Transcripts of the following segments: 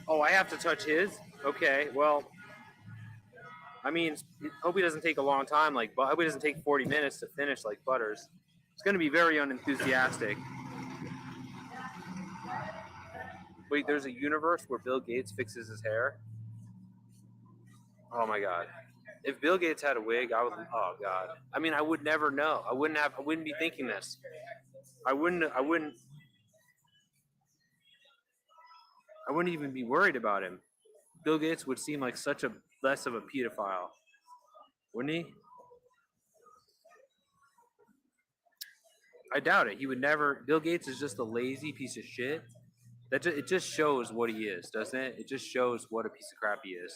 Oh, I have to touch his? Okay, well, I mean, hope he doesn't take a long time. Like, I hope he doesn't take 40 minutes to finish like Butters. It's going to be very unenthusiastic. Wait, there's a universe where Bill Gates fixes his hair? Oh my god. If Bill Gates had a wig, I would. Oh god. I mean, I would never know. I wouldn't have. I wouldn't be thinking this. I wouldn't. I wouldn't. I wouldn't even be worried about him. Bill Gates would seem like such a less of a pedophile, wouldn't he? I doubt it. He would never. Bill Gates is just a lazy piece of shit. It just shows what he is, doesn't it? It just shows what a piece of crap he is.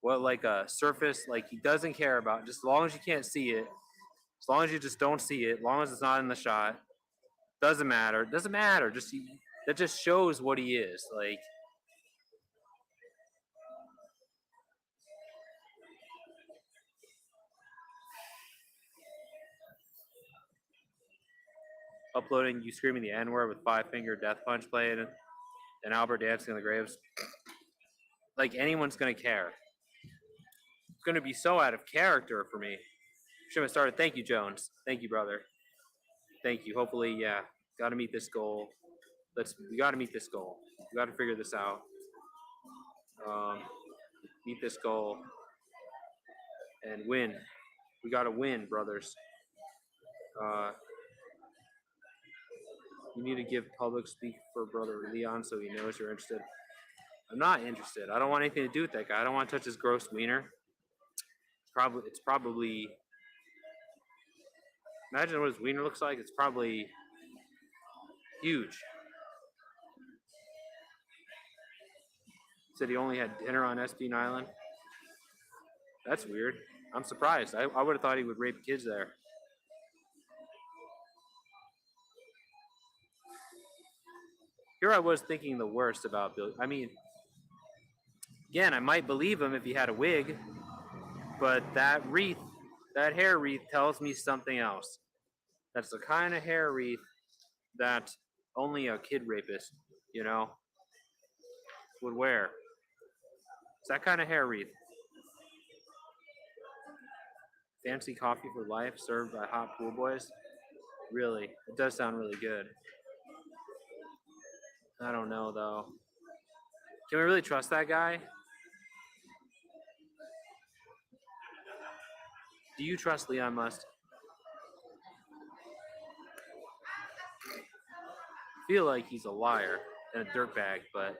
What like a surface like he doesn't care about. Just as long as you can't see it, as long as you just don't see it, as long as it's not in the shot, doesn't matter. Doesn't matter. That just shows what he is. Like uploading you screaming the N word with 5 Finger Death Punch playing and Albert dancing in the graves. Like anyone's gonna care. It's gonna be so out of character for me. Should have started. Thank you, Jones. Thank you, brother. Thank you. Hopefully, yeah. Got to meet this goal. We got to meet this goal. We got to figure this out. Um, Meet this goal and win. We got to win, brothers. Uh, you need to give public speak for brother Leon so he knows you're interested. I'm not interested. I don't want anything to do with that guy. I don't want to touch his gross wiener. It's probably. Imagine what his wiener looks like. It's probably huge. Said he only had dinner on Espine Island. That's weird. I'm surprised. I would have thought he would rape kids there. Here I was thinking the worst about Bill. I mean, again, I might believe him if he had a wig, but that hair wreath tells me something else. That's the kind of hair wreath that only a kid rapist, would wear. It's that kind of hair wreath. Fancy coffee for life served by hot pool boys. Really, it does sound really good. I don't know though. Can we really trust that guy? Do you trust Leon Musk? I feel like he's a liar and a dirtbag, but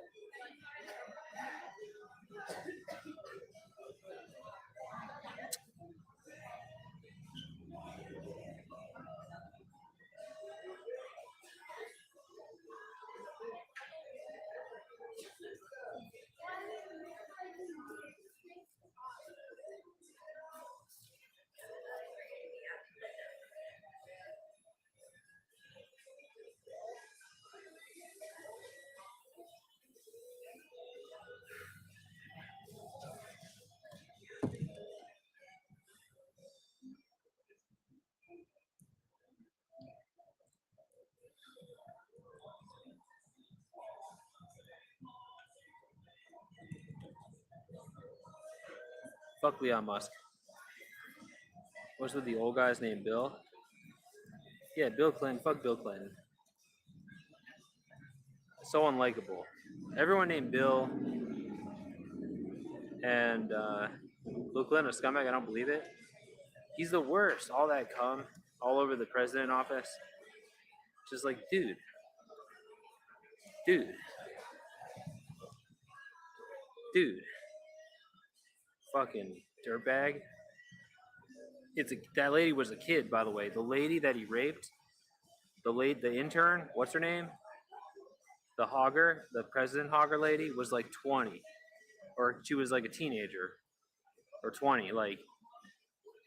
fuck Leon Musk. What's with the old guy's name, Bill? Yeah, Bill Clinton. Fuck Bill Clinton. So unlikable. Everyone named Bill and Bill Clinton, a scumbag. I don't believe it. He's the worst. All that cum all over the president office. Just like, dude, dude, fucking dirtbag. That lady was a kid, by the way. The lady that he raped, the intern, what's her name? The hogger, the president hogger lady was like 20, or she was like a teenager, or 20, like,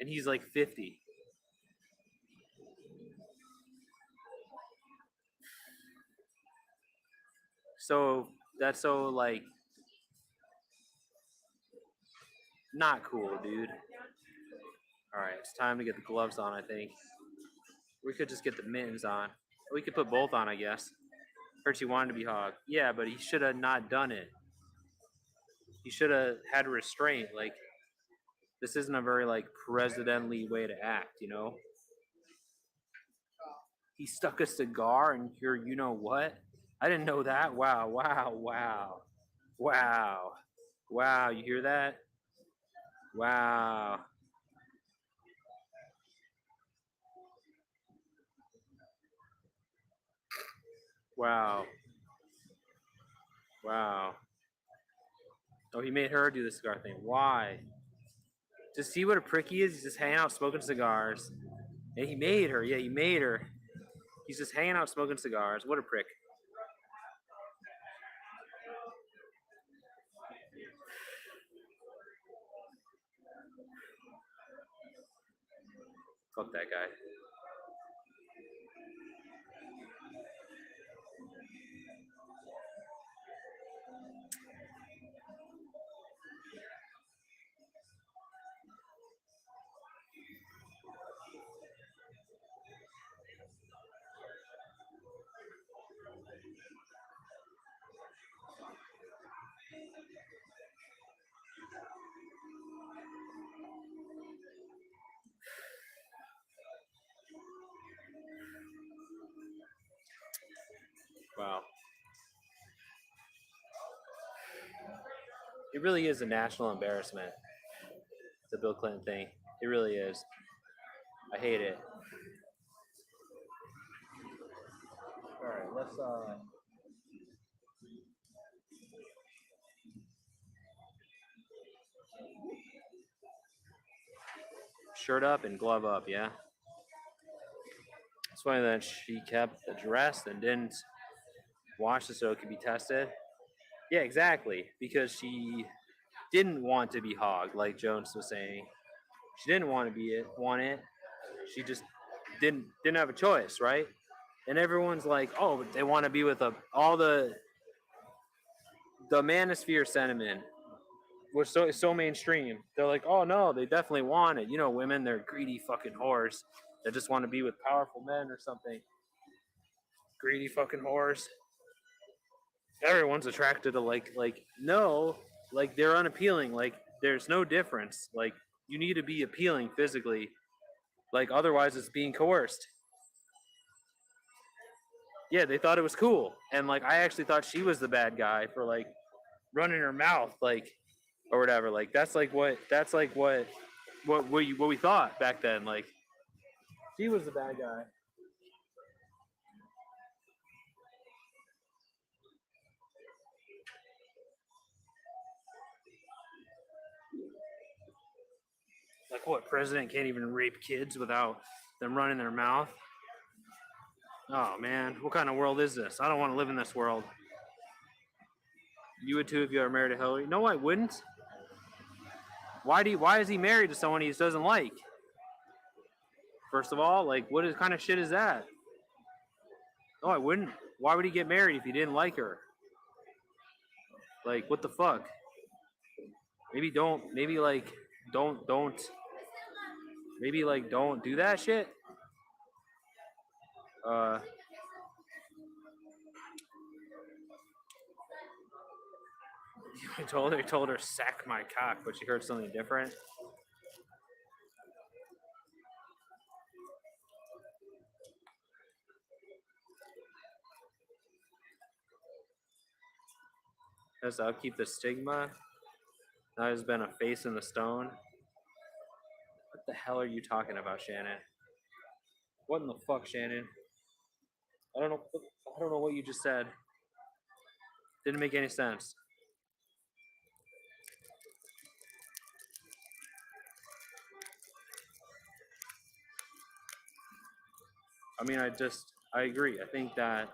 and he's like 50. So that's so like not cool, dude. All right, it's time to get the gloves on. I think we could just get the mittens on. We could put both on, I guess. Heard she wanted to be hog. Yeah, but he should have not done it. He should have had restraint. Like, this isn't a very like presidently way to act, you know. He stuck a cigar in your, you know what? I didn't know that. Wow, wow, wow, wow, wow. You hear that? Wow, wow, wow. Oh, he made her do the cigar thing. Why? To see what a prick he is, he's just hanging out smoking cigars. And he made her. Yeah, he made her. He's just hanging out smoking cigars. What a prick. Fuck that guy. Wow. It really is a national embarrassment, the Bill Clinton thing. It really is. I hate it. All right, let's shirt up and glove up, yeah. It's funny that she kept the dress and didn't wash it so it could be tested. Yeah, exactly. Because she didn't want to be hogged, like Jones was saying. She didn't want to be it, want it. She just didn't have a choice, right? And everyone's like, oh, but they want to be with all the manosphere sentiment was so mainstream. They're like, oh no, they definitely want it. You know, women, they're greedy fucking whores that just want to be with powerful men or something. Greedy fucking whores. Everyone's attracted to like no, like they're unappealing. Like there's no difference. Like you need to be appealing physically. Like otherwise, it's being coerced. Yeah, they thought it was cool, and like I actually thought she was the bad guy for like running her mouth, like or whatever. Like that's like what we thought back then. Like she was the bad guy. Like what? President can't even rape kids without them running their mouth. Oh man, what kind of world is this? I don't want to live in this world. You would too if you ever married a Hillary. No, I wouldn't. Why is he married to someone he doesn't like? First of all, like kind of shit is that? No, I wouldn't. Why would he get married if he didn't like her? Like what the fuck? Maybe don't. Maybe like don't. Maybe like don't do that shit. Uh, I told her sack my cock, but she heard something different. That's upkeep the stigma. Now there's been a face in the stone. What the hell are you talking about, Shannon? What in the fuck, Shannon? I don't know. I don't know what you just said. Didn't make any sense. I mean, I agree. I think that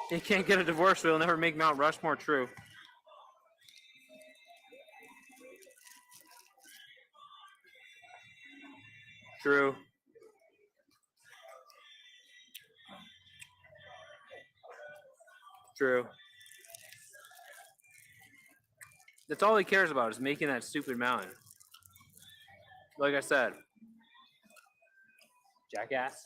he can't get a divorce, so he'll never make Mount Rushmore true. True. True. That's all he cares about is making that stupid mountain. Like I said, jackass.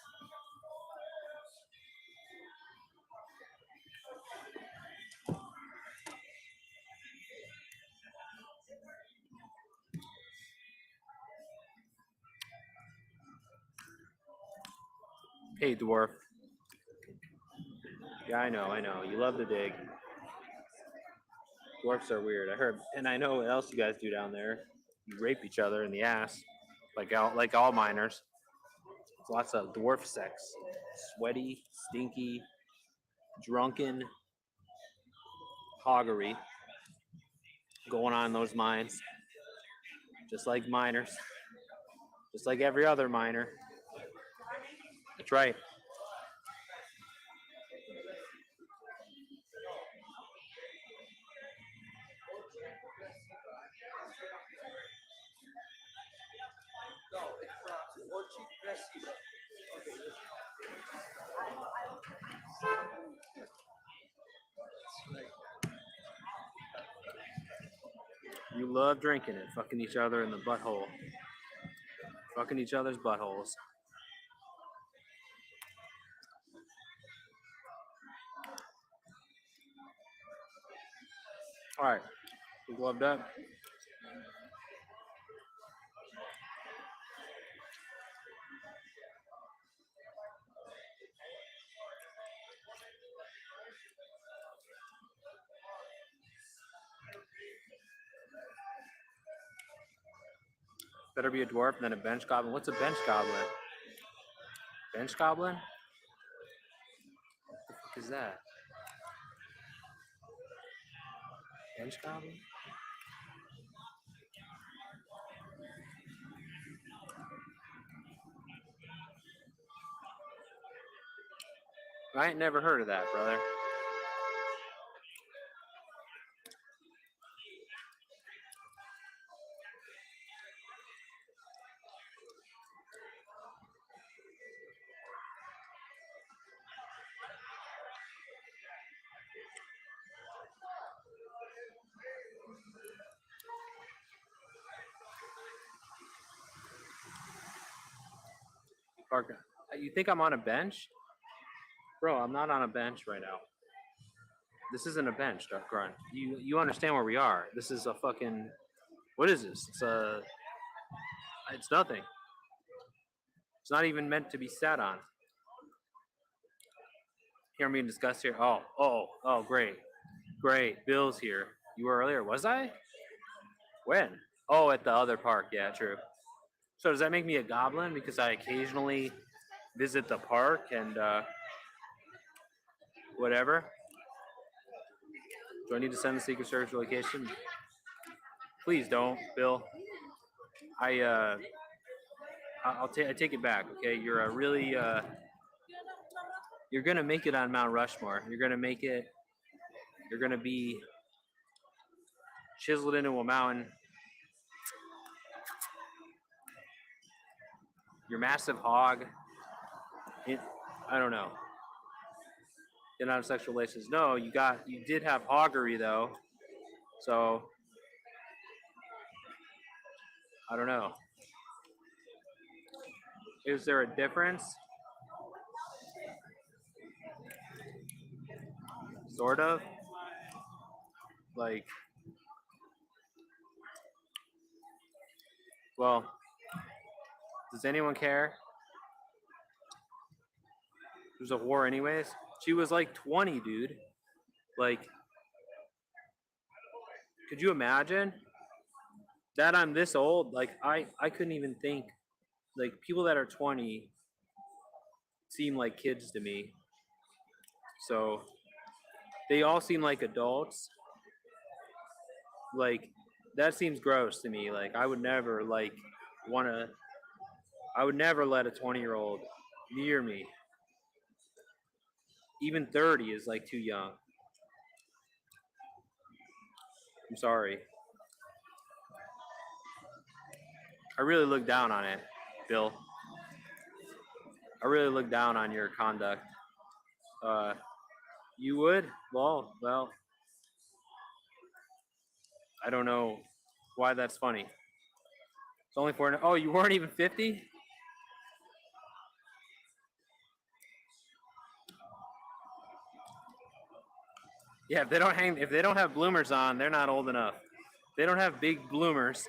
Hey, dwarf. Yeah, I know. You love to dig. Dwarfs are weird. I heard, and I know what else you guys do down there. You rape each other in the ass, like all miners. It's lots of dwarf sex, sweaty, stinky, drunken hoggery going on in those mines, just like miners, just like every other miner. That's right. You love drinking it, fucking each other in the butthole, fucking each other's buttholes. All right, we gloved up. Better be a dwarf than a bench goblin. What's a bench goblin? Bench goblin? What the fuck is that? Bench goblin? I ain't never heard of that, brother. Parker, you think I'm on a bench? Bro, I'm not on a bench right now. This isn't a bench, Dark Grunt. You understand where we are. This is a fucking what is this? It's nothing. It's not even meant to be sat on. Hear me discuss here. Oh, great. Great. Bill's here. You were earlier, was I? When? Oh, at the other park. Yeah, true. So does that make me a goblin because I occasionally visit the park and whatever? Do I need to send the Secret Service location? Please don't, Bill. I I take it back. Okay, you're a really you're gonna make it on Mount Rushmore. You're gonna make it. You're gonna be chiseled into a mountain. Your massive hog. I don't know. You're not sexual relations. No, you did have hoggery though. So I don't know. Is there a difference? Sort of. Like, well, does anyone care? There's a war anyways. She was like 20, dude. Like, could you imagine that I'm this old? Like, I couldn't even think. Like, people that are 20 seem like kids to me. So they all seem like adults. Like, that seems gross to me. Like, I would never like want to. I would never let a 20-year-old near me. Even 30 is like too young. I'm sorry. I really look down on it, Bill. I really look down on your conduct. You would? Well, I don't know why that's funny. It's only for. Oh, you weren't even 50? Yeah, if they don't have bloomers on, they're not old enough. If they don't have big bloomers,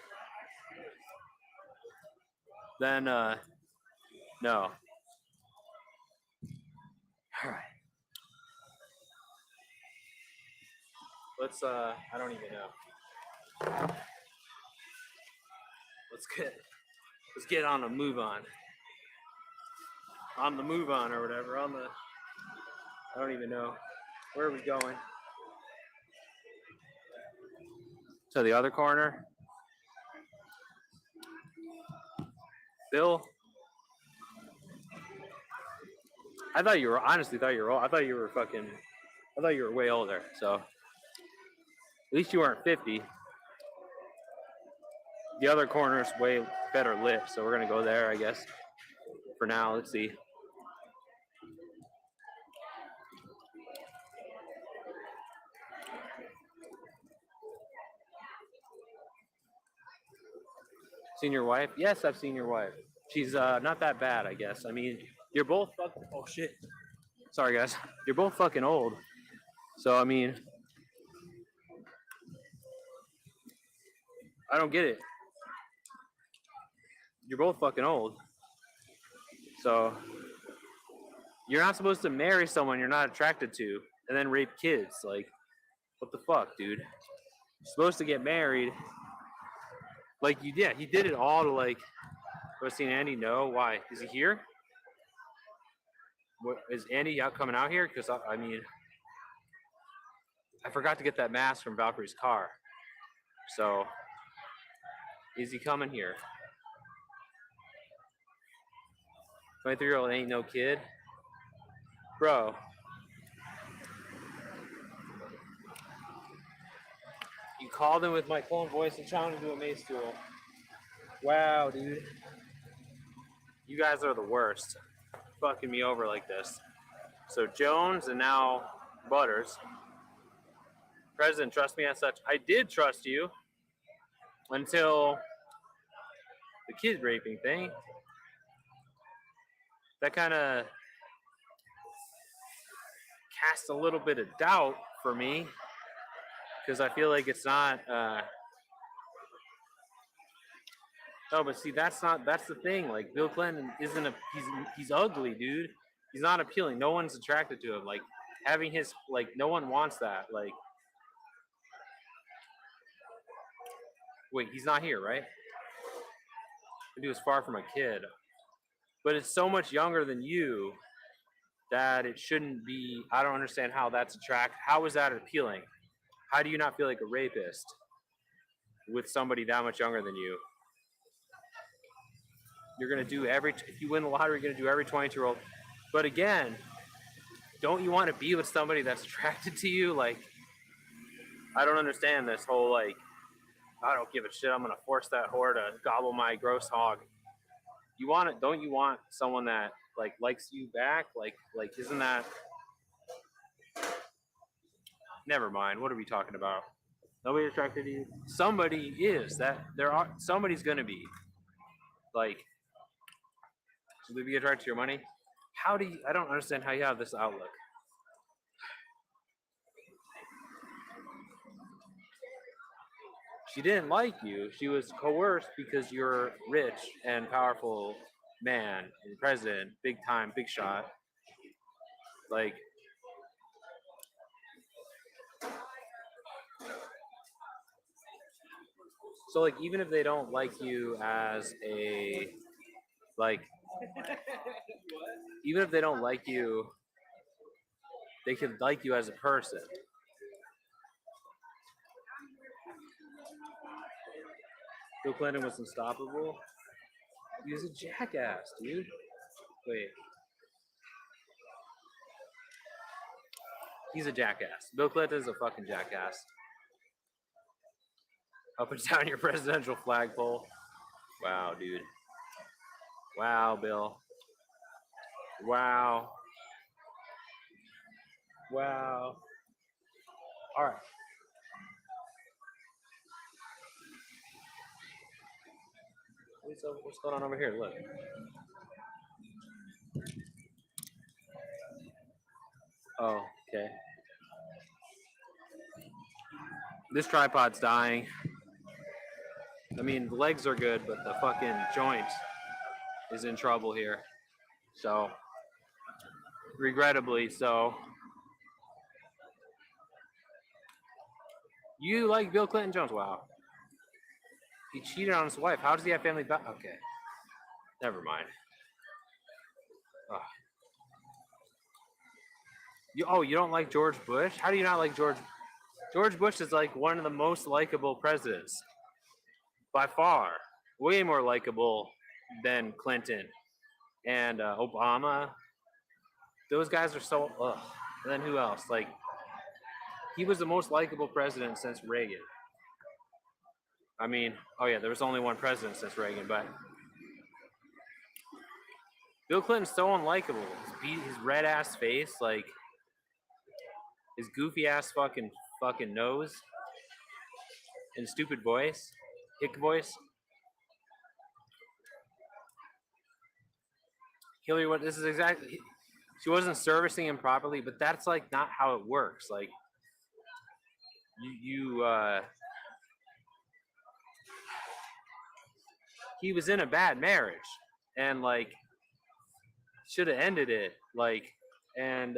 then no. All right. Let's I don't even know. Let's get on a move on. On the move on or whatever. I don't even know. Where are we going? To the other corner. Bill, honestly thought you were old. I thought you were way older. So at least you weren't 50. The other corner's way better lit, so we're gonna go there, I guess. For now, let's see. Seen your wife? Yes, I've seen your wife. She's not that bad, I guess. I mean, you're both fucking. Oh shit. Sorry, guys. You're both fucking old. So I mean, I don't get it. You're both fucking old. So you're not supposed to marry someone you're not attracted to and then rape kids. Like, what the fuck, dude? You're supposed to get married. Like you did. He did it all to like. Was seeing Andy? No. Why? Is he here? What is Andy out coming out here? Because I mean, I forgot to get that mask from Valkyrie's car. So, is he coming here? 23-year-old ain't no kid. Bro. You called him with my clone voice and challenged him to a mace duel. Wow, dude. You guys are the worst. Fucking me over like this. So Jones and now Butters. President, trust me as such. I did trust you until the kid raping thing. That kind of cast a little bit of doubt for me because I feel like it's not. No, but see, that's the thing. Like Bill Clinton isn't he's ugly, dude. He's not appealing. No one's attracted to him. Like having his no one wants that. Like, wait, he's not here, right? He was far from a kid, but it's so much younger than you that it shouldn't be. I don't understand how that's attract. How is that appealing? How do you not feel like a rapist with somebody that much younger than you? You're gonna do if you win the lottery, you're gonna do every 22-year-old. But again, don't you want to be with somebody that's attracted to you? Like, I don't understand this whole like, I don't give a shit. I'm gonna force that whore to gobble my gross hog. You want it? Don't you want someone that like likes you back? Like isn't that? Never mind. What are we talking about? Nobody attracted to you. Somebody is that somebody's gonna be like. Should they be attracted to your money? How do you? I don't understand how you have this outlook. She didn't like you. She was coerced because you're rich and powerful man and president, big time, big shot. Like, so like even if they don't like you as a like, even if they don't like you, they can like you as a person. Bill Clinton was unstoppable. He was a jackass, dude. Wait. He's a jackass. Bill Clinton's a fucking jackass. Up and down your presidential flagpole. Wow, dude. Wow, Bill. Wow. Wow. All right. What's going on over here? Look. Oh, okay. This tripod's dying. I mean, the legs are good, but the fucking joint is in trouble here. So, regrettably, so. You like Bill Clinton Jones? Wow. He cheated on his wife. How does he have family back? Okay. Never mind. Ugh. You don't like George Bush? How do you not like George? George Bush is like one of the most likable presidents by far. Way more likable than Clinton and Obama. Those guys are so. Ugh. And then who else? Like, he was the most likable president since Reagan. I mean, oh yeah, there was only one president since Reagan, but Bill Clinton's so unlikable. His red ass face, like his goofy ass fucking nose, and stupid voice, hick voice. Hillary, what this is exactly. She wasn't servicing him properly, but that's like not how it works. Like he was in a bad marriage, and like should have ended it. Like, and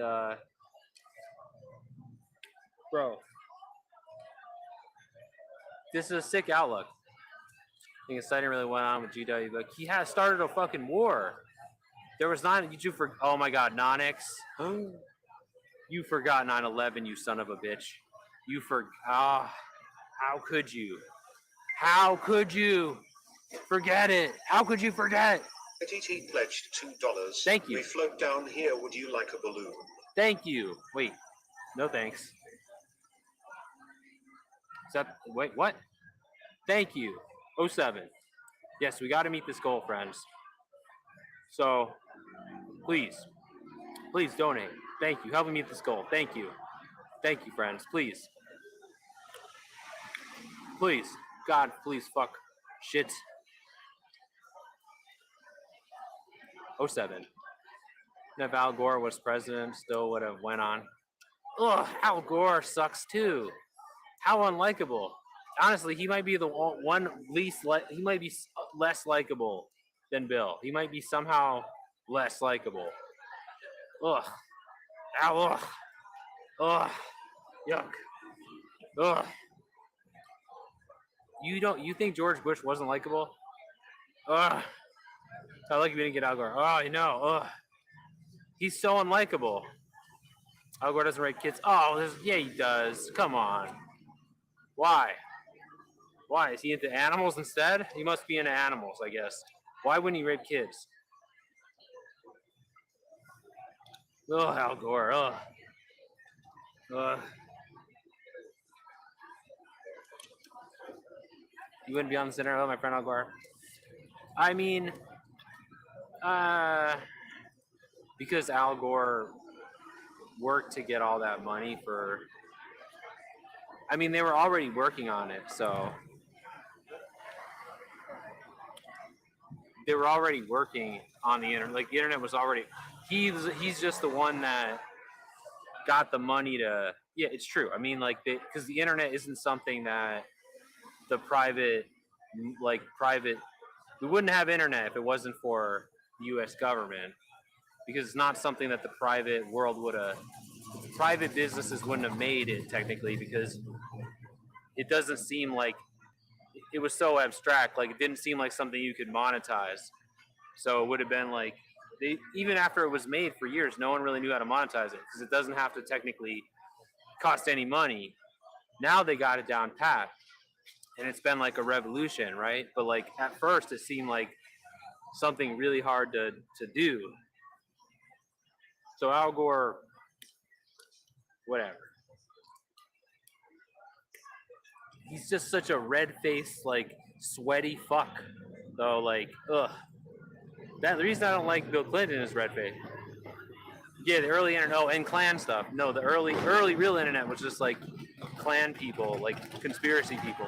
bro, this is a sick outlook. I think exciting really went on with GW, but he has started a fucking war. There was oh my god, Nonix. You forgot 9/11, you son of a bitch. You forgot. How could you? How could you forget it? How could you forget? TT pledged $2. Thank you. We float down here. Would you like a balloon? Thank you. Wait. No thanks. Wait, what? Thank you. 07. Yes, we got to meet this goal, friends. So, please donate. Thank you. Help me meet this goal. Thank you. Thank you, friends. Please. Please. God, please, fuck. Shit. 07. And if Al Gore was president, still would have went on. Ugh, Al Gore sucks too. How unlikable. Honestly, he might be the one least he might be less likable than Bill. He might be somehow less likable. Ugh. Ow, ugh. Ugh. Yuck. Ugh. You think George Bush wasn't likable? Ugh. I like you didn't get Al Gore. Oh, you know. Ugh. He's so unlikable. Al Gore doesn't rape kids. Oh, yeah, he does. Come on. Why? Why? Is he into animals instead? He must be into animals, I guess. Why wouldn't he rape kids? Ugh, Al Gore. Ugh. Ugh. You wouldn't be on the center of my friend Al Gore. I mean, because Al Gore worked to get all that money for. I mean, they were already working on it, so they were already working on the internet. Like the internet was already. He's just the one that got the money to. Yeah, it's true. I mean, like, because the internet isn't something that the private. We wouldn't have internet if it wasn't for the U.S. government, because it's not something that the private world would have. Private businesses wouldn't have made it technically, because it doesn't seem like it was so abstract. Like, it didn't seem like something you could monetize. So it would have been like, even after it was made for years, no one really knew how to monetize it, because it doesn't have to technically cost any money. Now they got it down pat, and it's been like a revolution, right? But like at first it seemed like something really hard to do. So Al Gore, whatever. He's just such a red-faced, like, sweaty fuck. Though, like, ugh. The reason I don't like Bill Clinton is red-faced. Yeah, the early internet. Oh, and clan stuff. No, the early real internet was just like clan people, like conspiracy people.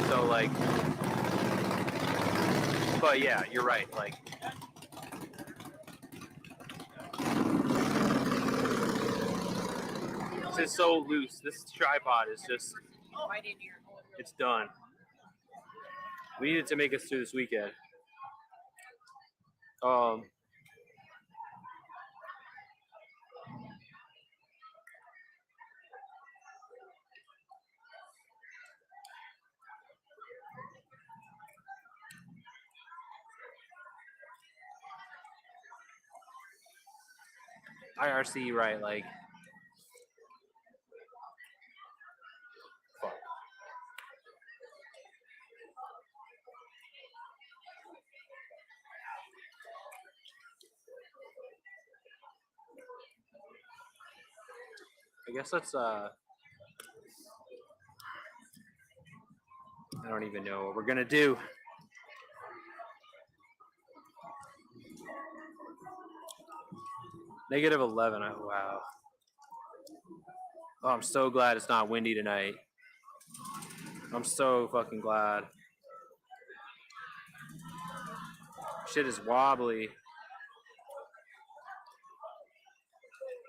So like, but yeah, you're right. Like, this is so loose. This tripod is just, it's done. We needed to make us through this weekend. IRC, right? Like, fuck. I guess let's I don't even know what we're gonna do. -11. Oh, wow. Oh, I'm so glad it's not windy tonight. I'm so fucking glad. Shit is wobbly.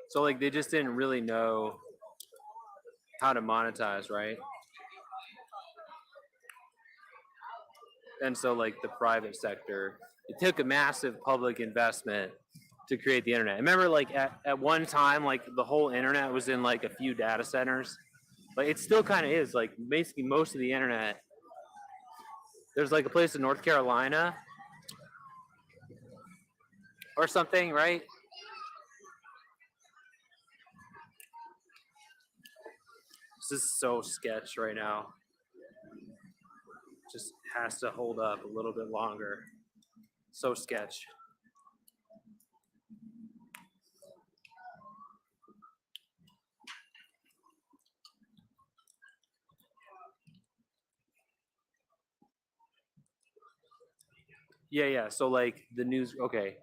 So like they just didn't really know how to monetize, right? And so like the private sector, it took a massive public investment to create the internet. I remember like at one time, like the whole internet was in like a few data centers. Like it still kind of is. Like basically most of the internet. There's like a place in North Carolina or something, right? This is so sketch right now. Just has to hold up a little bit longer. So sketch. Yeah. So like the news. Okay,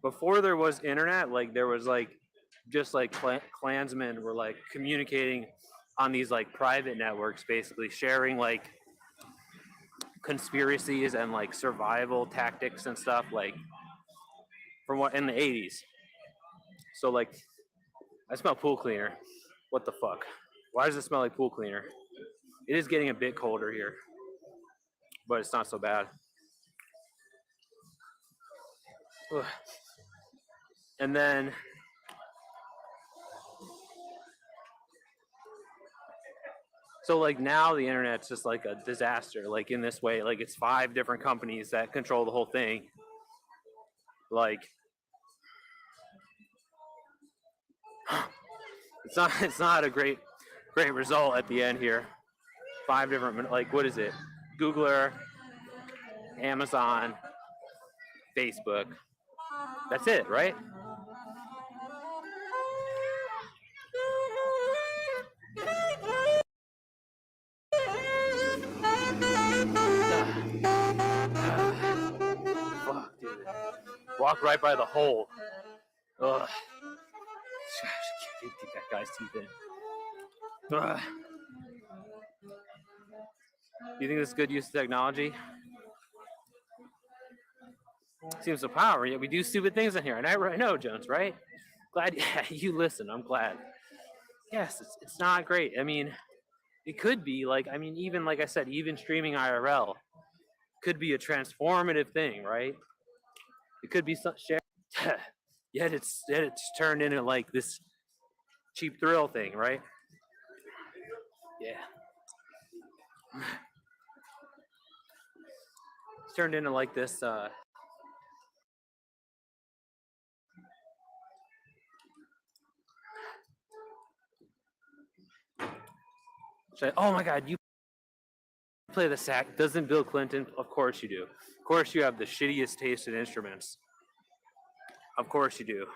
before there was internet, like there was like just like Klansmen were like communicating on these like private networks, basically sharing like conspiracies and like survival tactics and stuff, like from what in the 80s. So like, I smell pool cleaner. What the fuck? Why does it smell like pool cleaner? It is getting a bit colder here, but it's not so bad. Ugh. And then so like now the internet's just like a disaster, like in this way, like it's 5 different companies that control the whole thing. Like it's not a great result at the end here. 5 different, like what is it? Googler, Amazon, Facebook. That's it, right? Fuck, dude. Walk right by the hole. Ugh. Get that guy's teeth in. Ugh. Do you think this is good use of technology? Seems so powerful. Yeah, we do stupid things in here, and I know, Jones, right? Glad you listen. I'm glad. Yes, it's not great. I mean, it could be like, I mean, even like I said, even streaming IRL could be a transformative thing, right? It could be some share. Yet it's turned into like this cheap thrill thing, right? Yeah. It's turned into like this oh my god, you play the sax. Doesn't Bill Clinton? Of course you do. Of course you have the shittiest taste in instruments. Of course you do.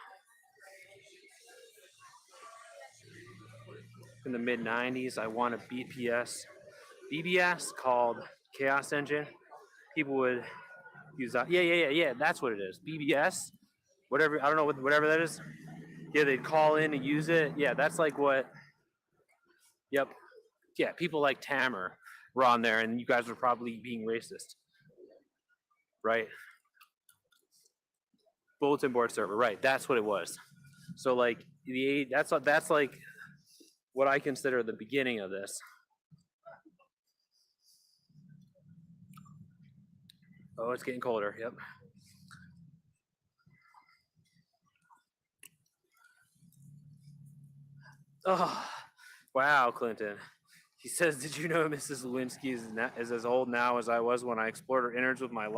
In the mid 90s, I won a BBS called Chaos Engine. People would use that. Yeah. That's what it is. BBS. whatever, I don't know what, whatever that is. Yeah, they'd call in to use it. Yeah, that's like what. Yep. Yeah, people like Tamer were on there, and you guys were probably being racist, right? Bulletin board server, right? That's what it was. So like that's like what I consider the beginning of this. Oh, it's getting colder. Yep. Oh, wow, Clinton. He says, "Did you know Mrs. Lewinsky is as old now as I was when I explored her innards with my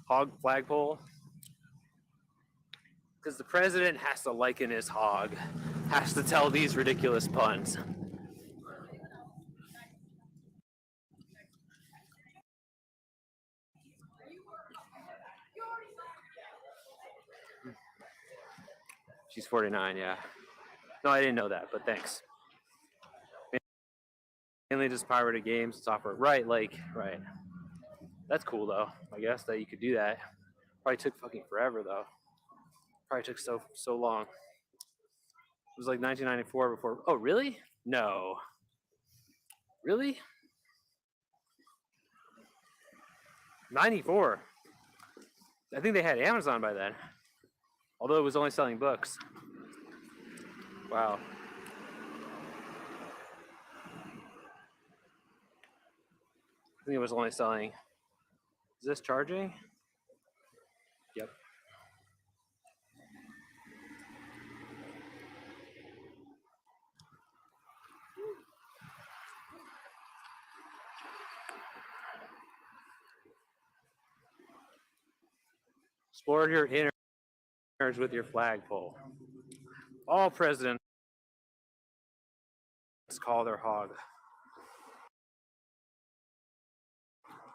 hog flagpole?" Because the president has to liken his hog, has to tell these ridiculous puns. She's 49, yeah. No, I didn't know that, but thanks. Mainly just pirated games, software. Right, like, right. That's cool though. I guess that you could do that. Probably took fucking forever though. Probably took so long. It was like 1994 before. Oh, really? No. Really? 94. I think they had Amazon by then. Although it was only selling books. Wow. I think it was only selling. Is this charging? Yep. Explore your innards with your flagpole. All presidents call their hog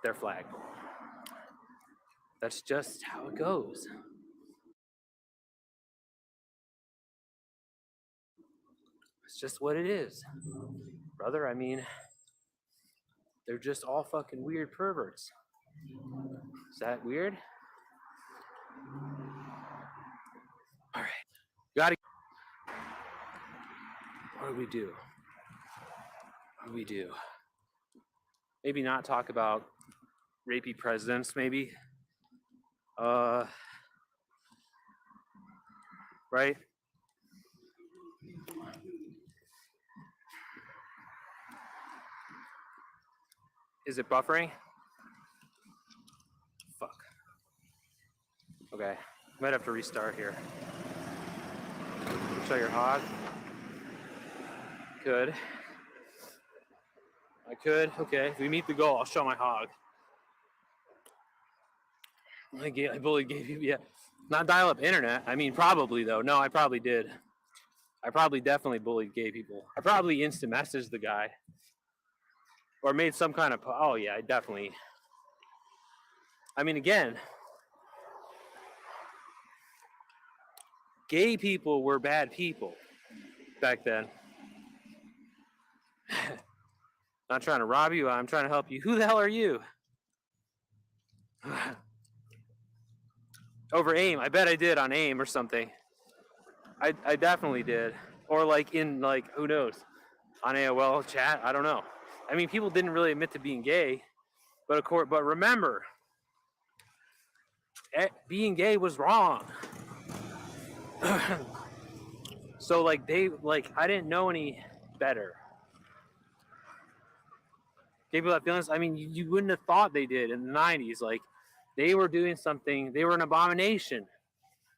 their flagpole. That's just how it goes. It's just what it is. Brother, I mean, they're just all fucking weird perverts. Is that weird? All right. Gotta. What do we do? What do we do? Maybe not talk about rapey presidents, maybe. Right? Is it buffering? Fuck. Okay. Might have to restart here. Show your hog. Could. I could. Okay. If we meet the goal, I'll show my hog. I bullied gave you, yeah. Not dial up internet. I mean, probably, though. No, I probably did. I probably definitely bullied gay people. I probably instant messaged the guy. Or made some kind of. Oh, yeah, I definitely. I mean, again, gay people were bad people back then. Not trying to rob you, I'm trying to help you. Who the hell are you? Over AIM. I bet I did on AIM or something. I definitely did. Or like in like, who knows? On AOL chat, I don't know. I mean, people didn't really admit to being gay, but of course, but remember, being gay was wrong. So like I didn't know any better. Gay people have feelings. I mean, you wouldn't have thought they did in the 90s. Like they were doing something. They were an abomination.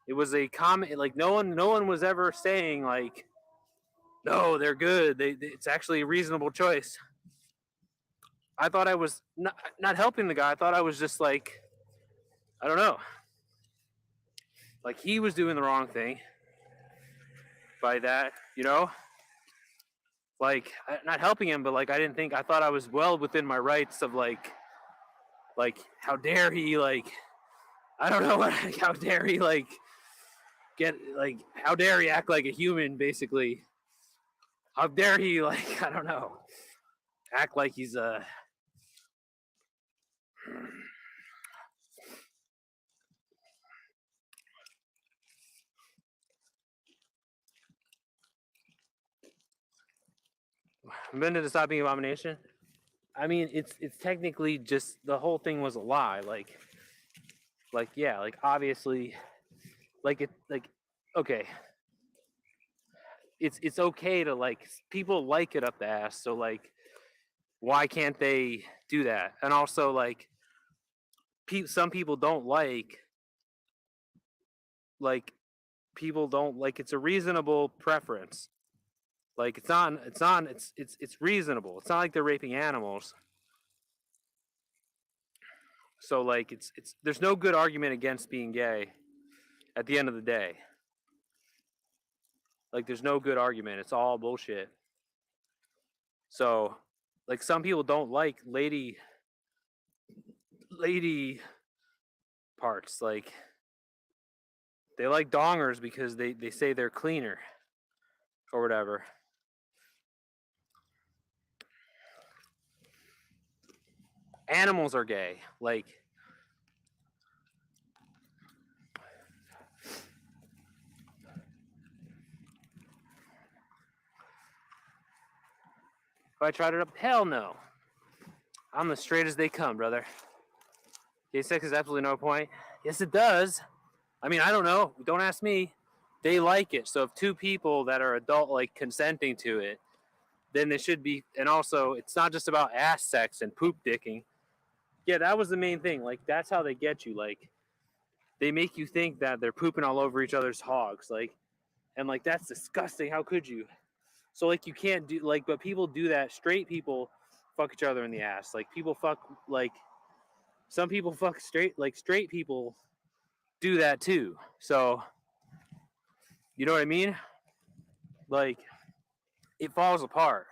It was a comment. Like no one was ever saying like, no, they're good. It's actually a reasonable choice. I thought I was not helping the guy. I thought I was just like, I don't know. Like he was doing the wrong thing by that, you know? Like not helping him, but like I thought I was well within my rights of like how dare he like I don't know what how dare he like get like how dare he act like a human basically. How dare he like I don't know. Act like he's a Invented to stop being abomination. I mean, it's technically just the whole thing was a lie. Like yeah, like obviously, okay, it's okay to like people like it up the ass. So like, why can't they do that? And also like, some people don't like people don't like. It's a reasonable preference. Like it's reasonable. It's not like they're raping animals. So like it's there's no good argument against being gay at the end of the day. Like there's no good argument. It's all bullshit. So like some people don't like lady parts. Like they like dongers because they say they're cleaner or whatever. Animals are gay. Like if I tried it up, hell no. I'm the straight as they come, brother. Gay sex is absolutely no point. Yes, it does. I mean, I don't know. Don't ask me. They like it. So if two people that are adult like consenting to it, then they should be. And also, it's not just about ass sex and poop dicking. Yeah, that was the main thing. Like that's how they get you. Like they make you think that they're pooping all over each other's hogs. Like and like that's disgusting. How could you? So like you can't do like, but people do that. Straight people fuck each other in the ass. Like people fuck like some people fuck straight. Like straight people do that too. So you know what I mean? Like it falls apart.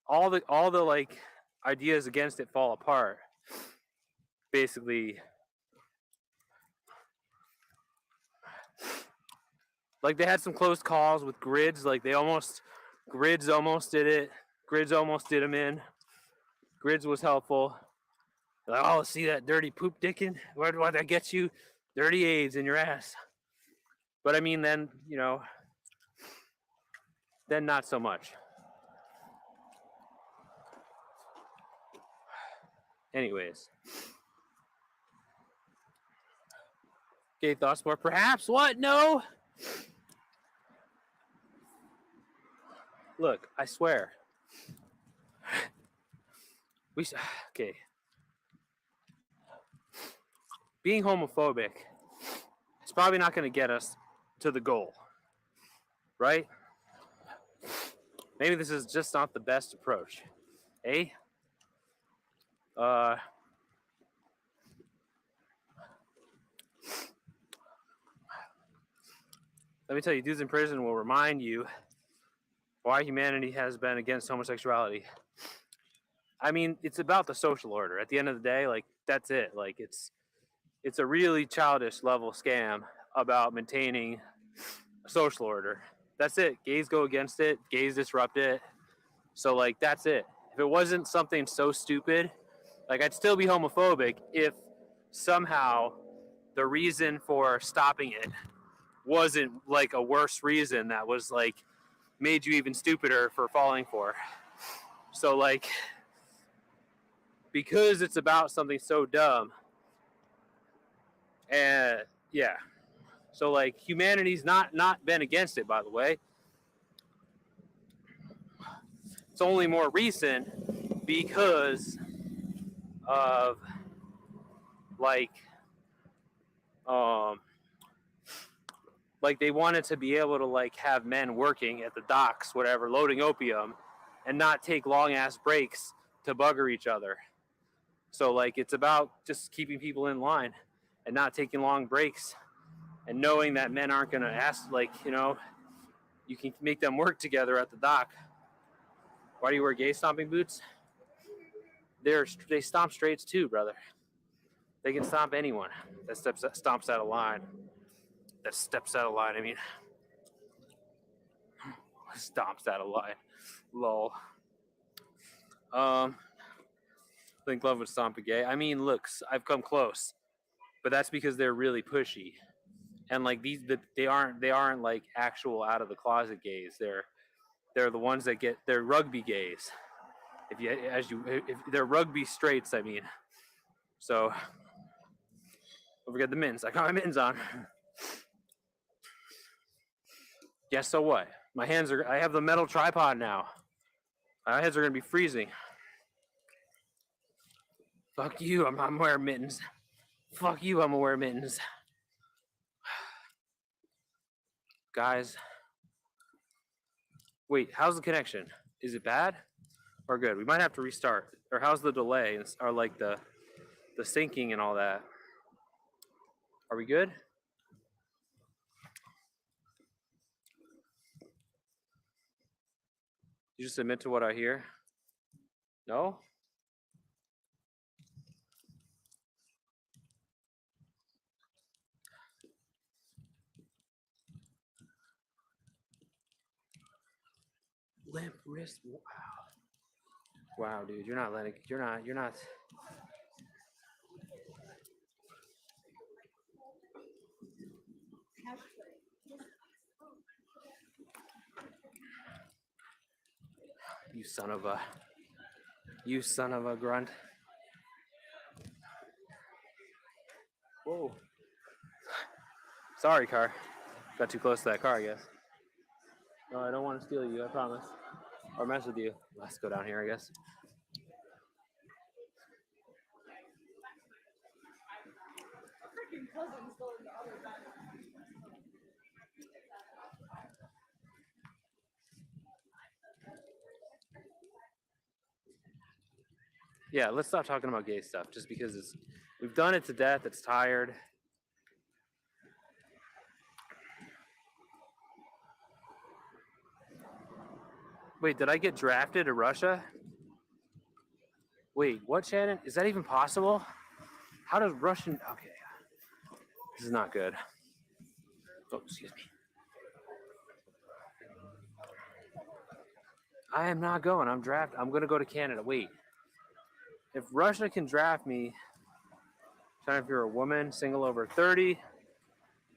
All the like ideas against it fall apart. Basically, like they had some close calls with grids. Like grids almost did it. Grids almost did them in. Grids was helpful. Like, oh, see that dirty poop dicking? Why that gets you? Dirty AIDS in your ass. But I mean, then then not so much. Anyways, gay thoughts more perhaps. What? No. Look, I swear. Okay. Being homophobic is probably not going to get us to the goal, right? Maybe this is just not the best approach. Eh? Let me tell you, dudes in prison will remind you why humanity has been against homosexuality. I mean, it's about the social order. At the end of the day, like that's it. Like it's a really childish level scam about maintaining a social order. That's it. Gays go against it. Gays disrupt it. So like that's it. If it wasn't something so stupid, like I'd still be homophobic if somehow the reason for stopping it wasn't like a worse reason that was like made you even stupider for falling for. So like because it's about something so dumb, and yeah. So like humanity's not been against it, by the way. It's only more recent because of like um like they wanted to be able to like have men working at the docks, whatever, loading opium, and not take long ass breaks to bugger each other. So like it's about just keeping people in line and not taking long breaks and knowing that men aren't gonna ask, like, you can make them work together at the dock. Why do you wear gay stomping boots? They stomp straights too, brother. They can stomp anyone that stomps out of line. That steps out of line. I mean, stomps out of line. Lol. I think love would stomp a gay. I mean, look, I've come close, but that's because they're really pushy, and like they aren't like actual out of the closet gays. they're the ones that get they're rugby gays. If they're rugby straights, I mean. So don't forget the mittens. I got my mittens on. Yes, so what? My hands are. I have the metal tripod now. My hands are gonna be freezing. Fuck you. I'm wearing mittens. Fuck you. I'm gonna wear mittens. Guys, wait. How's the connection? Is it bad or good? We might have to restart. Or how's the delay or like the syncing and all that? Are we good? You just admit to what I hear? No? Limp wrist. Wow. Wow, dude. You're not. You son of a grunt. Whoa. Sorry, car. Got too close to that car, I guess. No, I don't want to steal you, I promise. Or mess with you. Let's go down here, I guess. Yeah, let's stop talking about gay stuff just because we've done it to death, it's tired. Wait, did I get drafted to Russia? Wait, what, Shannon? Is that even possible? How does Russian. Okay. This is not good. Oh, excuse me. I am not going. I'm going to go to Canada. Wait. If Russia can draft me, if you're a woman, single over 30,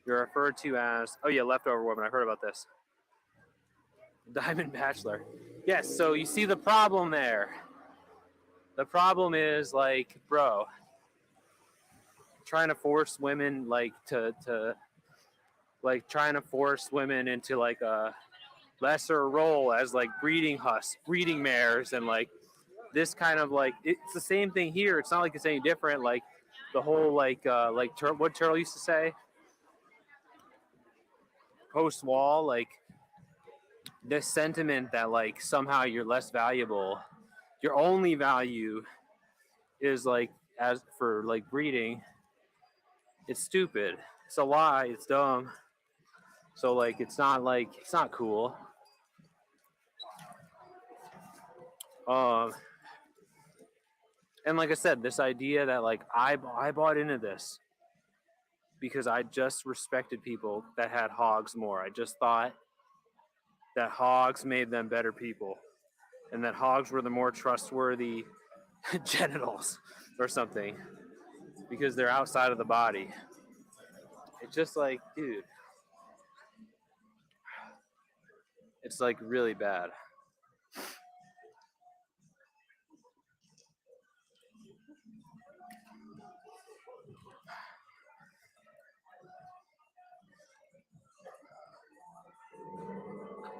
you're referred to as, oh yeah, leftover woman. I heard about this. Diamond Bachelor. Yes, so you see the problem there. The problem is, like, bro, trying to force women, like, trying to force women into, like, a lesser role as, like, breeding mares, and, like, this kind of, like, it's the same thing here. It's not like it's any different. Like, the whole, what Turtle used to say? Post-wall, like, this sentiment that, like, somehow you're less valuable. Your only value is, like, as for, like, breeding. It's stupid. It's a lie. It's dumb. So, like, it's not cool. And like I said, this idea that, like, I bought into this because I just respected people that had hogs more. I just thought that hogs made them better people, and that hogs were the more trustworthy genitals or something because they're outside of the body. It's just like, dude, it's like really bad.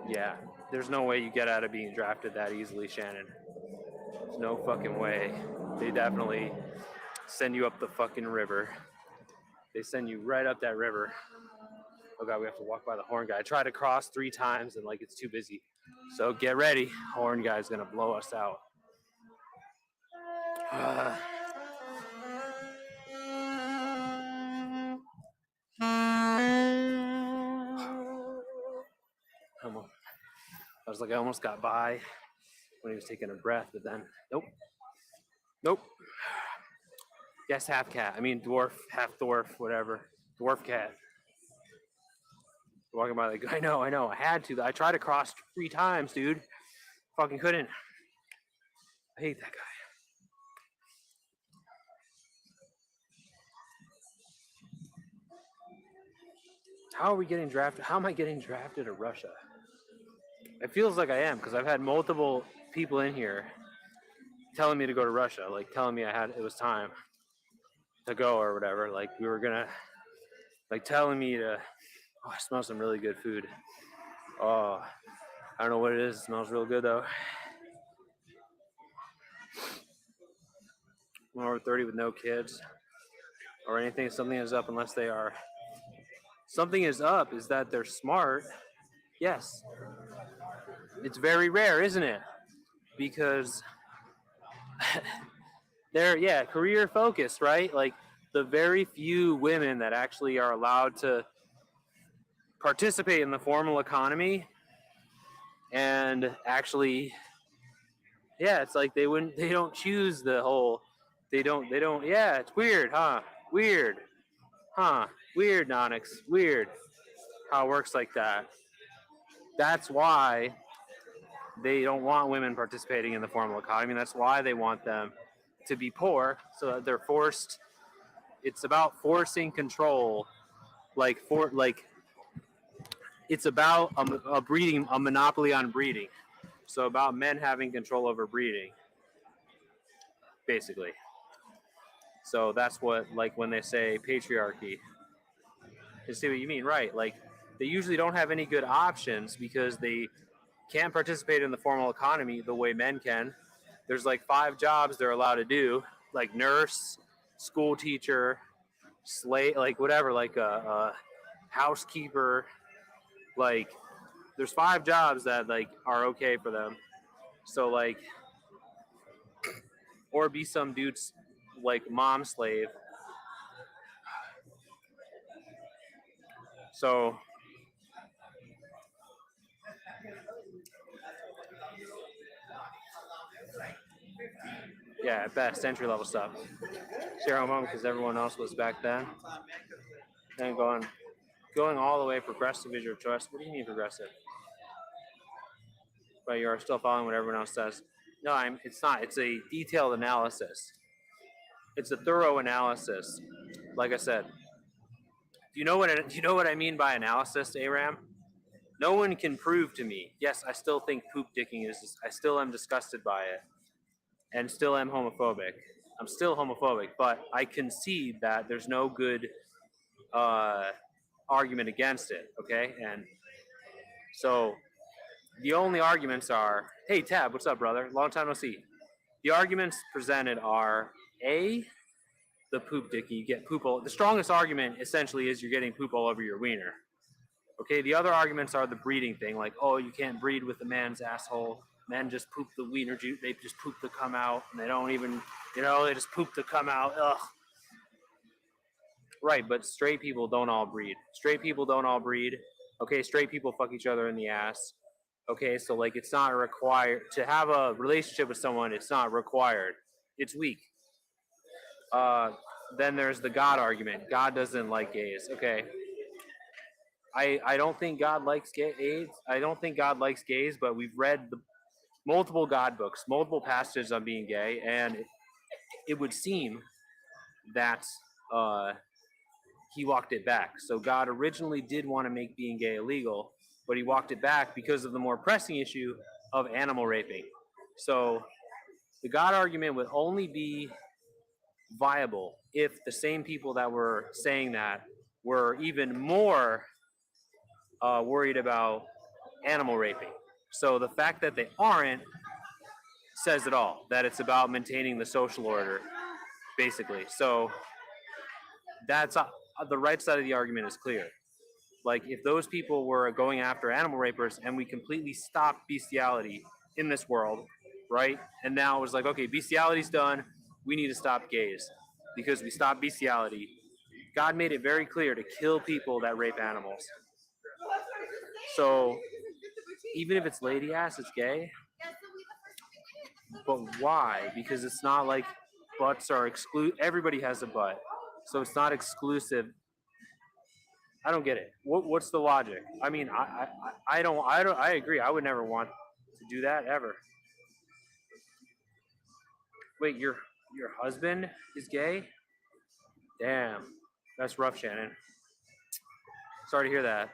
Yeah, there's no way you get out of being drafted that easily, Shannon. There's no fucking way. They definitely send you up the fucking river. They send you right up that river. Oh god, we have to walk by the horn guy. I tried to cross 3 times and, like, it's too busy. So get ready. Horn guy's gonna blow us out. I was like, I almost got by when he was taking a breath, but then nope. Yes, half cat. I mean dwarf, half dwarf, whatever. Dwarf cat. Walking by, like, I know. I had to. I tried to cross 3 times, dude. Fucking couldn't. I hate that guy. How are we getting drafted? How am I getting drafted to Russia? It feels like I am because I've had multiple people in here telling me to go to Russia, like telling me it was time to go or whatever. Like we were gonna, like telling me to. Oh, I smell some really good food. Oh, I don't know what it is. It smells real good though. I'm over 30 with no kids or anything. Something is up unless they are. Something is up is that they're smart. Yes, it's very rare, isn't it? Because they're career focused, right? Like the very few women that actually are allowed to participate in the formal economy and actually, yeah, it's like they don't choose the whole, yeah, it's weird, huh? Weird, huh? Weird, Nonix, weird how it works like that. That's why they don't want women participating in the formal economy. That's why they want them to be poor so that they're forced. It's about forcing control, like it's about a breeding, a monopoly on breeding. So about men having control over breeding, basically. So that's what, like when they say patriarchy, you see what you mean, right? Like they usually don't have any good options because they can't participate in the formal economy the way men can. There's like 5 jobs they're allowed to do, like nurse, school teacher, slave, like whatever, like a housekeeper. Like there's 5 jobs that like are okay for them. So like, or be some dude's like mom slave. So yeah, at best entry level stuff. Zero moment because everyone else was back then. Then going all the way progressive is your choice. What do you mean progressive? But you are still following what everyone else says. No, it's not. It's a detailed analysis. It's a thorough analysis. Like I said, do you know what I mean by analysis, Aram? No one can prove to me. Yes, I still think poop dicking is. I still am disgusted by it, and still am homophobic. I'm still homophobic, but I concede that there's no good uh, argument against it. Okay, and so the only arguments are, hey Tab, what's up, brother? Long time no see. The arguments presented are A, the poop dicky, you get poop all. The strongest argument essentially is you're getting poop all over your wiener. Okay, the other arguments are the breeding thing, like, oh, you can't breed with a man's asshole. Men just poop the wiener juice, they just poop to come out, and they don't even, they just poop to come out. Ugh. Right, but straight people don't all breed. Straight people don't all breed. Okay, straight people fuck each other in the ass. Okay, so like it's not required to have a relationship with someone, it's not required. It's weak. Uh, then there's the God argument. God doesn't like gays. Okay. I don't think God likes gays. I don't think God likes gays, but we've read the multiple God books, multiple passages on being gay, and it would seem that uh, he walked it back. So God originally did want to make being gay illegal, but he walked it back because of the more pressing issue of animal raping. So the God argument would only be viable if the same people that were saying that were even more worried about animal raping. So the fact that they aren't says it all, that it's about maintaining the social order, basically. So that's the right side of the argument is clear. Like if those people were going after animal rapers and we completely stopped bestiality in this world, right? And now it was like, okay, bestiality's done. We need to stop gays because we stopped bestiality. God made it very clear to kill people that rape animals. So even if it's lady ass, it's gay. But why? Because it's not like butts are everybody has a butt. So it's not exclusive. I don't get it. What's the logic? I mean, I agree. I would never want to do that ever. Wait, your husband is gay? Damn, that's rough, Shannon. Sorry to hear that.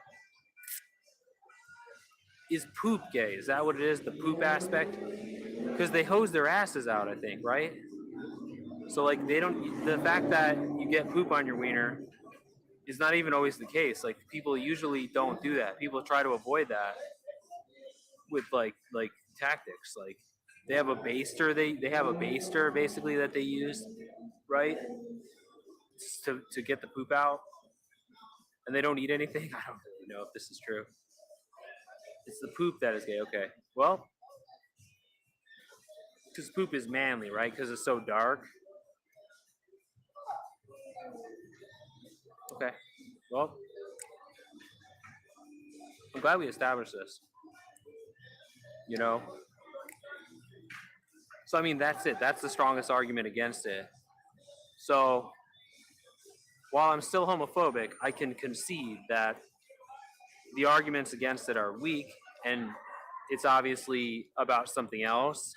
is poop gay? Is that what it is? The poop aspect? Because they hose their asses out, I think, right? So like they don't. The fact that you get poop on your wiener is not even always the case. Like people usually don't do that. People try to avoid that with like tactics. Like they have a baster. They have a baster basically that they use, right? To get the poop out, and they don't eat anything. I don't really know if this is true. It's the poop that is gay. Okay. Well, because poop is manly, right? Because it's so dark. Okay. Well, I'm glad we established this. You know. So I mean, that's it. That's the strongest argument against it. So while I'm still homophobic, I can concede that the arguments against it are weak, and it's obviously about something else.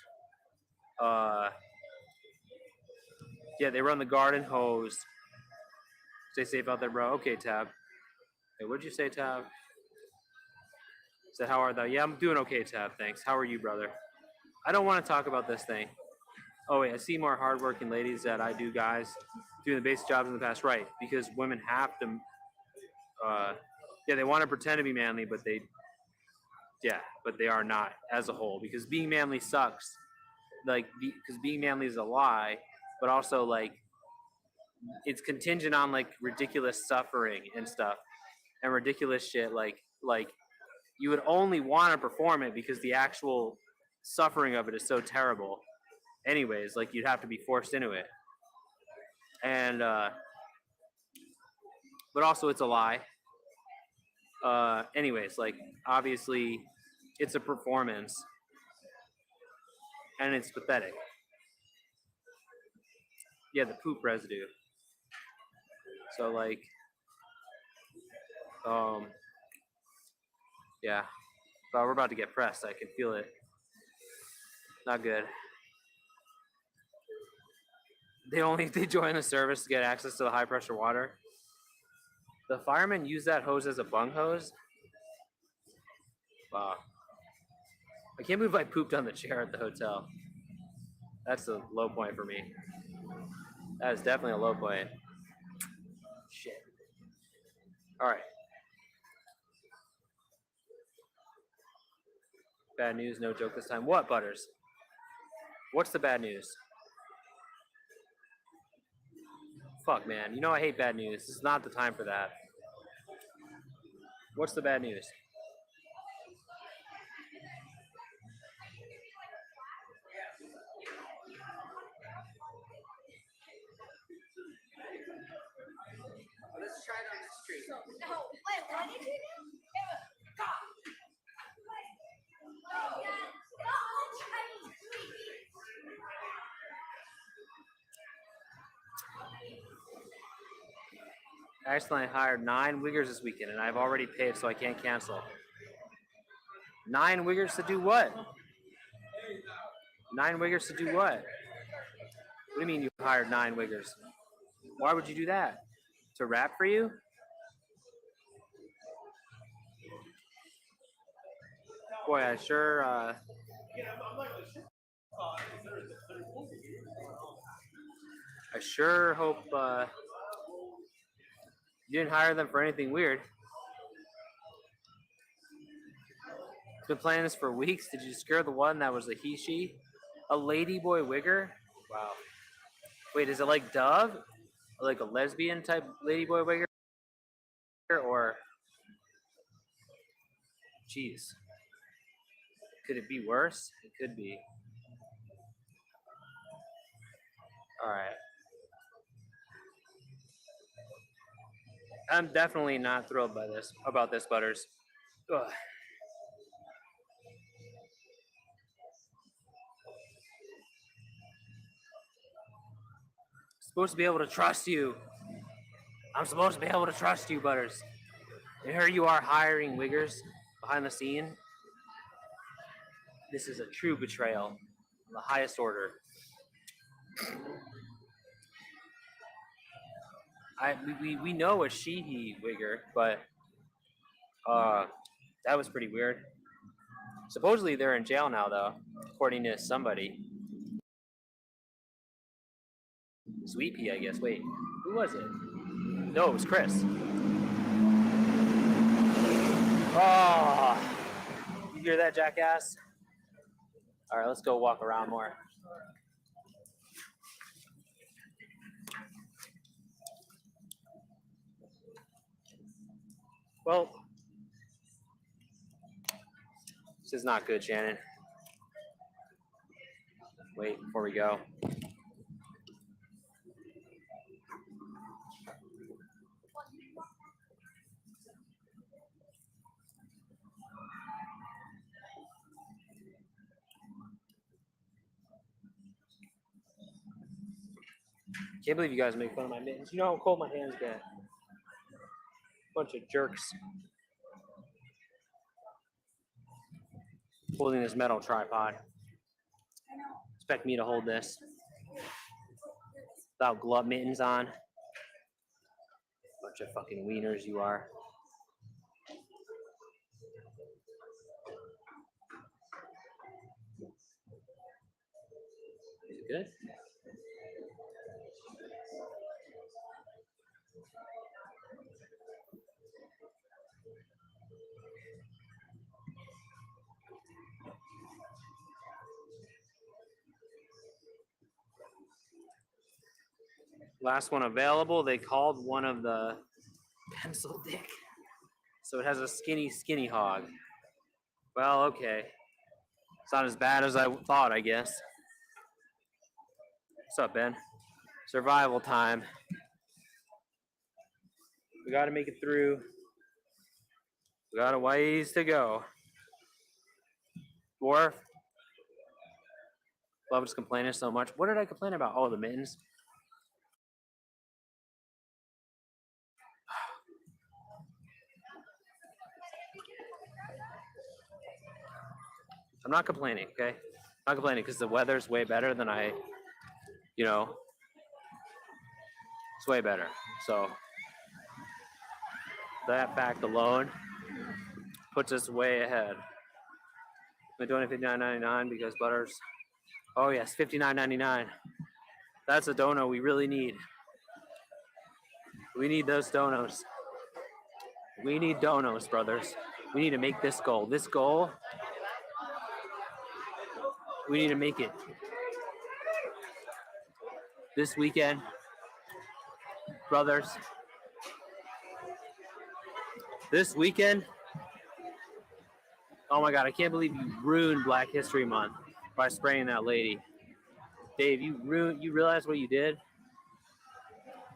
Uh, yeah, they run the garden hose. Stay safe out there, bro. Okay, Tab. Hey, what'd you say, Tab? Said, how are thou? Yeah, I'm doing okay, Tab. Thanks. How are you, brother? I don't want to talk about this thing. Oh, wait, I see more hardworking ladies that I do, guys, doing the basic jobs in the past. Right, because women have to, yeah, they want to pretend to be manly, but they are not as a whole, because being manly sucks. Like, because being manly is a lie, but also, like, it's contingent on, like, ridiculous suffering and stuff, and ridiculous shit, like, you would only want to perform it because the actual suffering of it is so terrible. Anyways, like you'd have to be forced into it, and but also it's a lie. Anyways, like obviously, it's a performance, and it's pathetic. Yeah, the poop residue. So like, um, yeah, but we're about to get pressed. I can feel it. Not good. They join the service to get access to the high pressure water. The firemen use that hose as a bung hose. Wow. I can't believe I pooped on the chair at the hotel. That's a low point for me. That is definitely a low point. Shit. All right. Bad news, no joke this time. What, Butters? What's the bad news? Fuck, man. You know I hate bad news. This is not the time for that. What's the bad news? Let's try it on the street. No, wait, what did you do? I accidentally hired 9 wiggers this weekend, and I've already paid, so I can't cancel. 9 wiggers to do what? 9 wiggers to do what? What do you mean you hired 9 wiggers? Why would you do that? To rap for you? Boy, I sure hope you didn't hire them for anything weird. Been planning this for weeks. Did you scare the one that was a he/she? A ladyboy wigger? Wow. Wait, is it like Dove? Like a lesbian type ladyboy wigger? Or, jeez, could it be worse? It could be. All right. I'm definitely not thrilled about this, Butters. Ugh. Supposed to be able to trust you. I'm supposed to be able to trust you, Butters. And here you are hiring wiggers behind the scene. This is a true betrayal on the highest order. We know a she he wigger, but that was pretty weird. Supposedly they're in jail now, though, according to somebody. Sweet Pea, I guess. Wait, who was it? No, it was Chris. Oh, you hear that, jackass? All right, let's go walk around more. Well, this is not good, Shannon. Wait, before we go. Can't believe you guys make fun of my mittens. You know how cold my hands get. Bunch of jerks. Holding this metal tripod. Expect me to hold this without glove mittens on. Bunch of fucking wieners you are. Is it good? Last one available. They called one of the pencil dick. So it has a skinny hog. Well, okay. It's not as bad as I thought, I guess. What's up, Ben? Survival time. We gotta make it through. We got a ways to go. Dwarf. Loves complaining so much. What did I complain about? Oh, the mittens. I'm not complaining, okay? I'm not complaining because the weather's way better than it's way better. So that fact alone puts us way ahead. I'm doing $59.99 because Butters. Oh yes, $59.99. That's a dono we really need. We need those donos. We need donos, brothers. We need to make this goal. This goal, we need to make it this weekend, brothers. This weekend. Oh my God, I can't believe you ruined Black History Month by spraying that lady. Dave, you realize what you did?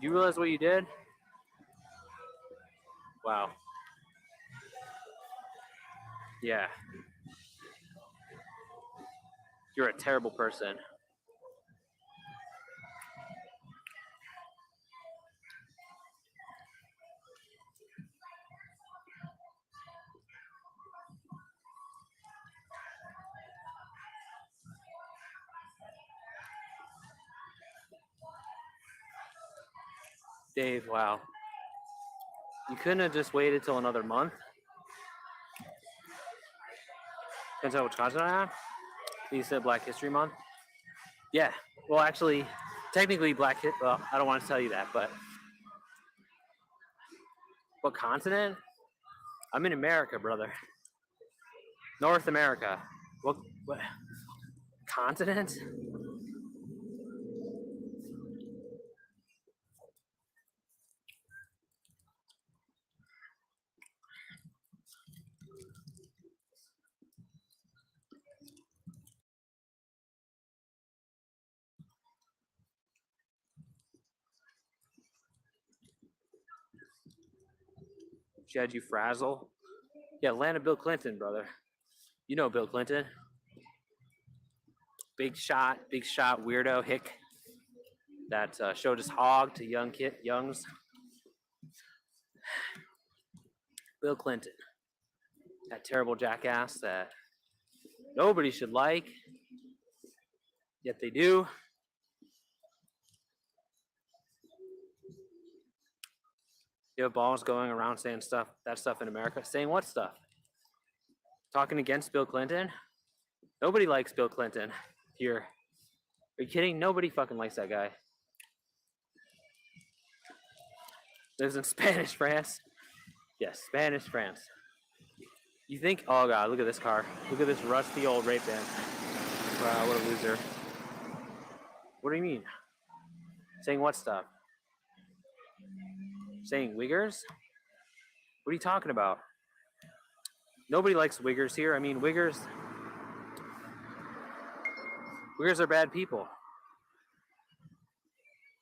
Do you realize what you did? Wow. Yeah. You're a terrible person. Dave, wow. You couldn't have just waited till another month? Depends on which content I have. You said Black History Month? Yeah. Well, actually, technically well, I don't want to tell you that, but what continent? I'm in America, brother. North America. What continent? She had you frazzle? Yeah, land of Bill Clinton, brother. You know Bill Clinton. Big shot weirdo hick that showed his hog to youngs. Bill Clinton. That terrible jackass that nobody should like, yet they do. You have balls going around saying that stuff in America. Saying what stuff? Talking against Bill Clinton? Nobody likes Bill Clinton here. Are you kidding? Nobody fucking likes that guy. Lives in Spanish France. Yes, Spanish France. You think? Oh god, look at this car. Look at this rusty old rape van. Wow, what a loser. What do you mean? Saying what stuff? Saying Uyghurs? What are you talking about? Nobody likes Uyghurs here. I mean, Uyghurs are bad people.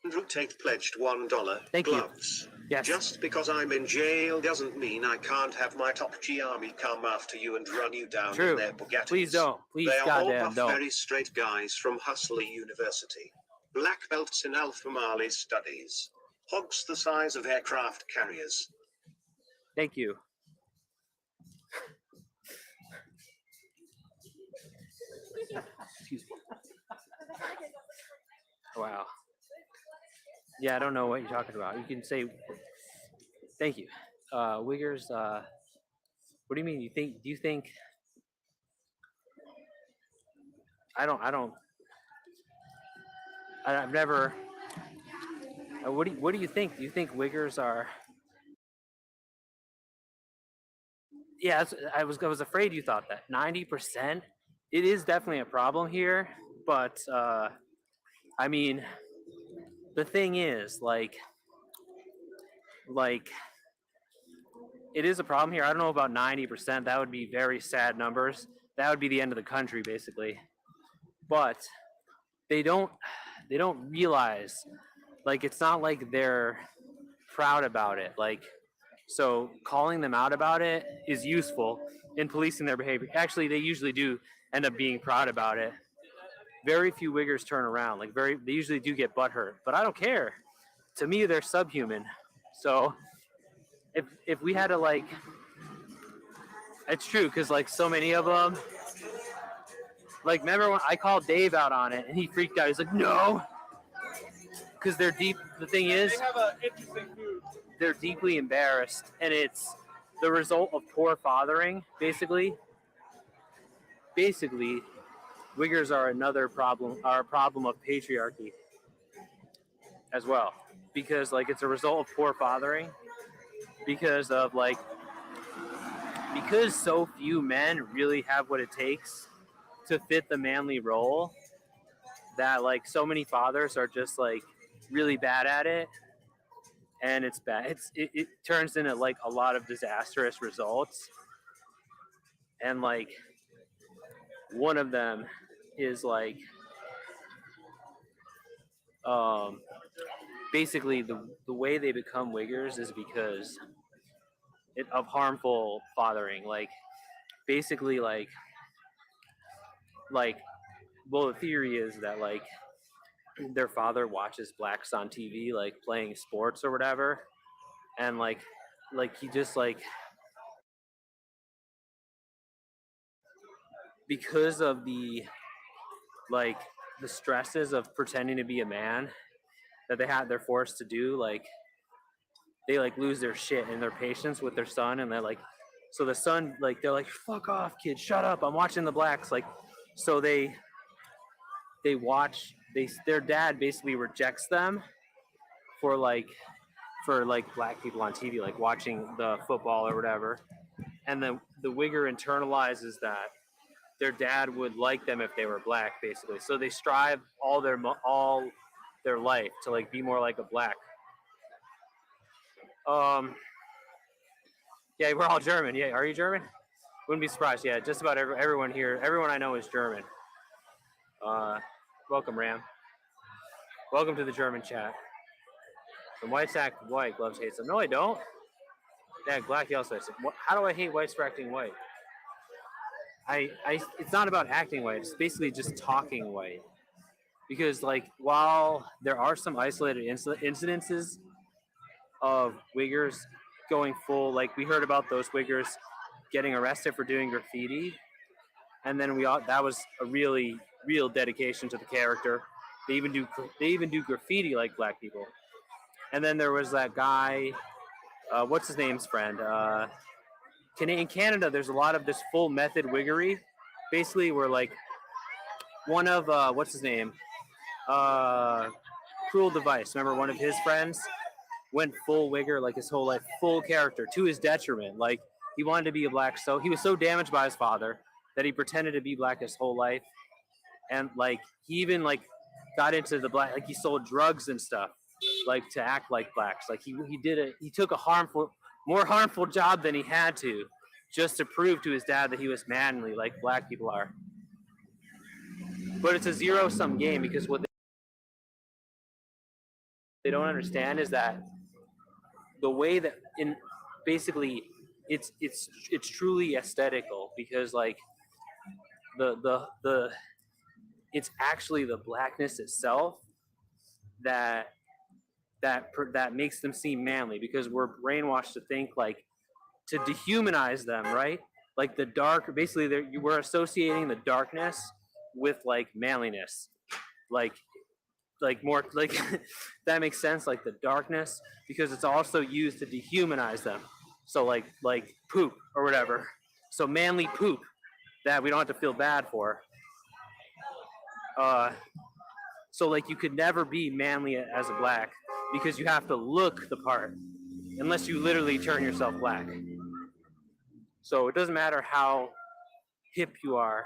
Andrew Tate pledged $1. Thank you. Gloves. Yes. Just because I'm in jail doesn't mean I can't have my top G army come after you and run you down True. in their Bugattis. Please don't. Please, they are goddamn, all buff, don't. very straight guys from Hustley University. Black belts in Alpha Mali studies. Hogs the size of aircraft carriers. Thank you. Excuse me. Wow. Yeah, I don't know what you're talking about. You can say, thank you. Uyghurs, what do you mean? Do you think, I've never, what do you think? Do you think Uyghurs are, yeah, I was afraid you thought that. 90%? It is definitely a problem here, but, I mean, the thing is, like, it is a problem here. I don't know about 90%. That would be very sad numbers. That would be the end of the country, basically. But they don't realize, like, it's not like they're proud about it. Like, so calling them out about it is useful in policing their behavior. Actually, they usually do end up being proud about it. Very few Uyghurs turn around. Like, they usually do get butthurt. But I don't care. To me, they're subhuman. So if we had to, like, it's true, because, like, so many of them, like, remember when I called Dave out on it and he freaked out. He's like, no, because they're deep. The thing is, they have an interesting food. They're deeply embarrassed, and it's the result of poor fathering. Basically, Uyghurs are another problem. Are a problem of patriarchy as well, because, like, it's a result of poor fathering. Because of, like, because so few men really have what it takes to fit the manly role, that, like, so many fathers are just, like, really bad at it, and it's bad. It turns into, like, a lot of disastrous results, and, like, one of them is, like, basically the way they become Uyghurs is because of harmful fathering. Like, basically, like, well, the theory is that, like, their father watches blacks on TV, like, playing sports or whatever, and, like he just, like, because of the, like, the stresses of pretending to be a man that they're forced to do, like, they, like, lose their shit and their patience with their son, and they're like, so the son, like, they're like, fuck off, kid, shut up, I'm watching the blacks. Like, so they watch, their dad basically rejects them for like black people on TV, like watching the football or whatever, and then the Uyghur internalizes that their dad would like them if they were black, basically. So they strive all their life to, like, be more like a black. Yeah, we're all German. Yeah, are you German? Wouldn't be surprised. Yeah, just about everyone here, everyone I know is German. Welcome, Ram. Welcome to the German chat. When whites act white, Gloves hates them. No, I don't. Yeah, black yellow hates them. How do I hate whites for acting white? It's not about acting white. It's basically just talking white. Because, like, while there are some isolated incidences of Uyghurs going full, like, we heard about those Uyghurs getting arrested for doing graffiti, and then that was a really real dedication to the character. They even do graffiti like black people. And then there was that guy, what's his name's friend? in Canada, there's a lot of this full method wiggery, basically where like one of what's his name, Cruel Device. Remember one of his friends went full wigger like his whole life, full character to his detriment. Like he wanted to be a black, so he was so damaged by his father that he pretended to be black his whole life, and like he even like got into the black, like he sold drugs and stuff, like to act like blacks. Like he took a more harmful job than he had to, just to prove to his dad that he was manly, like black people are. But it's a zero-sum game because what they don't understand is that the way that in basically it's truly aesthetical because like the it's actually the blackness itself that that makes them seem manly because we're brainwashed to think like to dehumanize them, right? Like the dark, basically we're associating the darkness with like manliness, like more like that makes sense, like the darkness, because it's also used to dehumanize them. So like poop or whatever. So manly poop that we don't have to feel bad for. So like you could never be manly as a black because you have to look the part unless you literally turn yourself black. So it doesn't matter how hip you are,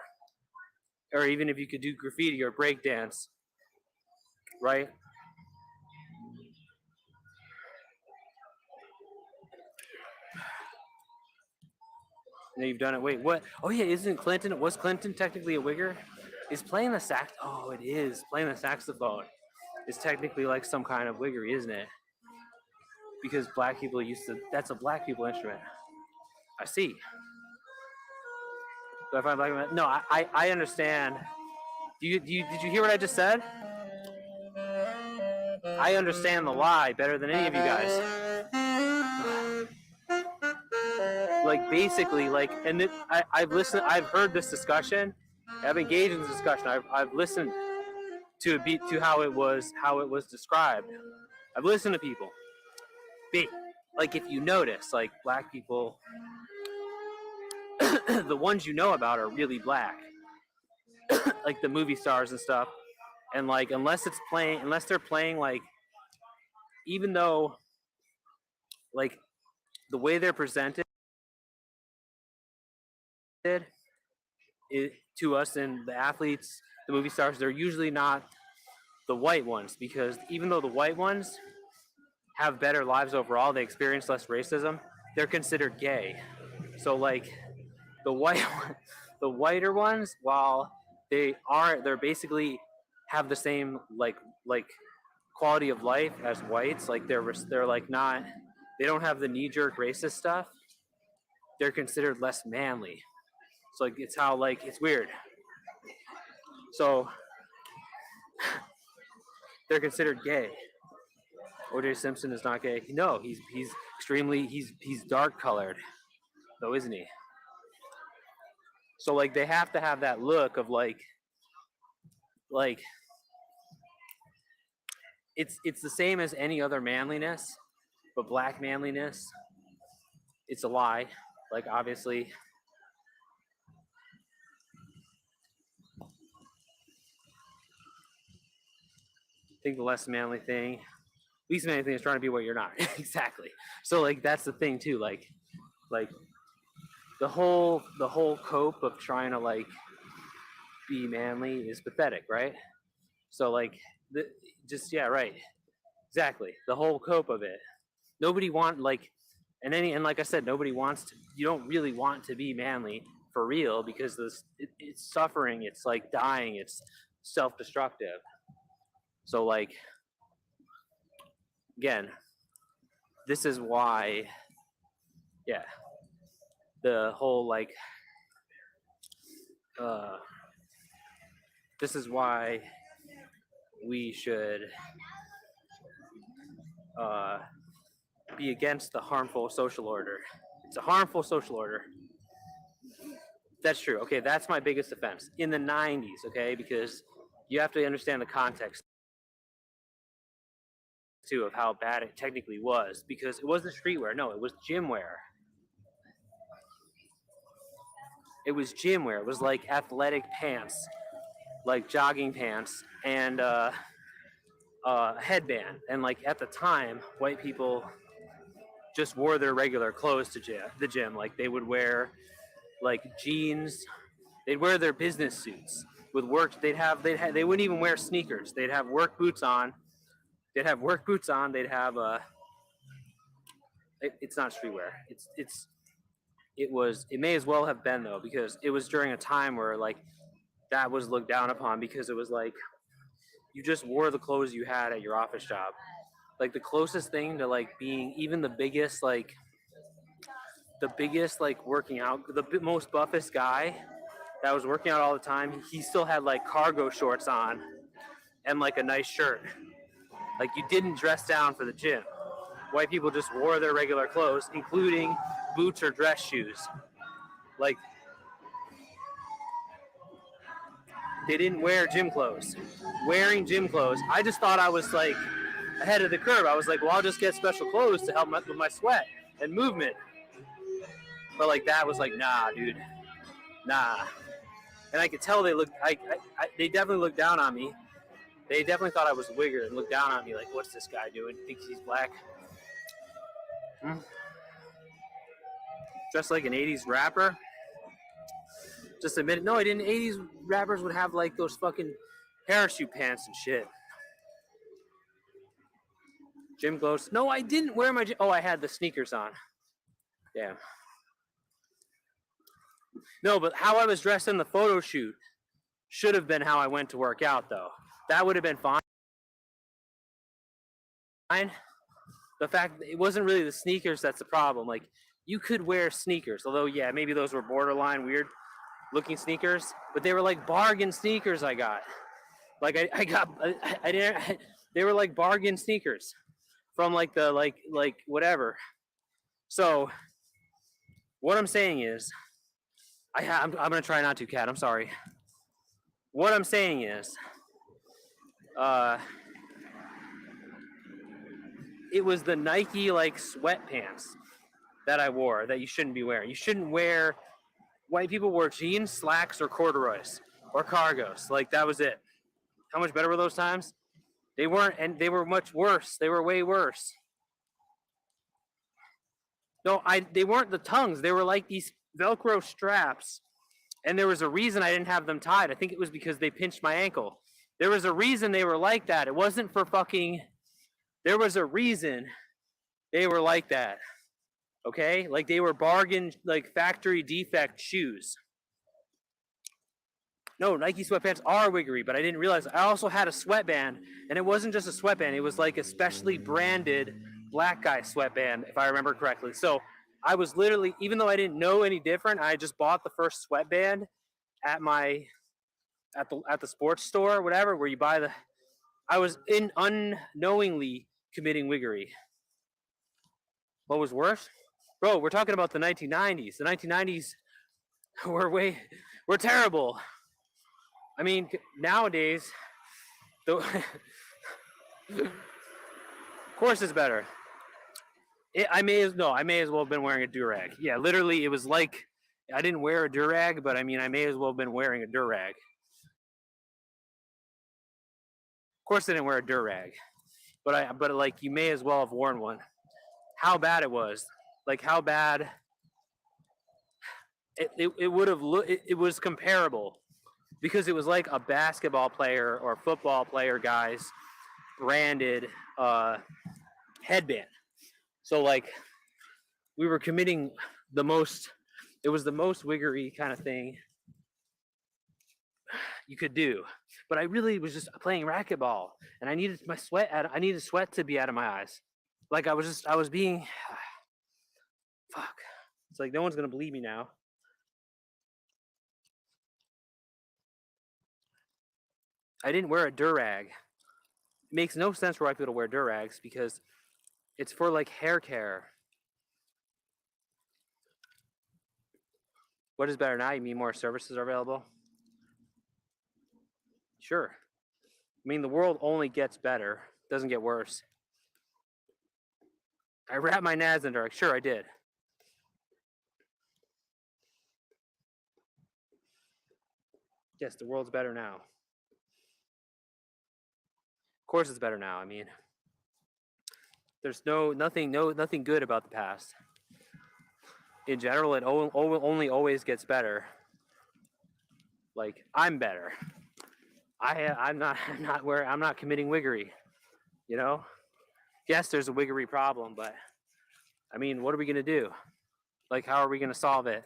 or even if you could do graffiti or breakdance, right? Now you've done it. Wait, what? Oh yeah, isn't Clinton? Was Clinton technically a wigger? Is playing the sax? Oh, it is. Playing the saxophone is technically like some kind of wiggery, isn't it? Because black people used to. That's a black people instrument. I see. Do I find black? No, I understand. Did you hear what I just said? I understand the lie better than any of you guys. Like basically, like, and I've listened, I've heard this discussion, I've engaged in this discussion, I've listened to how it was described. I've listened to people. Like if you notice, like black people, the ones you know about are really black, like the movie stars and stuff, and like unless they're playing like, even though like the way they're presented to us and the athletes, the movie stars, they're usually not the white ones, because even though the white ones have better lives overall, they experience less racism, they're considered gay. So like the the whiter ones, while they're basically have the same like quality of life as whites, like they're like not, they don't have the knee-jerk racist stuff, they're considered less manly. So like it's how, like, it's weird. So they're considered gay. OJ Simpson is not gay. No, he's extremely, he's dark colored, though, isn't he? So like they have to have that look of like it's the same as any other manliness, but black manliness, it's a lie. Like obviously, I think the less manly thing, least manly thing is trying to be what you're not. Exactly. So like that's the thing too. Like the whole cope of trying to like be manly is pathetic, right? So like just, yeah, right, exactly, the whole cope of it. Nobody want like, and like I said, nobody wants to. You don't really want to be manly for real because it's suffering. It's like dying. It's self-destructive. So like again, this is why, yeah, the whole like this is why we should be against the harmful social order. It's a harmful social order. That's true. Okay, that's my biggest offense in the 90s, okay, because you have to understand the context too of how bad it technically was, because it wasn't streetwear. No, it was gym wear. It was gym wear. It was like athletic pants, like jogging pants, and headband. And like at the time, white people just wore their regular clothes to the gym. Like they would wear like jeans. They'd wear their business suits with work. They wouldn't even wear sneakers. They'd have work boots on. They'd have work boots on. They'd have it's not streetwear. It may as well have been though, because it was during a time where like that was looked down upon, because it was like you just wore the clothes you had at your office job. Like the closest thing to like being even the biggest like working out, the most buffest guy that was working out all the time, he still had like cargo shorts on and like a nice shirt. Like you didn't dress down for the gym. White people just wore their regular clothes, including boots or dress shoes. Like they didn't wear gym clothes. Wearing gym clothes, I just thought I was like ahead of the curve. I was like, well, I'll just get special clothes to help with my sweat and movement. But like that was like, nah, dude, nah. And I could tell they looked. They definitely looked down on me. They definitely thought I was a wigger and looked down on me like, what's this guy doing? Thinks he's black. Dressed like an 80s rapper. Just admit it. No, I didn't. 80s rappers would have like those fucking parachute pants and shit. Gym clothes. No, I didn't wear my. Oh, I had the sneakers on. Damn. No, but how I was dressed in the photo shoot should have been how I went to work out, though. That would have been fine. The fact that it wasn't really the sneakers that's the problem. Like, you could wear sneakers, although, yeah, maybe those were borderline weird looking sneakers, but they were like bargain sneakers I got. Like, I didn't, they were like bargain sneakers from like the, like whatever. So, what I'm saying is, I'm going to try not to, Kat. I'm sorry. What I'm saying is, it was the Nike like sweatpants that I wore that you shouldn't be wearing. You shouldn't wear. White people wore jeans, slacks, or corduroys or cargos. Like that was it. How much better were those times? They weren't, and they were much worse. They were way worse. No, they weren't the tongues. They were like these Velcro straps, and there was a reason I didn't have them tied. I think it was because they pinched my ankle. There was a reason they were like that. It wasn't for fucking. There was a reason they were like that. Okay? Like they were bargain, like factory defect shoes. No, Nike sweatpants are wiggery, but I didn't realize. I also had a sweatband, and it wasn't just a sweatband. It was like a specially branded black guy sweatband, if I remember correctly. So I was literally, even though I didn't know any different, I just bought the first sweatband at the sports store, whatever, where you buy the. I was unknowingly committing wiggery. What was worse? Bro, we're talking about the 1990s. The 1990s were terrible. I mean, nowadays, of course it's better. I may as well have been wearing a durag. Yeah, literally, it was like I didn't wear a durag, but I mean, I may as well have been wearing a durag. Of course, I didn't wear a durag, but like you may as well have worn one. How bad it was, like how bad it would have looked. It was comparable because it was like a basketball player or football player guy's branded headband. So like we were committing it was the most wiggery kind of thing you could do. But I really was just playing racquetball, and I needed sweat to be out of my eyes. Like I was being fuck. It's like no one's gonna believe me now. I didn't wear a durag. It makes no sense for white people to wear durags because it's for like hair care. What is better now? You mean more services are available? Sure. I mean, the world only gets better, doesn't get worse. I wrapped my nads in durag. Sure, I did. Yes, the world's better now. Of course it's better now. I mean, there's nothing good about the past. In general, it only always gets better. Like, I'm better. I'm not committing wiggery, you know? Yes, there's a wiggery problem, but I mean, what are we gonna do? Like, how are we gonna solve it?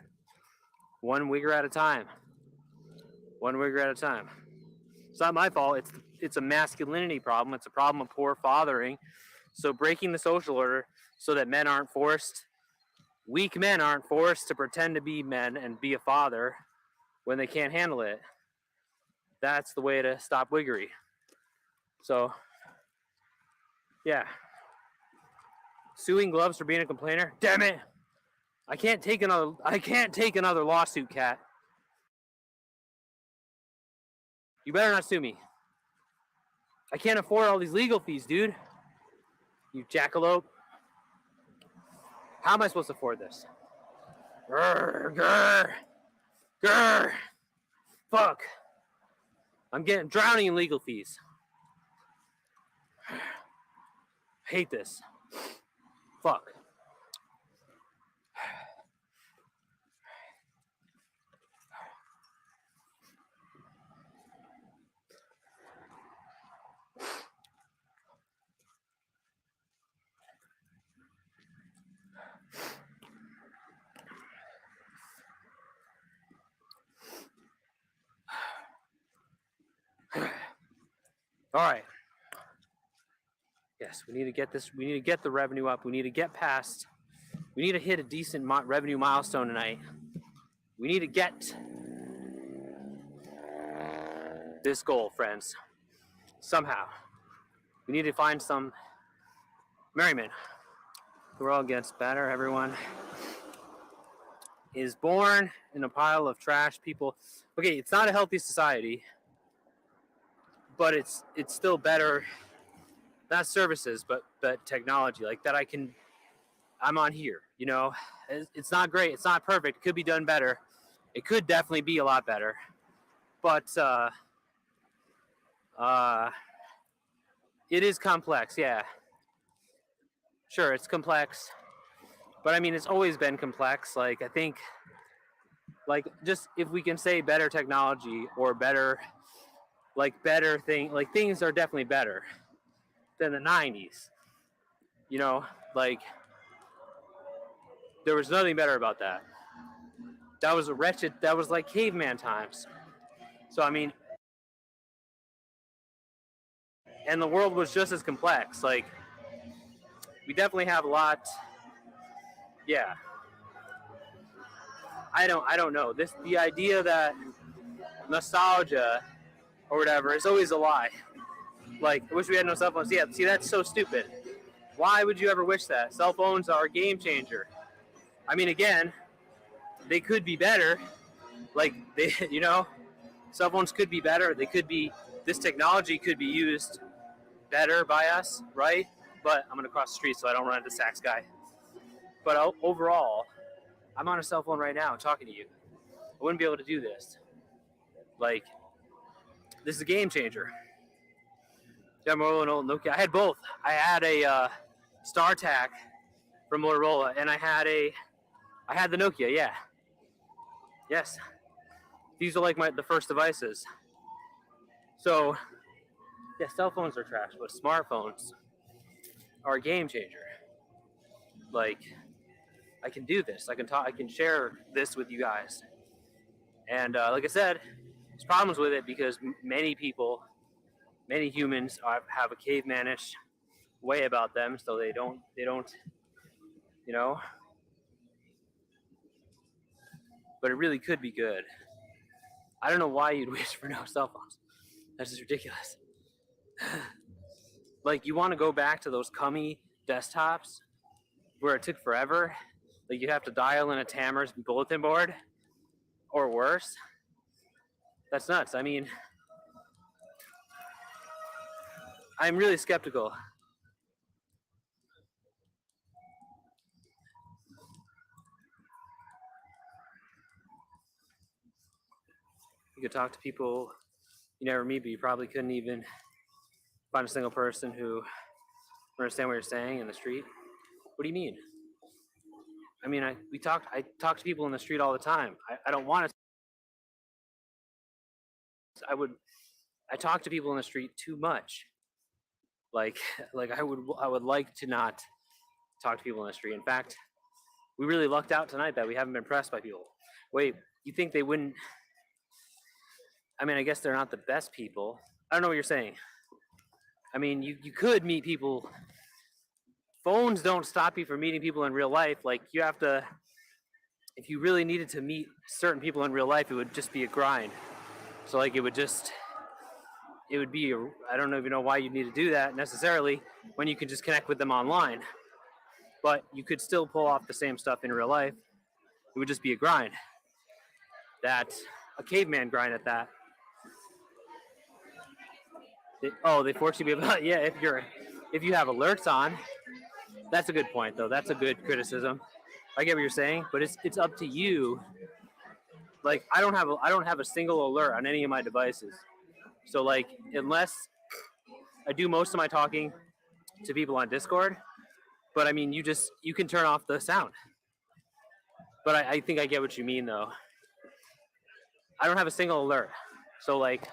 One wigger at a time. One wigger at a time. It's not my fault. It's a masculinity problem. It's a problem of poor fathering. So breaking the social order so that weak men aren't forced to pretend to be men and be a father when they can't handle it. That's the way to stop wiggery. So, yeah. Suing Gloves for being a complainer? Damn it! I can't take another lawsuit, Cat. You better not sue me. I can't afford all these legal fees, dude. You jackalope. How am I supposed to afford this? Grr, grr, grr. Fuck. I'm drowning in legal fees. Hate this. Fuck. All right. Yes, we need to get this. We need to get the revenue up. We need to get past. We need to hit a decent revenue milestone tonight. We need to get this goal, friends. Somehow. We need to find some merriment. We're all gets better. Everyone is born in a pile of trash. People. Okay, it's not a healthy society, but it's still better. Not services, but technology like that. I'm on here. You know, it's not great. It's not perfect. It could be done better. It could definitely be a lot better. But it is complex. Yeah. Sure, it's complex. But I mean, it's always been complex. Like, I think, like, just if we can say better technology or better things are definitely better than the 90s. You know, like, there was nothing better about that. That was like caveman times. So, I mean, and the world was just as complex. Like, we definitely have a lot. Yeah. I don't know. The idea that nostalgia or whatever is always a lie. Like, I wish we had no cell phones. Yeah, see, that's so stupid. Why would you ever wish that? Cell phones are a game changer. I mean, again, they could be better. Like, cell phones could be better. This technology could be used better by us, right? But I'm going to cross the street so I don't run into Saks guy. But overall, I'm on a cell phone right now talking to you. I wouldn't be able to do this. Like, this is a game changer. Yeah, Motorola and old Nokia. I had both. I had a StarTAC from Motorola, and I had the Nokia. Yeah. Yes. These are like the first devices. So, yeah, cell phones are trash, but smartphones are a game changer. Like, I can do this. I can talk. I can share this with you guys. And like I said, there's problems with it because many humans have a cavemanish way about them, so they don't, you know. But it really could be good. I don't know why you'd wish for no cell phones. That's just ridiculous. Like, you want to go back to those cummy desktops where it took forever? Like, you have to dial in a Tamers bulletin board? Or worse? That's nuts. I mean, I'm really skeptical. could talk to people you never meet, but you probably couldn't even find a single person who understand what you're saying in the street. What do you mean? I mean, I talk to people in the street all the time. I don't want to. I talk to people in the street too much. Like I would like to not talk to people in the street. In fact, we really lucked out tonight that we haven't been pressed by people. Wait, you think they wouldn't? I mean, I guess they're not the best people. I don't know what you're saying. I mean, you could meet people. Phones don't stop you from meeting people in real life. Like, you have to, if you really needed to meet certain people in real life, it would just be a grind. So like, it would be, I don't even know why you need to do that necessarily when you can just connect with them online. But you could still pull off the same stuff in real life. It would just be a grind. That's a caveman grind at that. They force you to be able, yeah, if you have alerts on. That's a good point, though. That's a good criticism. I get what you're saying, but it's up to you. Like, I don't have a single alert on any of my devices. So like, unless I do most of my talking to people on Discord, but I mean, you can turn off the sound. But I think I get what you mean, though. I don't have a single alert. So like,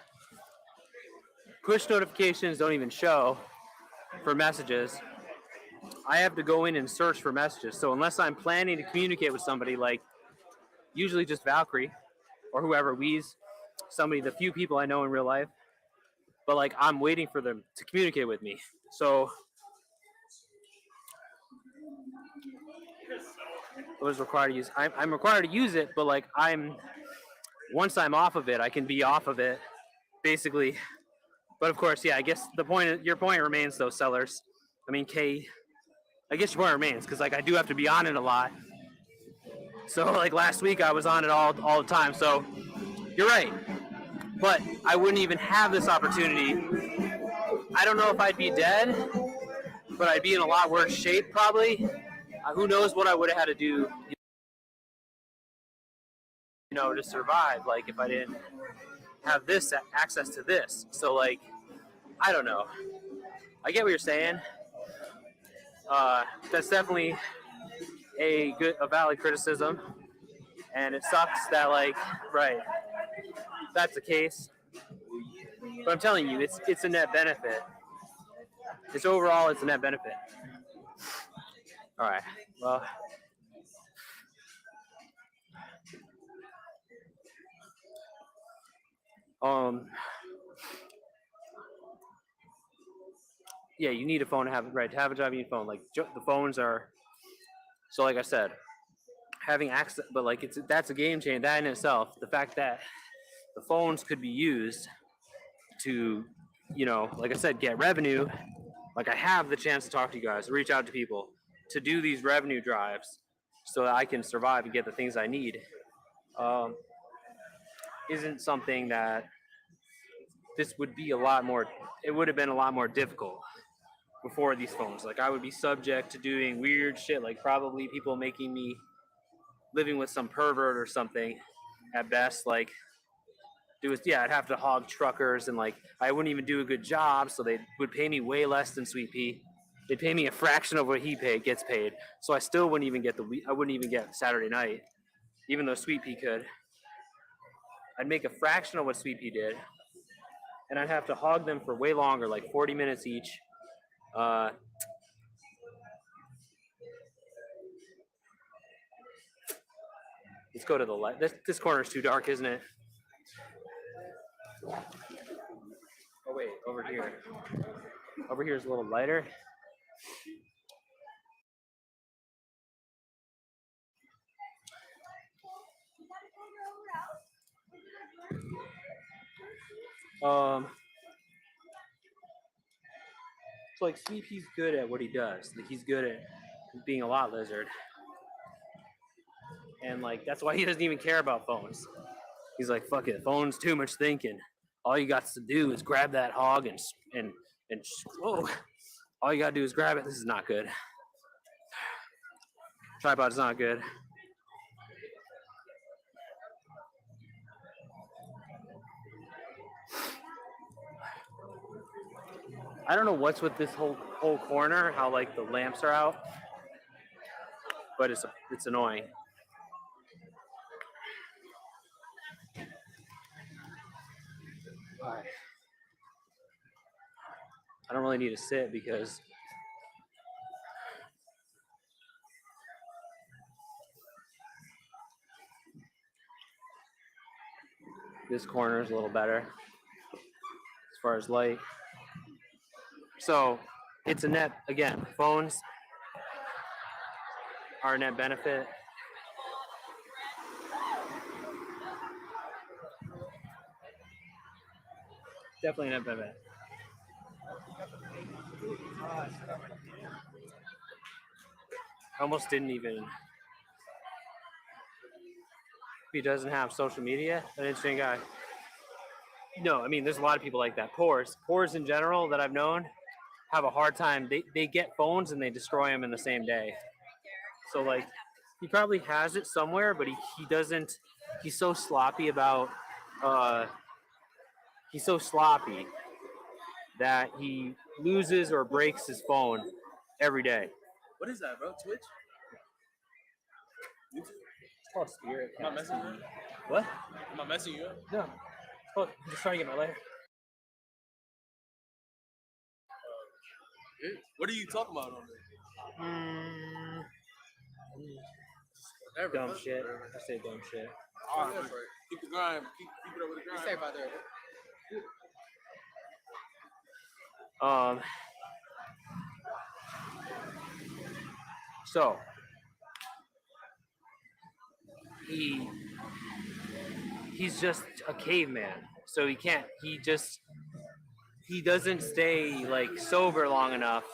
push notifications don't even show for messages. I have to go in and search for messages. So unless I'm planning to communicate with somebody, like usually just Valkyrie or whoever, Weeze, somebody, the few people I know in real life, but like, I'm waiting for them to communicate with me. So I was required to use, I'm required to use it, but like, once I'm off of it, I can be off of it basically. But of course, yeah, I guess your point remains, though, Sellers. I mean, I guess your point remains, because like, I do have to be on it a lot. So like, last week I was on it all the time. So you're right, but I wouldn't even have this opportunity. I don't know if I'd be dead, but I'd be in a lot worse shape probably. Who knows what I would have had to do, to survive. Like, if I didn't have this access to this. So like, I don't know. I get what you're saying. That's definitely a valid criticism, and it sucks that, like, right, that's the case. But I'm telling you, it's a net benefit. It's a net benefit. All right. Well, yeah, you need a phone to have a job. You need a phone. Like, the phones are. So like I said, having access, but like, that's a game changer. That in itself, the fact that the phones could be used to, like I said, get revenue. Like, I have the chance to talk to you guys, reach out to people, to do these revenue drives, so that I can survive and get the things I need. Isn't something that this would be a lot more. It would have been a lot more difficult before these phones. Like, I would be subject to doing weird shit, like probably people making me living with some pervert or something at best. Like, I'd have to hog truckers, and like, I wouldn't even do a good job, so they would pay me way less than Sweet Pea. They'd pay me a fraction of what he gets paid. So I still wouldn't even get Saturday night, even though Sweet Pea could. I'd make a fraction of what Sweet Pea did, and I'd have to hog them for way longer, like 40 minutes each. Let's go to the light. This corner's too dark, isn't it? Oh wait, over here. Over here is a little lighter. So like, Sweet Pea's good at what he does. Like, he's good at being a lot lizard, and like, that's why he doesn't even care about phones. He's like, fuck it, phones too much thinking. All you got to do is grab that hog and whoa. All you gotta do is grab it. This is not good. Tripod is not good. I don't know what's with this whole corner, how like the lamps are out, but it's annoying. All right. I don't really need to sit because this corner is a little better as far as light. So it's a net, again, phones are a net benefit. Definitely a net benefit. I almost didn't even. He doesn't have social media. An interesting guy. No, I mean, there's a lot of people like that. Pores in general that I've known have a hard time. They get phones and they destroy them in the same day. So like, he probably has it somewhere, but he doesn't. He's so sloppy about. He's so sloppy that he loses or breaks his phone every day. What is that, bro? Twitch? YouTube? It's called Spirit. Am I messing you up? What? Am I messing you up? No. It's called, I'm just trying to get my life. What are you talking about on there? Whatever, Dumb bro. shit. I say dumb shit. All right, keep the grind. Keep it over the grind. Stay out there. So he's just a caveman. So he doesn't stay like sober long enough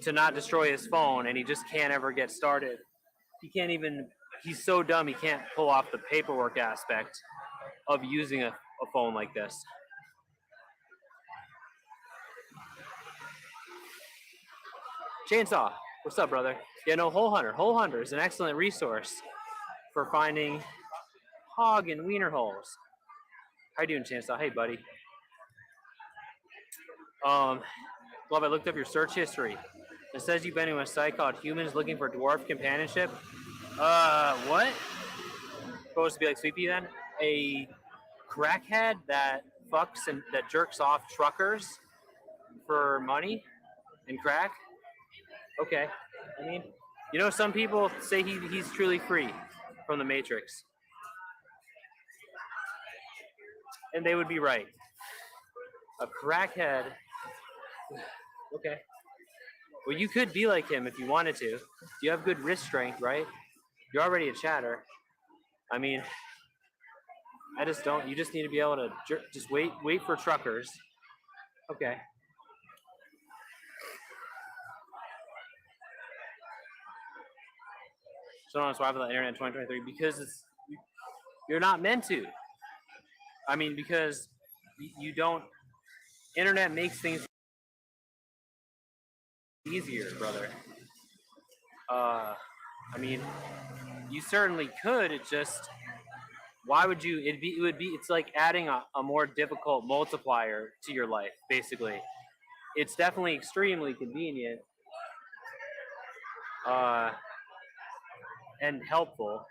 to not destroy his phone, and he just can't ever get started. He's so dumb he can't pull off the paperwork aspect of using a phone like this. Chainsaw, what's up, brother? Yeah, no, Hole Hunter is an excellent resource for finding hog and wiener holes. How you doing, Chainsaw? Hey, buddy. Love, I looked up your search history. It says you've been to a site called Humans Looking for Dwarf Companionship. What? Supposed to be like Sweepy then? A crackhead that fucks and that jerks off truckers for money and crack? Okay. I mean, you know, some people say he's truly free from the Matrix. And they would be right. A crackhead. Okay. Well, you could be like him if you wanted to. You have good wrist strength, right? You're already a chatter. I mean, I just don't. You just need to be able to just wait for truckers. Okay. So I don't swipe on the internet in 2023 because you're not meant to. I mean, because you don't. Internet makes things easier, brother. I mean, you certainly could. It just, why would you? It's like adding a more difficult multiplier to your life, basically. It's definitely extremely convenient and helpful.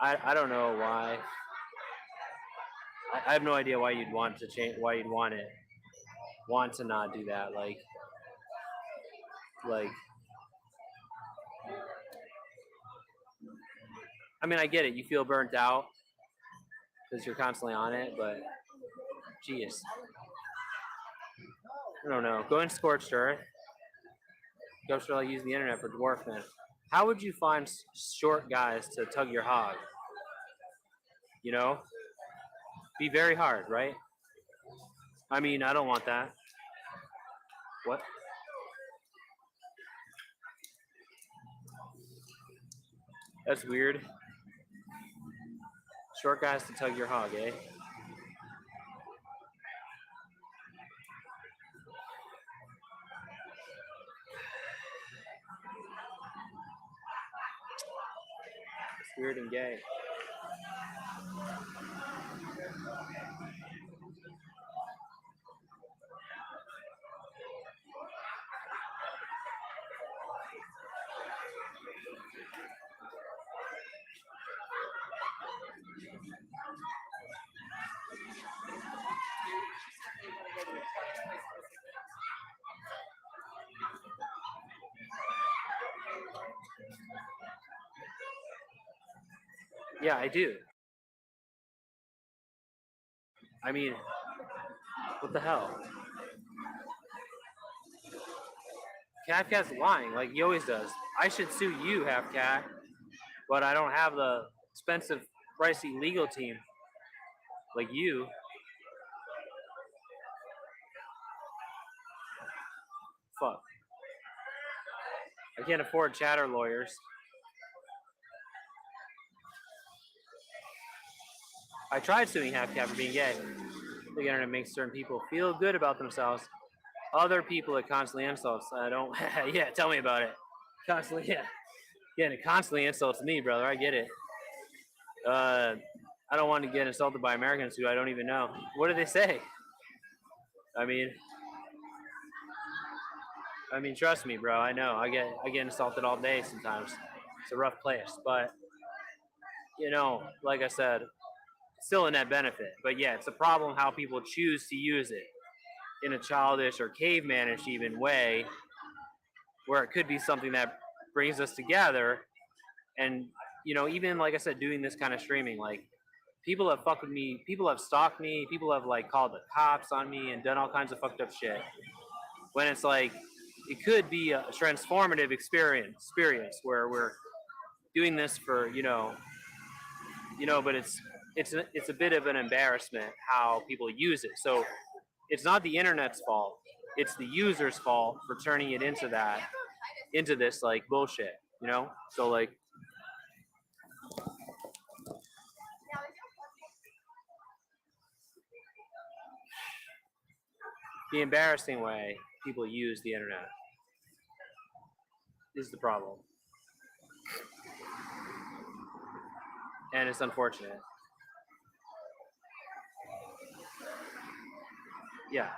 I don't know why. I have no idea why you'd want to change. Why you'd want to not do that. Like. I mean, I get it. You feel burnt out because you're constantly on it, but geez, I don't know. Go in scorched earth. Go to like use the internet for dwarfmen. How would you find short guys to tug your hog? You know, be very hard, right? I mean, I don't want that. What? That's weird. Short guys to tug your hog, eh? Weird and gay. Yeah, I do. I mean, what the hell? Cat's lying like he always does. I should sue you, Half Cat, but I don't have the expensive, pricey legal team like you. Fuck. I can't afford chatter lawyers. I tried suing Half Cat for being gay. The internet makes certain people feel good about themselves. Other people it constantly insults. I don't. Yeah, tell me about it. Constantly, yeah. Yeah, and it constantly insults me, brother. I get it. I don't want to get insulted by Americans who I don't even know. What do they say? I mean, trust me, bro. I know. I get insulted all day sometimes. It's a rough place, but like I said, still a net benefit. But yeah, it's a problem how people choose to use it in a childish or cavemanish even way, where it could be something that brings us together. And even like I said, doing this kind of streaming, like people have fucked with me, people have stalked me, people have like called the cops on me and done all kinds of fucked up shit. When it's like it could be a transformative experience where we're doing this for but it's a bit of an embarrassment how people use it. So it's not the internet's fault, it's the user's fault for turning it into this like bullshit. So like the embarrassing way people use the internet is the problem, and it's unfortunate. Yeah.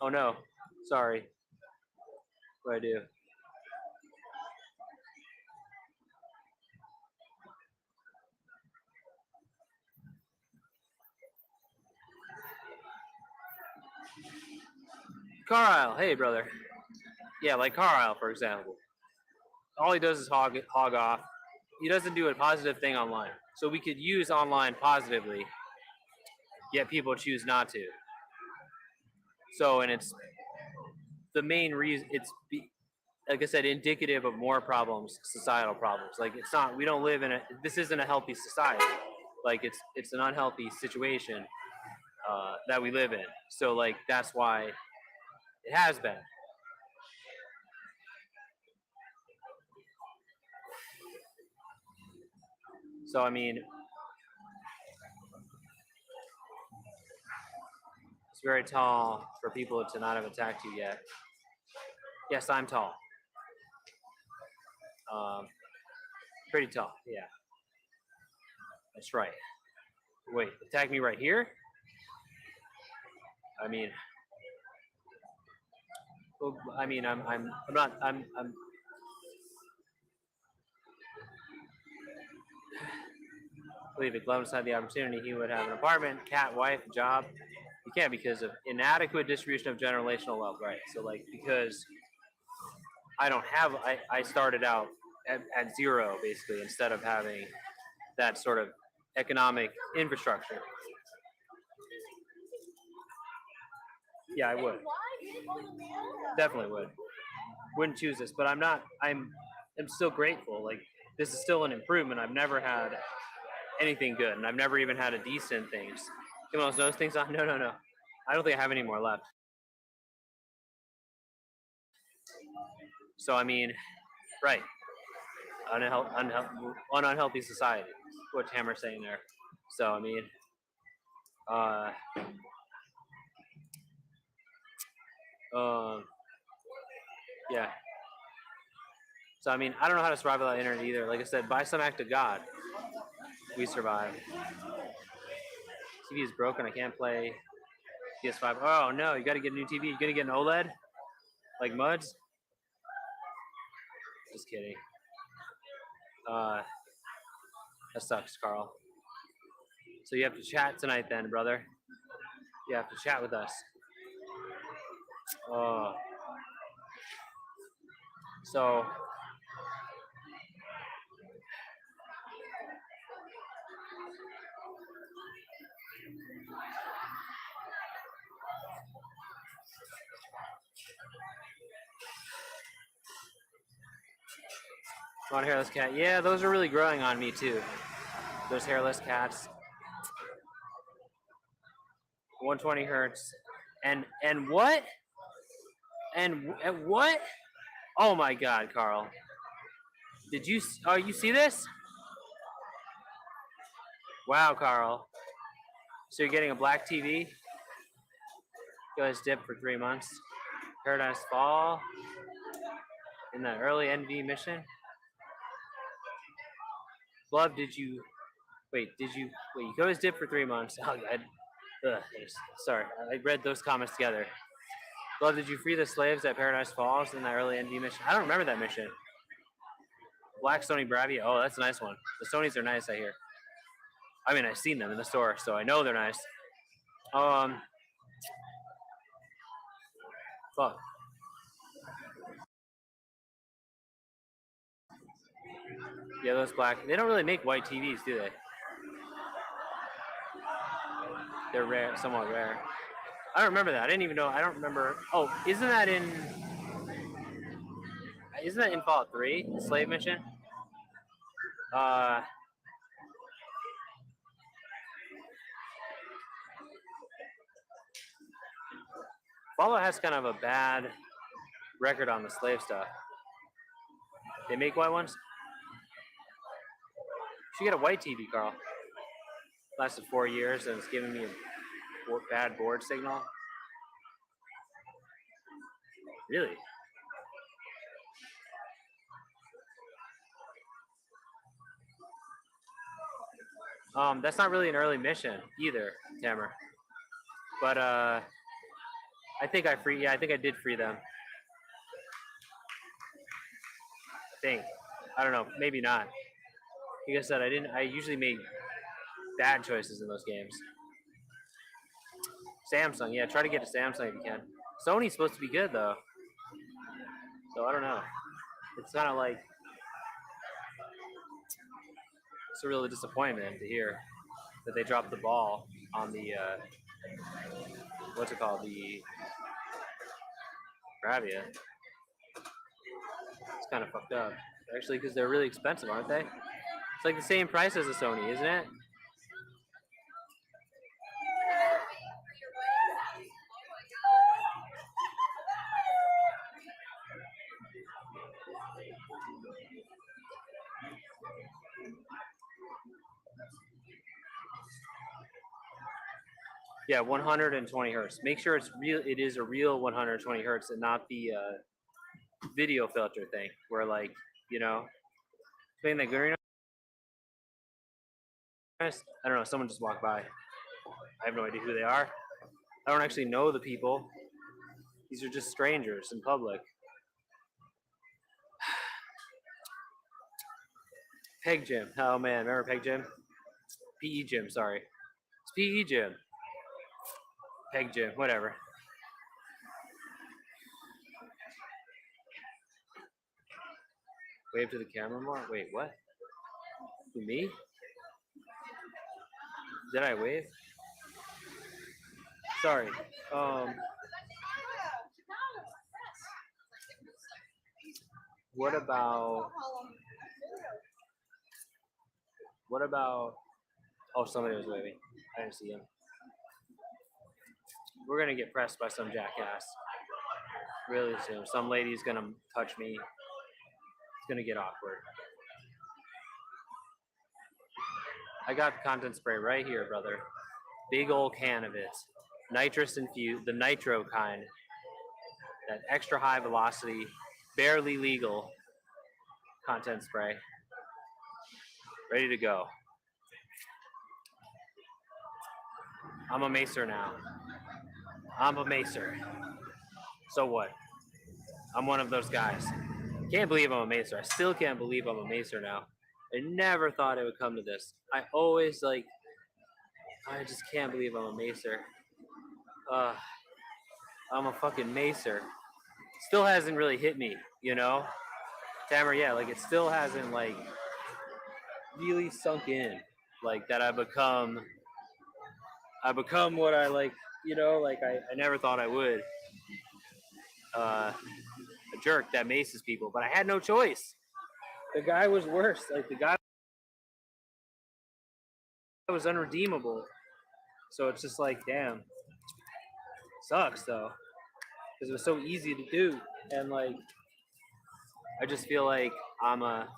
Oh no, sorry. What do I do? Carlisle, hey brother. Yeah, like Carlisle, for example. All he does is hog off. He doesn't do a positive thing online. So we could use online positively, yet people choose not to. So, and it's the main reason. Like I said, indicative of more problems, societal problems. Like it's not. We don't live in a. This isn't a healthy society. Like it's an unhealthy situation that we live in. So like that's why it has been. So I mean, it's very tall for people to not have attacked you yet. Yes, I'm tall. Pretty tall, yeah. That's right. Wait, attack me right here? I mean, I'm not. I'm. I believe if Gloves had the opportunity, he would have an apartment, cat, wife, job. You can't because of inadequate distribution of generational wealth, right? So like because I don't have. I started out at zero basically instead of having that sort of economic infrastructure. Yeah, I would. Definitely would. Wouldn't choose this, but I'm not. I'm still grateful. Like this is still an improvement. I've never had anything good, and I've never even had a decent things. You know those things on? No. I don't think I have any more left. So I mean, right? Unhealthy society. What Hammer's saying there. So I mean, Yeah. So I mean, I don't know how to survive without internet either. Like I said, by some act of God, we survive. TV is broken. I can't play PS5. Oh no, you got to get a new TV. You gonna get an OLED, like Muds? Just kidding. That sucks, Carl. So you have to chat tonight, then, brother. You have to chat with us. So on hairless cat. Yeah, those are really growing on me too. Those hairless cats. 120 hertz. And what? And what? Oh my God, Carl. Did you? Oh, you see this? Wow, Carl. So you're getting a black TV? You guys dip for 3 months. Paradise Fall. In the early NV mission. Love, did you? Wait, you guys dip for 3 months? Oh, sorry, I read those comments together. Love, did you free the slaves at Paradise Falls in the early NV mission? I don't remember that mission. Black Sony Bravia. Oh, that's a nice one. The Sonys are nice, I hear. I mean, I've seen them in the store, so I know they're nice. Fuck. Yeah, those black. They don't really make white TVs, do they? They're rare, somewhat rare. I don't remember that. I didn't even know. I don't remember. Oh, isn't that in Fallout 3, the slave mission? Fallout has kind of a bad record on the slave stuff. They make white ones? You should get a white TV, Carl. Lasted 4 years and it's giving me a bad board signal. Really? That's not really an early mission either, Tamer. But I think I did free them. I think. I don't know, maybe not. Like I said, I usually make bad choices in those games. Samsung, yeah, try to get a Samsung if you can. Sony's supposed to be good though. So I don't know. It's kind of like it's a real disappointment to hear that they dropped the ball on the what's it called, the Bravia. It's kind of fucked up, actually, because they're really expensive, aren't they? It's like the same price as a Sony, isn't it? Yeah, 120 hertz. Make sure it's real. It is a real 120 hertz and not the video filter thing, where like playing that green. I don't know. Someone just walked by. I have no idea who they are. I don't actually know the people. These are just strangers in public. Peg Gym. Oh man, remember Peg Gym? PE Gym, sorry. It's PE Gym. Peg Gym, whatever. Wave to the camera more? Wait, what? To me? Did I wave? Sorry. What about oh, somebody was waving. I didn't see him. We're gonna get pressed by some jackass really soon. Some lady's gonna touch me. It's gonna get awkward. I got the content spray right here, brother. Big old can of it. Nitrous infused, the nitro kind. that extra high velocity, barely legal content spray. Ready to go. I'm a macer now. I'm a macer. So what? I'm one of those guys. Can't believe I'm a macer. I still can't believe I'm a macer now. I never thought it would come to this. I always I just can't believe I'm a macer. I'm a fucking macer. Still hasn't really hit me, you know? Tamer, yeah, like it still hasn't really sunk in. Like that I become what I I never thought I would. A jerk that maces people, but I had no choice. The guy was worse. Like the guy was unredeemable. So it's just like, damn. Sucks though. Because it was so easy to do. And I just feel like I'm a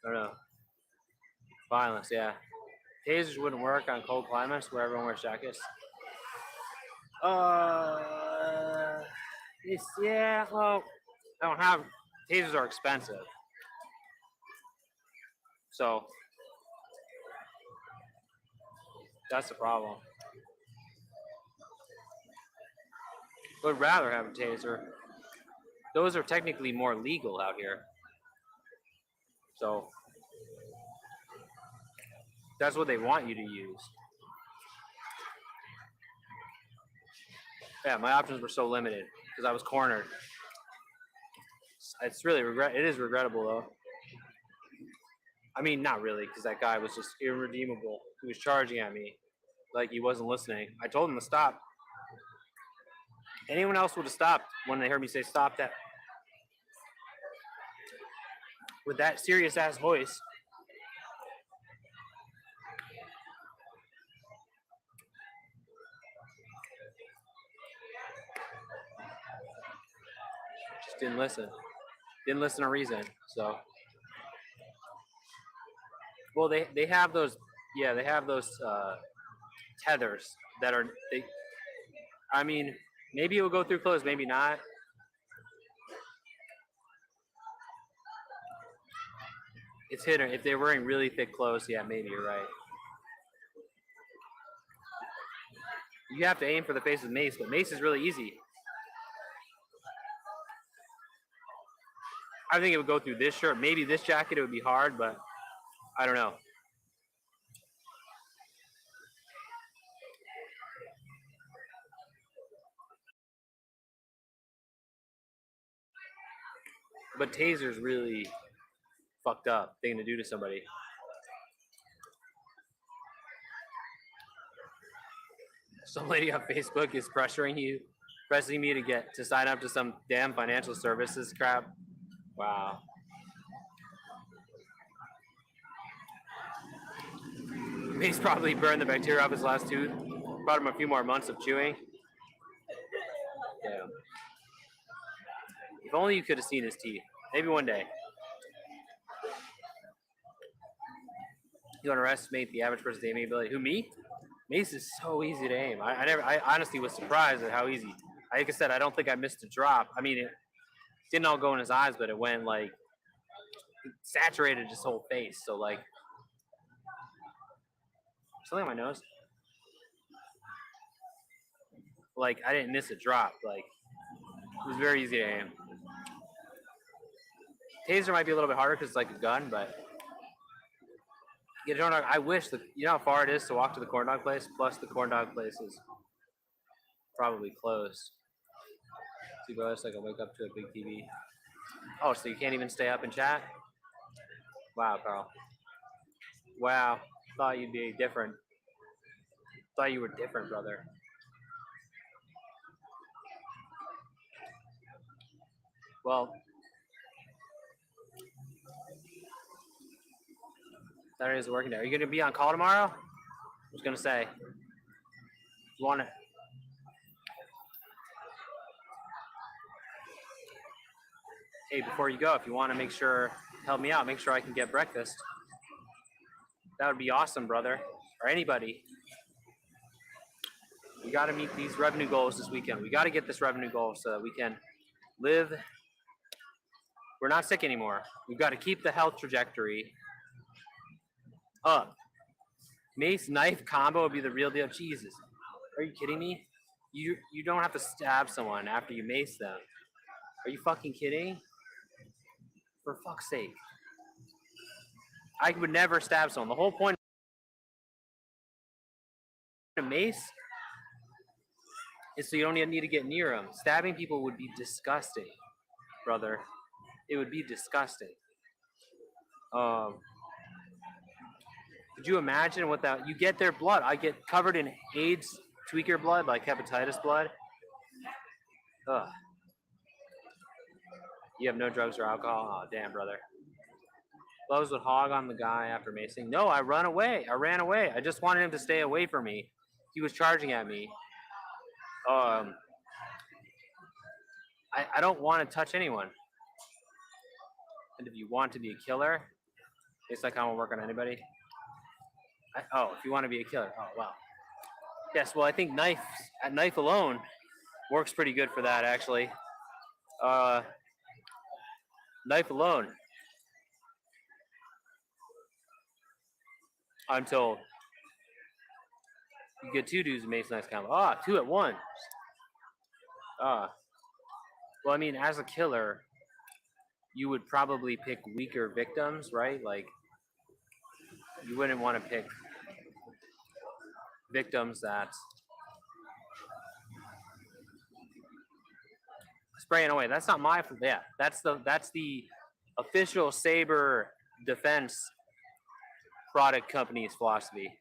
I don't know. Violence, yeah. Tasers wouldn't work on cold climates where everyone wears jackets. Well, I don't have tasers are expensive. So that's the problem. Would rather have a taser. Those are technically more legal out here. So that's what they want you to use. Yeah, my options were so limited because I was cornered. It's really it is regrettable though. I mean, not really, because that guy was just irredeemable. He was charging at me like he wasn't listening. I told him to stop. Anyone else would have stopped when they heard me say stop that. With that serious ass voice. Just didn't listen. Didn't listen to reason. So well they have those they have those tethers that are I mean, maybe it will go through clothes, maybe not. It's hit or if they're wearing really thick clothes, yeah, maybe you're right. You have to aim for the face of mace, but mace is really easy. I think it would go through this shirt. Maybe this jacket it would be hard, but I don't know. But taser's really fucked up thing to do to somebody. Some lady on Facebook is pressing me to sign up to some damn financial services crap. Wow. He's probably burned the bacteria off his last tooth. Brought him a few more months of chewing. Damn. If only you could have seen his teeth. Maybe one day. You underestimate the average person's aiming ability. Who, me? Mace is so easy to aim. I honestly was surprised at how easy. Like I said, I don't think I missed a drop. I mean, it didn't all go in his eyes, but it went it saturated his whole face. So something on my nose. I didn't miss a drop. It was very easy to aim. Taser might be a little bit harder because it's like a gun, but I wish you know how far it is to walk to the corn dog place. Plus, the corn dog place is probably closed. See, bro, it's like I wake up to a big TV. Oh, so you can't even stay up and chat? Wow, Carl. Wow, thought you'd be different. Thought you were different, brother. Well, Saturday is a working day. Are you going to be on call tomorrow? I was going to say. You want to? Hey, before you go, if you want to make sure, help me out, make sure I can get breakfast. That would be awesome, brother. or anybody, we got to meet these revenue goals this weekend. We got to get this revenue goal so that we can live. We're not sick anymore. We've got to keep the health trajectory up. Mace knife combo would be the real deal. Jesus, are you kidding me? You don't have to stab someone after you mace them. Are you fucking kidding? For fuck's sake. I would never stab someone. The whole point of mace is so you don't even need to get near them. Stabbing people would be disgusting, brother. It would be disgusting. Could you imagine what that? You get their blood. I get covered in AIDS tweaker blood, like hepatitis blood. Ugh. You have no drugs or alcohol? Oh, damn, brother. Gloves would hog on the guy after macing. No, I ran away. I just wanted him to stay away from me. He was charging at me. I don't want to touch anyone. And if you want to be a killer, it's like I won't work on anybody. If you want to be a killer. Oh, wow. Yes, well, I think knife alone works pretty good for that, actually. Knife alone. I'm told. You get 2 dudes and makes a nice combo. 2 at once. Well, I mean, as a killer, you would probably pick weaker victims, right? Like, you wouldn't want to pick victims that spraying away. That's not my. Yeah, that's the official Saber Defense product company's philosophy.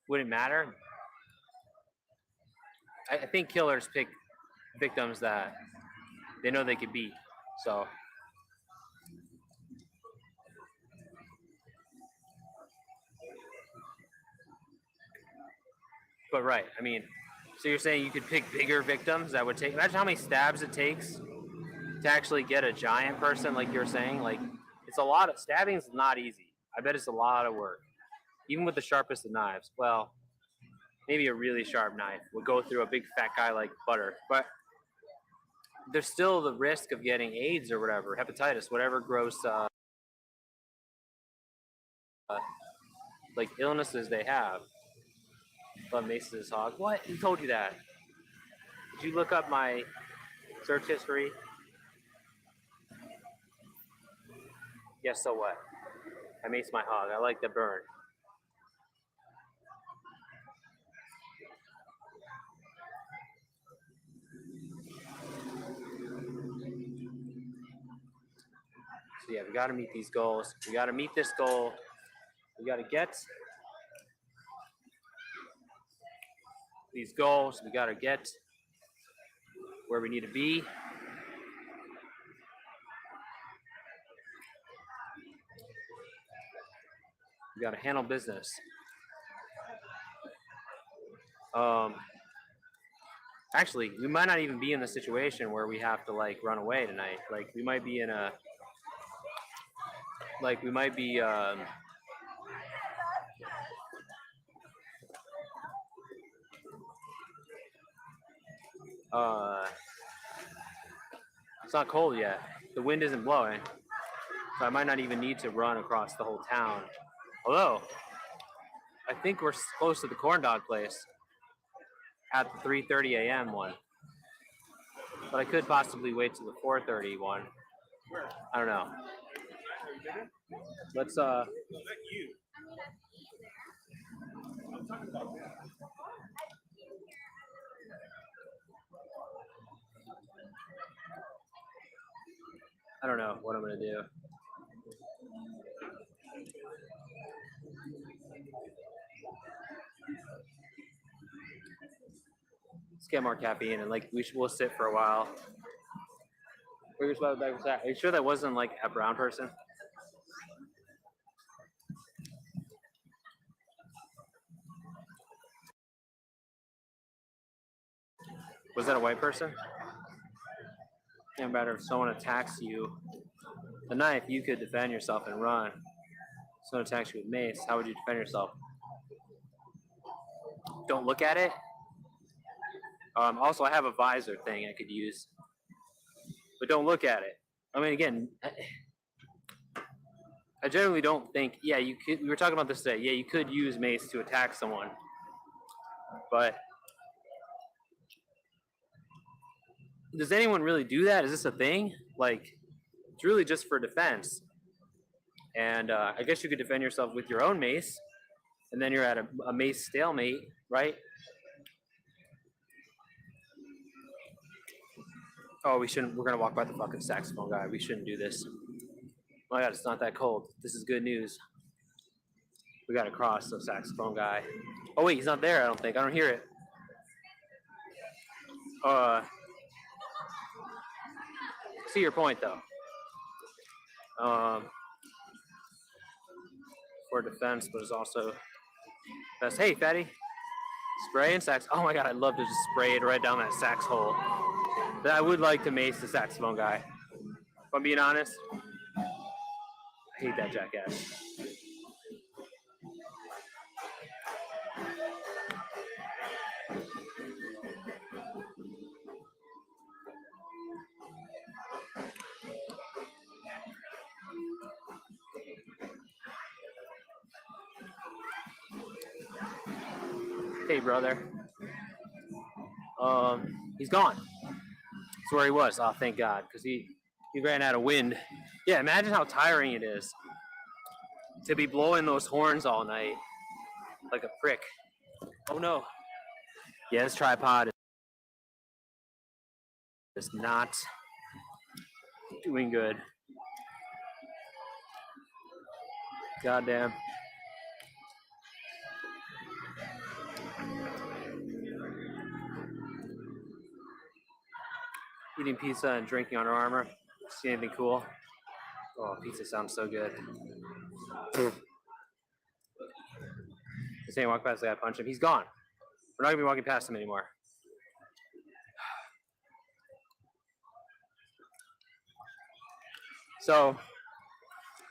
Wouldn't matter. I think killers pick victims that they know they could beat. So. But right, I mean, so you're saying you could pick bigger victims that would take, imagine how many stabs it takes to actually get a giant person, like you're saying. Like, it's a lot of, stabbing is not easy. I bet it's a lot of work. Even with the sharpest of knives. Well, maybe a really sharp knife would go through a big fat guy like butter. But there's still the risk of getting AIDS or whatever, hepatitis, whatever gross, like illnesses they have. But Mace is hog. What? Who told you that? Did you look up my search history? Yes, so what? I maced my hog. I like the burn. So yeah, we got to meet these goals. We got to meet this goal. We got to get these goals. We got to get where we need to be. We got to handle business. Actually, we might not even be in the situation where we have to like run away tonight. Like, we might be in a, like, we might be, it's not cold yet. The wind isn't blowing. So I might not even need to run across the whole town. Although, I think we're close to the corn dog place at the 3:30 a.m. one. But I could possibly wait till the 4:30 one. I don't know. Let's I don't know what I'm gonna do. Let's get more caffeine and like we'll sit for a while. Are you sure that wasn't like a brown person? Was that a white person? No matter if someone attacks you, the knife, you could defend yourself and run. Someone attacks you with mace. How would you defend yourself? Don't look at it. Also, I have a visor thing I could use, but don't look at it. I mean, again, I generally don't think. Yeah, you could. We were talking about this today. Yeah, you could use mace to attack someone, but does anyone really do that? Is this a thing? Like, it's really just for defense. And I guess you could defend yourself with your own mace, and then you're at a mace stalemate, right? Oh, we shouldn't. We're gonna walk by the fucking saxophone guy. We shouldn't do this. Oh my God, it's not that cold. This is good news. We gotta cross the saxophone guy. Oh wait, he's not there. I don't think. I don't hear it. See your point though. For defense, but it's also best. Hey, fatty, spray and sax. Oh my God, I'd love to just spray it right down that sax hole. But I would like to mace the saxophone guy. If I'm being honest, I hate that jackass. Hey, brother. He's gone. That's where he was. Oh, thank God, because he ran out of wind. Yeah, imagine how tiring it is to be blowing those horns all night like a prick. Oh no. Yeah, this tripod is not doing good. Goddamn. Eating pizza and drinking Under Armour. See anything cool? Oh, pizza sounds so good. This ain't walk past the guy, punch him. He's gone. We're not gonna be walking past him anymore. So,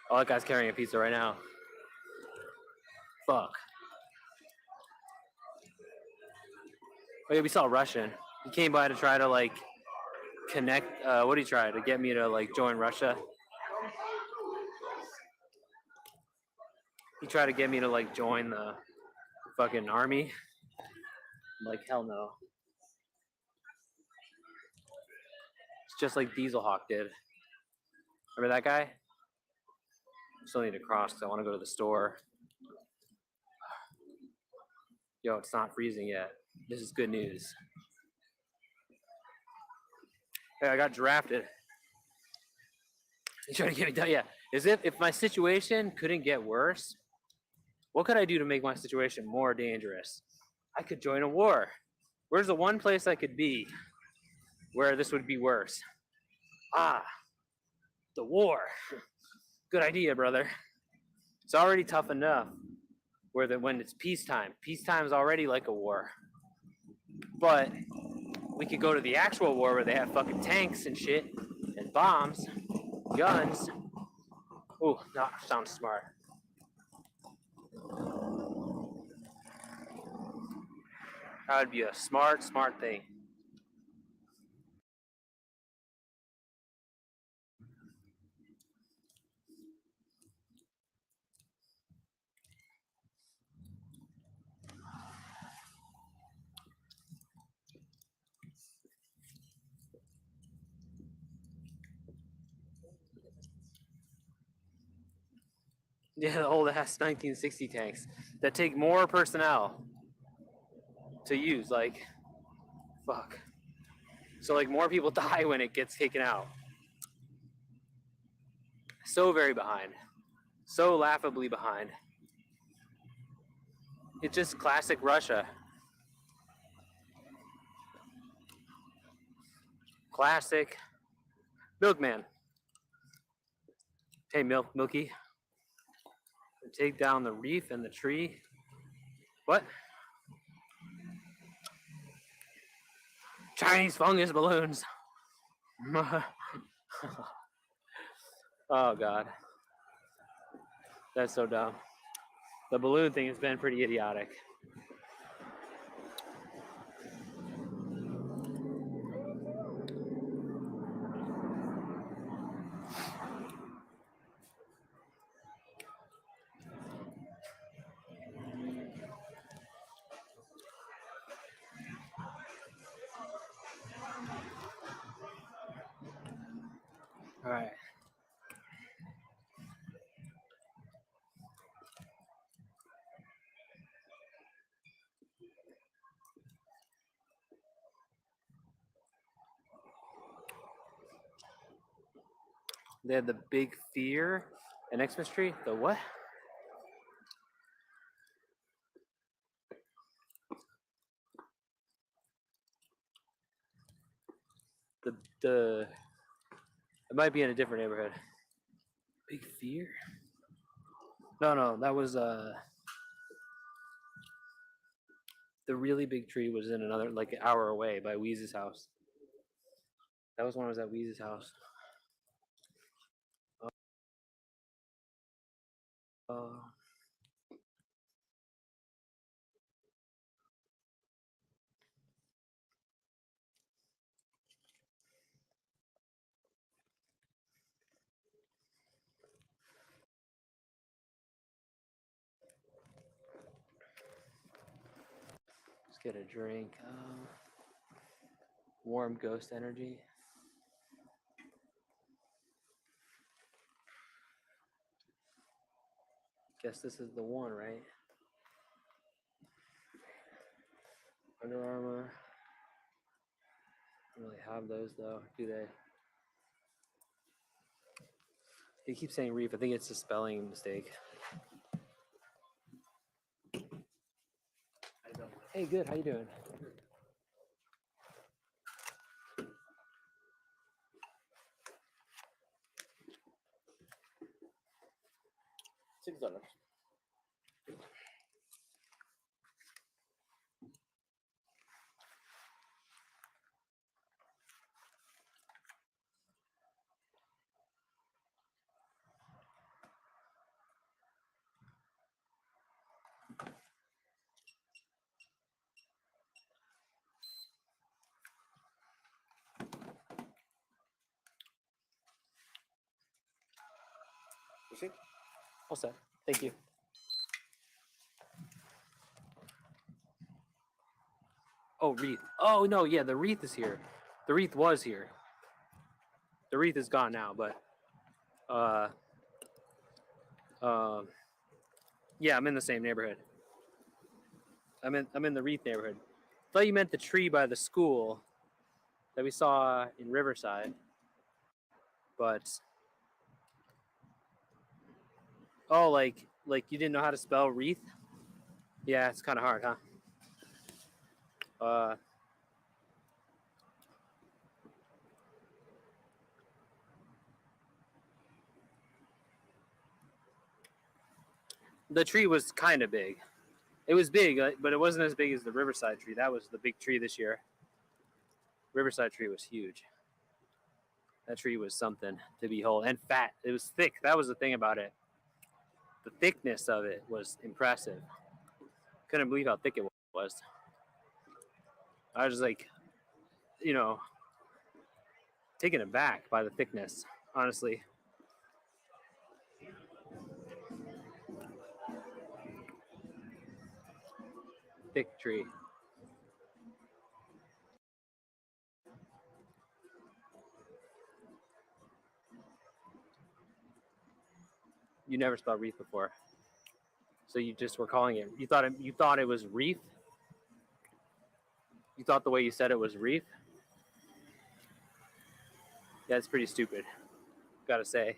oh, that guy's carrying a pizza right now. Fuck. Oh yeah, we saw a Russian. He came by to try to like connect. What did he try to get me to like join Russia? He tried to get me to like join the fucking army. I'm like, hell no. It's just like Dieselhawk did. Remember that guy? Still need to cross because I want to go to the store. Yo, it's not freezing yet. This is good news. Hey, I got drafted. You trying to get me done? Yeah. As if my situation couldn't get worse, what could I do to make my situation more dangerous? I could join a war. Where's the one place I could be where this would be worse? Ah, the war. Good idea, brother. It's already tough enough when it's peacetime. Peacetime is already like a war. But we could go to the actual war where they have fucking tanks and shit and bombs, guns. Ooh, that sounds smart. That would be a smart thing. Yeah, the old ass 1960 tanks that take more personnel to use. Like, fuck. So, like, more people die when it gets taken out. So very behind. So laughably behind. It's just classic Russia. Classic Milkman. Hey, Milky. Take down the reef and the tree. What? Chinese fungus balloons. Oh, God. That's so dumb. The balloon thing has been pretty idiotic. All right. They had the big fear and Xmas tree. The what? The it might be in a different neighborhood. Big fear? No, that was the really big tree was in another like an hour away by Weeze's house. That was when I was at Weeze's house. Uh, let's get a drink. Warm ghost energy. Guess this is the one, right? Under Armour. Don't really have those though, do they? They keep saying reef. I think it's a spelling mistake. Hey, good. How you doing? $6. You see? All set. Thank you. Oh, wreath. Oh no, yeah, the wreath is here. The wreath was here. The wreath is gone now, but yeah, I'm in the same neighborhood. I'm in the wreath neighborhood. Thought you meant the tree by the school that we saw in Riverside, but oh, like you didn't know how to spell wreath? Yeah, it's kind of hard, huh? The tree was kind of big. It was big, but it wasn't as big as the Riverside tree. That was the big tree this year. Riverside tree was huge. That tree was something to behold, and fat. It was thick. That was the thing about it. The thickness of it was impressive. Couldn't believe how thick it was. I was just like, you know, taken aback by the thickness, honestly. Thick tree. You never spelled wreath before, so you just were calling it. You thought it was reef. You thought the way you said it was reef. Yeah, it's pretty stupid. Gotta say.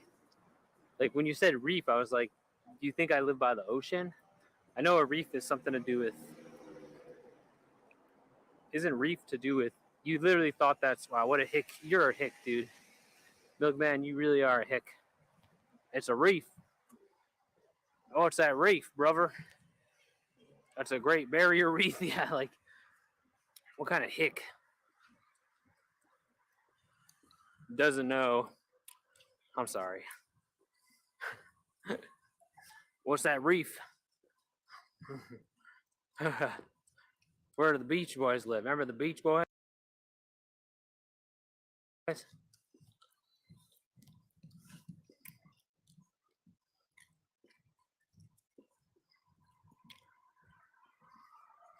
Like when you said reef, I was like, do you think I live by the ocean? I know a reef is something to do with. Isn't reef to do with? You literally thought that's wow. What a hick! You're a hick, dude. Milkman, you really are a hick. It's a reef. Oh, it's that reef, brother. That's a great barrier reef. Yeah, like what kind of hick doesn't know? I'm sorry. What's that reef? Where do the Beach Boys live? Remember the Beach Boys?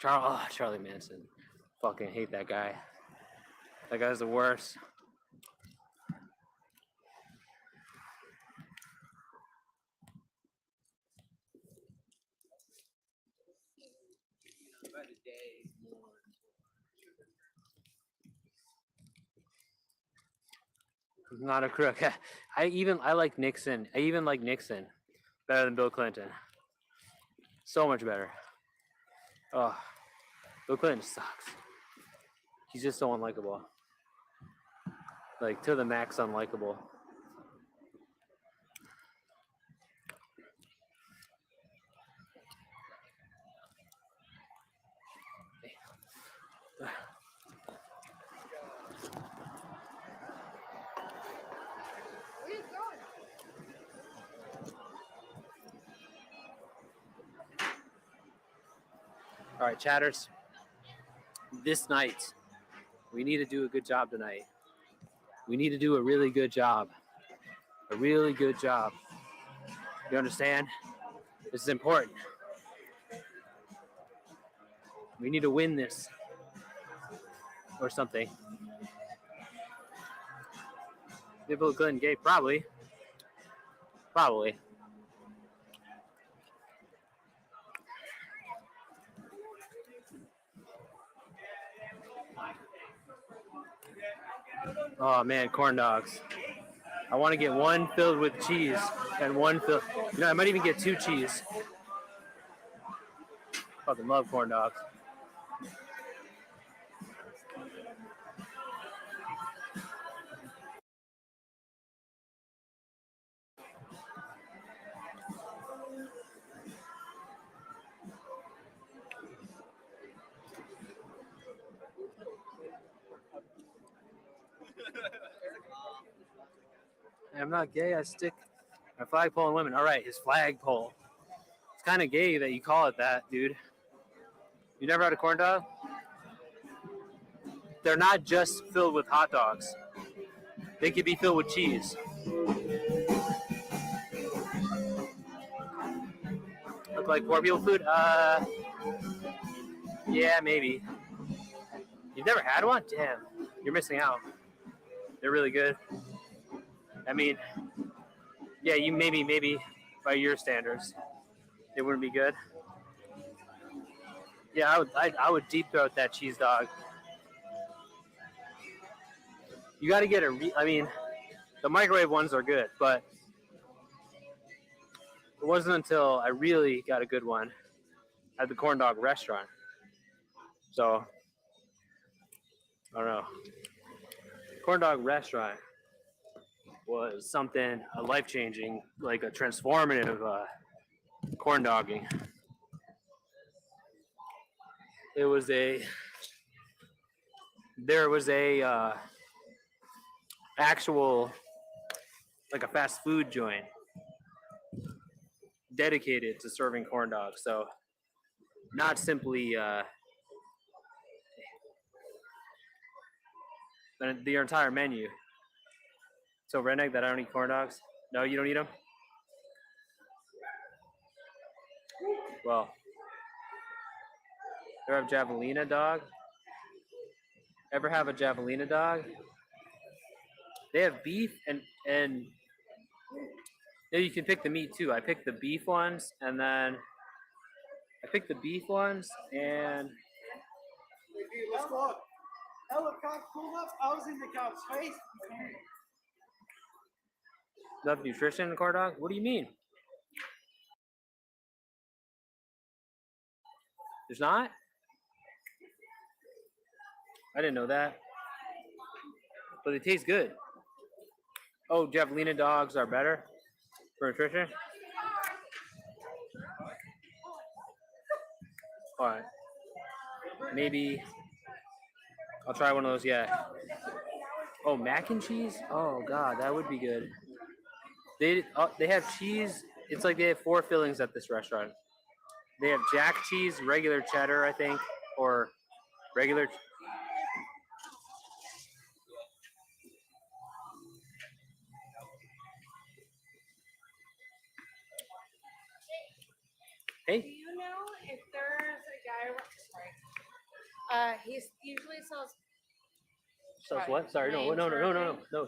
Charlie Manson. Fucking hate that guy. That guy's the worst. I'm not a crook. I like Nixon. I even like Nixon better than Bill Clinton. So much better. Oh, Bill Clinton sucks. He's just so unlikable. Like to the max unlikable. All right, chatters. This night, we need to do a good job tonight. We need to do a really good job. A really good job. You understand? This is important. We need to win this. Or something. Bill Clinton gay? Probably. Probably. Oh man, corn dogs. I want to get one filled with cheese and one filled. You know, I might even get 2 cheese. Fucking love corn dogs. I'm not gay. I stick my flagpole in women. All right, his flagpole. It's kind of gay that you call it that, dude. You never had a corn dog? They're not just filled with hot dogs. They could be filled with cheese. Look like poor people food? Yeah, maybe. You've never had one? Damn, you're missing out. They're really good. I mean, yeah, you maybe by your standards, it wouldn't be good. Yeah, I would deep throat that cheese dog. You got to get I mean, the microwave ones are good, but it wasn't until I really got a good one at the corn dog restaurant. So, I don't know. Corn dog restaurant was something life-changing, like a transformative corn dogging. There was a actual, like a fast food joint dedicated to serving corn dogs. So not simply your entire menu. So redneck that I don't eat corn dogs? No, you don't eat them? Well, ever have javelina dog? Ever have a javelina dog? They have beef and yeah, you can pick the meat too. I picked the beef ones and then and Let's go up. Helicopter pulled up. I was in the cop's face. love nutrition in corn dog? What do you mean? There's not? I didn't know that. But they taste good. Oh, javelina dogs are better for nutrition? All right. Maybe I'll try one of those, yeah. Oh, mac and cheese? Oh, God, that would be good. They have cheese It's like they have 4 fillings at this restaurant. They have jack cheese, regular cheddar, I think, or regular. Do Hey, you know if there's a guy? He usually sells. so what? Sorry, no.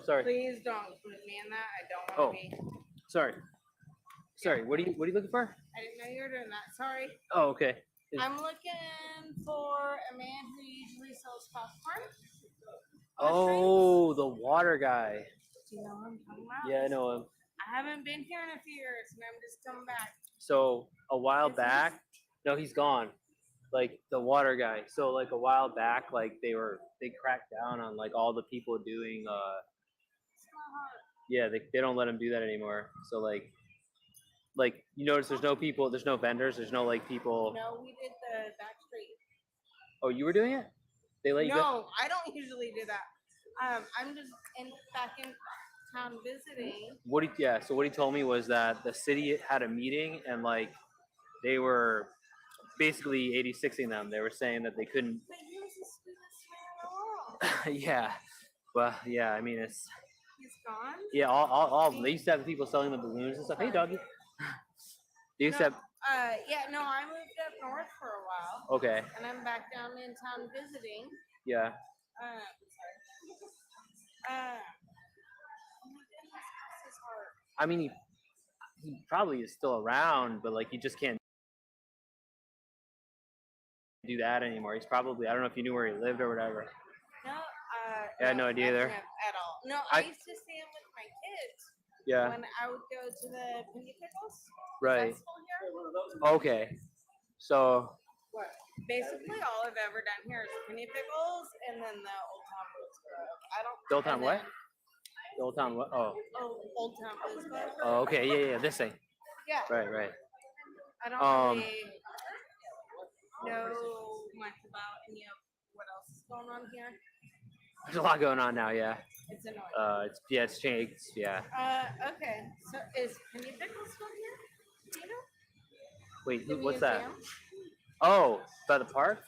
Sorry. Please don't include me in that. I don't Oh. want to be. Sorry. Sorry. What are you looking for? I didn't know you were doing that. Sorry. Oh, okay. I'm looking for a man who usually sells popcorn. Oh, the water guy. Do you know what I'm talking about? Yeah, I know him. I haven't been here in a few years, and I'm just coming back. So a while Is he back, no, he's gone. Like the water guy. So like a while back, like they cracked down on like all the people doing. Yeah, they don't let him do that anymore. So like you notice there's no people, there's no vendors, there's no like people. No, we did the back street. Oh, you were doing it? They let you go? No, I don't usually do that. I'm just back in town visiting. So what he told me was that the city had a meeting and like they were basically 86ing them. They were saying that they couldn't. But he was the sweetest man in the world. Yeah, well, yeah. I mean, it's He's gone. yeah. All they used to have people selling the balloons and stuff. Hey, doggy. They used to have. Yeah, no, I moved up north for a while, Okay. and I'm back down in town visiting. Yeah. Sorry. Oh my goodness, bless his heart. I mean, he probably is still around, but like you just can't do that anymore. He's probably, I don't know if you knew where he lived or whatever. No, I had no idea either. nothing at all. No, I used to see him with my kids Yeah. when I would go to the Penny Pickles. Right. Is that still here? Okay. So What? Basically, all I've ever done here is Penny Pickles and then the Old Town Blues Club. I don't. the old town and what? then- The old town what? Oh. Oh, Old Town Blues Club. Oh, okay. Yeah. This thing. Yeah. Right. I don't really know much about any of what else is going on here. There's a lot going on now. Yeah. It's annoying. It's changed. Yeah. Okay. So is Penny Pickles still here? Do you know? Wait, The what's that? museum? Oh, by the park?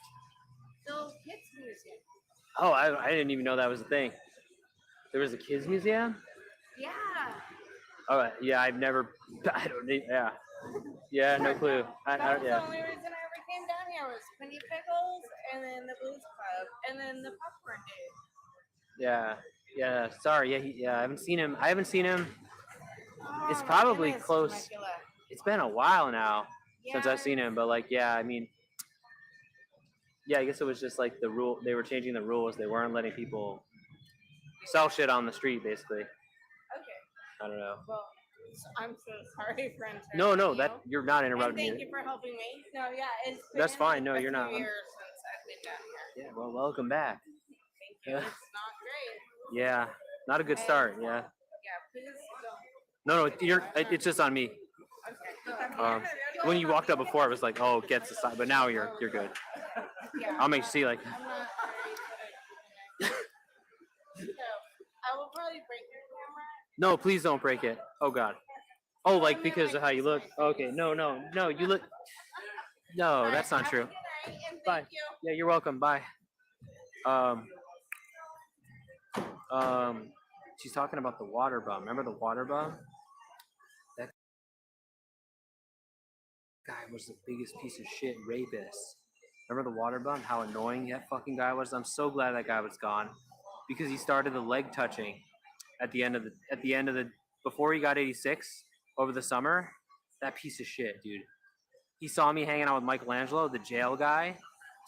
The kids museum. Oh, I didn't even know that was a thing. There was a kids museum? Yeah. All right. Yeah, I've never. I don't need. Yeah. Yeah, no clue. That was the Yeah. only reason I ever came down here was Penny Pickles and then the Blues Club and then the popcorn dude. Yeah. Sorry. Yeah. I haven't seen him. Oh, It's my probably goodness, close. Temecula. It's been a while now since Yeah. I've seen him, but like, yeah. I mean, yeah. I guess it was just like the rule. They were changing the rules. They weren't letting people sell shit on the street, basically. Okay. I don't know. Well, I'm so sorry for interrupting No. you. That you're not And interrupting thank me. you for helping me. No, yeah, it's been That's fine. No, a you're few not. years since I've been down here. Yeah. Well, welcome back. Thank you. It's not great. Yeah. Not a good start. Yeah. Yeah, please don't. No. It's just on me. Okay. When you walked up before, I was like, "Oh, gets aside," but now you're good. Yeah, I'll make you see like. I'm not very good at So, I will probably break your camera. No, please don't break it. Oh God. Oh, like because of how you look. Okay. No. You look. No, All right, that's not have a true. good night, and Bye. thank you. Yeah, you're welcome. Bye. She's talking about the water bum. Remember the water bum? That guy was the biggest piece of shit rapist. Remember the water bum? How annoying that fucking guy was. I'm so glad that guy was gone because he started the leg touching at the end of the before he got 86 over the summer. That piece of shit, dude. He saw me hanging out with Michelangelo, the jail guy,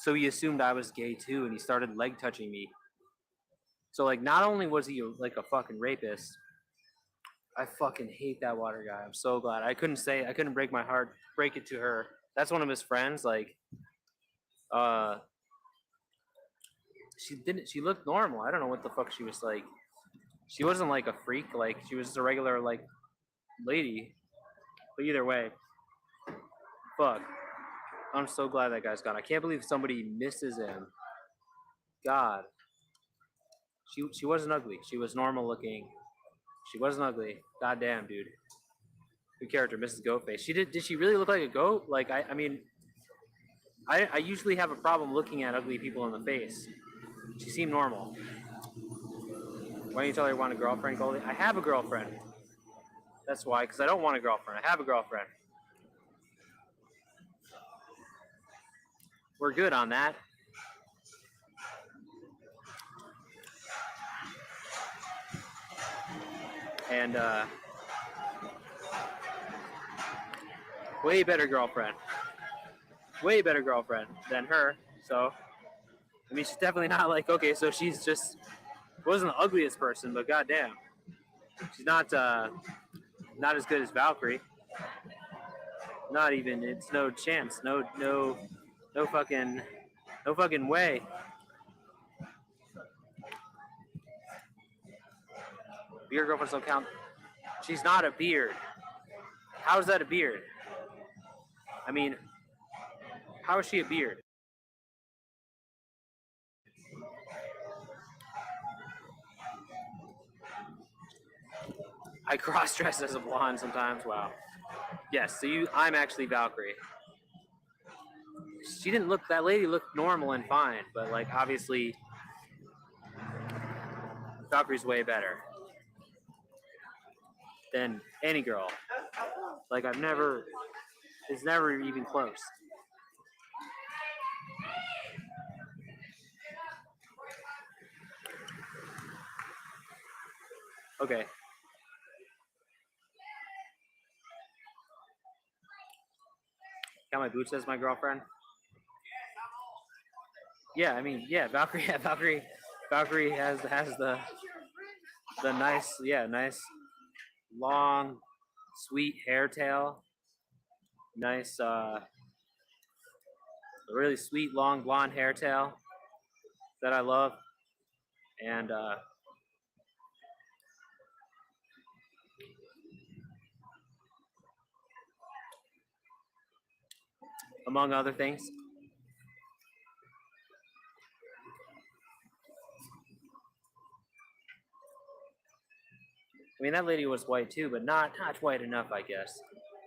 so he assumed I was gay too, and he started leg touching me. So like, not only was he like a fucking rapist, I fucking hate that water guy. I'm so glad. I couldn't break my heart, break it to her. That's one of his friends. Like, she looked normal. I don't know what the fuck she was like. She wasn't like a freak. Like, she was just a regular like lady. But either way, fuck. I'm so glad that guy's gone. I can't believe somebody misses him. God. She wasn't ugly. She was normal looking. She wasn't ugly. God damn, dude. Good character, Mrs. Goatface. Did she really look like a goat? Like I mean, I usually have a problem looking at ugly people in the face. She seemed normal. Why don't you tell her you want a girlfriend, Goldie? I have a girlfriend. That's why, because I don't want a girlfriend. I have a girlfriend. We're good on that. And way better girlfriend. Way better girlfriend than her. So, I mean, she's definitely not like, okay, so she's just, wasn't the ugliest person, but goddamn. She's not as good as Valkyrie. Not even, it's no chance. No fucking way. Beard girlfriends don't count. She's not a beard. How is that a beard? I mean, how is she a beard? I cross-dress as a blonde sometimes. Wow. Yes, so I'm actually Valkyrie. She didn't look, that lady looked normal and fine, but like obviously Valkyrie's way better than any girl. Like it's never even close. Okay. Count my boots as my girlfriend? Yeah, I mean, yeah, Valkyrie, yeah, Valkyrie has the nice, yeah, nice long, sweet hair tail. Nice, really sweet long blonde hair tail that I love, and among other things. I mean, that lady was white too, but not white enough, I guess.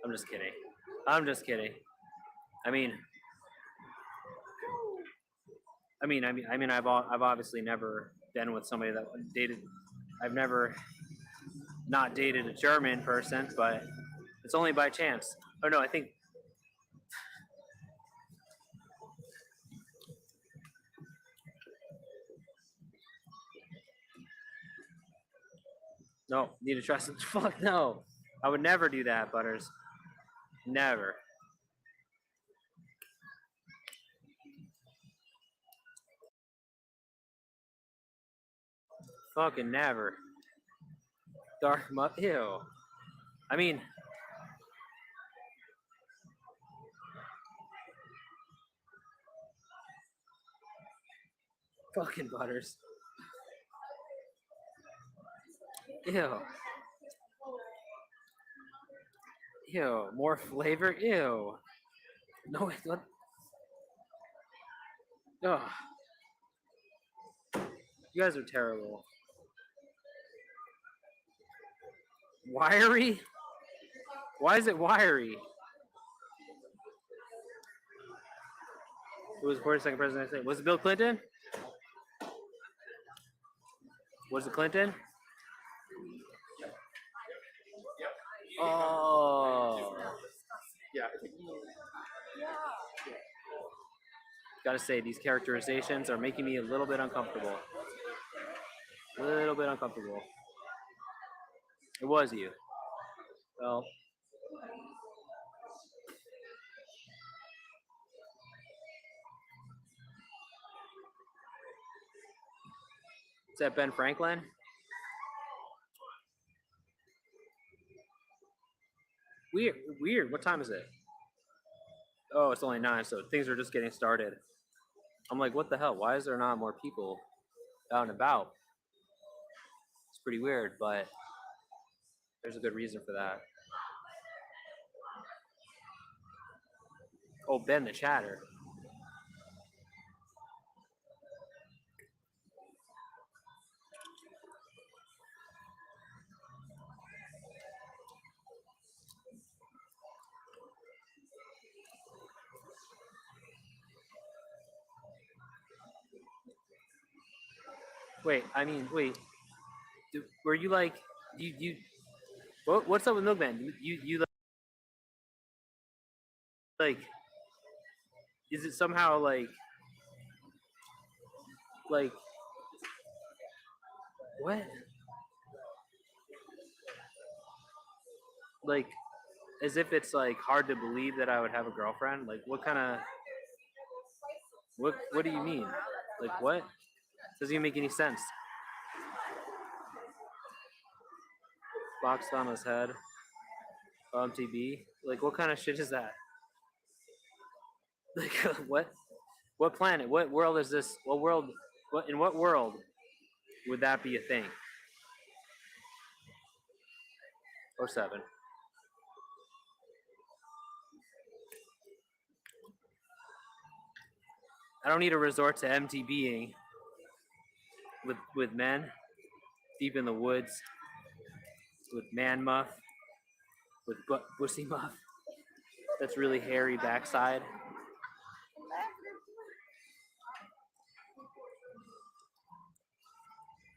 I'm just kidding. I'm just kidding. I mean, I've obviously never been with somebody that dated. I've never not dated a German person, but it's only by chance. Oh no, I think. No, need to trust him. Fuck no. I would never do that, Butters. Never. Fucking never. Dark ew. I mean, fucking Butters. Ew. Ew. More flavor? Ew. No, wait, what? Ugh. You guys are terrible. Wiry? Why is it wiry? Who was the 42nd president? Was it Bill Clinton? Was it Clinton? Oh. Yeah. Gotta say, these characterizations are making me a little bit uncomfortable. A little bit uncomfortable. It was you. Well. Is that Ben Franklin? Weird. What time is it? Oh, it's only 9, so things are just getting started. I'm like, what the hell? Why is there not more people out and about? It's pretty weird, but there's a good reason for that. Oh, Ben the Chatter. Wait, I mean, wait. Were you like you? What's up with Milkman? You like? Is it somehow like what? Like as if it's like hard to believe that I would have a girlfriend? Like what kind of what do you mean? Like what? Doesn't even make any sense. Boxed on his head. MTB. Like what kind of shit is that? Like what? What planet? What world is this? What world? What in what world would that be a thing? Or 7. I don't need to resort to MTBing with men deep in the woods with man muff with pussy muff. That's really hairy backside.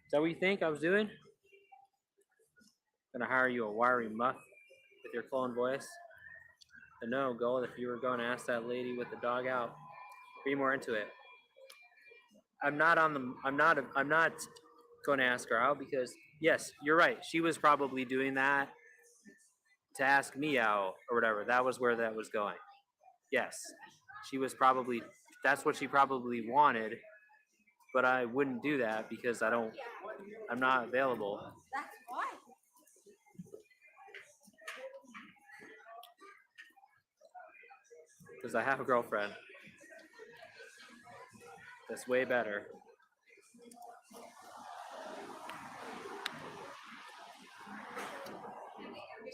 Is that what you think I was doing? Gonna hire you a wiry muff with your clone voice. And no, Gold, if you were going to ask that lady with the dog out, be more into it. I'm not going to ask her out because yes, you're right. She was probably doing that to ask me out or whatever. That was where that was going. Yes, she was probably that's what she probably wanted, but I wouldn't do that because I'm not available. That's why. Because I have a girlfriend. That's way better.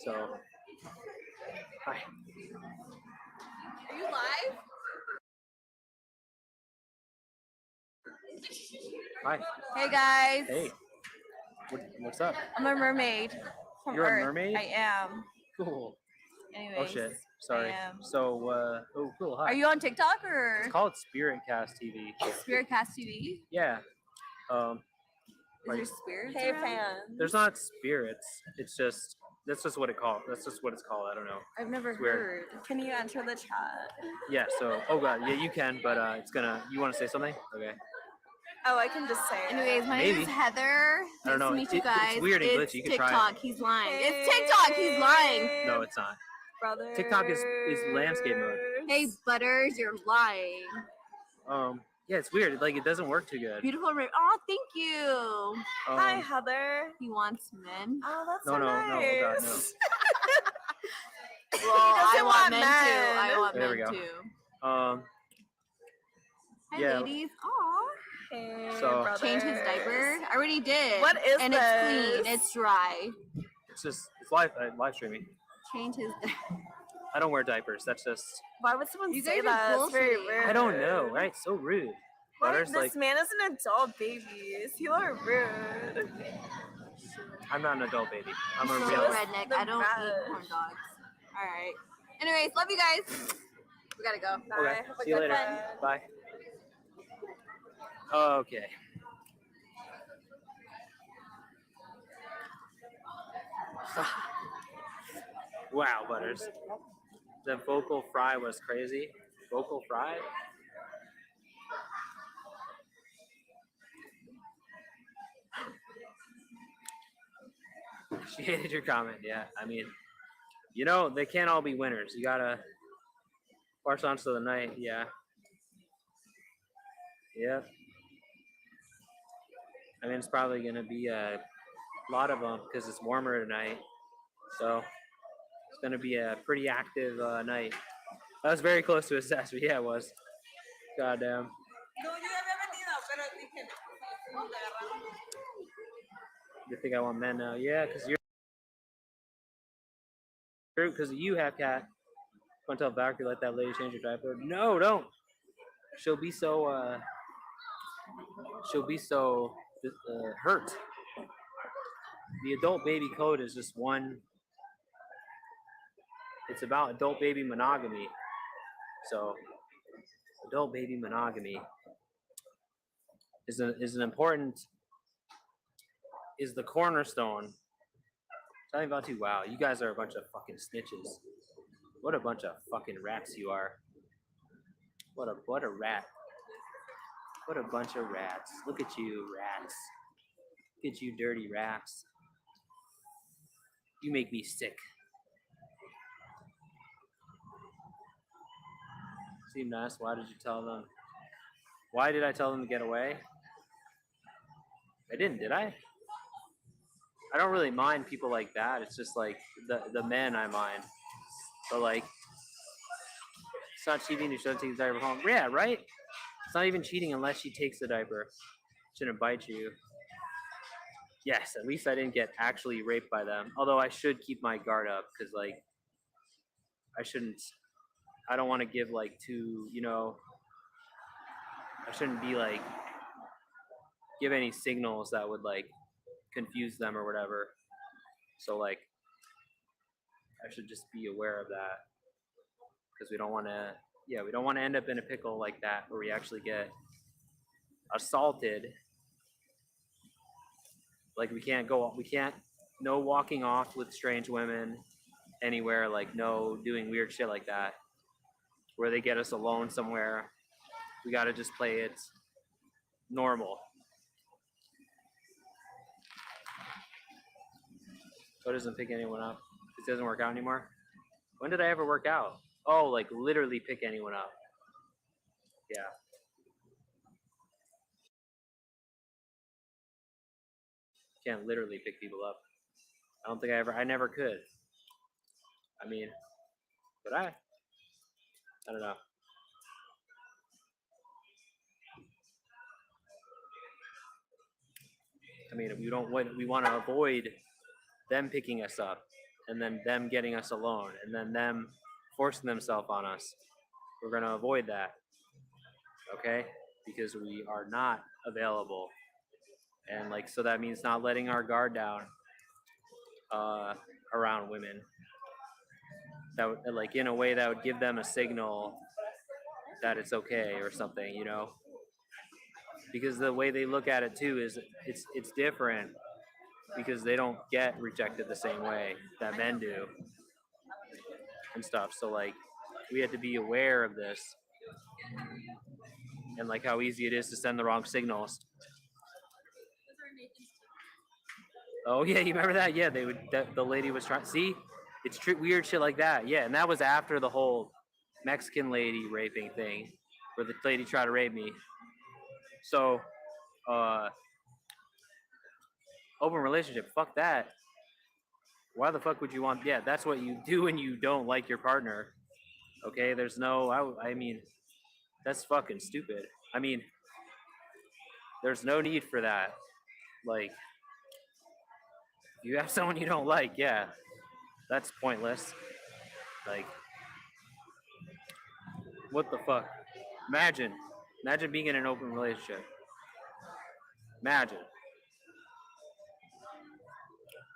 So, hi. Are you live? Hi. Hey guys. Hey. What's up? I'm a mermaid from You're Earth. a mermaid? I am. Cool. Anyways. Oh shit. Sorry. I am. So, oh cool. Hi. Are you on TikTok or It's called Spiritcast TV. Spiritcast TV? Yeah. Is there spirits? Hey fans. There's not spirits. It's just that's just what it's called. I don't know. I've never It's weird. heard. Can you enter the chat? Yeah. So, oh god, yeah, you can, but it's gonna. You want to say something? Okay. Oh, I can just say it. Anyways, my Maybe. name is Heather. I don't know. Nice to meet you It's guys. weird and It's glitchy. You can try it. TikTok. He's lying. It's TikTok. He's lying. No, it's not. Brother. TikTok is landscape mode. Hey, Butters, you're lying. Yeah, it's weird. Like it doesn't work too good. Beautiful. Oh, thank you. Hi, Um, Heather. He wants men. Oh, that's no, so no, nice. no, oh god, no. Well, I want men men. too. I want There we men go. too. Hi, yeah. ladies. Aw. Hey, So- brothers. Change his diaper. I already did. What is and this? it's clean. It's dry. It's live streaming. Change his. I don't wear diapers. That's just Why would someone You say guys are that? It's very bullshitting. rude. I don't know, right? So rude. What? Butters, This like man is an adult, babies. You are rude. I'm not an adult baby. I'm a So real. redneck. I don't eat corn dogs. All right. Anyways, love you guys. We gotta go. Bye. Okay. Have a See you good later. one. Bye. Okay. Wow, Butters. The vocal fry was crazy. Vocal fry? She hated your comment, yeah. I mean, you know, they can't all be winners. You gotta march on to the night, yeah. Yep. I mean, it's probably gonna be a lot of them because it's warmer tonight. So it's gonna be a pretty active night. I was very close to a but yeah, it was. Goddamn. You think I want men now? Yeah, because you have cat. Want to tell Valkyrie let that lady change her diaper? No, don't. She'll be so hurt. The adult baby code is just one. It's about adult baby monogamy. So, adult baby monogamy is an important is the cornerstone. Tell me about you. Wow, you guys are a bunch of fucking snitches. What a bunch of fucking rats you are. What a rat. What a bunch of rats. Look at you, rats. Look at you, dirty rats. You make me sick. Seem nice. Why did you tell them? Why did I tell them to get away? I didn't, did I? I don't really mind people like that. It's just like the men I mind. But like, it's not cheating to show take the diaper home. Yeah, right? It's not even cheating unless she takes the diaper. Shouldn't bite you. Yes, at least I didn't get actually raped by them. Although I should keep my guard up because like I don't want to give like too, I shouldn't be like give any signals that would like confuse them or whatever. So like I should just be aware of that because we don't want to end up in a pickle like that where we actually get assaulted. Like we can't no walking off with strange women anywhere, like no doing weird shit like that where they get us alone somewhere. We got to just play it normal. So it doesn't pick anyone up. It doesn't work out anymore. When did I ever work out? Oh, like literally pick anyone up. Yeah. Can't literally pick people up. I don't think I never could. I mean, but I don't know. I mean, we want to avoid them picking us up and then them getting us alone and then them forcing themselves on us. We're going to avoid that. Okay? Because we are not available. And like, so that means not letting our guard down around women. That would, like, in a way that would give them a signal that it's okay or something, because the way they look at it too is it's different because they don't get rejected the same way that men do and stuff. So like we have to be aware of this and like how easy it is to send the wrong signals. Oh yeah, you remember that? Yeah, the lady was trying. See, it's weird shit like that. Yeah, and that was after the whole Mexican lady raping thing, where the lady tried to rape me. So, open relationship, fuck that. Why the fuck would you want? Yeah, that's what you do when you don't like your partner. Okay, there's no. I mean, that's fucking stupid. I mean, there's no need for that. Like, if you have someone you don't like, yeah, that's pointless. Like, what the fuck? Imagine being in an open relationship. Imagine.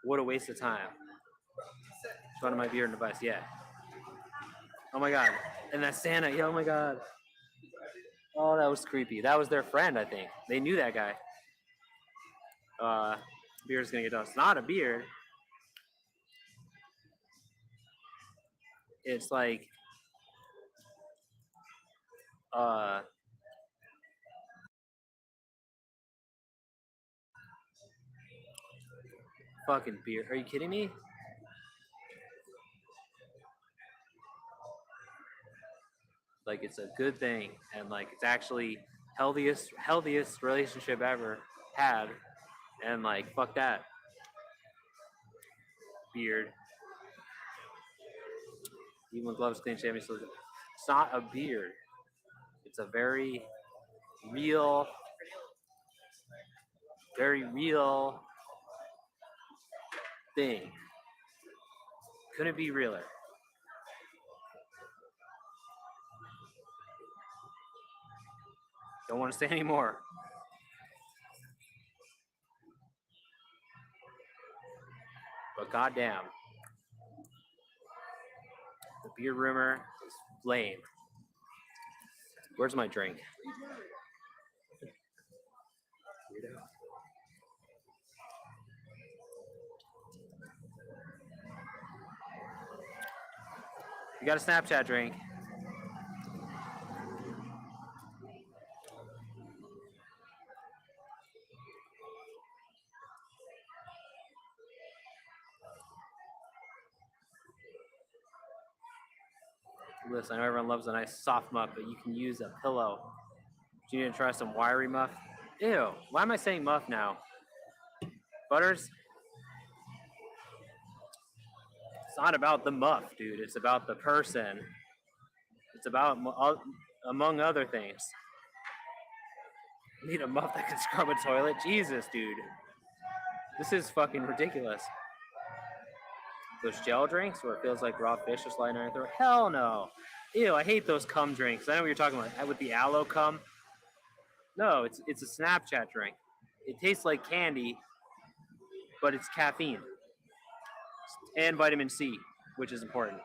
What a waste of time. It's one of my beer and device, yeah. Oh my god. And that Santa, yeah, oh my god. Oh, that was creepy. That was their friend, I think. They knew that guy. Beard's gonna get done. It's not a beard. It's like fucking beard. Are you kidding me? Like it's a good thing and like it's actually healthiest relationship ever had. And like fuck that. Beard. Even with gloves clean shaving, so it's not a beard. It's a very real thing. Couldn't be realer. Don't want to say any more. But goddamn, the beard rumor is lame. Where's my drink? Weirdo. You got a Snapchat drink. Listen, I know everyone loves a nice soft muff, but you can use a pillow. Do you need to try some wiry muff? Ew, why am I saying muff now? Butters? It's not about the muff, dude. It's about the person. It's about, among other things. You need a muff that can scrub a toilet? Jesus, dude. This is fucking ridiculous. Those gel drinks where it feels like raw fish is sliding on your throat? Hell no. Ew, I hate those cum drinks. I know what you're talking about. With the aloe cum. No, it's a Snapchat drink. It tastes like candy, but it's caffeine. And vitamin C, which is important.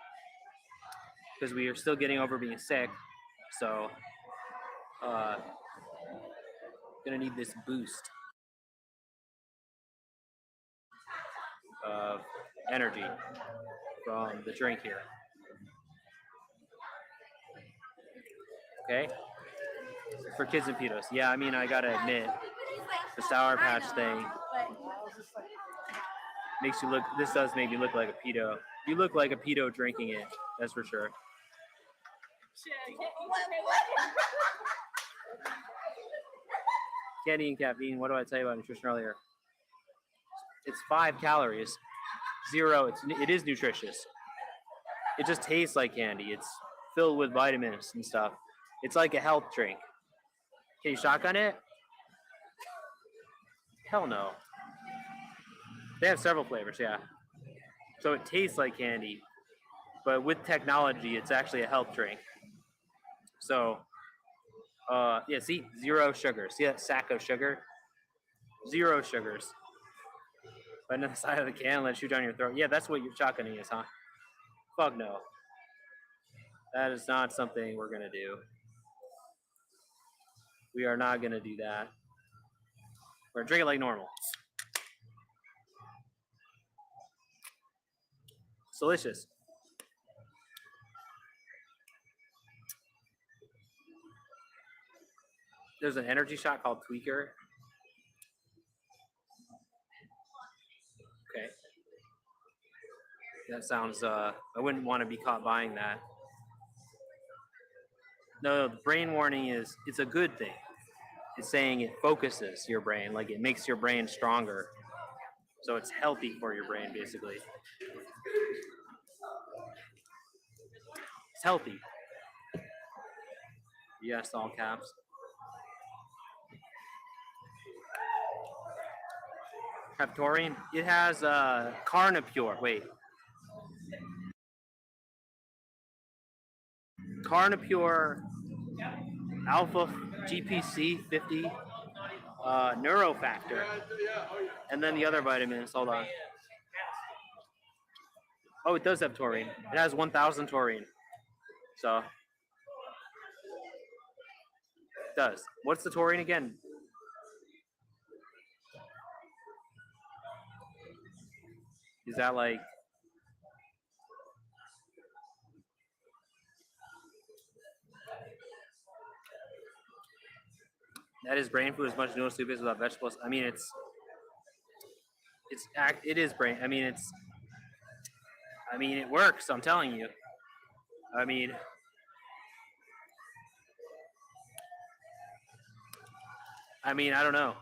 Because we are still getting over being sick. So, gonna need this boost of energy from the drink here. Okay? For kids and pedos. Yeah, I mean, I gotta admit, the Sour Patch thing makes you look, this does make you look like a pedo. You look like a pedo drinking it, that's for sure. Candy and caffeine, what do I tell you about nutrition earlier? It's 5 calories. 0, it is nutritious. It just tastes like candy. It's filled with vitamins and stuff. It's like a health drink. Can you shotgun it? Hell no. They have several flavors, yeah. So it tastes like candy, but with technology, it's actually a health drink. So, yeah, see, 0 sugar. See that sack of sugar? 0 sugars. Right on the side of the can, let it shoot down your throat. Yeah, that's what your shotgunning is, huh? Fuck no. That is not something we're gonna do. We are not gonna do that. We're gonna drink it like normal. It's delicious. There's an energy shot called Tweaker. Okay. That sounds, I wouldn't want to be caught buying that. No, the brain warning is, it's a good thing. It's saying it focuses your brain, like it makes your brain stronger. So it's healthy for your brain, basically. It's healthy. Yes, all caps. Have taurine? It has Carnipure. Wait. Carnipure Alpha GPC 50 Neurofactor. And then the other vitamins. Hold on. Oh, it does have taurine. It has 1,000 taurine. So. It does. What's the taurine again? Is that like... That is brain food as much noodle soup is without vegetables. I mean, it is brain. I mean, it works. I'm telling you. I mean, I don't know.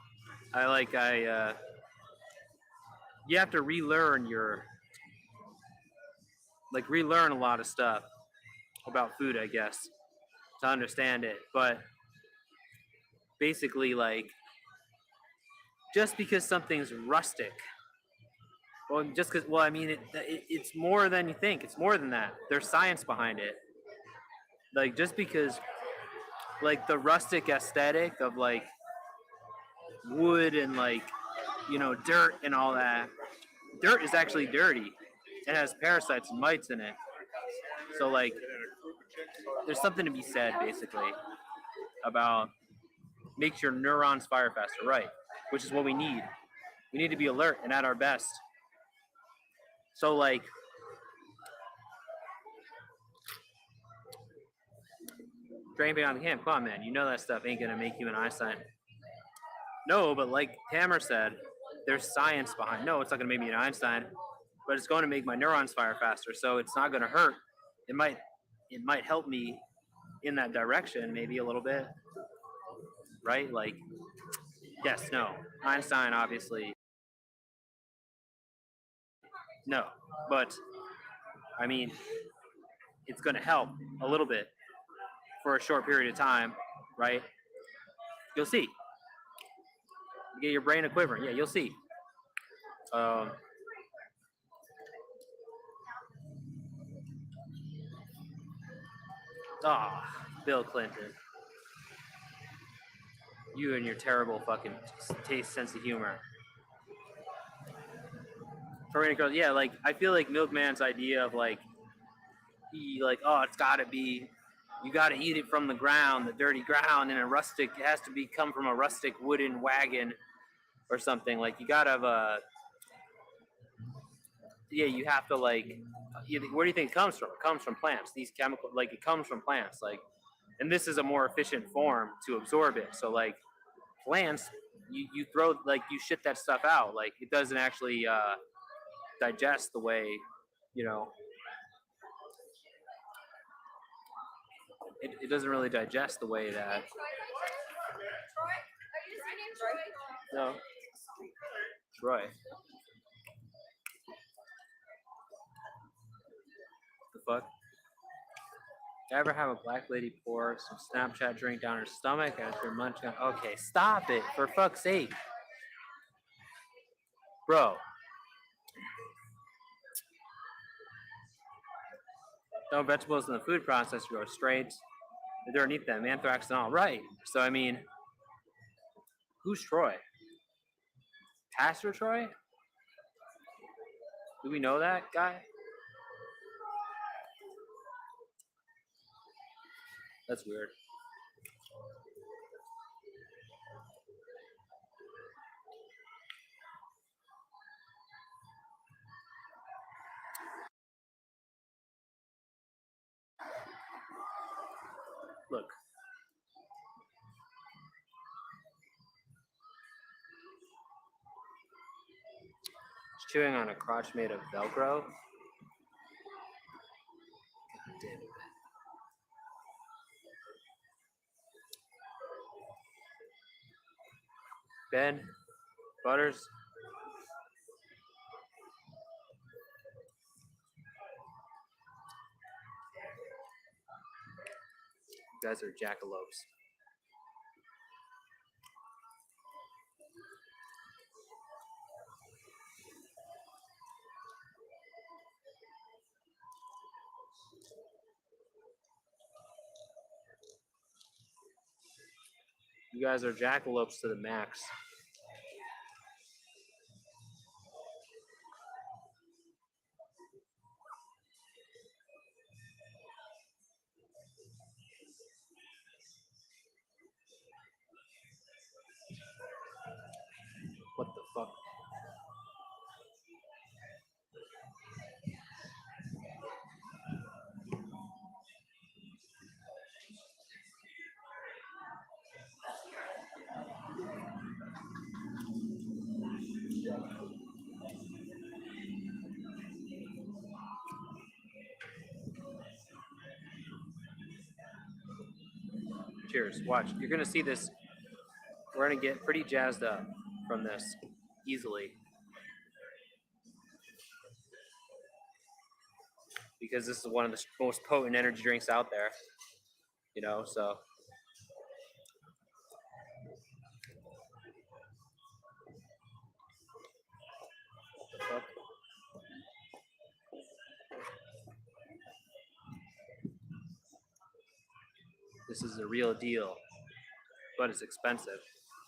You have to relearn relearn a lot of stuff about food, I guess, to understand it. But basically, like, just because something's rustic, it's more than you think. It's more than that. There's science behind it. Like, just because, like, the rustic aesthetic of, like, wood and, like, dirt and all that. Dirt is actually dirty. It has parasites and mites in it. So, like, there's something to be said, basically, about makes your neurons fire faster, right? Which is what we need. We need to be alert and at our best. So, like, Drain on the camp. Come on, man. You know that stuff ain't gonna make you an Einstein. No, but like Hammer said, there's science behind. No, it's not gonna make me an Einstein, but it's going to make my neurons fire faster. So it's not gonna hurt. It might help me in that direction, maybe a little bit, right? Like, yes, no. Einstein, obviously, no. But I mean, it's gonna help a little bit for a short period of time, right? You'll see. You get your brain a quivering. Yeah, you'll see. Bill Clinton. You and your terrible fucking taste, sense of humor. Tornado girls, yeah, like I feel like Milkman's idea of like it's gotta be, you gotta eat it from the ground, the dirty ground, and it has to be come from a rustic wooden wagon or something. Like you gotta have you have to like, where do you think it comes from? It comes from plants. These chemicals, like it comes from plants, like, and this is a more efficient form to absorb it. So like plants, you throw, like you shit that stuff out, like it doesn't actually digest the way, it doesn't really digest the way that. No. Troy. The fuck? Ever have a black lady pour some Snapchat drink down her stomach after munching? Okay, stop it, for fuck's sake. Bro. No vegetables in the food processor go straight underneath them, anthrax and all. Right. So, I mean, who's Troy? Pastor Troy? Do we know that guy? That's weird. Look. He's chewing on a crotch made of Velcro. God damn it. Ben, Butters. You guys are jackalopes. You guys are jackalopes to the max. What the fuck? Cheers. Watch. You're going to see this. We're going to get pretty jazzed up from this easily. Because this is one of the most potent energy drinks out there. So. What the fuck? This is a real deal. But it's expensive.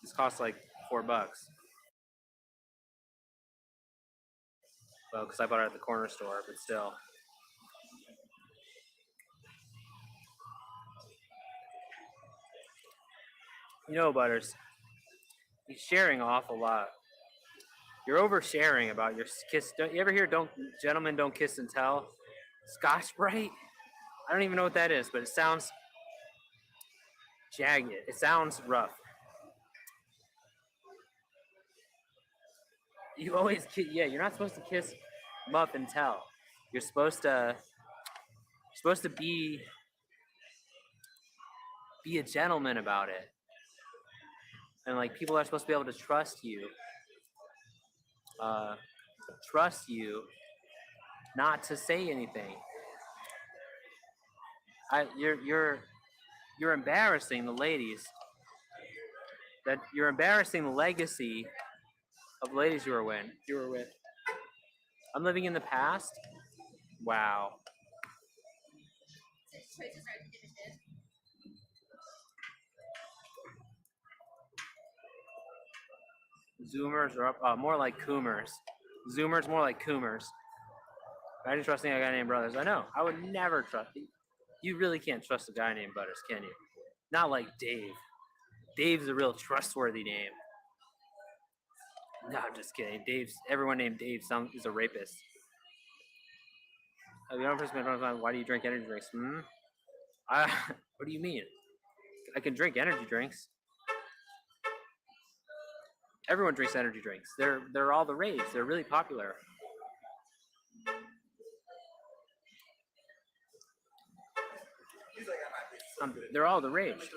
This costs like $4. Well, because I bought it at the corner store, but still. Butters, he's sharing off a lot. You're oversharing about your kiss. You ever hear gentlemen don't kiss and tell? Scotch Brite? I don't even know what that is, but it sounds Jagged. It sounds rough. You always yeah. You're not supposed to kiss muff and tell. You're supposed to be a gentleman about it, and like people are supposed to be able to trust you. Trust you not to say anything. You're embarrassing the ladies. That you're embarrassing the legacy of ladies you were with. I'm living in the past. Wow. Zoomers are up. More like Coomers. Zoomers more like Coomers. Imagine trusting a guy named Brothers. I know. I would never trust. You really can't trust a guy named Butters, can you? Not like Dave. Dave's a real trustworthy name. No, I'm just kidding. Everyone named Dave is a rapist. Why do you drink energy drinks? What do you mean? I can drink energy drinks. Everyone drinks energy drinks. They're all the rage. They're really popular. They're all the rage.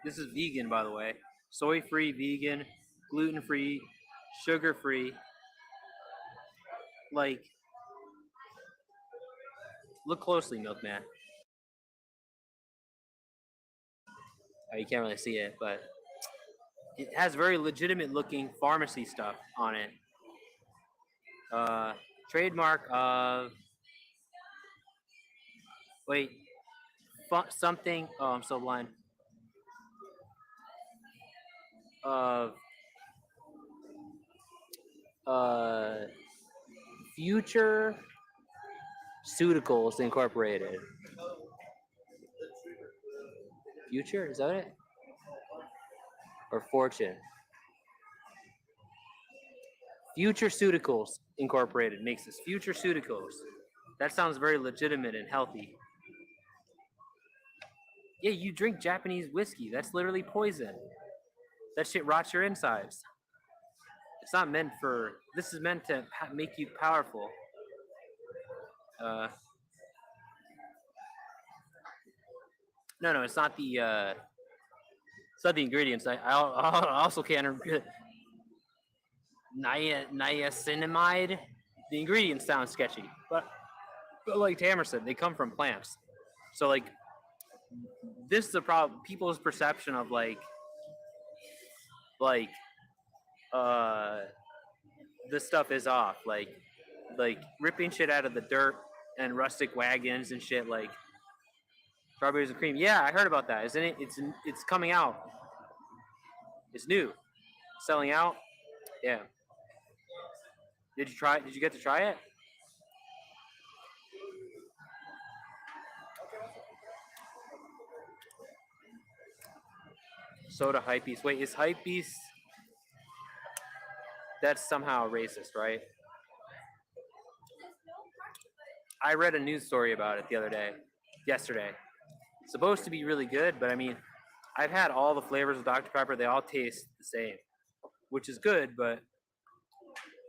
This is vegan, by the way. Soy-free, vegan, gluten-free, sugar-free. Like, look closely, Milkman. Oh, you can't really see it, but it has very legitimate-looking pharmacy stuff on it. Trademark of... Wait. Something... Oh, I'm so blind. Of... Future Pharmaceuticals Incorporated. Future? Is that it? Or Fortune? Futureceuticals Incorporated makes this. Futureceuticals. That sounds very legitimate and healthy. Yeah, you drink Japanese whiskey. That's literally poison. That shit rots your insides. It's not meant for... This is meant to make you powerful. No, it's not the... It's not the ingredients. I also can't... Niacinamide. The ingredients sound sketchy, but like Tamara said, they come from plants. So like, this is the problem. People's perception of this stuff is off. Like ripping shit out of the dirt and rustic wagons and shit. Like strawberries and cream. Yeah, I heard about that. Isn't it? It's coming out. It's new. Selling out. Yeah. Did you try? Did you get to try it? Soda Hypebeast. Wait, is Hypebeast... That's somehow racist, right? I read a news story about it yesterday. It's supposed to be really good, but I mean, I've had all the flavors of Dr. Pepper. They all taste the same, which is good, but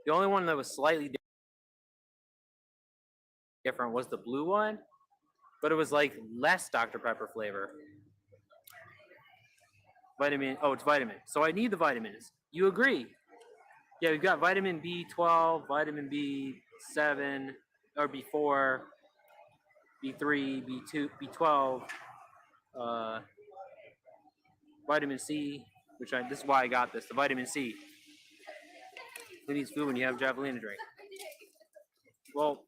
the only one that was slightly different was the blue one, but it was like less Dr. Pepper flavor. Vitamin, oh, it's vitamin. So I need the vitamins. You agree? Yeah, we've got vitamin B12, vitamin B7, or B4, B3, B2, B12, vitamin C, this is why I got this, the vitamin C. Who needs food when you have Javelina drink? Well,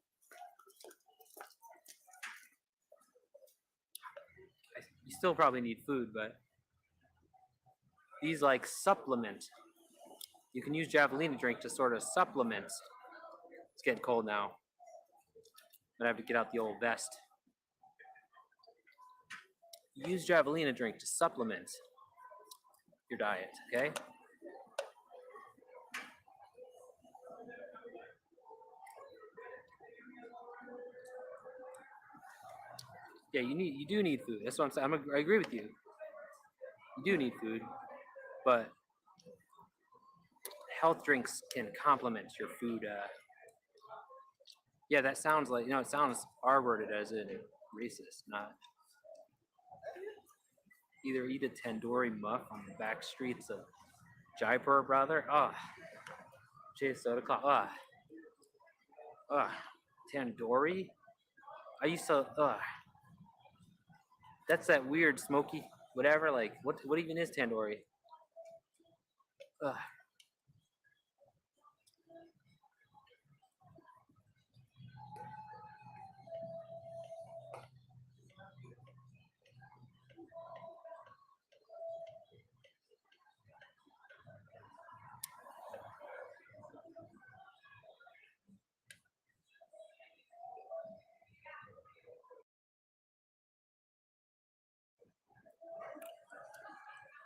you still probably need food, but these like supplement. You can use Javelina drink to sort of supplement. It's getting cold now. I'm gonna have to get out the old vest. Use Javelina drink to supplement your diet, okay? Yeah, you do need food. That's what I'm saying. I agree with you. You do need food, but health drinks can complement your food. Yeah, that sounds like it sounds R-worded as in racist, not either eat a tandoori muff on the back streets of Jaipur, brother. Jay Soda Club. Tandoori. I used to. That's that weird smoky whatever. Like what even is tandoori? Ugh.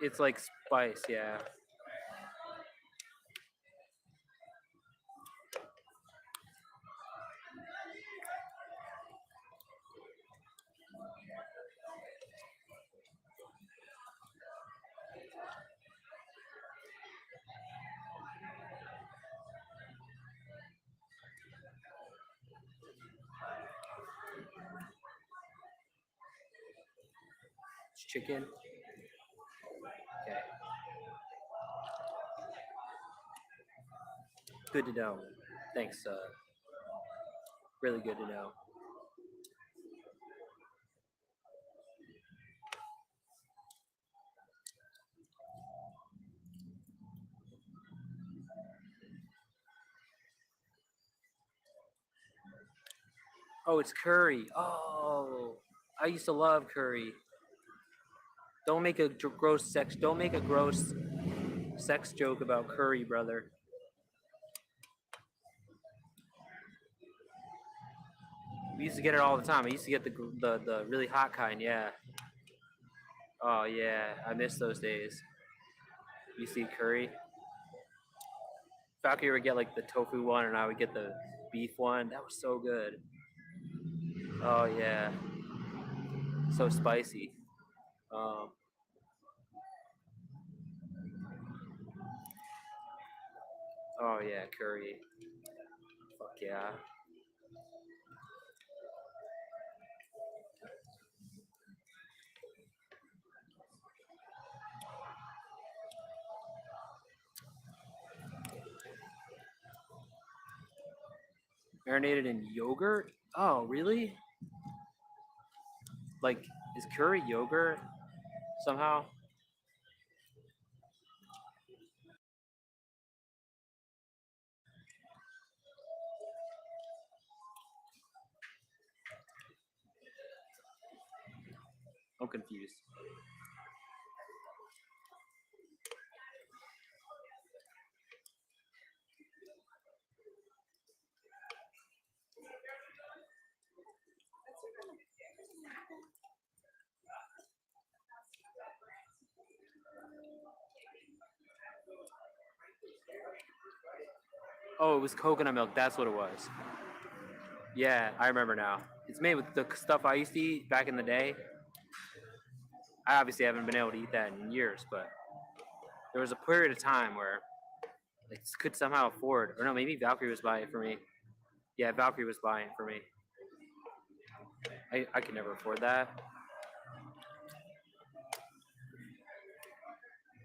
It's like spice, yeah. It's chicken. Okay. Good to know. Thanks. Really good to know. Oh, it's curry. Oh, I used to love curry. Don't make a gross sex. Don't make a gross sex joke about curry, brother. We used to get it all the time. I used to get the really hot kind. Yeah. Oh yeah, I miss those days. You see curry. Falky would get like the tofu one, and I would get the beef one. That was so good. Oh yeah, so spicy. Um, oh yeah, curry. Fuck yeah. Marinated in yogurt? Oh, really? Like, is curry yogurt somehow? I'm confused. Oh, it was coconut milk. That's what it was. Yeah, I remember now. It's made with the stuff I used to eat back in the day. I obviously haven't been able to eat that in years, but there was a period of time where I could somehow afford, or no, maybe Valkyrie was buying it for me. Yeah, Valkyrie was buying it for me. I could never afford that.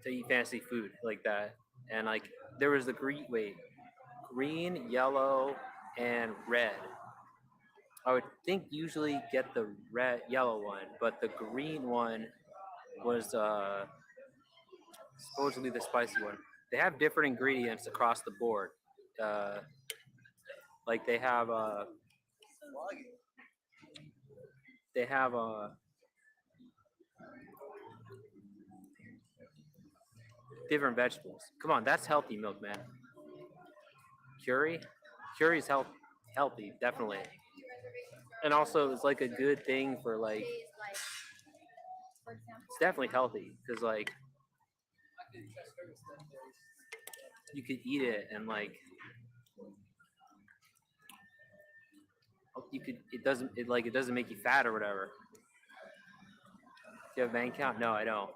To eat fancy food like that. And like there was the green, yellow, and red. I would think usually get the yellow one, but the green one was supposedly the spicy one. They have different ingredients across the board. Uh, like they have different vegetables. Come on, that's healthy milk, man. Curry, curry's healthy, definitely. And also, it's like a good thing for like. It's definitely healthy because like you could eat it and like you could it doesn't make you fat or whatever. you have a bank account? No, I don't.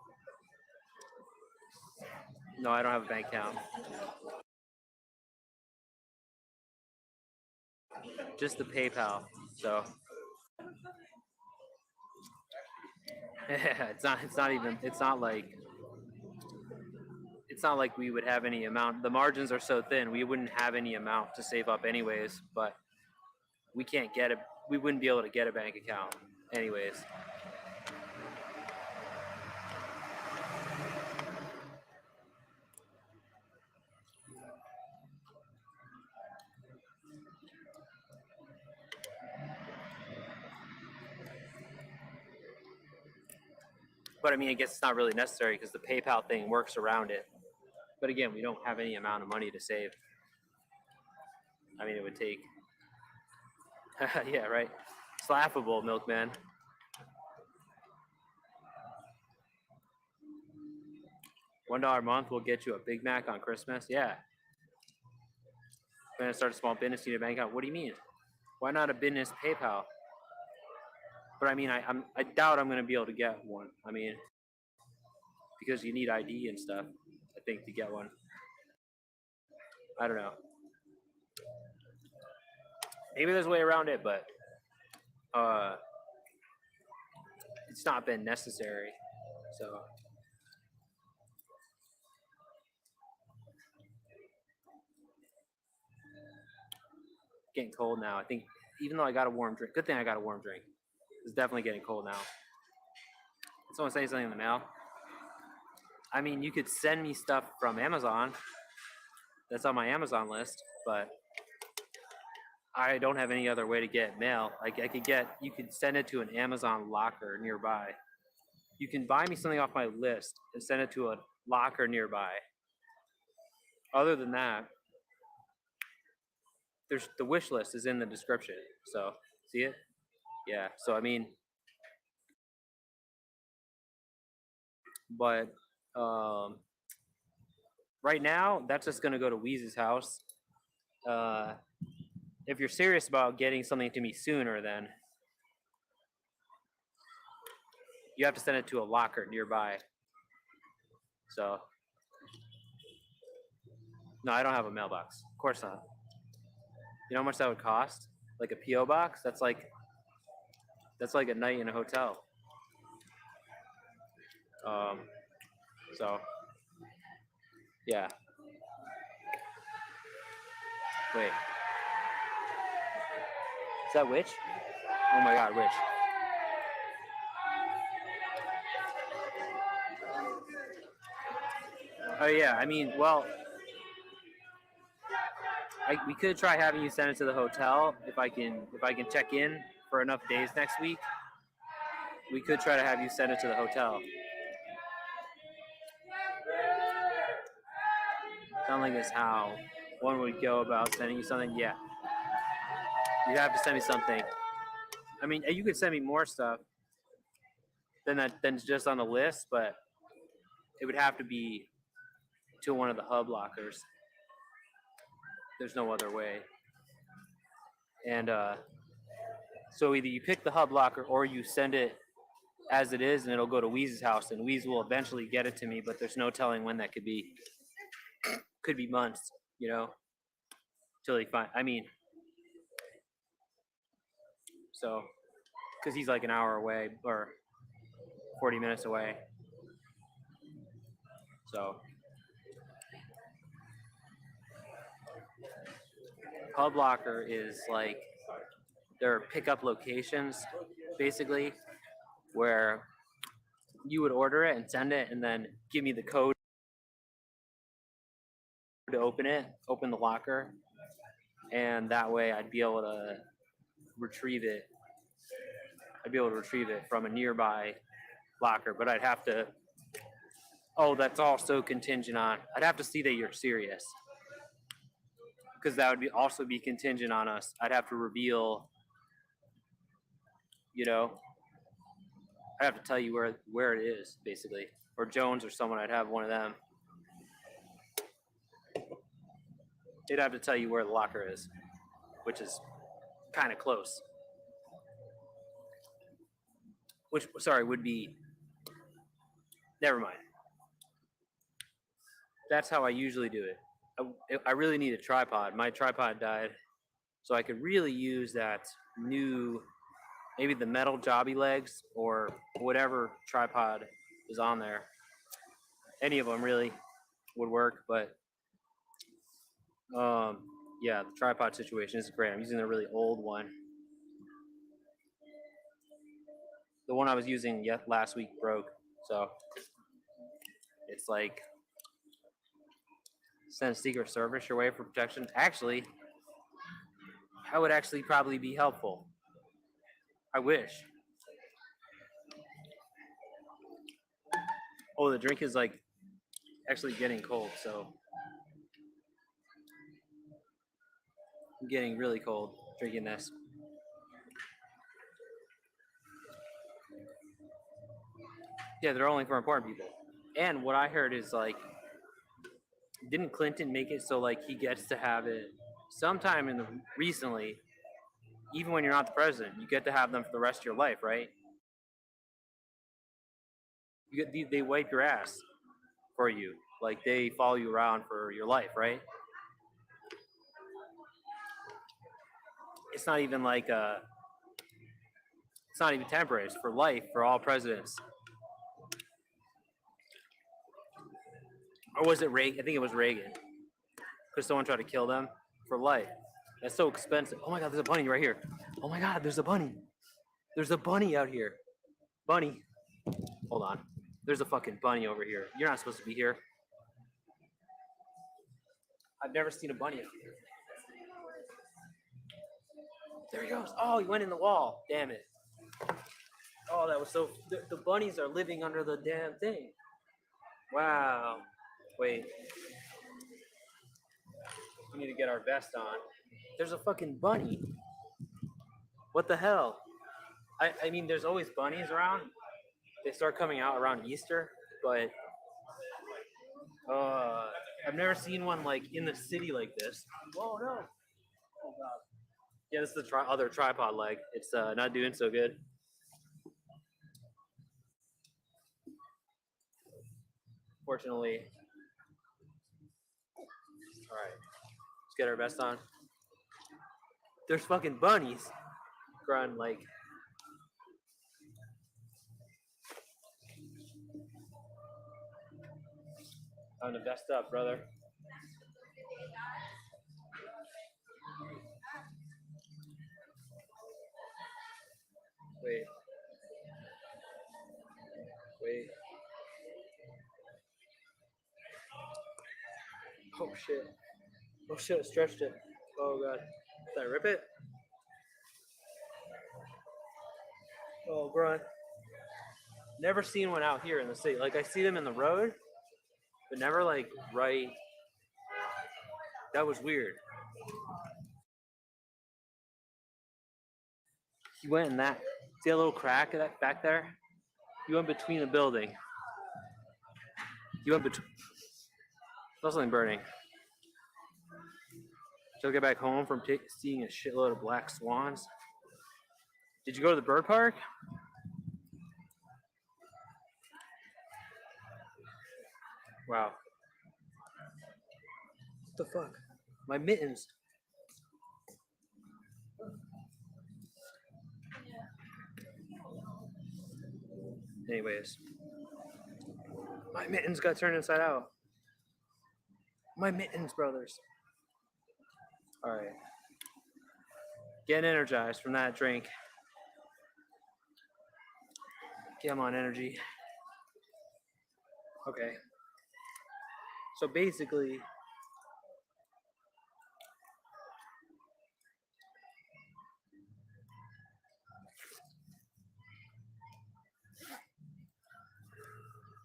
No, I don't have a bank account. Just the PayPal. So it's not like we would have any amount. The margins are so thin, we wouldn't have any amount to save up anyways, but we can't get it. We wouldn't be able to get a bank account anyways. But I mean, I guess it's not really necessary because the PayPal thing works around it. But again, we don't have any amount of money to save. I mean, it would take. Yeah, right. It's laughable, Milkman. $1 a month will get you a Big Mac on Christmas. Yeah. Gonna start a small business, need a bank account. What do you mean? Why not a business PayPal? But I mean, I doubt I'm gonna be able to get one. I mean, because you need ID and stuff, I think, to get one. I don't know. Maybe there's a way around it, but it's not been necessary. So getting cold now. I think even though I got a warm drink, good thing I got a warm drink. It's definitely getting cold now. Did someone say something in the mail? I mean, you could send me stuff from Amazon. That's on my Amazon list, but I don't have any other way to get mail. Like you could send it to an Amazon locker nearby. You can buy me something off my list and send it to a locker nearby. Other than that, there's the wish list is in the description. So see it? Yeah. So I mean, but right now that's just gonna go to Weeze's house. If you're serious about getting something to me sooner, then you have to send it to a locker nearby. So no, I don't have a mailbox. Of course not. You know how much that would cost? Like a PO box? That's like a night in a hotel. So yeah. Wait. Is that which? Oh my god, which? Oh yeah, I mean, well, we could try having you send it to the hotel if I can check in for enough days next week. We could try to have you send it to the hotel. Sound like is how one would go about sending you something. Yeah, you have to send me something. I mean, you could send me more stuff than just on the list, but it would have to be to one of the hub lockers. There's no other way. And so either you pick the hub locker or you send it as it is, and it'll go to Weeze's house, and Weeze will eventually get it to me. But there's no telling when that could be. Could be months, you know, till he find. I mean, so because he's like an hour away or 40 minutes away. So Hub Locker is like there are pickup locations basically where you would order it and send it and then give me the code to open the locker, and that way I'd be able to retrieve it. I'd be able to retrieve it from a nearby locker, but I'd have to. Oh, that's also contingent on. I'd have to see that you're serious, because that would also be contingent on us. I'd have to reveal. You know, I'd have to tell you where it is, basically, or Jones or someone. I'd have one of them. They'd have to tell you where the locker is, which is kind of close. Which, sorry, would be Never mind. That's how I usually do it. I really need a tripod. My tripod died, so I could really use that new, maybe the metal jobby legs or whatever tripod is on there. Any of them really would work, but yeah, the tripod situation is great. I'm using a really old one. The one I was using last week broke, so it's like send Secret Service your way for protection. Actually, that would actually probably be helpful. I wish. Oh, the drink is like actually getting cold, so I'm getting really cold drinking this. Yeah, they're only for important people. And what I heard is like, didn't Clinton make it so like he gets to have it sometime in the recently, even when you're not the president, you get to have them for the rest of your life, right? You get they wipe your ass for you, like they follow you around for your life, right? It's not even like it's not even temporary. It's for life for all presidents. Or was it Reagan? I think it was Reagan, because someone tried to kill them for life. That's so expensive. Oh my God, there's a bunny right here. Oh my God, there's a bunny. There's a bunny out here. Bunny. Hold on. There's a fucking bunny over here. You're not supposed to be here. I've never seen a bunny out here. There he goes. Oh, he went in the wall. Damn it. Oh, that was so. The bunnies are living under the damn thing. Wow. Wait. We need to get our vest on. There's a fucking bunny. What the hell? I mean, there's always bunnies around. They start coming out around Easter, but I've never seen one like in the city like this. Oh no! Oh God! Yeah, this is the other tripod leg. It's not doing so good. Fortunately. All right, let's get our vest on. There's fucking bunnies growing like. Time to vest up, brother. Wait. Wait. Oh shit. Oh shit, I stretched it. Oh God. Did I rip it? Oh, grunt. Never seen one out here in the city. Like, I see them in the road, but never, like, right. That was weird. He went in that. See that little crack of that back there? He went between the building. He went between. There's something burning. Should I get back home from seeing a shitload of black swans? Did you go to the bird park? Wow. What the fuck? My mittens. Anyways. My mittens got turned inside out. My mittens, brothers. Alright. Getting energized from that drink. Get on energy. Okay. So basically,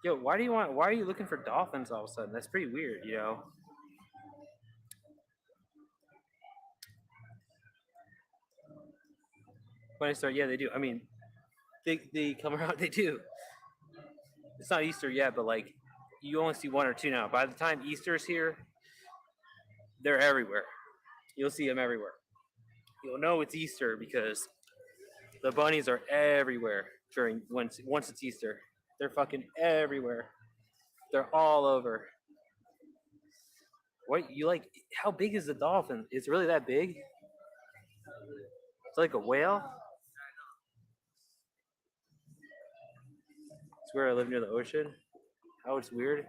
why are you looking for dolphins all of a sudden? That's pretty weird, you know? When I start, yeah, they do. I mean, they come around, they do. It's not Easter yet, but like, you only see one or two now. By the time Easter's here, they're everywhere. You'll see them everywhere. You'll know it's Easter because the bunnies are everywhere once it's Easter. They're fucking everywhere. They're all over. What you like? How big is the dolphin? It's really that big? It's like a whale. It's where I live near the ocean. How it's weird?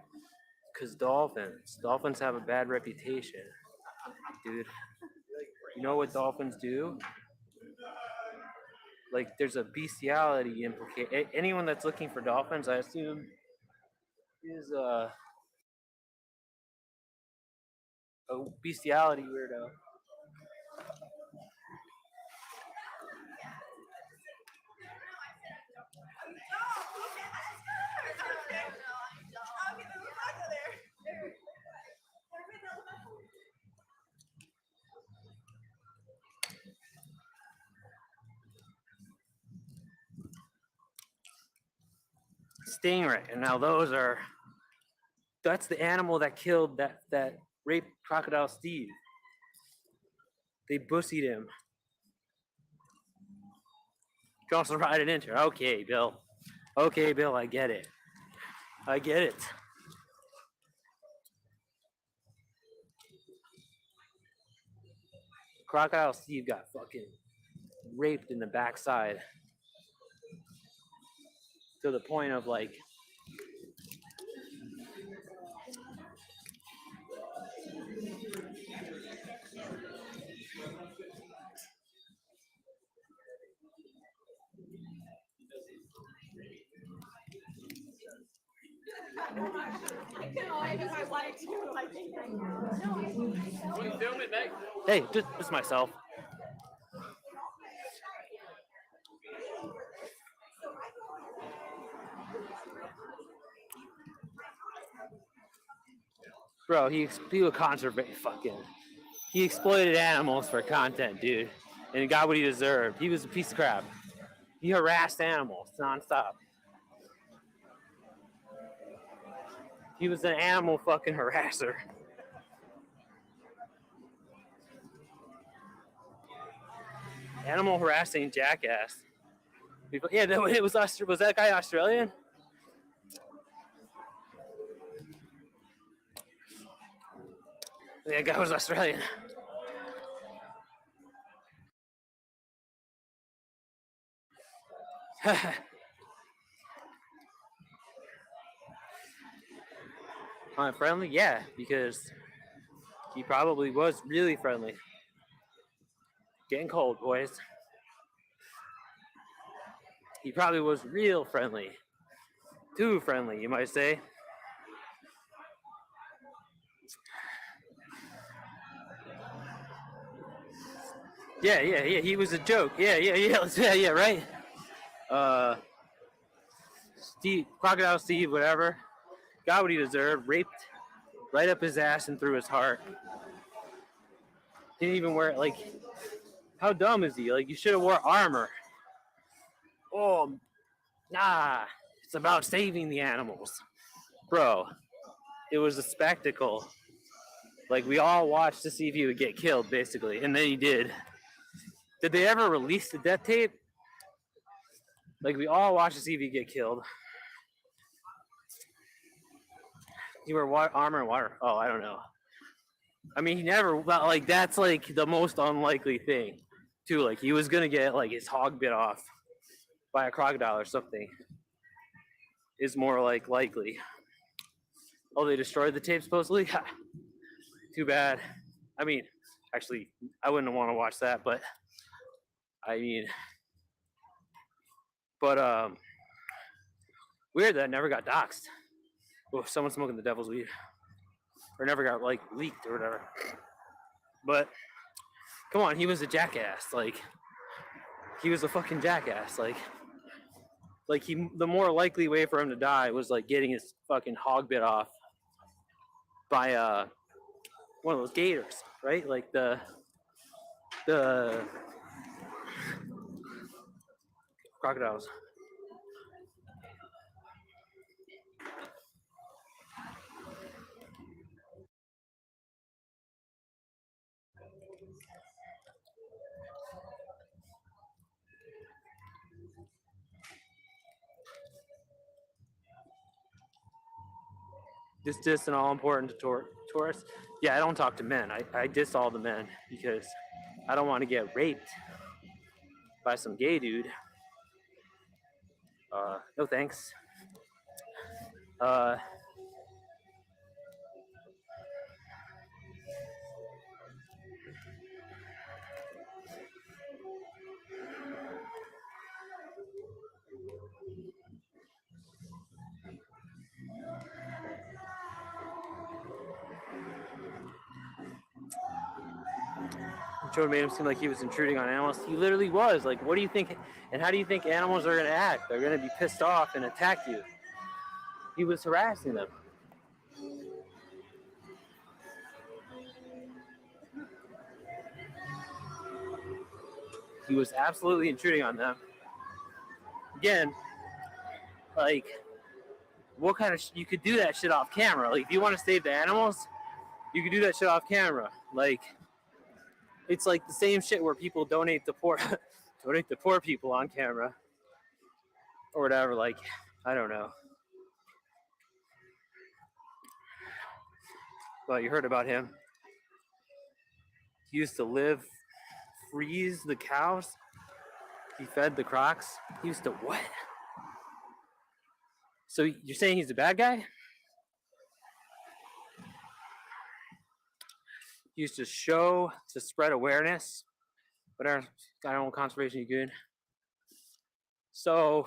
Because dolphins have a bad reputation, dude. You know what dolphins do? Like, there's a bestiality implicate. Anyone that's looking for dolphins, I assume, is a bestiality weirdo. Stingray, and now that's the animal that killed that raped Crocodile Steve. They bussied him. You can also ride an intern. Okay, Bill. Okay, Bill, I get it. I get it. Crocodile Steve got fucking raped in the backside to the point of like hey, just myself. Bro, he was fucking. He exploited animals for content, dude, and he got what he deserved. He was a piece of crap. He harassed animals nonstop. He was an animal fucking harasser. Animal harassing jackass. Yeah, it was that guy Australian? That guy was Australian. Friendly? Yeah, because he probably was really friendly. Getting cold, boys. He probably was real friendly. Too friendly, you might say. Yeah, he was a joke. Yeah, right? Crocodile Steve, whatever. Got what he deserved. Raped right up his ass and through his heart. Didn't even wear it. Like, how dumb is he? Like, you should have wore armor. Oh, nah. It's about saving the animals. Bro, it was a spectacle. Like, we all watched to see if he would get killed, basically. And then he did. Did they ever release the death tape? Like, we all watched to see if he'd get killed. You wear armor and water. Oh, I don't know. I mean, he never, like, that's, like, the most unlikely thing, too. Like, he was gonna get, like, his hog bit off by a crocodile or something. Is more, like, likely. Oh, they destroyed the tape, supposedly? Too bad. I mean, actually, I wouldn't want to watch that, but, I mean, but, weird that it never got doxxed. Oh, someone smoking the devil's weed. Or never got, like, leaked or whatever. But, come on, he was a jackass. Like, he was a fucking jackass. Like the more likely way for him to die was, like, getting his fucking hog bit off by, one of those gators, right? Like, the crocodiles. This and all important to tourists. Yeah, I don't talk to men. I diss all the men because I don't want to get raped by some gay dude. No thanks. Joe made him seem like he was intruding on animals. He literally was. Like, what do you think? And how do you think animals are going to act? They're going to be pissed off and attack you. He was harassing them. He was absolutely intruding on them. Again, like, what kind of you could do that shit off camera? Like, if you want to save the animals, you could do that shit off camera. Like, it's like the same shit where people donate to poor people on camera or whatever. Like, I don't know. Well, you heard about him. He used to freeze the cows. He fed the crocs. He used to what? So you're saying he's a bad guy? He used to spread awareness. Whatever, I don't want conservation, you good? So,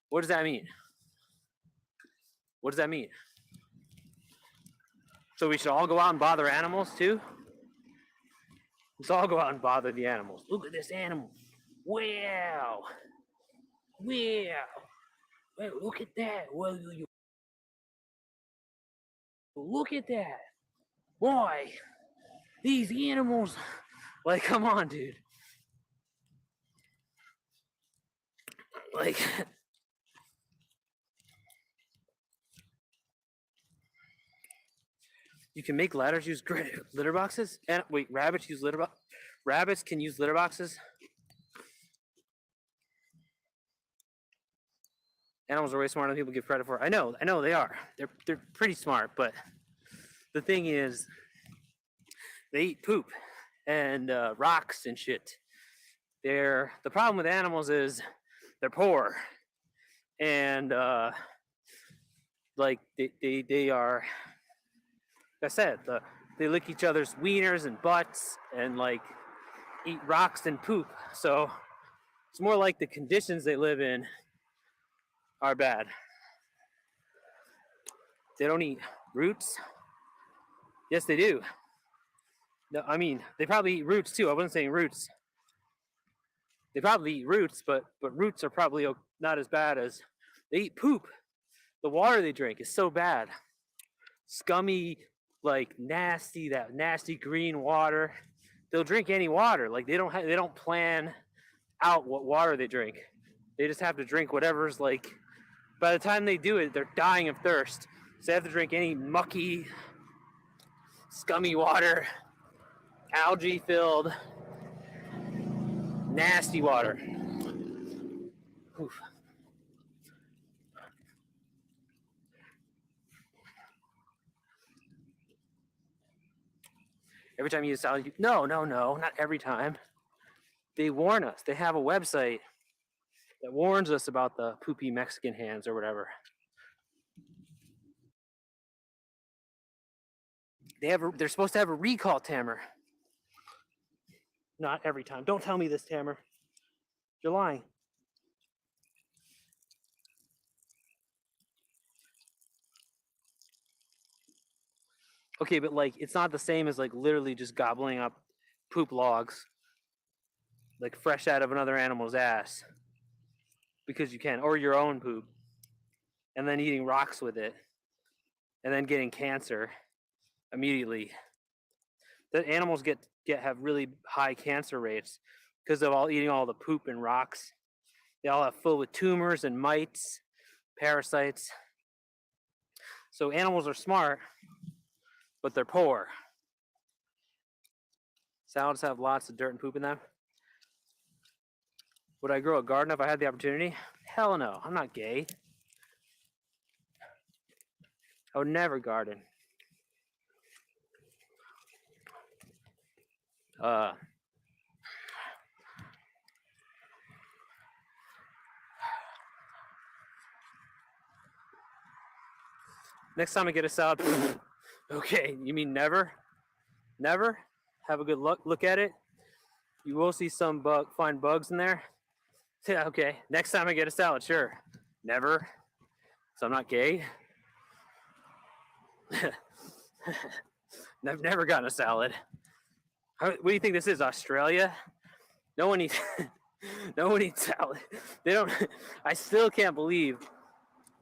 what does that mean? What does that mean? So we should all go out and bother animals too? Let's all go out and bother the animals. Look at this animal. Wow. Wow. Wait, look at that. Look at that. Boy, these animals. Like, come on, dude. Like, you can make ladders use litter boxes? And wait, rabbits use litter boxes? Rabbits can use litter boxes? Animals are way smarter than people give credit for. I know they are. They're pretty smart, but the thing is, they eat poop and rocks and shit. The problem with animals is they're poor, and like they are. Like I said, they lick each other's wieners and butts and like eat rocks and poop. So it's more like the conditions they live in are bad. They don't eat roots. Yes, they do. No, I mean, they probably eat roots too. I wasn't saying roots. They probably eat roots, but roots are probably not as bad as they eat poop. The water they drink is so bad. Scummy, like that nasty green water. They'll drink any water. Like they don't plan out what water they drink. They just have to drink whatever's like. By the time they do it, they're dying of thirst. So they have to drink any mucky, scummy water, algae-filled, nasty water. Oof. Every time you use salad, no, not every time. They warn us. They have a website that warns us about the poopy Mexican hands or whatever. They're supposed to have a recall, Tamer. Not every time. Don't tell me this, Tamer. You're lying. Okay, but like it's not the same as like literally just gobbling up poop logs like fresh out of another animal's ass because you can, or your own poop, and then eating rocks with it, and then getting cancer immediately. The animals have really high cancer rates because of eating all the poop and rocks. They all have full with tumors and mites, parasites. So animals are smart, but they're poor. Salads have lots of dirt and poop in them. Would I grow a garden if I had the opportunity? Hell no, I'm not gay. I would never garden. Next time I get a salad, okay, you mean never? Never? Have a good look at it. You will see some find bugs in there. Yeah, okay. Next time I get a salad, sure. Never. So I'm not gay. I've never gotten a salad. What do you think this is, Australia? No one eats. No one eats salad. They don't. I still can't believe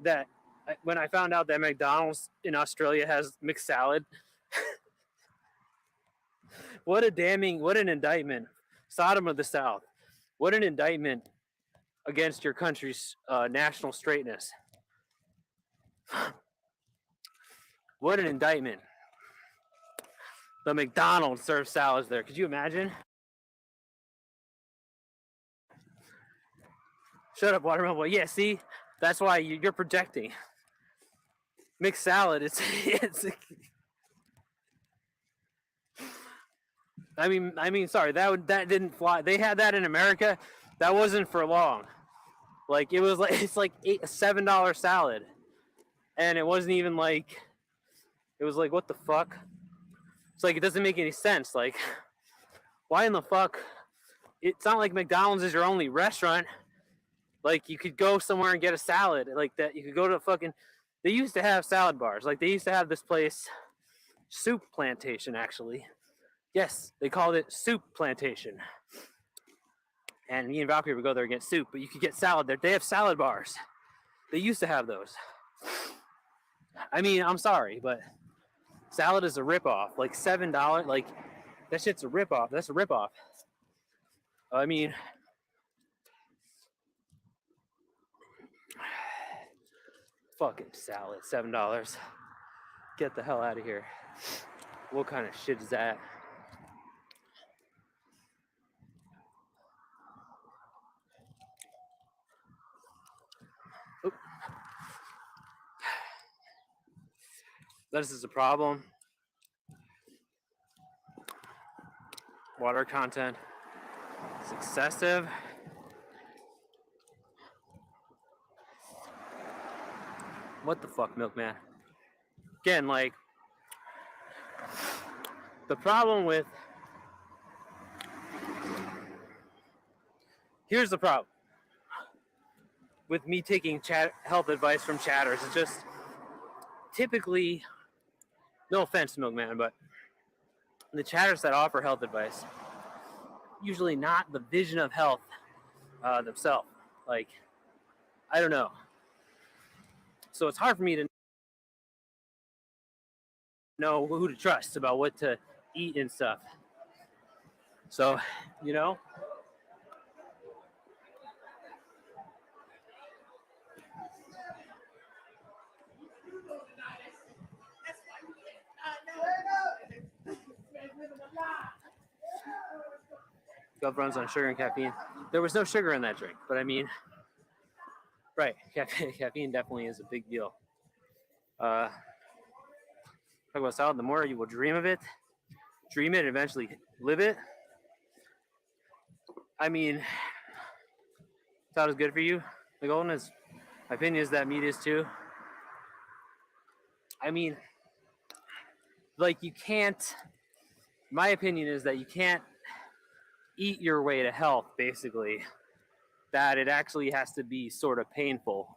that when I found out that McDonald's in Australia has mixed salad. What an indictment. Sodom of the South. What an indictment against your country's national straightness. What an indictment. The McDonald's serves salads there. Could you imagine? Shut up, watermelon boy. Yeah, see? That's why you're projecting. Mixed salad, it's I mean, sorry, that didn't fly. They had that in America. That wasn't for long. Like it's like a $7 salad, and it wasn't even like it was like what the fuck. It's like it doesn't make any sense. Like, why in the fuck? It's not like McDonald's is your only restaurant. Like you could go somewhere and get a salad like that. You could go to fucking. They used to have salad bars. Like they used to have this place, Soup Plantation, actually. Yes, they called it Soup Plantation. And me and Valkyrie would go there and get soup, but you could get salad there. They have salad bars. They used to have those. I mean, I'm sorry, but salad is a ripoff. Like $7, like that shit's a ripoff. That's a ripoff. I mean, fucking salad, $7. Get the hell out of here. What kind of shit is that? Oop. This is a problem. Water content is excessive. What the fuck, milkman? Again, like, the problem with... Here's the problem with me taking health advice from chatters. It's just typically, no offense, milkman, but the chatters that offer health advice, usually not the vision of health themselves. Like, I don't know. So it's hard for me to know who to trust about what to eat and stuff. So, you know, Gov runs on sugar and caffeine. There was no sugar in that drink, but I mean, right, caffeine definitely is a big deal. Talk about salad. The more you will dream of it, dream it, and eventually live it. I mean, salad is good for you. The golden is, my opinion is that meat is too. I mean, like you can't, my opinion is that you can't eat your way to health, basically. That it actually has to be sort of painful.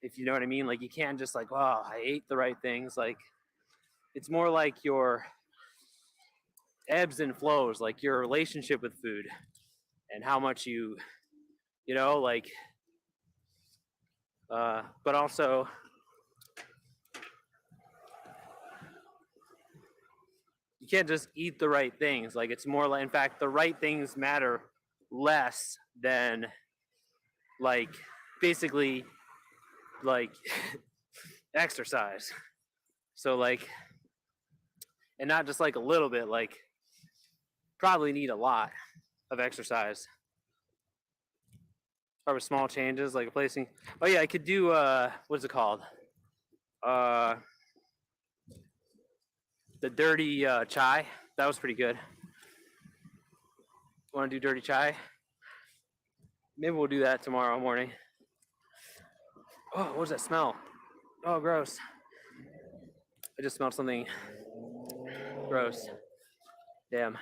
If you know what I mean? Like you can't just like, wow, I ate the right things. Like it's more like your ebbs and flows, like your relationship with food and how much you know, like, but also you can't just eat the right things. Like it's more like, in fact, the right things matter less than like basically like exercise. So like, and not just like a little bit, like probably need a lot of exercise. Probably small changes like replacing. Oh yeah, I could do what's it called? The dirty chai, that was pretty good. Want to do dirty chai? Maybe we'll do that tomorrow morning. Oh, what does that smell? Oh, gross. I just smelled something gross. Damn.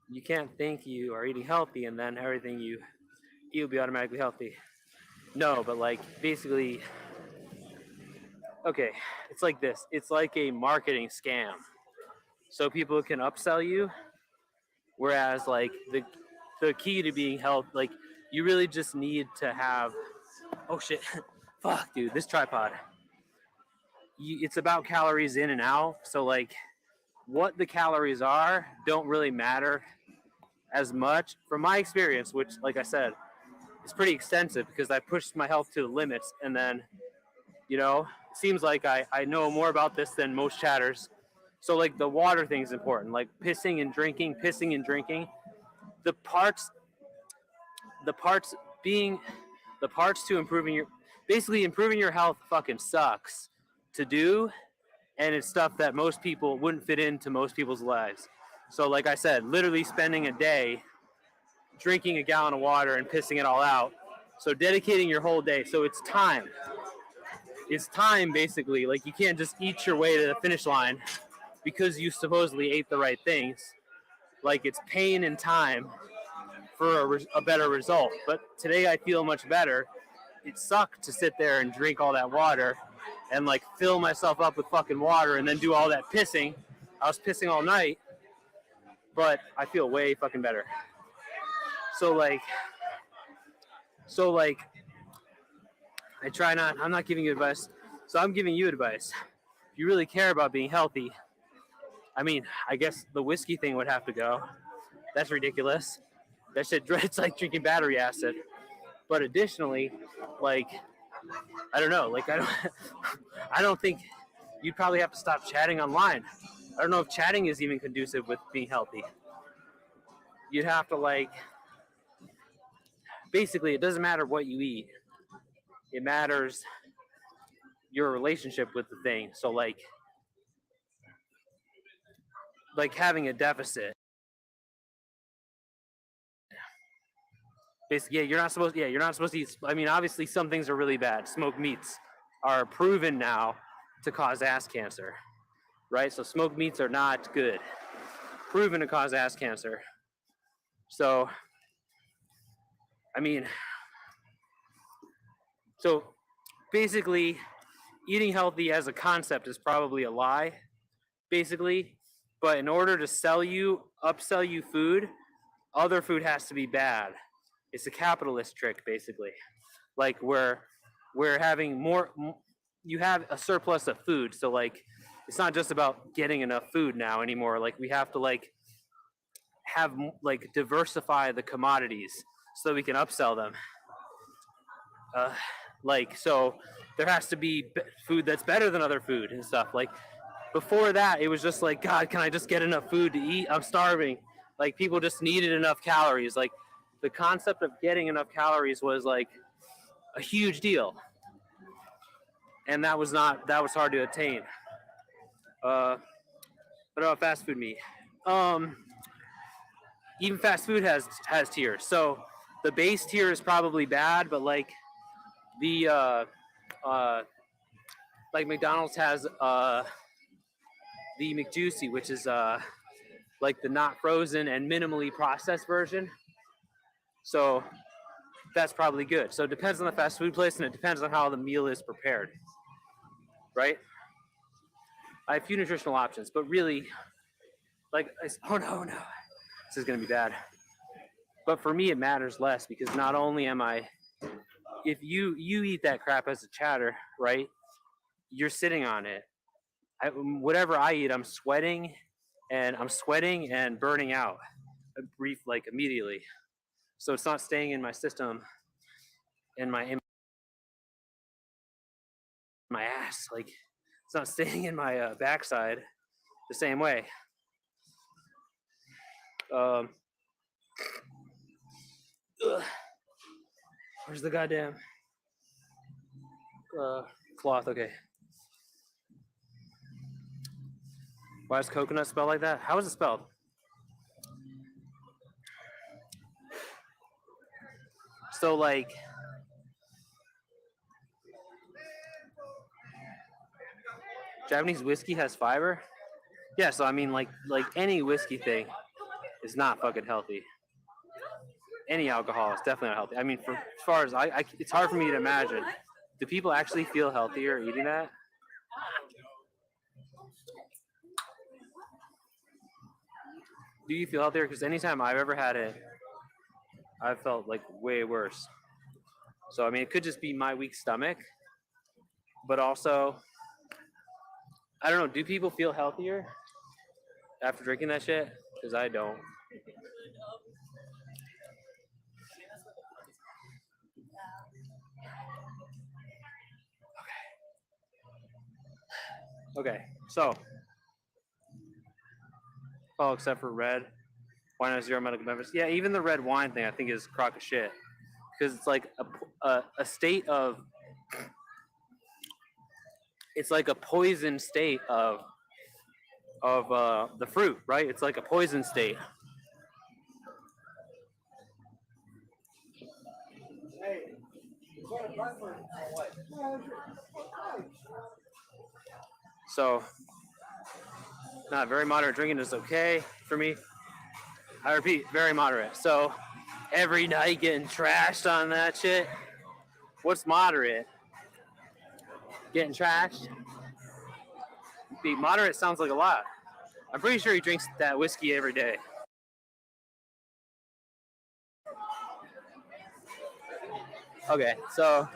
You can't think you are eating healthy and then everything you eat will be automatically healthy. No, but like basically, okay, it's like this. It's like a marketing scam. So people can upsell you, whereas like the key to being healthy, like you really just need to have. Oh shit, fuck, dude, this tripod. It's about calories in and out. So like, what the calories are don't really matter as much from my experience, which, like I said, is pretty extensive because I pushed my health to the limits, and then it seems like I know more about this than most chatters. So like the water thing is important, like pissing and drinking. The parts, the parts being, the parts to improving your health fucking sucks to do, and it's stuff that most people wouldn't fit into most people's lives. So like I said, literally spending a day drinking a gallon of water and pissing it all out. So dedicating your whole day. So it's time. It's time basically. Like you can't just eat your way to the finish line because you supposedly ate the right things. Like it's pain and time for a better result. But today I feel much better. It sucked to sit there and drink all that water and like fill myself up with fucking water and then do all that pissing. I was pissing all night, but I feel way fucking better. So like I'm not giving you advice. So I'm giving you advice. If you really care about being healthy, I mean, I guess the whiskey thing would have to go. That's ridiculous. That shit, it's like drinking battery acid. But additionally, like, I don't know, like I don't think you'd probably have to stop chatting online. I don't know if chatting is even conducive with being healthy. You'd have to like, basically, it doesn't matter what you eat. It matters your relationship with the thing. So like having a deficit. Basically, you're not supposed to eat. I mean, obviously, some things are really bad. Smoked meats are proven now to cause ass cancer, right? So smoked meats are not good. Proven to cause ass cancer. So, I mean, so basically, eating healthy as a concept is probably a lie, basically. But in order to upsell you food, other food has to be bad. It's a capitalist trick, basically. Like we're having more. You have a surplus of food, so like it's not just about getting enough food now anymore. Like we have to like have like diversify the commodities so we can upsell them. Like so, there has to be food that's better than other food and stuff. Like before that, it was just like, God, can I just get enough food to eat? I'm starving. Like people just needed enough calories. Like the concept of getting enough calories was like a huge deal, and that was hard to attain. What about fast food meat? Even fast food has tiers. So the base tier is probably bad, but like the like McDonald's has the McJuicy, which is like the not frozen and minimally processed version. So that's probably good. So it depends on the fast food place and it depends on how the meal is prepared, right? I have few nutritional options, but really, like, oh no, this is gonna be bad. But for me, it matters less because not only am I, if you eat that crap as a chatter, right? You're sitting on it. Whatever I eat, I'm sweating and burning out, like immediately. So it's not staying in my system, in my ass. Like it's not staying in my backside. the same way. Ugh. Where's the goddamn cloth? Okay. Why is coconut spelled like that? How is it spelled? So like, Japanese whiskey has fiber? Yeah, so I mean like any whiskey thing is not fucking healthy. Any alcohol is definitely not healthy. I mean, as far as I, it's hard for me to imagine. Do people actually feel healthier eating that? Do you feel healthier? Because anytime I've ever had it, I've felt like way worse. So I mean, it could just be my weak stomach, but also, I don't know. Do people feel healthier after drinking that shit? Because I don't. Okay, so, oh, except for red wine has zero medical benefits. Yeah, even the red wine thing I think is a crock of shit because it's like a state of, it's like a poison state of the fruit, right? It's like a poison state. So, not very moderate drinking is okay for me. I repeat, very moderate. So, every night getting trashed on that shit. What's moderate? Getting trashed? Be moderate sounds like a lot. I'm pretty sure he drinks that whiskey every day. Okay, so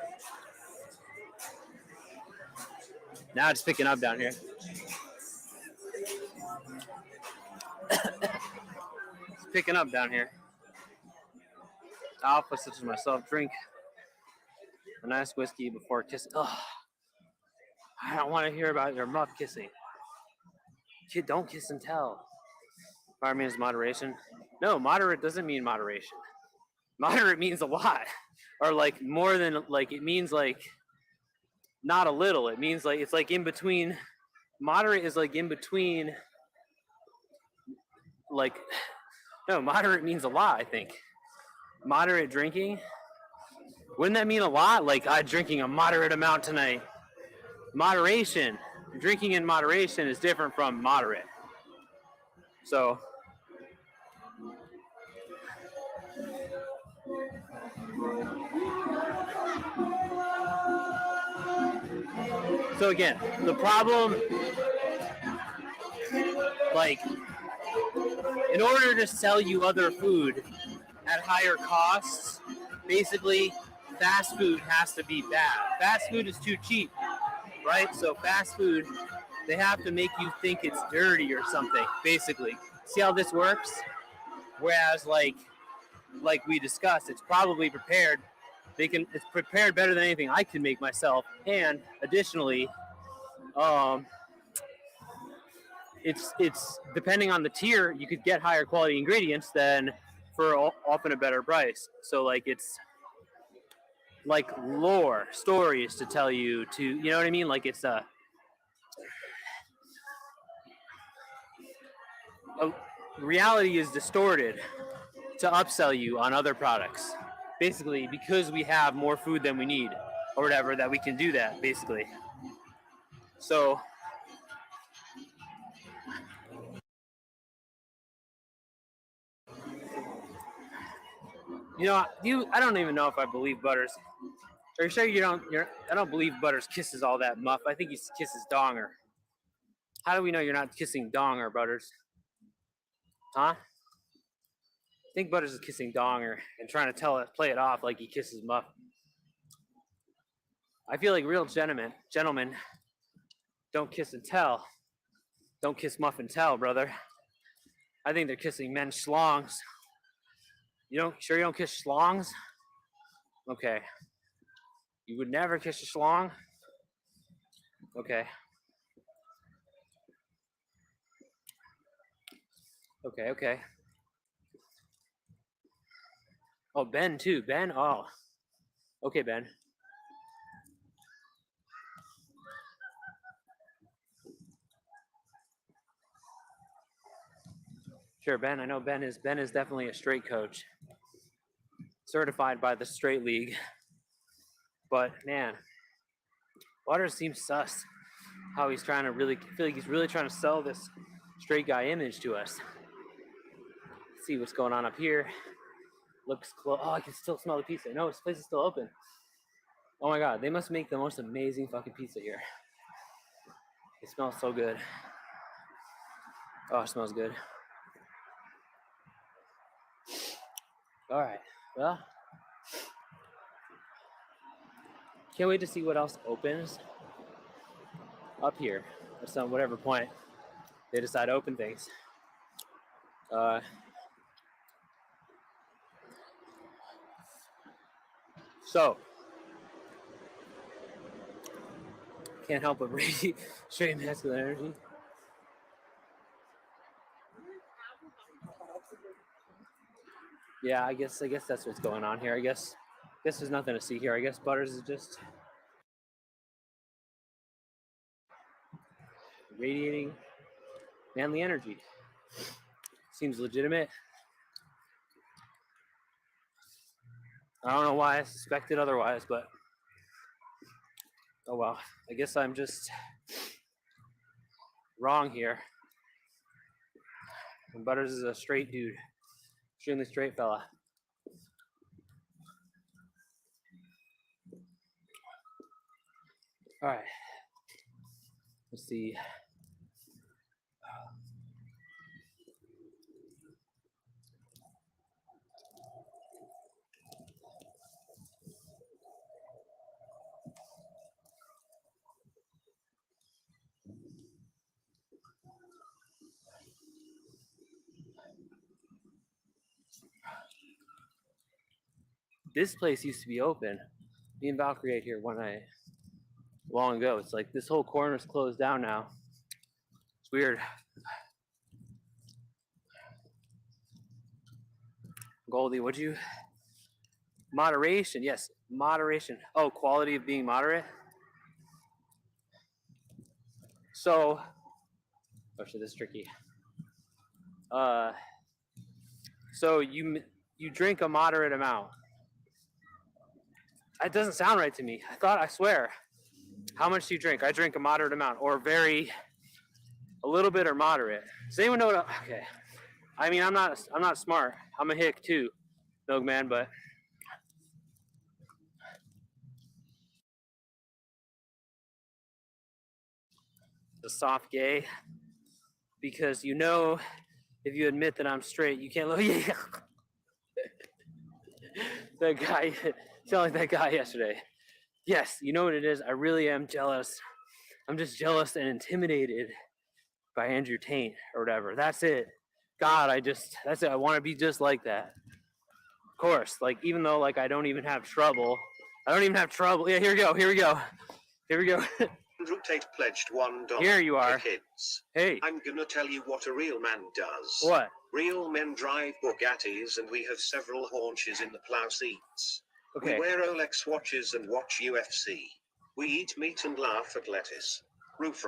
now it's picking up down here. It's picking up down here. Alpha, such as myself, drink a nice whiskey before kissing. Oh, I don't want to hear about your muff kissing. Kid, don't kiss and tell. Moderate means moderation. No, moderate doesn't mean moderation. Moderate means a lot, or like more than like it means like not a little. It means like it's like in between. Moderate is like in between. Like no, moderate means a lot. I think moderate drinking. Wouldn't that mean a lot? Like I'm drinking a moderate amount tonight. Moderation, drinking in moderation is different from moderate. So again, the problem, like, in order to sell you other food at higher costs, basically fast food has to be bad. Fast food is too cheap, right? So fast food, they have to make you think it's dirty or something, basically. See how this works? Whereas like we discussed, it's probably prepared. It's prepared better than anything I can make myself. And additionally, it's depending on the tier, you could get higher quality ingredients than for often a better price. So like it's like lore, stories to tell you to, you know what I mean? Like it's reality is distorted to upsell you on other products. Basically, because we have more food than we need or whatever, that we can do that, basically. So you know, I don't even know if I believe Butters. Are you sure you don't? I don't believe Butters kisses all that muff. I think he kisses Donger. How do we know you're not kissing Donger, Butters? Huh? I think Butters is kissing Donger and trying to play it off like he kisses Muff. I feel like real gentlemen don't kiss and tell. Don't kiss Muff and tell, brother. I think they're kissing men's schlongs. You don't kiss schlongs? Okay. You would never kiss a schlong? Okay. Okay, okay. Oh, Ben too. Ben. Oh, okay, Ben. Sure, Ben. I know Ben is definitely a straight coach, certified by the Straight League. But man, Waters seems sus. How he's trying to really feel like he's really trying to sell this straight guy image to us. Let's see what's going on up here. Looks close. Oh, I can still smell the pizza. No, this place is still open. Oh my god, they must make the most amazing fucking pizza here. It smells so good. Oh, it smells good. All right. Well, can't wait to see what else opens up here at some whatever point they decide to open things. So can't help but radiate straight masculine energy. Yeah, I guess that's what's going on here. I guess there's nothing to see here. I guess Butters is just radiating manly energy. Seems legitimate. I don't know why I suspected otherwise, but oh well. I guess I'm just wrong here. And Butters is a straight dude, extremely straight fella. All right. Let's see. This place used to be open. Me and Valkyrie ate here one night long ago. It's like this whole corner's closed down now. It's weird. Goldie, what'd you? Moderation, yes, moderation. Oh, quality of being moderate. So, oh shit, this is tricky. So you drink a moderate amount. That doesn't sound right to me. I swear. How much do you drink? I drink a moderate amount, or a little bit, or moderate. Does anyone know what? Okay. I mean, I'm not smart. I'm a hick too, Milkman, but the soft gay, because if you admit that I'm straight, you can't look. Yeah. That guy, sound like that guy yesterday. Yes, you know what it is. I really am jealous. I'm just jealous and intimidated by Andrew Tate or whatever. That's it. God, that's it. I want to be just like that. Of course, like even though like I don't even have trouble. Yeah, here we go. Andrew Tate pledged $1. Here you are. Hey kids. Hey. I'm gonna tell you what a real man does. What? Real men drive Bugattis and we have several haunches in the plow seats. Okay. We wear Rolex watches and watch UFC. We eat meat and laugh at lettuce. Roof.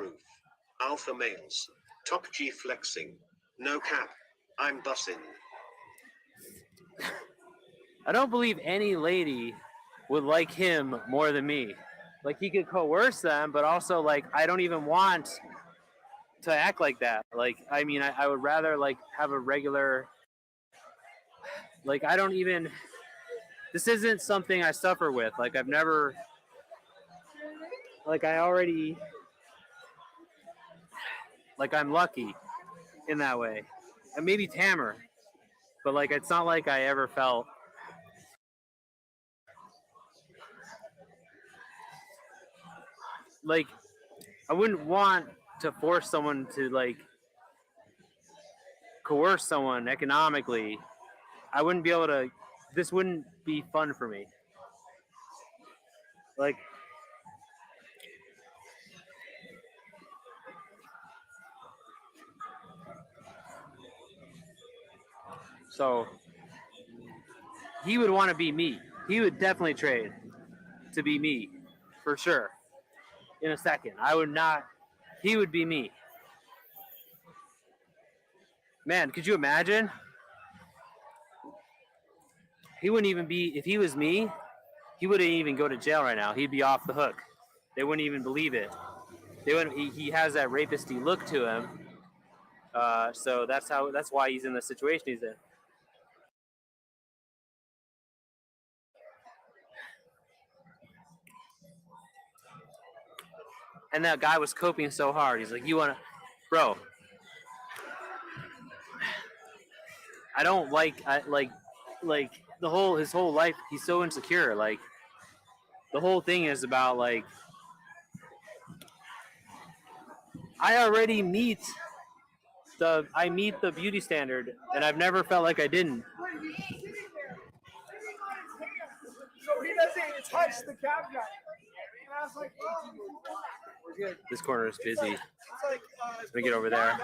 Alpha males. Top G flexing. No cap. I'm bussin'. I don't believe any lady would like him more than me. Like he could coerce them, but also like I don't even want to act like that. Like I mean, I would rather like have a regular. Like I don't even. This isn't something I suffer with. Like I've never. Like I already. Like I'm lucky, in that way, and maybe Tamer, but like it's not like I ever felt. Like I wouldn't want to force someone to like coerce someone economically. I wouldn't be able to. This wouldn't be fun for me. Like So he would want to be me. He would definitely trade to be me, for sure. In a second, I would not. He would be me. Man, could you imagine? He wouldn't even be, if he was me, he wouldn't even go to jail right now. He'd be off the hook. They wouldn't even believe it. They wouldn't. He has that rapisty look to him. So that's why he's in the situation he's in. And that guy was coping so hard. He's like, "You wanna, bro? I don't like his whole life. He's so insecure. Like the whole thing is about like I already meet the beauty standard, and I've never felt like I didn't. So he doesn't touch the cab guy. And I was like, oh, we're good. This corner is busy. It's like, Let me get over there.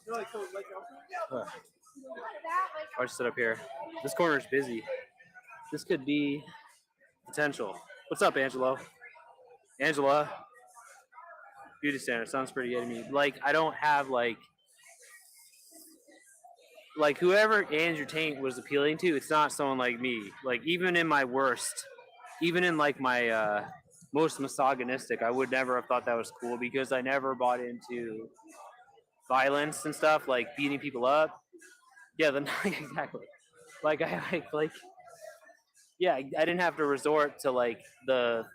you're like, so, like, I'll just sit up here. This corner is busy. This could be potential. What's up, Angelo? Angela. Beauty standard sounds pretty good to me. Like I don't have like whoever Andrew Tate was appealing to. It's not someone like me. Like even in my worst, even in like my most misogynistic, I would never have thought that was cool because I never bought into violence and stuff like beating people up. Yeah, exactly. Like yeah, I didn't have to resort to like the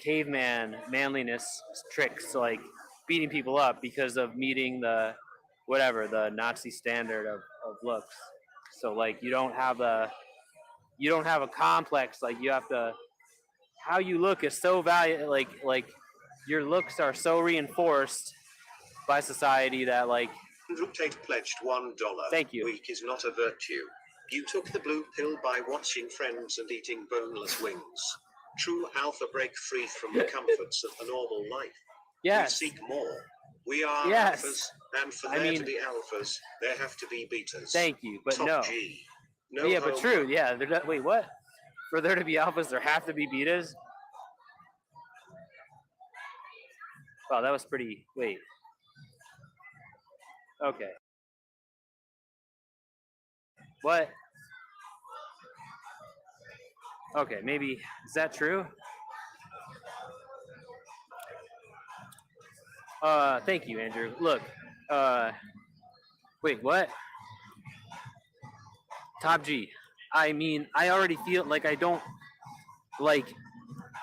caveman manliness tricks, like beating people up because of meeting the Nazi standard of looks. So like you don't have a complex. Like you have to, how you look is so valuable. Like your looks are so reinforced by society that like. Andrew Tate pledged $1. Thank you. Weak is not a virtue. You took the blue pill by watching Friends and eating boneless wings. True alpha break free from the comforts of the normal life. Yes. We seek more. We are Yes. alphas, and for there to be alphas, there have to be betas. Thank you, but Top no. G. No Yeah, but true. homo. Yeah. Wait, what? For there to be alphas, there have to be betas. Wow, that was pretty. Wait. Okay. What? Okay, maybe is that true? Thank you, Andrew. Look, wait, what? Top G. I mean, I already feel like I don't like.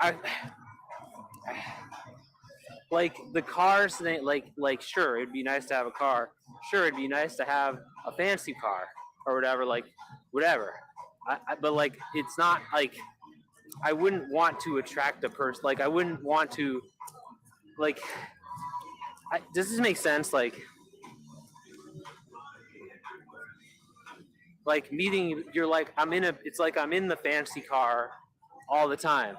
I like the cars thing. Like, sure, it'd be nice to have a car. Sure, it'd be nice to have a fancy car or whatever. Like, whatever. But like, it's not like I wouldn't want to attract a person. Like, I wouldn't want to. Like, does this make sense? Like meeting, you're like it's like I'm in the fancy car all the time.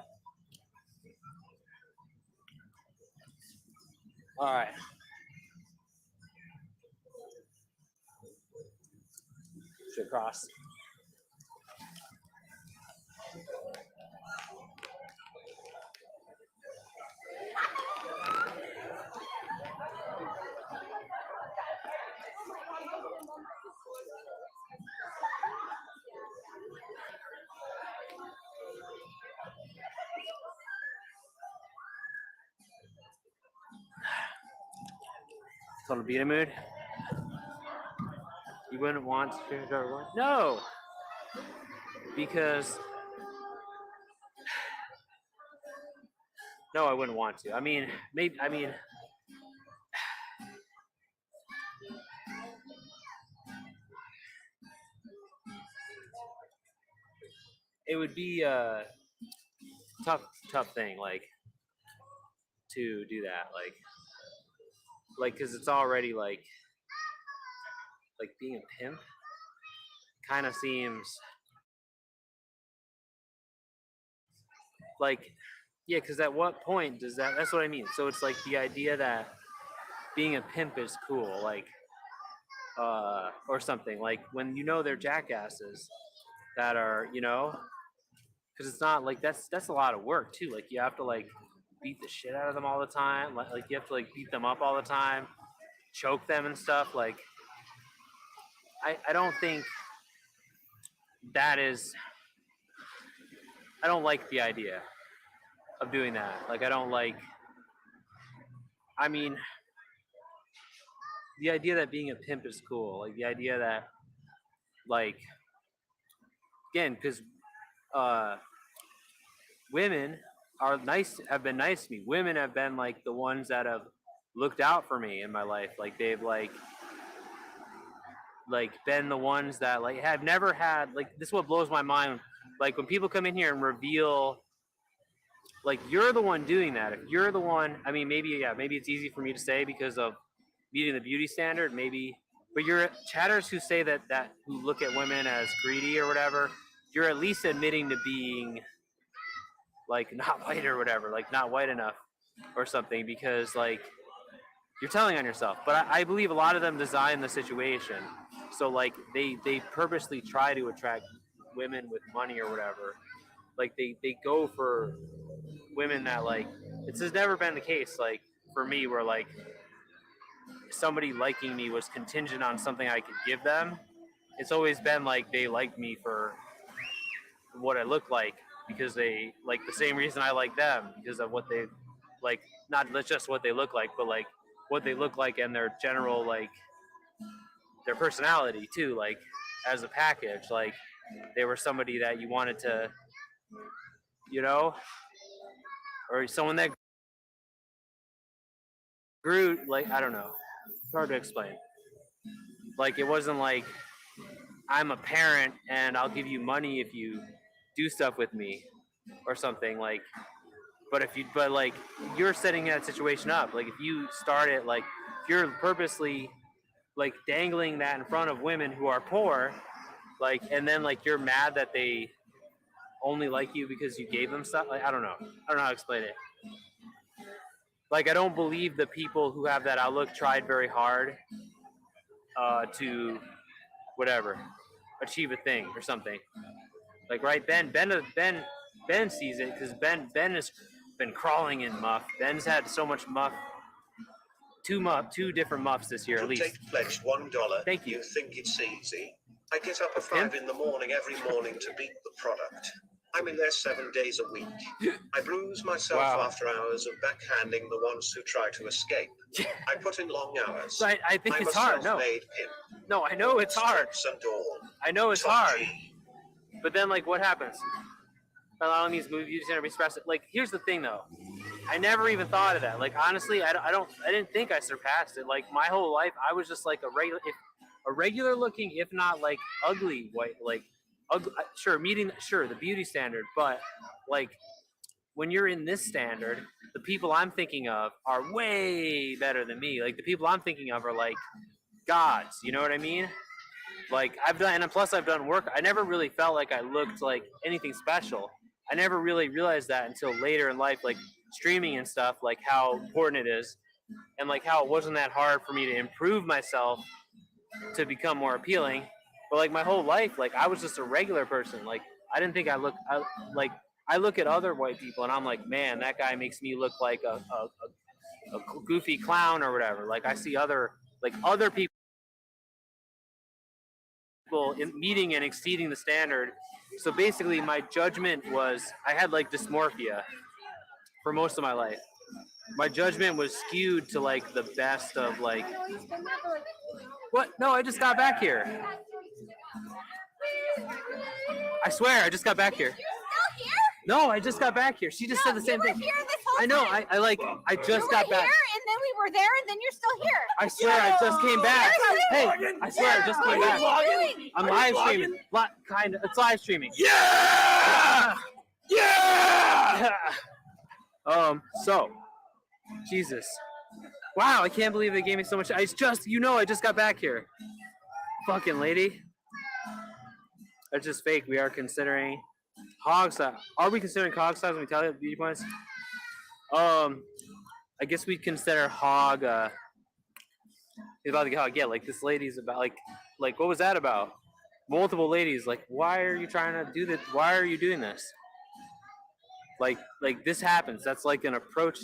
All right. Should cross. On a beta mood. You wouldn't want to no, because no, I wouldn't want to. I mean, maybe. I mean, it would be a tough thing, like to do that, like because it's already like being a pimp kind of seems like, yeah, because at what point does that's what I mean. So it's like the idea that being a pimp is cool, like or something. Like when you know they're jackasses that are, because it's not like that's a lot of work too. Like you have to like beat the shit out of them all the time. Like you have to like beat them up all the time, choke them and stuff. Like I don't think that is. I don't like the idea of doing that. Like I don't like. I mean, the idea that being a pimp is cool. Like the idea that like again because uh women have been nice to me. Women have been like the ones that have looked out for me in my life. Like they've like been the ones that like have never had like this is what blows my mind. Like when people come in here and reveal like you're the one doing that. If you're the one, I mean maybe it's easy for me to say because of meeting the beauty standard, maybe but you're chatters who say that who look at women as greedy or whatever, you're at least admitting to being like not white or whatever, like not white enough or something because like you're telling on yourself. But I believe a lot of them design the situation. So like they purposely try to attract women with money or whatever. Like they go for women that like this has never been the case like for me where like somebody liking me was contingent on something I could give them. It's always been like they liked me for what I look like because they like the same reason I like them because of what they like not just what they look like but like what they look like and their general like their personality too like as a package like they were somebody that you wanted to you know or someone that grew like I don't know it's hard to explain like it wasn't like I'm a parent and I'll give you money if you do stuff with me or something like but like you're setting that situation up like if you start it like if you're purposely like dangling that in front of women who are poor like and then like you're mad that they only like you because you gave them stuff like I don't know how to explain it like I don't believe the people who have that outlook tried very hard to whatever achieve a thing or something like right Ben sees it because Ben has been crawling in muff. Ben's had so much muff, two different muffs this year at least. Take pledged $1. Thank you. You think it's easy? I get up at Tim? 5 in the morning every morning to beat the product. I'm in there 7 days a week. I bruise myself Wow. after hours of backhanding the ones who try to escape. I put in long hours. So I think I'm it's a hard. No, self-made pimp. no, I know it's hard. Strips and all. I know it's Top hard. G. But then like what happens? Allowing these movies to express it. Like here's the thing though. I never even thought of that. Like honestly, I didn't think I surpassed it. Like my whole life, I was just like a regular looking, if not like ugly white, like ugly. Sure, the beauty standard, but like when you're in this standard, the people I'm thinking of are way better than me. Like the people I'm thinking of are like gods. You know what I mean? Like I've done, and plus I've done work. I never really felt like I looked like anything special. I never really realized that until later in life, like streaming and stuff, like how important it is, and like how it wasn't that hard for me to improve myself to become more appealing. But like my whole life, like I was just a regular person. Like I didn't think I look at other white people and I'm like, man, that guy makes me look like a goofy clown or whatever. Like I see other people in meeting and exceeding the standard. So basically my judgment was I had like dysmorphia for most of my life. My judgment was skewed to like the best of like what? No, I just got back here. I swear I just got back here. No, I just got back here. She just said the same thing. I know. I just got back. And then we were there, and then you're still here. I swear I just came back. Hey, I swear I just came back. I'm live streaming. Kind of. It's live streaming. Yeah! Yeah! So, Jesus. Wow, I can't believe they gave me so much. I just got back here. Fucking lady. That's just fake. We are considering hog size. Are we considering hog size when we tell you beauty points? I guess we consider hog He's about to get hug. Yeah, like this lady's about like what was that about? Multiple ladies. Like, why are you trying to do this? Why are you doing this? Like this happens. That's like an approach.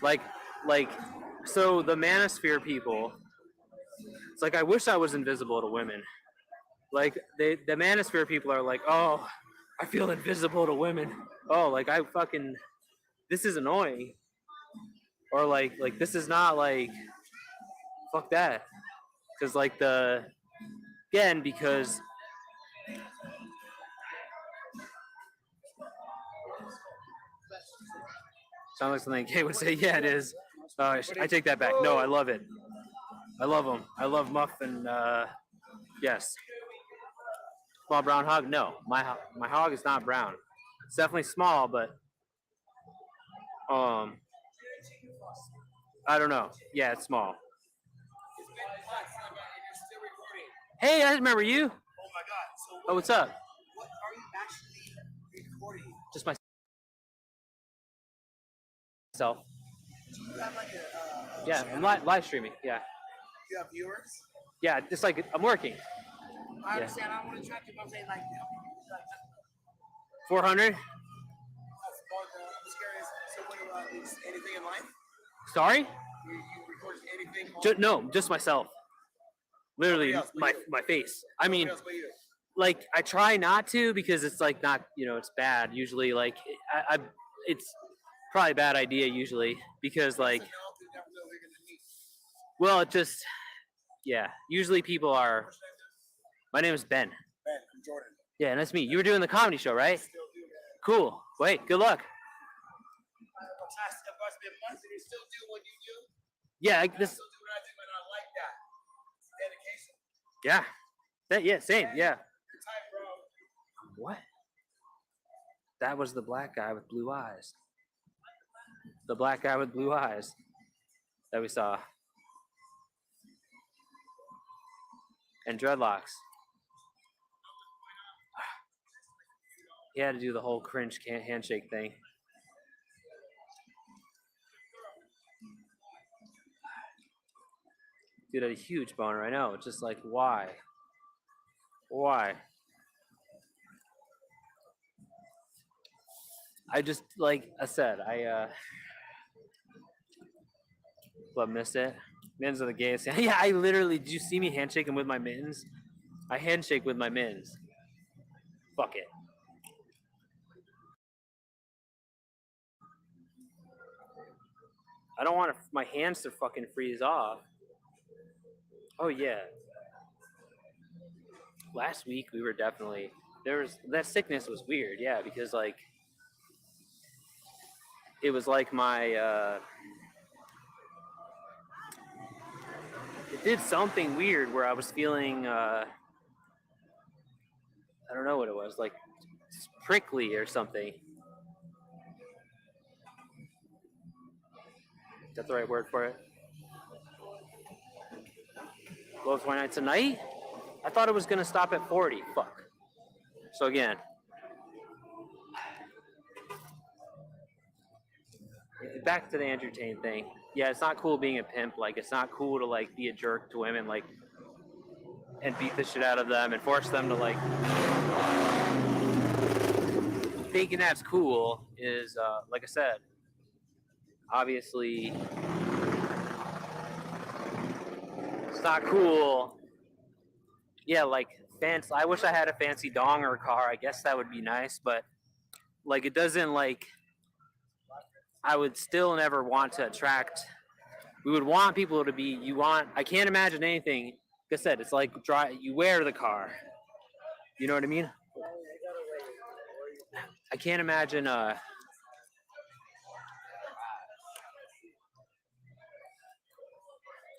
Like like so the manosphere people. It's like I wish I was invisible to women. Like the manosphere people are like, oh, I feel invisible to women. Oh, like I fucking this is annoying. Or like this is not like fuck that. Because like because sounds like something Kay would say. Yeah, it is. I take that back. No, I love it. I love them. I love Muff and yes. Small brown hog? No, my hog is not brown. It's definitely small, but I don't know. Yeah, it's small. Hey, I remember you. Oh my god. So Oh, what's up? what are you actually recording? Just myself. Do you have like a Yeah, I'm channel? live streaming. Yeah, You have viewers? yeah. Just like I'm working. I understand. I want to track you, but I'm saying like, 400. I'm just curious. So what is anything in life? Sorry? You record anything? No, just myself. Literally, Nobody else but you. my face. I mean, Nobody else but you. like I try not to because it's like not it's bad. Usually, like I it's probably a bad idea usually because like So now you never know who you're gonna meet. well it just yeah. Usually people are. What's your name? My name is Ben. Ben, I'm Jordan. Yeah, nice to meet you. You were doing the comedy show, right? Still do, man. Cool. Wait, good luck. Past the must be months and you still do what you do. Yeah, I still do what I do, and I like that. It's dedication. yeah, same. Yeah. You're tight, bro. What? That was the black guy with blue eyes. The black guy with blue eyes that we saw. And dreadlocks. He had to do the whole cringe handshake thing. Dude had a huge boner, I know. It's just like, why? Why? I just, like I said, but missed it. Mittens are the gayest. Yeah, I literally, did you see me handshaking with my mittens? I handshake with my mittens. Fuck it. I don't want my hands to fucking freeze off. Oh yeah. Last week we were definitely that sickness was weird, yeah, because like it was like my it did something weird where I was feeling I don't know what it was, like prickly or something. Is that the right word for it? Gloves White Night tonight? I thought it was gonna stop at 40. Fuck. So again. Back to the Andrew Tate thing. Yeah, it's not cool being a pimp. Like, it's not cool to like be a jerk to women, like, and beat the shit out of them and force them to like. Thinking that's cool is, like I said, obviously, it's not cool. Yeah, like fancy. I wish I had a fancy dong or car. I guess that would be nice, but like it doesn't like. I would still never want to attract. We would want people to be. I can't imagine anything. Like I said, it's like you wear the car. You know what I mean? I can't imagine.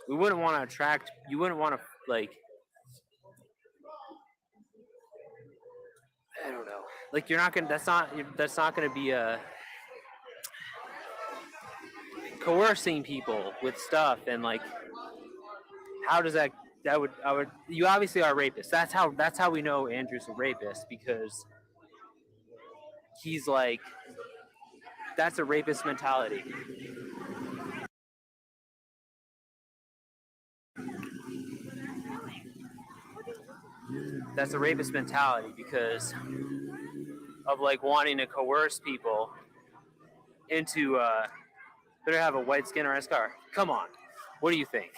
We wouldn't want to attract. You wouldn't want to like. I don't know. Like you're not gonna. That's not gonna be a. Coercing people with stuff and like how does that would you obviously are a rapist. That's how we know Andrew's a rapist, because he's like that's a rapist mentality. that's a rapist mentality because of like wanting to coerce people into better have a white skin or a scar. Come on, what do you think?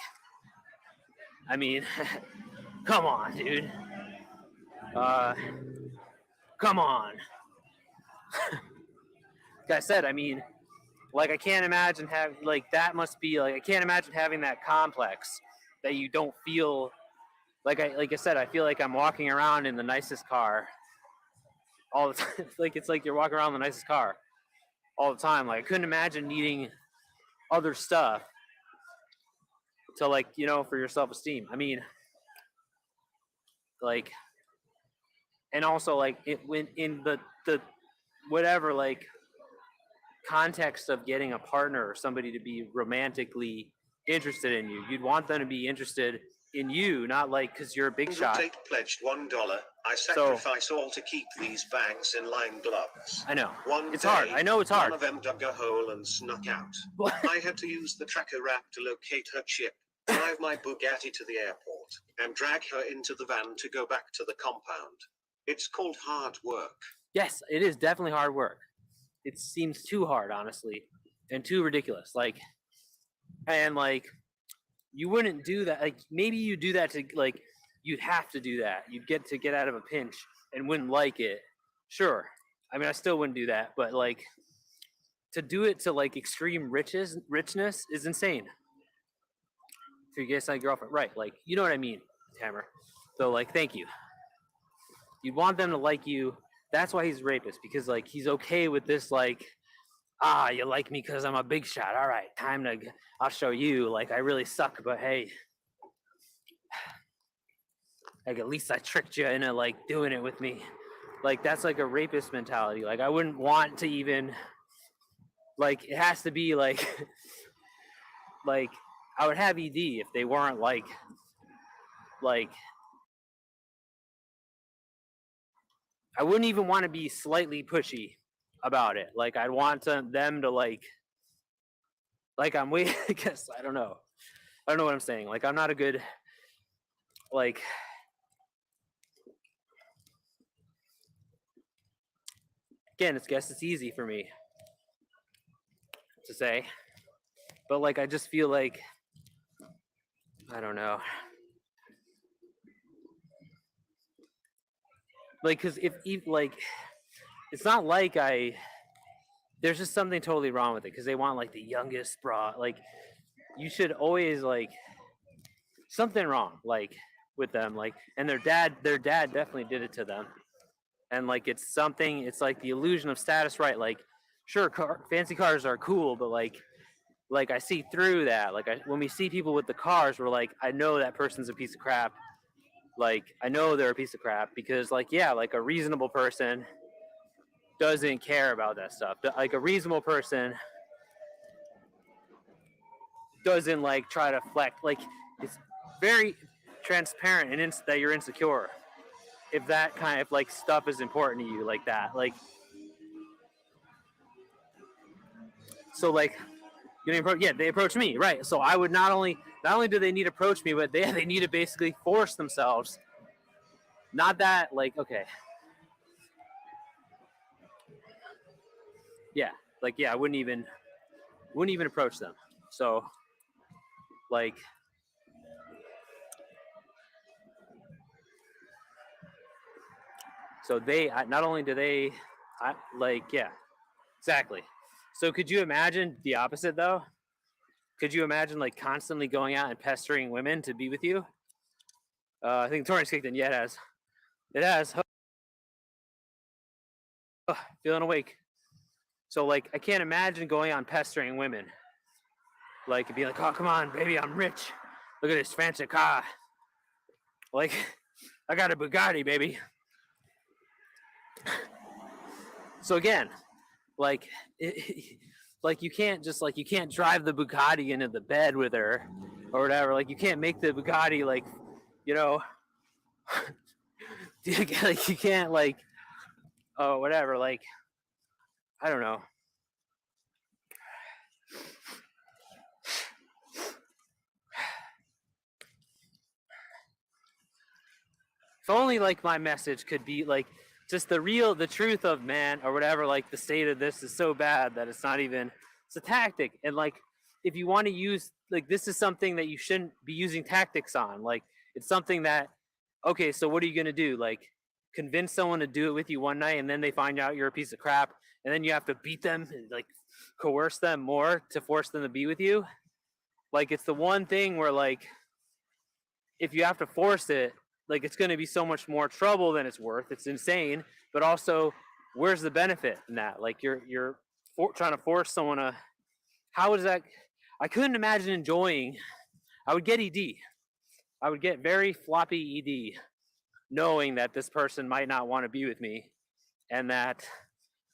I mean, come on, dude. Come on. Like I said, I mean, like I can't imagine having like that must be like I can't imagine having that complex that you don't feel like I said, I feel like I'm walking around in the nicest car all the time. Like it's like you're walking around in the nicest car all the time. Like I couldn't imagine needing other stuff to like, you know, for your self-esteem. I mean, like and also like it when in the whatever like context of getting a partner or somebody to be romantically interested in you, you'd want them to be interested in you, not like because you're a big shot. Tate pledged $1. I sacrifice all to keep these bags in line gloves. I know. One It's day, hard. I know it's hard. one of them dug a hole and snuck out. I had to use the tracker app to locate her chip, drive my Bugatti to the airport, and drag her into the van to go back to the compound. It's called hard work. Yes, it is definitely hard work. It seems too hard, honestly, and too ridiculous. Like, and like, you wouldn't do that. Like, maybe you do that to like, you'd have to do that. You'd get out of a pinch and wouldn't like it. Sure. I mean, I still wouldn't do that, but like, to do it to like extreme richness is insane. To get a girlfriend, right? Like, you know what I mean, Hammer. So like, thank you. You want them to like you. That's why he's a rapist, because like he's okay with this like, you like me because I'm a big shot. All right, I'll show you. Like I really suck, but hey, like at least I tricked you into like doing it with me. Like that's like a rapist mentality. Like I wouldn't want to even like it has to be like like I would have ED if they weren't like I wouldn't even want to be slightly pushy about it. Like I'd want them to like I'm way. I guess I don't know what I'm saying. Like I'm not a good like. Again, it's easy for me to say, but like I just feel like I don't know. Like, cause if like, it's not like there's just something totally wrong with it because they want like the youngest bra. Like, you should always like something wrong like with them. Like, and their dad definitely did it to them. And like it's like the illusion of status, right? Like, sure, fancy cars are cool, but like I see through that. Like when we see people with the cars, we're like, I know that person's a piece of crap. Like I know they're a piece of crap because like yeah, like a reasonable person doesn't care about that stuff. Like a reasonable person doesn't like try to flex. Like it's very transparent and that you're insecure. If that kind of like stuff is important to you like that, like so like they approach me, right? So I would not only do they need to approach me, but they need to basically force themselves. Not that like okay. Yeah, like yeah, I wouldn't even approach them. So like so they not only do they like yeah, exactly. So could you imagine the opposite though? Could you imagine like constantly going out and pestering women to be with you? I think Torian's kicked in. Yeah, it has. It has. Oh, feeling awake. So like I can't imagine going on pestering women. Like it'd be like, oh come on, baby, I'm rich. Look at this fancy car. Like I got a Bugatti, baby. So again, like like you can't drive the Bugatti into the bed with her or whatever. Like you can't make the Bugatti like, you know, like you can't like oh whatever, like I don't know. If only like my message could be like just the truth of man or whatever. Like the state of this is so bad that it's not even. It's a tactic, and like if you want to use like this is something that you shouldn't be using tactics on. Like it's something that okay, so what are you gonna do? Like convince someone to do it with you one night, and then they find out you're a piece of crap, and then you have to beat them and like coerce them more to force them to be with you. Like it's the one thing where like if you have to force it, like it's going to be so much more trouble than it's worth. It's insane, but also where's the benefit in that? Like you're trying to force someone to. How is that? I couldn't imagine enjoying. I would get ED. I would get very floppy ED, knowing that this person might not want to be with me, and that.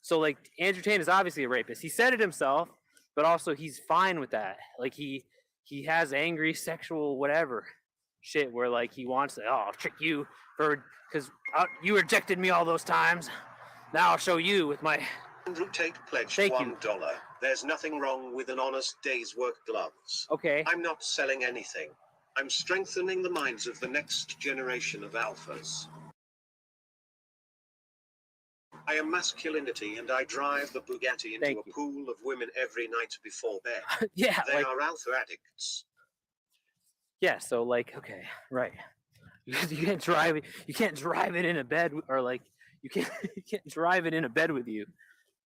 So like Andrew Tate is obviously a rapist. He said it himself, but also he's fine with that. Like he has angry sexual whatever shit where like he wants to, oh, I'll trick you for because you rejected me all those times. Now I'll show you with my. Andrew Tate pledged Thank $1. you. There's nothing wrong with an honest day's work gloves. Okay. I'm not selling anything. I'm strengthening the minds of the next generation of alphas. I am masculinity and I drive the Bugatti into Thank a you. pool of women every night before bed. Yeah. They Like, are alpha addicts. yeah. So like, okay, right. You can't drive it. You can't drive it in a bed or like you can't drive it in a bed with you.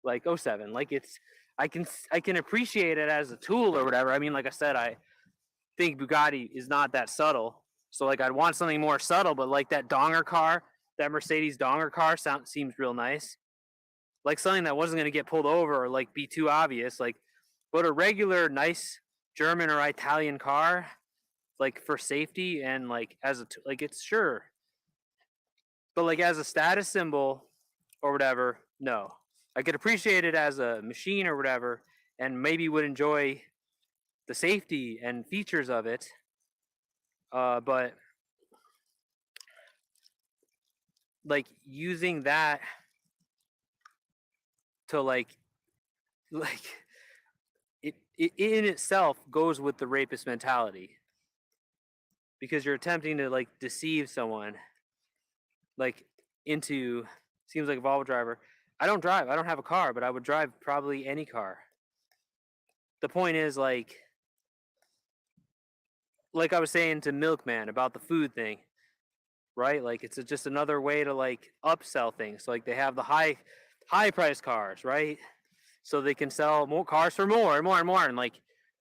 Like 07. Like it's I can appreciate it as a tool or whatever. I mean, like I said, I think Bugatti is not that subtle. So like I'd want something more subtle, but like that donger car, that Mercedes donger car seems real nice. Like something that wasn't going to get pulled over or like be too obvious. Like, but a regular nice German or Italian car, like for safety and like as a like it's sure, but like as a status symbol or whatever, no. I could appreciate it as a machine or whatever, and maybe would enjoy the safety and features of it. But like using that to like it in itself goes with the rapist mentality because you're attempting to like deceive someone like into seems like a Volvo driver. I don't drive. I don't have a car, but I would drive probably any car. The point is like I was saying to Milkman about the food thing, right? Like it's just another way to like upsell things. So, like they have the high price cars, right? So they can sell more cars for more and more and more, and like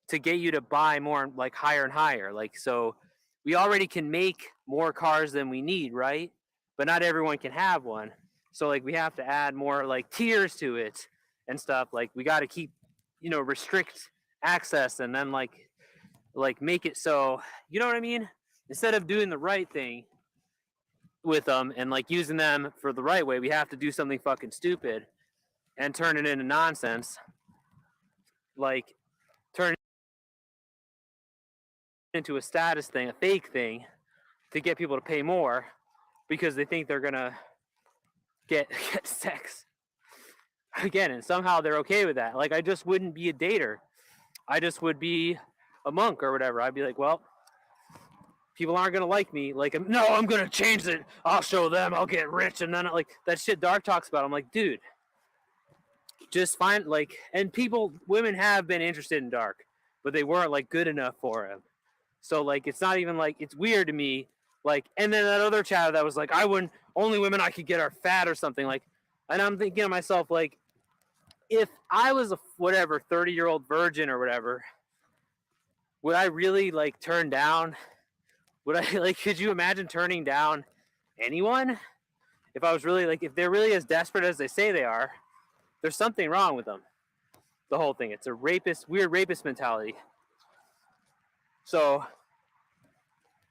to get you to buy more, like higher and higher. Like so, we already can make more cars than we need, right? But not everyone can have one. So like we have to add more like tiers to it and stuff. Like we got to keep, restrict access and then like make it so you know what I mean. Instead of doing the right thing with them and like using them for the right way, we have to do something fucking stupid and turn it into nonsense. Like turn it into a status thing, a fake thing, to get people to pay more because they think they're gonna get sex again, and somehow they're okay with that. Like I just wouldn't be a dater. I just would be a monk or whatever. I'd be like, well, people aren't gonna like me. Like, no, I'm gonna change it. I'll show them. I'll get rich, and then like that shit Dark talks about. I'm like, dude, just find like, and women have been interested in Dark, but they weren't like good enough for him. So like, it's not even like it's weird to me. Like, and then that other chatter that was like, I wouldn't. Only women I could get are fat or something like, and I'm thinking to myself like, if I was a whatever 30-year-old virgin or whatever, would I really like turn down? Would I like? Could you imagine turning down anyone? If I was really like, if they're really as desperate as they say they are, there's something wrong with them. The whole thing. It's a weird rapist mentality. So,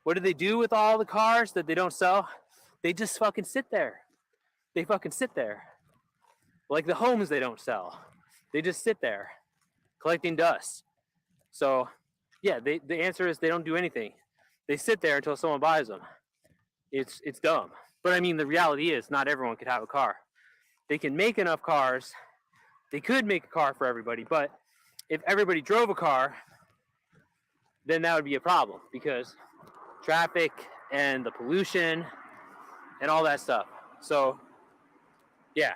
what do they do with all the cars that they don't sell? They just fucking sit there. They fucking sit there. Like the homes they don't sell. They just sit there, collecting dust. So, yeah, the answer is they don't do anything. They sit there until someone buys them. It's dumb. But I mean, the reality is not everyone could have a car. They can make enough cars. They could make a car for everybody, but if everybody drove a car, then that would be a problem because traffic and the pollution and all that stuff. So, yeah.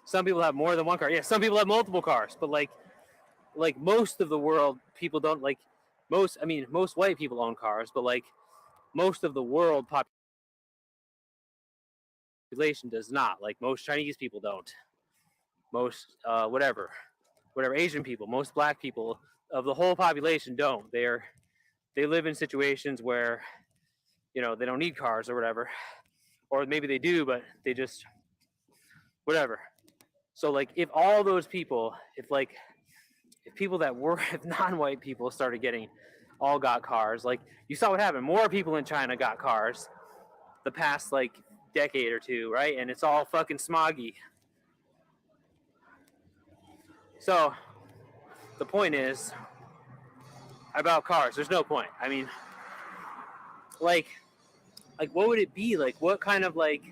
Some people have more than one car. Yeah, some people have multiple cars, but like most of the world, people don't like most. I mean, most white people own cars, but like most of the world population does not. Like most Chinese people don't. Most whatever Asian people, most black people of the whole population don't. They live in situations where they don't need cars or whatever, or maybe they do, but they just whatever. So like if all those people, if people that were if non-white people started getting all got cars, like you saw what happened. More people in China got cars the past like decade or two, right? And it's all fucking smoggy. So the point is about cars. There's no point. I mean, like what would it be? Like what kind of like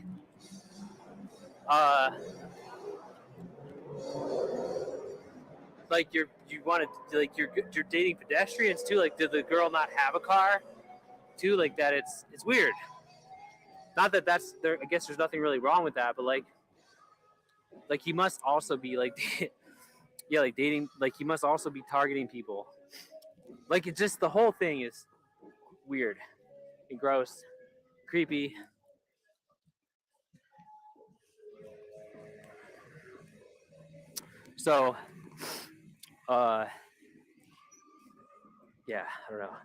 like you want to like you're dating pedestrians too? Like did the girl not have a car too? Like that it's weird. Not that that's there. I guess there's nothing really wrong with that, but like you must also be like yeah, like dating, like you must also be targeting people. Like it just the whole thing is weird and gross, creepy. So yeah, I don't know.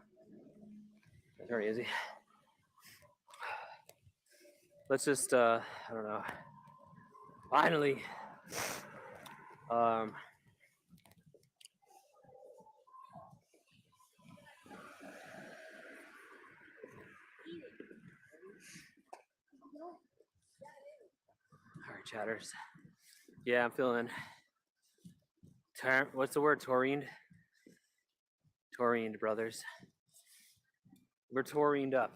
That's very easy. Let's just I don't know. Finally all right, chatters. Yeah, I'm feeling what's the word? Taurine? Taurine, brothers. We're taurined up.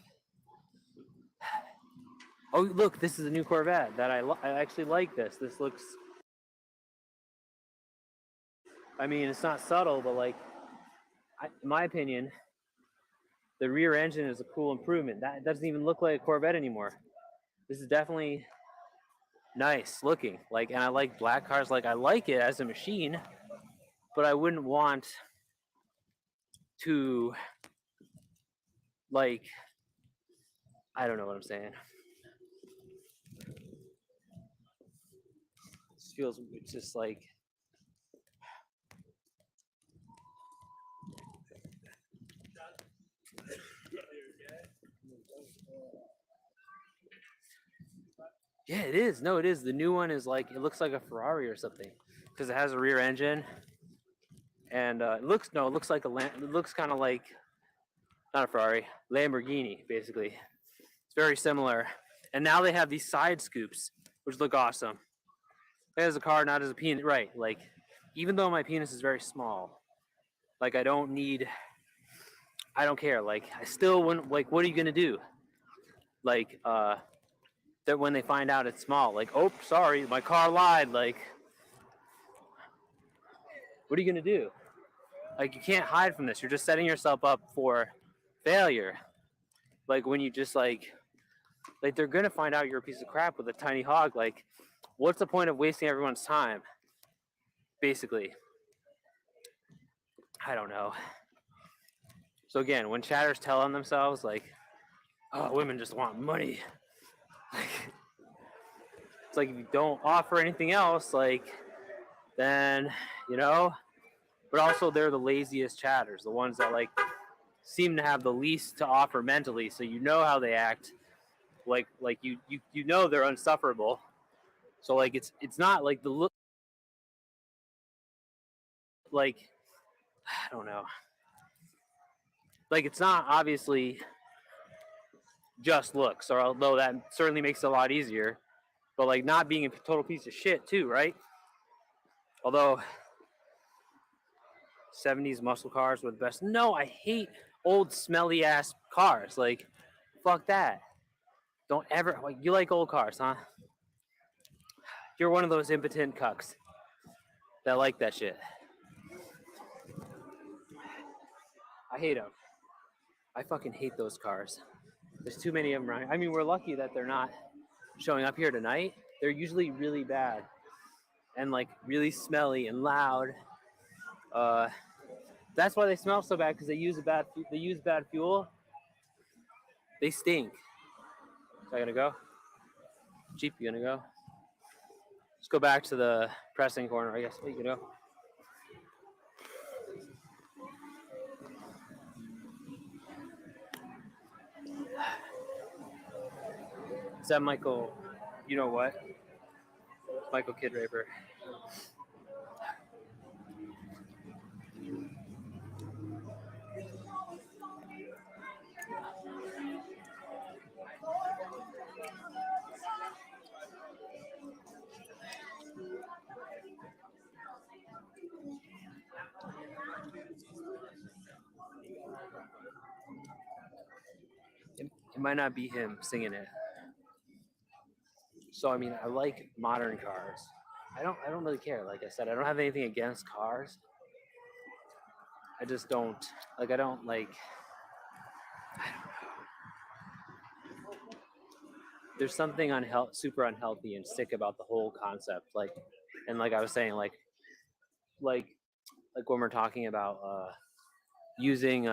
Oh, look, this is a new Corvette that I actually like this. This looks, I mean, it's not subtle, but like, in my opinion, the rear engine is a cool improvement. That doesn't even look like a Corvette anymore. This is definitely nice looking. Like, and I like black cars. Like, I like it as a machine, but I wouldn't want to, like, I don't know what I'm saying. This feels just like, yeah, it is. No, it is. The new one is like, it looks like a Ferrari or something because it has a rear engine. And it looks like it looks kind of like, not a Ferrari, Lamborghini, basically. It's very similar. And now they have these side scoops, which look awesome. As a car, not as a penis, right? Like, even though my penis is very small, like I don't care. Like, I still wouldn't, like, what are you gonna do? Like, that when they find out it's small, like, oh, sorry, my car lied. Like, what are you gonna do? Like, you can't hide from this. You're just setting yourself up for failure. Like, when you just like they're gonna find out you're a piece of crap with a tiny hog. Like, what's the point of wasting everyone's time? Basically, I don't know. So again, when chatters tell on themselves, like, oh, women just want money. Like, it's like if you don't offer anything else, like, then But also, they're the laziest chatters, the ones that like seem to have the least to offer mentally. So you know how they act. Like you know they're unsufferable. So like it's not like the look. Like, I don't know. Like, it's not obviously just looks, or although that certainly makes it a lot easier. But like not being a total piece of shit too, right? Although 70s muscle cars were the best. No, I hate old smelly ass cars. Like, fuck that. Don't ever like, you like old cars, huh? You're one of those impotent cucks that like that shit. I hate them. I fucking hate those cars. There's too many of them around. I mean, we're lucky that they're not showing up here tonight. They're usually really bad and like really smelly and loud. That's why they smell so bad, because they use bad fuel. They stink. So I gotta go. Jeep, you gonna go? Let's go back to the pressing corner, I guess. You can go. Is that Michael? You know what? Michael Kid Raper. It might not be him singing it. So I mean, I like modern cars. I don't really care. Like I said, I don't have anything against cars. I just don't like. I don't like. There's something super unhealthy and sick about the whole concept. Like, and like I was saying, like when we're talking about using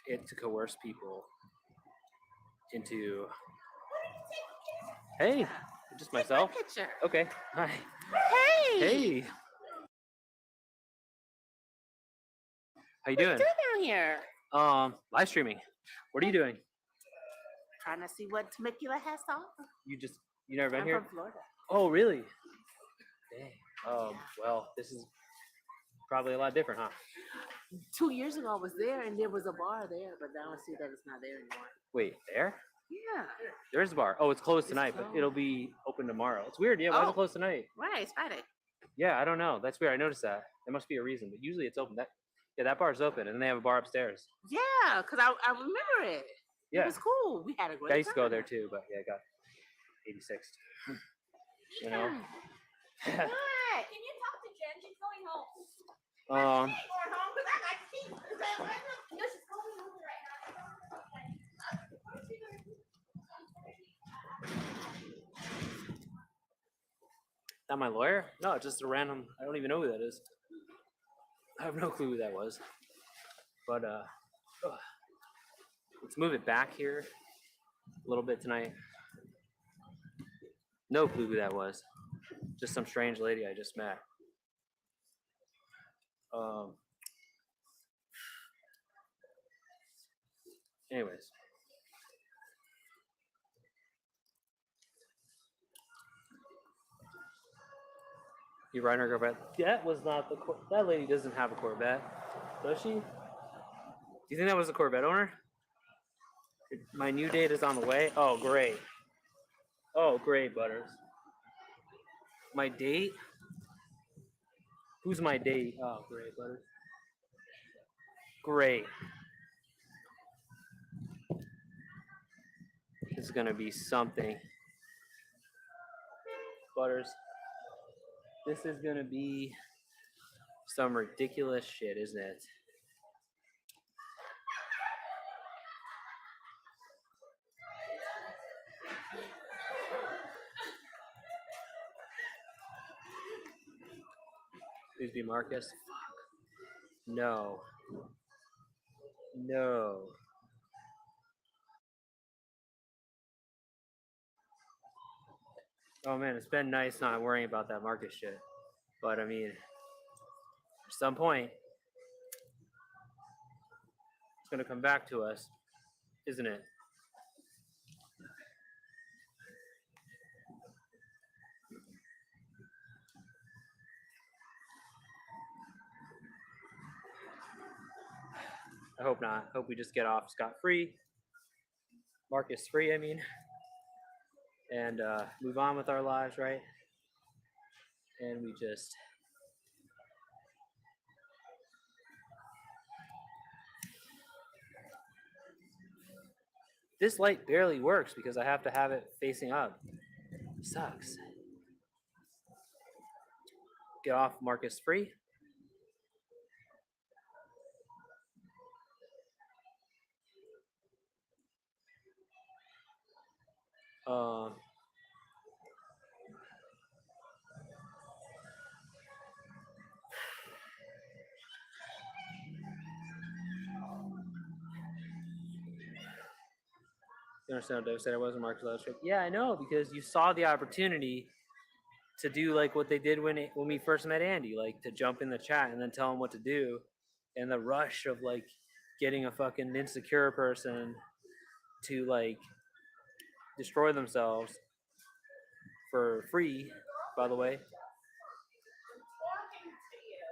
it to coerce people into. Hey, just myself. Picture. Okay. Hi. Hey. Hey. How you doing? What are you doing down here? Live streaming. What are you doing? Trying to see what Temecula has to offer. You never been I'm here? from Florida. Oh, really? Dang. Well, this is probably a lot different, huh? 2 years ago, I was there, and there was a bar there, but now I see that it's not there anymore. Wait, there? Yeah. There's a bar. Oh, it's closed It's tonight, but closed. it'll be open tomorrow. It's weird. Yeah, why is Oh. it closed tonight? Right, it's Friday. Yeah, I don't know. That's weird. I noticed that. There must be a reason, but usually it's open. That bar's open, and then they have a bar upstairs. Yeah, because I remember it. Yeah. It was cool. We had a great I used to go time. there too, but yeah, I got 86. You know? What? Can you talk to Jen? She's going home. Um, She's going home because I got keys. No, she's going home right not my lawyer? No, it's just a random. I don't even know who that is. I have no clue who that was. But let's move it back here a little bit tonight. No clue who that was. Just some strange lady I just met. Anyways. You riding her Corvette? That was not the that lady doesn't have a Corvette, does she? Do you think that was the Corvette owner? My new date is on the way. Oh, great. Oh, great, Butters. My date? Who's my date? Oh, great, Butters. Great. This is gonna be something. Butters. This is gonna be some ridiculous shit, isn't it? Please be Marcus. Fuck. No. No. Oh man, it's been nice not worrying about that Marcus shit. But I mean, at some point, it's gonna come back to us, isn't it? I hope not. Hope we just get off scot-free. Marcus free, I mean. And move on with our lives, right? And we just... This light barely works because I have to have it facing up. Sucks. Get off Marcus free. Uh, you understand what Dave said? I wasn't Marcus Illustrated. Yeah, I know, because you saw the opportunity to do like what they did when we first met Andy, like to jump in the chat and then tell him what to do, and the rush of like getting a fucking insecure person to like destroy themselves for free, by the way. Talking to you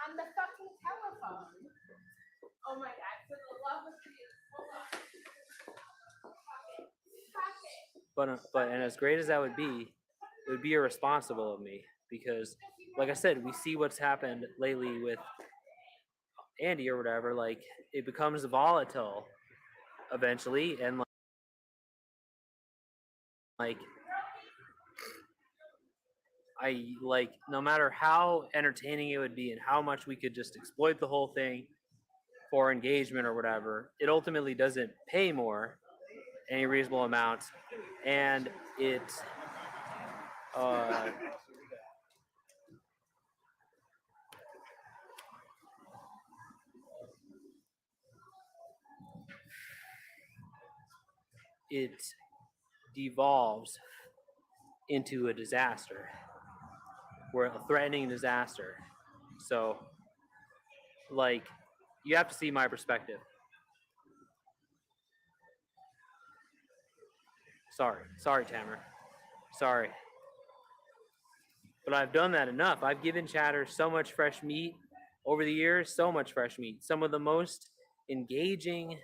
on the fucking telephone. Oh my god, for the love of Jesus. Hold on. Stop it. But and as great as that would be, it would be irresponsible of me, because like I said, we see what's happened lately with Andy or whatever. Like, it becomes volatile eventually, and like I like, no matter how entertaining it would be and how much we could just exploit the whole thing for engagement or whatever, it ultimately doesn't pay more, any reasonable amount, and it uh, it devolves into a disaster, or a threatening disaster. So, like, you have to see my perspective. Sorry, Tamer. Sorry. But I've done that enough. I've given chatter so much fresh meat over the years, so much fresh meat. Some of the most engaging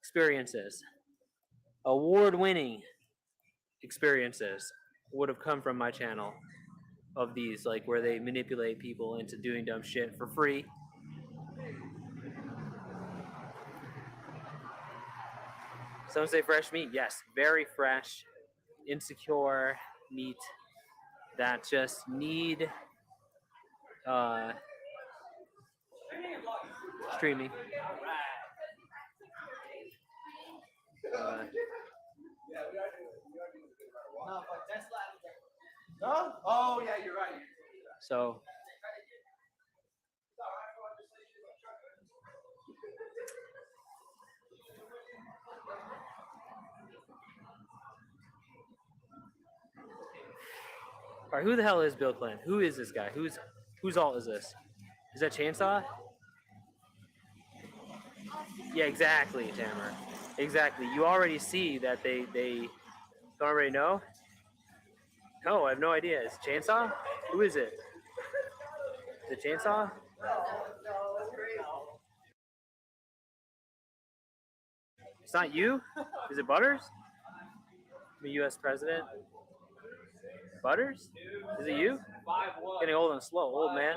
experiences, award-winning experiences, would have come from my channel, of these, like, where they manipulate people into doing dumb shit for free. Some say fresh meat. Yes, very fresh, insecure meat that just need streaming. No? Oh, yeah, you're right. So all right, who the hell is Bill Clinton? Who is this guy? Whose alt is this? Is that Chainsaw? Yeah, exactly, Tamer. Exactly. You already see that they don't already know? No, I have no idea. Is it Chainsaw? Who is it? Is it Chainsaw? It's not you? Is it Butters? The US president? Butters? Is it you? Getting old and slow, old man.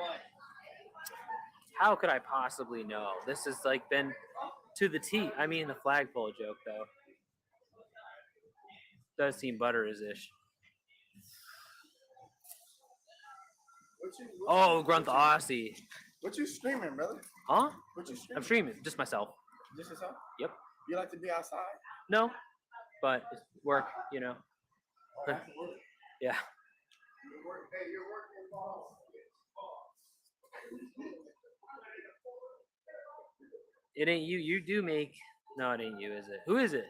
How could I possibly know? This has like been to the T. I mean, the flagpole joke though does seem Butters-ish. Oh, Grunt the Aussie. What you streaming, brother? Huh? What you streaming? I'm streaming, just myself. Just yourself? Yep. You like to be outside? No, but it's work, you know. Yeah. It ain't you. You do make. No, it ain't you, is it? Who is it?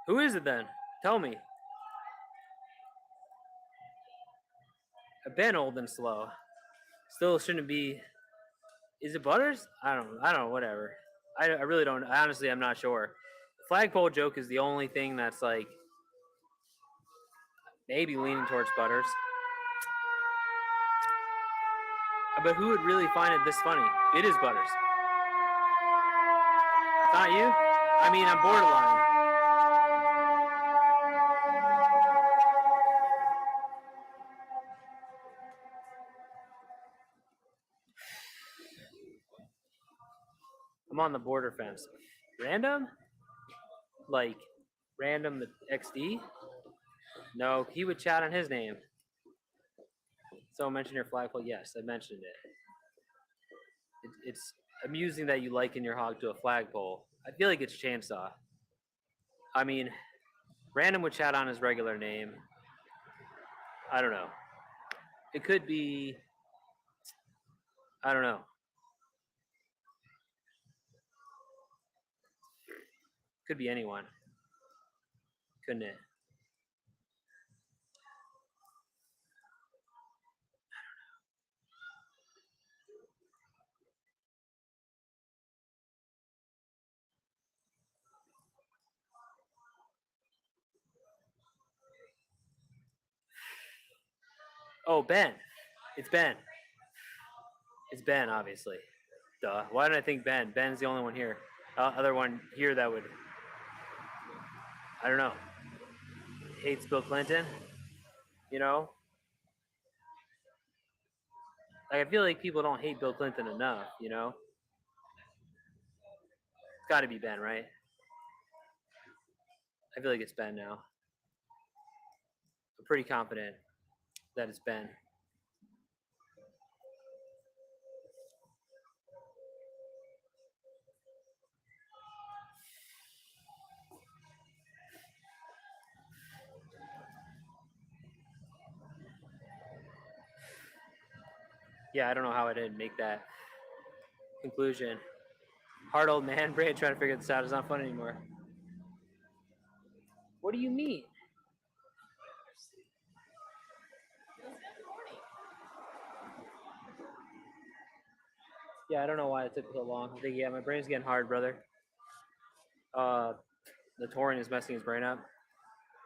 Who is it then? Tell me. I've been old and slow. Still shouldn't be. Is it Butters? I don't know. Whatever. I really don't. Honestly, I'm not sure. The flagpole joke is the only thing that's like maybe leaning towards Butters. But who would really find it this funny? It is Butters. It's not you? I mean, I'm borderline. I'm on the border fence. Random? Like, random the XD? No, he would chat on his name. So mention your flagpole. Yes, I mentioned it. It's amusing that you liken your hog to a flagpole. I feel like it's Chainsaw. I mean, Random would chat on his regular name. I don't know. It could be. I don't know. Could be anyone. Couldn't it? Oh, Ben. It's Ben. It's Ben, obviously. Duh. Why did I think Ben? Ben's the only one here. Other one here that would. I don't know. Hates Bill Clinton. You know? Like, I feel like people don't hate Bill Clinton enough, you know? It's got to be Ben, right? I feel like it's Ben now. I'm pretty confident that it's Ben. Yeah, I don't know how I didn't make that conclusion. Hard old man brain trying to figure this out is not fun anymore. What do you mean? Yeah, I don't know why it took so long. I think, yeah, my brain's getting hard, brother. The taurine is messing his brain up.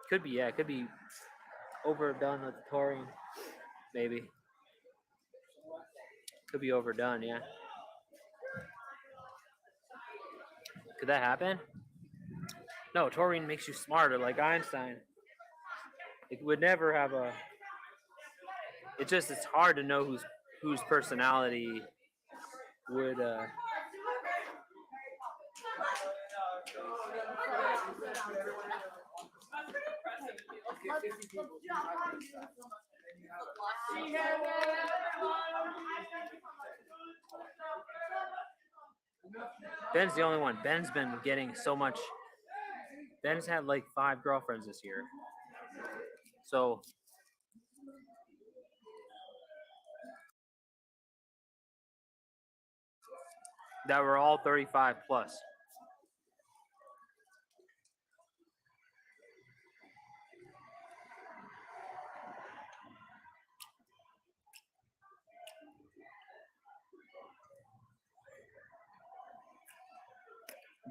Could be, yeah, it could be overdone with the taurine, maybe. Could be overdone, yeah. Could that happen? No, taurine makes you smarter, like Einstein. It would never have a. It's hard to know whose personality would. Ben's the only one. Ben's been getting so much. Ben's had like 5 girlfriends this year. So that were all 35 plus.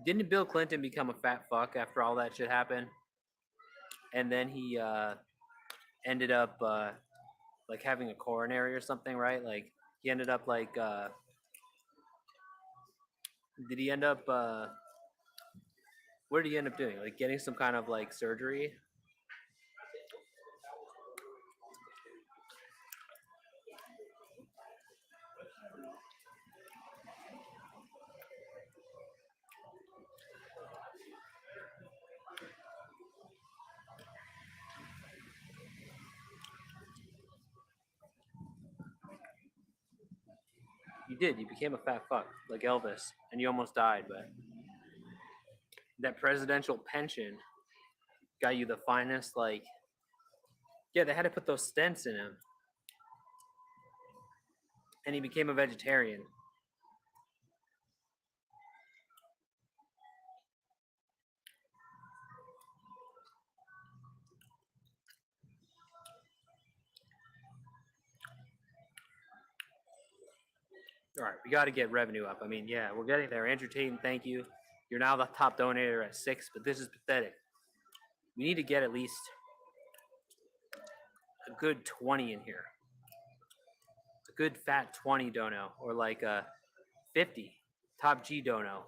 Didn't Bill Clinton become a fat fuck after all that shit happened? And then he ended up like having a coronary or something, right? Like he ended up like did he end up what did he end up doing? Like getting some kind of like surgery? You did. You became a fat fuck like Elvis, and you almost died. But that presidential pension got you the finest. Like, yeah, they had to put those stents in him, and he became a vegetarian. All right, we got to get revenue up. I mean, yeah, we're getting there. Andrew Tate, thank you. You're now the top donator at 6, but this is pathetic. We need to get at least a good 20 in here. A good fat 20 dono, or like a 50 top G dono.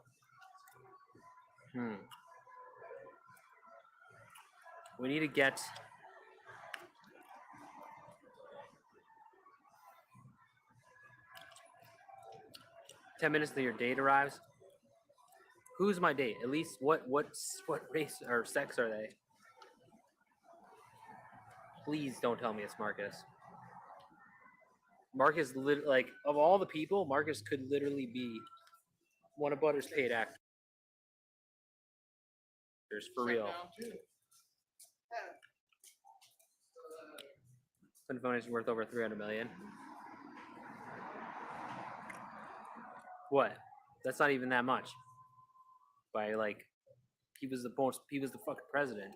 We need to get 10 minutes until your date arrives. Who's my date? At least what race or sex are they? Please don't tell me it's Marcus. Marcus, like, of all the people, Marcus could literally be one of Butter's paid actors for real. Clinton Foundation worth over 300 million. What? That's not even that much. By like, he was the fucking president.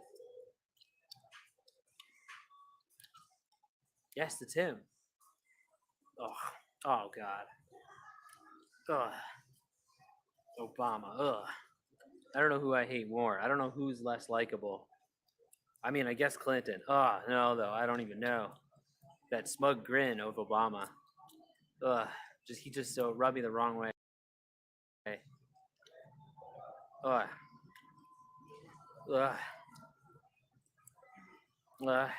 Yes, it's him. Oh, oh God. Ugh. Obama. Ugh. I don't know who I hate more. I don't know who's less likable. I mean, I guess Clinton. Oh, no, though. I don't even know. That smug grin of Obama. Ugh. He just so rubbed me the wrong way. Ugh. Ugh. Ugh.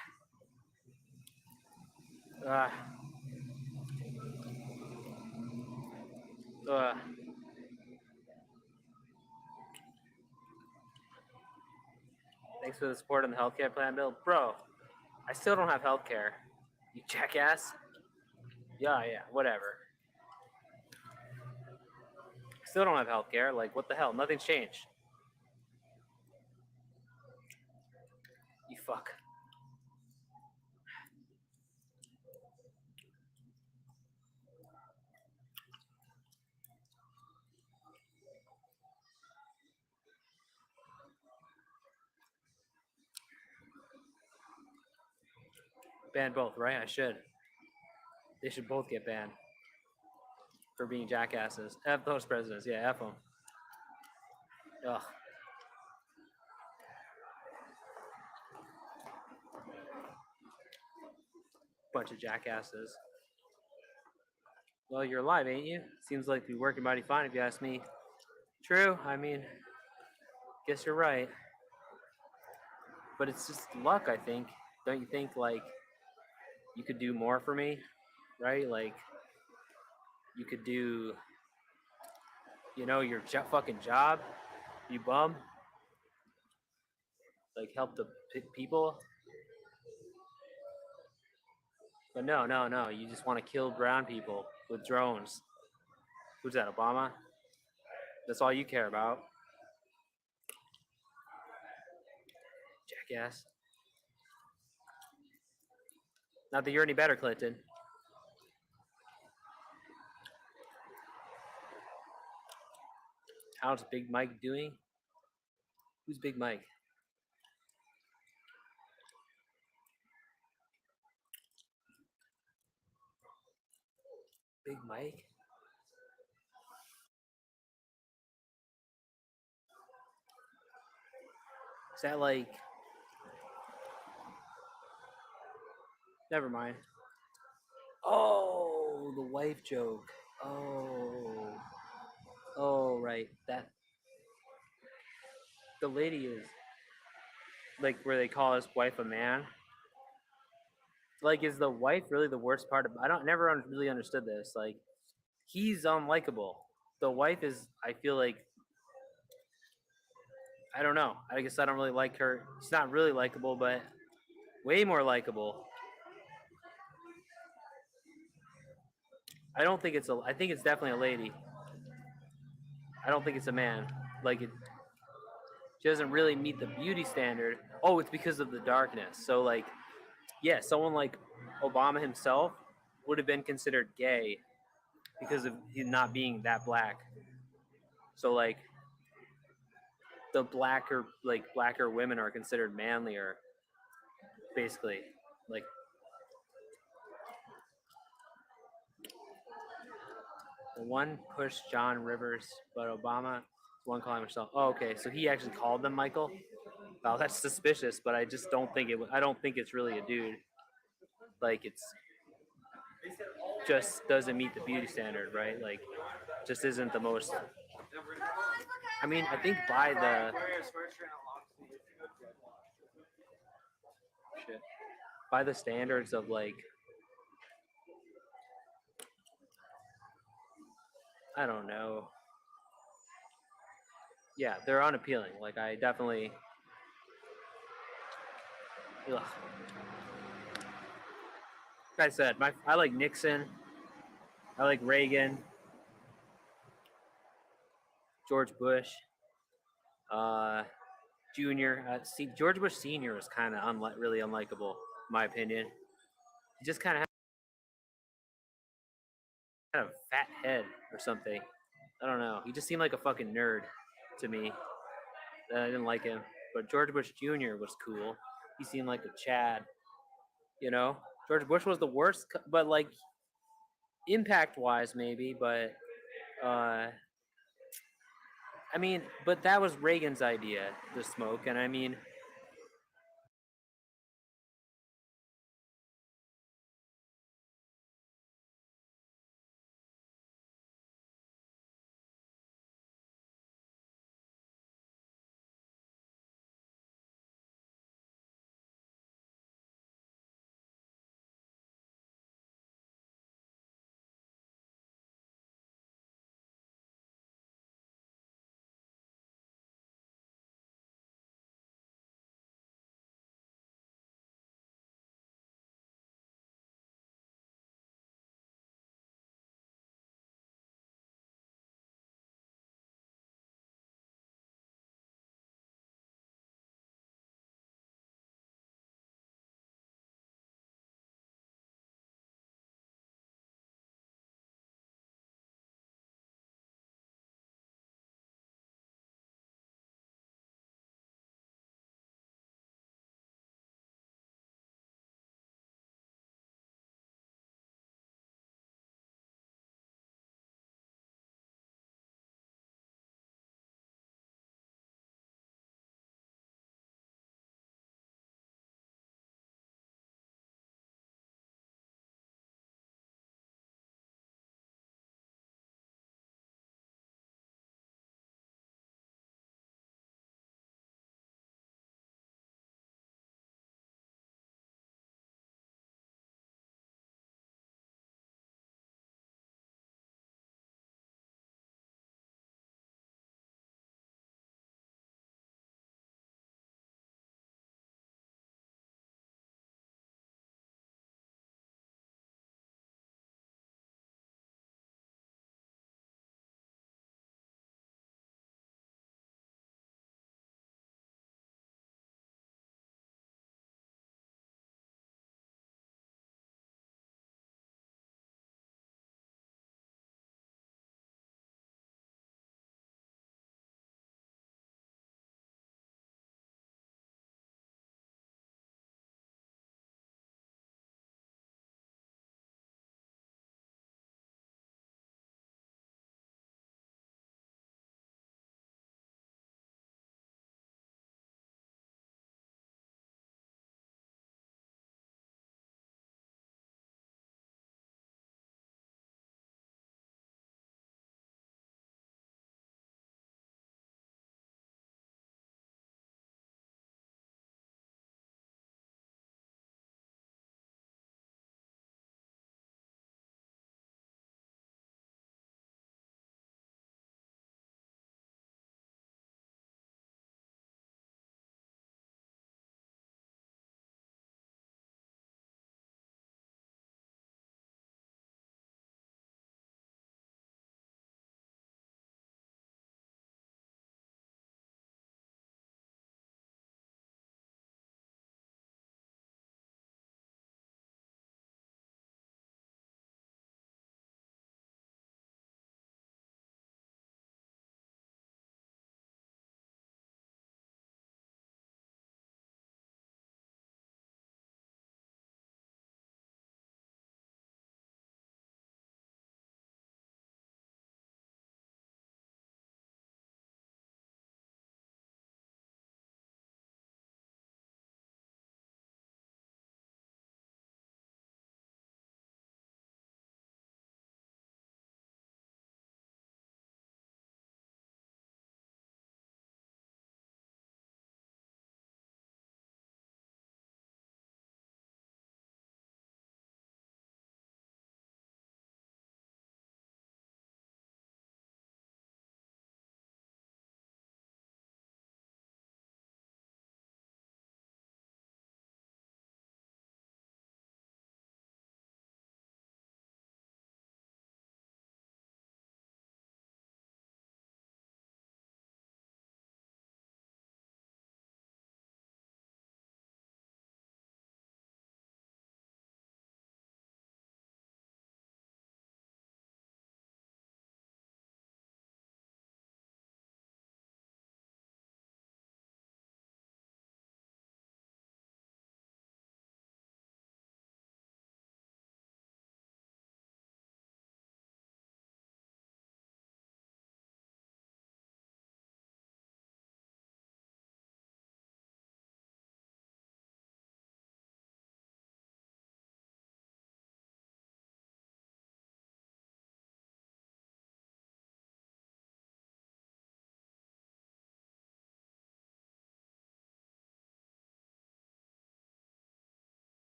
Ugh. Ugh. Thanks for the support on the healthcare plan bill. Bro, I still don't have healthcare. You jackass. Yeah, whatever. Still don't have healthcare. Like, what the hell? Nothing's changed. You fuck. Ban both, right? I should. They should both get banned for being jackasses. F those presidents. Yeah, F them. Ugh. Bunch of jackasses. Well, you're alive, ain't you? Seems like you're working mighty fine if you ask me. True. I mean, guess you're right. But it's just luck, I think. Don't you think, like, you could do more for me? Right? Like, you could do, your fucking job, you bum. Like, help the people. But no. You just want to kill brown people with drones. Who's that, Obama? That's all you care about. Jackass. Not that you're any better, Clinton. How's Big Mike doing? Who's Big Mike? Big Mike? Is that like... Never mind. Oh, the wife joke. Oh, right. That... The lady is... Like, where they call his wife a man. Like, is the wife really the worst part of... Never really understood this. Like, he's unlikable. The wife is, I feel like... I don't know. I guess I don't really like her. She's not really likable, but way more likable. I think it's definitely a lady. I don't think it's a man. Like, she doesn't really meet the beauty standard. Oh, it's because of the darkness. So, like, yeah, someone like Obama himself would have been considered gay because of him not being that black. So, like, the blacker women are considered manlier, basically. Like, the one pushed John Rivers, but Obama, one called himself. Oh, okay, so he actually called them Michael. Wow, that's suspicious, but I just don't think it. I don't think it's really a dude. Like, it's just doesn't meet the beauty standard, right? Like, just isn't the most. I mean, I think by the standards of, like, I don't know. Yeah, they're unappealing. Like, I definitely. Ugh. Like I said, I like Nixon. I like Reagan. George Bush. Jr. George Bush Sr. is kind of really unlikable, in my opinion. He just kind of had a fat head or something. I don't know. He just seemed like a fucking nerd to me. I didn't like him. But George Bush Jr. was cool. He seemed like a Chad. You know, George Bush was the worst, but like impact wise, maybe. But I mean, but that was Reagan's idea, the smoke, and I mean,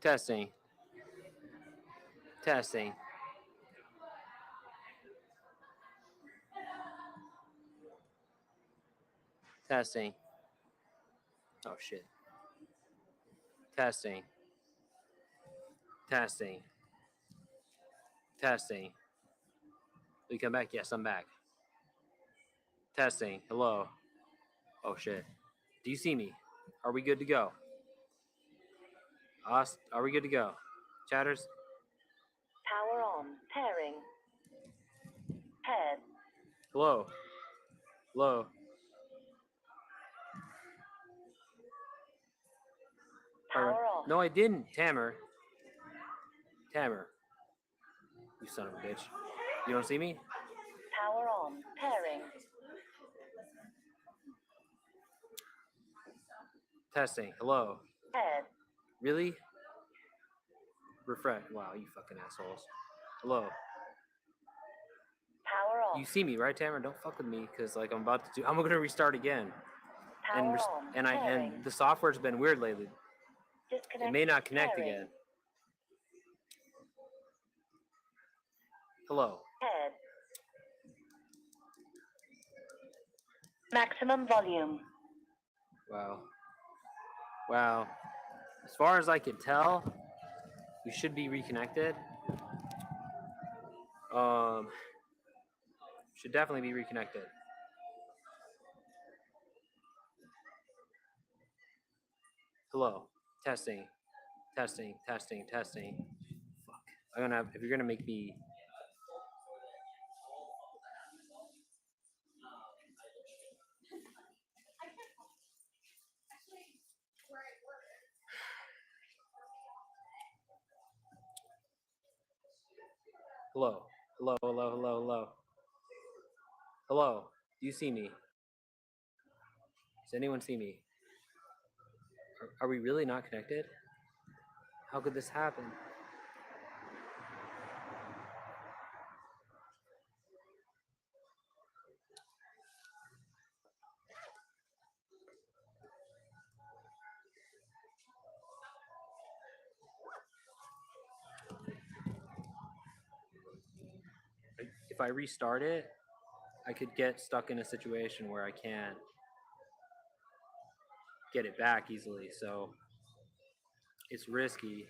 Testing. Testing. Testing. Oh shit. Testing. Testing. Testing. We come back? Yes, I'm back. Testing. Hello. Oh shit. Do you see me? Are we good to go? Us? Are we good to go? Chatters? Power on. Pairing. Paired. Hello. Hello. Power off. No, I didn't, Tamer. Tamer. You son of a bitch. You don't see me? Power on. Pairing. Testing. Hello. Paired. Really? Refresh. Wow, you fucking assholes. Hello. Power off. You see me, right, Tamer? Don't fuck with me, cause like I'm about to do. I'm gonna restart again. Power on. And Pairing. the software's been weird lately. Disconnect. It may not connect Pairing. again. Hello. Paired. Maximum volume. Wow. Wow. As far as I could tell, we should be reconnected. Should definitely be reconnected. Hello. Testing. Testing. Testing. Testing. Fuck. I'm gonna have, if you're gonna make me. Hello. Hello. Hello. Hello. Hello. Hello. Do you see me? Does anyone see me? Are we really not connected? How could this happen? If I restart it, I could get stuck in a situation where I can't get it back easily, so it's risky.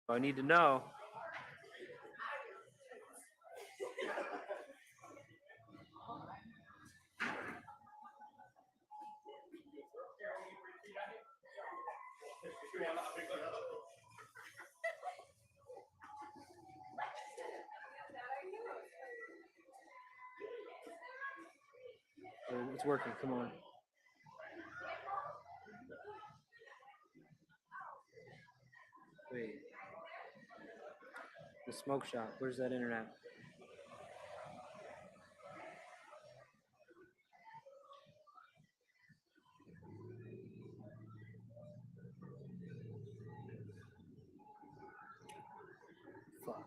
So I need to know. It's working, come on. Wait. The smoke shop, where's that internet? Fuck.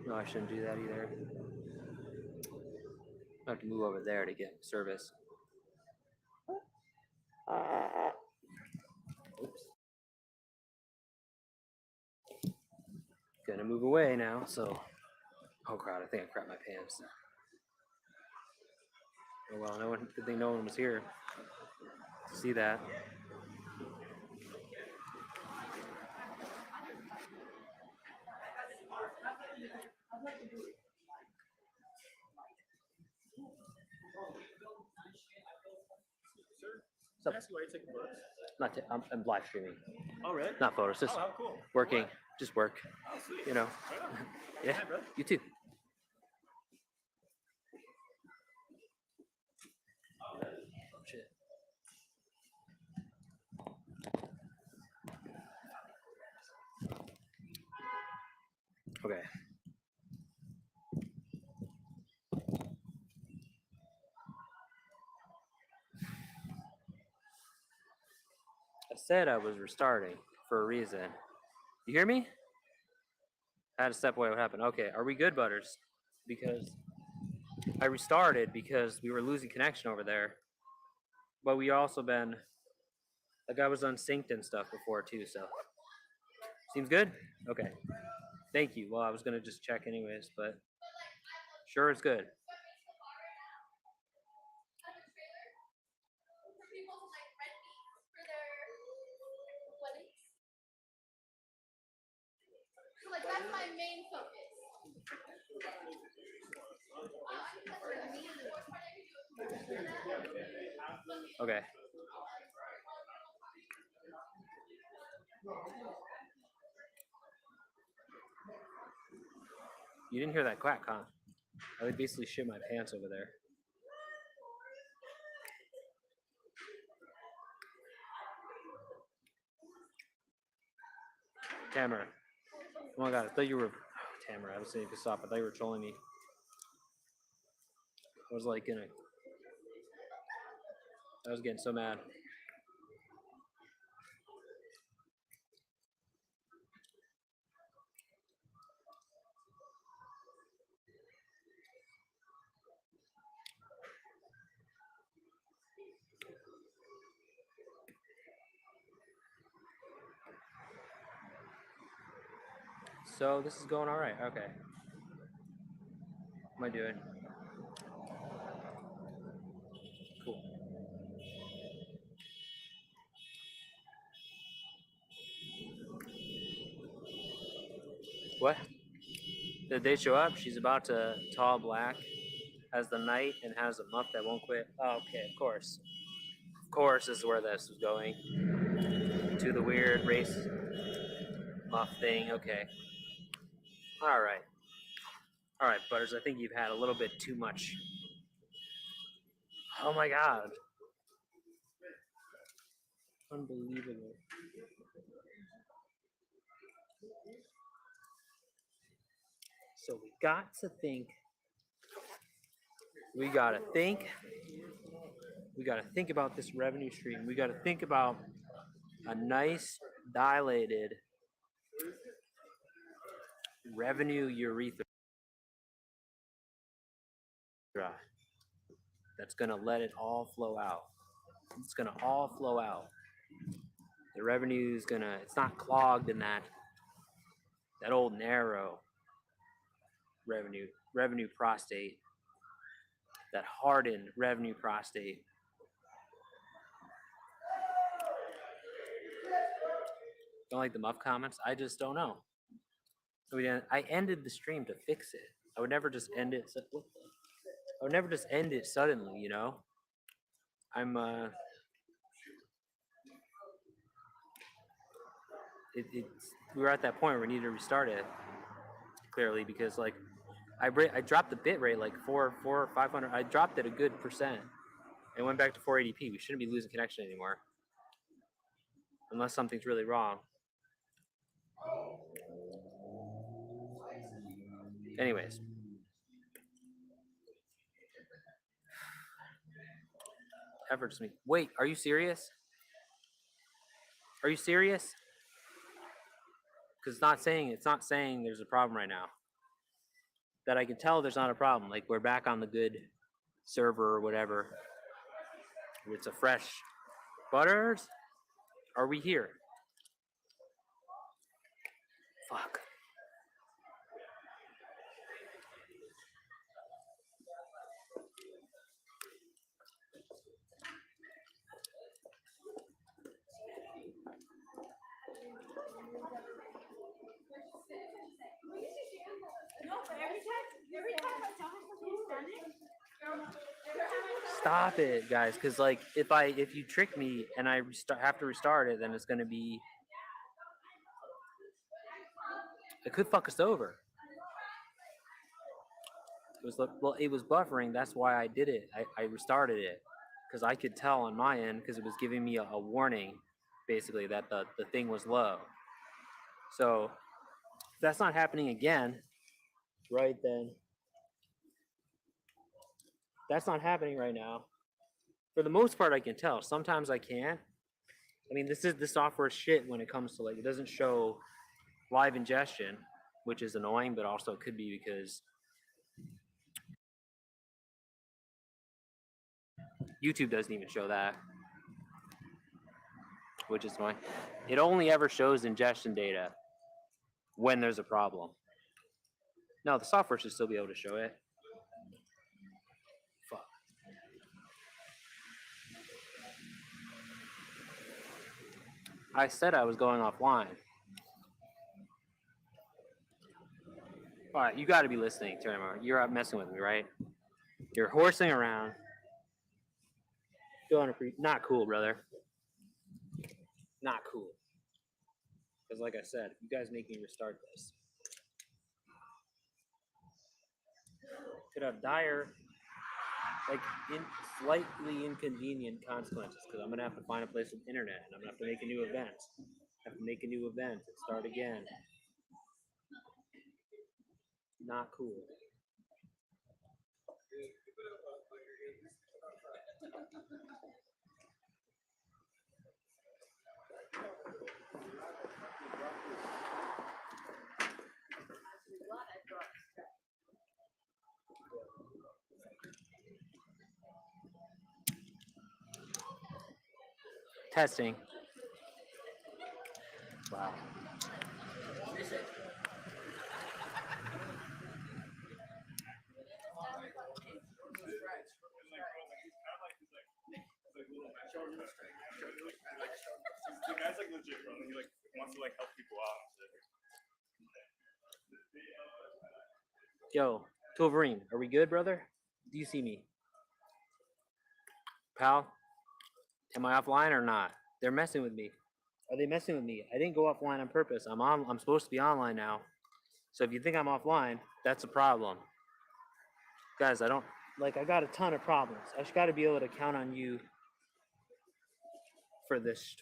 No, I shouldn't do that either. I have to move over there to get service. Oops. Gonna move away now, so. Oh crap, I think I crapped my pants. Oh well, no one, good thing no one was here to see that. Can I ask you why you're taking photos? Not I'm live streaming, Oh, really? not photos, just Oh, how cool. working, just work, Oh, sweet. you know. Right on. Yeah, Hi, brother. you too. Shit. Okay. I said I was restarting for a reason. You hear me? I had to step away. What happened? Okay, are we good, Butters? Because I restarted because we were losing connection over there. But we also been like I was unsynced and stuff before too, so seems good? Okay. Thank you. Well, I was gonna just check anyways, but sure it's good. Okay. You didn't hear that quack, huh? I would basically shit my pants over there. Tamara. Oh my god, I thought you were Tamara, I was saying you could stop. I thought you were trolling me. I was like I was getting so mad. So this is going alright, okay. What am I doing? Cool. What? Did they show up? She's about to tall black, has the knight, and has a muff that won't quit. Oh, okay, of course. Of course, this is where this is going. To the weird race muff thing. Okay. Alright. Alright, Butters, I think you've had a little bit too much. Oh my god. Unbelievable. So we got to think. We gotta think. We gotta think about this revenue stream. We gotta think about a nice dilated revenue urethra that's gonna let it all flow out. It's gonna all flow out. The revenue is gonna, it's not clogged in that old narrow revenue prostate, that hardened revenue prostate. Don't like the muff comments? I just don't know. So I ended the stream to fix it. I would never just end it. I would never just end it suddenly, you know? I'm we were at that point where we needed to restart it clearly because like I dropped the bit rate like 500. I dropped it a good percent and went back to 480p. We shouldn't be losing connection anymore unless something's really wrong. Anyways, efforts me. Wait, are you serious? Are you serious? Because it's not saying there's a problem right now. That I can tell there's not a problem. Like we're back on the good server or whatever. It's a fresh Butters. Are we here? Fuck. Stop it, guys, because like if you trick me and I have to restart it, then it's gonna be it could fuck us over. It was buffering. That's why I did it. I restarted it because I could tell on my end because it was giving me a warning, basically that the thing was low. So if that's not happening again, right then. That's not happening right now. For the most part, I can tell. Sometimes I can't. I mean, this software is shit when it comes to like it doesn't show live ingestion, which is annoying, but also it could be because YouTube doesn't even show that, which is annoying. It only ever shows ingestion data when there's a problem. No, the software should still be able to show it. Fuck. I said I was going offline. All right, you got to be listening, Terramar. You're out messing with me, right? You're horsing around. Not cool, brother. Not cool. Because like I said, you guys make me restart this. Could have dire, slightly inconvenient consequences. Because I'm gonna have to find a place with internet, and I'm gonna have to make a new event. Have to make a new event and start again. Not cool. Testing. Wow. The guy's like legit, bro. He like wants to like help people out. Yo, Tolverine, are we good, brother? Do you see me? Pal, am I offline or not? They're messing with me. Are they messing with me? I didn't go offline on purpose. I'm supposed to be online now. So if you think I'm offline, that's a problem. Guys, I got a ton of problems. I just got to be able to count on you for this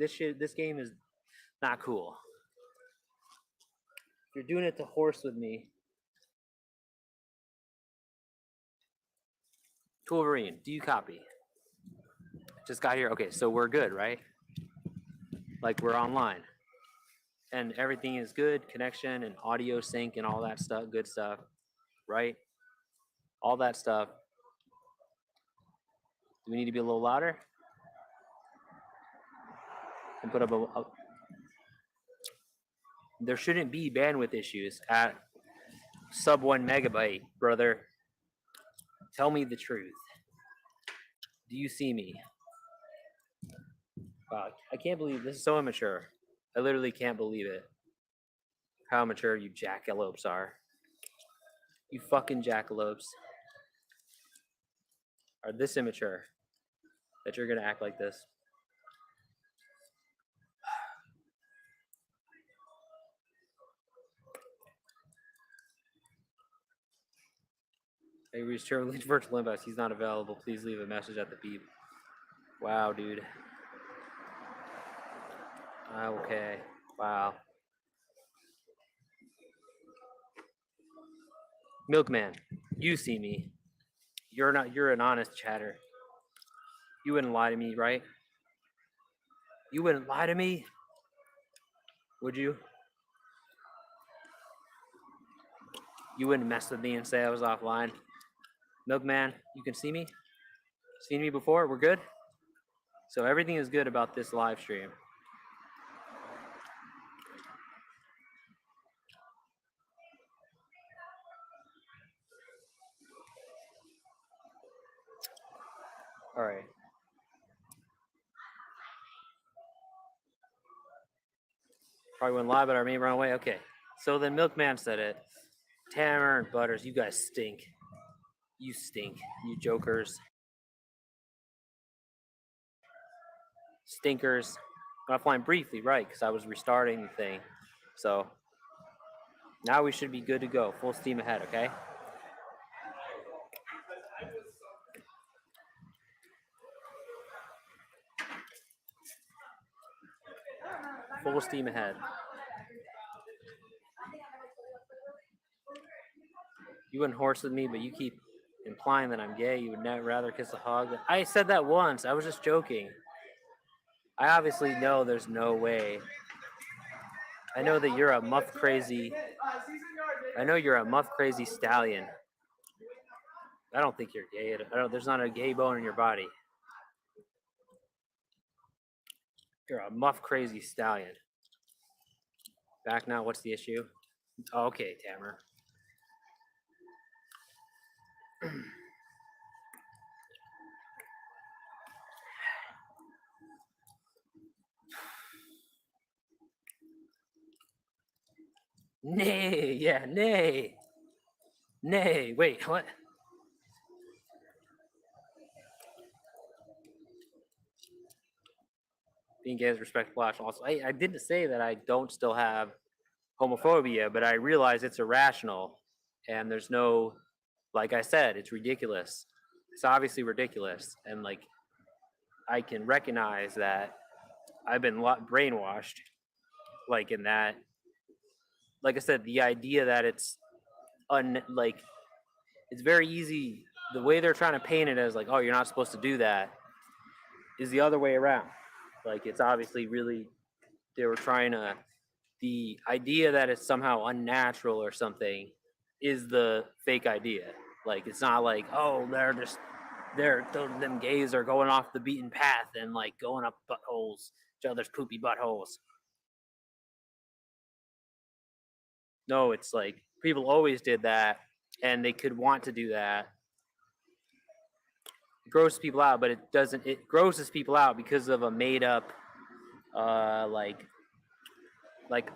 shit. This game is not cool. If you're doing it to horse with me. Wolverine, do you copy? Just got here. Okay, so we're good, right? Like we're online. And everything is good, connection and audio sync and all that stuff, good stuff, right? All that stuff. Do we need to be a little louder? And put up there shouldn't be bandwidth issues at sub 1 megabyte, brother. Tell me the truth. Do you see me? Wow, I can't believe this is so immature. I literally can't believe it. How immature you jackalopes are. You fucking jackalopes are this immature that you're gonna act like this. Hey, reached Cheryl's virtual inbox. He's not available. Please leave a message at the beep. Wow, dude. Okay. Wow. Milkman, you see me. You're an honest chatter. You wouldn't lie to me, right? You wouldn't lie to me? Would you? You wouldn't mess with me and say I was offline? Milkman, you can see me? Seen me before? We're good? So everything is good about this live stream. All right. Probably wouldn't lie, but our main run away. Okay. So then Milkman said it. Tammer and Butters, you guys stink. You stink, you jokers. Stinkers. I'm offline briefly, right? Because I was restarting the thing. So now we should be good to go. Full steam ahead, okay? Full steam ahead. You wouldn't horse with me, but you keep implying that I'm gay. You would never rather kiss a hog. I said that once. I was just joking. I obviously know there's no way. I know that you're a muff crazy. I know you're a muff crazy stallion. I don't think you're gay. There's not a gay bone in your body. You're a muff crazy stallion. Back now, what's the issue? Oh, okay, Tamer. Nay, yeah, nay. Nay, wait, what? Being gay is respectful action. Also, I didn't say that I don't still have homophobia, but I realize it's irrational, and there's no, like I said, it's ridiculous. It's obviously ridiculous, and like I can recognize that I've been brainwashed, like in that. Like I said, the idea that it's like it's very easy. The way they're trying to paint it as like, oh, you're not supposed to do that, is the other way around. Like it's obviously really they were trying to. The idea that it's somehow unnatural or something is the fake idea. Like it's not like, oh, them gays are going off the beaten path and like going up buttholes, each other's poopy buttholes. No, it's like people always did that, and they could want to do that. It grosses people out, but it doesn't. It grosses people out because of a made up, like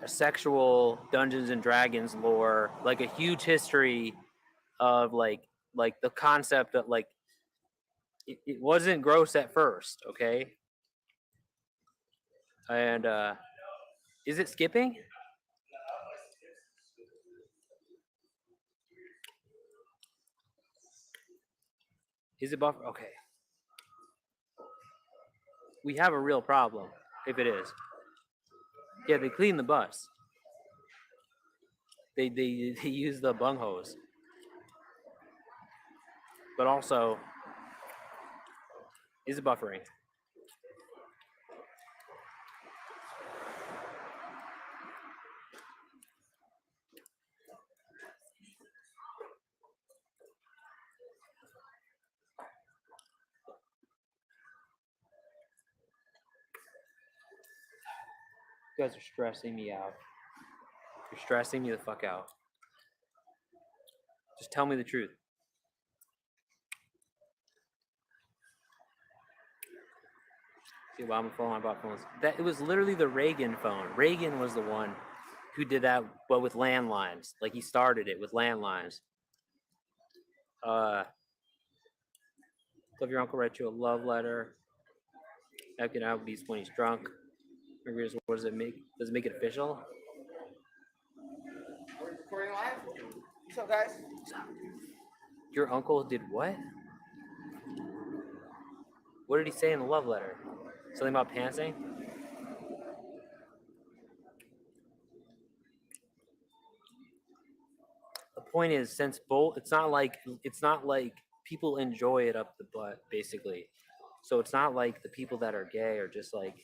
a sexual Dungeons and Dragons lore, like a huge history of like the concept that like it wasn't gross at first, okay? And is it skipping? Is it buffer? Okay. We have a real problem if it is. Yeah, they clean the bus. They use the bung hose. But also, is it buffering? You guys are stressing me out. You're stressing me the fuck out. Just tell me the truth. The Obama phone, I bought phones. That it was literally the Reagan phone. Reagan was the one who did that, but with landlines. Like he started it with landlines. Love your uncle write you a love letter. Acting out beats when he's drunk. What does it make? Does it make it official? We're recording live. What's up, guys? Your uncle did what? What did he say in the love letter? Something about pantsing? The point is, since both, it's not like people enjoy it up the butt, basically. So it's not like the people that are gay are just like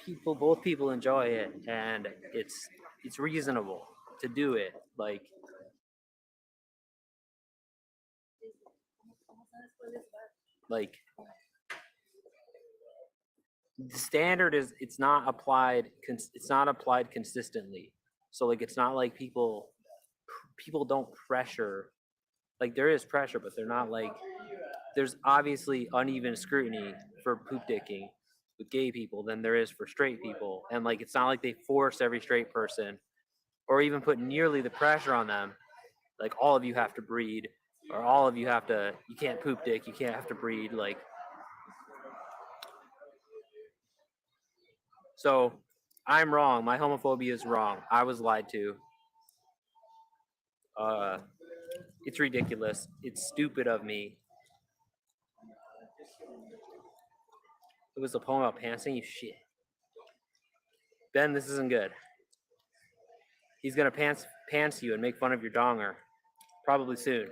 people. Both people enjoy it, and it's reasonable to do it. Like the standard is it's not applied consistently. So like it's not like people don't pressure. Like there is pressure, but they're not like there's obviously uneven scrutiny for poop dicking with gay people than there is for straight people. And like it's not like they force every straight person or even put nearly the pressure on them. Like all of you have to breed, or all of you have to, you can't poop dick, you can't have to breed. Like, so I'm wrong. My homophobia is wrong. I was lied to. It's ridiculous. It's stupid of me. It was a poem about pantsing, you shit. Ben, this isn't good. He's gonna pants you and make fun of your donger. Probably soon.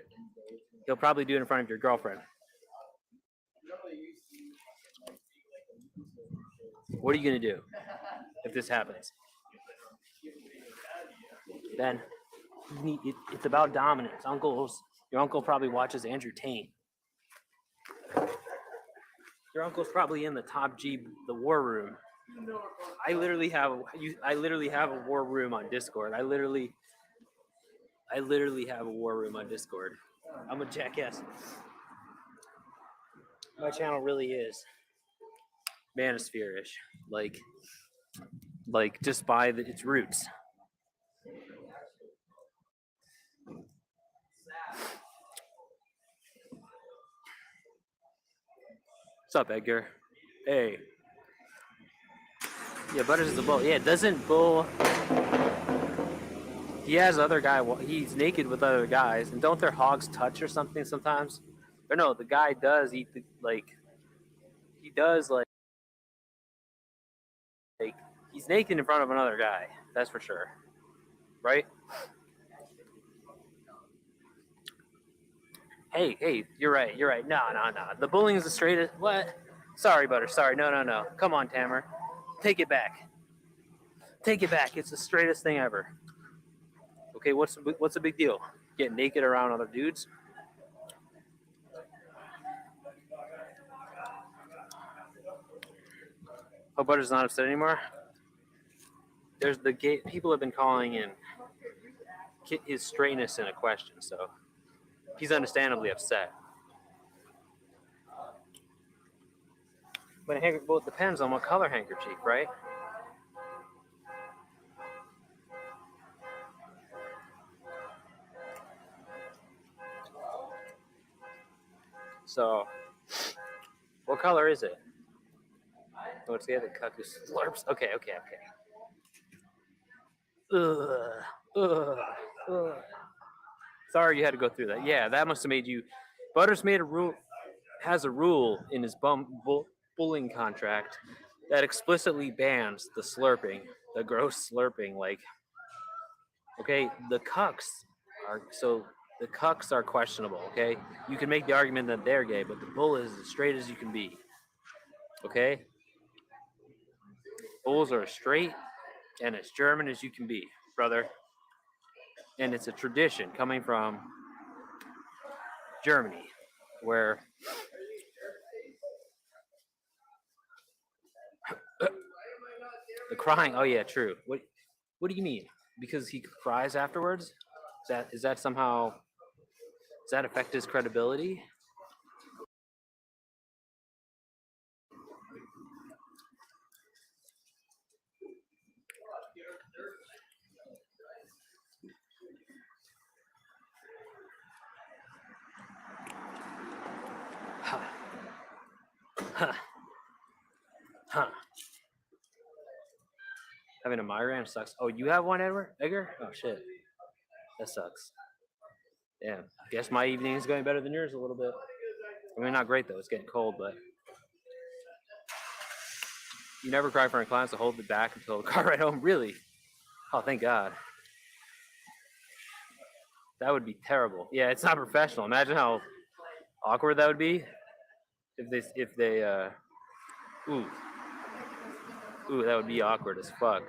He'll probably do it in front of your girlfriend. What are you gonna do if this happens? Ben, it's about dominance. Your uncle probably watches Andrew Tate. Your uncle's probably in the top G, the war room. I literally have a war room on Discord. I literally have a war room on Discord. I'm a jackass. My channel really is manosphere-ish, like just by its roots. What's up, Edgar? Hey. Yeah, Butters is the bull. Yeah, doesn't Bull... He has other guy... He's naked with other guys. And don't their hogs touch or something sometimes? Or no, the guy does eat the... Like... He does, like... He's naked in front of another guy. That's for sure. Right? Hey, you're right. No. The bullying is the straightest... What? Sorry, Butter. Sorry. No. Come on, Tamer. Take it back. It's the straightest thing ever. Okay, what's the big deal? Get naked around other dudes? Hope Butter's not upset anymore. There's the gay... People have been calling in his straightness in a question, so he's understandably upset. But it depends on what color handkerchief, right? So, what color is it? What's the other cuckoo slurps? Okay. Ugh. Sorry you had to go through that. Yeah, that must have made you... Butters has a rule in his bullying contract that explicitly bans the slurping, the gross slurping. Like, okay, the cucks are questionable. Okay, you can make the argument that they're gay, but the bull is as straight as you can be. Okay, bulls are as straight and as German as you can be, brother. And it's a tradition coming from Germany, where the crying. Oh yeah, true. What do you mean? Because he cries afterwards? Is that somehow? Does that affect his credibility? Huh. Having a migraine sucks. Oh, you have one, Edgar? Oh shit. That sucks. Yeah. Guess my evening is going better than yours a little bit. I mean, not great though. It's getting cold, but you never cry for any clients to hold it back until the car ride home. Really? Oh, thank God. That would be terrible. Yeah, it's not professional. Imagine how awkward that would be if they ooh, that would be awkward as fuck.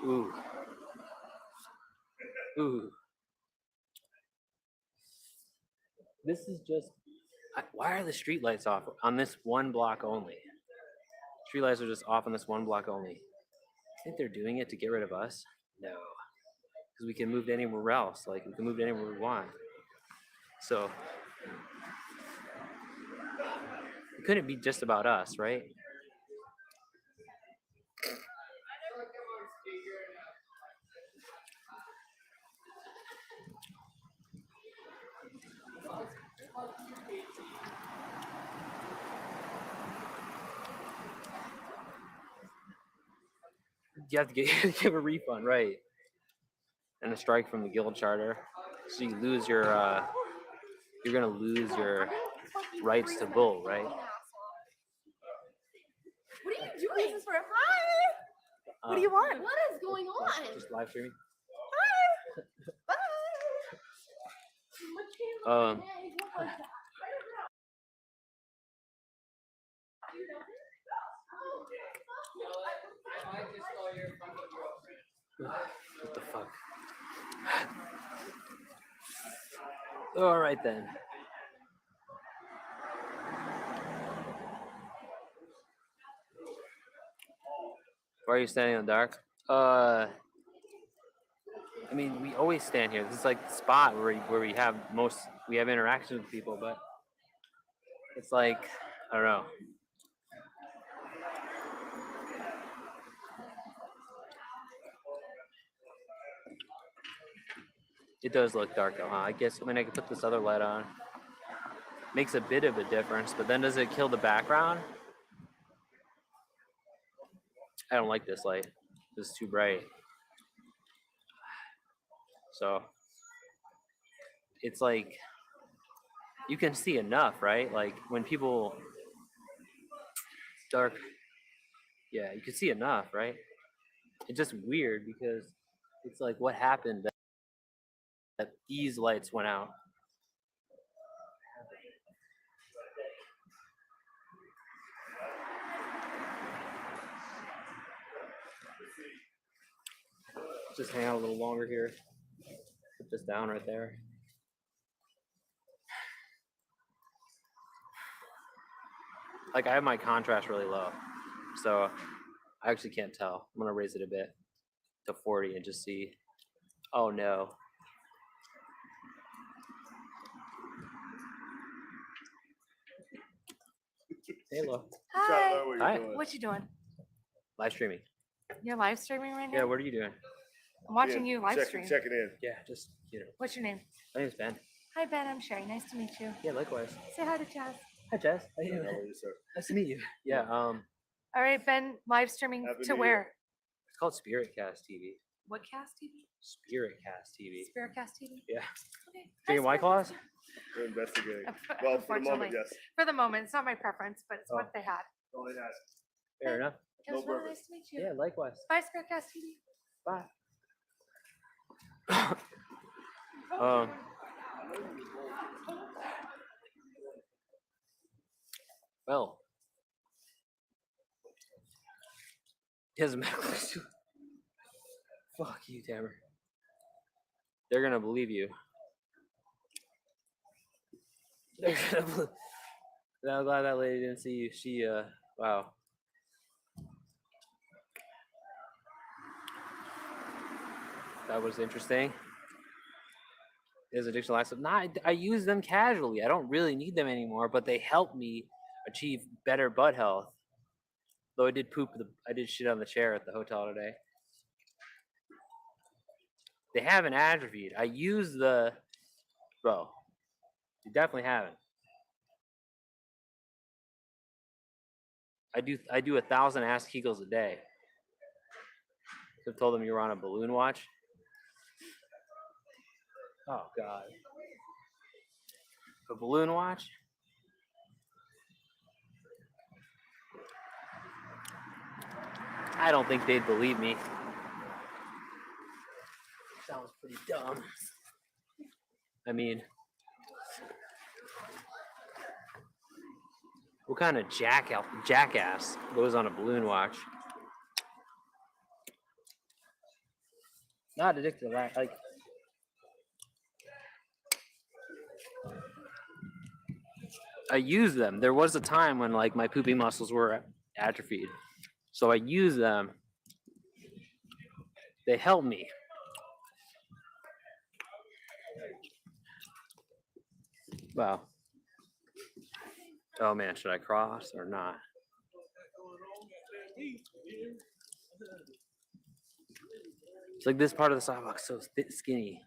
Ooh. This is just... Why are the street lights off on this one block only? Street lights are just off on this one block only. I think they're doing it to get rid of us. No, because we can move to anywhere else. Like, we can move to anywhere we want. So it couldn't be just about us, right? You have to give a refund, right? And a strike from the guild charter. So you lose your you're gonna lose your rights to bull, right? What are you doing? This is for hi. What do you want? What is going on? Just live streaming. Bye. What the fuck? All right then. Why are you standing in the dark? I mean, we always stand here. This is like the spot where we have interaction with people, but it's like, I don't know. It does look dark though, huh? I guess, I mean, I could put this other light on. Makes a bit of a difference, but then does it kill the background? I don't like this light. This is too bright. So it's like, you can see enough, right? Like when people, dark, yeah, you can see enough, right? It's just weird because it's like, what happened that these lights went out? Just hang out a little longer here. Put this down right there. Like I have my contrast really low, so I actually can't tell. I'm gonna raise it a bit to 40 and just see. Oh no. Hey, Lo. Hi. What Hi. you doing? What you doing? Live streaming. You're live streaming right now? Yeah, what are you doing? I'm watching you live stream. Checking in. Yeah, just, you know. What's your name? My name's Ben. Hi, Ben. I'm Sherry. Nice to meet you. Yeah, likewise. Say hi to Jazz. Hi, Jess. How you How doing? are you, sir? Nice to meet you. Yeah, All right, Ben. Live streaming Happy to New where? it's called Spirit Cast TV. What cast TV? Spirit Cast TV. Spiritcast TV. Yeah. Okay. Drinking Hi, White Claws? We're investigating. Well, for the moment, Unfortunately. yes. For the moment, it's not my preference, but it's Oh. what they had. All it has. Fair enough. It was No really purpose. nice to meet you. Yeah, likewise. Bye, Spiritcast TV. Bye. um, well, he has a medical issue. Fuck you, Tamer. They're gonna believe you. They're gonna believe. I'm glad that lady didn't see you. She, wow. That was interesting. Is additional access? Nah, I use them casually. I don't really need them anymore, but they help me achieve better butt health. Though I did I did shit on the chair at the hotel today. They haven't atrophied. I use bro. You definitely haven't. I do 1,000 ass kegels a day. So I told them you were on a balloon watch. Oh God. A balloon watch? I don't think they'd believe me. Sounds pretty dumb. I mean, what kind of jackass goes on a balloon watch? Not addicted to that. Like, I use them. There was a time when like my pooping muscles were atrophied, so I use them. They help me. Wow. Oh man, should I cross or not? It's like this part of the sidewalk's so skinny.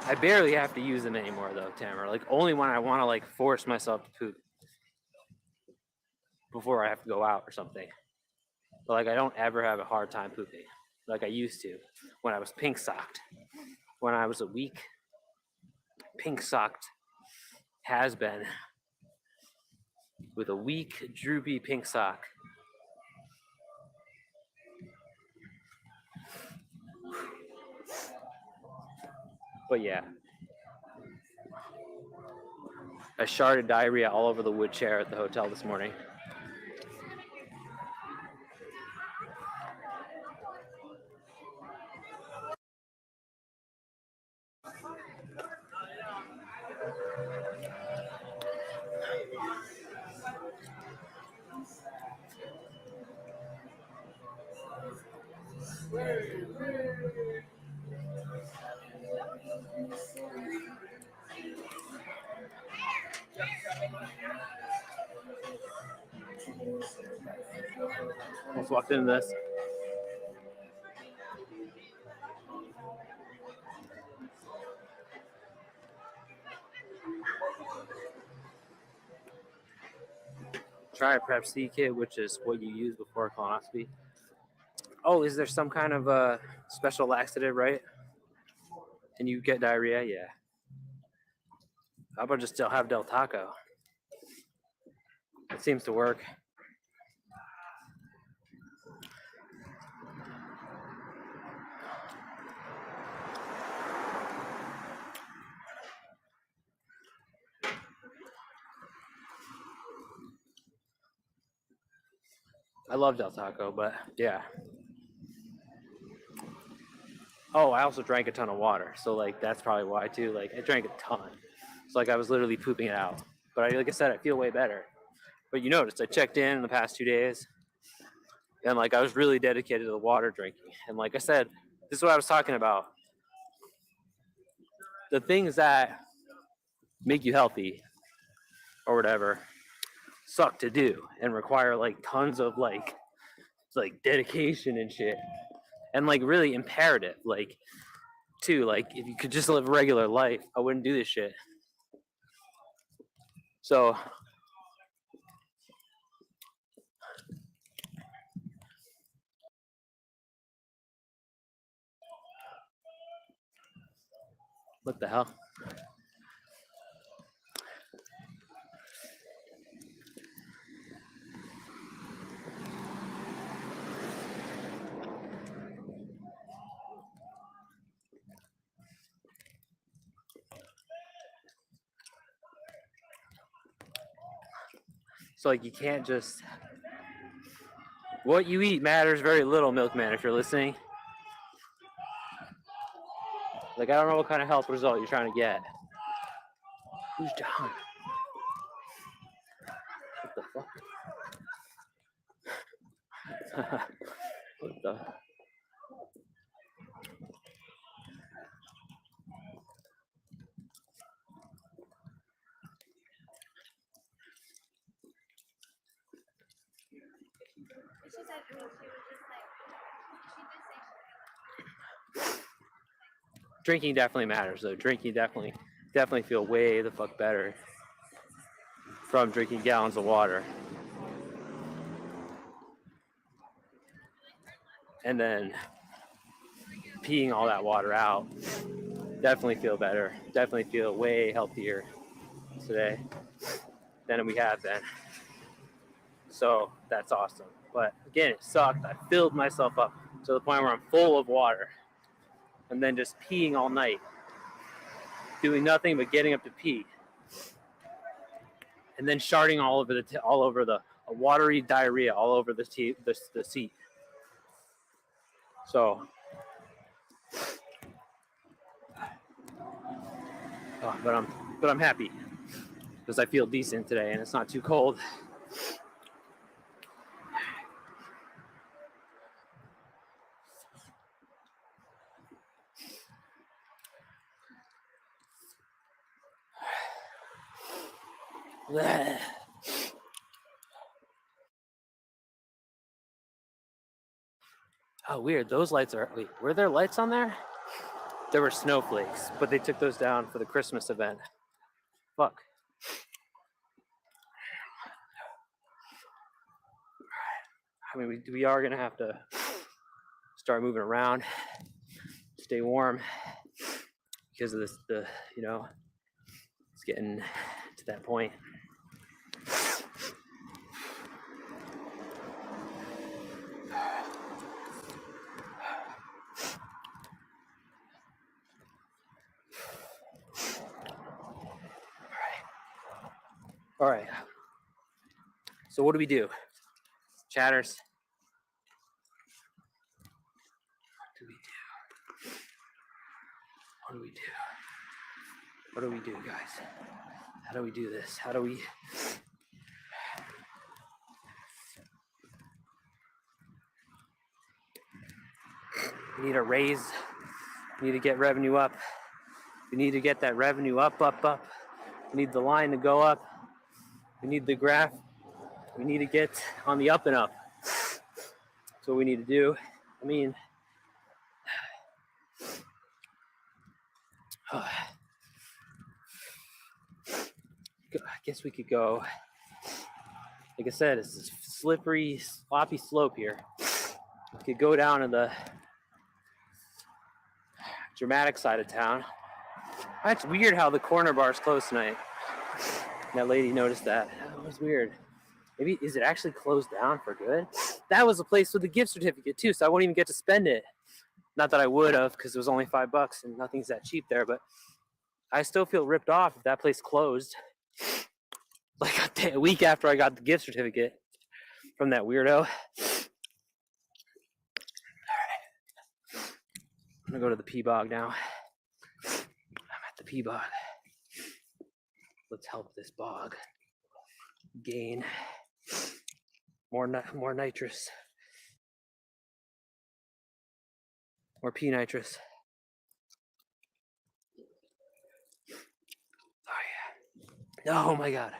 I barely have to use them anymore though, Tamara. Like only when I want to like force myself to poop before I have to go out or something. But like I don't ever have a hard time pooping like I used to when I was pink socked. When I was a weak pink socked has been with a weak droopy pink sock. But yeah. I sharded diarrhea all over the wood chair at the hotel this morning. Almost walked into this. Try a Prep C kit, which is what you use before a colonoscopy. Oh, is there some kind of special laxative, right? And you get diarrhea? Yeah. How about just still have Del Taco? It seems to work. I love Del Taco, but yeah. Oh, I also drank a ton of water, so like that's probably why too. Like I drank a ton, so like I was literally pooping it out. But like I said, I feel way better. But you noticed I checked in the past 2 days, and like I was really dedicated to the water drinking. And like I said, this is what I was talking about. The things that make you healthy or whatever suck to do and require like tons of like dedication and shit, and like really imperative. Like too, like if you could just live a regular life, I wouldn't do this shit. So what the hell? So like you can't just, what you eat matters very little, Milkman, if you're listening. Like I don't know what kind of health result you're trying to get. Who's John? What the fuck? What the? Drinking definitely matters though. Drinking definitely feel way the fuck better from drinking gallons of water. And then peeing all that water out. Definitely feel better. Definitely feel way healthier today than we have been. So that's awesome. But again, it sucked. I filled myself up to the point where I'm full of water and then just peeing all night, doing nothing but getting up to pee, and then sharding all over the watery diarrhea all over the seat. So, but I'm happy because I feel decent today and it's not too cold. Oh, weird. Those lights are. Wait, were there lights on there? There were snowflakes, but they took those down for the Christmas event. Fuck. I mean, we are gonna have to start moving around, stay warm, because of this. It's getting to that point. All right. So what do we do? Chatters. What do we do? What do we do, guys? How do we do this? How do we... We need a raise. We need to get revenue up. We need to get that revenue up, up, up. We need the line to go up. We need the graph. We need to get on the up and up. That's what we need to do. I mean, I guess we could go. Like I said, it's this slippery, sloppy slope here. We could go down to the dramatic side of town. That's weird how the corner bar's closed tonight. That lady noticed that. That was weird. Maybe, is it actually closed down for good? That was a place with a gift certificate too, so I won't even get to spend it. Not that I would have, because it was only $5 and nothing's that cheap there, but I still feel ripped off if that place closed. Like a week after I got the gift certificate from that weirdo. I'm gonna go to the pea bog now. I'm at the pea bog. Let's help this bog gain more nitrous, more pea nitrous. Oh yeah. Oh my god.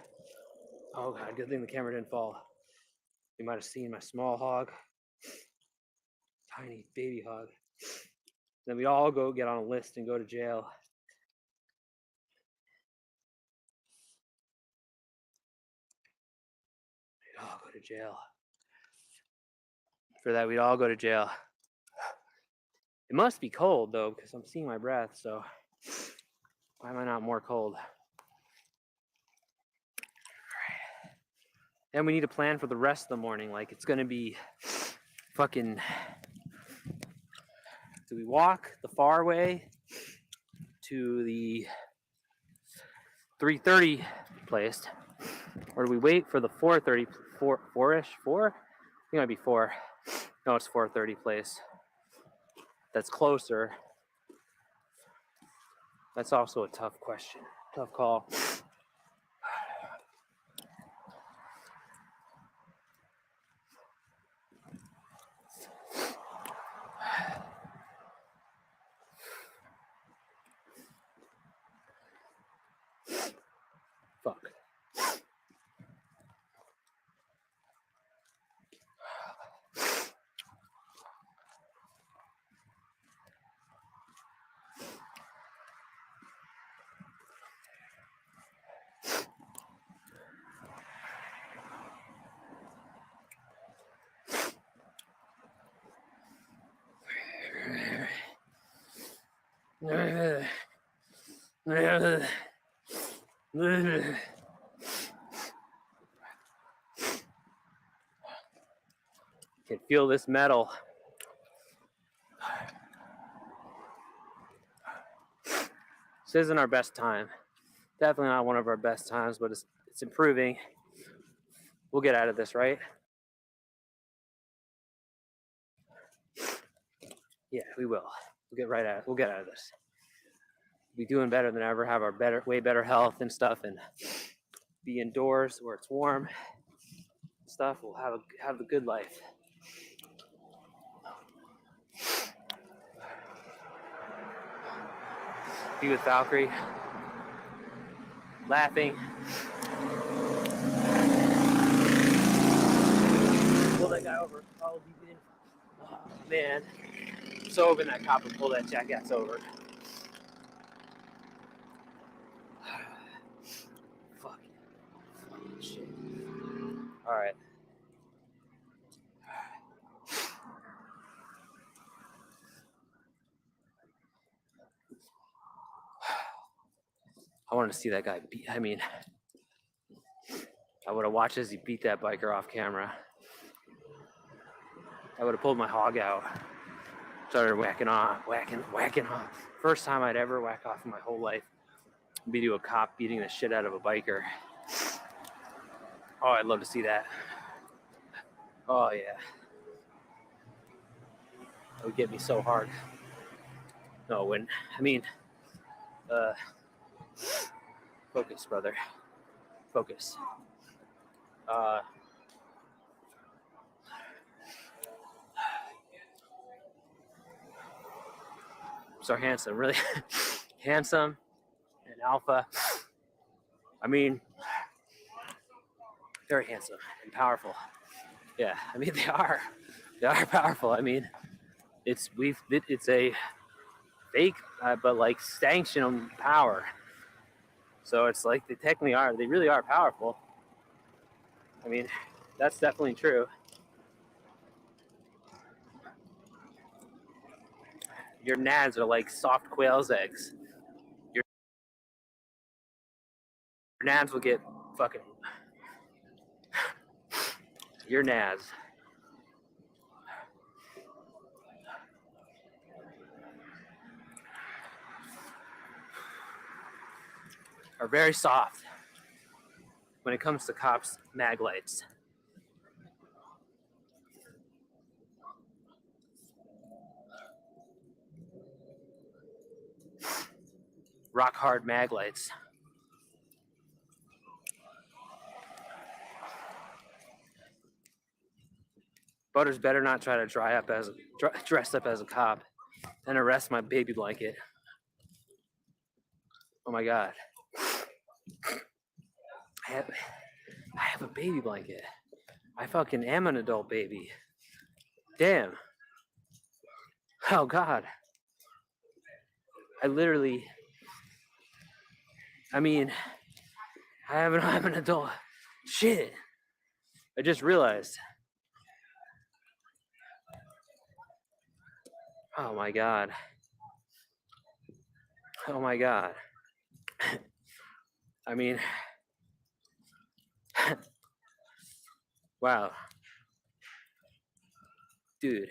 Oh god, good thing the camera didn't fall. You might have seen my small hog, tiny baby hog. Then we all go get on a list and go to jail. We'd all go to jail. For that, we'd all go to jail. It must be cold though, because I'm seeing my breath, so why am I not more cold? And we need to plan for the rest of the morning. Like, it's gonna be fucking. Do we walk the far way to the 3:30 place, or do we wait for the 4:30, 4-ish, 4? I think it might be 4. No, it's 4:30 place. That's closer. That's also a tough question. Tough call. Fuck. Can feel this metal. This isn't our best time. Definitely not one of our best times, but it's improving. We'll get out of this, right? Yeah, we will. We'll get right at it. We'll get out of this. Be doing better than ever, have our way better health and stuff, and be indoors where it's warm and stuff. We'll have the good life. Be with Valkyrie, laughing. Pull that guy over. Oh, man. I'm so hoping that cop would pull that jackass over. Fucking shit. All right. I wanted to see that guy beat. I mean, I would have watched as he beat that biker off camera. I would have pulled my hog out, started whacking off. First time I'd ever whack off in my whole life. Be to a cop beating the shit out of a biker. Oh, I'd love to see that. Oh yeah. That would get me so hard. No, focus, brother. Focus. are handsome, really handsome and alpha. I mean, very handsome and powerful. Yeah, I mean they are powerful. I mean, it's a fake, but like sanctioned power. So it's like they really are powerful. I mean, that's definitely true. Your nads are like soft quail's eggs. Your nads will get fucking. Your nads. Are very soft when it comes to cops' mag lights. Rock hard mag lights. Butters better not try to dress up as a cop and arrest my baby blanket. Oh my god. I have a baby blanket. I fucking am an adult baby. Damn. Oh god. I mean, I'm an adult. Shit. I just realized. Oh my god. Oh my god. I mean, wow. Dude.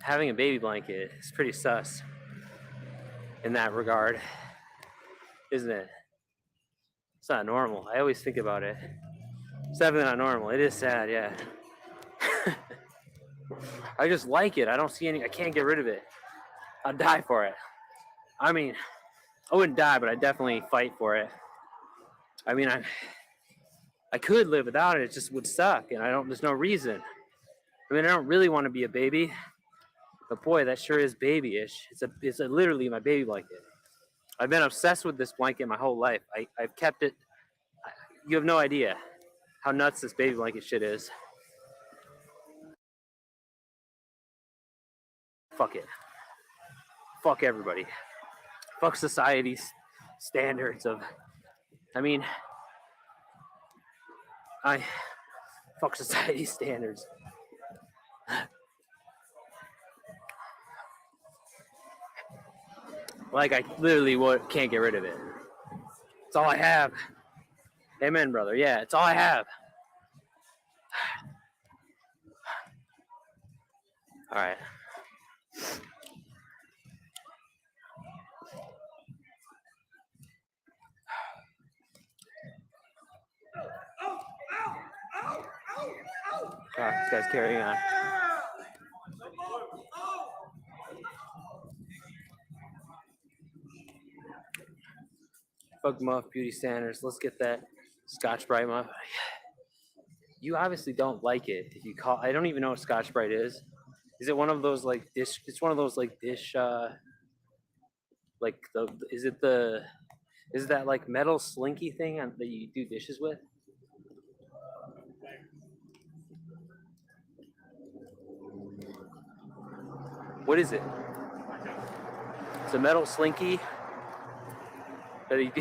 Having a baby blanket is pretty sus in that regard, isn't it? It's not normal. I always think about it. It's definitely not normal. It is sad, yeah. I just like it. I can't get rid of it. I'd die for it. I mean, I wouldn't die, but I'd definitely fight for it. I mean, I could live without it. It just would suck, and there's no reason. I mean, I don't really want to be a baby, but boy, that sure is babyish. It's literally my baby blanket. I've been obsessed with this blanket my whole life. I've kept it. You have no idea how nuts this baby blanket shit is. Fuck it. Fuck everybody. Fuck society's standards of. I mean, fuck society's standards. Like I literally can't get rid of it. It's all I have. Amen, brother. Yeah, it's all I have. All right. This guy's carrying on. Fuck Muff Beauty Standards. Let's get that Scotch Brite Muff. You obviously don't like it. If you call, I don't even know what Scotch Brite is. Is it one of those like dish? It's one of those like dish. Like the is it that like metal slinky thing that you do dishes with? What is it? It's a metal slinky that you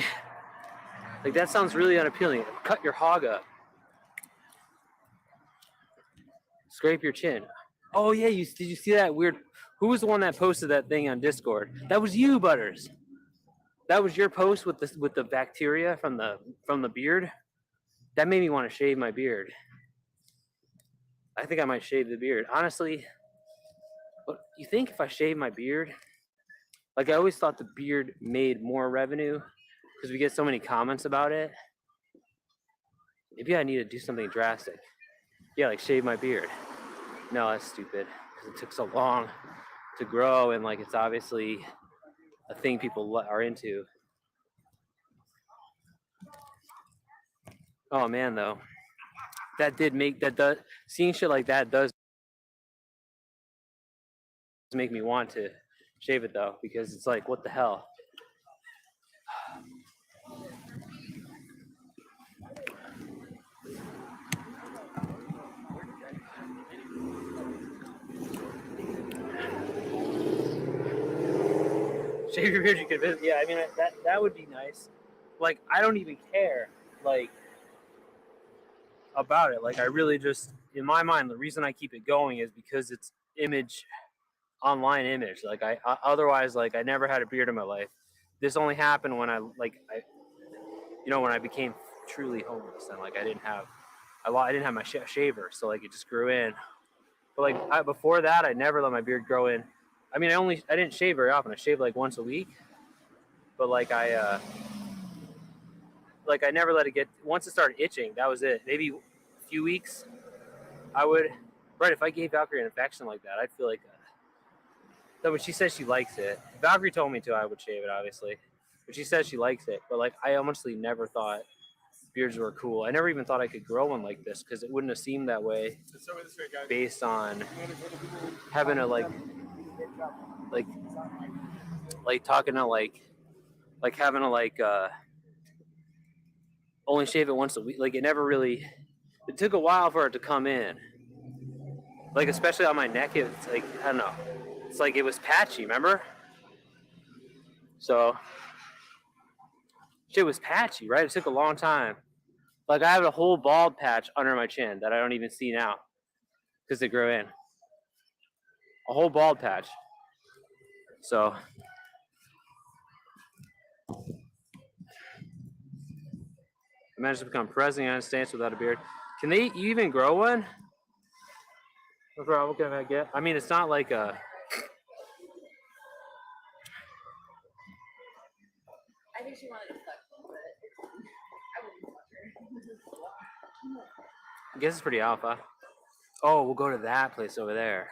like. That sounds really unappealing. Cut your hog up. Scrape your chin. Oh yeah, did you see that weird? Who was the one that posted that thing on Discord? That was you, Butters. That was your post with the bacteria from the beard. That made me want to shave my beard. I think I might shave the beard. Honestly, but you think if I shave my beard, like I always thought the beard made more revenue because we get so many comments about it. Maybe I need to do something drastic. Yeah, like shave my beard. No, that's stupid because it took so long to grow and like it's obviously a thing people are into. Oh man, though, seeing shit like that does make me want to shave it though, because it's like, what the hell? Shave your beard, you could visit. Yeah, I mean that would be nice. Like I don't even care like about it. Like I really just in my mind the reason I keep it going is because it's online image. Like I otherwise like I never had a beard in my life. This only happened when I when I became truly homeless and like I didn't have my shaver, so like it just grew in. But like before that, I never let my beard grow in. I mean, I didn't shave very often. I shaved like once a week, but like I never let it get. Once it started itching, that was it. Maybe a few weeks, I would. Right, if I gave Valkyrie an infection like that, I'd feel like. No, but she says she likes it. If Valkyrie told me to, I would shave it, obviously. But she says she likes it. But like, I honestly never thought beards were cool. I never even thought I could grow one like this because it wouldn't have seemed that way based on having a like talking to like having to only shave it once a week. Like it never really. It took a while for it to come in. Like especially on my neck, it's like I don't know. It's like it was patchy. Remember? So shit was patchy, right? It took a long time. Like I have a whole bald patch under my chin that I don't even see now because it grew in. A whole bald patch. So I managed to become president of the United States without a beard. Can they even grow one? What can I get? I mean, it's not like a. I think she wanted to suck, but I wouldn't touch her. I guess it's pretty alpha. Oh, we'll go to that place over there.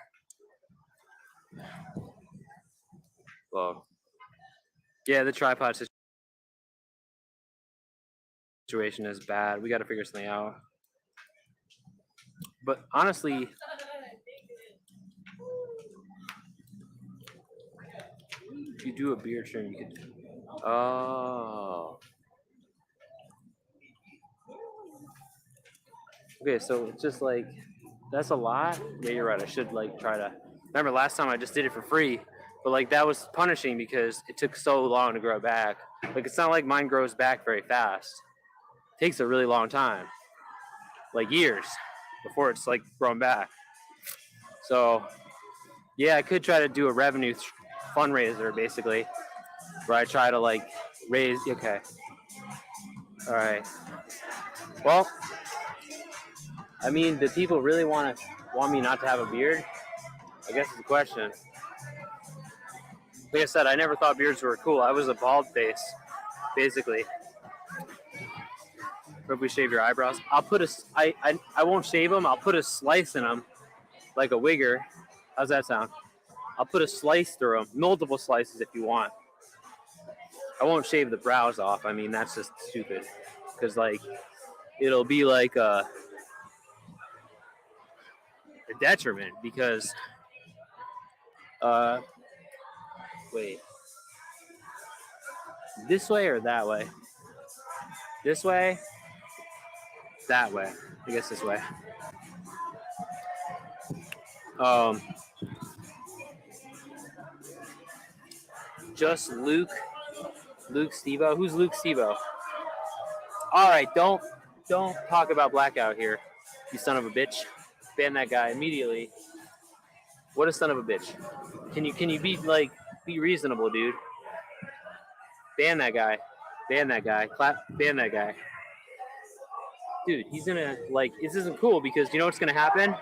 Well, yeah, the tripod situation is bad. We got to figure something out. But honestly, if you do a beard trim, you could. Oh. Okay, so it's just like that's a lot. Yeah, you're right. I should like try to. Remember last time I just did it for free, but like that was punishing because it took so long to grow back. Like it's not like mine grows back very fast. It takes a really long time, like years, before it's like grown back. So yeah, I could try to do a revenue fundraiser basically, where I try to like raise. Okay, all right. Well, I mean, do people really want me not to have a beard? I guess it's a question. Like I said, I never thought beards were cool. I was a bald face, basically. Or if we shave your eyebrows, I'll put I won't shave them. I'll put a slice in them, like a wigger. How's that sound? I'll put a slice through them, multiple slices if you want. I won't shave the brows off. I mean, that's just stupid. Because, like, it'll be like a detriment because, wait. This way or that way? This way? That way. I guess this way. Just Luke Stevo. Who's Luke Stevo? All right, don't talk about Blackout here, you son of a bitch. Ban that guy immediately. What a son of a bitch. Can you be reasonable, dude? Ban that guy. Ban that guy. Ban that guy. Dude, he's gonna like this isn't cool because you know what's gonna happen?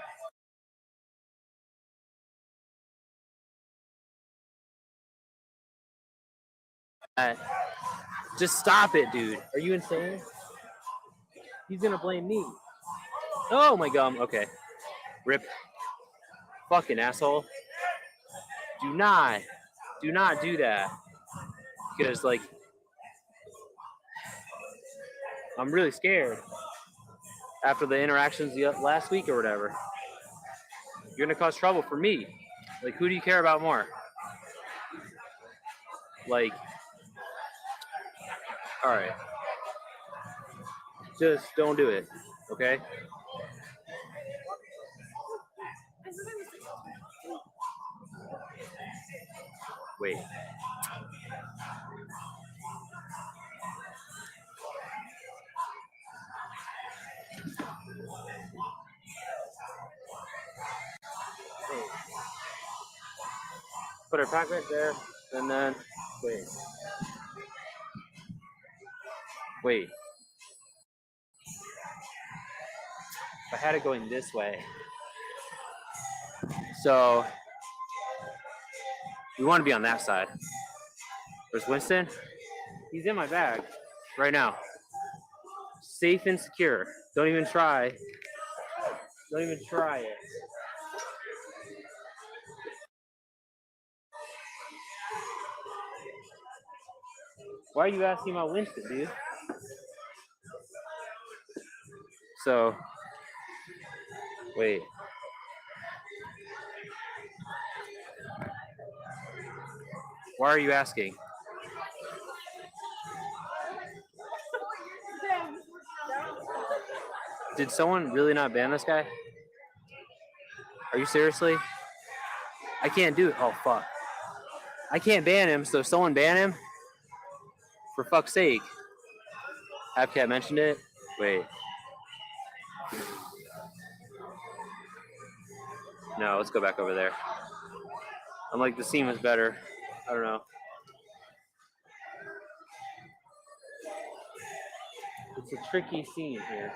Just stop it, dude. Are you insane? He's gonna blame me. Oh my gum. Okay. Rip. Fucking asshole. Do not do that. Because like I'm really scared after the interactions last week or whatever. You're gonna cause trouble for me. Like who do you care about more? Like, all right, just don't do it, okay? Wait. Put our pack right there, and then wait. Wait. I had it going this way. So we want to be on that side. There's Winston. He's in my bag right now. Safe and secure. Don't even try. Don't even try it. Why are you asking about Winston, dude? So, wait. Why are you asking? Did someone really not ban this guy? Are you seriously? I can't do it. Oh, fuck. I can't ban him, so someone ban him? For fuck's sake. Havcat mentioned it? Wait. No, let's go back over there. I'm like, the scene was better. I don't know. It's a tricky scene here.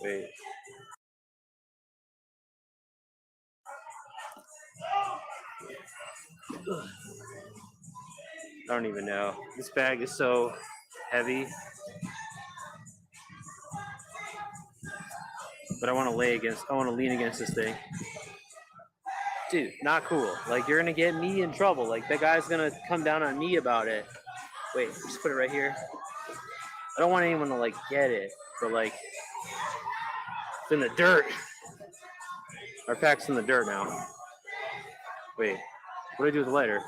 Wait. I don't even know. This bag is so heavy. But I want to lean against this thing. Dude, not cool. Like, you're gonna get me in trouble. Like, that guy's gonna come down on me about it. Wait, just put it right here. I don't want anyone to, like, get it. But, like, it's in the dirt. Our pack's in the dirt now. Wait, what do I do with the lighter?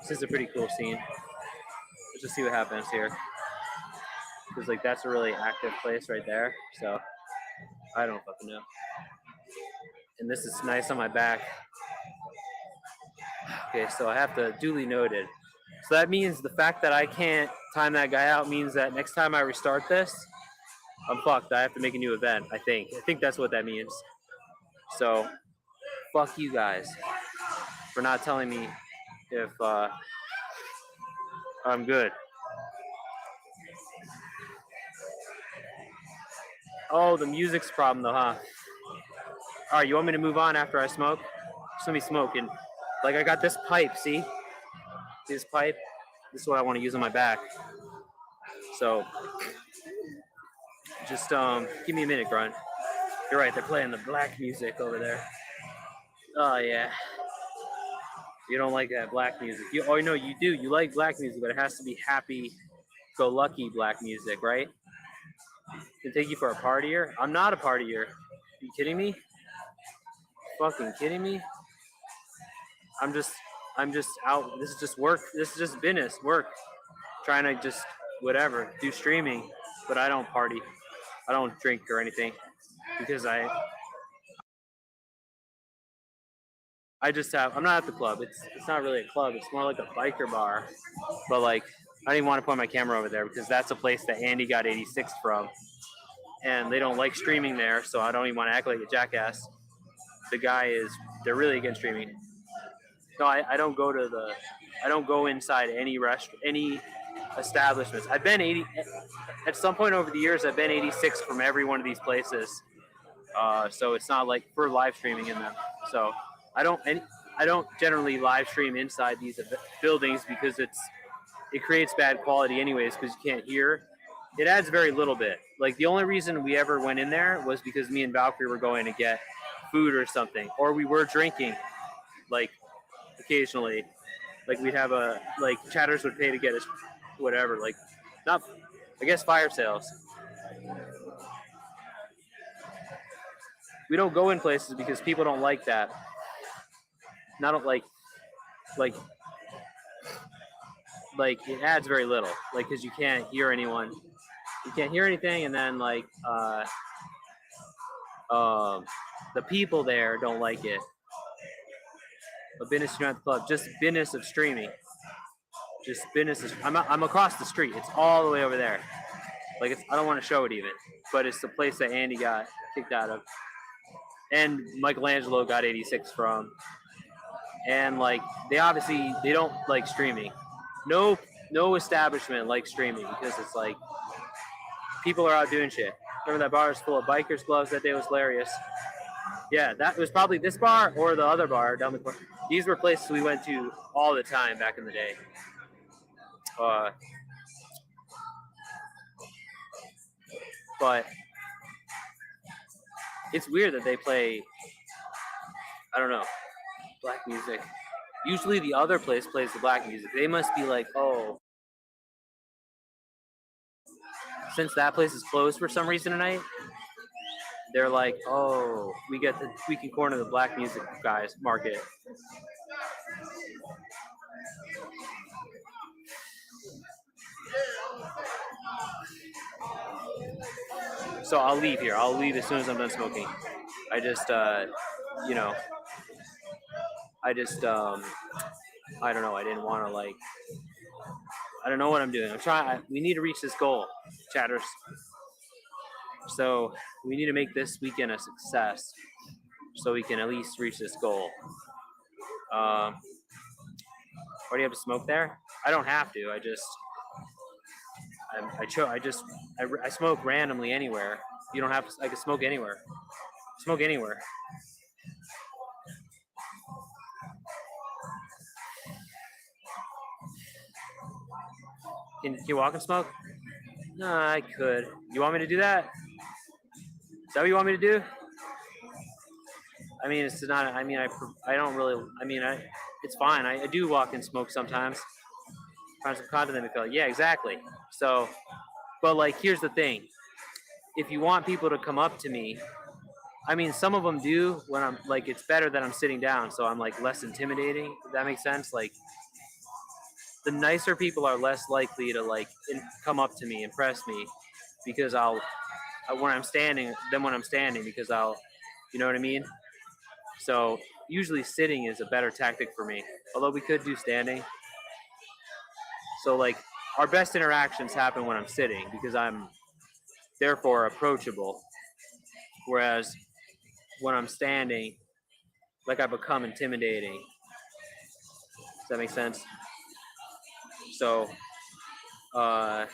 This is a pretty cool scene. Let's just see what happens here. Because, like, that's a really active place right there. So, I don't fucking know. And this is nice on my back. Okay, so I have to duly noted. So that means the fact that I can't time that guy out means that next time I restart this, I'm fucked. I have to make a new event, I think. I think that's what that means. So, fuck you guys for not telling me if I'm good. Oh, the music's a problem though, huh? All right, you want me to move on after I smoke? Just let me smoke. And like, I got this pipe, see? This pipe? This is what I want to use on my back. So, just give me a minute, Grunt. You're right, they're playing the black music over there. Oh, yeah. You don't like that black music. Oh, no, you do. You like black music, but it has to be happy-go-lucky black music, right? To take you for a partier? I'm not a partier. Are you kidding me? Fucking kidding me? I'm just out. This is just work. This is just business, work. Trying to just whatever, do streaming, but I don't party. I don't drink or anything because I just have. I'm not at the club. It's not really a club. It's more like a biker bar. But like, I didn't want to point my camera over there because that's a place that Andy got 86 from, and they don't like streaming there. So I don't even want to act like a jackass. They're really against streaming. No, I don't go to I don't go inside any any establishments. I've been 80 at some point over the years. I've been 86 from every one of these places. So it's not like we're live streaming in them. So I don't generally live stream inside these buildings because it creates bad quality anyways because you can't hear. It adds very little bit. Like the only reason we ever went in there was because me and Valkyrie were going to get food or something, or we were drinking, like occasionally. Like we'd have Chatters would pay to get us whatever, like not, I guess fire sales. We don't go in places because people don't like that. Not like it adds very little, like because you can't hear anyone, you can't hear anything, and then like the people there don't like it. But business streaming at the club, just business of streaming, just business. I'm across the street. It's all the way over there. Like it's, I don't want to show it even, but it's the place that Andy got kicked out of, and Michelangelo got 86 from, and like they don't like streaming. No establishment likes streaming because it's like people are out doing shit. Remember that bar was full of bikers gloves that day? Was hilarious. Yeah, that was probably this bar or the other bar down the corner. These were places we went to all the time back in the day. But it's weird that they play, I don't know, black music. Usually the other place plays the black music. They must be like, oh, since that place is closed for some reason tonight, they're like, oh, we can corner the black music guys market. So I'll leave here. I'll leave as soon as I'm done smoking. I just, you know, I don't know. I didn't want to like, I don't know what I'm doing. We need to reach this goal, chatters. So we need to make this weekend a success so we can at least reach this goal. Why do you have to smoke there? I don't have to. I smoke randomly anywhere. You don't have to. I can smoke anywhere. Smoke anywhere. Can you walk and smoke? No, I could. You want me to do that? Is that what you want me to do? I mean, it's not. I mean, I don't really. I mean, it's fine. I do walk and smoke sometimes. Find some content that make yeah, exactly. So, but like, here's the thing. If you want people to come up to me, I mean, some of them do when I'm like, it's better that I'm sitting down, so I'm like less intimidating. If that makes sense. Like, the nicer people are less likely to like come up to me, impress me, because when I'm standing because you know what I mean? So usually sitting is a better tactic for me, although we could do standing. So like our best interactions happen when I'm sitting because I'm therefore approachable. Whereas when I'm standing, like I become intimidating. Does that make sense? So, and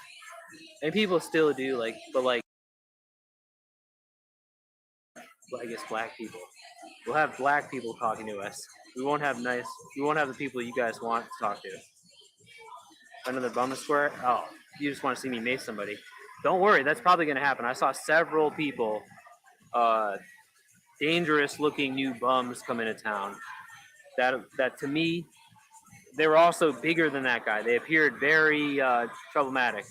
people still do like, but like, I guess black people. We'll have black people talking to us. We won't have the people you guys want to talk to. Another bum square? Oh, you just want to see me mace somebody. Don't worry, that's probably going to happen. I saw several people, dangerous looking new bums come into town. That to me, they were also bigger than that guy. They appeared very problematic.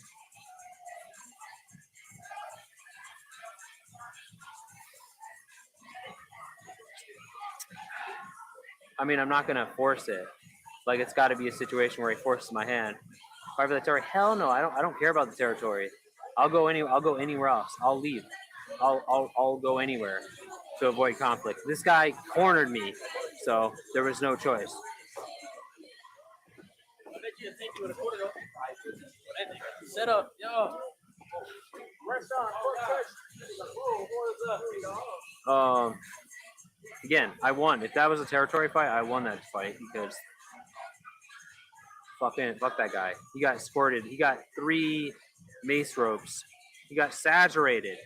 I mean, I'm not going to force it. Like, it's got to be a situation where he forces my hand. Fight for the territory? Hell no, I don't care about the territory. I'll go anywhere else. I'll leave. I'll go anywhere to avoid conflict. This guy cornered me, so there was no choice. Set up, yo. Again, I won. If that was a territory fight, I won that fight because fuck that guy. He got squirted. He got 3 mace ropes. He got saturated.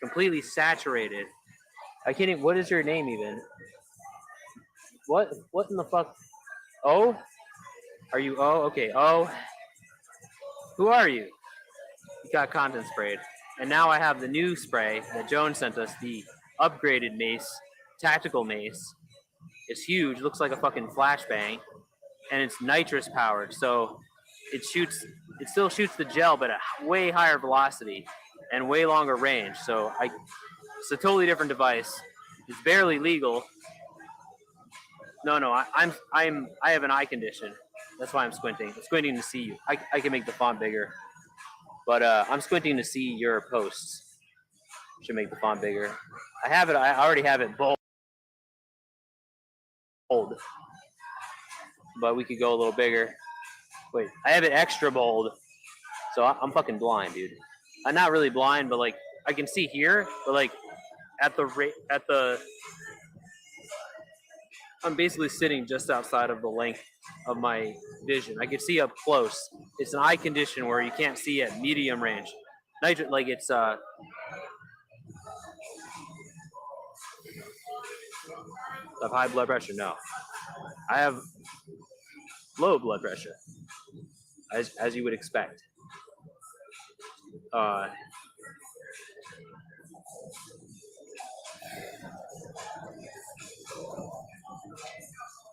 Completely saturated. I can't even, what is your name even? What in the fuck? Oh? Are you O? Okay, O. Who are you? He got content sprayed. And now I have the new spray that Jones sent us, the upgraded mace, tactical mace. It's huge, looks like a fucking flashbang. And it's nitrous powered, so it shoots it still shoots the gel, but at way higher velocity and way longer range. So it's a totally different device. It's barely legal. No, I have an eye condition. That's why I'm squinting. I'm squinting to see you. I can make the font bigger, but I'm squinting to see your posts. Should make the font bigger. I have it. I already have it bold, but we could go a little bigger. Wait, I have it extra bold, so I'm fucking blind, dude. I'm not really blind, but like I can see here, but like at the I'm basically sitting just outside of the length of my vision. I can see up close. It's an eye condition where you can't see at medium range. Like it's I have high blood pressure. No, I have low blood pressure, as you would expect.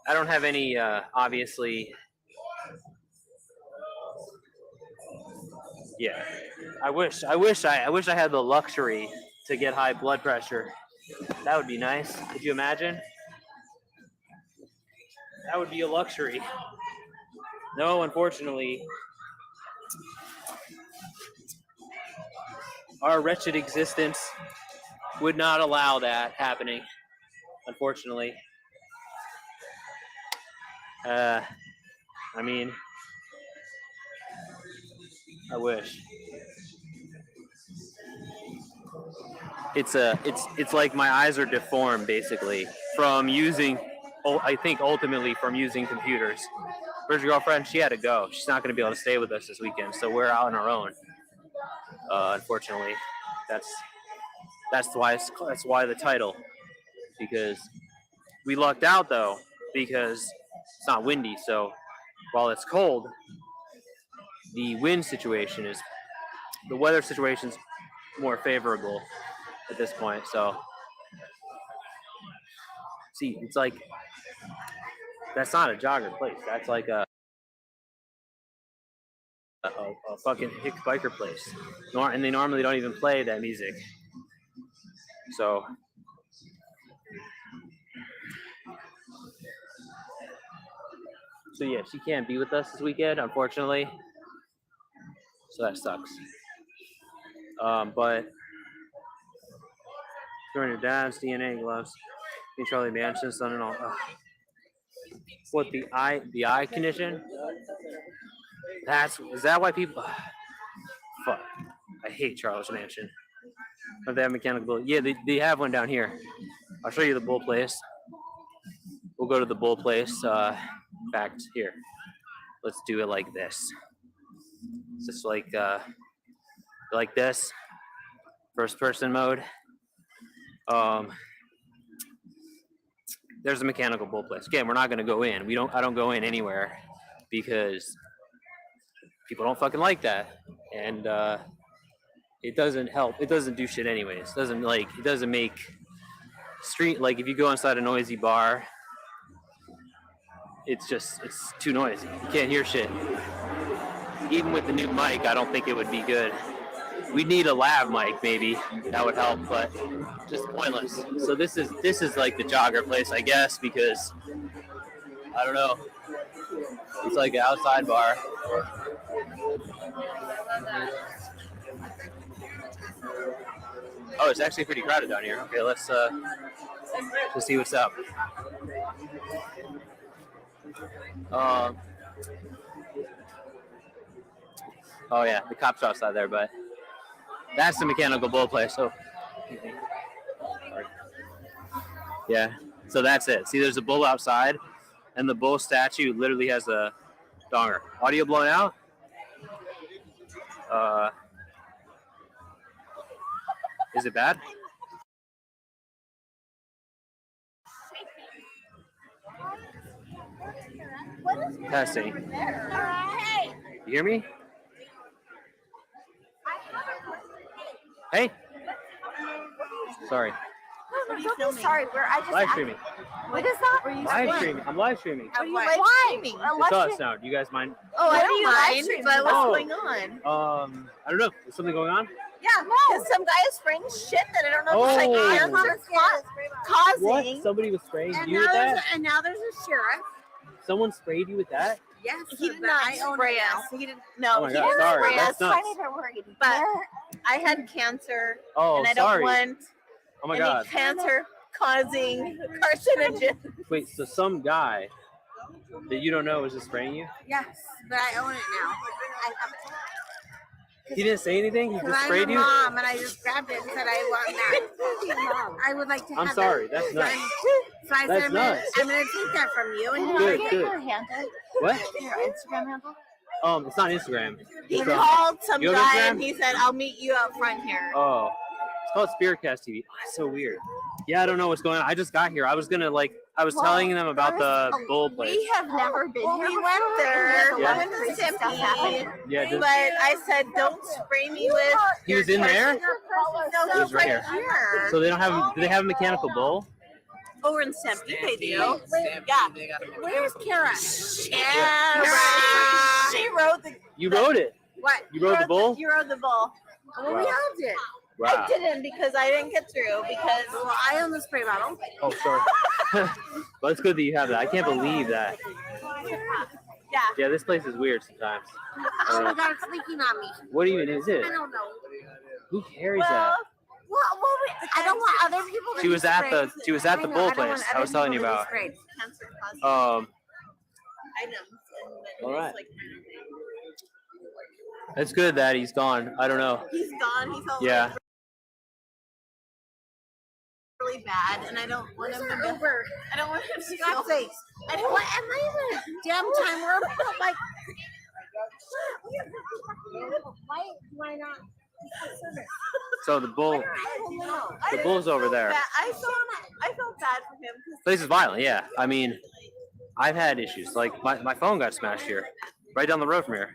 I don't have any obviously. Yeah, I wish I had the luxury to get high blood pressure. That would be nice. Could you imagine? That would be a luxury. No, unfortunately, our wretched existence would not allow that happening. Unfortunately. I mean, I wish. It's like my eyes are deformed basically from using. I think ultimately from using computers. Where's your girlfriend? She had to go. She's not going to be able to stay with us this weekend, so we're out on our own. Unfortunately, that's why the title, because we lucked out though because it's not windy. So while it's cold, the weather situation's more favorable at this point. So see, it's like that's not a jogger place. That's like a fucking hick biker place. And they normally don't even play that music. So yeah, she can't be with us this weekend, unfortunately. So that sucks. But during your dad's DNA gloves, me Charlie Manson, son and all. What the eye condition? Is that why people? Fuck, I hate Charles Mansion. But they have mechanical bull. Yeah, they have one down here. I'll show you the bull place. We'll go to the bull place. In fact, here, let's do it like this. Just like this, first person mode. There's a mechanical bull place. Again, we're not going to go in. I don't go in anywhere because people don't fucking like that, and it doesn't help. It doesn't do shit anyways. It doesn't make street, like if you go inside a noisy bar, it's too noisy. You can't hear shit. Even with the new mic, I don't think it would be good. We'd need a lav mic maybe. That would help, but just pointless. So this is like the jogger place, I guess, because I don't know. It's like an outside bar. Oh, it's actually pretty crowded down here. Okay, let's see what's up. Oh yeah, the cops are outside there, but that's the mechanical bull place. So yeah, so that's it. See, there's a bull outside, and the bull statue literally has a donger. Audio blown out. Is it bad? Testing. You hear me? Hey. Sorry. don't be sorry. I just Live streaming. What is that? Live streaming. I'm live streaming. Are you live streaming? It's us now. Do you guys mind? Oh, What I are you don't live mind, streaming but what's about? going on? I don't know. Is something going on? Yeah, because some guy is spraying shit that I don't know if it's like Oh. cancer causing. What? Somebody was spraying And you now, with there's that? and now there's a sheriff. Someone sprayed you with that? Yes, he did not spray us. He didn't. No, Oh my he God, didn't sorry, spray that's us. nuts. But I had cancer, Oh, and I don't sorry. want Oh my any God. cancer-causing carcinogen. Wait, so some guy that you don't know was just spraying you? Yes, but I own it now. I have it. He didn't say anything? He just Because I'm sprayed a you? mom, and I just grabbed it and said I want that. I would like to have I'm sorry, that. that's nuts. So I That's said, nuts. I'm gonna take that from you. And Good, you good. What? Your Instagram handle? It's not Instagram. He It's, called some you have guy Instagram? and he said, I'll meet you out front here. Oh, it's called Spiritcast TV. Oh, that's so weird. Yeah, I don't know what's going on. I just got here. I was telling them about the bull place. We have never been here. We went there. Yeah. We went to Stimpy. Yeah, But I said, don't spray me with. He was in there? No, He he was was right right here. So they don't have. Do they have a mechanical bull? Over in Stimpy, they do. Yeah. Where's Kara? Kara. She rode the. You rode it. What? You rode the bull? You rode the bull. Well, we Wow. all did. Wow. I didn't because I didn't get through because I own the spray bottle. Oh, sorry. Well, it's good that you have that. I can't believe that. Yeah. Yeah, this place is weird sometimes. Oh my god, it's leaking on me. What even is it? I don't know. Who carries that? Well, I don't want other people to She was be at sprayed. the bull I don't place. want I other was telling you people to be about. sprayed. Cancer causing items and then All it's right. like It's good that he's gone. I don't know. he's gone. He felt Yeah. like really bad, and I don't want him to Uber. I don't want him to feel face. I don't want. Am I in a damn time where I'm like? Why not? So the bull, the bull's over there. I felt bad for him because Place is violent. Yeah. I mean, I've had issues. Like my phone got smashed here, right down the road from here.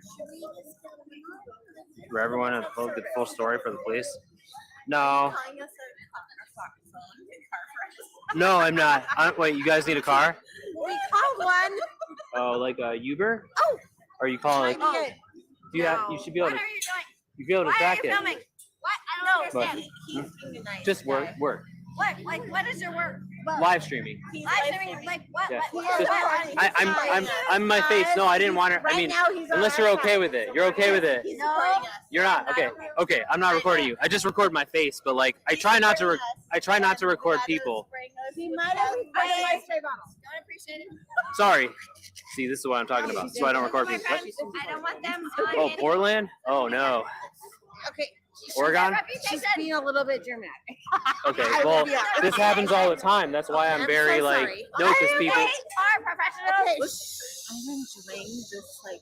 For everyone, a full story for the police. No, calling us a no, I'm not. Wait, you guys need a car? we called one. Oh, like a Uber? Oh. Or you call it? Oh. You should be able to. What are you doing? You'd be able to Why are track you it. filming? What? I don't But- understand. He's being a nice Just work, guy. work. What? Like, what is your work? Live streaming. He's Live live streaming? Like, what? Yeah. What? Just- I'm my face. No, I didn't want to. I Right mean, now he's on unless our you're okay side. with it. You're okay with it. He's supporting us. You're not. Okay. Okay. I'm not recording you. I just record my face, but like I try not to. Record people. He might have been my spray bottle. Don't appreciate it. Sorry. See, this is what I'm talking about. So I don't record My people. friends, I don't want them on Oh, any- Portland? Oh no. Okay. Oregon? She's being a little bit dramatic. Okay. Well, this happens all the time. That's why I'm I'm very so like sorry. no, because people. They are professionals. I'm enjoying this like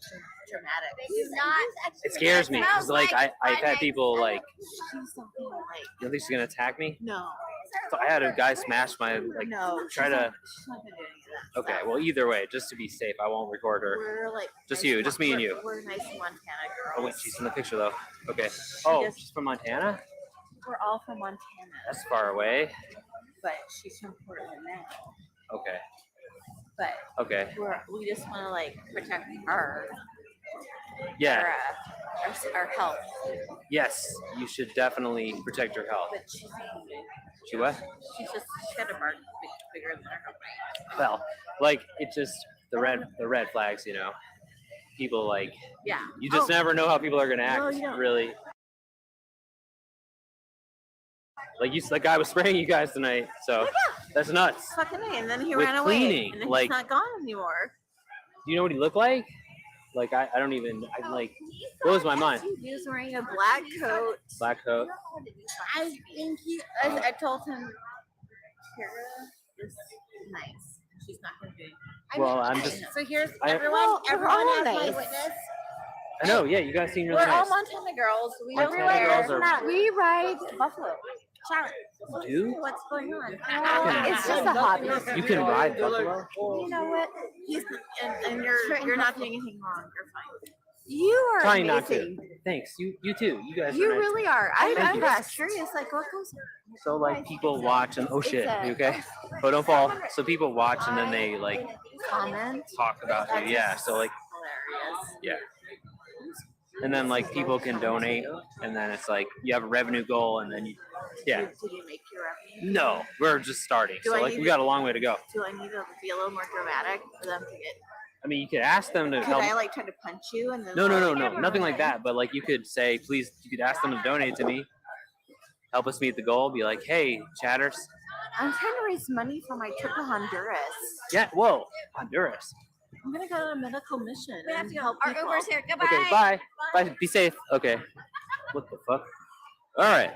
dramatic. He's not. It scares me because like I've had people like. She's something like You think she's gonna attack me? no, So I had a guy smash my like. no. try to- She's not gonna do any of that. Okay. Well, either way, just to be safe, I won't record her. We're like Just nice you, just me and you. We're nice Montana girls. Oh wait, she's in the picture though. Okay. Oh, just- she's from Montana. We're all from Montana, That's far away. but she's from Portland now. Okay. But Okay. we just want to like protect our Yeah. our health. Yes. You should definitely protect your health. But she's What? she's got a bark bigger than her. Well, like it just the red flags, you know. People like Yeah. you just never know how people are gonna act. No, you don't. Really. Like the guy was spraying you guys tonight, so that's nuts. Fucking A, and then he With ran away. cleaning, And then like- he's not gone anymore. Do you know what he looked like? Like I don't even I like blows my mind. He was wearing a black coat. Black coat. I think I told him Kara is nice. She's not gonna do. Well, I'm just So here's I- everyone. Everyone all has my nice. witness. I know, yeah, you guys seem really We're all nice. Montana girls. We Montana don't care. girls are- We ride buffalo. Challenge. Do? What's going on? It's just a hobby. You can ride buffalo? You know what? He's and you're not doing anything wrong. You're fine. You are Trying not to. amazing. Thanks. You too. You guys. You are nice. really are. I'm Thank you. just curious, like what goes. So like people watch and oh It's shit, a- you okay? Oh, don't fall. So people watch and then they like Comment. talk about you. Yeah. So like Hilarious. yeah. And then like people can donate and then it's like you have a revenue goal and then you yeah. Did you make your revenue? No, we're just starting. Do So I like need we to- got a long way to go. Do I need to be a little more dramatic for them to get? I mean, you could ask them to Could help. I like try to punch you and then? No, like, nothing like that. But like you could say, please, you could ask them to donate to me, help us meet the goal. Be like, hey, chatters. I'm trying to raise money for my trip to Honduras. Yeah, whoa, Honduras. I'm gonna go on a medical mission We have and to go. help Our people. Uber's here. Goodbye. Okay, bye. Bye. Be safe. Okay. What the fuck? All right.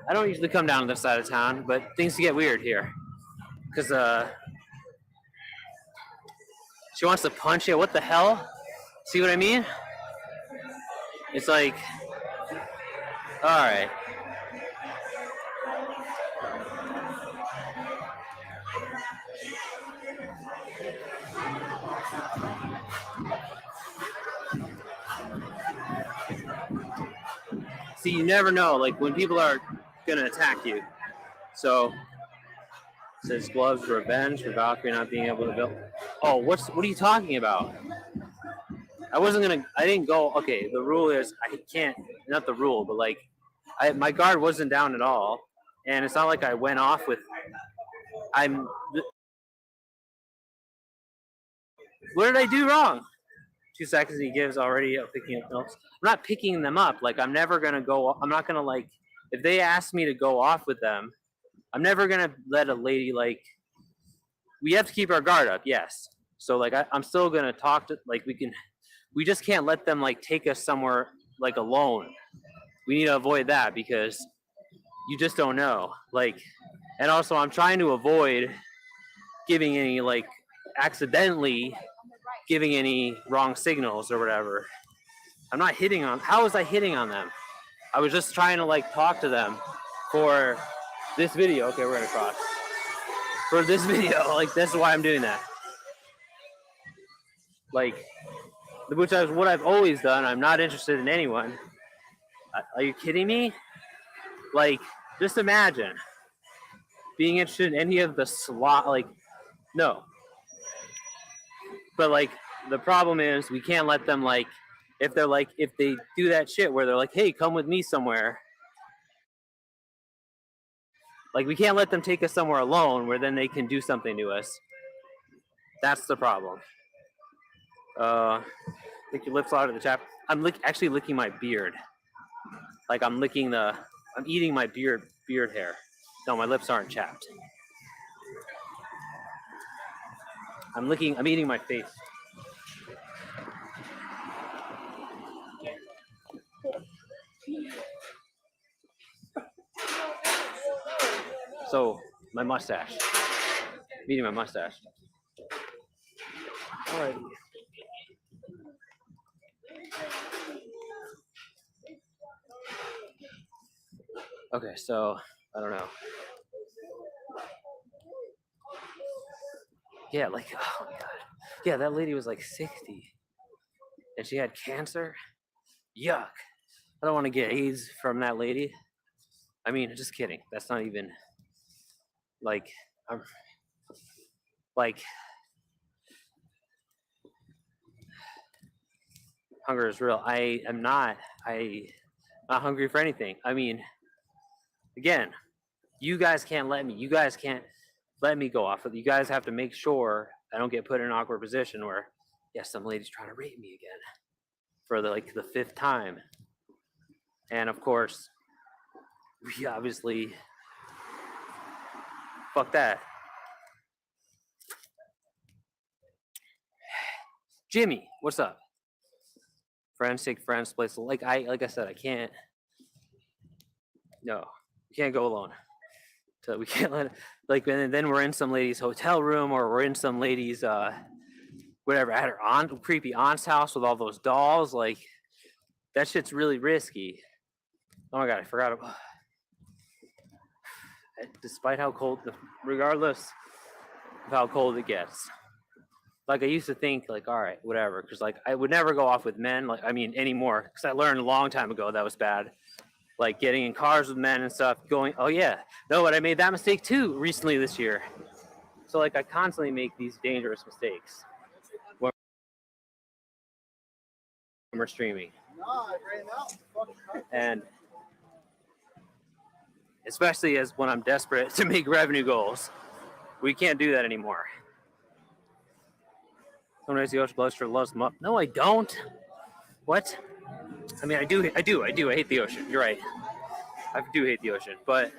I don't usually come down to this side of town, but things get weird here. Cause she wants to punch you. What the hell? See what I mean? It's like, all right. See, you never know, like when people are gonna attack you. So it says gloves revenge for Valkyrie not being able to build. Oh, what are you talking about? I didn't go. Okay, the rule is I can't. Not the rule, but like, my guard wasn't down at all, and it's not like I went off with. What did I do wrong? 2 seconds he gives already picking up notes. I'm not picking them up. Like I'm never gonna go. I'm not gonna like. If they ask me to go off with them, I'm never gonna let a lady like. We have to keep our guard up, yes. So like I'm still gonna talk to like we can. We just can't let them like take us somewhere like alone. We need to avoid that because you just don't know. Like, and also I'm trying to avoid giving any like accidentally giving any wrong signals or whatever. I'm not hitting on. How was I hitting on them? I was just trying to like talk to them for this video. Okay, we're gonna cross. For this video, like that's why I'm doing that. Like, which is what I've always done. I'm not interested in anyone. Are you kidding me? Like, just imagine being interested in any of the slot. Like, no. But like, the problem is we can't let them like, if they do that shit where they're like, hey, come with me somewhere. Like, we can't let them take us somewhere alone where then they can do something to us. That's the problem. Lick your lips out of the chap. I'm actually licking my beard. Like I'm eating my beard hair. No, my lips aren't chapped. I'm eating my face. So, my mustache. I'm eating my mustache. All right. Okay, so I don't know. Yeah, like oh my god. Yeah, that lady was like 60. And she had cancer. Yuck. I don't want to get AIDS from that lady. I mean, just kidding. That's not even like I'm like hunger is real. I'm not hungry for anything. I mean, again, you guys can't let me. You guys can't let me go off. You guys have to make sure I don't get put in an awkward position where, yes, some lady's trying to rape me again for the 5th time. And of course, we obviously fuck that. Jimmy, what's up? Friends take friends place. Like I said, I can't. No, we can't go alone. So we can't let and then we're in some lady's hotel room or we're in some lady's whatever at her creepy aunt's house with all those dolls. Like that shit's really risky. Oh my god, I forgot about. Despite how cold, regardless of how cold it gets, like I used to think like, all right, whatever, because like I would never go off with men, like I mean anymore, because I learned a long time ago that was bad. Like getting in cars with men and stuff, going, oh yeah, no, but I made that mistake too recently this year. So like I constantly make these dangerous mistakes when we're streaming, and especially as when I'm desperate to make revenue goals, we can't do that anymore. Sometimes the ocean blows for loves them up. No, I don't. What? I mean, I do. I hate the ocean. You're right. I do hate the ocean, but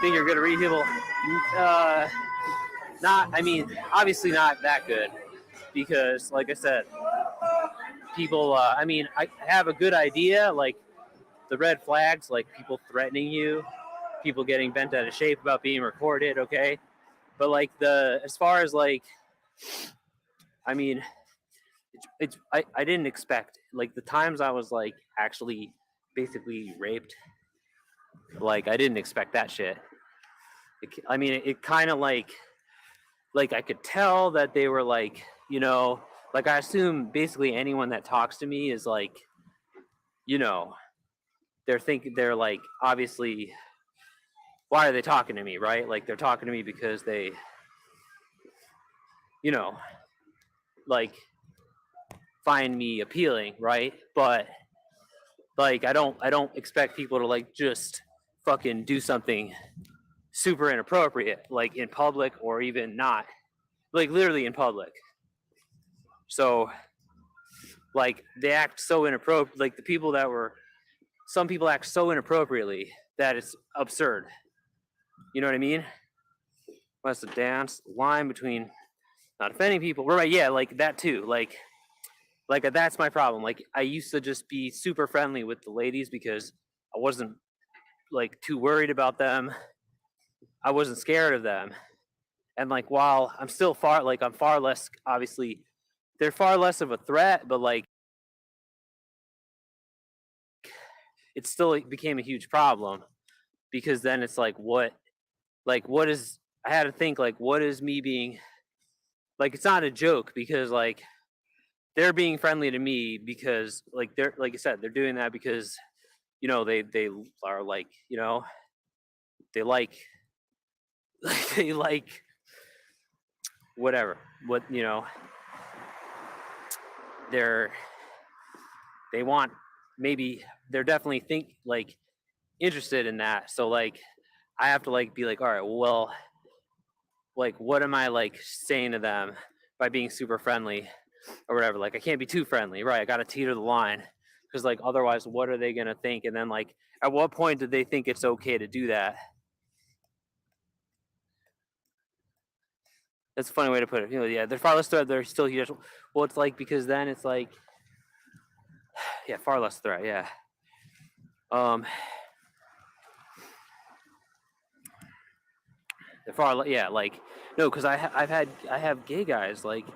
think you're good at read people? Not. I mean, obviously not that good, because, like I said, people. I mean, I have a good idea, like the red flags, like people threatening you, people getting bent out of shape about being recorded. Okay, but like as far as like, I mean, I didn't expect, like the times I was like actually basically raped, like I didn't expect that shit. I mean, it kind of like I could tell that they were like, you know, like I assume basically anyone that talks to me is like, you know, they're like, obviously, why are they talking to me, right? Like they're talking to me because they, you know, like find me appealing, right? But like I don't expect people to like just fucking do something super inappropriate, like in public or even not, like literally in public. So like they act so inappropriate, like some people act so inappropriately that it's absurd. You know what I mean? What's the dance line between not offending people? Right, yeah, like that too. Like that's my problem. Like I used to just be super friendly with the ladies because I wasn't like too worried about them. I wasn't scared of them. And like while I'm still I'm far less, obviously they're far less of a threat, but like it still became a huge problem, because then it's like what is, I had to think like what is me being, like it's not a joke, because like they're being friendly to me because like they're, like I said, they're doing that because, you know, they are like, you know, they like they like whatever, what, you know, they're they want, maybe they're definitely think like interested in that. So like I have to like be like, all right, well, like what am I like saying to them by being super friendly or whatever? Like I can't be too friendly, right? I got to teeter the line, because like otherwise what are they going to think? And then like at what point did they think it's okay to do that? That's a funny way to put it. You know, yeah, they're far less threat, they're still huge. Well, it's like, because then it's like, yeah, far less threat, yeah. They're far, yeah, like no, because I have gay guys like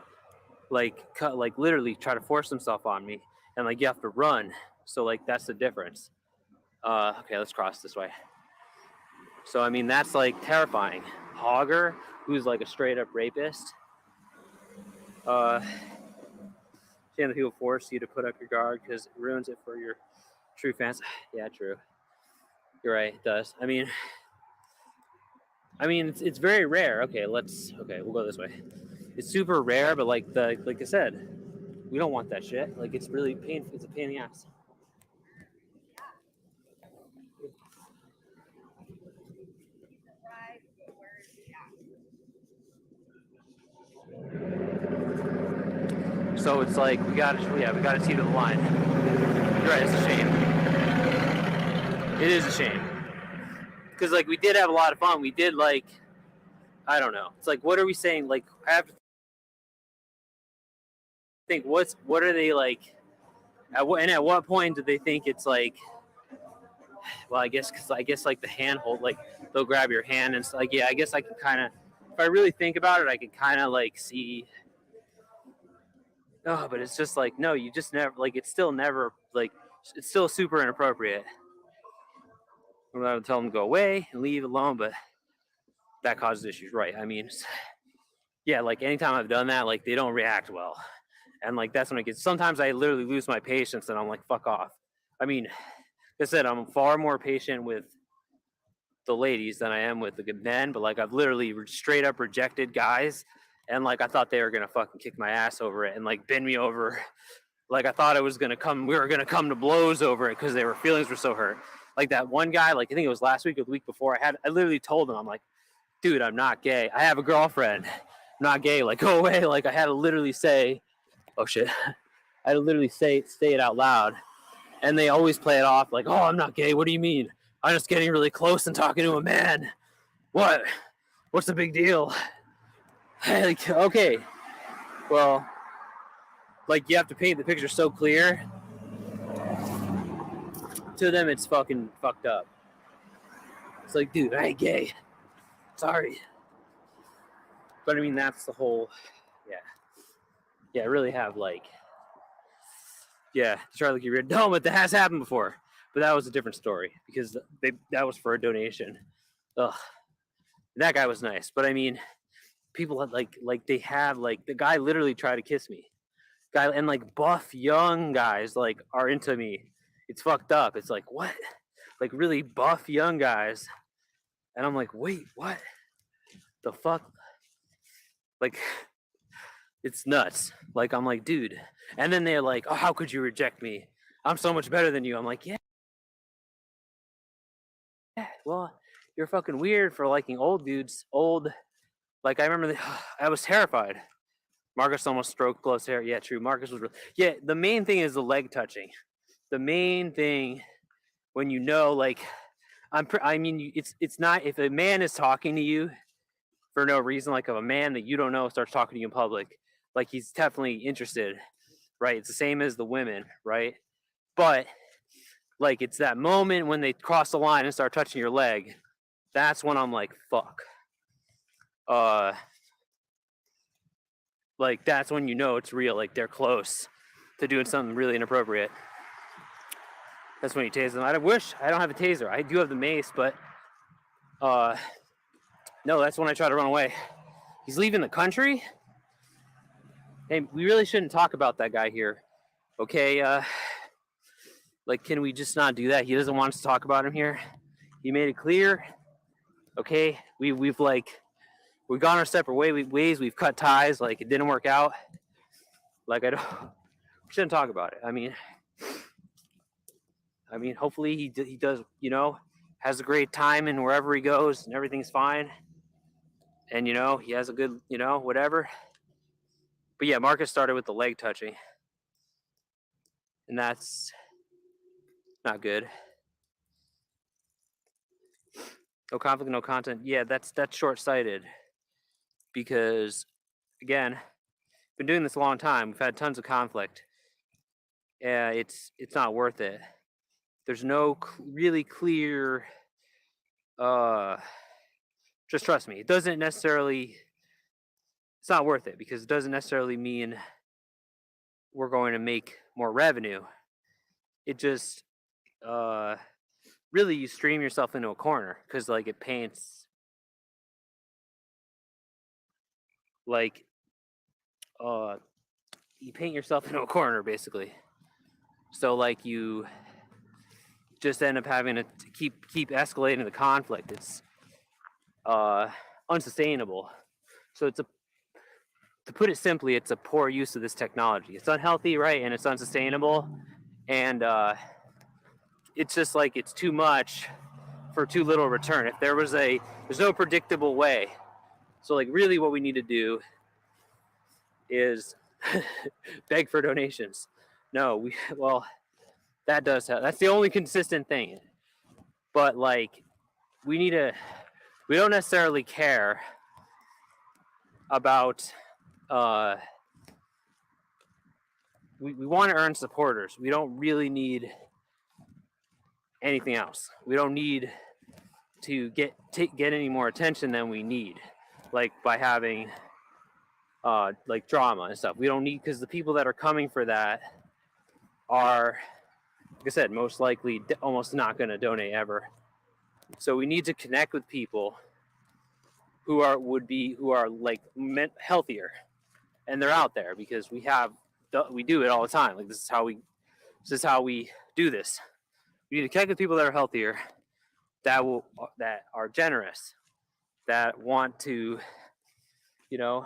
cut, like literally try to force themselves on me, and like you have to run. So like that's the difference. Okay, let's cross this way. So I mean that's like terrifying. Hogger, who's like a straight up rapist. Saying that people force you to put up your guard because it ruins it for your true fans. Yeah, true. You're right, it does. I mean it's very rare. Okay, we'll go this way. It's super rare, but like I said, we don't want that shit. Like it's really painful. It's a pain in the ass. So it's like we gotta see to the line. You're right, it's a shame. It is a shame. Because like we did have a lot of fun. We did like, I don't know. It's like, what are we saying? Like I have to think what are they like at what point do they think it's like, well, I guess like the hand hold, like they'll grab your hand and it's like, yeah, I guess I can kind of, if I really think about it, I can kind of like see. Oh, but it's just like, no, you just never, like it's still never like, it's still super inappropriate. I'm allowed to tell them to go away and leave alone, but that causes issues, right? I mean, yeah, like anytime I've done that, like they don't react well. And like that's when it gets, sometimes I literally lose my patience and I'm like, fuck off. I mean, like I said, I'm far more patient with the ladies than I am with the men, but like I've literally straight up rejected guys, and like I thought they were gonna fucking kick my ass over it and like bend me over. Like I thought it was gonna come, we were gonna come to blows over it because their feelings were so hurt. Like that one guy, like I think it was last week or the week before, I literally told him, I'm like, dude, I'm not gay. I have a girlfriend. I'm not gay. Like go away. Like I had to literally say, oh shit. I had to literally say it out loud. And they always play it off like, oh, I'm not gay. What do you mean? I'm just getting really close and talking to a man. What? What's the big deal? Like, okay. Well, like you have to paint the picture so clear. To them, it's fucking fucked up. It's like, dude, I ain't gay. Sorry. But I mean, that's the whole, yeah. Yeah, I really have like, yeah, Charlie Key Reid. No, but that has happened before. But that was a different story because that was for a donation. Ugh. That guy was nice. But I mean, people had like they have like the guy literally tried to kiss me. Guy and like buff young guys like are into me. It's fucked up. It's like what? Like really buff young guys. And I'm like, wait, what? The fuck? Like it's nuts. Like I'm like, dude. And then they're like, oh, how could you reject me? I'm so much better than you. I'm like, yeah. Well, you're fucking weird for liking old dudes. Old, like I remember, I was terrified. Marcus almost stroked close hair. Yeah, true. Marcus was. Yeah, the main thing is the leg touching. The main thing, when you know, like, I mean, it's not if a man is talking to you for no reason, like if a man that you don't know starts talking to you in public, like he's definitely interested, right? It's the same as the women, right? But like it's that moment when they cross the line and start touching your leg. That's when I'm like, fuck. Like that's when you know it's real. Like they're close to doing something really inappropriate. That's when you tase them. I wish I don't have a taser. I do have the mace, but no, that's when I try to run away. He's leaving the country. Hey, we really shouldn't talk about that guy here. Okay, like can we just not do that? He doesn't want us to talk about him here. He made it clear. Okay, we've gone our separate ways. We've cut ties. Like it didn't work out. Like we shouldn't talk about it. I mean, hopefully he does. You know, has a great time and wherever he goes and everything's fine. And you know he has a good whatever. But yeah, Marcus started with the leg touching, and that's not good. No conflict, no content. Yeah, that's short-sighted. Because, again, been doing this a long time. We've had tons of conflict. Yeah, it's not worth it. There's no really clear. Just trust me. It doesn't necessarily. It's not worth it because it doesn't necessarily mean we're going to make more revenue. It just really you stream yourself into a corner because like it paints like you paint yourself into a corner basically. So like you just end up having to keep escalating the conflict. It's unsustainable. So to put it simply, it's a poor use of this technology. It's unhealthy, right? And it's unsustainable. And it's just like it's too much for too little return. If there's no predictable way. So like really what we need to do is beg for donations. No, that's the only consistent thing. But like we don't necessarily care about we want to earn supporters. We don't really need anything else. We don't need to get any more attention than we need, like by having like drama and stuff. We don't need, because the people that are coming for that are, like I said, most likely almost not going to donate ever. So we need to connect with people who are like healthier, and they're out there because we do it all the time. Like this is how we do this. We need to connect with people that are healthier, that are generous, that want to, you know,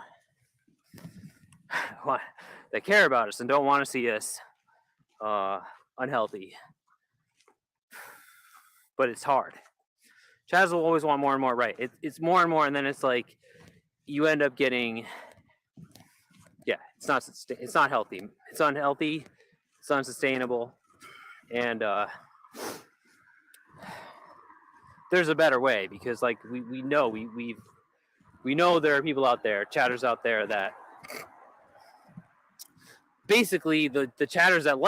that care about us and don't want to see us unhealthy. But it's hard. Chaz will always want more and more, right? It's more and more, and then it's like you end up getting, it's not healthy. It's unhealthy. It's unsustainable, and there's a better way because like we know we know there are people out there, chatters out there that basically the chatters that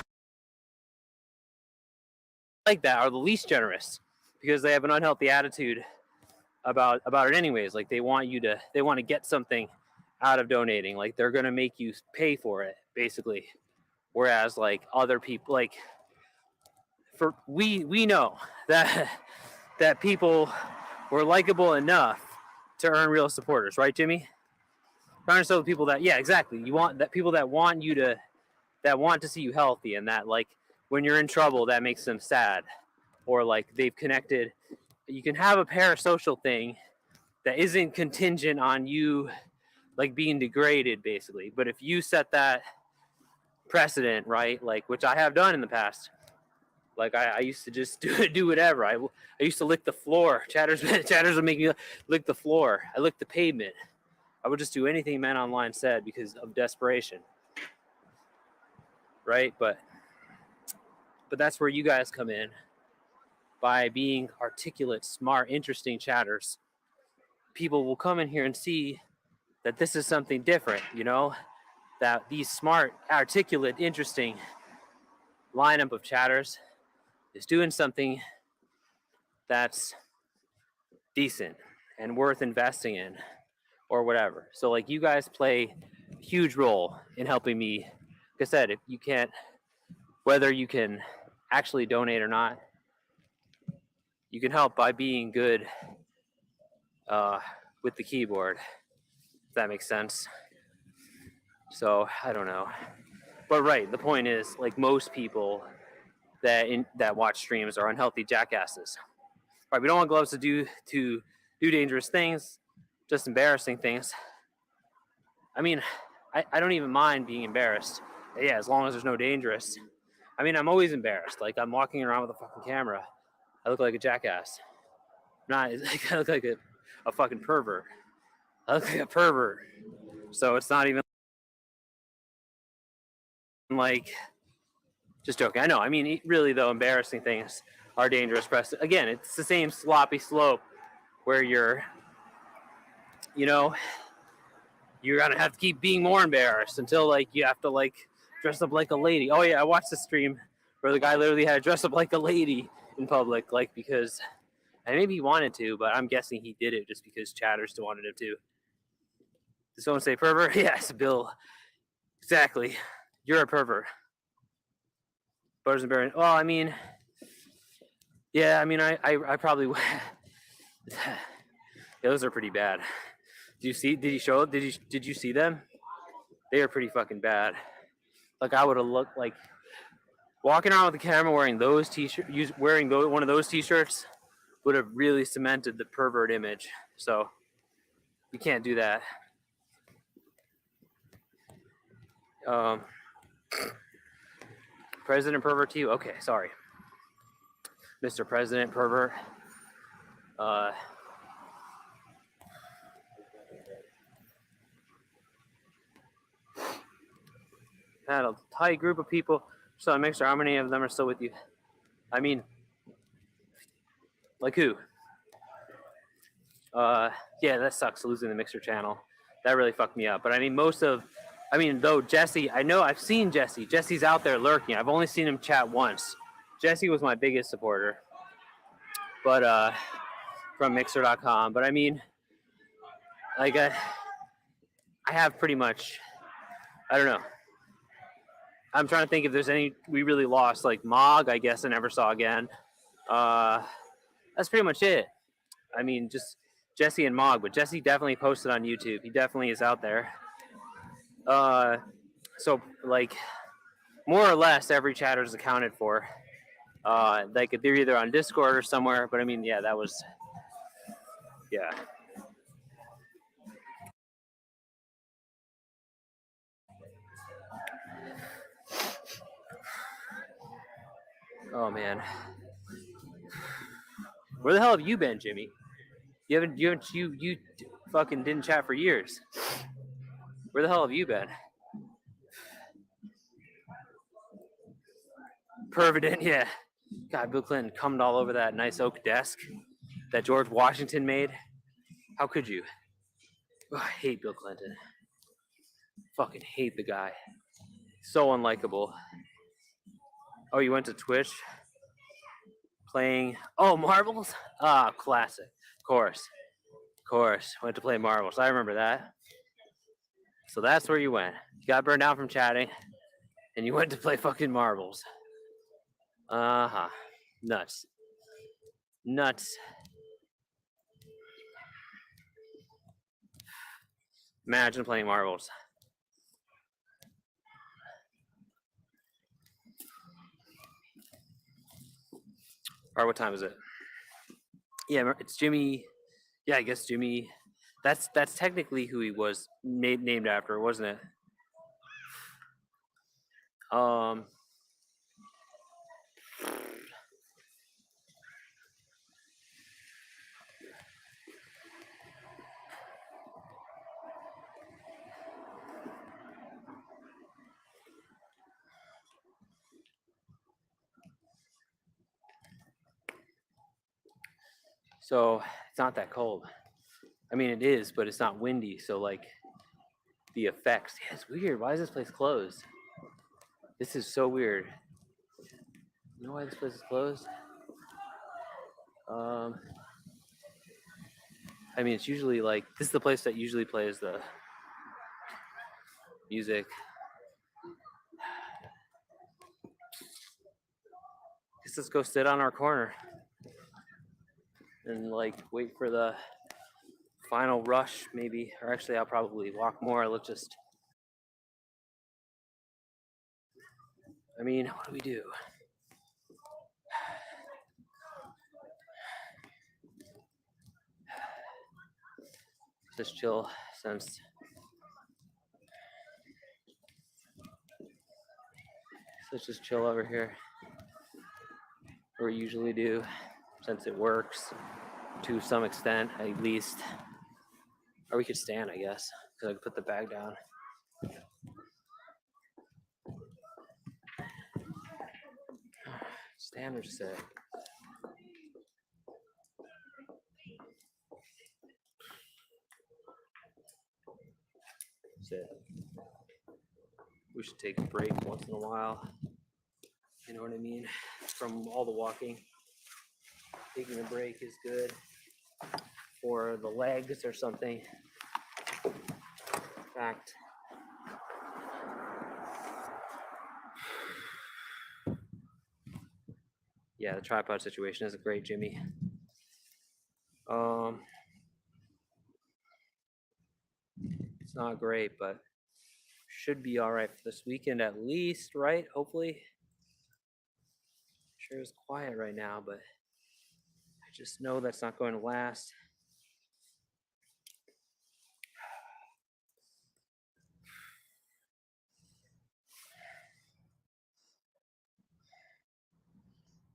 like that are the least generous because they have an unhealthy attitude about it anyways. Like they want to get something out of donating. Like they're gonna make you pay for it basically. Whereas like other people, like we know that people were likable enough to earn real supporters, right, Jimmy? Trying to show the people that exactly. You want that people that want to see you healthy, and that like when you're in trouble that makes them sad, or like they've connected. You can have a parasocial thing that isn't contingent on you like being degraded basically. But if you set that precedent, right, like which I have done in the past, like I used to just do whatever. I used to lick the floor. Chatters would make me lick the floor. I licked the pavement. I would just do anything Men Online said because of desperation, right? But that's where you guys come in by being articulate, smart, interesting chatters. People will come in here and see that this is something different, that these smart, articulate, interesting lineup of chatters is doing something that's decent and worth investing in or whatever. So like you guys play a huge role in helping me. Like I said, if you can't, whether you can actually donate or not, you can help by being good with the keyboard, if that makes sense. So I don't know, but right, the point is like most people that watch streams are unhealthy jackasses. Right, we don't want gloves to do dangerous things, just embarrassing things. I mean, I don't even mind being embarrassed. Yeah, as long as there's no dangerous. I mean, I'm always embarrassed. Like I'm walking around with a fucking camera. I look like a jackass. I look like a fucking pervert. I look like a pervert. So it's not even like just joking. I know. I mean, really though, embarrassing things are dangerous. Again, it's the same sloppy slope where you're gonna have to keep being more embarrassed until like you have to like dress up like a lady. Oh yeah, I watched the stream where the guy literally had to dress up like a lady in public, like because, and maybe he wanted to, but I'm guessing he did it just because chatters wanted him to. Did someone say pervert? Yes, Bill. Exactly. You're a pervert. Butters and Baron. Well, I mean, yeah, I mean, I probably. Yeah, those are pretty bad. Did you see them? They are pretty fucking bad. Like I would have looked like walking around with the camera wearing those t-shirts, one of those t-shirts would have really cemented the pervert image. So you can't do that. President pervert to you? Okay, sorry. Mr. President pervert. Had a tight group of people. So a mixture. How many of them are still with you? I mean, like who? Yeah, that sucks losing the mixer channel. That really fucked me up. But I mean, though Jesse, I know I've seen Jesse. Jesse's out there lurking. I've only seen him chat once. Jesse was my biggest supporter, but from Mixer.com. But I mean, like I have pretty much. I don't know. I'm trying to think if there's any we really lost. Like Mog, I guess I never saw again. that's pretty much it. I mean, just Jesse and Mog, but Jesse definitely posted on YouTube. He definitely is out there. So like more or less every chatter is accounted for. Like they're either on Discord or somewhere. But I mean, yeah, that was yeah. Oh man, where the hell have you been, Jimmy? You fucking didn't chat for years. Where the hell have you been? Pervident, yeah. God, Bill Clinton cummed all over that nice oak desk that George Washington made. How could you? Oh, I hate Bill Clinton. Fucking hate the guy. So unlikable. Oh, you went to Twitch? Playing, oh, marbles? Ah, classic. Of course. Of course. Went to play marbles. I remember that. So that's where you went. You got burned out from chatting, and you went to play fucking marbles. Uh-huh. Nuts. Nuts. Imagine playing marbles. Or what time is it? Yeah, it's Jimmy. Yeah, I guess Jimmy. That's technically who he was named after, wasn't it? So it's not that cold. I mean, it is, but it's not windy. So like the effects. Yeah, it's weird. Why is this place closed? This is so weird. You know why this place is closed? I mean, it's usually like this is the place that usually plays the music. Guess let's go sit on our corner and like wait for the final rush, maybe. Or actually, I'll probably walk more. Let's just. I mean, what do we do? Just chill since. Let's just chill over here. Or we usually do, since it works to some extent, at least. Or we could stand, I guess, because I could put the bag down. Stand or sit? Sit. We should take a break once in a while. You know what I mean? From all the walking. Taking a break is good for the legs or something. In fact, yeah, the tripod situation isn't great, Jimmy. It's not great, but should be all right for this weekend at least, right? Hopefully. Sure is quiet right now, but I just know that's not going to last.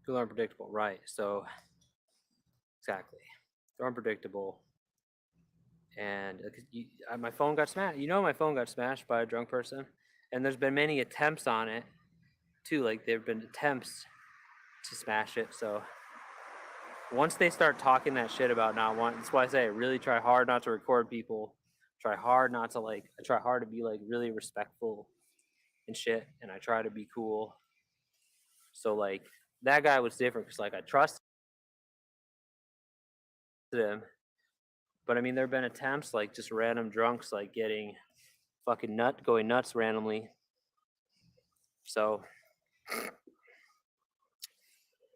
People are unpredictable, right? So, exactly. They're unpredictable. And my phone got smashed. You know, my phone got smashed by a drunk person. And there's been many attempts on it, too. Like, there have been attempts to smash it. So, once they start talking that shit about not wanting, that's why I say I really try hard not to record people. Try hard not to, like, I try hard to be, like, really respectful and shit. And I try to be cool. So, like, that guy was different because, like, I trusted him. But I mean, there have been attempts, like just random drunks, like getting fucking going nuts randomly. So,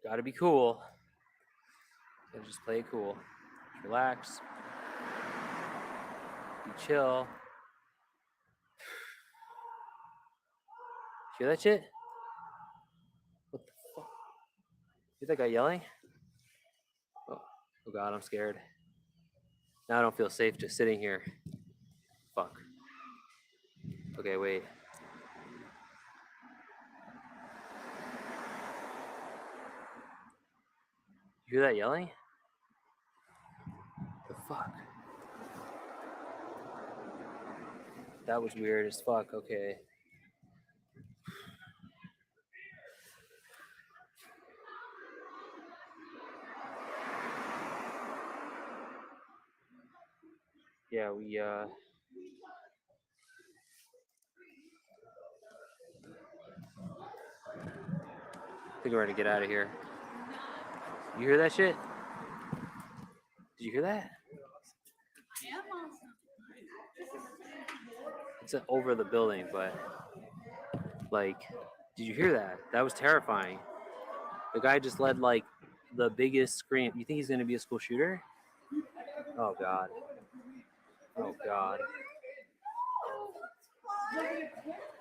gotta be cool. And just play it cool. Relax. Be chill. Hear that shit? What the fuck? Hear that guy yelling? Oh god, I'm scared. Now I don't feel safe just sitting here. Fuck. Okay, wait. You hear that yelling? The fuck? That was weird as fuck. Okay. Yeah, we I think we're gonna get out of here. You hear that shit? Did you hear that? It's over the building, but like, did you hear that? That was terrifying. The guy just led like the biggest scream. You think he's gonna be a school shooter? Oh god. Oh god.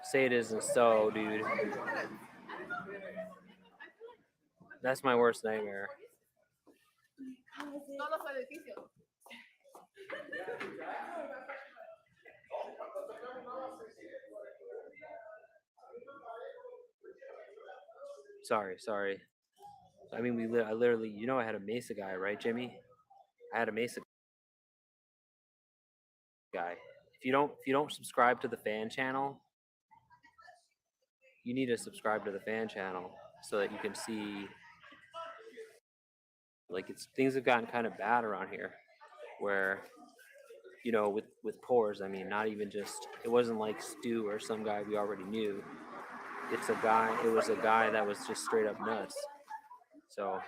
Say it isn't so, dude. That's my worst nightmare. Sorry. I mean, I literally, you know, I had a Mesa guy, right, Jimmy? I had a Mesa guy. If you don't subscribe to the fan channel, you need to subscribe to the fan channel so that you can see. Like, things have gotten kind of bad around here, where, you know, with pores. I mean, not even just, it wasn't like Stu or some guy we already knew. It was a guy that was just straight up nuts. So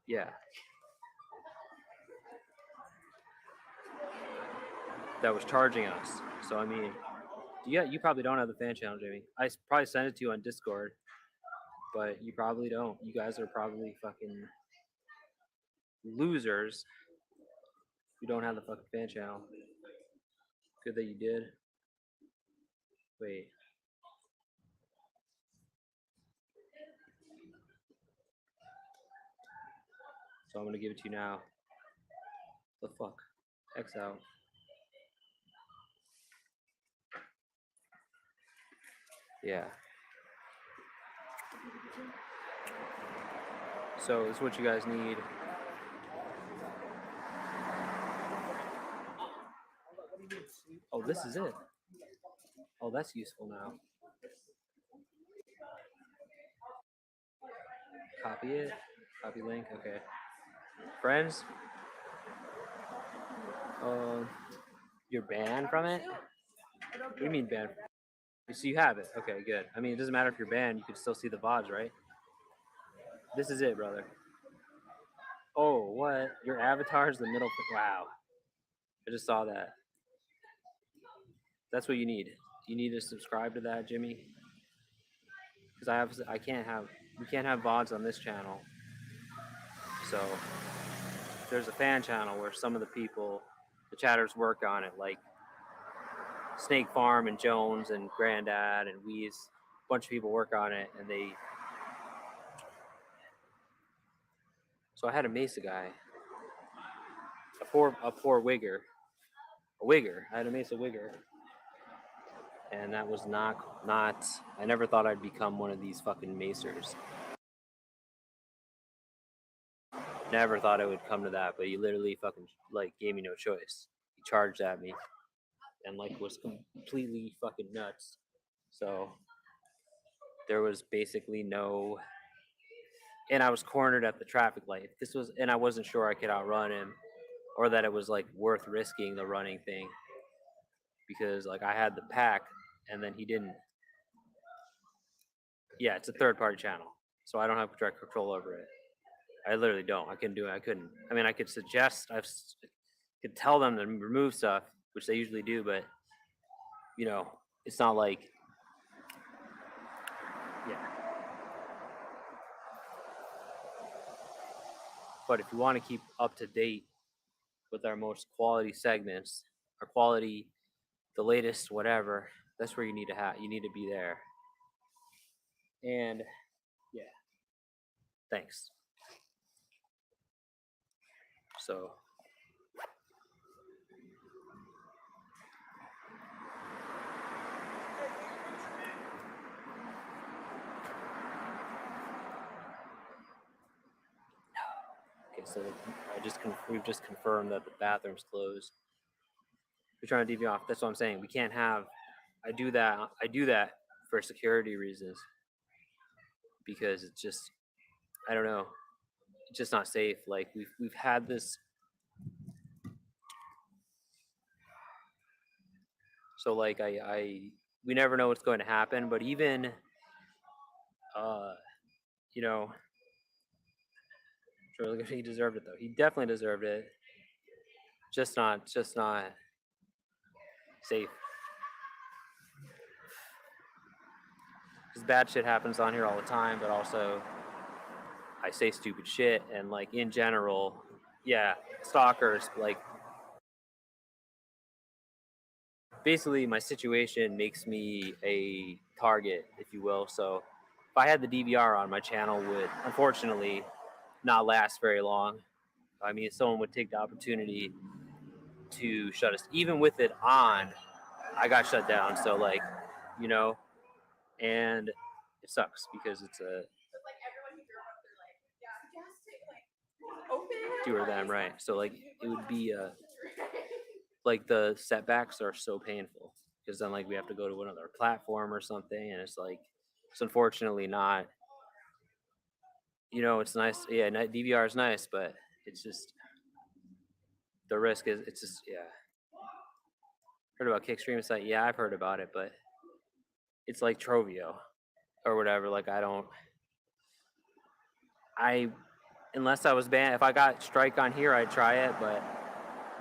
yeah, that was charging us. So I mean, you probably don't have the fan channel, Jamie. I probably sent it to you on Discord, but you probably don't. You guys are probably fucking losers who don't have the fucking fan channel. Good that you did. Wait. So I'm gonna give it to you now. The fuck? X out. Yeah. So this is what you guys need. Oh, this is it. Oh, that's useful now. Copy it. Copy link. Okay. Friends. You're banned from it? What do you mean banned? So you have it. Okay, good. I mean, it doesn't matter if you're banned. You can still see the VODs, right? This is it, brother. Oh, what? Your avatar is the middle. Wow. I just saw that. That's what you need. You need to subscribe to that, Jimmy. Because we can't have VODs on this channel. So there's a fan channel where some of the people, the chatters work on it, like Snake Farm and Jones and Granddad and Weez. A bunch of people work on it, and they. So I had a Mesa guy, a poor wigger, a wigger. I had a Mesa wigger, and that was not. I never thought I'd become one of these fucking macers. Never thought it would come to that, but he literally fucking like gave me no choice. He charged at me, and like was completely fucking nuts. So there was basically no. And I was cornered at the traffic light. And I wasn't sure I could outrun him, or that it was like worth risking the running thing, because like I had the pack, and then he didn't. Yeah, it's a third-party channel, so I don't have direct control over it. I literally don't. I couldn't do it. I couldn't. I mean, I could suggest. I could tell them to remove stuff, which they usually do, but you know, it's not like. Yeah. But if you want to keep up to date with our most quality segments, our quality, the latest whatever, that's where you need to you need to be there. And yeah, thanks. So okay, so we've just confirmed that the bathroom's closed. We're trying to DV off. That's what I'm saying. We can't have. I do that for security reasons because it's just, I don't know, it's just not safe. Like we've had this. So like we never know what's going to happen. But even you know, sure, he deserved it though. He definitely deserved it. Just not safe. Because bad shit happens on here all the time, but also I say stupid shit, and like in general, yeah, stalkers, like basically my situation makes me a target, if you will. So if I had the DVR on, my channel would unfortunately not last very long. I mean, someone would take the opportunity to shut us. Even with it on, I got shut down. So like, you know, and it sucks because it's a do or them, right? So like it would be like the setbacks are so painful because then like we have to go to another platform or something, and it's like it's unfortunately not. You know, it's nice. Yeah, DVR is nice, but it's just the risk is it's just yeah. Heard about Kickstream site? Yeah, I've heard about it, but it's like Trovio or whatever. Like I unless I was banned, if I got strike on here, I'd try it, but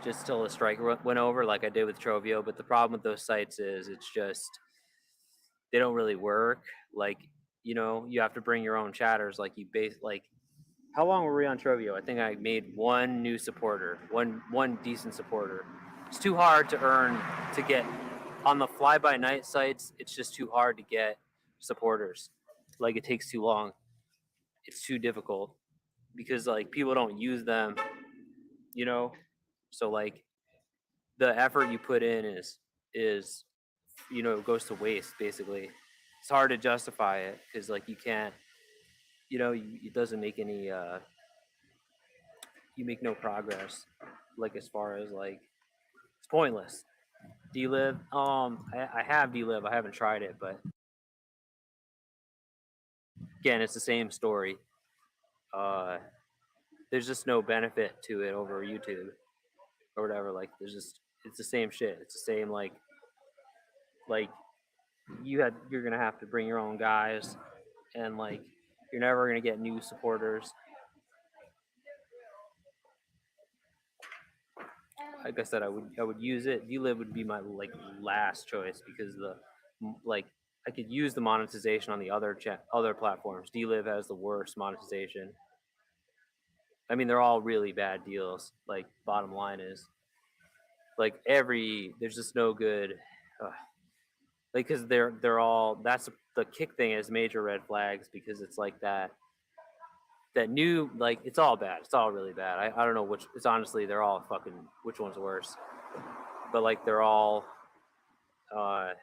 just till the strike went over, like I did with Trovio. But the problem with those sites is it's just they don't really work. Like you know, you have to bring your own chatters. Like you base like how long were we on Trovio? I think I made one new supporter, one decent supporter. It's too hard to earn to get on the fly by night sites. It's just too hard to get supporters. Like it takes too long. It's too difficult because like people don't use them, you know. So like the effort you put in is you know goes to waste basically. It's hard to justify it because like you can't, you know, it doesn't make any you make no progress. Like as far as like it's pointless. DLive, I have DLive. I haven't tried it, but again, it's the same story. Uh, there's just no benefit to it over YouTube or whatever. Like there's just it's the same shit. It's the same like you're gonna have to bring your own guys, and like you're never gonna get new supporters. Like I said, I would use it. DLive would be my like last choice because the like I could use the monetization on the other platforms. DLive has the worst monetization. I mean, they're all really bad deals. Like bottom line is, like there's just no good. Like because they're all that's the kick thing is major red flags because it's like that new like it's all bad. It's all really bad. I don't know which. It's honestly they're all fucking which one's worse. But like they're all ugh,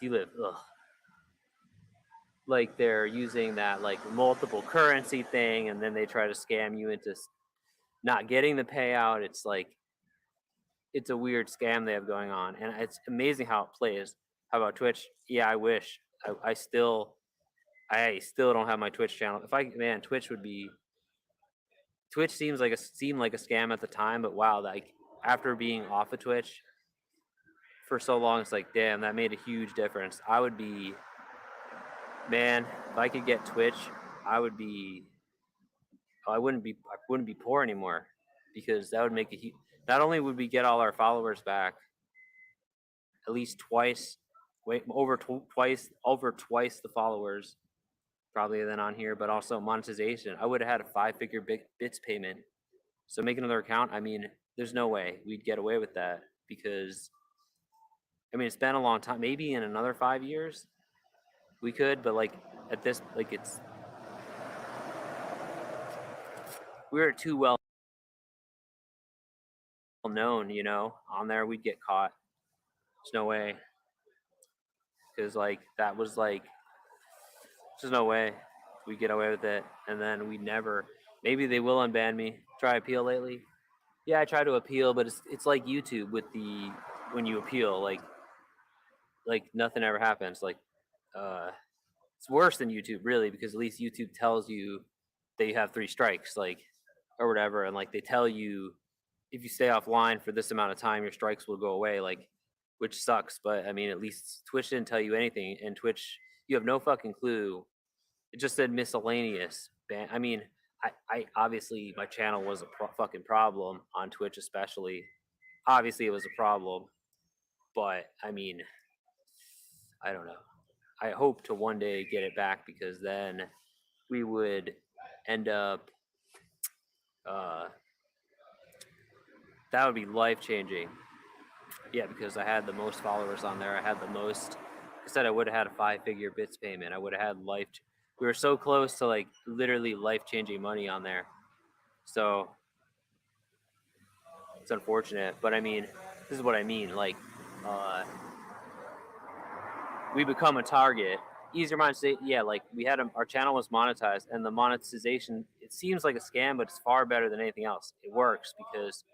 DLive like they're using that like multiple currency thing, and then they try to scam you into not getting the payout. It's like it's a weird scam they have going on, and it's amazing how it plays. How about Twitch? Yeah, I wish I still don't have my Twitch channel. If I man, Twitch seemed like a scam at the time, but wow, like after being off of Twitch for so long, it's like damn, that made a huge difference. I would be man, if I could get Twitch, I would be I wouldn't be poor anymore because that would make a not only would we get all our followers back at least twice, over twice the followers probably than on here, but also monetization. I would have had a 5-figure bits payment. So make another account. I mean, there's no way we'd get away with that because, I mean, it's been a long time. Maybe in another 5 years we could, but like at this, like it's, we're too well known, you know, on there we'd get caught. There's no way. Because like that was like, there's no way we get away with it. And then we never, maybe they will unban me. Try appeal lately. Yeah, I try to appeal, but it's like YouTube with the, when you appeal, like nothing ever happens. Like it's worse than YouTube really, because at least YouTube tells you that you have 3 strikes, like, or whatever, and like they tell you if you stay offline for this amount of time, your strikes will go away, like, which sucks. But I mean, at least Twitch didn't tell you anything, and Twitch, you have no fucking clue. It just said miscellaneous ban. I mean, I obviously my channel was a fucking problem on Twitch, especially. Obviously, it was a problem, but I mean, I don't know. I hope to one day get it back, because then we would end up. That would be life changing. Yeah, because I had the most followers on there. I had the most. I said I would have had a 5-figure bits payment. I would have had life. We were so close to like literally life changing money on there. So it's unfortunate, but I mean, this is what I mean. Like, we become a target. Easier monetization. Yeah, like we had our channel was monetized, and the monetization, it seems like a scam, but it's far better than anything else. It works because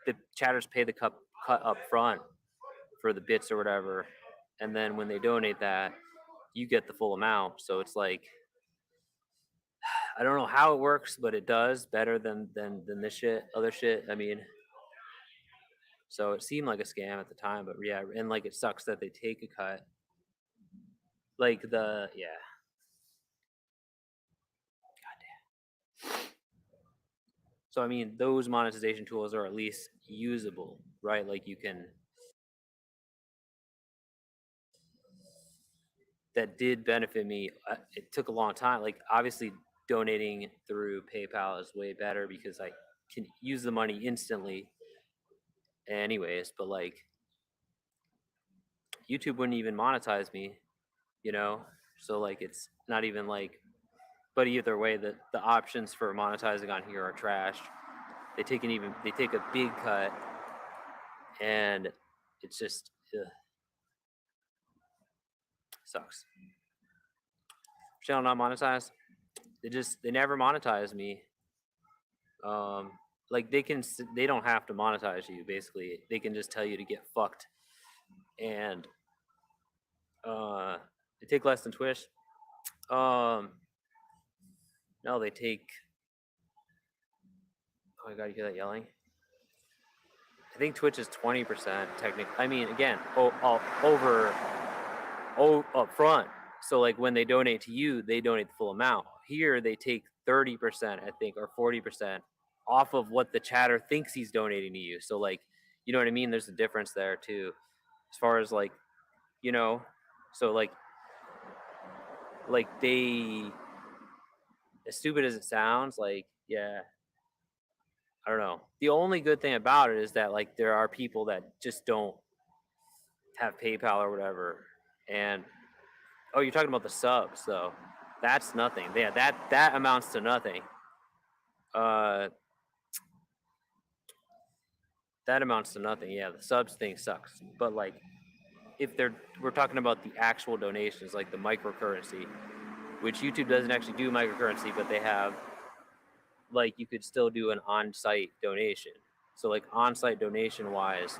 the chatters pay the cut up front for the bits or whatever, and then when they donate that, you get the full amount. So it's like, I don't know how it works, but it does better than this shit, other shit. I mean, so it seemed like a scam at the time, but yeah, and like it sucks that they take a cut. Like yeah. So I mean, those monetization tools are at least usable, right? Like you can. That did benefit me. It took a long time. Like obviously, donating through PayPal is way better because I can use the money instantly. Anyways, but like YouTube wouldn't even monetize me, you know. So like it's not even like. But either way, the options for monetizing on here are trashed. They take a big cut, and it's just sucks. Channel not monetized. They never monetize me. Like they don't have to monetize you. Basically, they can just tell you to get fucked, and they take less than Twitch. No, they take. Oh my god, you hear that yelling? I think Twitch is 20% technically. I mean, again, over up front. So like when they donate to you, they donate the full amount. Here they take 30%, I think, or 40% off of what the chatter thinks he's donating to you. So like, you know what I mean? There's a difference there too, as far as like, you know, so like they, as stupid as it sounds, like, yeah, I don't know. The only good thing about it is that like there are people that just don't have PayPal or whatever. And oh, you're talking about the subs though. That's nothing. Yeah, that amounts to nothing. That amounts to nothing. Yeah, the subs thing sucks. But like, if we're talking about the actual donations, like the microcurrency, which YouTube doesn't actually do microcurrency, but they have, like, you could still do an on-site donation. So like on-site donation wise,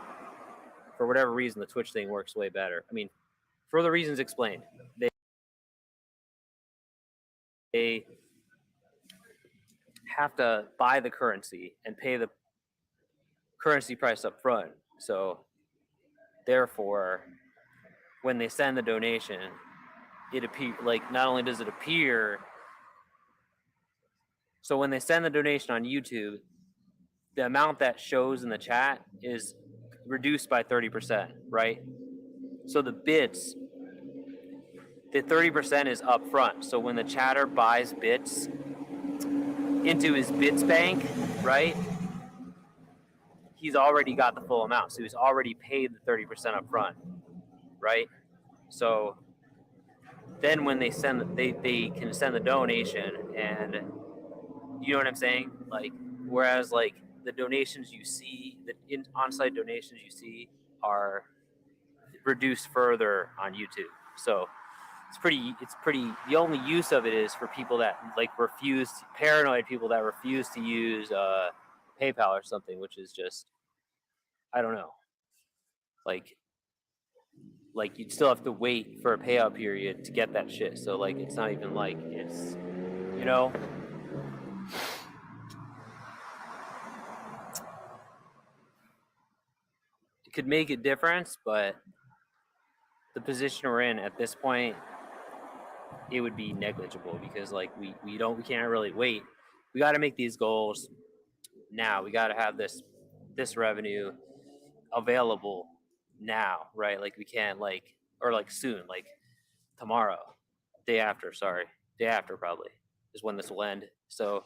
for whatever reason, the Twitch thing works way better. I mean, for the reasons explained, they have to buy the currency and pay the currency price up front. So therefore, when they send the donation, it appear like not only does it appear. So when they send the donation on YouTube, the amount that shows in the chat is reduced by 30%, right? So the bits the 30% is up front. So when the chatter buys bits into his bits bank, right? He's already got the full amount. So he's already paid the 30% up front, right? So then when they can send the donation, and you know what I'm saying? Like, whereas like the donations you see, the on-site donations you see are reduced further on YouTube. So it's pretty, the only use of it is for people that like paranoid people that refuse to use PayPal or something, which is just, I don't know. Like you'd still have to wait for a payout period to get that shit. So like it's not even like it's, you know. It could make a difference, but the position we're in at this point, it would be negligible because like we can't really wait. We got to make these goals now. We got to have this revenue available now, right? Like we can't or soon, like tomorrow, day after probably is when this will end. So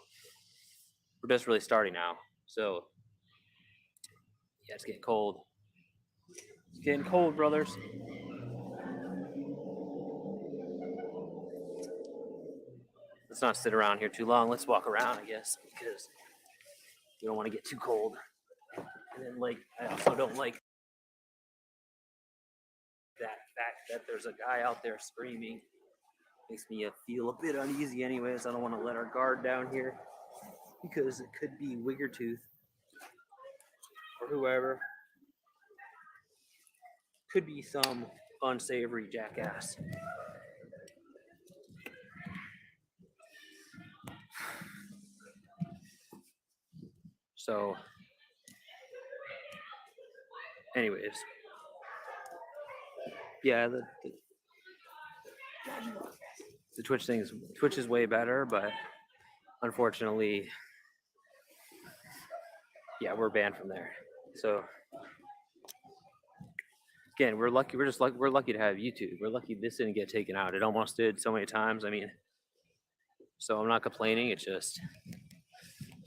we're just really starting now. So yeah, it's getting cold. It's getting cold, brothers. Let's not sit around here too long. Let's walk around, I guess, because we don't want to get too cold. And then, like, I also don't like that fact that there's a guy out there screaming. Makes me feel a bit uneasy anyways. I don't want to let our guard down here because it could be Wiggertooth or whoever. Could be some unsavory jackass. So, anyways, yeah, the Twitch is way better, but unfortunately, yeah, we're banned from there. So again, we're lucky. We're lucky to have YouTube. We're lucky this didn't get taken out. It almost did so many times. I mean, so I'm not complaining. It's just,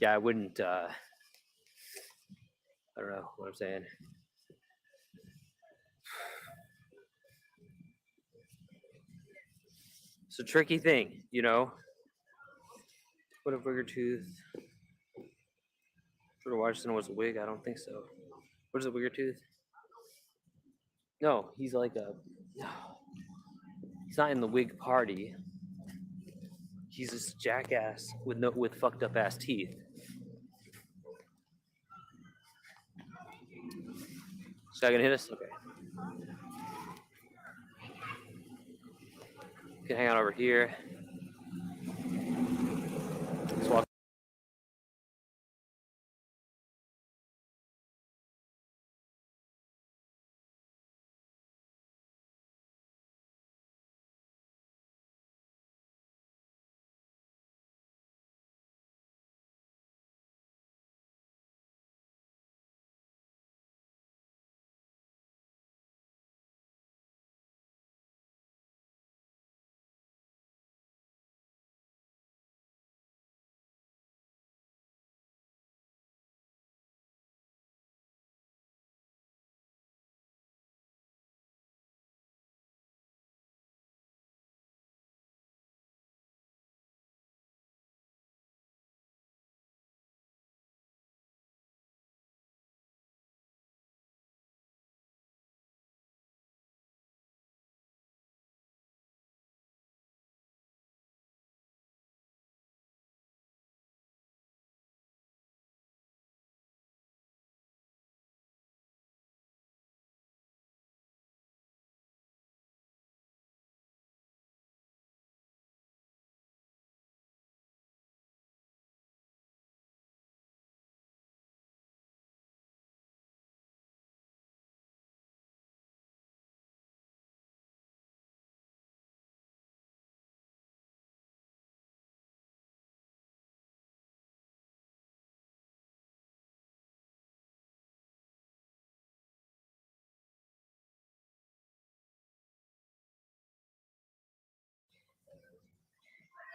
yeah, I wouldn't. I don't know what I'm saying. It's a tricky thing, you know. What if Wiggertooth? George Washington was a wig? I don't think so. What is a Wiggertooth? No, he's like a. He's not in the Whig party. He's this jackass with fucked up ass teeth. Is that gonna hit us? Okay. You can hang out over here. Let's walk.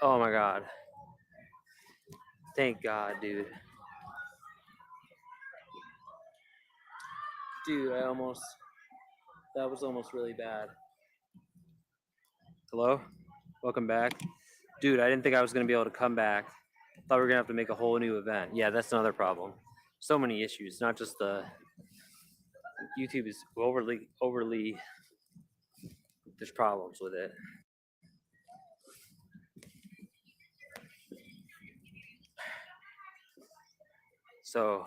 Oh my god. Thank God, dude. Dude, that was almost really bad. Hello? Welcome back. Dude, I didn't think I was going to be able to come back. Thought we were going to have to make a whole new event. Yeah, that's another problem. So many issues, not just the YouTube is overly, there's problems with it. So,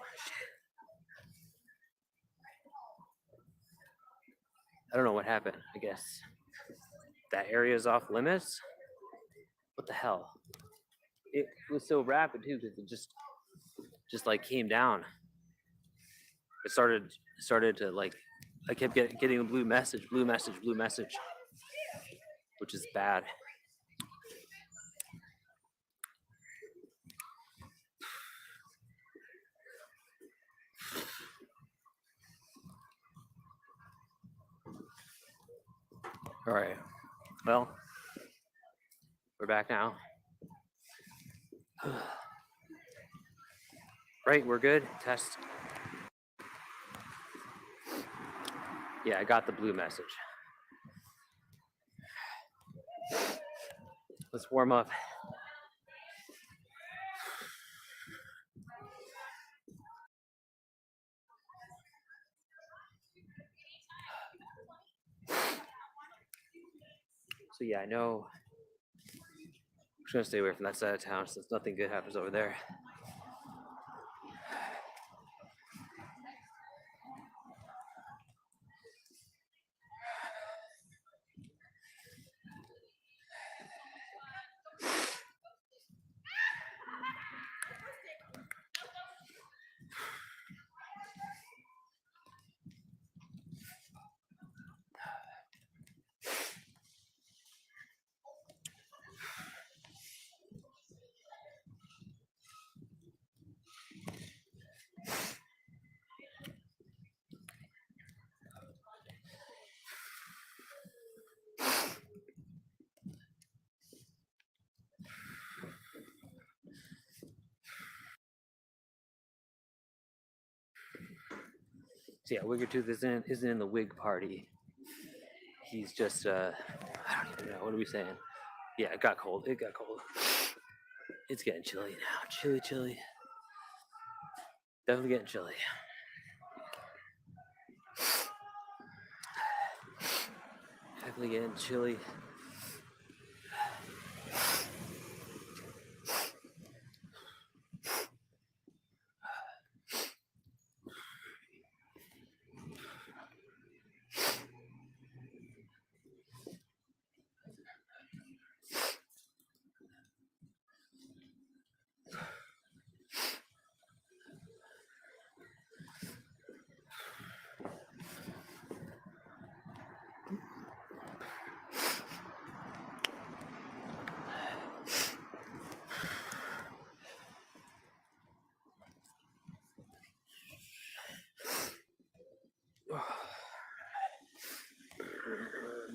I don't know what happened. I guess that area is off limits. What the hell? It was so rapid too because it just like came down. It started to like, I kept getting a blue message, which is bad. All right. Well, we're back now. Right, we're good. Test. Yeah, I got the blue message. Let's warm up. So yeah, I know. I'm just gonna stay away from that side of town since nothing good happens over there. So yeah, Wiggertooth isn't in the wig party. He's just I don't even know, what are we saying? Yeah, it got cold. It's getting chilly now. Chilly. Definitely getting chilly. Definitely getting chilly.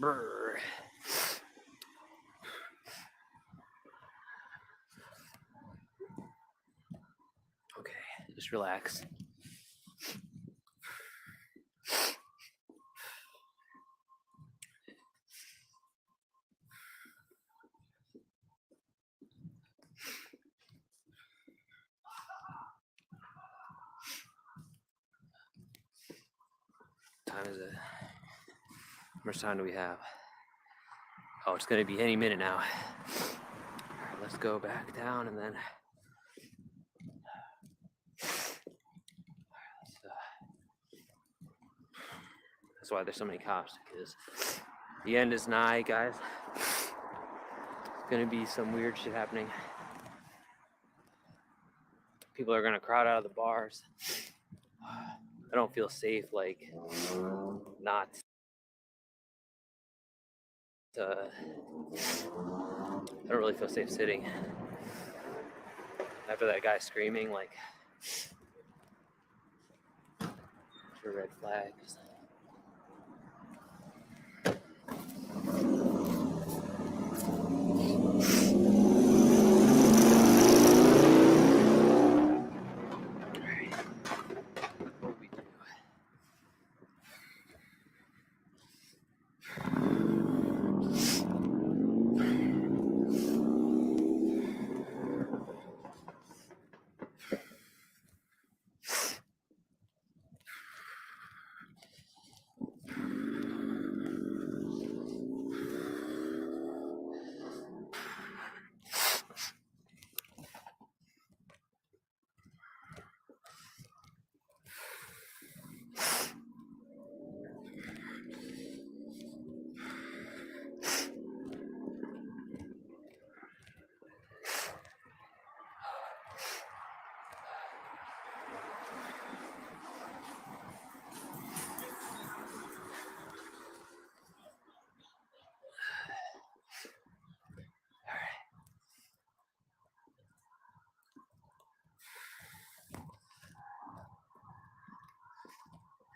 Brr. Okay, just relax. Time is it? How much time do we have? Oh, it's gonna be any minute now. All right, let's go back down and then. That's why there's so many cops, because the end is nigh, guys. It's gonna be some weird shit happening. People are gonna crowd out of the bars. I don't feel safe, like, not. I don't really feel safe sitting. After that guy screaming, like, for red flags.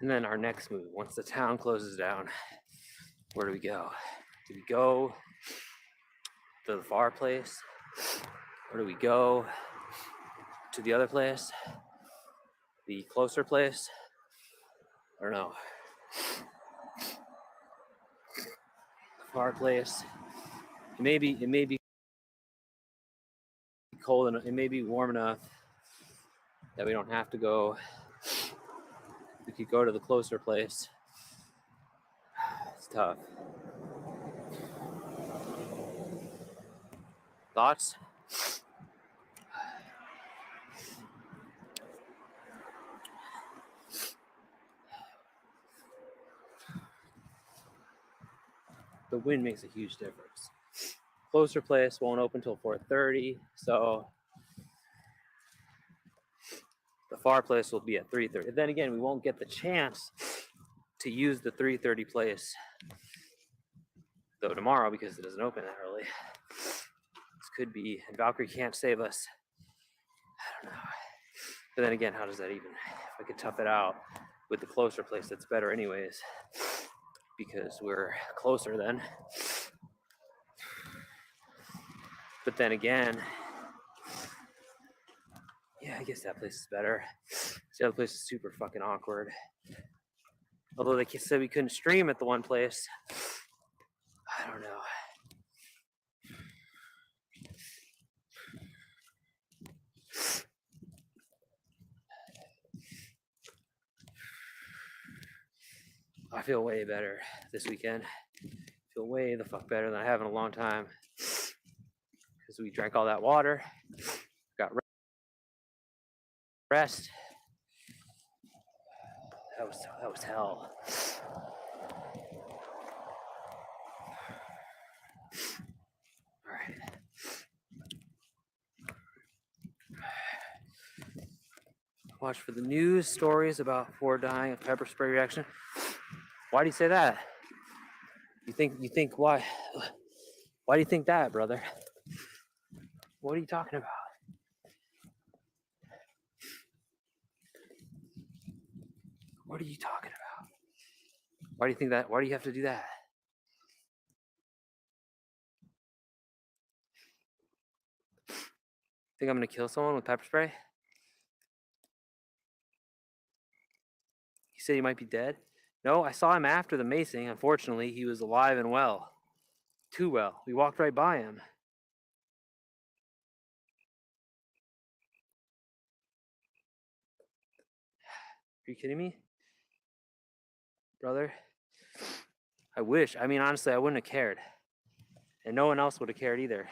And then our next move, once the town closes down, where do we go? Do we go to the far place? Or do we go to the other place? The closer place? I don't know. The far place. It may be cold enough, it may be warm enough that we don't have to go. We could go to the closer place. It's tough. Thoughts? The wind makes a huge difference. Closer place won't open till 4:30, so the far place will be at 3:30. Then again, we won't get the chance to use the 3:30 place though tomorrow because it doesn't open that early. This could be, and Valkyrie can't save us. I don't know. But then again, how does that even, if I could tough it out with the closer place, that's better anyways, because we're closer then. But then again, yeah, I guess that place is better. The other place is super fucking awkward. Although they said we couldn't stream at the one place. I don't know. I feel way better this weekend. I feel way the fuck better than I have in a long time. Because we drank all that water, got rest. That was hell. All right. Watch for the news stories about 4 dying of pepper spray reaction. Why do you say that? You think why? Why do you think that, brother? What are you talking about? What are you talking about? Why do you think that? Why do you have to do that? Think I'm gonna kill someone with pepper spray? He said he might be dead. No, I saw him after the macing. Unfortunately, he was alive and well. Too well. We walked right by him. Are you kidding me? Brother? I wish. I mean, honestly, I wouldn't have cared. And no one else would have cared either.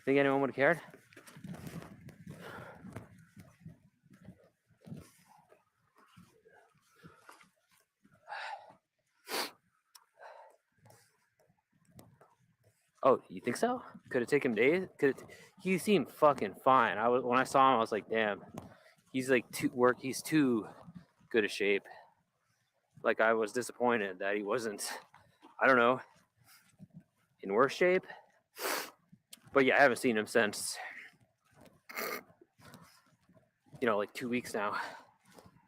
Think anyone would have cared? Oh, you think so? Could it take him days? He seemed fucking fine. When I saw him, I was like, damn, he's like he's too good a shape. Like I was disappointed that he wasn't, I don't know, in worse shape. But yeah, I haven't seen him since, like 2 weeks now,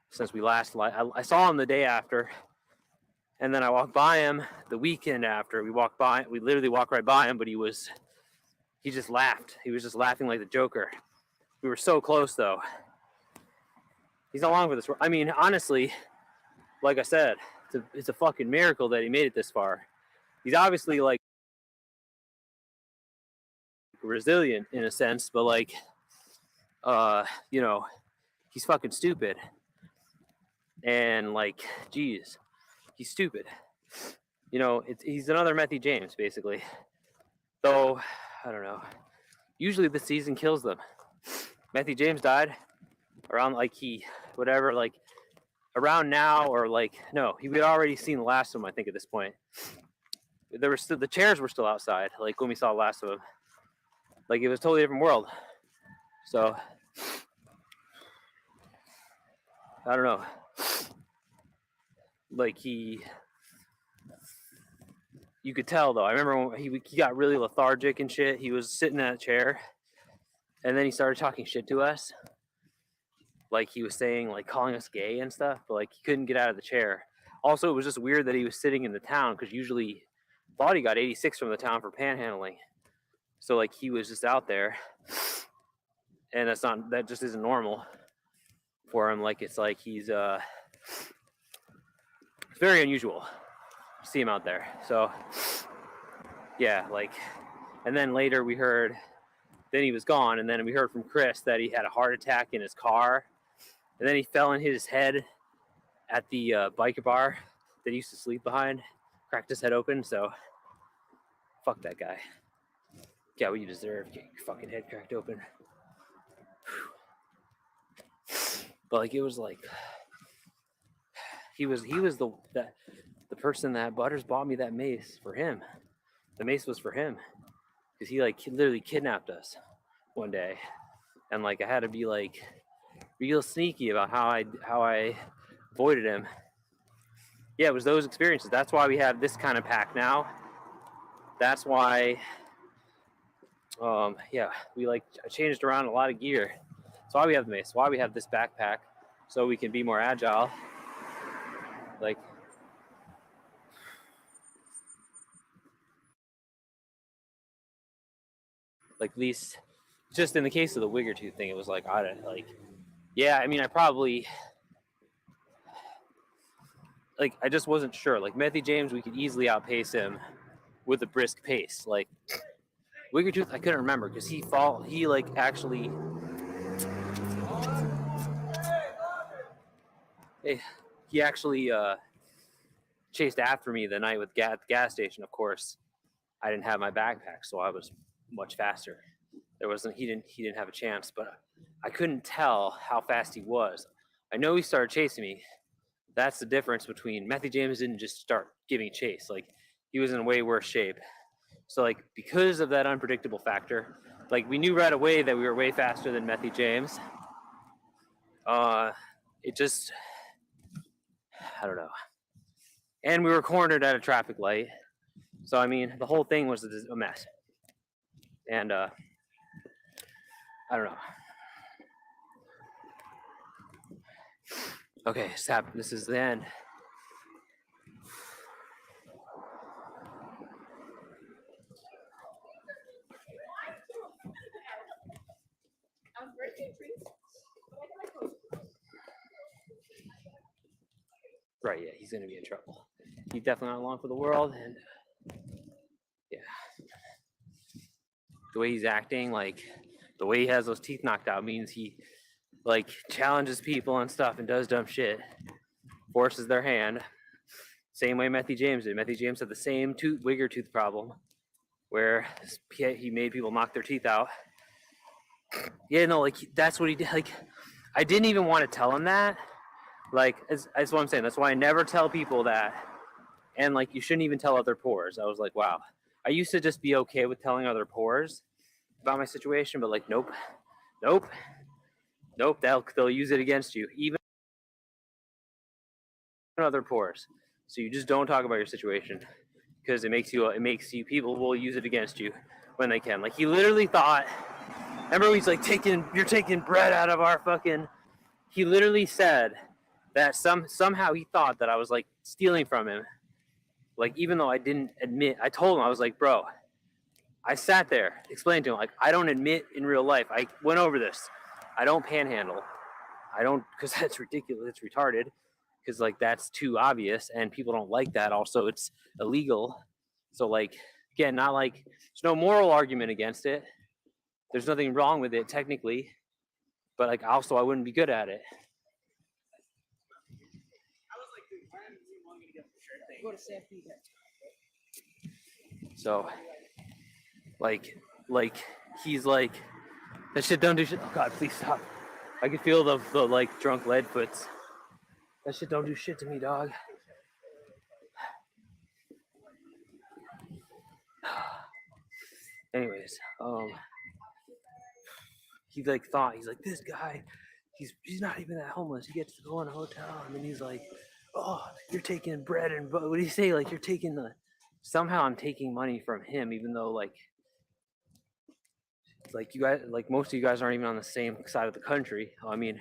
since we last. I saw him the day after, and then I walked by him the weekend after. We literally walked right by him, but he just laughed. He was just laughing like the Joker. We were so close though. He's not long for this. I mean, honestly, like I said, it's a fucking miracle that he made it this far. He's obviously like resilient in a sense, but like, he's fucking stupid. And like, geez, he's stupid. He's another Methy James, basically. Though, I don't know. Usually the season kills them. Methy James died around around now, or no, we'd already seen the last of him, I think, at this point. There were still, the chairs were still outside, like when we saw the last of him. Like it was a totally different world. So, I don't know. Like you could tell though. I remember when he got really lethargic and shit. He was sitting in that chair, and then he started talking shit to us. like he was saying, like calling us gay and stuff, but like he couldn't get out of the chair. Also, it was just weird that he was sitting in the town because usually thought he got 86 from the town for panhandling. So like he was just out there, and that just isn't normal for him. Like it's like he's it's very unusual to see him out there. So yeah, like, and then later we heard, then he was gone, and then we heard from Chris that he had a heart attack in his car, and then he fell and hit his head at the biker bar that he used to sleep behind, cracked his head open. So fuck that guy. Get what you deserve. Get your fucking head cracked open. But like it was like he was the person that Butters bought me that mace for him. The mace was for him because he like literally kidnapped us one day, and like I had to be like real sneaky about how I avoided him. Yeah, it was those experiences. That's why we have this kind of pack now. That's why yeah, we like changed around a lot of gear. That's why we have the mace. Why we have this backpack, so we can be more agile. Like at least just in the case of the Wigger Tooth thing, it was like I don't like. Yeah, I mean, I probably like I just wasn't sure. Like Methy James, we could easily outpace him with a brisk pace. Like Wigger Tooth, I couldn't remember because he like actually. He actually chased after me the night with the gas station. Of course, I didn't have my backpack, so I was much faster. He didn't have a chance, but I couldn't tell how fast he was. I know he started chasing me. That's the difference between Methy James didn't just start giving chase. Like he was in way worse shape. So like because of that unpredictable factor, like we knew right away that we were way faster than Methy James. It just, I don't know. And we were cornered at a traffic light. So, I mean, the whole thing was a mess. And I don't know. Okay, stop. This is the end. Right, yeah, he's going to be in trouble. He's definitely not long for the world. And yeah. The way he's acting, like the way he has those teeth knocked out means he like challenges people and stuff and does dumb shit, forces their hand. Same way Methy James did. Methy James had the same Wigger tooth problem where he made people knock their teeth out. Yeah, no, like that's what he did. Like I didn't even want to tell him that. Like that's what I'm saying. That's why I never tell people that. And like you shouldn't even tell other pores. I was like, wow. I used to just be okay with telling other pores about my situation, but like nope. They'll use it against you, even other pores. So you just don't talk about your situation because it makes you people will use it against you when they can. Like he literally thought. Remember, he's like you're taking bread out of our fucking. He literally said that somehow he thought that I was like stealing from him. Like even though I didn't admit, I told him I was like, bro. I sat there, explained to him like I don't admit in real life. I went over this. I don't panhandle. I don't because that's ridiculous. It's retarded. Because like that's too obvious and people don't like that. Also, it's illegal. So like again, not like there's no moral argument against it. There's nothing wrong with it technically, but like also I wouldn't be good at it. So like he's like that shit don't do shit. Oh god, please stop. I can feel the like drunk leadfoots. That shit don't do shit to me, dog. Anyways, he like thought he's like this guy. He's not even that homeless. He gets to go in a hotel, and then he's like, "Oh, you're taking bread and what do you say? Like you're taking the somehow I'm taking money from him, even though like you guys like most of you guys aren't even on the same side of the country. I mean,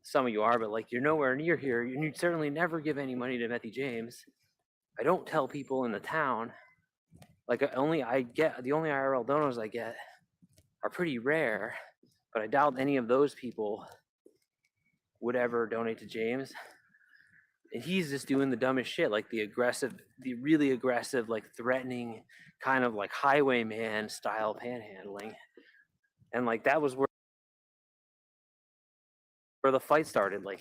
some of you are, but like you're nowhere near here, and you'd certainly never give any money to Methy James. I don't tell people in the town. Like the only IRL donors I get are pretty rare, but I doubt any of those people would ever donate to James. And he's just doing the dumbest shit, like the really aggressive, like threatening, kind of like highwayman style panhandling. And like that was where the fight started, like,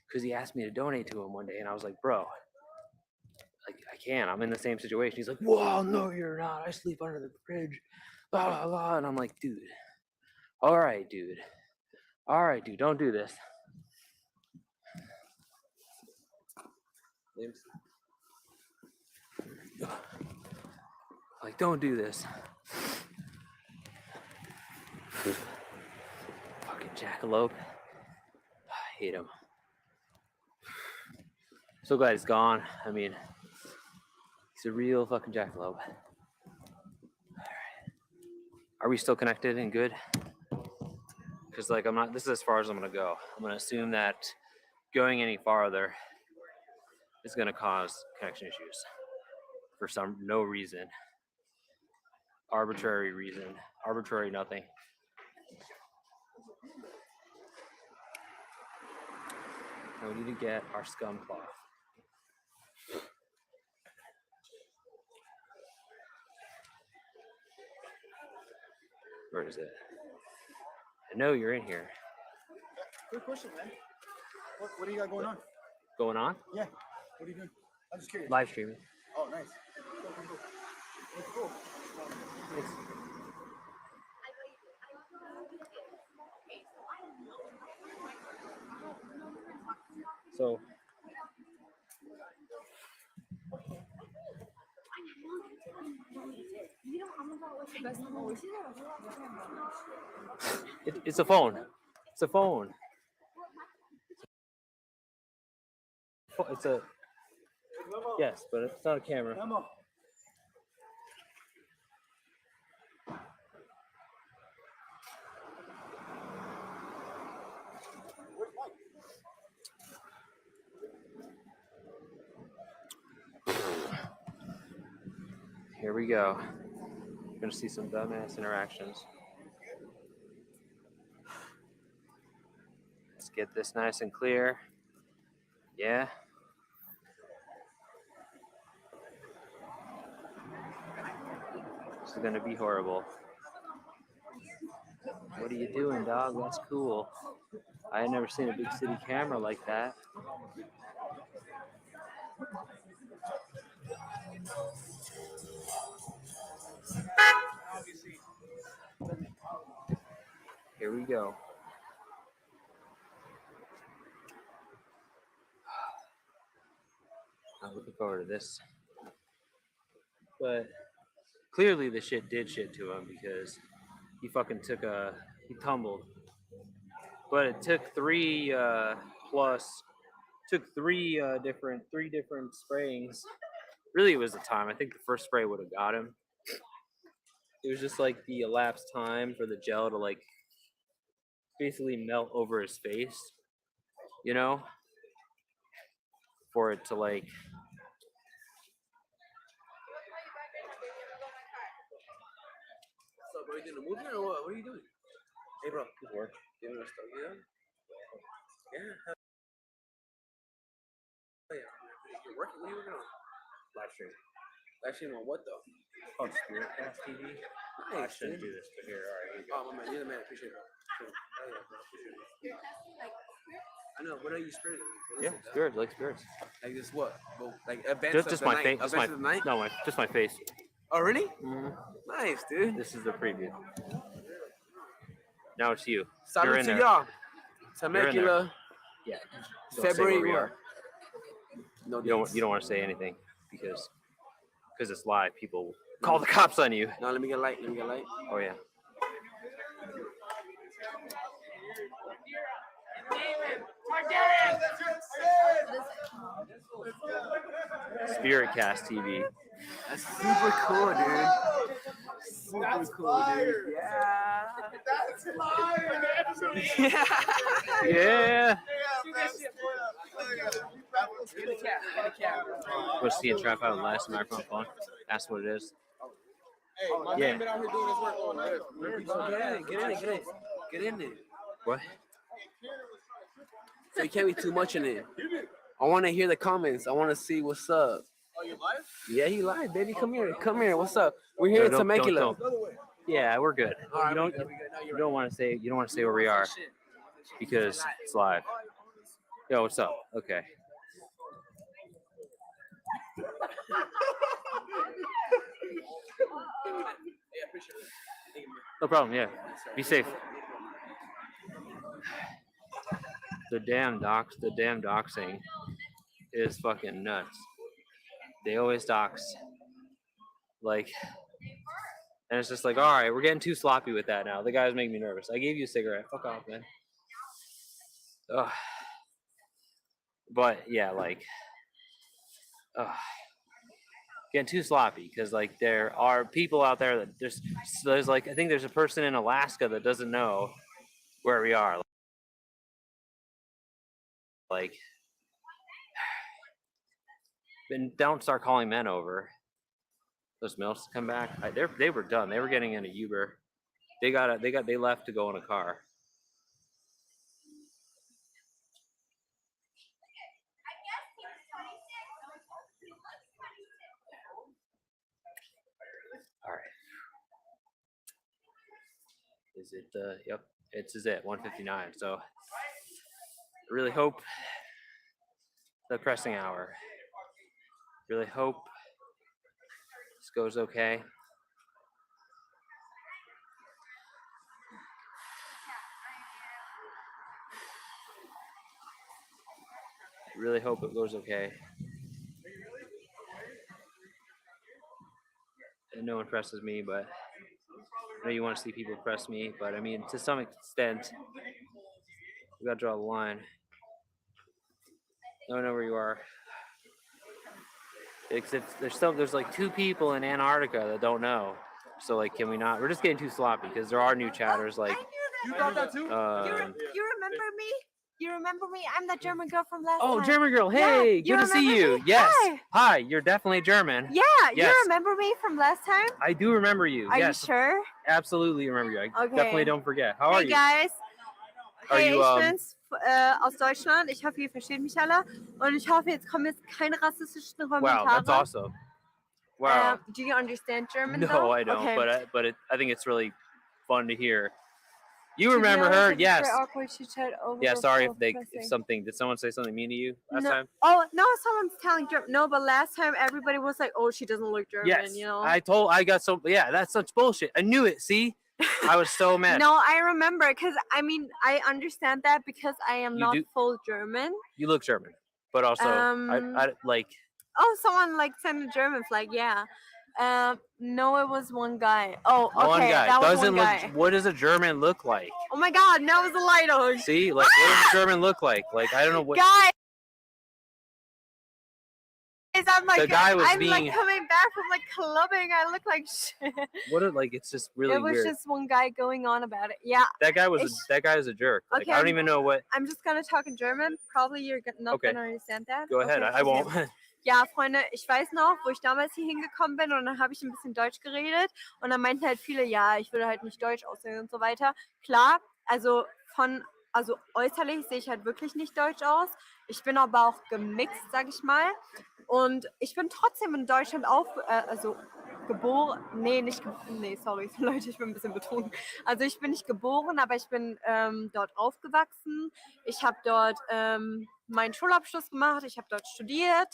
because he asked me to donate to him one day, and I was like, bro, like I can't. I'm in the same situation. He's like, whoa, no, you're not. I sleep under the bridge, blah blah blah. And I'm like, dude, all right, dude, don't do this. Like, don't do this. Fucking jackalope. I hate him. So glad he's gone. I mean, he's a real fucking jackalope. Alright. Are we still connected and good? Because like this is as far as I'm gonna go. I'm gonna assume that going any farther is gonna cause connection issues for no reason. Arbitrary reason. Arbitrary nothing. And we need to get our scum cloth. Where is it? I know you're in here. Good question, man. What do you got going on? Going on? Yeah. What are you doing? I'm just curious. Live streaming. Oh, nice. Cool. That's cool. Thanks. So it's a phone. It's a phone. It's a yes, but it's not a camera. Here we go. You're gonna see some dumbass interactions. Let's get this nice and clear. Yeah. This is gonna be horrible. What are you doing, dog? That's cool. I had never seen a big city camera like that. Here we go. I'm looking forward to this. But clearly the shit did shit to him because he fucking he tumbled. But it took three different sprayings. Really it was the time. I think the first spray would have got him. It was just like the elapsed time for the gel to like basically melt over his face, you know? For it to like What's up, bro? You doing a movie or what? What are you doing? Hey, bro. Good work. Doing a stuff, yeah? Yeah. Oh, yeah. You're working? What are you working on? live stream. Live stream on what, though? It's called Spiritcast TV. I Nice, shouldn't dude. do this, but here, all right, here you go. Oh, my man. You're the man. Appreciate it, bro. Cool. Oh, yeah, bro. Appreciate it. I know. What are you spiriting? Yeah, spirits, like spirits. Like this what? Well, like events Just of the my night. face. Events of the night? No, just my face. Oh, really? Mm-hmm. Nice, dude. This is the preview. Now it's you. You're Salute in to there. y'all. You're in there. Temecula, Yeah. Don't say February where we what? are. No You dates. don't want to say anything because it's live. People will call the cops on you. No, let me get light. Let me get light. Oh yeah. Spiritcast TV. That's super cool, dude. That's cool, fire. dude. Yeah. That's fire. Yeah. Yeah. Get a cat. Get a cat. What's the trap out last microphone phone? Ask what it is. Hey, my Yeah. man been out here doing his work all night. Get in there. What? So you can't be too much in it. I want to hear the comments. I want to see what's up. Oh, you live? Yeah, he lied, baby. Come here. Come here. What's up? We're here in No, don't- Temecula. don't. Yeah, we're good. You don't. You don't want to say. You don't want to say where we are because it's live. Yo, what's up? Okay. No problem. Yeah. Be safe. The damn doxing is fucking nuts. They always dox. Like, and it's just like, all right, we're getting too sloppy with that now. The guys make me nervous. I gave you a cigarette. Fuck off, man. Ugh. But yeah, like, getting too sloppy because like there are people out there that there's like I think there's a person in Alaska that doesn't know where we are. Like, then don't start calling men over. Those mills come back. They were done. They were getting in a Uber. They left to go in a car. All right. Is it the? Yep. This is it. 1:59. So I really hope the pressing hour. Really hope this goes okay. Really hope it goes okay. And no one presses me, but I know you want to see people press me, but I mean, to some extent, we gotta draw the line. I don't know where you are. Except there's like 2 people in Antarctica that don't know. So like, can we not? We're just getting too sloppy because there are new chatters like. You thought that too? You remember me? You remember me? I'm that German girl from last Oh, time. German girl! Yeah, Hey, you good to see remember you. me? Yes. Hi. Hi. You're definitely German. Yeah, Yes. you remember me from last time? I do remember you. Are Yes. you sure? Absolutely remember you. I Okay. definitely don't forget. How are Hey you? guys. Are Hey, you, ich bin's aus Deutschland. Ich hoffe, ihr versteht mich alle. Und ich hoffe, jetzt kommen jetzt keine rassistischen Kommentare. Wow, that's awesome. Wow. Do you understand German? No, though? I don't. Okay. I think it's really fun to hear. You To be remember honest, her? it's Yes. very awkward to chat over Yeah. Sorry before if pressing. something. Did someone say something mean to you last No. time? Oh no, someone's telling German. No, but last time everybody was like, "Oh, she doesn't look German," Yes. you know. I got so. Yeah, that's such bullshit. I knew it. See, I was so mad. No, I remember because I mean I understand that because I am You not do- full German. You look German, but also I like. Oh, someone like sent a German flag. Yeah. No, it was one guy. Oh, okay. One guy That was doesn't one look. guy. What does a German look like? Oh my God, that was a light on. See, like what does a German look like? Like I don't know what. Guys, I'm like, The guy was I'm being- like coming back from like clubbing. I look like shit. Like it's just really It was weird. just one guy going on about it. Yeah, That guy Ich- is a jerk. Like Okay, I don't I'm- even know what. I'm just gonna talk in German. Probably you're not Okay. gonna understand that. Go ahead. Okay, I won't. okay. Ja, Freunde, ich weiß noch, wo ich damals hier hingekommen bin und dann habe ich ein bisschen Deutsch geredet und dann meinten halt viele, ja, ich würde halt nicht Deutsch aussehen und so weiter. Klar, also äußerlich sehe ich halt wirklich nicht deutsch aus. Ich bin aber auch gemixt, sag ich mal. Und ich bin trotzdem in Deutschland geboren. Nee, sorry, Leute, ich bin ein bisschen betrunken. Also ich bin nicht geboren, aber ich bin dort aufgewachsen. Ich habe dort meinen Schulabschluss gemacht, ich habe dort studiert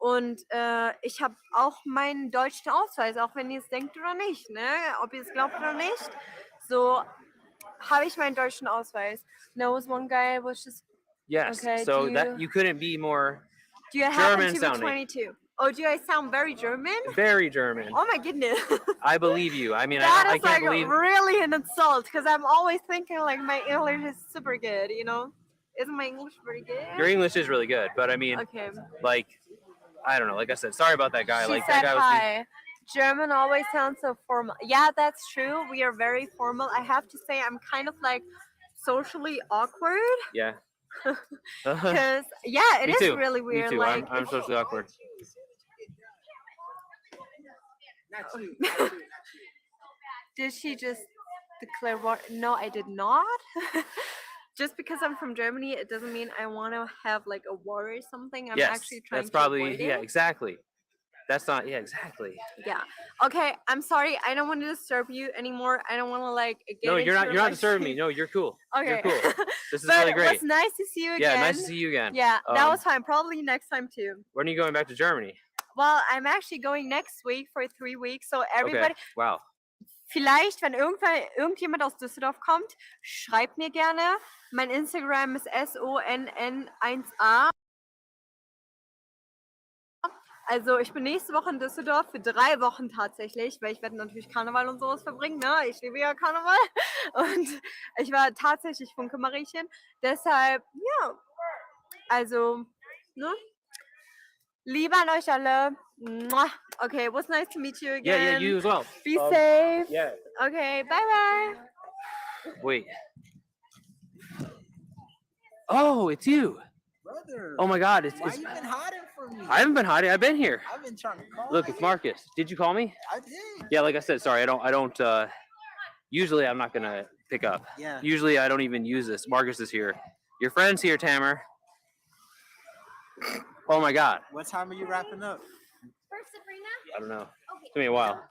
und ich habe auch meinen deutschen Ausweis, auch wenn ihr es denkt oder nicht, ne? Ob ihr es glaubt oder nicht. So habe ich meinen deutschen Ausweis. There was one guy was just, Yes. Okay, So do that you- you couldn't be more do you happen German to be sounding. 22? Oh, do I sound very German? very German. Oh my goodness. I believe you. I mean, That I is can't like believe. really an insult because I'm always thinking like my English is super good, you know? Isn't my English pretty good? Your English is really good, but I mean, Okay. like, I don't know. Like I said, sorry about that guy. She Like said that guy was. hi. German always sounds so formal. Yeah, that's true. We are very formal. I have to say, I'm kind of like socially awkward Yeah. because yeah, it Me is too. really Me weird. too. Like, I'm socially awkward. Not you. Not you. did she just declare war? No, I did not. Just because I'm from Germany, it doesn't mean I want to have like a war or something. I'm Yes, actually trying that's to probably avoid yeah, it. exactly. That's not yeah, exactly. Yeah. Okay. I'm sorry. I don't want to disturb you anymore. I don't want to like get No, into you're your not life. disturbing me. No, you're cool. Okay. You're cool. This is But really it great. was nice to see you again. Yeah, nice to see you again. Yeah, that Um, was fine. Probably next time too. When are you going back to Germany? Well, I'm actually going next week for 3 weeks. So everybody, Okay. Wow. vielleicht, wenn irgendjemand aus Düsseldorf kommt, schreibt mir gerne. Mein Instagram ist SONN1A. Also ich bin nächste Woche in Düsseldorf für 3 Wochen tatsächlich, weil ich werde natürlich Karneval und sowas verbringen, ne? Ich liebe ja Karneval und ich war tatsächlich Funke-Mariechen. Deshalb, ja, also, ne? Liebe an euch alle. Mwah. Okay, it was nice to meet you again. Yeah, you as well. Be safe. Yeah. Okay, bye-bye. Wait. Oh, it's you. Brother. Oh my God, Why you been hiding from me? I haven't been hiding. I've been here. I've been trying to call Look, you. it's Marcus. Did you call me? I did. Yeah, like I said, sorry. I don't. Usually, I'm not gonna pick up. Yeah. Usually, I don't even use this. Marcus is here. Your friend's here, Tamer. Oh my God. What time are you wrapping up? First, Sabrina. I don't know. It's been a while.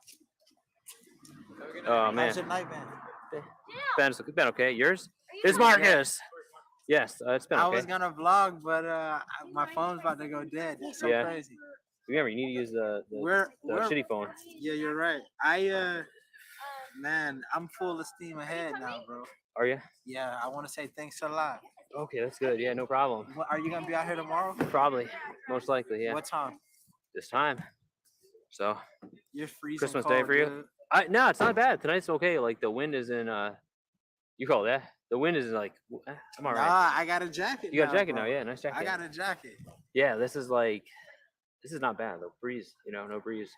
Oh man. How's your night been? It's been okay. Yours? It's Marcus. Yes, it's been I okay. was gonna vlog, but my phone's about to go dead. It's so Yeah. crazy. Remember, you need to use the We're shitty phone. Yeah, you're right. Man, I'm full of steam ahead now, bro. Are you? Yeah, I want to say thanks a lot. Okay, that's good. Yeah, no problem. Are you gonna be out here tomorrow? Probably, most likely, yeah. What time? This time. So, You're freezing. Christmas cold, Day for you? dude. No, it's not bad. Tonight's okay. Like the wind is in. You call it that? The wind is like. I'm alright. Nah, I got a jacket. You got a jacket bro. now, yeah, nice jacket. I got a jacket. Yeah, this is not bad. The breeze, no breeze.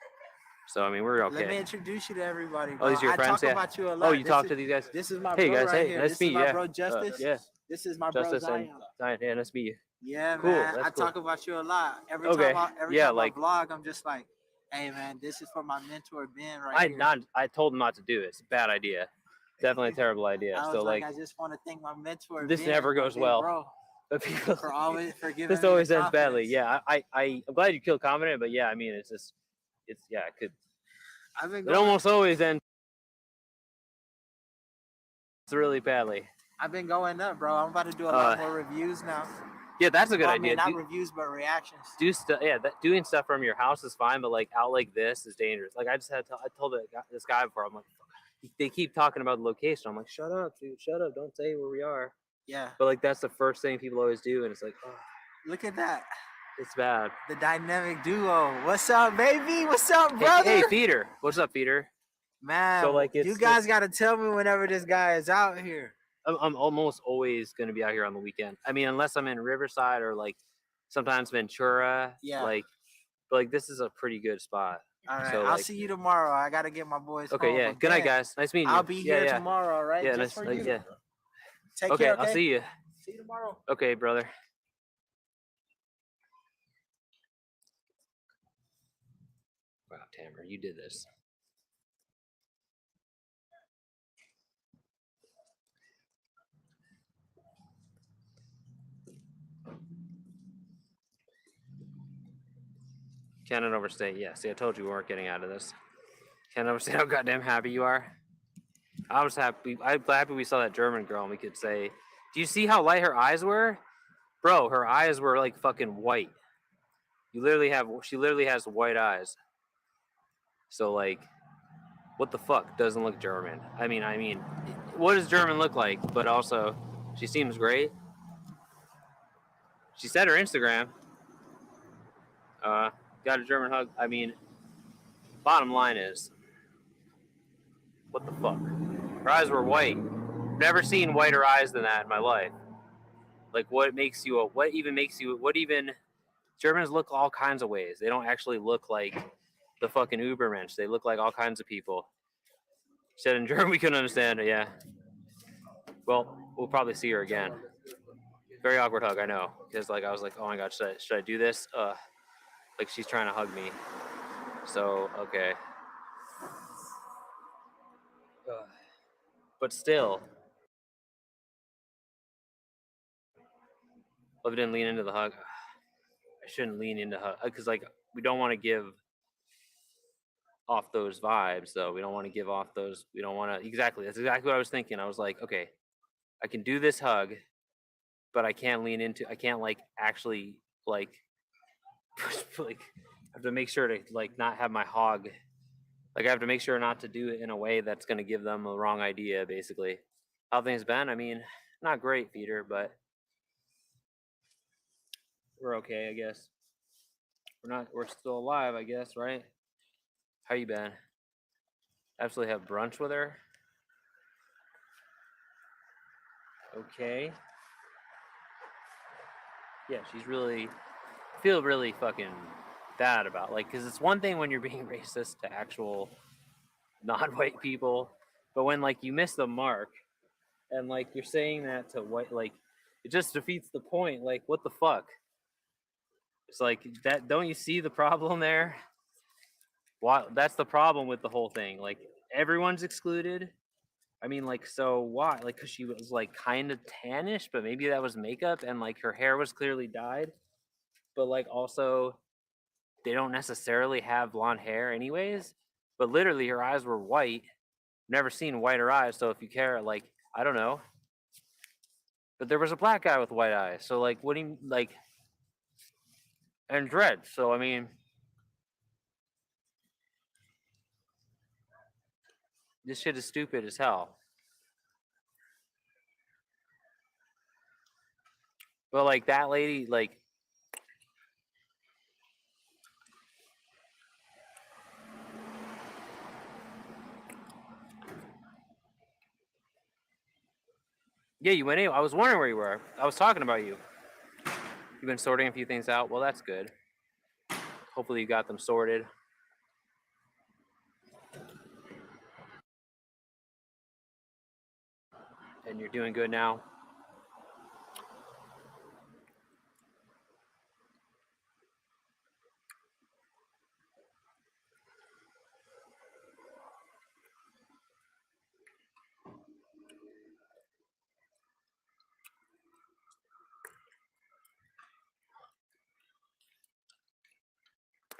So I mean, we're okay. Let me introduce you to everybody. Bro. Oh, these are your friends, I talk yeah? about you a lot. Oh, you talk to these guys? This is my Hey bro guys, right hey, here. nice This to meet is you. my Yeah. bro Justice. Yeah, This is my Justice bro and Zion. Zion. Yeah, nice to meet you. Yeah, Cool, man. that's I cool. talk about you a lot. Every Okay, time yeah, I like- vlog, I'm just like, hey man, this is for my mentor Ben right here. I told him not to do it. It's a bad idea. Definitely a terrible idea. I was So like, like, I just want to thank my mentor. this Ben, never my goes big well. bro, but people, for always for giving this me the always ends badly. confidence. Yeah, I'm glad you killed confident, but yeah, I mean, it could. I've been It going, almost always ends really badly. I've been going up, bro. I'm about to do a lot more reviews now. Yeah, that's a good Well, I idea. mean, not reviews, but reactions. Do stuff. Yeah, doing stuff from your house is fine, but like out like this is dangerous. Like I told this guy before. I'm like, they keep talking about the location. I'm like, shut up, dude. Shut up. Don't say where we are. Yeah. But like that's the first thing people always do, and it's like, oh, Look at that. it's bad. The dynamic duo. What's up, baby? What's up, Hey, brother? hey, Peter. What's up, Peter? Man, So, like, you it's guys just- got to tell me whenever this guy is out here. I'm almost always gonna be out here on the weekend. I mean, unless I'm in Riverside or like sometimes Ventura. Yeah. But like this is a pretty good spot. All right, So, I'll like- see you tomorrow. I got to get my boys Okay, home, yeah. but Good night, Ben, guys. Nice meeting you. I'll be here yeah. tomorrow, right? Yeah, Just nice. for you. Yeah. Take Okay, care, okay? I'll see you. See you tomorrow. Okay, brother. Wow, Tamer, you did this. Cannot overstate. Yeah, see, I told you we weren't getting out of this. Can't overstate how goddamn happy you are. I was happy. I'm happy we saw that German girl and we could say, do you see how light her eyes were? Bro, her eyes were like fucking white. She literally has white eyes. So like, what the fuck doesn't look German? I mean, what does German look like? But also, she seems great. She said her Instagram. Got a German hug. I mean, bottom line is, what the fuck? Her eyes were white. Never seen whiter eyes than that in my life. Like, what even Germans look all kinds of ways. They don't actually look like the fucking Ubermensch. They look like all kinds of people. She said in German we couldn't understand it. Yeah. Well, we'll probably see her again. Very awkward hug, I know, because like I was like, oh my god, should I do this? Like she's trying to hug me. So okay. But still, Love didn't lean into the hug. I shouldn't lean into hug because like we don't want to give off those vibes though. We don't want to give off those. We don't want to exactly. That's exactly what I was thinking. I was like, okay, I can do this hug, but I can't lean into. I can't like actually like like I have to make sure to like not have my hog. Like I have to make sure not to do it in a way that's going to give them a wrong idea. Basically, how things been? I mean, not great, Peter, but we're okay, I guess. We're still alive, I guess, right? How you been? Absolutely have brunch with her. Okay. Yeah, she's really feel really fucking bad about like because it's one thing when you're being racist to actual non-white people, but when like you miss the mark and like you're saying that to white, like it just defeats the point. Like what the fuck? It's like that. Don't you see the problem there? Why? That's the problem with the whole thing. Like everyone's excluded. I mean, like, so why? Like, cause she was like kind of tannish, but maybe that was makeup, and like her hair was clearly dyed. But like, also, they don't necessarily have blonde hair, anyways. But literally, her eyes were white. Never seen whiter eyes, so if you care, like, I don't know. But there was a black guy with white eyes, so like, what do you like? And dreads. So I mean, this shit is stupid as hell. But like that lady, like yeah, you went in. I was wondering where you were. I was talking about you. You've been sorting a few things out. Well, that's good. Hopefully, you got them sorted. And you're doing good now.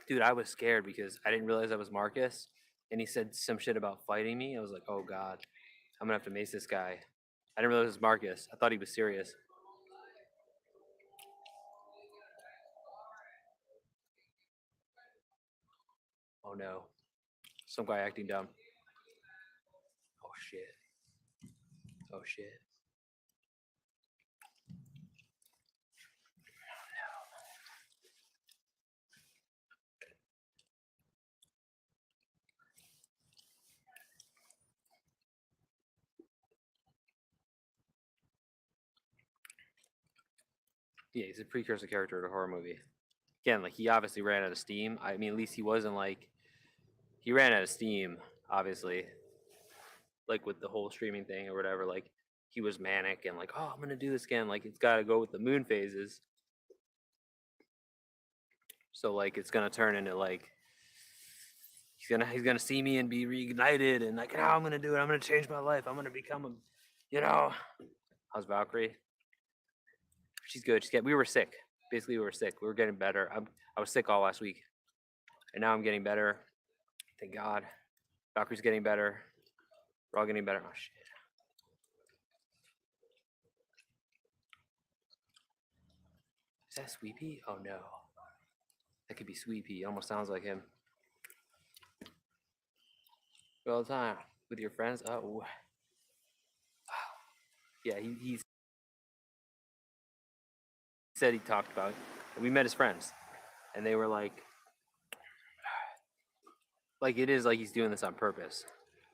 Dude, I was scared because I didn't realize that was Marcus. And he said some shit about fighting me. I was like, oh, God, I'm going to have to mace this guy. I didn't realize it was Marcus. I thought he was serious. Oh, no. Some guy acting dumb. Oh, shit. Oh, shit. Yeah, he's a precursor character to a horror movie. Again, like, he obviously ran out of steam. I mean, at least he wasn't, like... He ran out of steam, obviously. Like, with the whole streaming thing or whatever. Like, he was manic and like, oh, I'm going to do this again. Like, it's got to go with the moon phases. So, like, it's going to turn into, like... He's gonna see me and be reignited and like, oh, I'm gonna do it. I'm gonna change my life. I'm gonna become a, you know. How's Valkyrie? She's good. We were sick. Basically, we were sick. We were getting better. I was sick all last week, and now I'm getting better. Thank God. Valkyrie's getting better. We're all getting better. Oh shit. Is that Sweepy? Oh no. That could be Sweepy. It almost sounds like him. All the time with your friends. Oh. Yeah, he said he talked about it. We met his friends, and they were like it is like he's doing this on purpose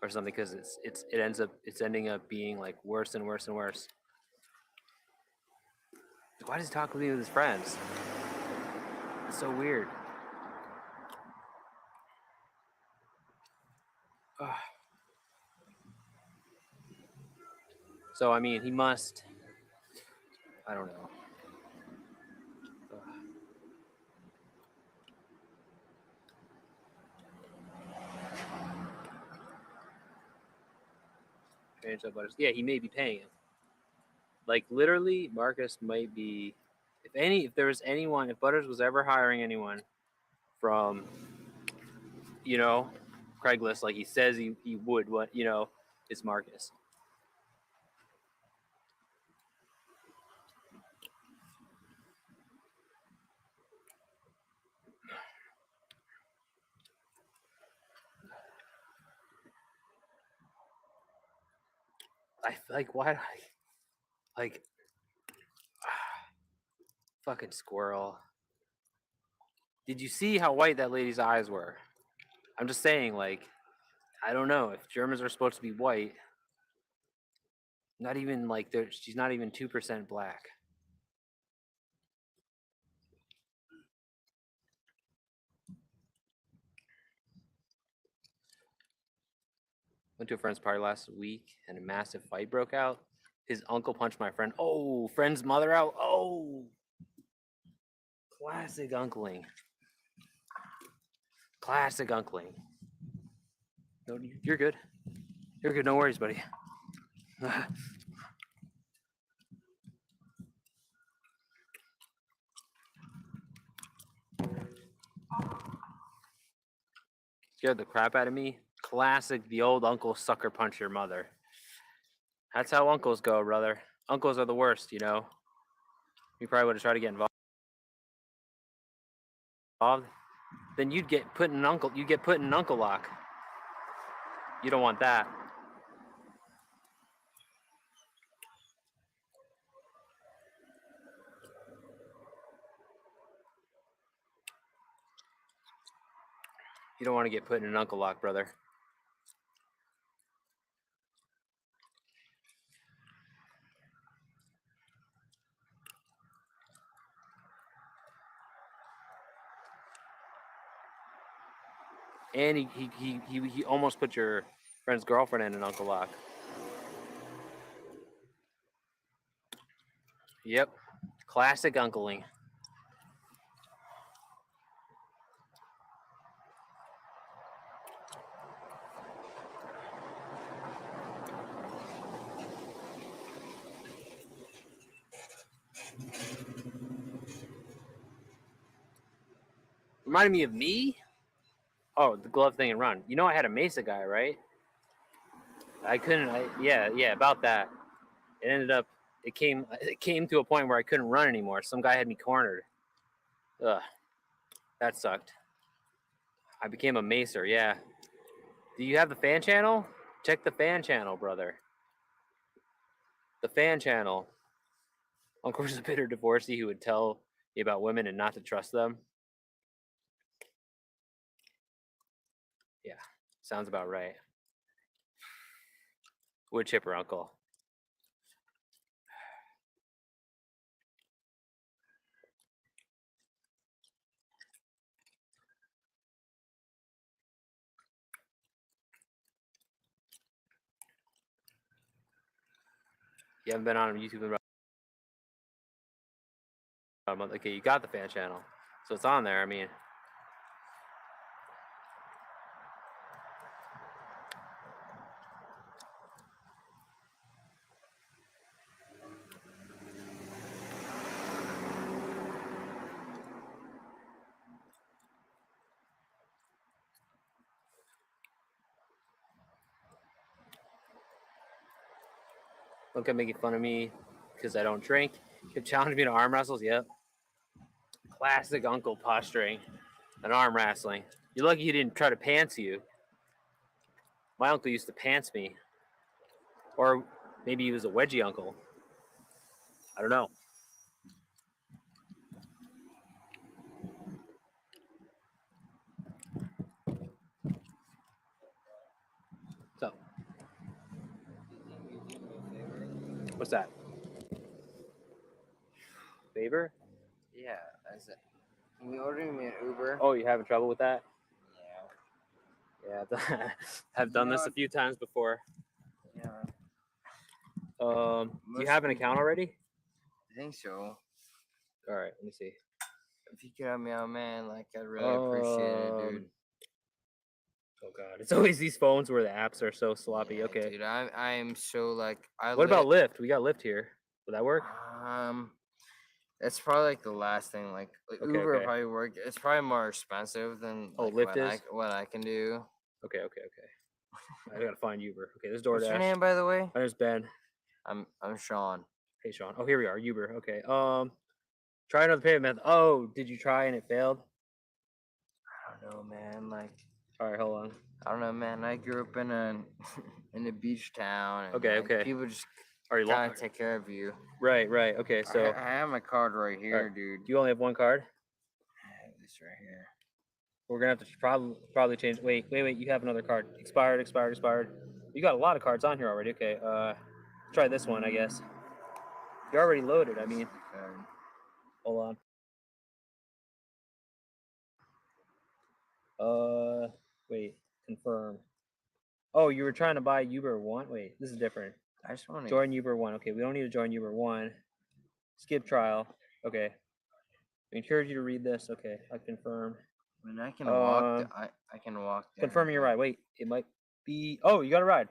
or something because it's ending up being like worse and worse and worse. Why does he talk with me with his friends? It's so weird. So I mean, he must. I don't know. Yeah, he may be paying him. Like literally, Marcus might be. If there was anyone, if Butters was ever hiring anyone from, you know, Craigslist, like he says he would, it's Marcus. I like why like fucking squirrel. Did you see how white that lady's eyes were? I'm just saying, like, I don't know if Germans are supposed to be white. Not even like she's not even 2% black. Went to a friend's party last week and a massive fight broke out. His uncle punched my friend. Oh, friend's mother out. Oh, classic uncling. Classic uncling. No, you're good. You're good. No worries, buddy. Scared the crap out of me. Classic, the old uncle sucker punch your mother. That's how uncles go, brother. Uncles are the worst, you know. You probably would have tried to get involved. Then you'd get put in uncle. You get put in uncle lock. You don't want that. You don't want to get put in an uncle lock, brother. And he almost put your friend's girlfriend in an uncle lock. Yep. Classic uncling. Reminded me of me? Oh, the glove thing and run. You know I had a Mesa guy, right? I couldn't yeah, about that. It ended up it came to a point where I couldn't run anymore. Some guy had me cornered. Ugh. That sucked. I became a macer, yeah. Do you have the fan channel? Check the fan channel, brother. The fan channel. Uncle was a bitter divorcee who would tell me about women and not to trust them. Yeah, sounds about right. Wood chipper uncle. You haven't been on YouTube in about a month. Okay, you got the fan channel. So it's on there. I mean, look at making fun of me because I don't drink. You challenge me to arm wrestles. Yep. Classic uncle posturing and arm wrestling. You're lucky he didn't try to pants you. My uncle used to pants me. Or maybe he was a wedgie uncle. I don't know. So, what's that? Favor? Yeah, that's it. Can you order me an Uber? Oh, you having trouble with that? Yeah. Yeah, I've done this a few times before. Yeah, Do you Most have an people- account already? I think so. All right, let me see. If you could help me out, man, like I'd really appreciate it, dude. Oh god, it's always these phones where the apps are so sloppy. Yeah, Okay. dude, I'm so like What about Lyft? We got Lyft here. Would that work? That's probably like the last thing. Like Okay, Uber okay. probably work. It's probably more expensive than Oh, like Lyft is? what I can do. Okay. I gotta find Uber. Okay, this is What's your DoorDash. name, by the way? There's Ben. I'm Sean. Hey Sean. Oh, here we are. Uber. Okay. Try another payment method. Oh, did you try and it failed? I don't know, man. Like All right, hold on. I don't know, man. I grew up in a in a beach town. And, Okay, like, okay. People just Are you kind long? of take care of you. Right. Okay. So I have my card right here, Alright. dude. you only have one card. I have this right here. We're gonna have to probably change. Wait. You have another card. Expired. You got a lot of cards on here already. Okay. Try this one, I guess. You're already loaded. I mean, hold on. Wait. Confirm. Oh, you were trying to buy Uber One. Wait, this is different. I just want to Join Uber One. Okay, we don't need to join Uber One. Skip trial. Okay. We encourage you to read this. Okay, I confirm. I mean, I can walk. Um, I can walk. There, Confirming your but- ride. Wait, it might be. Oh, you got a ride.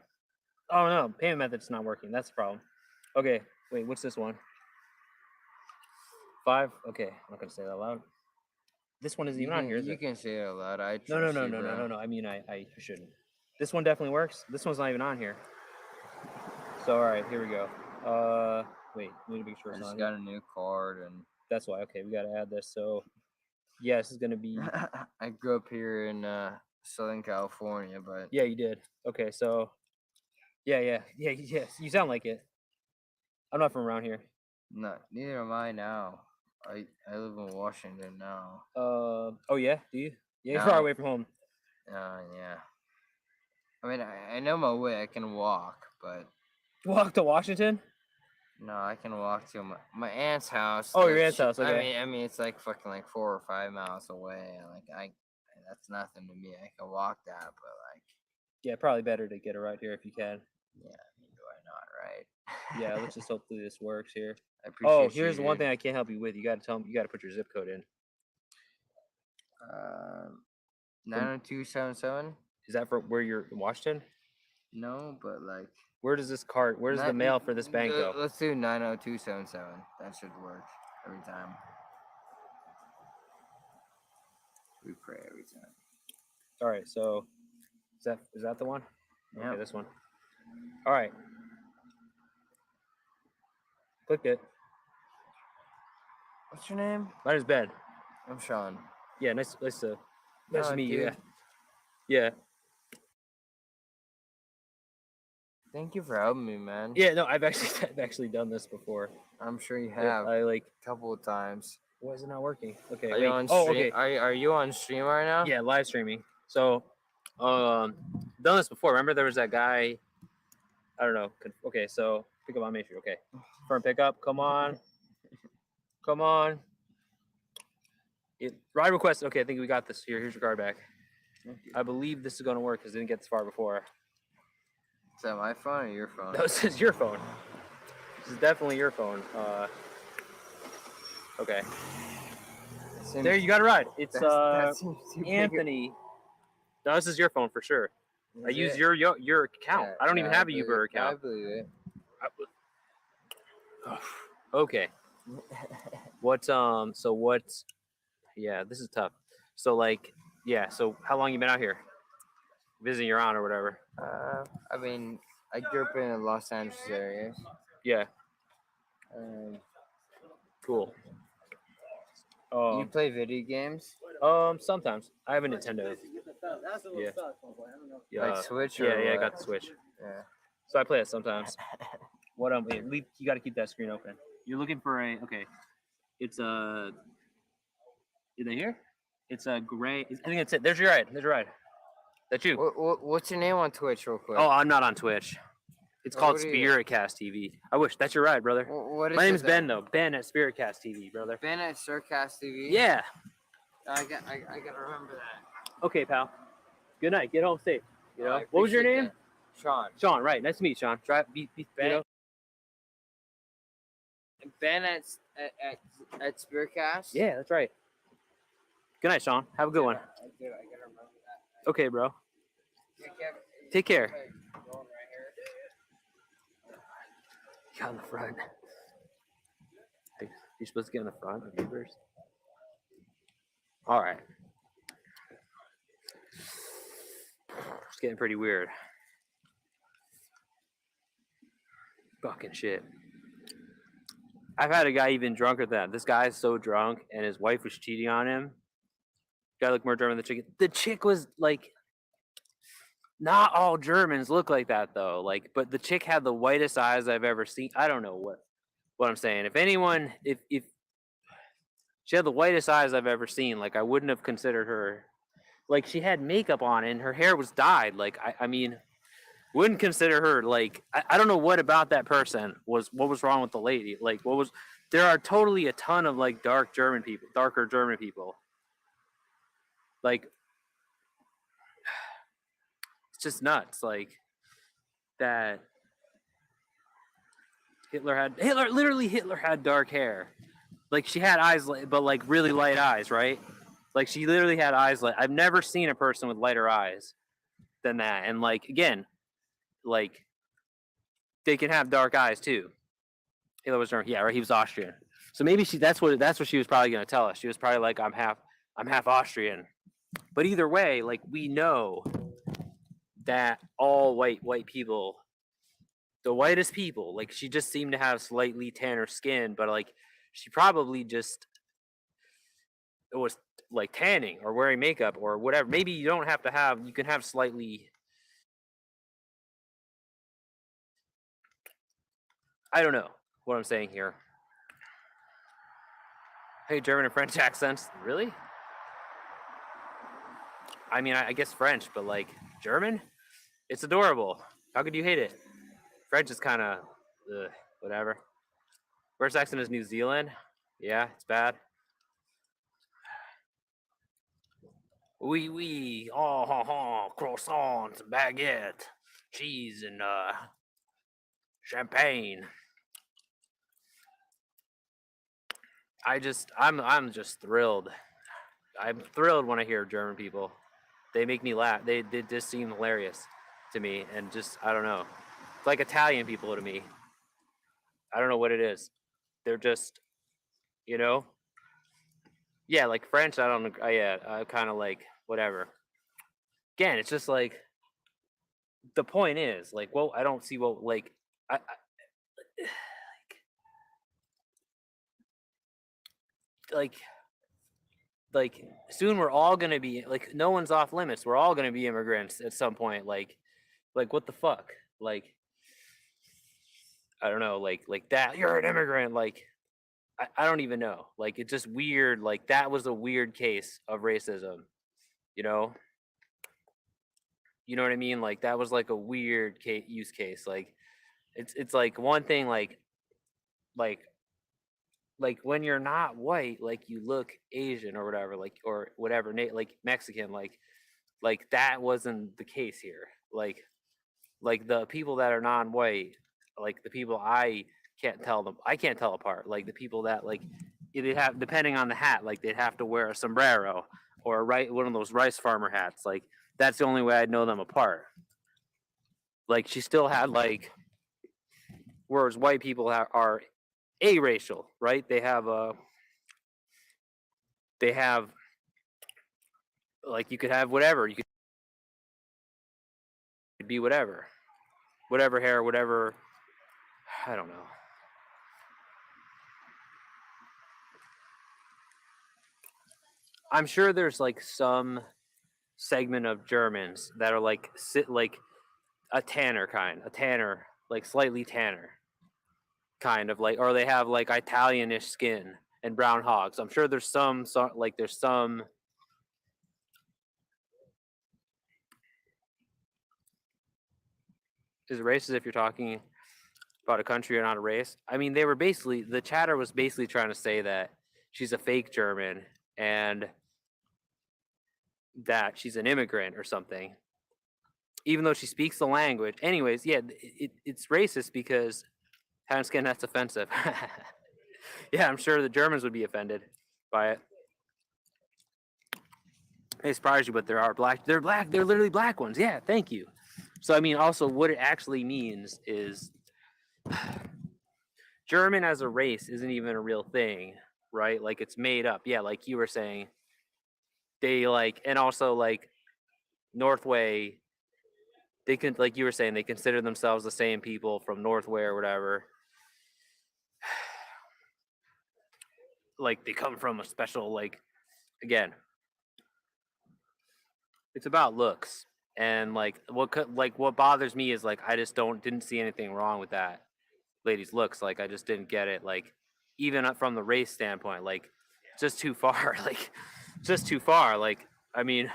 Oh no, payment method's not working. That's the problem. Okay, wait, what's this one? 5. Okay, I'm not gonna say that loud. This one isn't You even on can, here, is you it? can say it out loud. I No. trust you, bro. I mean, I shouldn't. This one definitely works. This one's not even on here. So all right, here we go. Wait, we need to make sure I it's just on. got a new card and That's why. Okay, we gotta add this. So, yeah, this is gonna be. I grew up here in Southern California, but Yeah, you did. Okay, so. Yeah. You sound like it. I'm not from around here. neither am I now. I live in Washington now. Oh yeah, do you? Yeah, you're No. far away from home. Yeah. I mean, I know my way. I can walk, but Walk to Washington? no, I can walk to my aunt's house. Oh, your like, aunt's house, okay. I mean, it's like fucking like 4 or 5 miles away. Like that's nothing to me. I can walk that, but like, Yeah, probably better to get a ride here if you can. yeah, I mean, do I not, right? Yeah, let's just hopefully this works here. I appreciate Oh, you, here's the one dude. thing I can't help you with. You gotta tell me. You gotta put your zip code in. 90277. Is that for where you're in Washington? No, but like. Where does this card? Where does the mail for this bank go? Let's do 90277. That should work every time. We pray every time. All right, so is that the one? Okay, Yep. this one. All right. Click it. What's your name? My name's Ben. I'm Sean. Yeah, nice to Oh, meet you. Yeah. dude. Yeah. Thank you for helping me, man. Yeah, no, I've actually done this before. I'm sure you Yeah, have I like. a couple of times. Why is it not working? Okay. Are wait. you on Oh, stream? okay. Are you on stream right now? Yeah, live streaming. So, done this before. Remember there was that guy. I don't know. Okay, so pick up on Main Street. Okay, firm pickup. Come on. Ride request. Okay, I think we got this. Here's your card back. I believe this is gonna work because I didn't get this far before. Is that my phone or your phone? No, this is your phone. This is definitely your phone. Okay. There, you got a ride. It's that seems too big. Anthony. No, this is your phone for sure. I Is use it? your account. Yeah, I don't even have a believe Uber it. I account. believe it. Okay. Yeah, this is tough. So like, yeah, so how long you been out here? Visiting your aunt or whatever. I mean, I grew up in the Los Angeles area. Yeah, cool. You play video games? Sometimes. I have a Nintendo. Yeah. Yeah. Like Switch or Yeah, I what? got the Switch. Yeah. So I play it sometimes. Wait, you got to keep that screen open. You're looking for okay. It's a. Is it here? It's a gray. I think that's it. There's your ride. That's you. What's your name on Twitch, real quick? Oh, I'm not on Twitch. It's Well, called what do you- Spiritcast TV. I wish that's your ride, brother. What is My it name's Ben then? though. Ben at Spiritcast TV, brother. Ben at Surcast TV. Yeah. I gotta remember that. Okay, pal. Good night. Get home safe. You Oh, know. I What was your appreciate name? that. Sean. Sean. Right. Nice to meet you, Sean. You know. Ben at Spearcast. Yeah, that's right. Good night, Sean. Have a good one. I gotta remember that. Okay, bro. Take care. Take care. Going right here. Got in the front. You're supposed to get in the front of Ubers. All right. It's getting pretty weird. Fucking shit. I've had a guy even drunker than that. This guy is so drunk, and his wife was cheating on him. Guy looked more German than the chick. The chick was like, not all Germans look like that though. Like, but the chick had the whitest eyes I've ever seen. I don't know what I'm saying. If anyone, if she had the whitest eyes I've ever seen, like I wouldn't have considered her. Like she had makeup on and her hair was dyed. Like I mean, wouldn't consider her like I don't know what about that person was what was wrong with the lady. Like what was there are totally a ton of like darker German people. Like it's just nuts. Like that Hitler had dark hair. Like she had eyes but like really light eyes, right? Like she literally had eyes like I've never seen a person with lighter eyes than that. And like again, like they can have dark eyes too. Hitler was German. Yeah, right. He was Austrian. So maybe that's what she was probably gonna tell us. She was probably like, I'm half Austrian. But either way, like we know that all white people, the whitest people, like she just seemed to have slightly tanner skin, but like she probably just was like tanning or wearing makeup or whatever. Maybe you don't have to have, you can have slightly, I don't know what I'm saying here. Hey, German and French accents, really? I mean, I guess French, but like German, it's adorable. How could you hate it? French is kind of whatever. Worst accent is New Zealand. Yeah, it's bad. Oui, oh, croissants, baguette, cheese, and champagne. I'm just thrilled. I'm thrilled when I hear German people. They make me laugh. They just seem hilarious to me, and just I don't know. It's like Italian people to me. I don't know what it is. They're just, you know. Yeah, like French. I don't. Yeah, I kind of like whatever. Again, it's just like the point is like, well, I don't see what like like like soon we're all gonna be like no one's off limits. We're all gonna be immigrants at some point. Like what the fuck? Like I don't know. Like that. You're an immigrant. Like I don't even know. Like it's just weird. Like that was a weird case of racism. You know. You know what I mean? Like that was like a weird use case. Like it's like one thing like when you're not white, like you look Asian or whatever, like or whatever, like Mexican, like that wasn't the case here. Like the people that are non-white, like the people I can't tell apart. Like the people that like they'd have depending on the hat, like they'd have to wear a sombrero or one of those rice farmer hats. Like that's the only way I'd know them apart. Like she still had like, whereas white people are aracial, right? They have like you could have whatever, you could be whatever hair, whatever. I don't know. I'm sure there's like some segment of Germans that are like like a tanner, like slightly tanner kind of like, or they have like Italianish skin and brown hogs. I'm sure there's some like there's some. Is it racist if you're talking about a country or not a race? I mean, the chatter was basically trying to say that she's a fake German and that she's an immigrant or something, even though she speaks the language. Anyways, yeah, it's racist because having skin that's offensive. Yeah, I'm sure the Germans would be offended by it. They surprise you, but there are black. They're black. They're literally black ones. Yeah, thank you. So I mean, also what it actually means is German as a race isn't even a real thing, right? Like it's made up. Yeah, like you were saying, they like, and also like Northway, they can, like you were saying, they consider themselves the same people from Northway or whatever. Like they come from a special, like, again, it's about looks. And like what bothers me is like I just didn't see anything wrong with that lady's looks. Like I just didn't get it. Like even from the race standpoint, like just too far. Like just too far. Like I mean,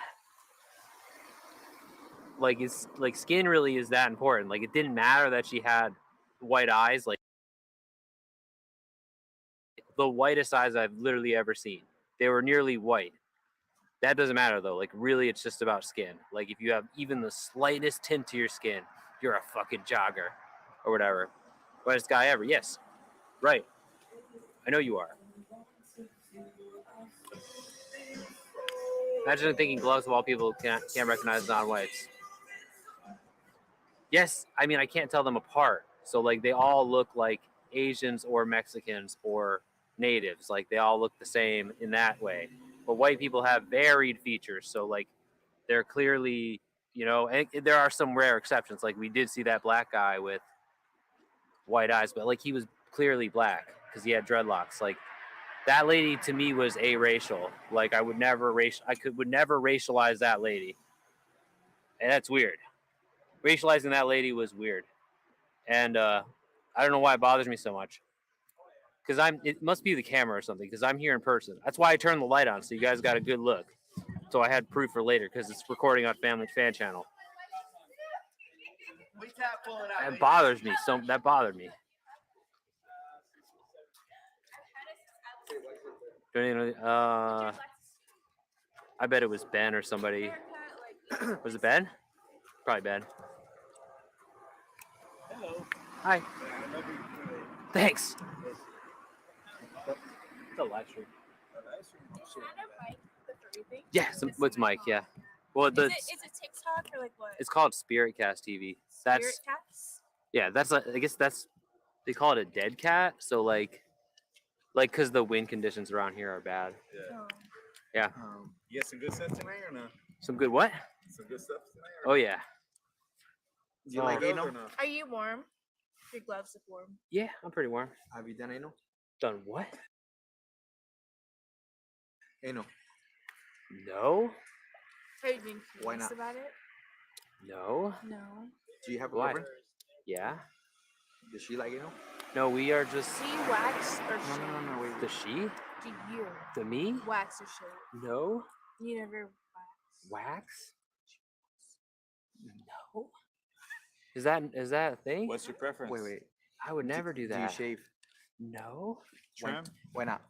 like it's like skin really is that important. Like it didn't matter that she had white eyes. Like the whitest eyes I've literally ever seen. They were nearly white. That doesn't matter though. Like really, it's just about skin. Like if you have even the slightest tint to your skin, you're a fucking jogger, or whatever. Whitest guy ever. Yes, right. I know you are. Imagine thinking gloves of all people can't recognize non-whites. Yes, I mean I can't tell them apart. So like they all look like Asians or Mexicans or natives. Like they all look the same in that way. But white people have varied features. So like they're clearly, you know, and there are some rare exceptions. Like we did see that black guy with white eyes, but like he was clearly black because he had dreadlocks. Like that lady to me was aracial. Like I would never racialize that lady. And that's weird. Racializing that lady was weird. And I don't know why it bothers me so much. Because it must be the camera or something, because I'm here in person. That's why I turned the light on, so you guys got a good look. So I had proof for later, because it's recording on Family Fan Channel. That bothers me. That bothered me. I bet it was Ben or somebody. Was it Ben? Probably Ben. Hello. Hi. Thanks. It's a live stream. Yeah, what's Mike? Yeah. Well, Is it TikTok or like what? it's called Spiritcast TV. That's Spirit cats? yeah. That's I guess that's they call it a dead cat. So like because the wind conditions around here are bad. Oh. Yeah. You got some good stuff tonight or no? Some good what? Some good stuff tonight? Oh yeah. Do you Oh. like Those anal? or No? Are you warm? Your gloves look warm. Yeah, I'm pretty warm. Have you done anal? Done what? Anal. No. Have you been Why curious not? about it? No. No. Do you have a Why? girlfriend? Yeah. Does she like anal? No, we are just Do you wax or No, shave? no, no, no, wait. the she. Do you The me. wax or shave? No. You never wax. Wax. No. Is that a thing? What's your preference? Wait. I would never do that. Do you shave? No. Trim? Why not?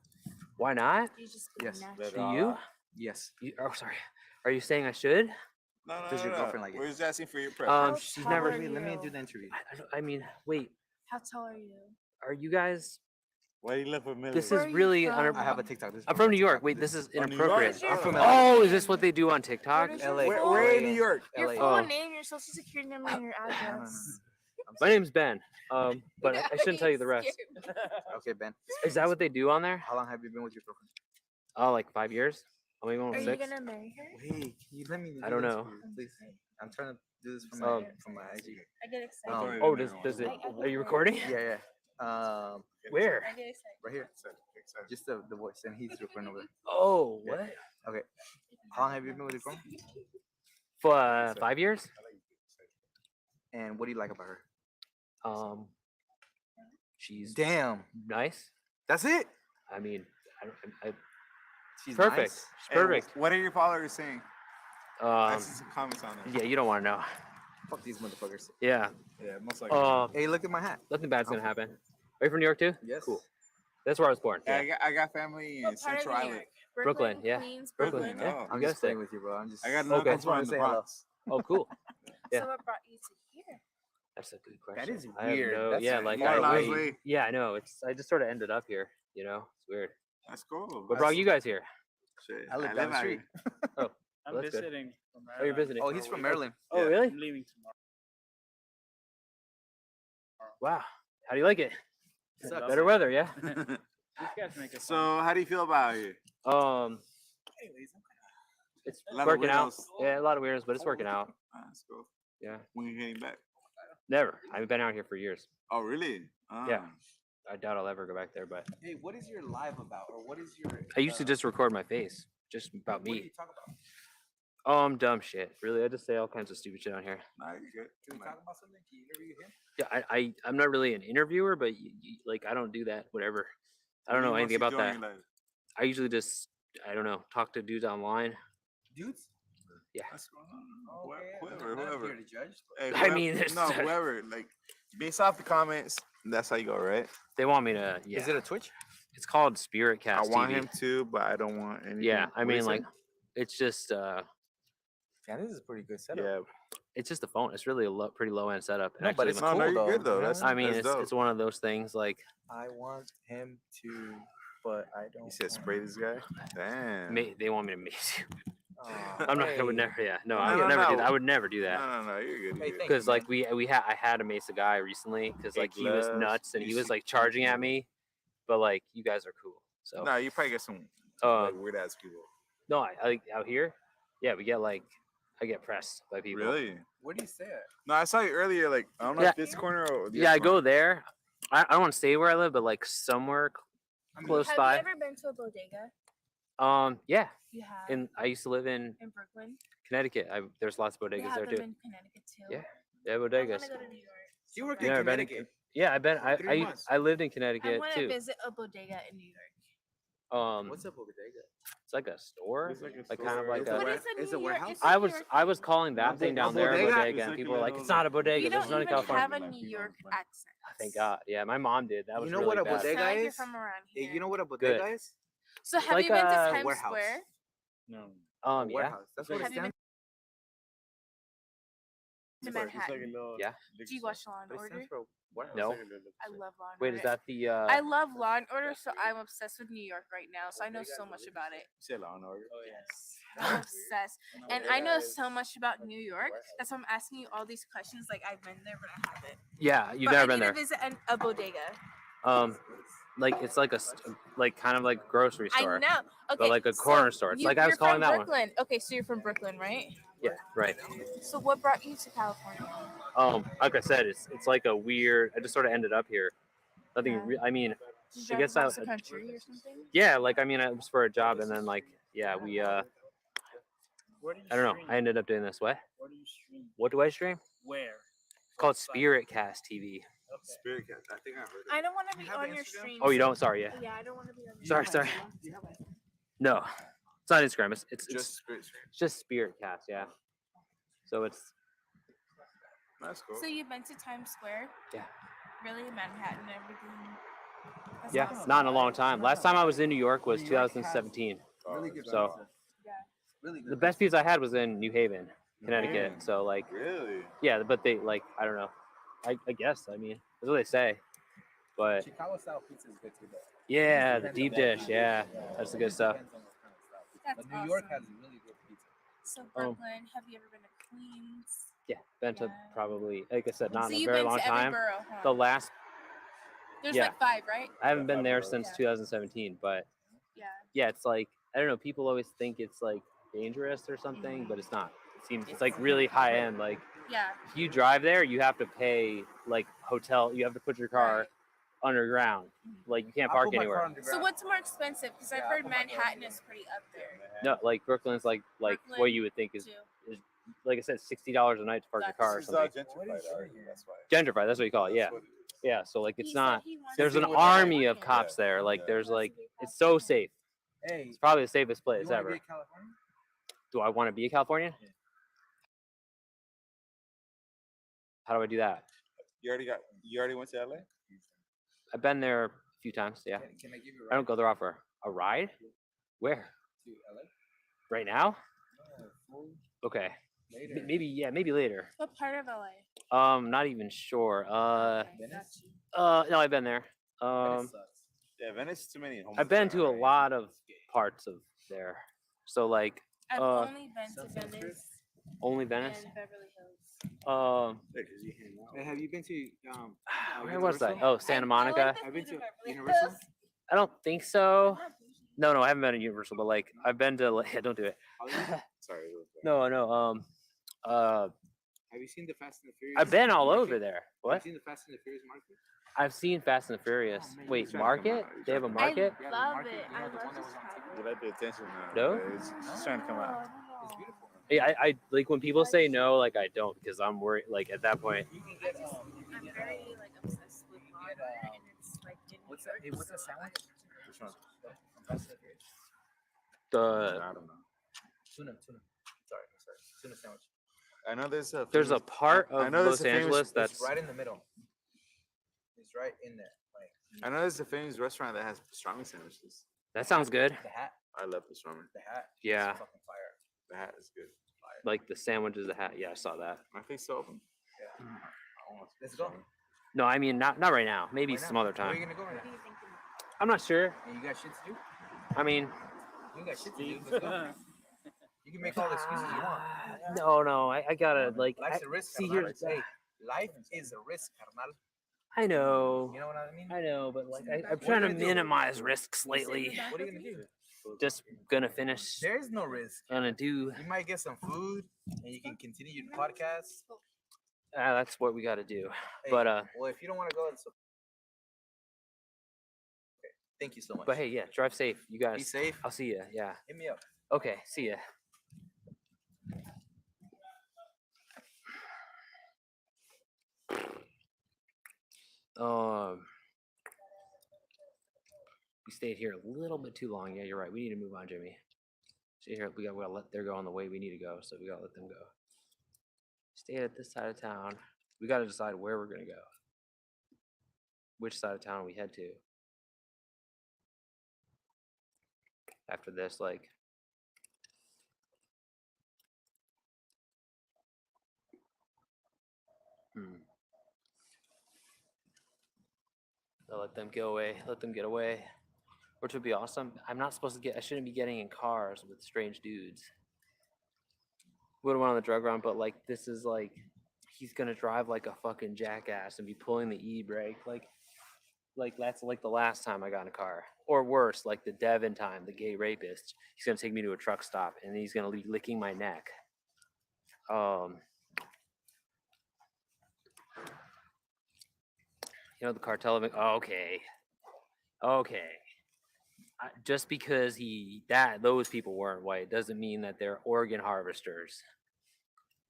Why not? You just Yes. natural. Do you? Yes. Oh, sorry. Are you saying I should? No, no, Does no, your no. girlfriend like it? We're just asking for your preference. She's How never. tall are Let me you? do the interview. I mean, wait. How tall are you? Are you guys? Why do you live with Millie? This Where is are you really. from? I have a TikTok. This is I'm from New York. TikTok. Wait, this is Oh, New York? inappropriate. I'm from Oh, is this what they do on TikTok? What is your LA. full Where in name? New York? Your LA. full Oh. name, your social security number, and your address. My name's Ben. But I shouldn't tell you the rest. Okay, Ben. Is that what they do on there? How long have you been with your girlfriend? Oh, like 5 years? I'm maybe Are almost you 6. gonna marry her? Wait, can you let me? I don't know. Please. I'm trying to do this Oh. from my IG. I get excited. Oh, does it? Are you recording? Yeah, yeah. Where? I get excited. Right here. Just the voice, and he's recording over there. Oh, Yeah. what? Okay. How long have you been with your girl? For 5 years? And what do you like about her? She's Damn. nice. That's it. I mean, I She's perfect. nice. She's perfect. What are your followers saying? I see some comments on it. Yeah, you don't want to know. Fuck these motherfuckers. Yeah. Yeah, most likely. Hey, look at my hat. Nothing bad's gonna happen. Are you from New York too? Yes. Cool. That's where I was born. Yeah, Yeah. I got family in What part of Central New Island. York? Brooklyn, yeah. Queens, Brooklyn, Brooklyn. yeah. Oh. You I'm gotta just stay. playing with you, bro. I'm just. I got Okay. no I just wanted in to the say hello. Bronx. Oh, cool. Yeah. So what brought you to here? That's a good question. is I have weird. no, That's yeah, like far I away. yeah, I know. I just sort of ended up here. You know, it's weird. That's cool. What brought you guys here? Shit, I live down the out street. here. Oh, I'm well, that's good. visiting from Oh, you're Maryland. visiting. Oh, he's from Maryland. Oh, Yeah. really? I'm leaving tomorrow. Wow. How do you like it? Sucks. Better weather, yeah. These guys make it So, fun. how do you feel about here? It's A lot of working out. weirdos. Yeah, a lot of weirdos, but it's working out. That's cool. Yeah. When you getting back? Never. I've been out here for years. Oh, really? Yeah. I doubt I'll ever go back there, but Hey, what is your live about, or what is your? I used to just record my face, just about What do me. you talk about? Dumb shit. Really, I just say all kinds of stupid shit on here. Nah, you good. Can we talk about something? Can you interview him? Yeah, I'm not really an interviewer, but like I don't do that. Whatever. I don't know anything about that. I usually just I don't know talk to dudes online. Dudes? Yeah. That's cool. Okay, Whoever, I'm not whoever. here to judge. Hey, I mean, it's- no, whoever. Like, based off the comments, that's how you go, right? They want me to. Yeah. Is it a Twitch? It's called Spirit I Cast want TV. him to, but I don't want anything. Yeah, I What do you mean, say? like, it's just Yeah, this is a pretty good setup. Yeah. it's just a phone. It's really a pretty low end setup. And No, but actually, it's No, cool no, you're though. good though. you know? That's I mean, that's dope. it's one of those things. Like, I want him to, but I don't. You said spray this guy? Damn. they want me to mace you. Aw, I'm not. I would hey. never. Yeah. No, No, I would no, never do no. that. I would never do No, that. no, you're good. Hey, You're good. thank Because you, like I had to mace a guy recently because like he was gloves, nuts and you he was see- like charging at me, but like you guys are cool. So No, you probably get some Um, like weird ass people. no, I out here, yeah, we get like I get pressed by people. Really? Where do you say it? No, I saw you earlier. Like, I don't know Yeah. if this corner or the Yeah, other I go corner. there. I don't want to stay where I live, but like somewhere close Have by. you ever been to a bodega? Yeah. You have. And I used to live in In Brooklyn. Connecticut. There's lots of They bodegas have there them too. in Connecticut too. Yeah. Yeah, I bodegas. want to go to New York. You worked Yeah, in I've been in- Connecticut. Yeah, I've been. For 3 months. I lived in I Connecticut want to too. visit a bodega in New York. What's up over there? It's like a store, It's like a like kind of store. like It's a. What ware- is a it's New a York? warehouse? It's a I New was York I was calling that thing down there a bodega? bodega, It's and like people a were like, little, it's not a like- bodega. You This don't is not in even California. have a New York accent. Thank God. Yeah, my mom did. That was You know really what a bad. bodega Sound like you're is? from around Hey, here. you know what a bodega is? So have like you been to a Times warehouse. Square? No. A Yeah. warehouse. That's what it Have you been stands to for. Manhattan? Yeah. Do you watch Law and But it Order? stands for warehouse. No. I love Law and Wait, Order. is that the? I love Law and Order, so I'm obsessed with New York right now. So I know so much about it. You said Law and Order. Oh yes. I'm obsessed, and I know so much about New York. That's why I'm asking you all these questions. Like I've been there, but I haven't. Yeah, you've But never I been need there. to visit a bodega. Like it's like like kind of like grocery store. I know. Okay, But like a corner store. It's like I was calling from that one. Brooklyn. Okay, so you're from Brooklyn, right? Yeah, right. So what brought you to California? Like I said, it's like a weird. I just sort of ended up here. Nothing. Yeah. I mean, Did you I drive guess across I- the country or something? yeah. Like I mean, it was for a job, and then like yeah, we Where do you I don't know. stream? I ended up doing this. What? Where do you stream? What do I stream? Where? It's called Spirit Cast TV. Spirit Cat. I think I heard it. I don't want to be have on your Instagram? stream. Oh, you don't? Sorry. Yeah. Yeah, I don't want to be on your Sorry. stream. Sorry. No, it's not Instagram. It's Just Spirit. it's just Spirit Cast. Yeah. So it's That's cool. So you've been to Times Square? Yeah. Really, Manhattan, and everything. That's yeah, awesome. not in a long time. Last time I was in New York was 2017. Really good So- pizza. Yeah. Really good. The best pizza I had was in New Haven, Connecticut. Mm. So like, Really? yeah, but they like I don't know. I guess I mean that's what they say. But Chicago style pizza is good too. Though. yeah, the Depends deep on what dish. kind. Yeah, that's the good stuff. Depends on what kind of style pizza. That's But New York awesome. has really good pizza. So Brooklyn, have you ever been to Queens? Yeah, been to Yeah. probably like I said, not so in a you've very been long to every time. borough, huh? The last There's yeah. like 5, right? I haven't been there since Yeah. 2017, but Yeah. yeah, it's like I don't know. People always think it's like dangerous or something, but it's not. It seems it's like really high end. Like Yeah. if you drive there, you have to pay like hotel. You have to put your car Right. underground. Like you can't I'll park put my car anywhere. underground. So what's more expensive? Because I've Yeah, I'll heard put my car Manhattan underground. is pretty up there No, like Brooklyn's like Brooklyn, what you would think is too. like I said, $60 a night to park your car or This is all something. gentrified out here. That's why. Gentrified, that's what you call it. Yeah, That's what it is. yeah. So like it's He said not. he wants There's to an be a army of Californian. cops there. Like Yeah. there's He wants like to be a it's so Californian. safe. Hey, It's probably the safest you place wanna ever. be a Californian? Do I want to be a Californian? How do I do that? You already went to LA? I've been there a few times. Yeah, Can I give you a I ride? don't go there for a ride. Where? To LA? Right now? Full Okay. later. Maybe later. What part of LA? Not even sure. Venice? No, I've been there. Venice sucks. Yeah, Venice too many. I've been to a lot of parts of there. So like, I've only been to Sunset Strip? Venice only Venice. and Beverly Hills. Have you been to Where was that? Universal? Oh, Santa I Monica. like the I've been food in to Beverly Universal? Hills. I don't think so. No, I haven't been to Universal, but like I've been to. Like, don't do it. Sorry. No. Have you seen the Fast and the Furious? I've been all market? over there. Have What? you seen the Fast and the Furious market? I've seen Fast and the Furious. Oh, man, Wait, he's trying to come market? out. He's They have a trying to come out. market? Yeah, the Love market, it. you know, I the love one that to was on travel. You like the attention now. No? but It's trying to come out. It's beautiful. Yeah, I like when people say no, like I don't, because I'm worried. Like at that point, You can I get just, I'm very like obsessed with get, ramen, and it's like in what's New that? Hey, York, what's that so sandwich? Which one? Fast and the Furious. the I don't know. Tuna. Sorry. Tuna sandwich. I know there's a. there's a famous- part I of know there's Los a famous- Angeles It's that's right in the middle. It's right in there. Like I know there's a famous restaurant that has pastrami sandwiches. that sounds good. the hat. I love pastrami. The hat. Yeah. Is fucking fire. The hat is good. Like the sandwiches, the hat. Yeah, I saw that. My face so open. Yeah. I want Let's go. pastrami. No, I mean not right now. Maybe Why not? some other Where are you time. gonna go right What do now? you think? I'm not sure. Hey, you got shit to do? I mean, You got shit to do. Let's go. You can make all the excuses you want. no. I gotta like. Life's a risk, see carnal. here. Hey, life is a risk, carnal. I know. You know what I mean? I know, but like I'm What trying are to you gonna do? minimize risks lately. What are you gonna do? Just gonna finish. There is no risk. Gonna do. You might get some food, and you can continue your podcast. That's what we gotta do. Hey, But well, if you don't want to go, it's okay. Thank you so much. but hey, yeah, drive safe, you be guys. safe. I'll see you. Yeah. Hit me up. Okay. See ya. We stayed here a little bit too long. Yeah, you're right. We need to move on, Jimmy. Stay here. We gotta let them go on the way we need to go, so we gotta let them go. Stay at this side of town. We gotta decide where we're gonna go. Which side of town we head to. After this, like. They'll let them go away. Let them get away. Which would be awesome. I'm not supposed to get. I shouldn't be getting in cars with strange dudes. Would have went on the drug run, but like this is like, he's gonna drive like a fucking jackass and be pulling the e-brake. Like that's like the last time I got in a car, or worse, like the Devin time, the gay rapist. He's gonna take me to a truck stop and he's gonna be licking my neck. You know the cartel of it. Oh, okay. Just because those people weren't white doesn't mean that they're organ harvesters.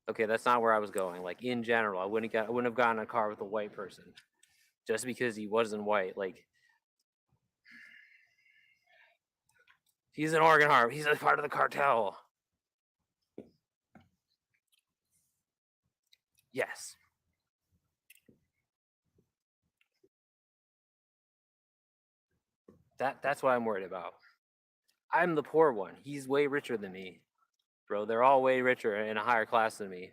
Okay, that's not where I was going. Like in general, I wouldn't have gotten in a car with a white person just because he wasn't white. Like he's an organ harvester. He's a part of the cartel. Yes. That's what I'm worried about. I'm the poor one. He's way richer than me. Bro, they're all way richer and a higher class than me.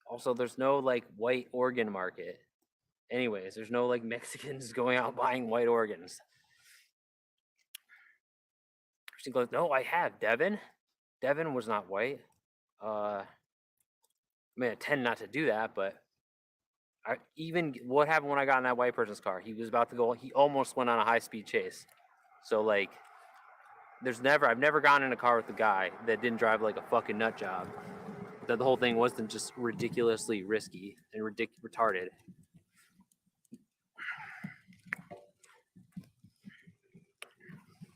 Also, there's no like white organ market. Anyways, there's no like Mexicans going out buying white organs. She goes, no, I have Devin. Devin was not white. I mean, I tend not to do that, but even what happened when I got in that white person's car? He was about to go. He almost went on a high-speed chase. So like, I've never gotten in a car with a guy that didn't drive like a fucking nut job. That the whole thing wasn't just ridiculously risky and retarded.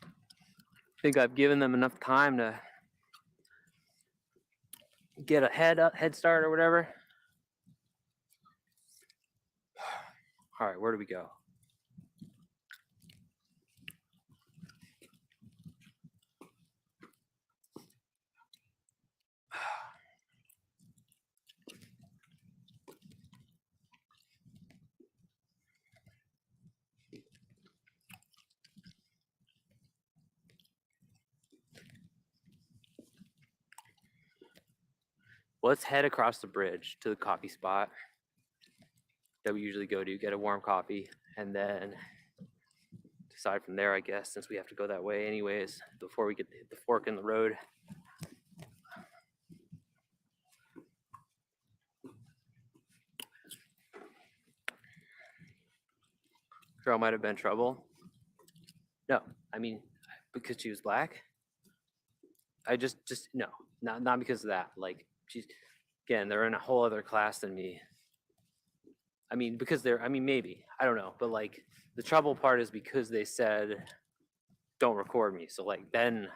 I think I've given them enough time to get a head start or whatever. All right, where do we go? let's head across the bridge to the coffee spot that we usually go to, get a warm coffee, and then decide from there, I guess, since we have to go that way anyways, before we get to hit the fork in the road. Girl might have been trouble. No, I mean, because she was black. I just no, not because of that. Like she's, again, they're in a whole other class than me. I mean, because they're, I mean, maybe, I don't know, but like the trouble part is because they said, don't record me. So like then,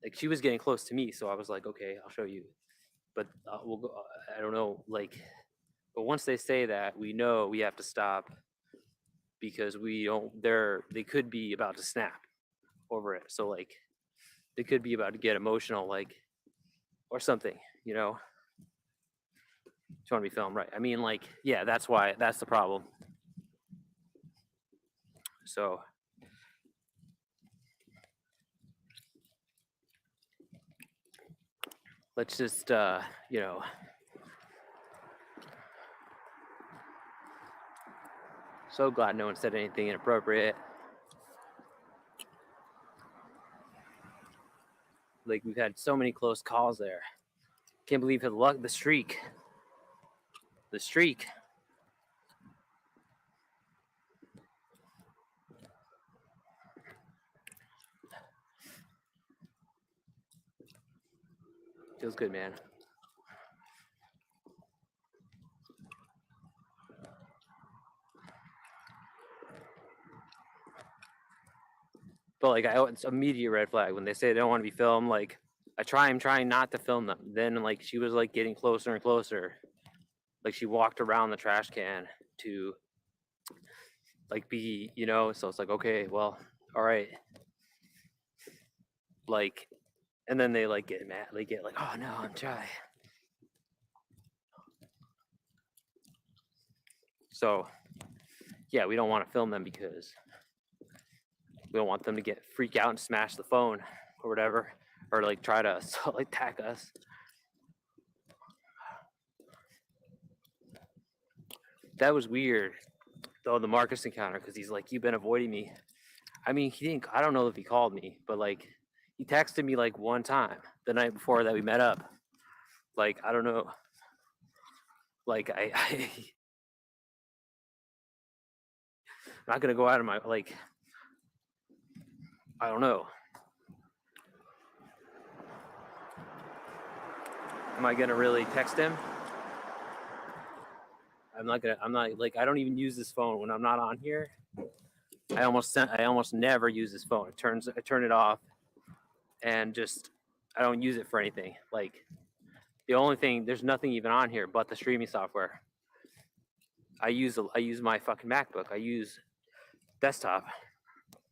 like she was getting close to me, so I was like, okay, I'll show you. But we'll go. I don't know, like, but once they say that, we know we have to stop because we don't. They could be about to snap over it. So like, they could be about to get emotional, like, or something, you know. You want to be filmed, right? I mean, like, yeah, that's why. That's the problem. So. Let's just, you know, so glad no one said anything inappropriate. Like, we've had so many close calls there. Can't believe the streak. The streak. Feels good, man. But like, it's a immediate red flag when they say they don't want to be filmed. Like, I'm trying not to film them. Then like she was like getting closer and closer. Like she walked around the trash can to like be, you know. So it's like, okay, well, all right. Like, and then they like get mad. They get like, oh no, I'm shy. So yeah, we don't want to film them because we don't want them to get freak out and smash the phone or whatever, or like try to like attack us. That was weird, though, the Marcus encounter, because he's like, you've been avoiding me. I mean, he didn't. I don't know if he called me, but like, he texted me like one time the night before that we met up. Like, I don't know. Like, I'm not gonna go out of my like. I don't know. Am I gonna really text him? I'm not like, I don't even use this phone when I'm not on here. I almost never use this phone. I turn it off, and just I don't use it for anything. Like the only thing, there's nothing even on here but the streaming software. I use my fucking MacBook. I use desktop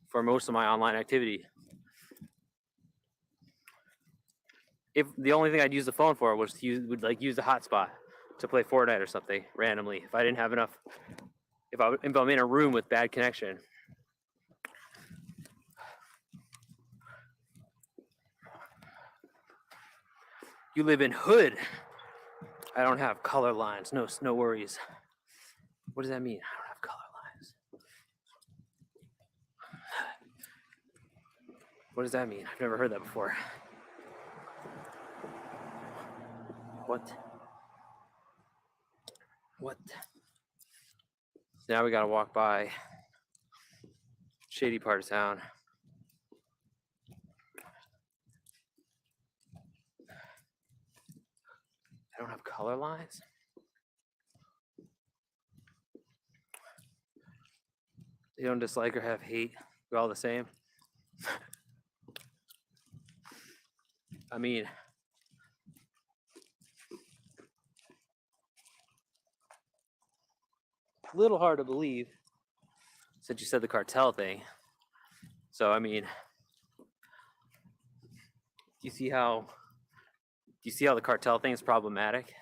for most of my online activity. If the only thing I'd use the phone for was to use the hotspot to play Fortnite or something randomly. If I didn't have enough, if I'm in a room with bad connection. You live in Hood. I don't have color lines. No worries. What does that mean? I don't have color lines. What does that mean? I've never heard that before. What? So now we gotta walk by shady part of town. I don't have color lines. They don't dislike or have hate. We're all the same. I mean, a little hard to believe since you said the cartel thing. So I mean, do you see how the cartel thing is problematic?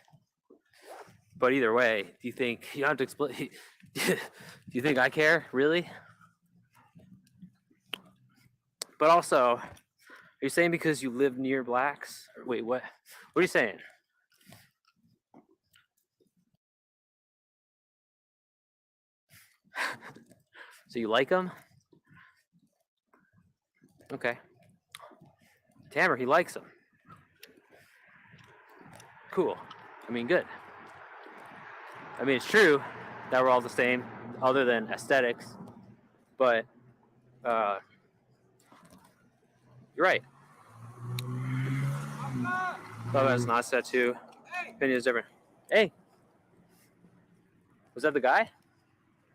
But either way, do you think you don't have to explain? Do you think I care really? But also, you saying because you live near blacks? Or wait, what? What are you saying? So you like them? Okay. Tammer, he likes them. Cool. I mean, good. I mean, it's true that we're all the same, other than aesthetics. But you're right. Thought that's not set too. Opinion is different. Hey, was that the guy?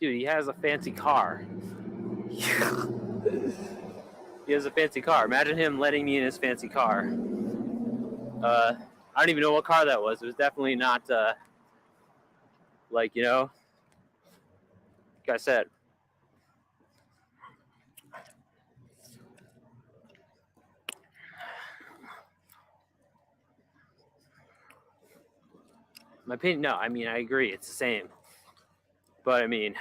Dude, he has a fancy car. He has a fancy car. Imagine him letting me in his fancy car. I don't even know what car that was. It was definitely not like, like I said. My opinion, no, I mean, I agree. It's the same. But I mean,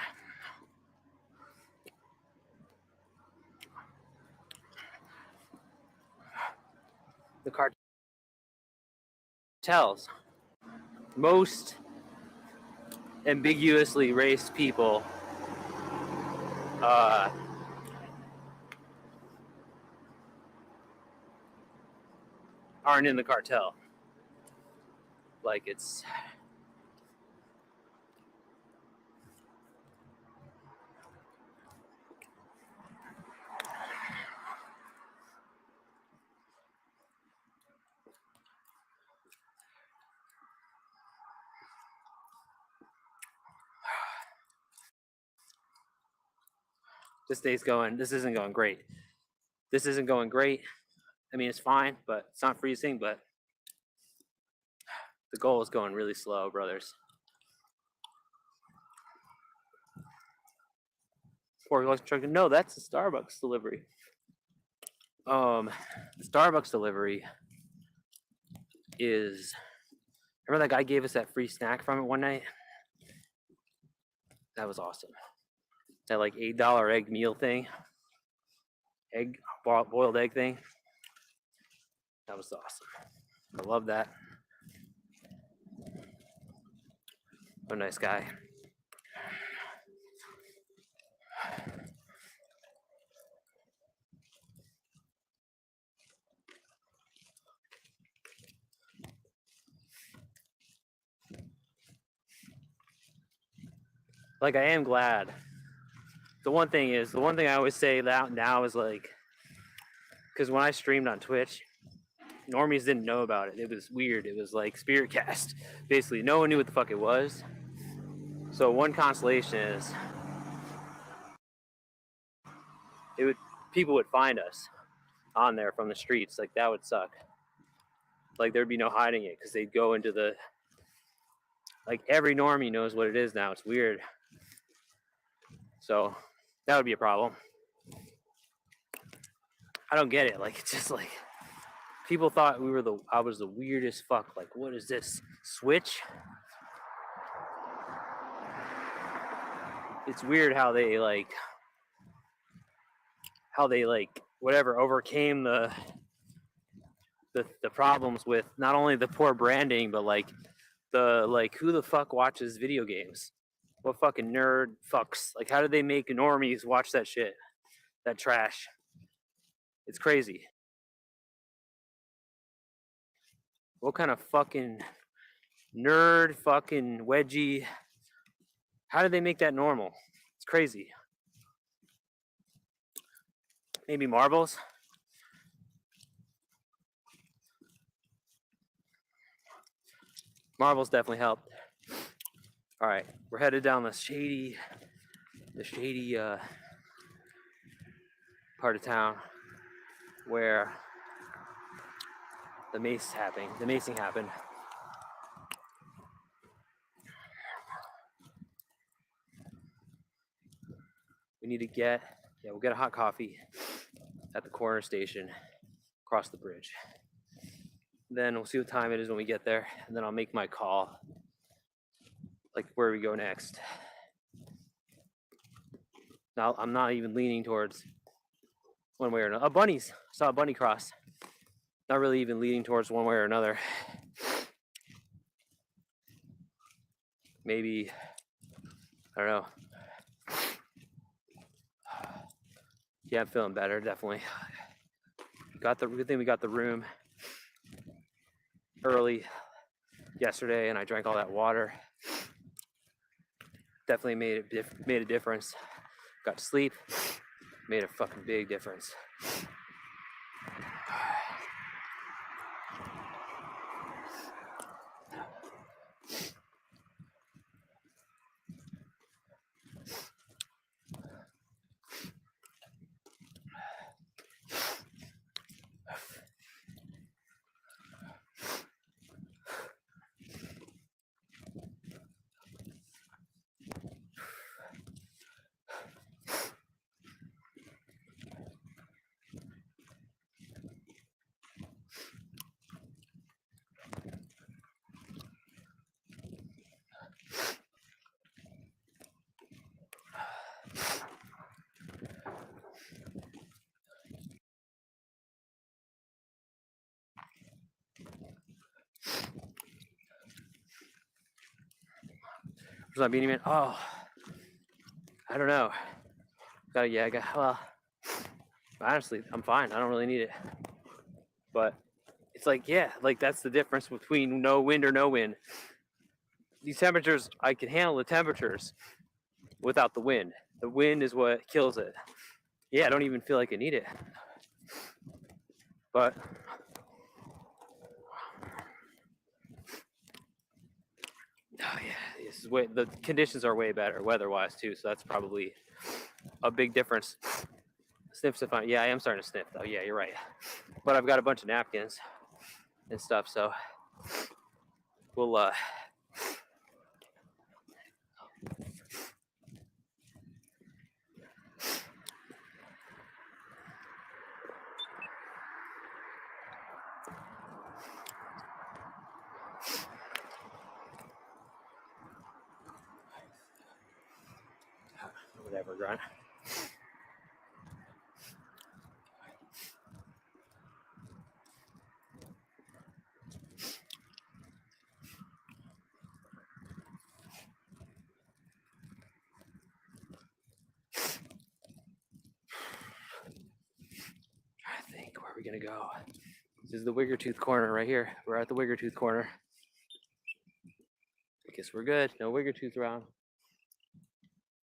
the cartels, most ambiguously raced people aren't in the cartel. Like, it's this isn't going great. This isn't going great. I mean, it's fine, but it's not freezing, but the goal is going really slow, brothers. No, that's a Starbucks delivery. The Starbucks delivery is, remember that guy gave us that free snack from it one night? That was awesome. That like $8 egg meal thing, boiled egg thing. That was awesome. I love that. What a nice guy. Like, I am glad. The one thing I always say now is like, because when I streamed on Twitch, normies didn't know about it. It was weird. It was like Spirit Cast. Basically, no one knew what the fuck it was. So one consolation is people would find us on there from the streets. Like, that would suck. Like, there'd be no hiding it because they'd go into the, like, every normie knows what it is now. It's weird. So that would be a problem. I don't get it. Like, it's just like people thought I was the weirdest fuck. Like, what is this? Switch? It's weird how they whatever overcame the problems with not only the poor branding, but like who the fuck watches video games? What fucking nerd fucks? Like, how did they make normies watch that shit? That trash. It's crazy. What kind of fucking nerd fucking wedgie? How did they make that normal? It's crazy. Maybe marbles? Marbles definitely helped. All right, we're headed down the shady part of town where the macing happened. We need to we'll get a hot coffee at the corner station across the bridge. Then we'll see what time it is when we get there, and then I'll make my call, like where we go next. Now, I'm not even leaning towards one way or another. Bunnies. I saw a bunny cross. Not really even leaning towards one way or another. Maybe, I don't know. Yeah, I'm feeling better, definitely. Good thing we got the room early yesterday, and I drank all that water. Definitely made a difference. Got to sleep, made a fucking big difference. Where's my beanie man? Oh, I don't know. Well, honestly, I'm fine. I don't really need it. But it's like, yeah, like that's the difference between no wind or no wind. These temperatures, I can handle the temperatures without the wind. The wind is what kills it. Yeah, I don't even feel like I need it. But oh yeah, the conditions are way better weather-wise too, so that's probably a big difference. Sniffs if yeah, I am starting to sniff though. Yeah, you're right. But I've got a bunch of napkins and stuff, so we'll whatever, Grant. I think where are we gonna go? This is the Wiggertooth corner right here. We're at the Wiggertooth corner. I guess we're good. No Wiggertooth around.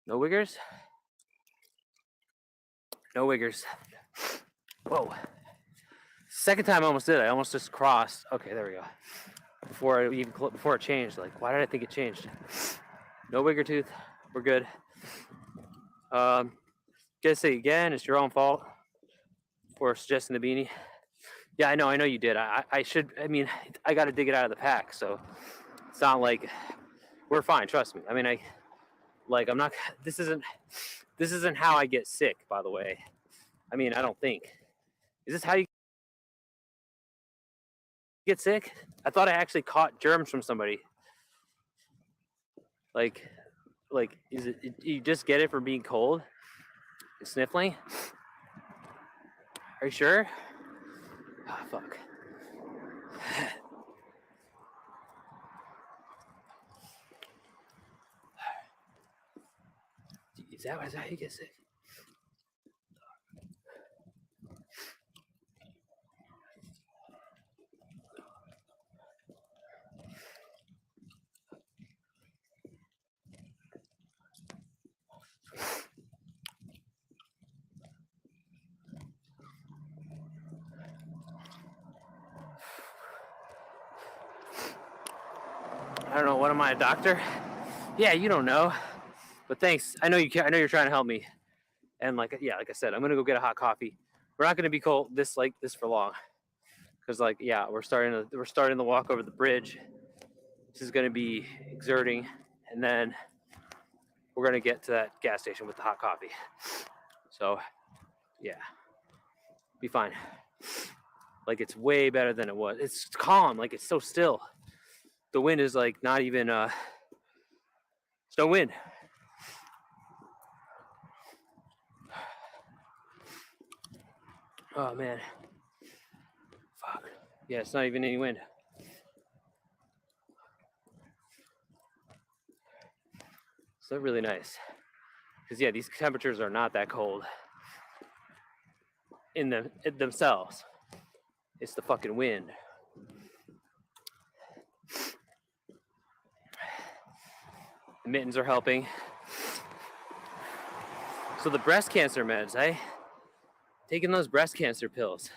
No Wiggers? No Wiggers. Whoa. Second time I almost did. I almost just crossed. Okay, there we go. Before it changed. Like, why did I think it changed? No Wiggertooth. We're good. Gotta say again, it's your own fault for suggesting the beanie. Yeah, I know you did. I should. I mean, I got to dig it out of the pack, so it's not like we're fine. Trust me. I mean, I'm not. This isn't how I get sick, by the way. I mean, I don't think. Is this how you get sick? I thought I actually caught germs from somebody. Like, is it you just get it from being cold and sniffling? Are you sure? Oh, fuck. Is that how you get sick? I don't know. What am I, a doctor? Yeah, you don't know. But thanks. I know you can. I know you're trying to help me. And like I said, I'm gonna go get a hot coffee. We're not gonna be cold this for long, because we're starting the walk over the bridge. This is gonna be exerting, and then we're gonna get to that gas station with the hot coffee. So, yeah, be fine. Like it's way better than it was. It's calm. Like it's so still. The wind is like not even. There's no wind. Oh man. Fuck. Yeah, it's not even any wind. So really nice. Because yeah, these temperatures are not that cold in themselves. It's the fucking wind. The mittens are helping. So the breast cancer meds, taking those breast cancer pills.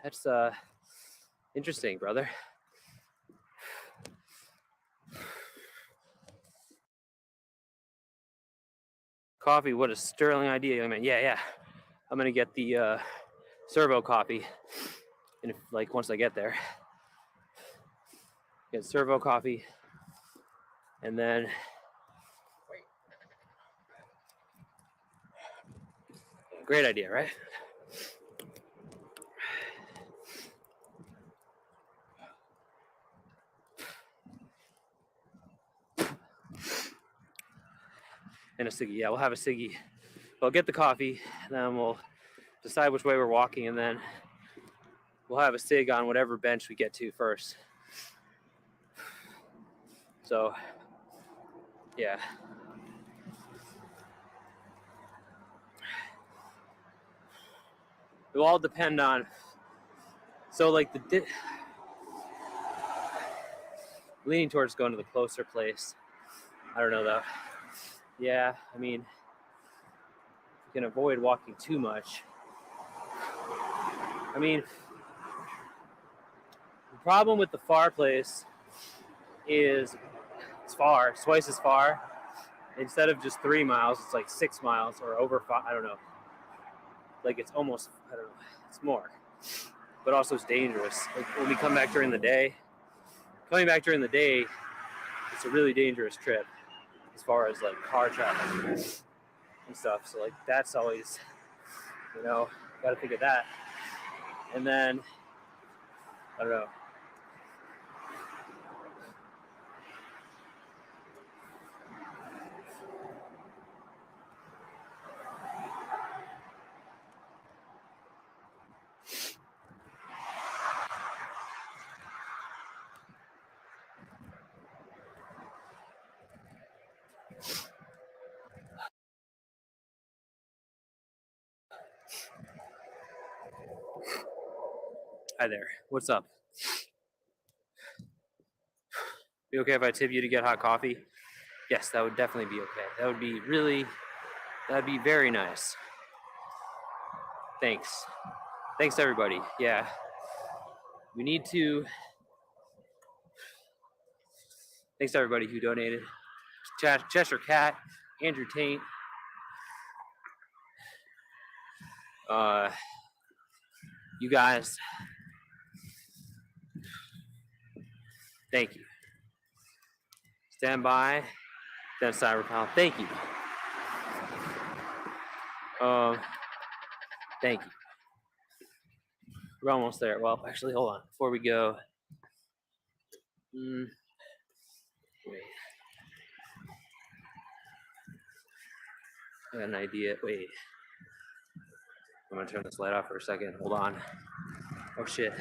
That's interesting, brother. Coffee, what a sterling idea. I mean, yeah. I'm gonna get the servo coffee, and like once I get there, get servo coffee, and then great idea, right? And a ciggy. Yeah, we'll have a ciggy. We'll get the coffee, and then we'll decide which way we're walking, and then we'll have a cig on whatever bench we get to first. So, yeah. It will all depend on. So, like leaning towards going to the closer place. I don't know though. Yeah, I mean, you can avoid walking too much. I mean, the problem with the far place is it's far. It's twice as far. Instead of just 3 miles, it's like 6 miles or over 5. I don't know. Like it's almost, I don't know. It's more. But also it's dangerous. Like when we come back during the day, it's a really dangerous trip as far as like car traffic and stuff. So like that's always, got to think of that. And then, I don't know. Hi there. What's up? Be okay if I tip you to get hot coffee? Yes, that would definitely be okay. That'd be very nice. Thanks. Thanks everybody. Yeah. We need to. Thanks everybody who donated. Cheshire Cat, Andrew Taint, you guys. Thank you. Stand by. Then Cyberpal. Thank you. Thank you. We're almost there. Well, actually, hold on. Before we go, wait. I got an idea. Wait. I'm gonna turn this light off for a second. Hold on. Oh shit.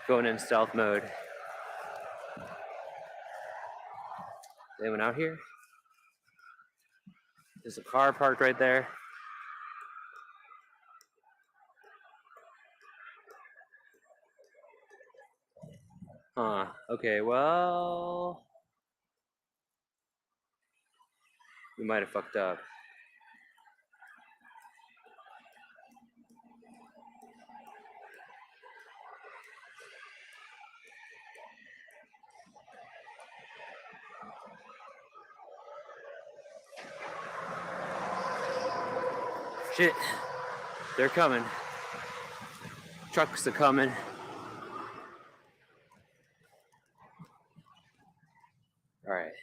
Going in stealth mode. Anyone out here? There's a car parked right there. Huh. Okay, well, we might have fucked up. Shit. They're coming. Trucks are coming. All right.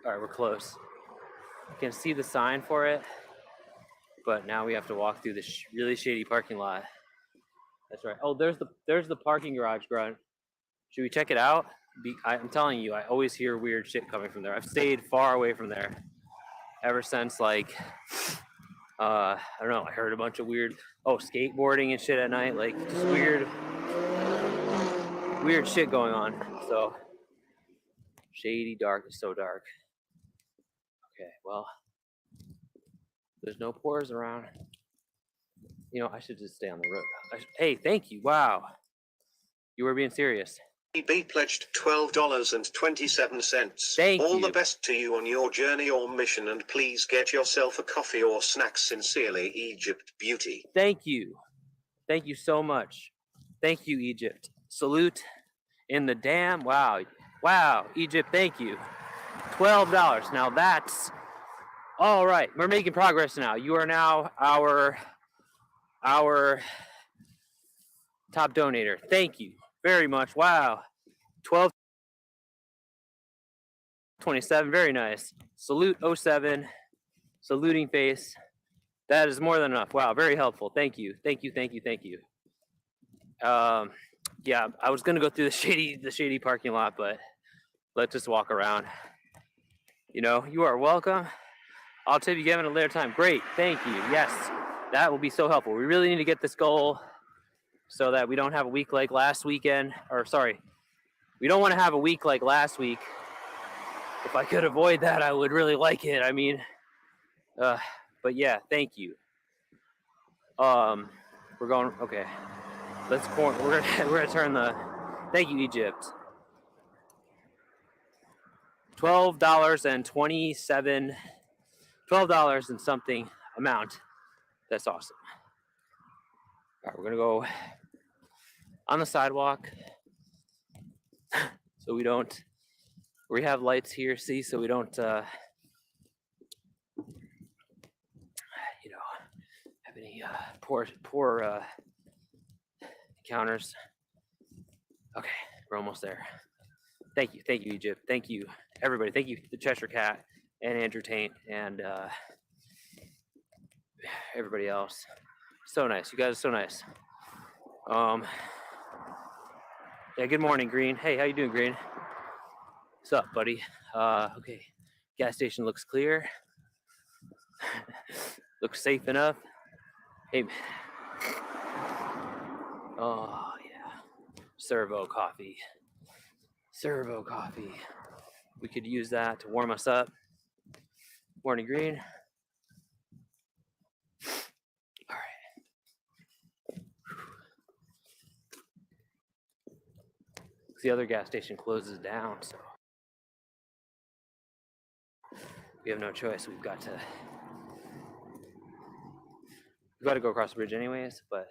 All right, we're close. You can see the sign for it, but now we have to walk through this really shady parking lot. That's right. Oh, there's the parking garage, Grunt. Should we check it out? I'm telling you, I always hear weird shit coming from there. I've stayed far away from there ever since, like, I don't know. I heard a bunch of weird, skateboarding and shit at night, like just weird shit going on. So shady, dark, it's so dark. Okay, well, there's no pores around. You know, I should just stay on the road. Hey, thank you. Wow, you were being serious. EB pledged $12.27. Thank All you. the best to you on your journey or mission, and please get yourself a coffee or snacks. Sincerely, Egypt Beauty. Thank you. Thank you so much. Thank you, Egypt. Salute in the dam. Wow. Wow, Egypt, thank you. $12. Now that's all right. We're making progress now. You are now our top donator. Thank you very much. Wow. 12.27. Very nice. Salute 07. Saluting face. That is more than enough. Wow, very helpful. Thank you. Thank you. Thank you. Thank you. Yeah, I was gonna go through the shady parking lot, but let's just walk around. You know, you are welcome. I'll tip you again at a later time. Great, thank you. Yes, that will be so helpful. We really need to get this goal so that we don't have a week like last weekend. Or sorry, we don't want to have a week like last week. If I could avoid that, I would really like it. I mean, but yeah, thank you. We're going. Okay, we're gonna turn the. Thank you, Egypt. $12.27. $12 and something amount. That's awesome. All right, we're gonna go on the sidewalk so we don't. We have lights here, see, so we don't, have any poor encounters. Okay, we're almost there. Thank you, Egypt. Thank you, everybody. Thank you, the Cheshire Cat and Andrew Taint and everybody else. So nice, you guys are so nice. Yeah, good morning, Green. Hey, how you doing, Green? What's up, buddy? Okay, gas station looks clear. Looks safe enough. Hey, oh yeah, Servo coffee. We could use that to warm us up. Morning, Green. All right. The other gas station closes down, so we have no choice. We've got to go across the bridge anyways, but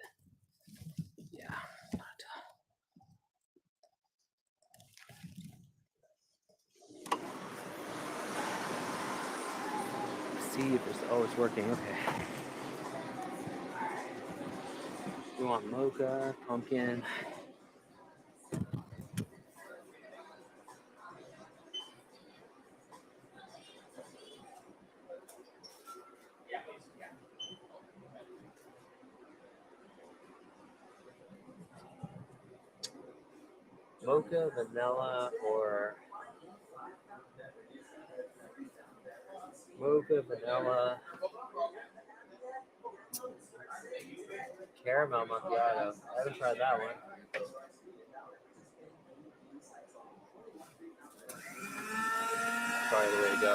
yeah. See if it's working. Okay. We want mocha, pumpkin. Mocha, vanilla, or mocha, vanilla, caramel macchiato. I haven't tried that one. Probably the way to go.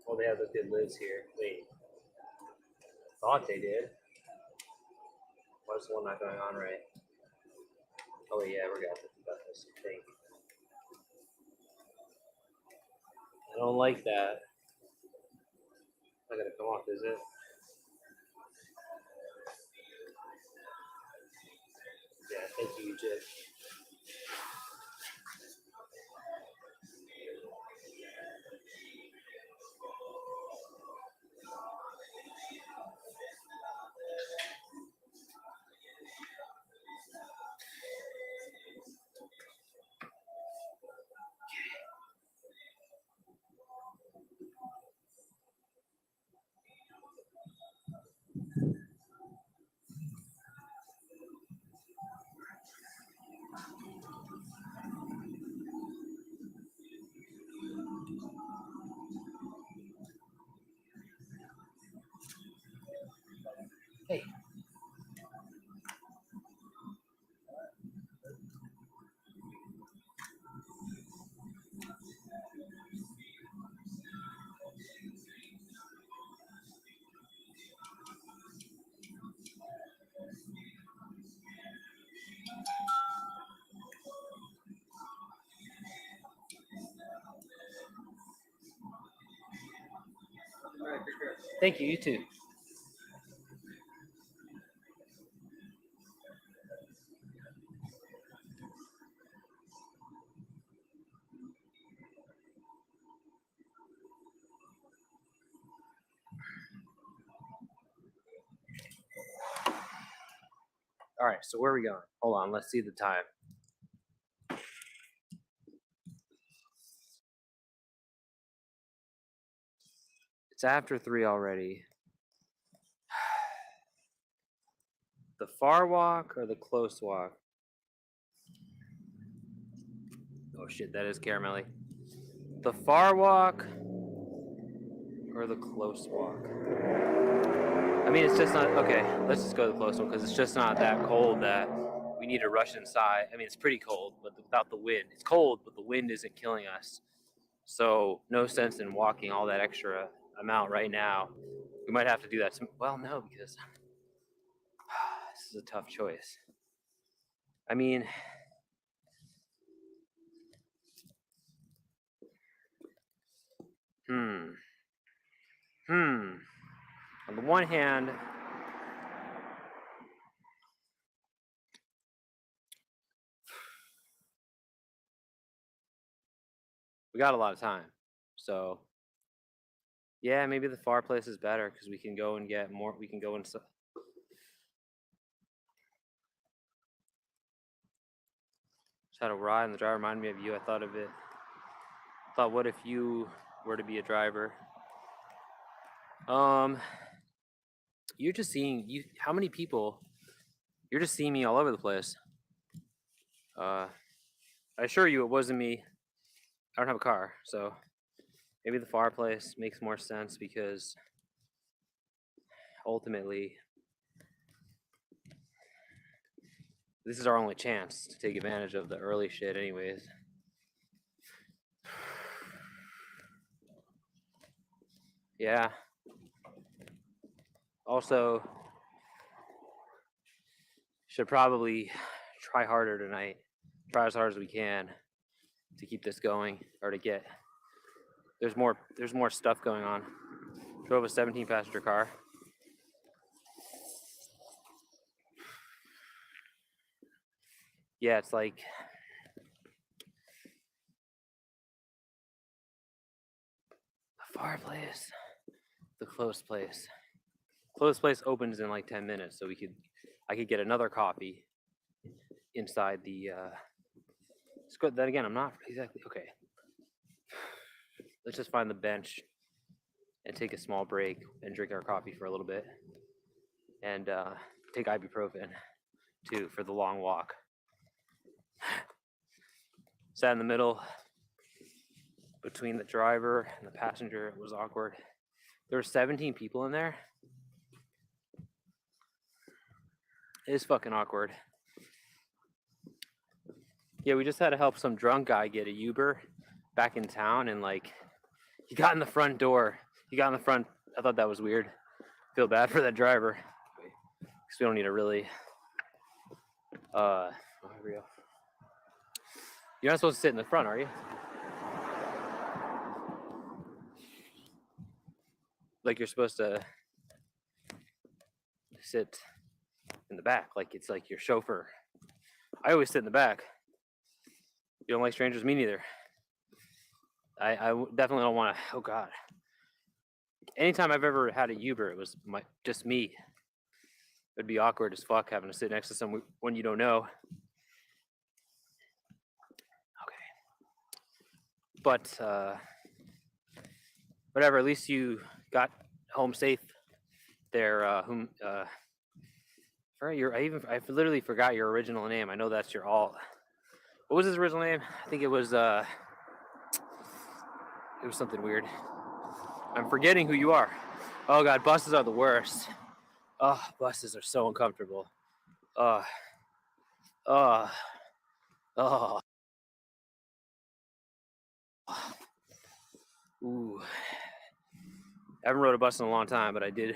Oh, they have the good lives here. Wait. Thought they did. What's the one not going on right? Oh, yeah, we got this thing. I don't like that. Not gonna come off, is it? Yeah, thank you, Jay. Hey. Thank you, you too. All right, so where are we going? Hold on, let's see the time. It's after 3 already. The far walk or the close walk? Oh shit, that is caramelly. The far walk or the close walk? I mean, it's just not, okay, let's just go to the close one because it's just not that cold that we need to rush inside. I mean, it's pretty cold, but without the wind. It's cold, but the wind isn't killing us. So no sense in walking all that extra amount right now. We might have to do that. Well, no, because this is a tough choice. I mean, On the one hand, we got a lot of time. So, yeah, maybe the far place is better because we can go and get more. We can go and. Just had a ride, and the driver reminded me of you. I thought of it. Thought, what if you were to be a driver? You're just seeing you. How many people? You're just seeing me all over the place. I assure you, it wasn't me. I don't have a car, so maybe the far place makes more sense because ultimately, this is our only chance to take advantage of the early shit, anyways. Yeah. Also, should probably try harder tonight. Try as hard as we can to keep this going or to get. There's more stuff going on. Drove a 17-passenger car. Yeah, it's like the far place, the close place. Close place opens in like 10 minutes, so I could get another coffee inside the. It's good. Then again, I'm not exactly okay. Let's just find the bench and take a small break and drink our coffee for a little bit, and take ibuprofen too for the long walk. Sat in the middle between the driver and the passenger. It was awkward. There were 17 people in there. It is fucking awkward. Yeah, we just had to help some drunk guy get a Uber back in town, and like he got in the front door he got in the front. I thought that was weird. Feel bad for that driver. Because we don't need to really. Oh, here we go. You're not supposed to sit in the front, are you? Like you're supposed to sit in the back, like it's like your chauffeur. I always sit in the back. You don't like strangers? Me neither. I definitely don't want to. Oh God. Anytime I've ever had a Uber, it was just me. It'd be awkward as fuck having to sit next to someone you don't know. Okay. But whatever. At least you got home safe there. I literally forgot your original name. I know that's your alt. What was his original name? I think it was something weird. I'm forgetting who you are. Oh God, buses are the worst. Oh, buses are so uncomfortable. Oh. Ooh. I haven't rode a bus in a long time, but I did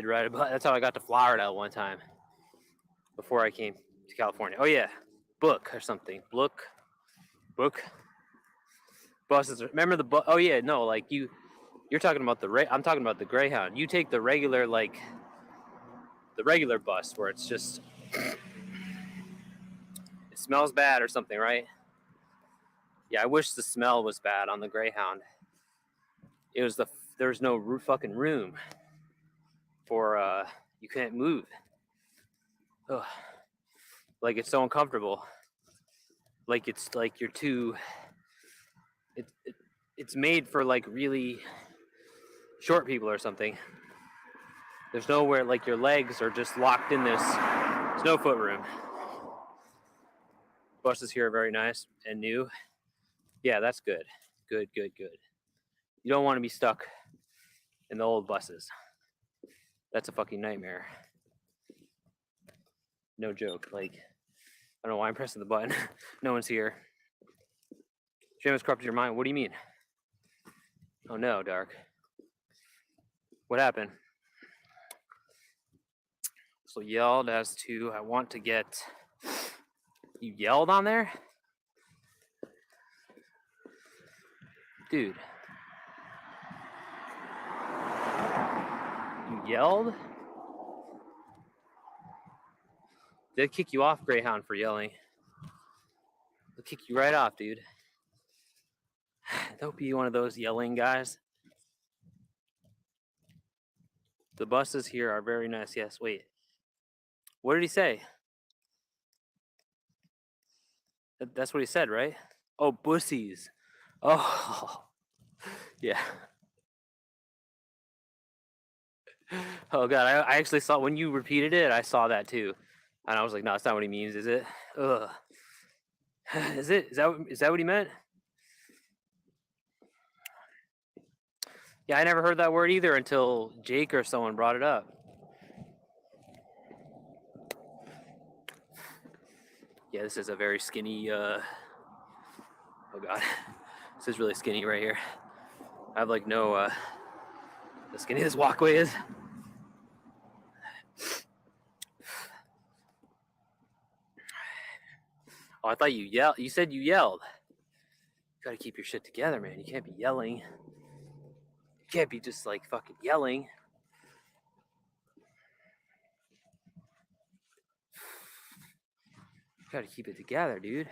ride a bus. That's how I got to Florida one time before I came to California. Oh yeah, book or something. Book. Buses. Remember the bus? Oh yeah, no, like you're talking about I'm talking about the Greyhound. You take the regular bus where it's just it smells bad or something, right? Yeah, I wish the smell was bad on the Greyhound. It was there's no fucking room for you can't move. Ugh. Like it's so uncomfortable. Like it's like you're too. It's made for like really short people or something. There's nowhere like your legs are just locked in this. There's no foot room. Buses here are very nice and new. Yeah, that's good. Good. You don't want to be stuck in the old buses. That's a fucking nightmare. No joke. Like, I don't know why I'm pressing the button. No one's here. Shame has corrupted your mind. What do you mean? Oh no, Dark. What happened? So yelled as to I want to get. You yelled on there? Dude. You yelled? They'll kick you off, Greyhound, for yelling. They'll kick you right off, dude. Don't be one of those yelling guys. The buses here are very nice. Yes, wait. What did he say? That's what he said, right? Oh, bussies. Oh, yeah. Oh God, I actually saw when you repeated it. I saw that too, and I was like, no, that's not what he means, is it? Ugh. Is it? Is that what he meant? Yeah, I never heard that word either until Jake or someone brought it up. Yeah, this is a very skinny. Oh God, this is really skinny right here. I have like no. How skinny this walkway is. Oh, I thought you yelled. You said you yelled. You gotta keep your shit together, man. You can't be yelling. You can't be just like fucking yelling. You gotta keep it together, dude.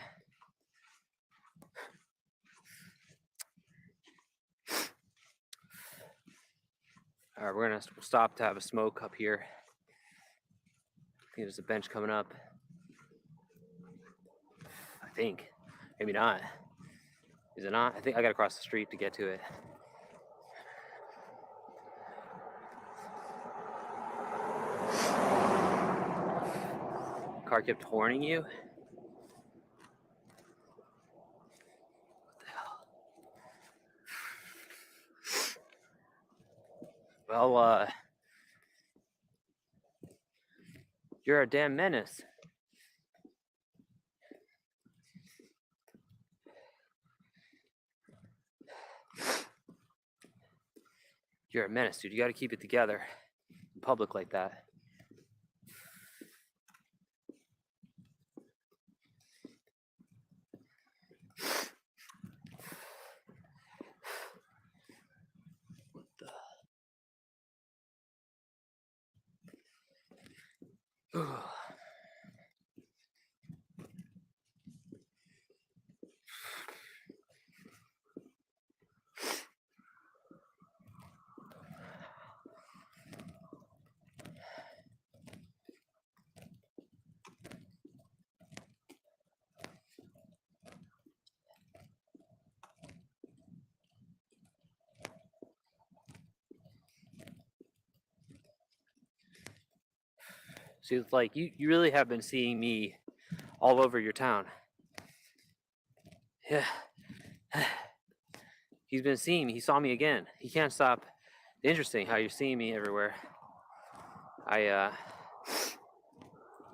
All right, we're gonna stop to have a smoke up here. I think there's a bench coming up. I think. Maybe not. Is it not? I think I gotta cross the street to get to it. Car kept horning you? What the hell? Well, you're a damn menace. You're a menace, dude. You got to keep it together in public like that. See, it's like you really have been seeing me all over your town. Yeah. He's been seeing me. He saw me again. He can't stop. Interesting how you're seeing me everywhere.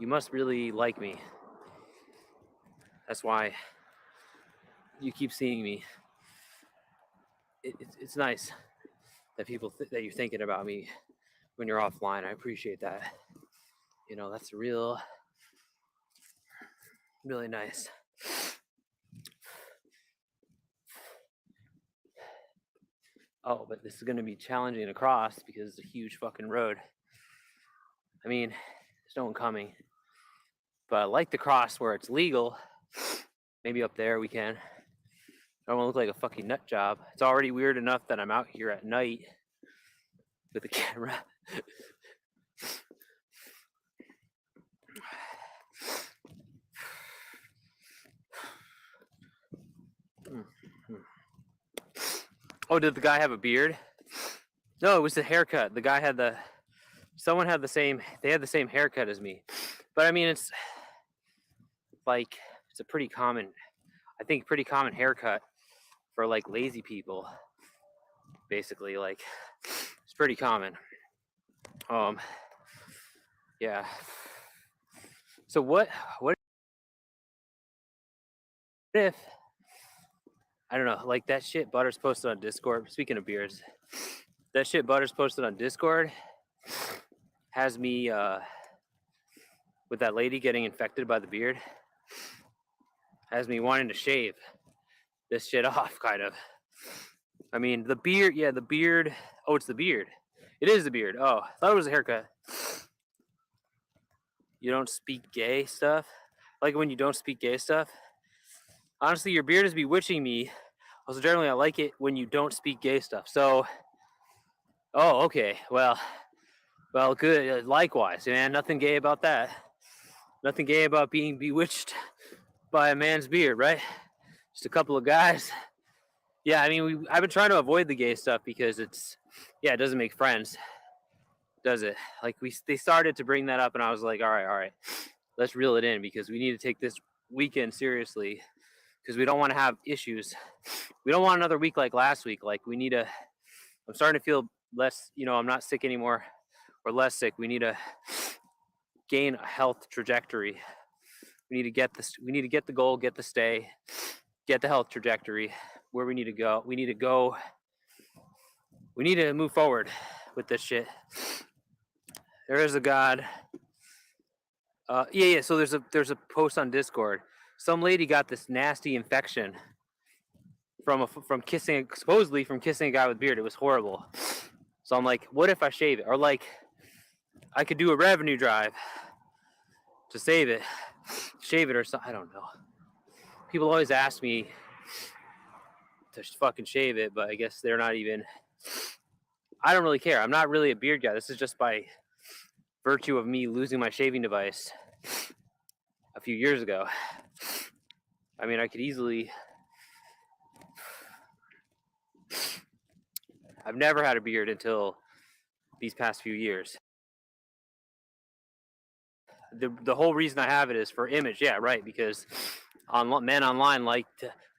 You must really like me. That's why you keep seeing me. It's nice that people that you're thinking about me when you're offline. I appreciate that. You know, that's really nice. Oh, but this is going to be challenging to cross because it's a huge fucking road. I mean, there's no one coming. But I like to cross where it's legal. Maybe up there we can. I don't want to look like a fucking nut job. It's already weird enough that I'm out here at night with a camera. Oh, did the guy have a beard? No, it was the haircut. The guy had someone had the same, they had the same haircut as me. But I mean, it's like, it's a pretty common, I think pretty common haircut for like lazy people. Basically, like, it's pretty common. Yeah. So what if, I don't know, like that shit Butters posted on Discord, speaking of beards, that shit Butters posted on Discord has me with that lady getting infected by the beard, has me wanting to shave this shit off, kind of. I mean, the beard, yeah, the beard. Oh, it's the beard. It is the beard. Oh, I thought it was a haircut. You don't speak gay stuff? Like when you don't speak gay stuff? Honestly, your beard is bewitching me. Also, generally, I like it when you don't speak gay stuff. So, oh, okay. Well, good. Likewise, man. Nothing gay about that. Nothing gay about being bewitched by a man's beard, right? Just a couple of guys. Yeah, I mean, I've been trying to avoid the gay stuff because it doesn't make friends, does it? Like they started to bring that up, and I was like, all right, let's reel it in because we need to take this weekend seriously because we don't want to have issues. We don't want another week like last week. Like we need to. I'm starting to feel less. I'm not sick anymore, or less sick. We need to gain a health trajectory. We need to get this. We need to get the goal, get the stay, get the health trajectory. Where we need to go. We need to go. We need to move forward with this shit. There is a God. Yeah. So there's a post on Discord. Some lady got this nasty infection from supposedly from kissing a guy with beard. It was horrible. So I'm like, what if I shave it? Or like, I could do a revenue drive to shave it or something. I don't know. People always ask me to fucking shave it, but I guess they're not even. I don't really care. I'm not really a beard guy. This is just by virtue of me losing my shaving device a few years ago. I mean, I could easily. I've never had a beard until these past few years. The whole reason I have it is for image. Yeah, right. Because men online like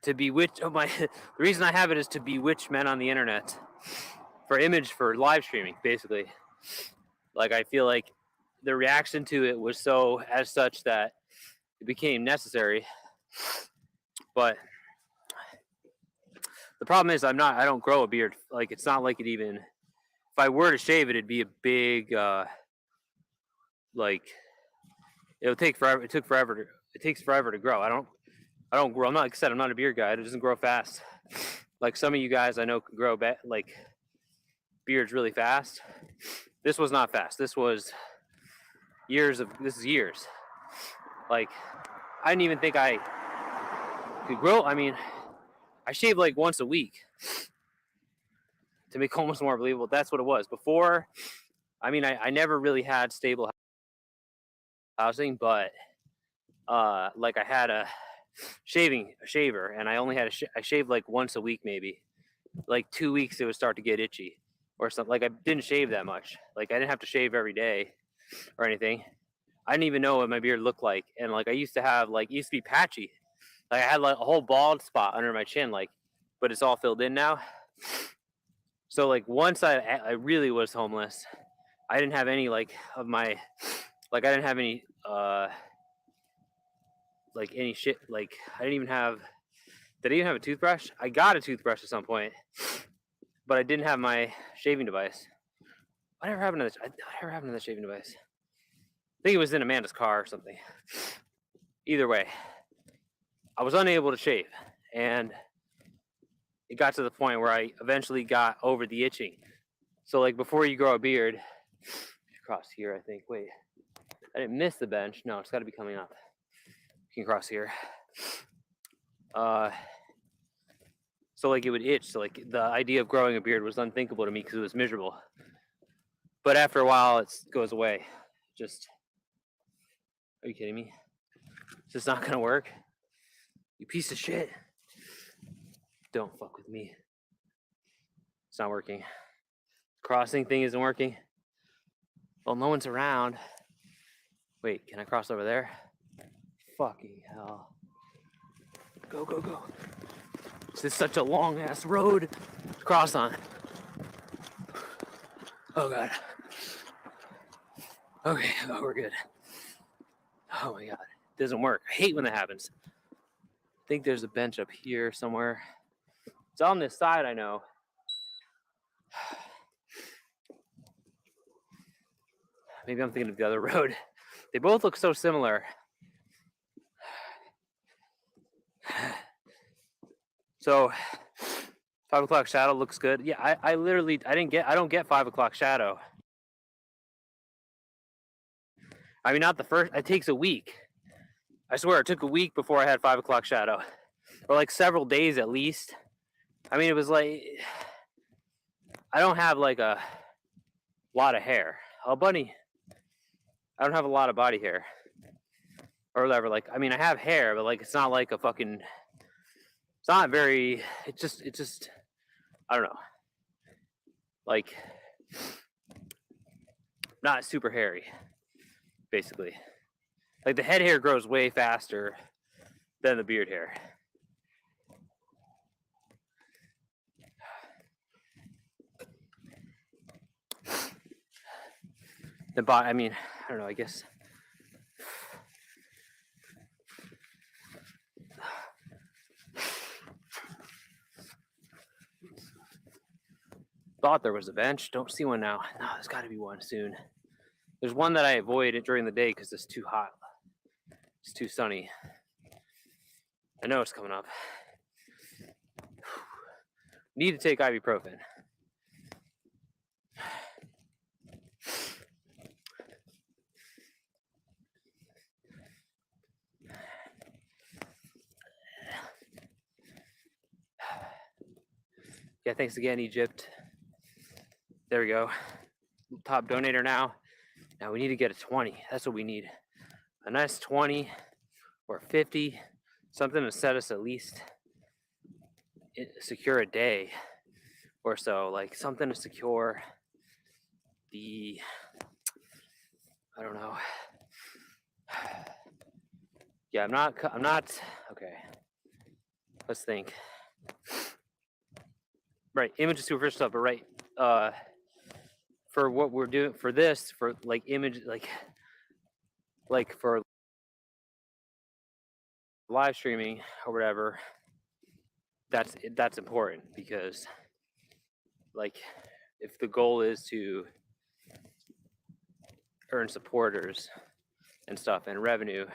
to bewitch. The reason I have it is to bewitch men on the internet for image, for live streaming, basically. Like I feel like the reaction to it was so as such that it became necessary. But the problem is I don't grow a beard. Like it's not like it even if I were to shave it, it'd be a big like it would take forever. It takes forever to grow. I don't grow. I'm not, like I said, I'm not a beard guy. It doesn't grow fast. Like some of you guys I know can grow like beards really fast. This was not fast. This is years. Like I didn't even think I could grow. I mean, I shaved like once a week to make almost more believable. That's what it was before. I mean, I never really had stable housing, but like I had a shaver, and I only had I shaved like once a week, maybe. Like 2 weeks, it would start to get itchy or something. Like I didn't shave that much. Like I didn't have to shave every day or anything. I didn't even know what my beard looked like, and like I used to have like it used to be patchy. Like I had like a whole bald spot under my chin, like, but it's all filled in now. So like once I really was homeless, I didn't have any like of my, like I didn't have any like any shit. Like I didn't even have. Did I even have a toothbrush? I got a toothbrush at some point, but I didn't have my shaving device. Whatever happened to the shaving device? I think it was in Amanda's car or something. Either way, I was unable to shave, and it got to the point where I eventually got over the itching. So like before you grow a beard, cross here, I think. Wait, I didn't miss the bench. No, it's got to be coming up. You can cross here. So like it would itch. So like the idea of growing a beard was unthinkable to me because it was miserable. But after a while, it goes away. Just, are you kidding me? Is this not gonna work? You piece of shit. Don't fuck with me. It's not working. Crossing thing isn't working. Well, no one's around. Wait, can I cross over there? Fucking hell. Go, go, go. This is such a long ass road to cross on. Oh god. Okay, oh, we're good. Oh my god. It doesn't work. I hate when that happens. I think there's a bench up here somewhere. It's on this side, I know. Maybe I'm thinking of the other road. They both look so similar. So 5 o'clock shadow looks good. Yeah, I don't get 5 o'clock shadow. I mean, not the first, it takes a week. I swear it took a week before I had 5 o'clock shadow. Or like several days at least. I mean, it was like, I don't have like a lot of hair. Oh, bunny. I don't have a lot of body hair. Or whatever. Like, I mean, I have hair, but like, it's not like a fucking, it's not very, it's just, I don't know. Like, not super hairy, basically. Like the head hair grows way faster than the beard hair. The body, I mean, I don't know, I guess. Thought there was a bench. Don't see one now. No, there's got to be one soon. There's one that I avoid during the day because it's too hot. It's too sunny. I know it's coming up. Need to take ibuprofen. Yeah, thanks again, Egypt. There we go. Top donator now. Now we need to get a 20. That's what we need. A nice 20 or 50. Something to set us at least secure a day or so. Like something to secure the, I don't know. Yeah, I'm not, okay. Let's think. Right, image is superficial stuff, but right, for what we're doing for this, for like image, like for live streaming or whatever, that's important because like if the goal is to earn supporters and stuff and revenue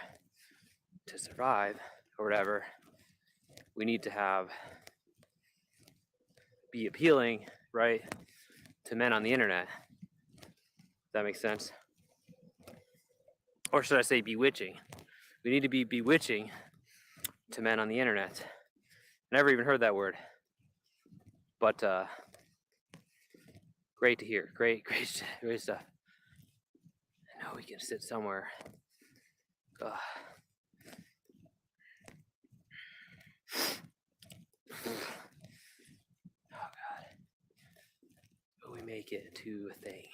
to survive or whatever, we need to be appealing, right, to men on the internet. Does that make sense? Or should I say bewitching? We need to be bewitching to men on the internet. Never even heard that word. But great to hear. Great stuff. I know we can sit somewhere. Oh God. But we make it to a thing.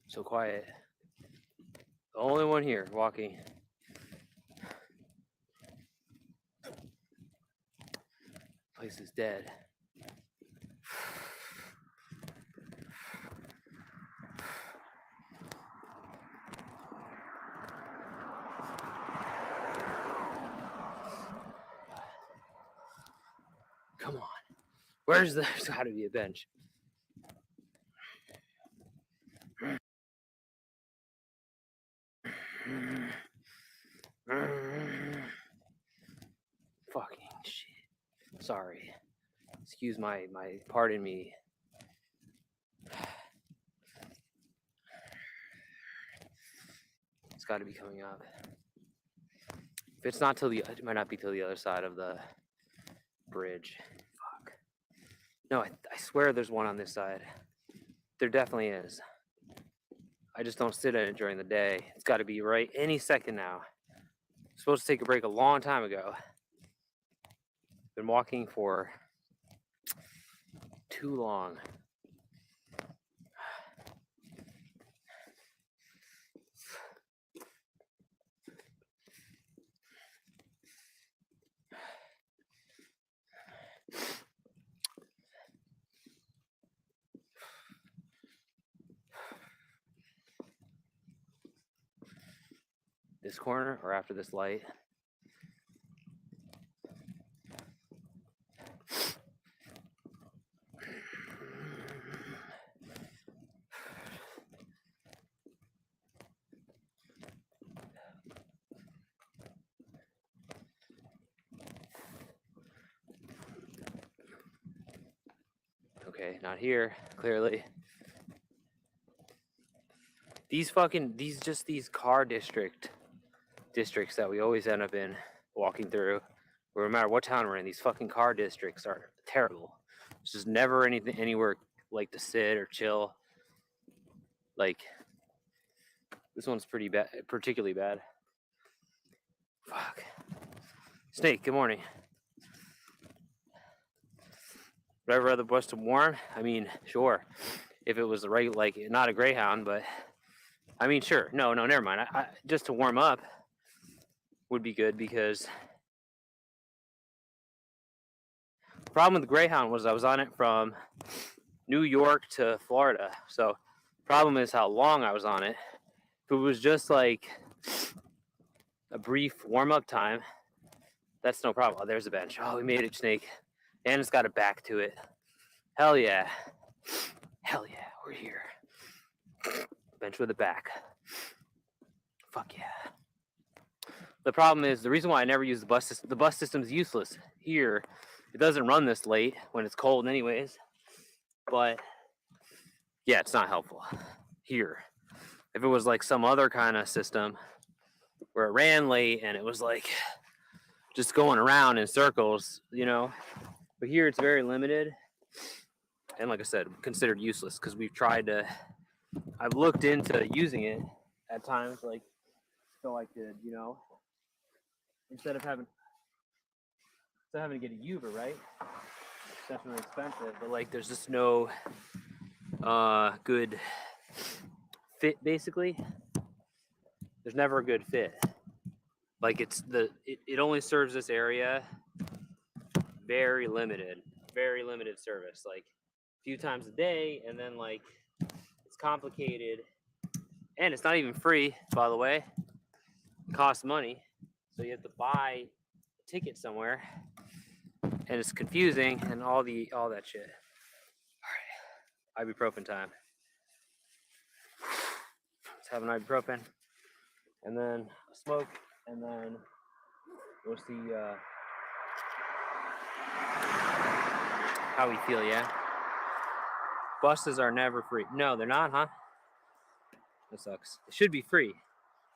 So quiet. The only one here walking. Place is dead. Come on. There's gotta be a bench. Fucking shit. Sorry. Excuse pardon me. It's gotta be coming up. If it's not it might not be till the other side of the bridge. Fuck. No, I swear there's one on this side. There definitely is. I just don't sit in it during the day. It's gotta be right any second now. I'm supposed to take a break a long time ago. Been walking for too long. This corner or after this light? Okay, not here, clearly. These car districts that we always end up in walking through, or no matter what town we're in, these fucking car districts are terrible. There's just never anywhere like to sit or chill. Like this one's pretty bad, particularly bad. Fuck. Snake, good morning. Would I rather bust to warm? I mean, sure. If it was the right, like, not a greyhound, but I mean, sure. No, never mind. I just to warm up would be good because the problem with the greyhound was I was on it from New York to Florida. So problem is how long I was on it. If it was just like a brief warm-up time, that's no problem. Oh, there's a bench. Oh, we made it, Snake. And it's got a back to it. Hell yeah. Hell yeah, we're here. Bench with a back. Fuck yeah. The problem is, the reason why I never use the bus system's useless here. It doesn't run this late when it's cold anyways. But yeah, it's not helpful here. If it was like some other kind of system where it ran late and it was like just going around in circles, you know. But here it's very limited. And like I said, considered useless because I've looked into using it at times, like so I could, you know, instead of having to get a Uber, right? definitely expensive, but like there's just no good fit. Basically, there's never a good fit. Like it only serves this area. Very limited service. Like a few times a day, and then like it's complicated, and it's not even free. By the way, it costs money, so you have to buy a ticket somewhere, and it's confusing, and all that shit. All right, ibuprofen time. Let's have an ibuprofen, and then a smoke, and then we'll see how we feel. Yeah. Buses are never free. No, they're not, huh? That sucks. It should be free,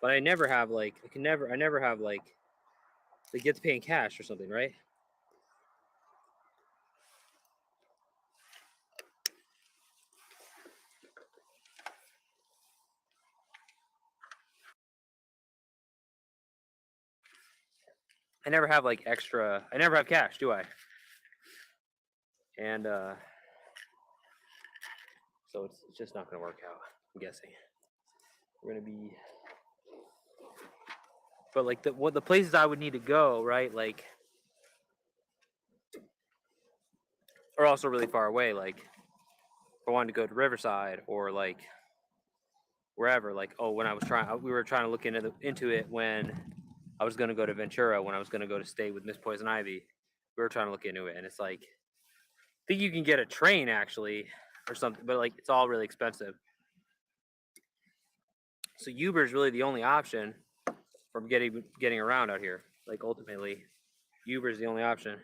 but I never have like I never have like they get to pay in cash or something, right? I never have like extra. I never have cash, do I? And so it's just not gonna work out. I'm guessing we're gonna be. But like the places I would need to go, right? Like are also really far away. Like if I wanted to go to Riverside or like wherever, like when we were trying to look into it when I was gonna go to Ventura, when I was gonna go to stay with Miss Poison Ivy. We were trying to look into it, and it's like I think you can get a train actually or something, but like it's all really expensive. So Uber is really the only option for getting around out here. Like ultimately, Uber is the only option.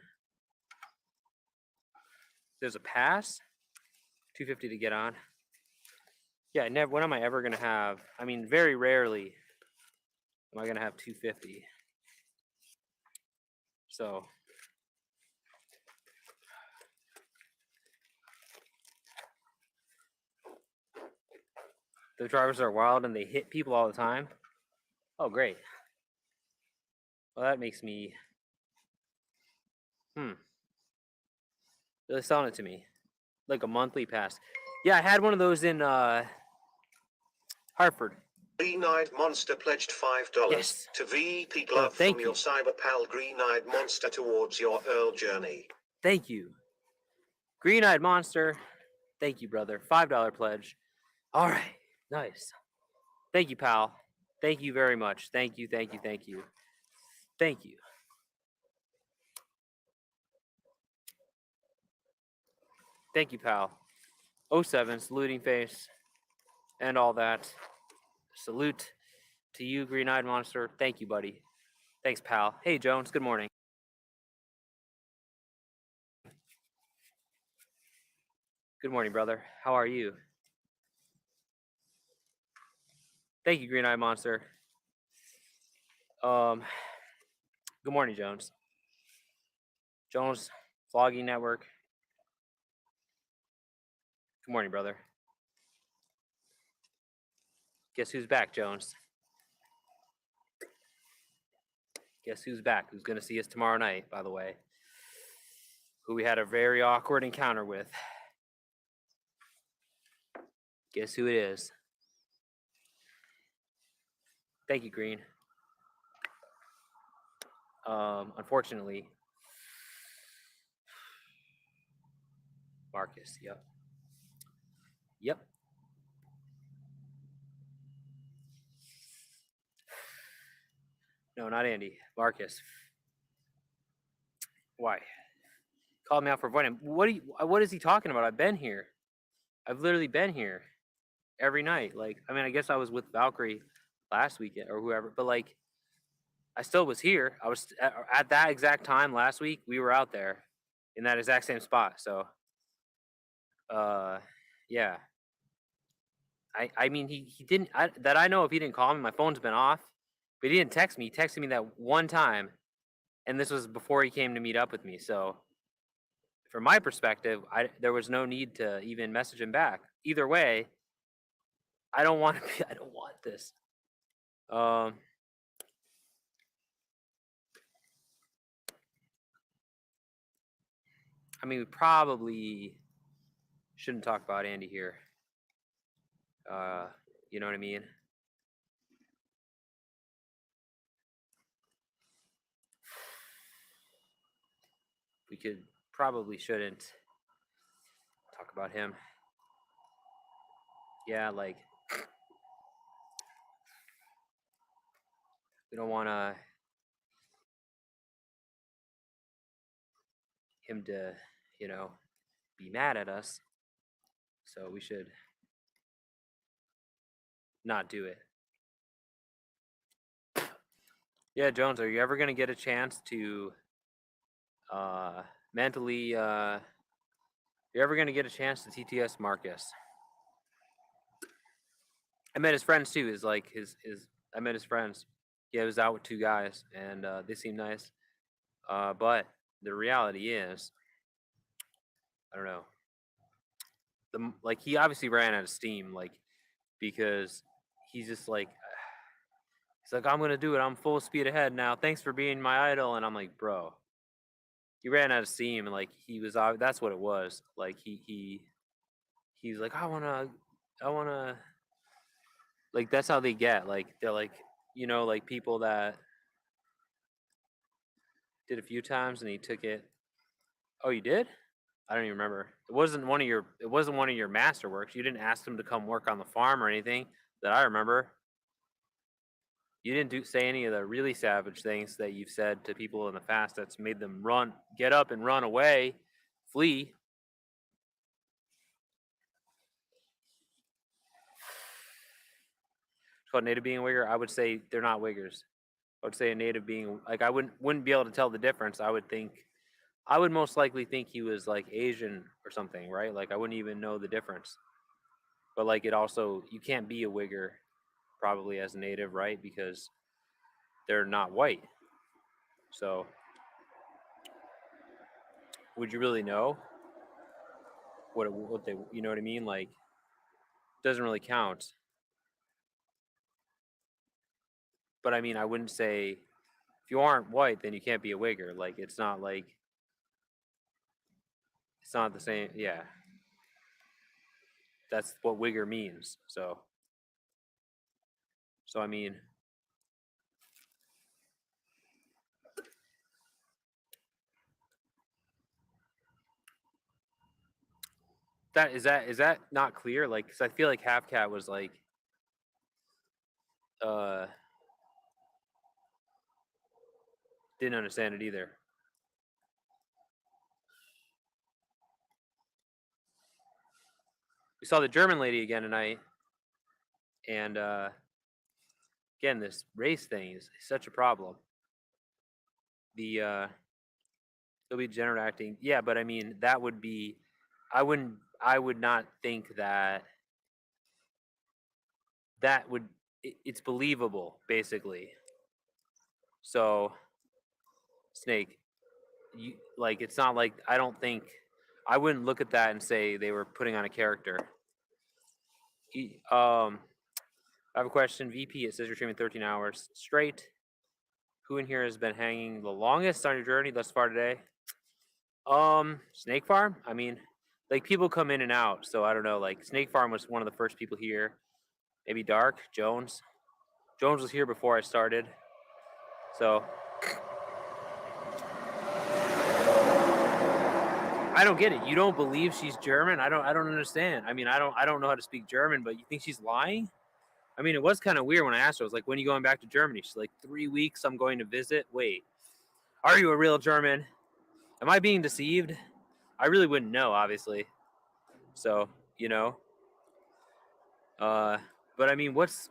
There's a pass, $250 to get on. Yeah, never. When am I ever gonna have? I mean, very rarely am I gonna have $250. So the drivers are wild and they hit people all the time. Oh, great. Well, that makes me. They're selling it to me, like a monthly pass. Yeah, I had one of those in Hartford. Green-eyed monster pledged $5 Yes. to VP Oh, Glove thank from your you. cyber pal Green-eyed monster towards your Earl journey. Thank you. Green-eyed monster. Thank you, brother. $5 pledge. All right. Nice. Thank you, pal. Thank you very much. Thank you, thank you, thank you. Thank you. Thank you, pal. 07, saluting face, and all that. Salute to you, green-eyed monster. Thank you, buddy. Thanks, pal. Hey, Jones. Good morning. Good morning, brother. How are you? Thank you, green-eyed monster. Good morning, Jones. Jones Vlogging Network. Good morning, brother. Guess who's back, Jones? Guess who's back? Who's going to see us tomorrow night, by the way? Who we had a very awkward encounter with. Guess who it is? Thank you, Green. Unfortunately, Marcus. Yep. Yep. No, not Andy. Marcus. Why? Called me out for avoiding him. What is he talking about? I've been here. I've literally been here every night. Like, I mean, I guess I was with Valkyrie last weekend or whoever, but like, I still was here. I was at that exact time last week. We were out there in that exact same spot. So, yeah. I mean, he didn't, that I know if he didn't call me, my phone's been off, but he didn't text me. He texted me that one time, and this was before he came to meet up with me. So, from my perspective, there was no need to even message him back. Either way, I don't want to be, I don't want this. I mean, we probably shouldn't talk about Andy here. You know what I mean? We probably shouldn't talk about him. Yeah, like, we don't want him to, be mad at us. So we should not do it. Yeah, Jones, are you ever going to get a chance to mentally, you're ever going to get a chance to TTS Marcus? I met his friends too. I met his friends. He was out with 2 guys, and they seem nice. But the reality is, I don't know. He obviously ran out of steam, because he's just like, he's like, I'm gonna do it. I'm full speed ahead now. Thanks for being my idol. And I'm like, bro, he ran out of steam, and he was. That's what it was. He's like, I wanna. That's how they get. They're people that did a few times and he took it. Oh, you did? I don't even remember. It wasn't one of your masterworks. You didn't ask him to come work on the farm or anything that I remember. You didn't say any of the really savage things that you've said to people in the past that's made them get up and run away, flee. It's called native being a wigger. I would say they're not wiggers. I would say a native being, I wouldn't be able to tell the difference. I would most likely think he was Asian or something, right? I wouldn't even know the difference. But it also, you can't be a wigger probably as a native, right? Because they're not white. So would you really know what they, you know what I mean? Doesn't really count. But I mean, I wouldn't say if you aren't white, then you can't be a wigger. It's not it's not the same. Yeah. That's what wigger means. So I mean, is that not clear? Because I feel like Half Cat was didn't understand it either. We saw the German lady again tonight, and again, this race thing is such a problem. They'll be degenerate acting. Yeah, but I mean, that would be, I would not think that it's believable, basically. So, Snake, it's not I wouldn't look at that and say they were putting on a character. I have a question. VP, it says you're streaming 13 hours straight. Who in here has been hanging the longest on your journey thus far today? Snake Farm? I mean, people come in and out, so I don't know. Snake Farm was one of the first people here. Maybe Dark, Jones. Jones was here before I started. So I don't get it. You don't believe she's German? I don't understand. I mean, I don't know how to speak German, but you think she's lying? I mean, it was kind of weird when I asked her. I was like, when are you going back to Germany? She's like, 3 weeks, I'm going to visit. Wait, are you a real German? Am I being deceived? I really wouldn't know, obviously. So, but I mean, what's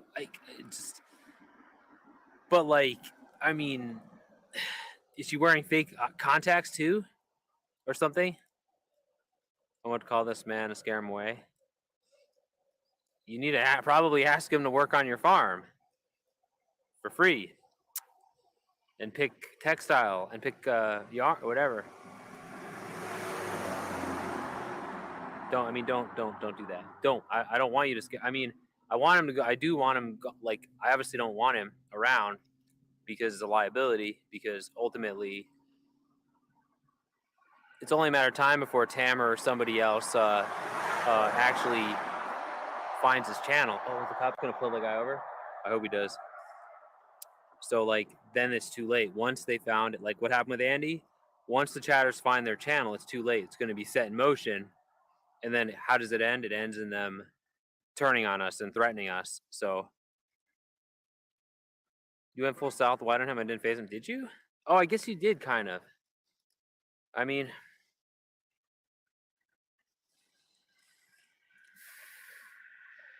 I mean, is she wearing fake contacts too? Or something? I want to call this man and scare him away. You need to probably ask him to work on your farm for free and pick textile and pick yarn or whatever. Don't do that. I don't want you to scare. I mean, I want him to go. I do want him I obviously don't want him around because it's a liability, because ultimately it's only a matter of time before Tammer or somebody else actually finds his channel. Oh, is the cop's gonna pull the guy over? I hope he does. So like, then it's too late. Once they found it, like what happened with Andy, once the chatters find their channel, it's too late. It's gonna be set in motion. And then how does it end? It ends in them turning on us and threatening us. So you went full south wide on him. I didn't phase him. Did you? Oh, I guess you did kind of. I mean,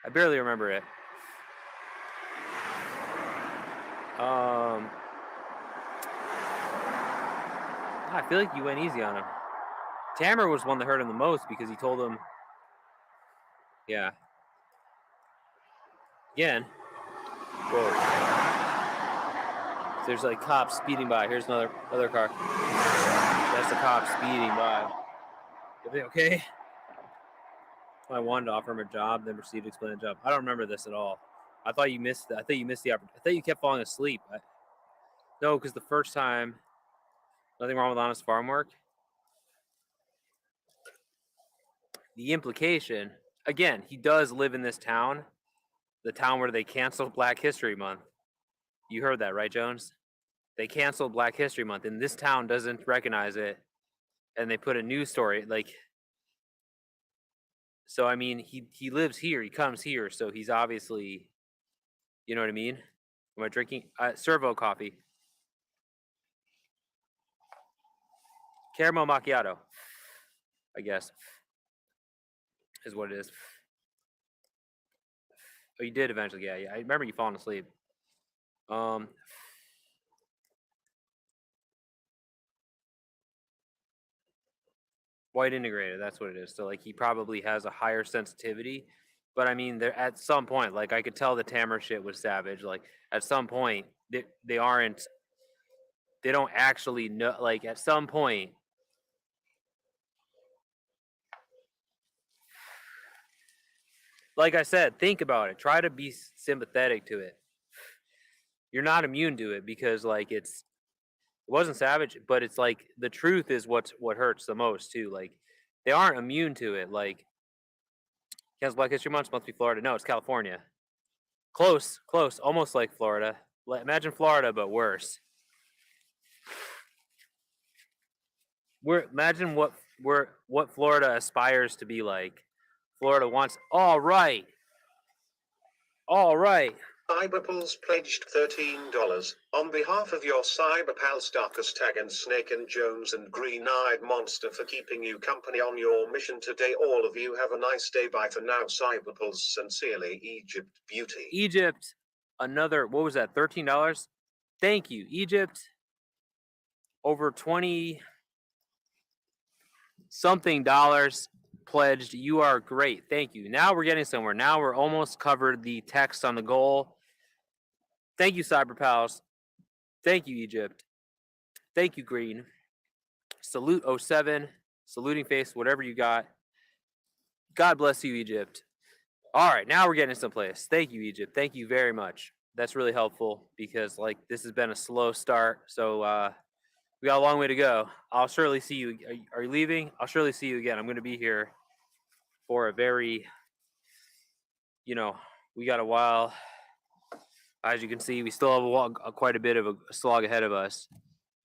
I barely remember it. I feel like you went easy on him. Tammer was one that hurt him the most because he told him, yeah. Again. Whoa. So there's like cops speeding by. Here's another car. That's the cop speeding by. Everything okay? I wanted to offer him a job, then proceeded to explain the job. I don't remember this at all. I thought you missed that. I thought you missed the opportunity. I thought you kept falling asleep. No, because the first time, nothing wrong with honest farm work. The implication, again, he does live in this town, the town where they canceled Black History Month. You heard that, right, Jones? They canceled Black History Month, and this town doesn't recognize it, and they put a news story, like, so, I mean, he lives here, he comes here, so he's obviously, you know what I mean? Am I drinking? Servo coffee. Caramel macchiato, I guess, is what it is. Oh, you did eventually, yeah. I remember you falling asleep. White integrated, that's what it is. So, like, he probably has a higher sensitivity. But, I mean, there at some point, like, I could tell the Tammer shit was savage. Like, at some point, they don't actually know, like, at some point, like I said, think about it. Try to be sympathetic to it. You're not immune to it because, like, it wasn't savage, but it's like the truth is what hurts the most too. Like, they aren't immune to it. Like, cancel Black History Month must be Florida. No, it's California. Close, almost like Florida. Imagine Florida, but worse. Imagine what Florida aspires to be like. Florida wants all right. Cyberpals pledged $13. On behalf of your Cyberpals, Darkest Tag and Snake and Jones and Green-Eyed Monster for keeping you company on your mission today. All of you have a nice day. Bye for now. Cyberpals, sincerely, Egypt Beauty. Egypt, another, what was that, $13? Thank you, Egypt. Over 20 something dollars pledged. You are great. Thank you. Now we're getting somewhere. Now we're almost covered the text on the goal. Thank you, Cyberpals. Thank you, Egypt. Thank you, Green. Salute 07. Saluting face, whatever you got. God bless you, Egypt. All right, now we're getting someplace. Thank you, Egypt. Thank you very much. That's really helpful because, like, this has been a slow start. So we got a long way to go. I'll surely see you. Are you leaving? I'll surely see you again. I'm going to be here for a very, we got a while. As you can see, we still have quite a bit of a slog ahead of us.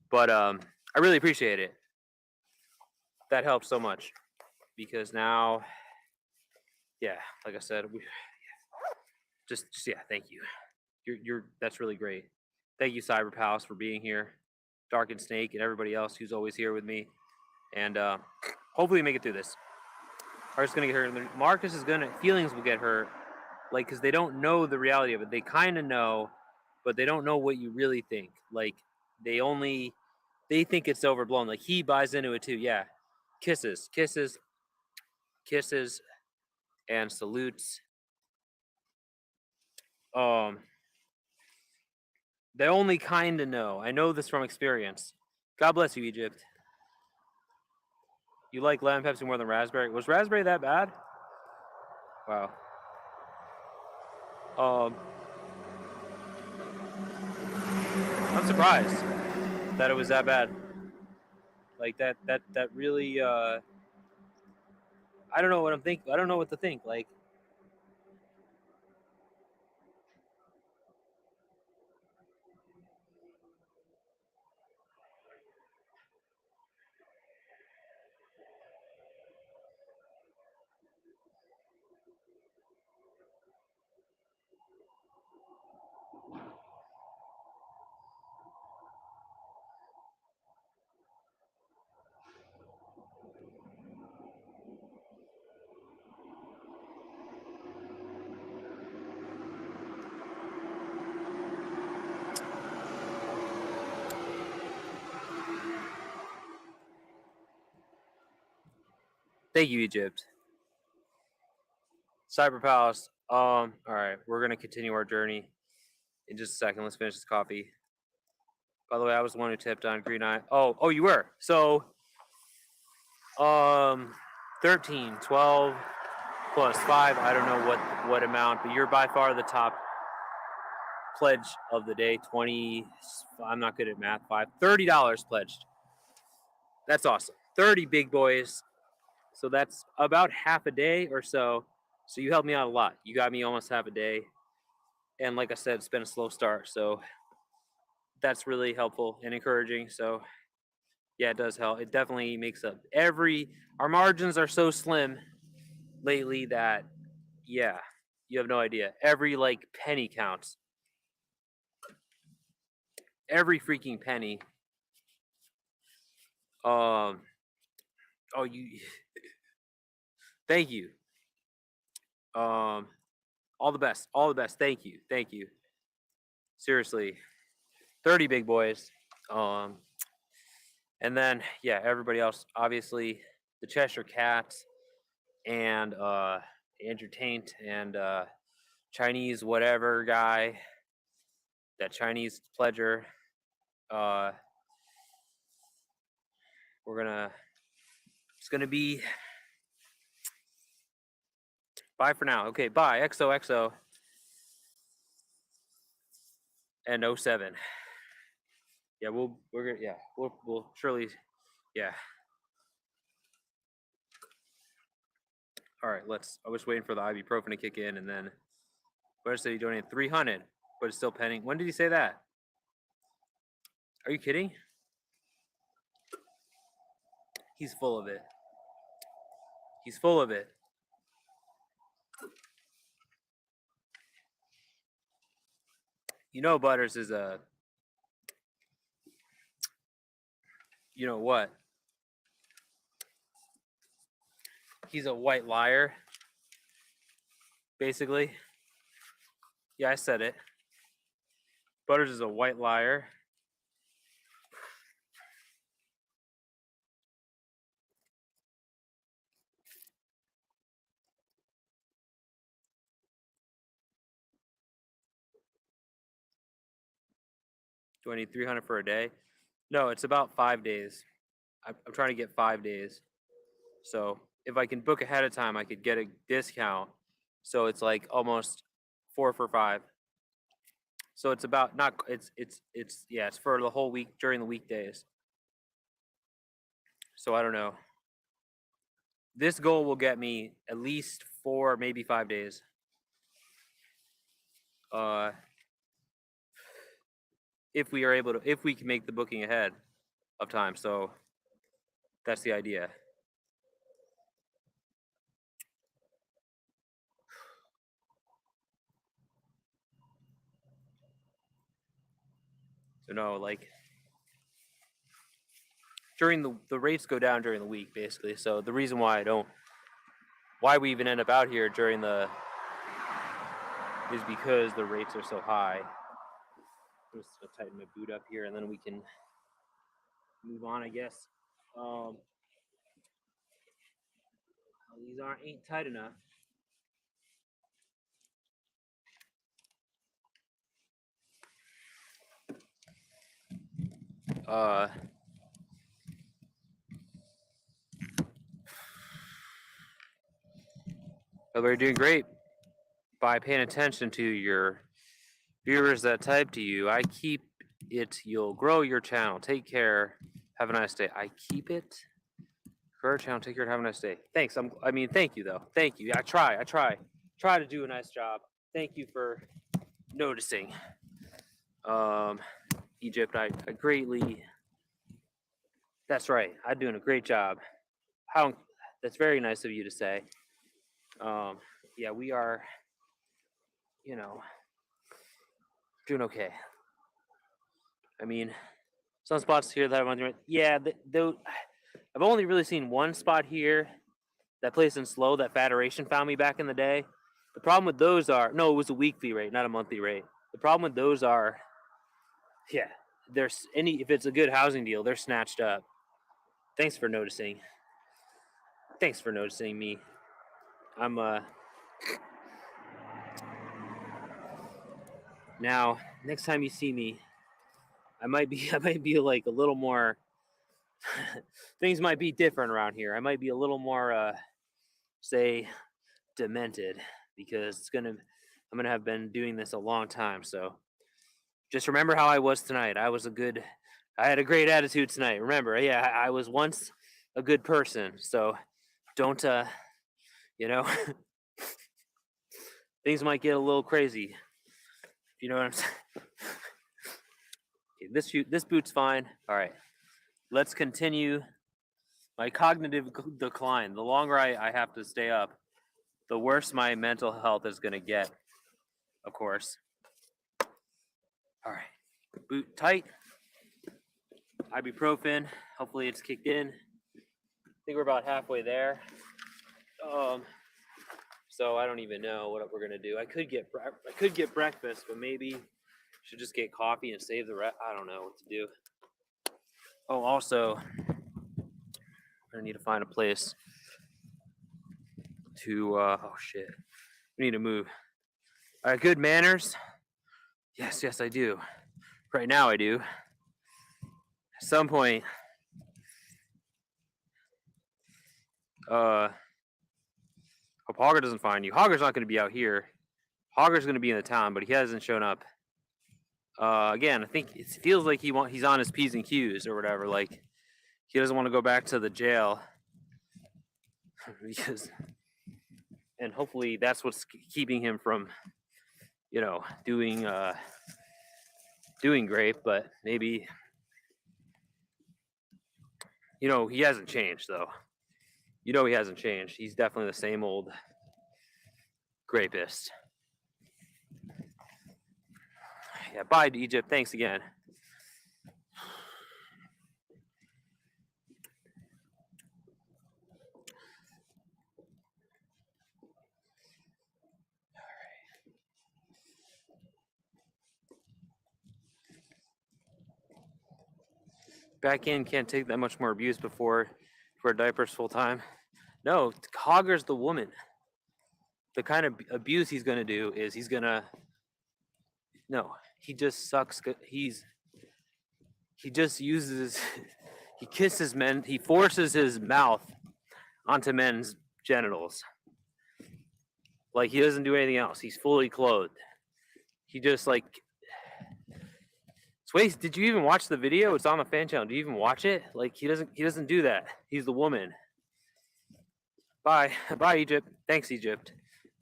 But I really appreciate it. That helps so much because now, yeah, like I said, just thank you. That's really great. Thank you, Cyber Palace, for being here. Dark and Snake and everybody else who's always here with me. And hopefully we make it through this. Marcus is gonna get hurt. Marcus is gonna, feelings will get hurt. Like, because they don't know the reality of it. They kind of know, but they don't know what you really think. Like, they think it's overblown. Like, he buys into it too. Yeah. Kisses, and salutes. They only kind of know. I know this from experience. God bless you, Egypt. You like lemon Pepsi more than raspberry? Was raspberry that bad? Wow. I'm surprised that it was that bad. Like that really. I don't know what I'm thinking. I don't know what to think. Like. Thank you, Egypt. Cyber Palace. All right, we're gonna continue our journey in just a second. Let's finish this coffee. By the way, I was the one who tipped on Green Eye. Oh, you were. So, 13, 12 plus 5. I don't know what amount, but you're by far the top pledge of the day. 20. I'm not good at math. $30 pledged. That's awesome. 30 big boys. So that's about half a day or so. So you helped me out a lot. You got me almost half a day. And like I said, it's been a slow start. So that's really helpful and encouraging. So yeah, it does help. It definitely makes up our margins are so slim lately that yeah, you have no idea. Every like penny counts. Every freaking penny. Oh, you thank you. All the best. All the best. Thank you. Thank you. Seriously. 30 big boys. And then yeah, everybody else, obviously the Cheshire Cats and Andrew Taint and Chinese whatever guy, that Chinese pledger. It's gonna be bye for now. Okay, bye. XOXO and 07. Yeah, we'll surely, yeah. All right, I was waiting for the ibuprofen to kick in, and then what said he donated 300, but it's still pending. When did he say that? Are you kidding? He's full of it. He's full of it. You know, Butters is you know what? He's a white liar, basically. Yeah, I said it. Butters is a white liar. Do I need 300 for a day? No, it's about 5 days. I'm trying to get 5 days. So if I can book ahead of time, I could get a discount. So it's like almost 4 for 5. So it's about not it's for the whole week during the weekdays. So I don't know. This goal will get me at least 4, maybe 5 days. If we can make the booking ahead of time. So that's the idea. So no, like during the rates go down during the week, basically. So the reason why we even end up out here during the is because the rates are so high. I'm just gonna tighten my boot up here, and then we can move on, I guess. These ain't tight enough. But we're doing great by paying attention to your viewers that type to you. I keep it. You'll grow your channel. Take care. Have a nice day. I keep it. Career channel, take care. Have a nice day. Thanks. I mean, thank you though. Thank you. I try to do a nice job. Thank you for noticing. Egypt, I greatly. That's right. I'm doing a great job. That's very nice of you to say. Yeah, we are, doing okay. I mean, some spots here that I'm on. Yeah, I've only really seen one spot here, that place in Slow that Federation found me back in the day. The problem with those are, no, it was a weekly rate, not a monthly rate. The problem with those are, yeah, if it's a good housing deal, they're snatched up. Thanks for noticing. Thanks for noticing me. I'm now next time you see me, I might be like a little more things might be different around here. I might be a little more say demented because I'm gonna have been doing this a long time. So just remember how I was tonight. I had a great attitude tonight. Remember, yeah, I was once a good person. So don't you know things might get a little crazy. You know what I'm saying? Okay, this boot's fine. All right, let's continue. My cognitive decline. The longer I have to stay up, the worse my mental health is gonna get. Of course. All right, boot tight. Ibuprofen. Hopefully it's kicked in. I think we're about halfway there. So I don't even know what we're gonna do. I could get breakfast, but maybe should just get coffee and save the rest. I don't know what to do. Oh, also, we're gonna need to find a place to. Oh shit, we need to move. All right, good manners. Yes, I do. Right now, I do. At some point, hope Hogger doesn't find you. Hogger's not going to be out here. Hogger's going to be in the town, but he hasn't shown up. Again, I think it feels like he's on his P's and Q's or whatever. Like he doesn't want to go back to the jail because, and hopefully that's what's keeping him from, doing great. But maybe, he hasn't changed though. He hasn't changed. He's definitely the same old rapist. Yeah, bye to Egypt. Thanks again. Back in, can't take that much more abuse before wear diapers full time. No, Hogger's the woman. The kind of abuse he's gonna do is he just sucks. He just uses, he kisses men, he forces his mouth onto men's genitals. Like he doesn't do anything else. He's fully clothed. He just like. Wait, did you even watch the video? It's on the fan channel. Do you even watch it? Like he doesn't do that. He's the woman. Bye, Egypt. Thanks, Egypt.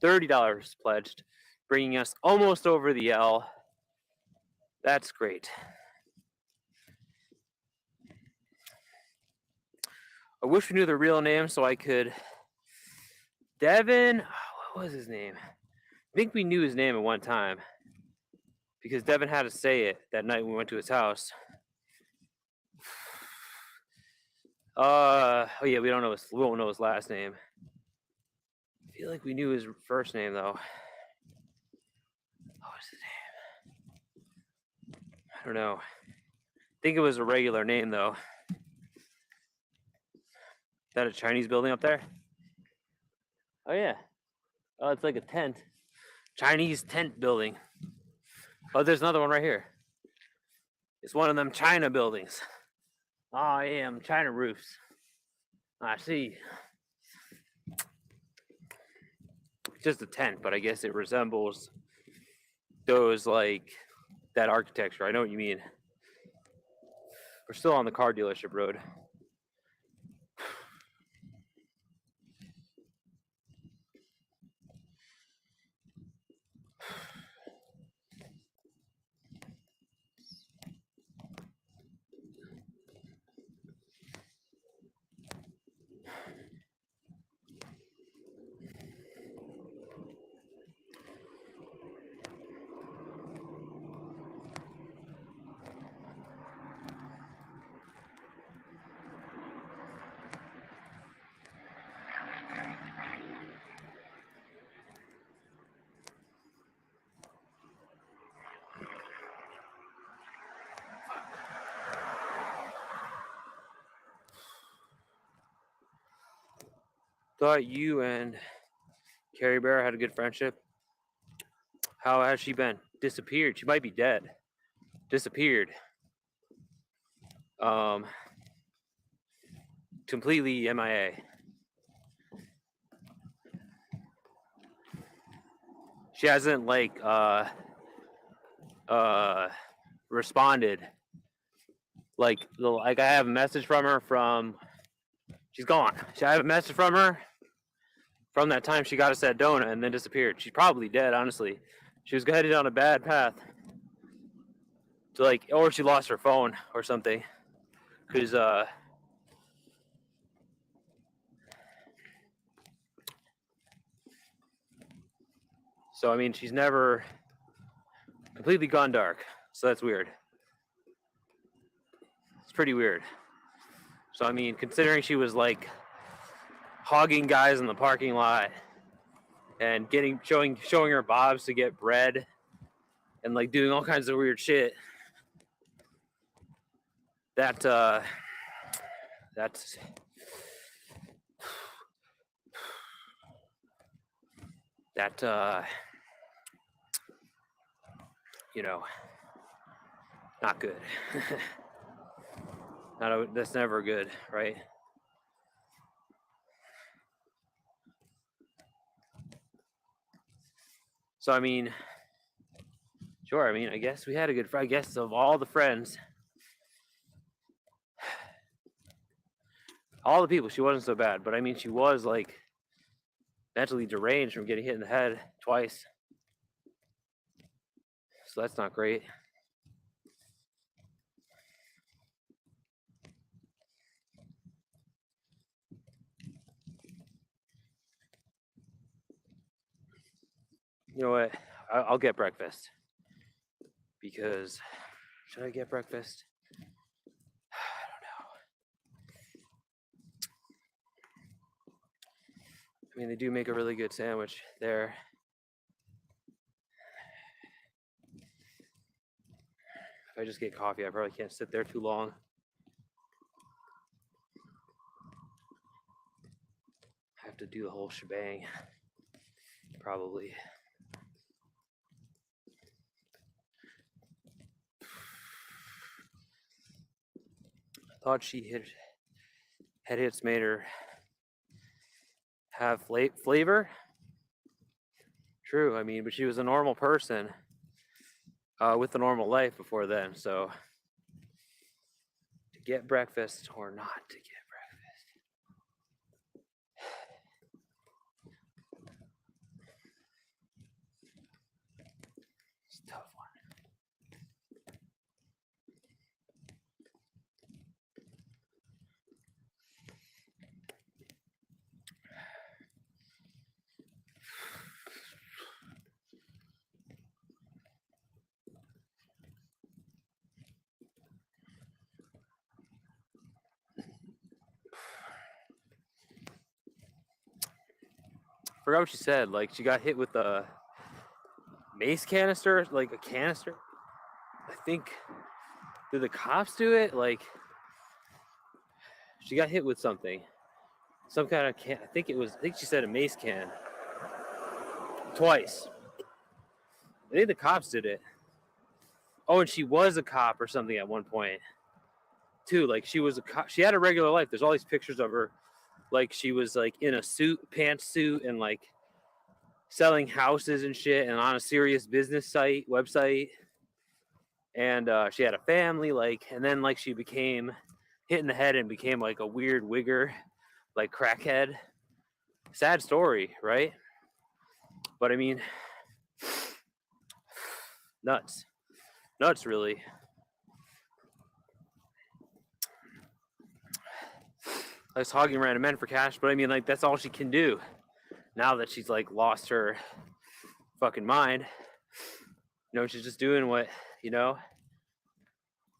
$30 pledged, bringing us almost over the L. That's great. I wish we knew the real name so I could. Devin, what was his name? I think we knew his name at one time because Devin had to say it that night when we went to his house. Oh yeah, we won't know his last name. I feel like we knew his first name though. What was his name? I don't know. I think it was a regular name though. Is that a Chinese building up there? Oh yeah. Oh, it's like a tent. Chinese tent building. Oh, there's another one right here. It's one of them China buildings. Oh, yeah, China roofs. I see. Just a tent, but I guess it resembles those, like, that architecture. I know what you mean. We're still on the car dealership road. Thought you and Carrie Bear had a good friendship. How has she been? Disappeared. She might be dead. Disappeared. Completely MIA. She hasn't responded. Like I have a message from her from. She's gone. I have a message from her from that time she got us that donut and then disappeared. She's probably dead, honestly. She was headed on a bad path. To or she lost her phone or something. Cause so I mean she's never completely gone dark. So that's weird. It's pretty weird. So I mean, considering she was hogging guys in the parking lot and showing her bobs to get bread and doing all kinds of weird shit. That's not good. That's never good, right? So I mean, sure. I mean, I guess we had a good friend. I guess of all the friends, all the people, she wasn't so bad. But I mean, she was mentally deranged from getting hit in the head twice. So that's not great. You know what? I'll get breakfast. Because should I get breakfast? I don't know. I mean, they do make a really good sandwich there. If I just get coffee, I probably can't sit there too long. I have to do the whole shebang. Probably. I thought head hits made her have flavor. True, I mean, but she was a normal person with a normal life before then. So to get breakfast or not to get breakfast. It's a tough one. Forgot what she said. She got hit with a mace canister, a canister. I think, did the cops do it? She got hit with something. Some kind of can. I think she said a mace can. Twice. I think the cops did it. Oh, and she was a cop or something at one point. Too. She was a cop. She had a regular life. There's all these pictures of her. She was in a pantsuit and selling houses and shit and on a serious business website. and she had a family, like, and then like she became hit in the head and became like a weird wigger, like crackhead. Sad story, right? But I mean, nuts, really. Likes hogging random men for cash, but I mean, like, that's all she can do now that she's like lost her fucking mind. You know, she's just doing what, you know,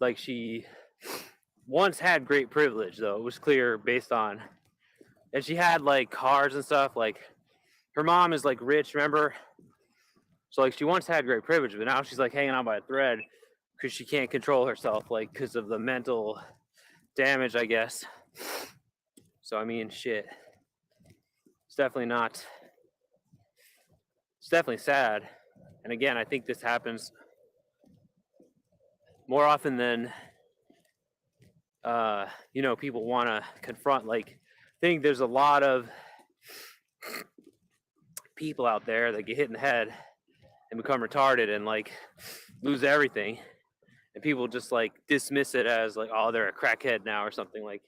like she once had great privilege, though. It was clear based on, and she had like cars and stuff. Like her mom is like rich, remember? So like she once had great privilege, but now she's like hanging on by a thread because she can't control herself, like because of the mental damage, I guess. So I mean, shit. It's definitely not. It's definitely sad. And again, I think this happens more often than you know, people want to confront. Like, I think there's a lot of people out there that get hit in the head and become retarded and like lose everything, and people just like dismiss it as like, oh, they're a crackhead now or something, like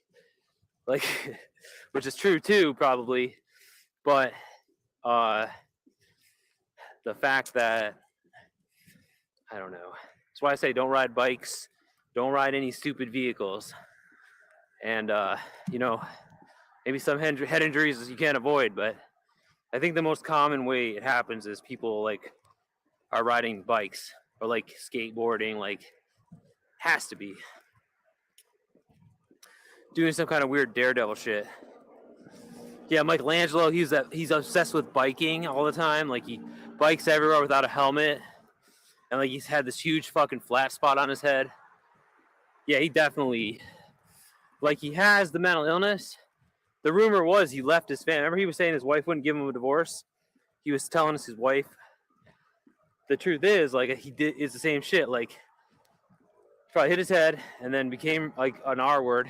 which is true too, probably, but the fact that, I don't know, that's why I say don't ride bikes, don't ride any stupid vehicles, and you know, maybe some head injuries you can't avoid, but I think the most common way it happens is people like are riding bikes or like skateboarding, like has to be doing some kind of weird daredevil shit. Yeah, Michelangelo, he's obsessed with biking all the time. Like he bikes everywhere without a helmet, and like he's had this huge fucking flat spot on his head. Yeah, he definitely, like, he has the mental illness. The rumor was he left his family. Remember he was saying his wife wouldn't give him a divorce? He was telling us his wife. The truth is, like, he did is the same shit. Like, probably hit his head and then became like an R word,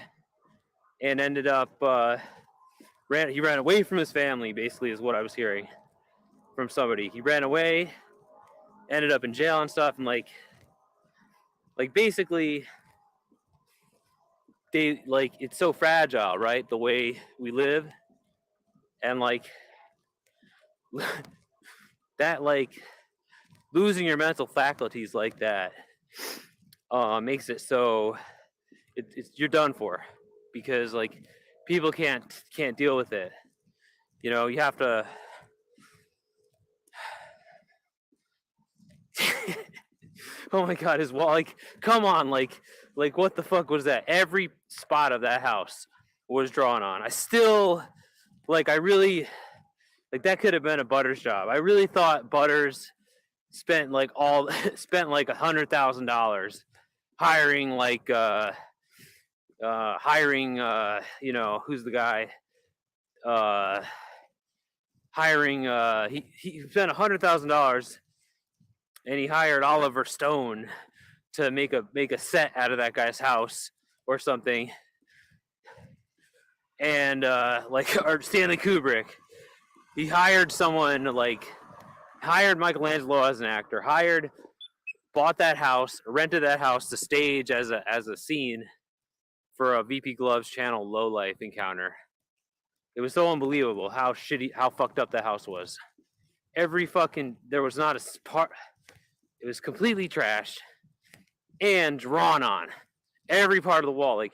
and ended up he ran away from his family. Basically, is what I was hearing from somebody. He ran away, ended up in jail and stuff, and like basically, they like, it's so fragile, right? The way we live, and like that, like losing your mental faculties like that makes it so it's you're done for, because like people can't deal with it. You know, you have to. Oh my God, his wall! Like, come on, like what the fuck was that? Every spot of that house was drawn on. I still, like, I really, like, that could have been a Butters job. I really thought Butters spent like spent like $100,000 hiring you know, who's the guy, hiring he spent $100,000, and he hired Oliver Stone to make a set out of that guy's house or something, and like, or Stanley Kubrick, he hired someone, like hired Michelangelo as an actor, bought that house, rented that house to stage as a scene for a Vpgloves channel low life encounter. It was so unbelievable how fucked up that house was. There was not a part. It was completely trashed and drawn on every part of the wall. Like,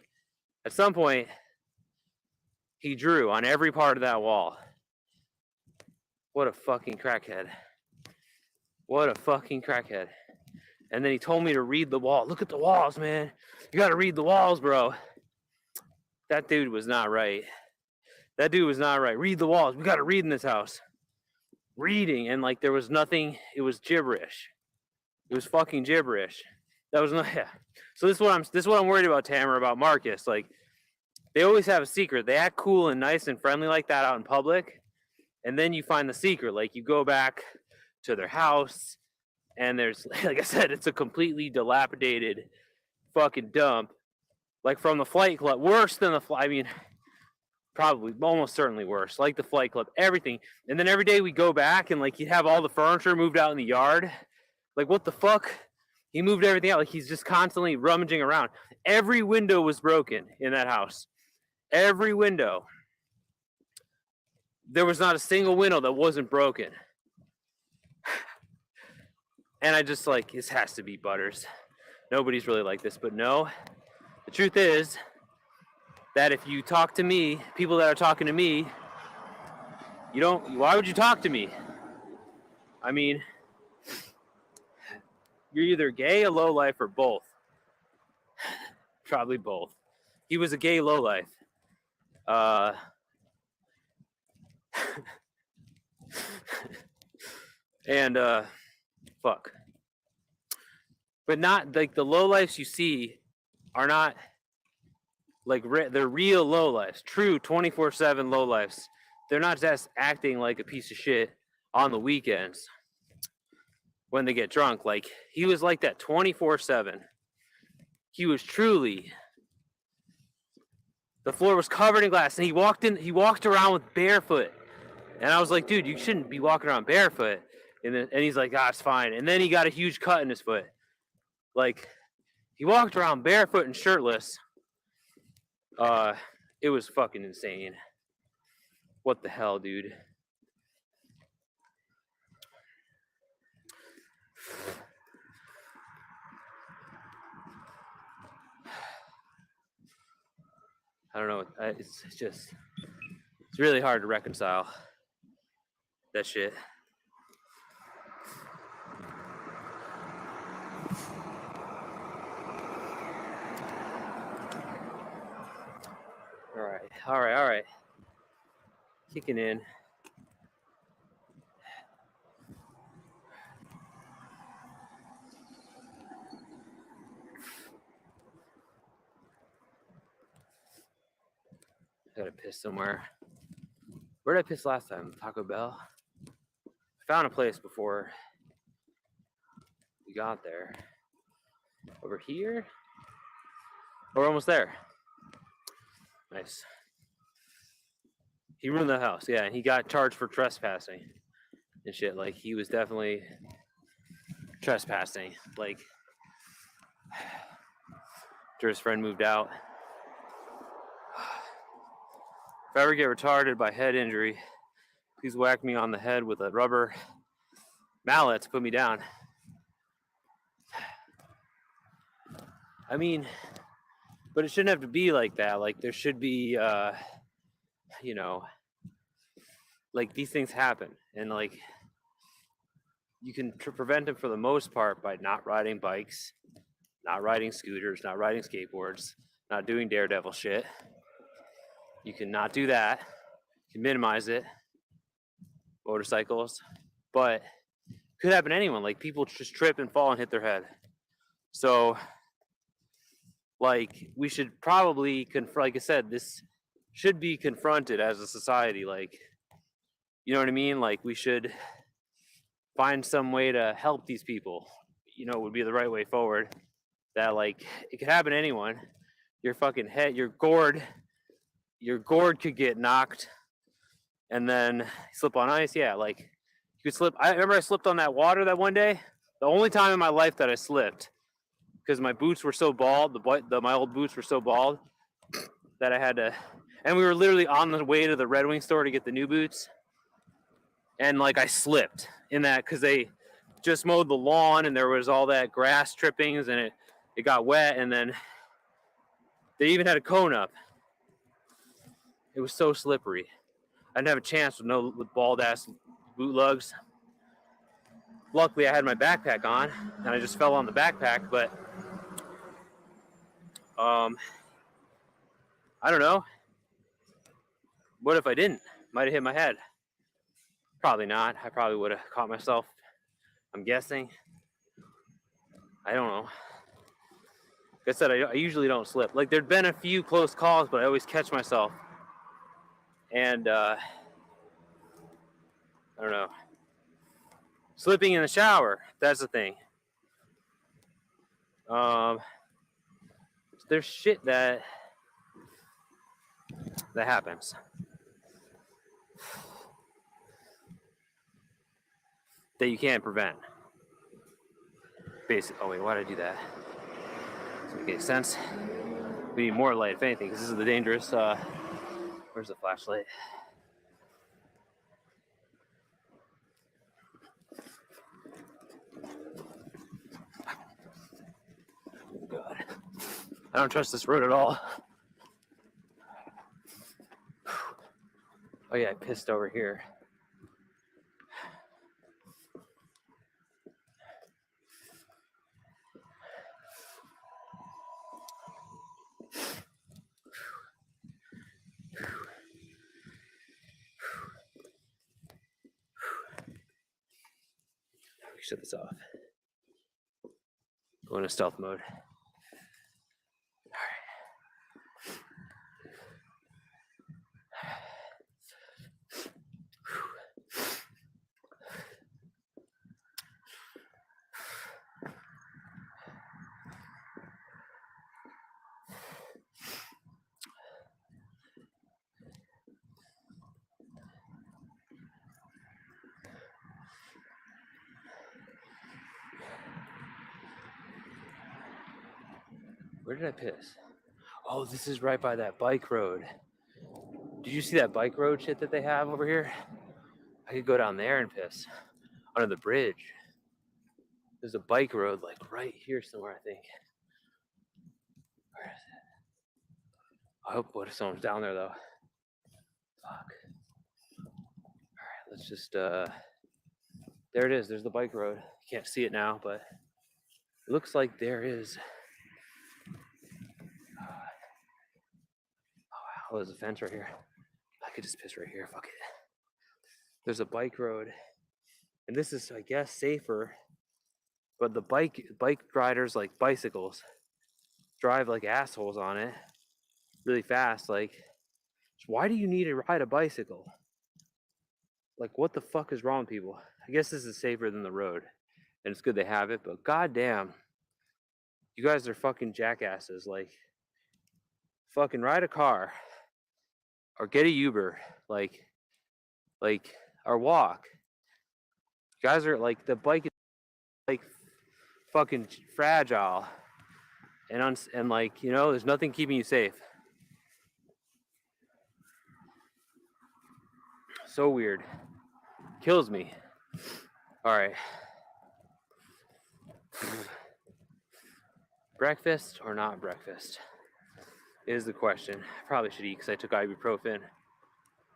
at some point, he drew on every part of that wall. What a fucking crackhead. What a fucking crackhead. And then he told me to read the wall. Look at the walls, man. You gotta read the walls, bro. That dude was not right. Read the walls. We gotta read in this house. Reading, and like there was nothing. It was gibberish. It was fucking gibberish. That was not. Yeah. So this is what I'm worried about, Tamara, about Marcus. Like, they always have a secret. They act cool and nice and friendly like that out in public, and then you find the secret. Like, you go back to their house, and there's, like I said, it's a completely dilapidated fucking dump. Like, from the Flight Club, worse than the flight. I mean, probably, almost certainly worse. Like the Flight Club, everything. And then every day we go back, and like, you have all the furniture moved out in the yard. Like, what the fuck? He moved everything out. Like he's just constantly rummaging around. Every window was broken in that house. Every window. There was not a single window that wasn't broken. And I just like, this has to be Butters. Nobody's really like this, but no. The truth is that if you talk to me, people that are talking to me, you don't, why would you talk to me? I mean, you're either gay, a lowlife, or both. Probably both. He was a gay lowlife. And fuck. But not like the lowlifes you see are not like they're real lowlifes, true 24/7 lowlifes. They're not just acting like a piece of shit on the weekends when they get drunk. Like he was like that 24/7. He was truly. The floor was covered in glass, and he walked around with barefoot. And I was like, dude, you shouldn't be walking around barefoot. And he's like, it's fine. And then he got a huge cut in his foot. Like, he walked around barefoot and shirtless. It was fucking insane. What the hell, dude? I don't know. It's really hard to reconcile that shit. All right. Kicking in. I gotta piss somewhere. Where did I piss last time? Taco Bell? I found a place before we got there. Over here? We're almost there. Nice. He ruined the house, yeah, and he got charged for trespassing and shit. Like, he was definitely trespassing. Like, after his friend moved out. If I ever get retarded by head injury, please whack me on the head with a rubber mallet to put me down. I mean, but it shouldn't have to be like that. Like, there should be, you know, like, these things happen. And, like, you can prevent them for the most part by not riding bikes, not riding scooters, not riding skateboards, not doing daredevil shit. You can not do that. You can minimize it. Motorcycles. But it could happen to anyone. Like, people just trip and fall and hit their head. So, like, we should probably, like I said, this should be confronted as a society. Like, you know what I mean? Like, we should find some way to help these people. You know, would be the right way forward. That, like, it could happen to anyone. Your fucking head, your gourd could get knocked and then slip on ice. Yeah, like, you could slip. I remember I slipped on that water that one day. The only time in my life that I slipped, because my boots were so bald, my old boots were so bald that I had to, and we were literally on the way to the Red Wing store to get the new boots. And, like, I slipped in that because they just mowed the lawn and there was all that grass trippings and it got wet, and then they even had a cone up. It was so slippery. I didn't have a chance with bald ass boot lugs. Luckily, I had my backpack on, and I just fell on the backpack. But I don't know. What if I didn't? Might have hit my head. Probably not. I probably would have caught myself. I'm guessing. I don't know. Like I said, I usually don't slip. Like, there'd been a few close calls, but I always catch myself. And I don't know. Slipping in the shower, that's the thing. There's shit that happens. That you can't prevent. basically. Oh wait, why did I do that? Doesn't make any sense. We need more light, if anything, because this is the dangerous. Where's the flashlight? God, I don't trust this road at all. Oh yeah, I pissed over here. Shut this off. Go into stealth mode. Where did I piss? Oh, this is right by that bike road. Did you see that bike road shit that they have over here? I could go down there and piss. Under the bridge. There's a bike road like right here somewhere, I think. Where is it? I hope what if someone's down there though. Fuck. Alright, let's just there it is, there's the bike road. Can't see it now, but it looks like there is. Oh, there's a fence right here. I could just piss right here, fuck it. There's a bike road. And this is, I guess, safer. But the bike riders, like bicycles, drive like assholes on it really fast. Like, why do you need to ride a bicycle? Like, what the fuck is wrong with people? I guess this is safer than the road. And it's good they have it, but goddamn, you guys are fucking jackasses. Like, fucking ride a car. Or get a Uber. Like, or walk. You guys are like, the bike is like fucking fragile. And like, you know, there's nothing keeping you safe. So weird. Kills me. All right. Breakfast or not breakfast is the question. I probably should eat because I took ibuprofen.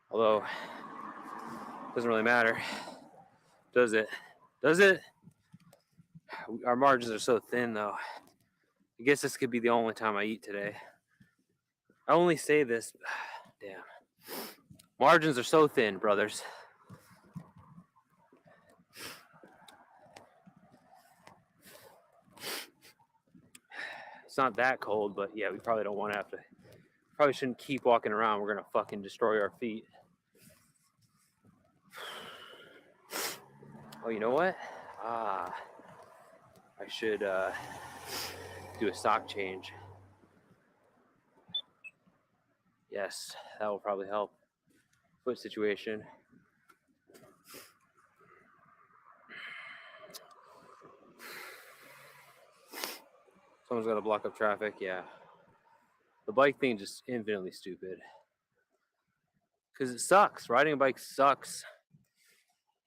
Although, it doesn't really matter. Does it? Does it? Our margins are so thin though. I guess this could be the only time I eat today. I only say this, damn. Margins are so thin, brothers. It's not that cold, but yeah, we probably don't want to have to. Probably shouldn't keep walking around. We're gonna fucking destroy our feet. Oh, you know what? I should do a sock change. Yes, that will probably help. Foot situation. Someone's got to block up traffic. Yeah. The bike thing just infinitely stupid. Because it sucks. Riding a bike sucks.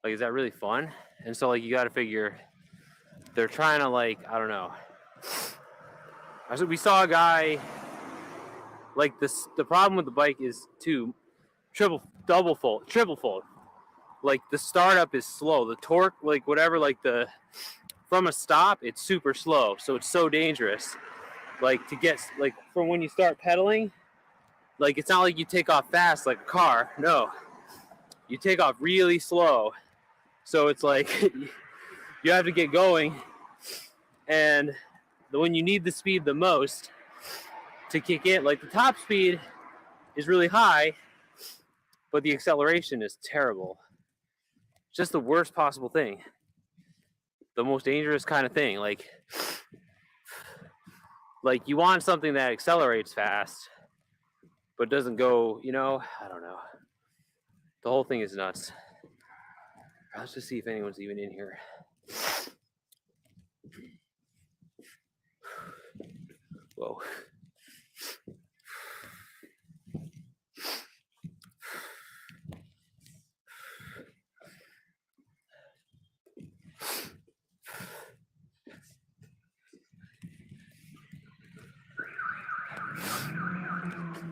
Like, is that really fun? And so, like, you got to figure they're trying to, like, I don't know. We saw a guy, like, this. The problem with the bike is triple fold. Like, the startup is slow. The torque, like, whatever, like, from a stop, it's super slow. So it's so dangerous. Like, to get, like, from when you start pedaling, like, it's not like you take off fast like a car. No. You take off really slow. So it's like, you have to get going. And when you need the speed the most to kick in, like, the top speed is really high, but the acceleration is terrible. It's just the worst possible thing. The most dangerous kind of thing. Like you want something that accelerates fast, but doesn't go, you know, I don't know. The whole thing is nuts. Let's just see if anyone's even in here. Whoa.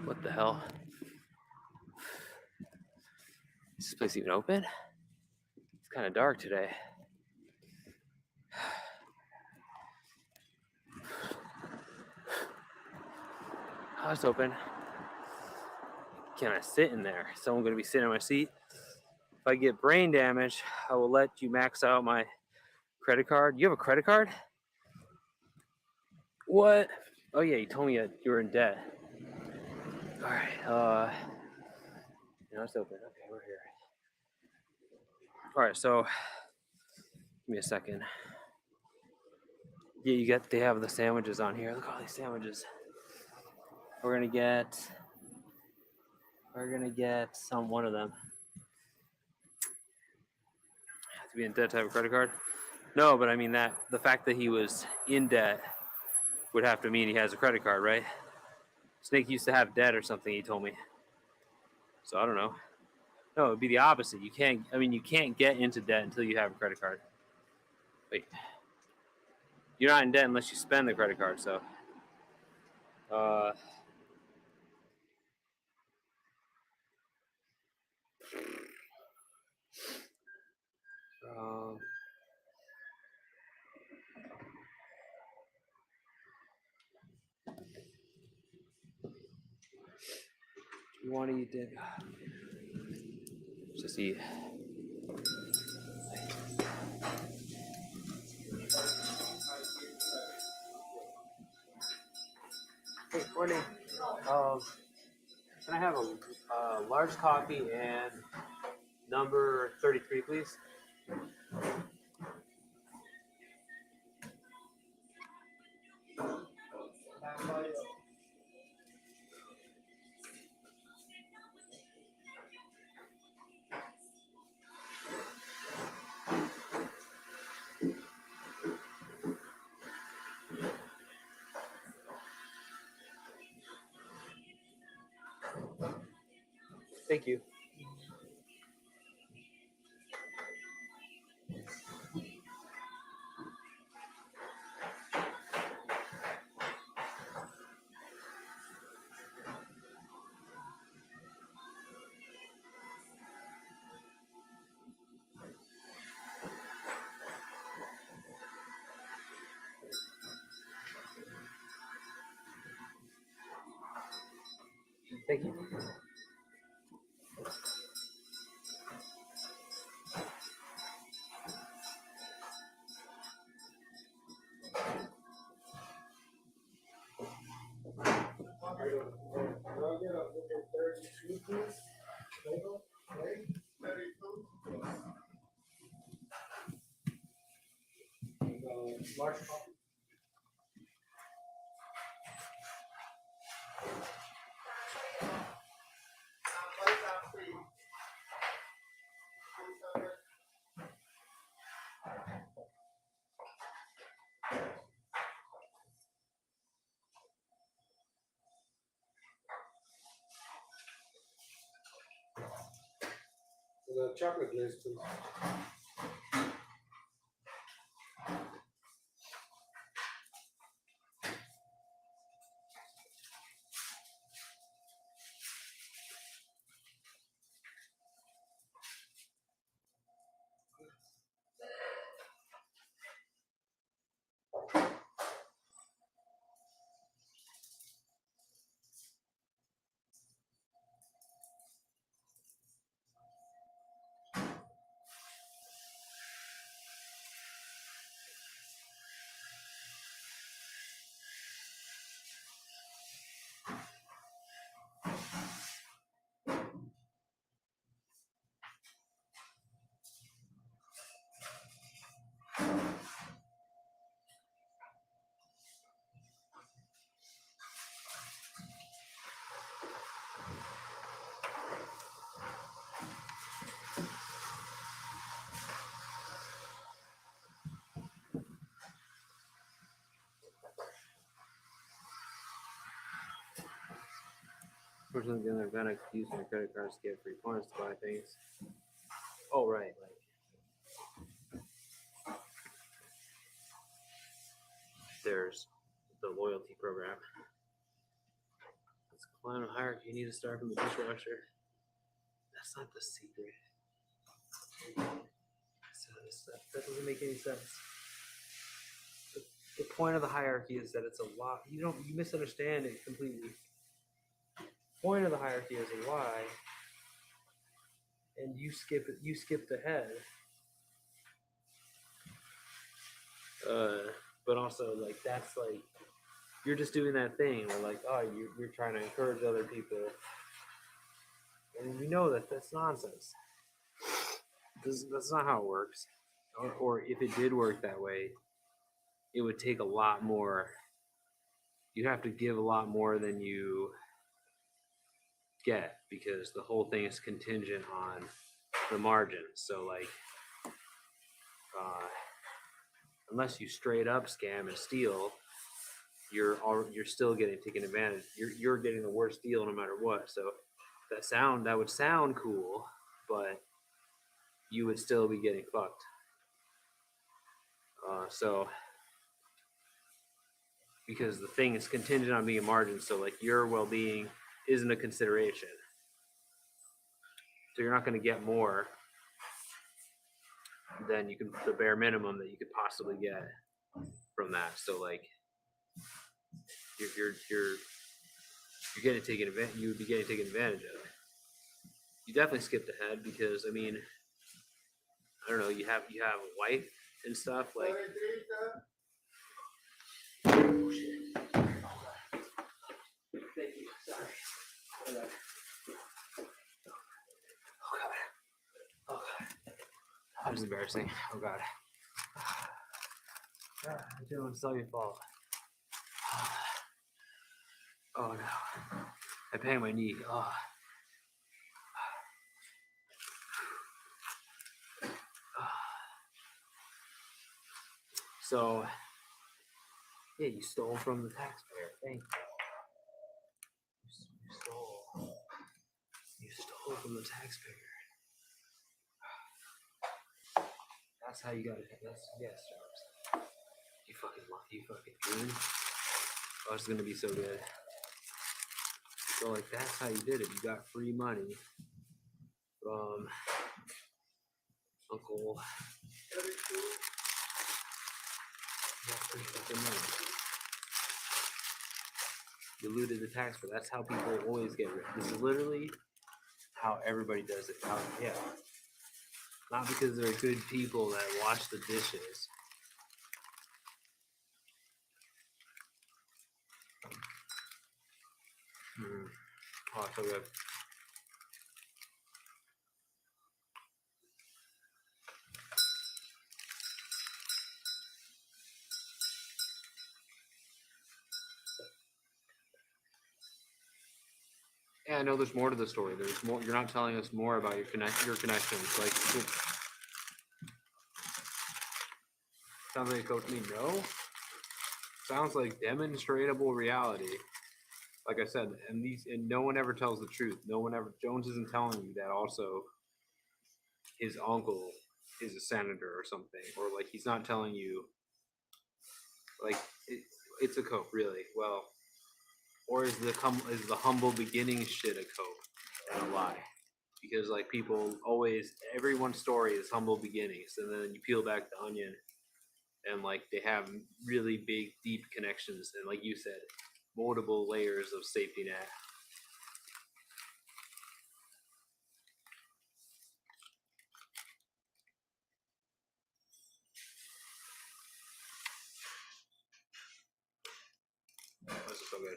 What the hell? Is this place even open? It's kind of dark today. Oh, it's open. Can I sit in there? Is someone going to be sitting in my seat? If I get brain damage, I will let you max out my credit card. You have a credit card? What? Oh yeah, you told me you were in debt. All right. It's open. Okay, we're here. All right, so give me a second. Yeah, they have the sandwiches on here. Look at all these sandwiches. We're gonna get one of them. Have to be in debt to have a credit card? No, but I mean that the fact that he was in debt would have to mean he has a credit card, right? Snake used to have debt or something, he told me. So I don't know. No, it'd be the opposite. You can't get into debt until you have a credit card. Wait. You're not in debt unless you spend the credit card, so you want to eat it? Just eat. Hey, morning. Can I have a large coffee and number 33, please? Thank you. Thank you. Large coffee. The chocolate glaze, please. Unfortunately, the other event, I could use my credit cards to get free points to buy things. Oh, right. Like, there's the loyalty program. It's a climb a hierarchy. You need to start from the dishwasher. That's not the secret. That doesn't make any sense. The point of the hierarchy is that it's a lot. You misunderstand it completely. The point of the hierarchy is a lie, and you skip it. You skipped ahead. But also, like, that's like you're just doing that thing where, like, oh, you're trying to encourage other people, and you know that that's nonsense. That's not how it works. Or if it did work that way, it would take a lot more. You'd have to give a lot more than you get because the whole thing is contingent on the margin. So, like, unless you straight up scam and steal, you're still getting taken advantage. You're getting the worst deal no matter what. So that would sound cool, but you would still be getting fucked. So because the thing is contingent on being a margin, so like your well-being isn't a consideration. So you're not going to get more than the bare minimum that you could possibly get from that. So like you're getting taken advantage. You would be getting taken advantage of. You definitely skipped ahead because I mean, I don't know. You have a wife and stuff like. Oh shit. Thank you. Sorry. Oh god. Oh god. That was embarrassing. Oh god. Dylan, it's all your fault. Oh no. I banged my knee. Oh. So, yeah, you stole from the taxpayer. Thank you. You stole from the taxpayer. That's how you got it. Yes, Jarvis. You fucking goon. Oh, it's gonna be so good. So like that's how you did it. You got free money from Uncle. You got free fucking money. You eluded the tax, but that's how people always get rich. This is literally how everybody does it. Yeah. Not because they're good people that wash the dishes. Oh, so good. Yeah, I know there's more to the story. There's more. You're not telling us more about your connections. Like, sounds like a coach me. No. Sounds like demonstratable reality. Like I said, and no one ever tells the truth. Jones isn't telling you that also his uncle is a senator or something, or like he's not telling you like it's a cope really. Well, or is the humble beginnings shit a cope and a lie? Because like people always, everyone's story is humble beginnings, and then you peel back the onion, and like they have really big, deep connections, and like you said, multiple layers of safety net. This is so good.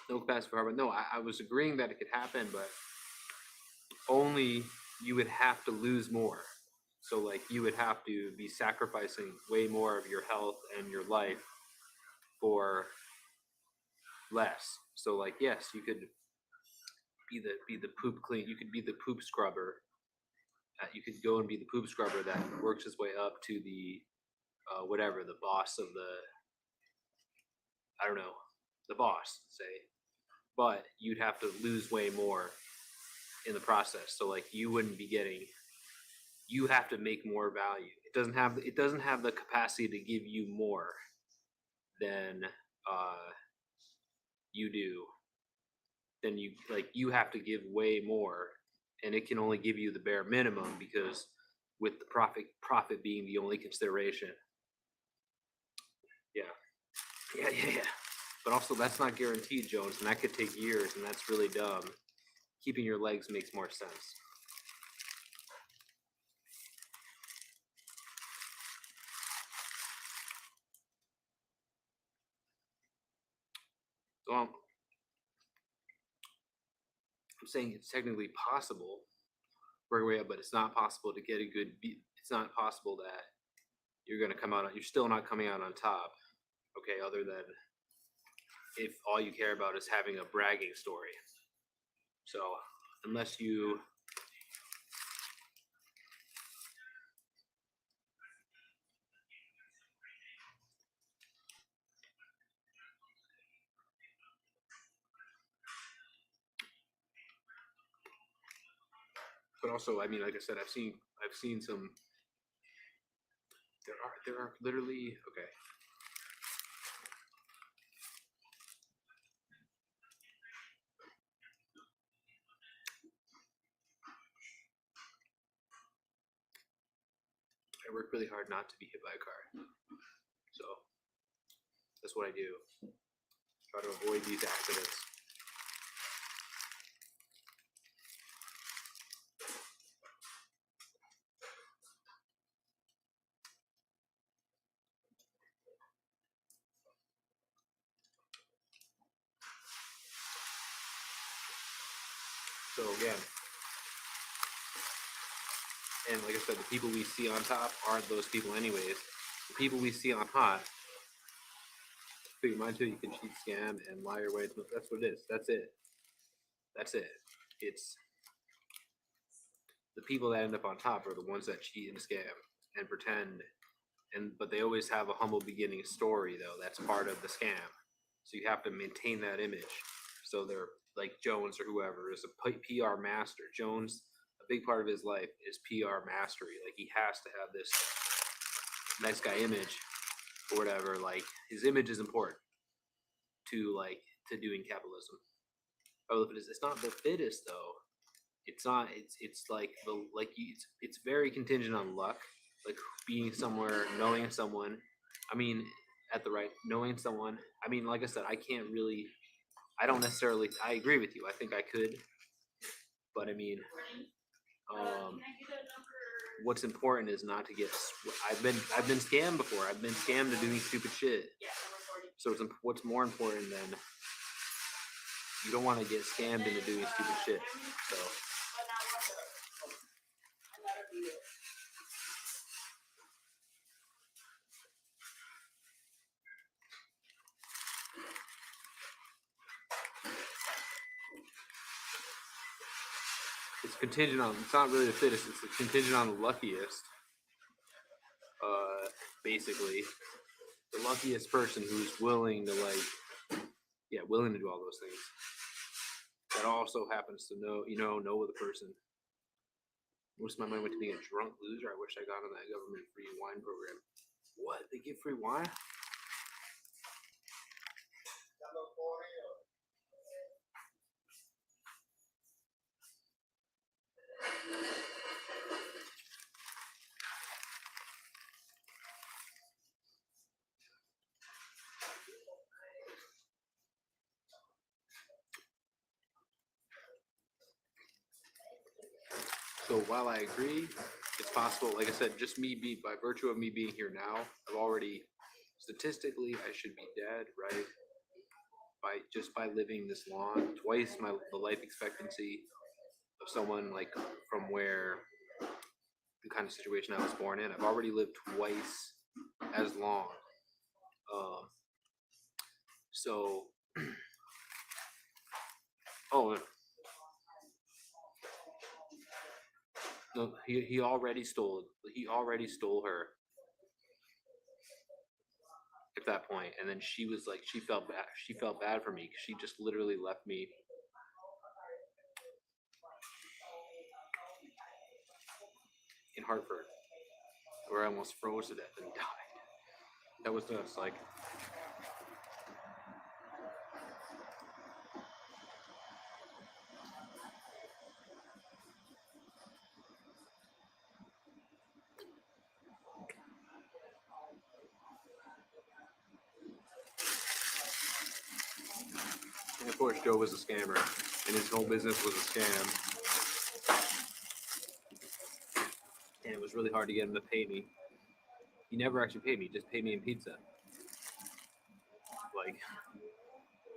No capacity for her, but no, I was agreeing that it could happen, but only you would have to lose more. So like you would have to be sacrificing way more of your health and your life for less. So like yes, you could be the poop clean. You could be the poop scrubber. You could go and be the poop scrubber that works his way up to the whatever the boss of the I don't know the boss say, but you'd have to lose way more in the process. So like you wouldn't be getting. You have to make more value. It doesn't have the capacity to give you more than you do. Then you have to give way more, and it can only give you the bare minimum because with the profit being the only consideration. Yeah. But also that's not guaranteed, Jones, and that could take years, and that's really dumb. Keeping your legs makes more sense. So I'm saying it's technically possible, work your way up, but it's not possible to get a good beat. It's not possible that you're going to come out. You're still not coming out on top. Okay, other than if all you care about is having a bragging story. So unless you but also I mean like I said I've seen some there are literally okay. I work really hard not to be hit by a car. So that's what I do. Try to avoid these accidents. So again, and like I said, the people we see on top aren't those people anyways. The people we see on hot, figure mine too, you can cheat, scam, and lie your way into it. That's what it is. That's it. That's it. It's the people that end up on top are the ones that cheat and scam and pretend, but they always have a humble beginning story though. That's part of the scam. So you have to maintain that image. So they're like Jones or whoever is a PR master. Jones, a big part of his life is PR mastery. Like he has to have this nice guy image or whatever. Like his image is important to doing capitalism. Oh, it's not the fittest though. It's not. It's like it's very contingent on luck. Like being somewhere, knowing someone. I mean, at the right, knowing someone. I mean, like I said, I can't really. I don't necessarily. I agree with you. I think I could, but I mean, what's important is not to get. I've been scammed before. I've been scammed to doing stupid shit. So what's more important than you don't want to get scammed into doing stupid shit. So. It's contingent on. It's not really the fittest. It's contingent on the luckiest. Basically, the luckiest person who's willing to willing to do all those things. That also happens to know the person. Most of my money went to being a drunk loser. I wish I got on that government free wine program. What? They give free wine? So while I agree, it's possible. Like I said, just by virtue of me being here now, I've already statistically I should be dead, right? By living this long, twice the life expectancy of of someone like from where the kind of situation I was born in. I've already lived twice as long. So, oh no, he already stole her at that point, and then she was like, she felt bad for me because she just literally left me in Hartford, where I almost froze to death and died. That was just like. And of course, Joe was a scammer, and his whole business was a scam. And it was really hard to get him to pay me. He never actually paid me; just paid me in pizza. Like,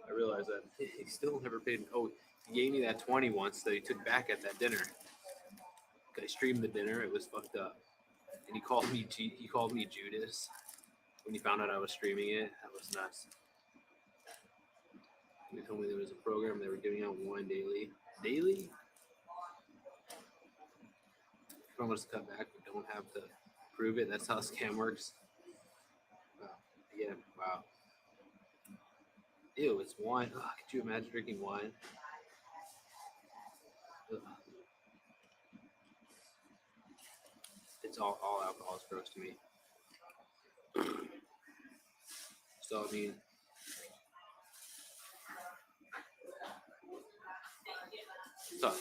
I realized that he still never paid me. Oh, he gave me that 20 once that he took back at that dinner. I streamed the dinner; it was fucked up. And he called me Judas when he found out I was streaming it. That was nuts. He told me there was a program they were giving out wine daily. Daily? If I want us to cut back, but don't have to prove it. That's how a scam works. Wow. Yeah. Wow. Ew, it's wine. Ugh, could you imagine drinking wine? Ugh. It's all alcohol is gross to me. So I mean, tough.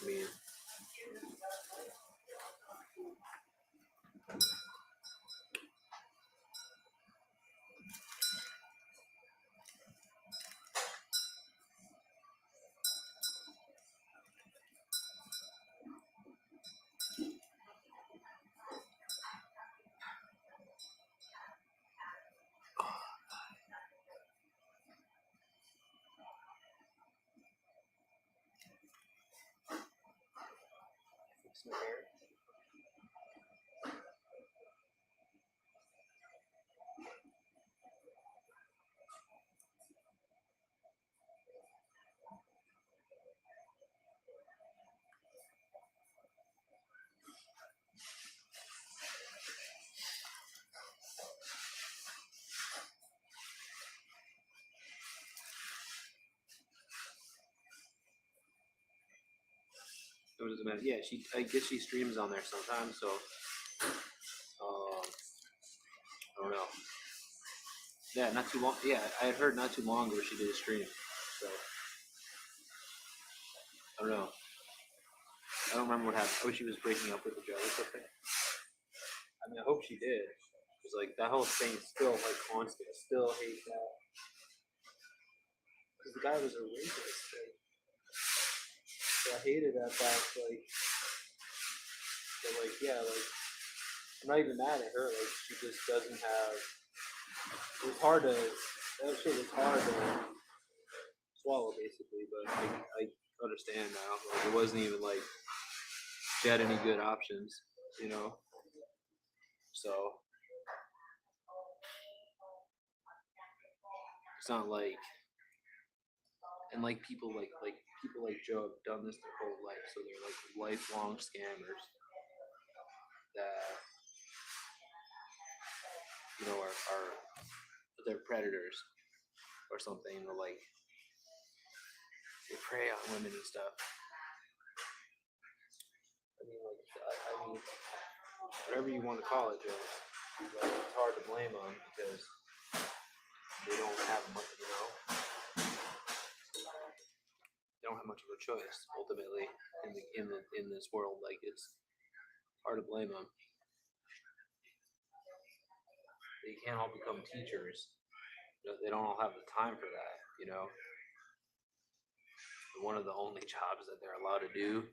I mean, it doesn't matter. Yeah, I guess she streams on there sometimes. So, I don't know. Yeah, not too long. Yeah, I had heard not too long ago she did a stream. So, I don't know. I don't remember what happened. I wish she was breaking up with the Joe or something. I mean, I hope she did. Because, like, that whole thing is still, like, constant. I still hate that. Because the guy was a rapist. Like, so I hated that fact. Like, but, like, yeah, like, I'm not even mad at her. Like, she just doesn't have. It was hard to. That shit was hard to swallow, basically. But I understand now. Like, it wasn't even like she had any good options, you know? So it's not like, and like people like Joe have done this their whole life, so they're like lifelong scammers that are they're predators or something, or like they prey on women and stuff. I mean, like, I mean, whatever you want to call it, Joe. Like, it's hard to blame them because they don't have much, they don't have much of a choice ultimately in this world. Like, it's hard to blame them. They can't all become teachers. They don't all have the time for that, One of the only jobs that they're allowed to do.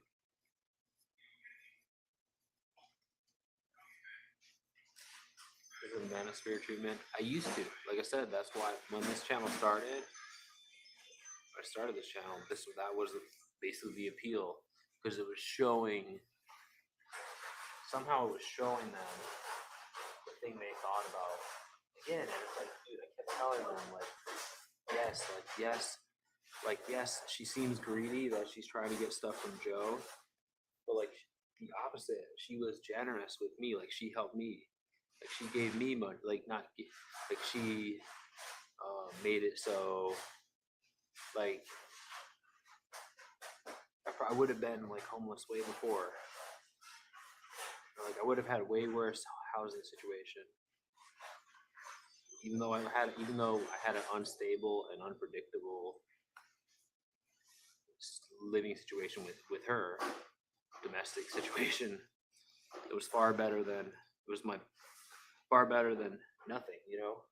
The manosphere treatment. I used to, like I said, that's why when this channel started, I started this channel. That was basically the appeal, because it was showing, somehow it was showing them the thing they thought about again. And it's like, dude, I kept telling them, like, yes, she seems greedy that she's trying to get stuff from Joe, but like the opposite, she was generous with me. Like she helped me, like she gave me money, like not like she made it so like I would have been like homeless way before. Like I would have had a way worse housing situation. Even though I had an unstable and unpredictable living situation with her, domestic situation, it was far better than nothing, you know.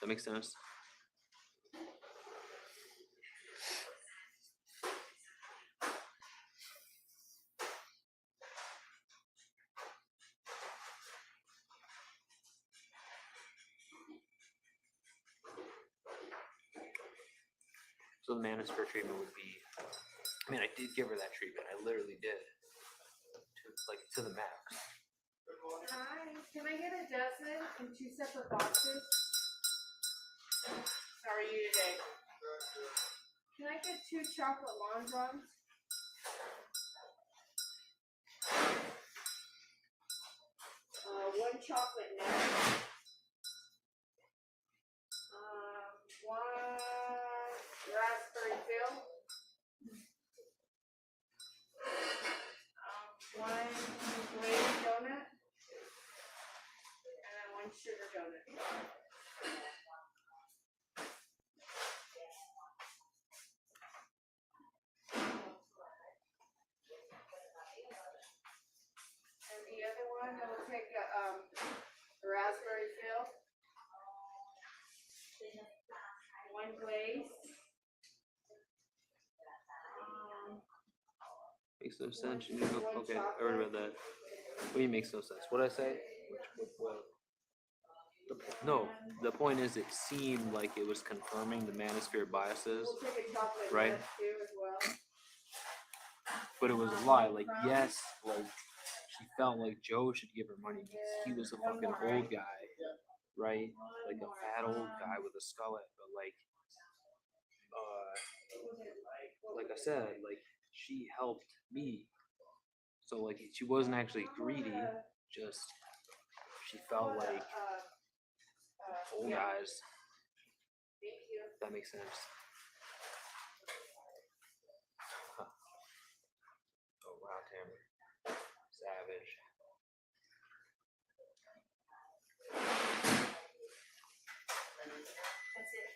That makes sense. So the manosphere treatment would be, I mean, I did give her that treatment. I literally did, to the max. Hi, can I get a dozen in 2 separate boxes? How are you today? Can I get 2 chocolate lawn drums? One chocolate nut. One raspberry fill. One glazed donut. And then one sugar donut. And the other one, I will take a raspberry fill. One glaze. Makes no sense. Okay, I heard about that. What do you makes no sense? What did I say? What? No, the point is, it seemed like it was confirming the manosphere biases, We'll take a chocolate right? nut too as well. But it was a lie. Like, yes, like she felt like Joe should give her money because he was a fucking old guy, right? Like a fat old guy with a skullet. But like I said, like she helped me, so like she wasn't actually greedy. Just she felt like old guys. If that makes sense. Huh. Oh wow, Tammy, savage. That's it.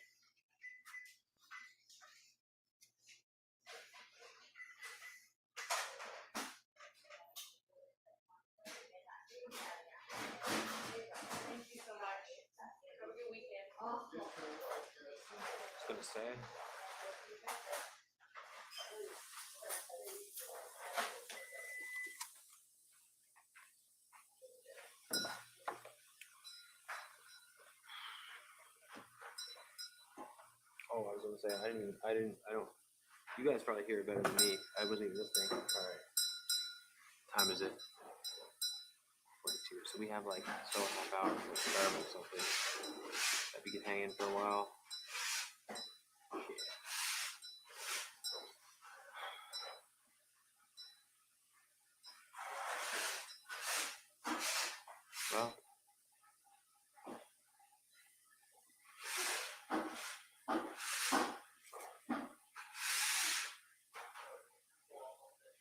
Thank you so much. Have a good weekend. I was gonna say. Oh, I was gonna say I don't. You guys probably hear it better than me. I wasn't even listening. All right. Time is it? 42. So we have like still a half hour to start or something. That we can hang in for a while. Yeah. Well.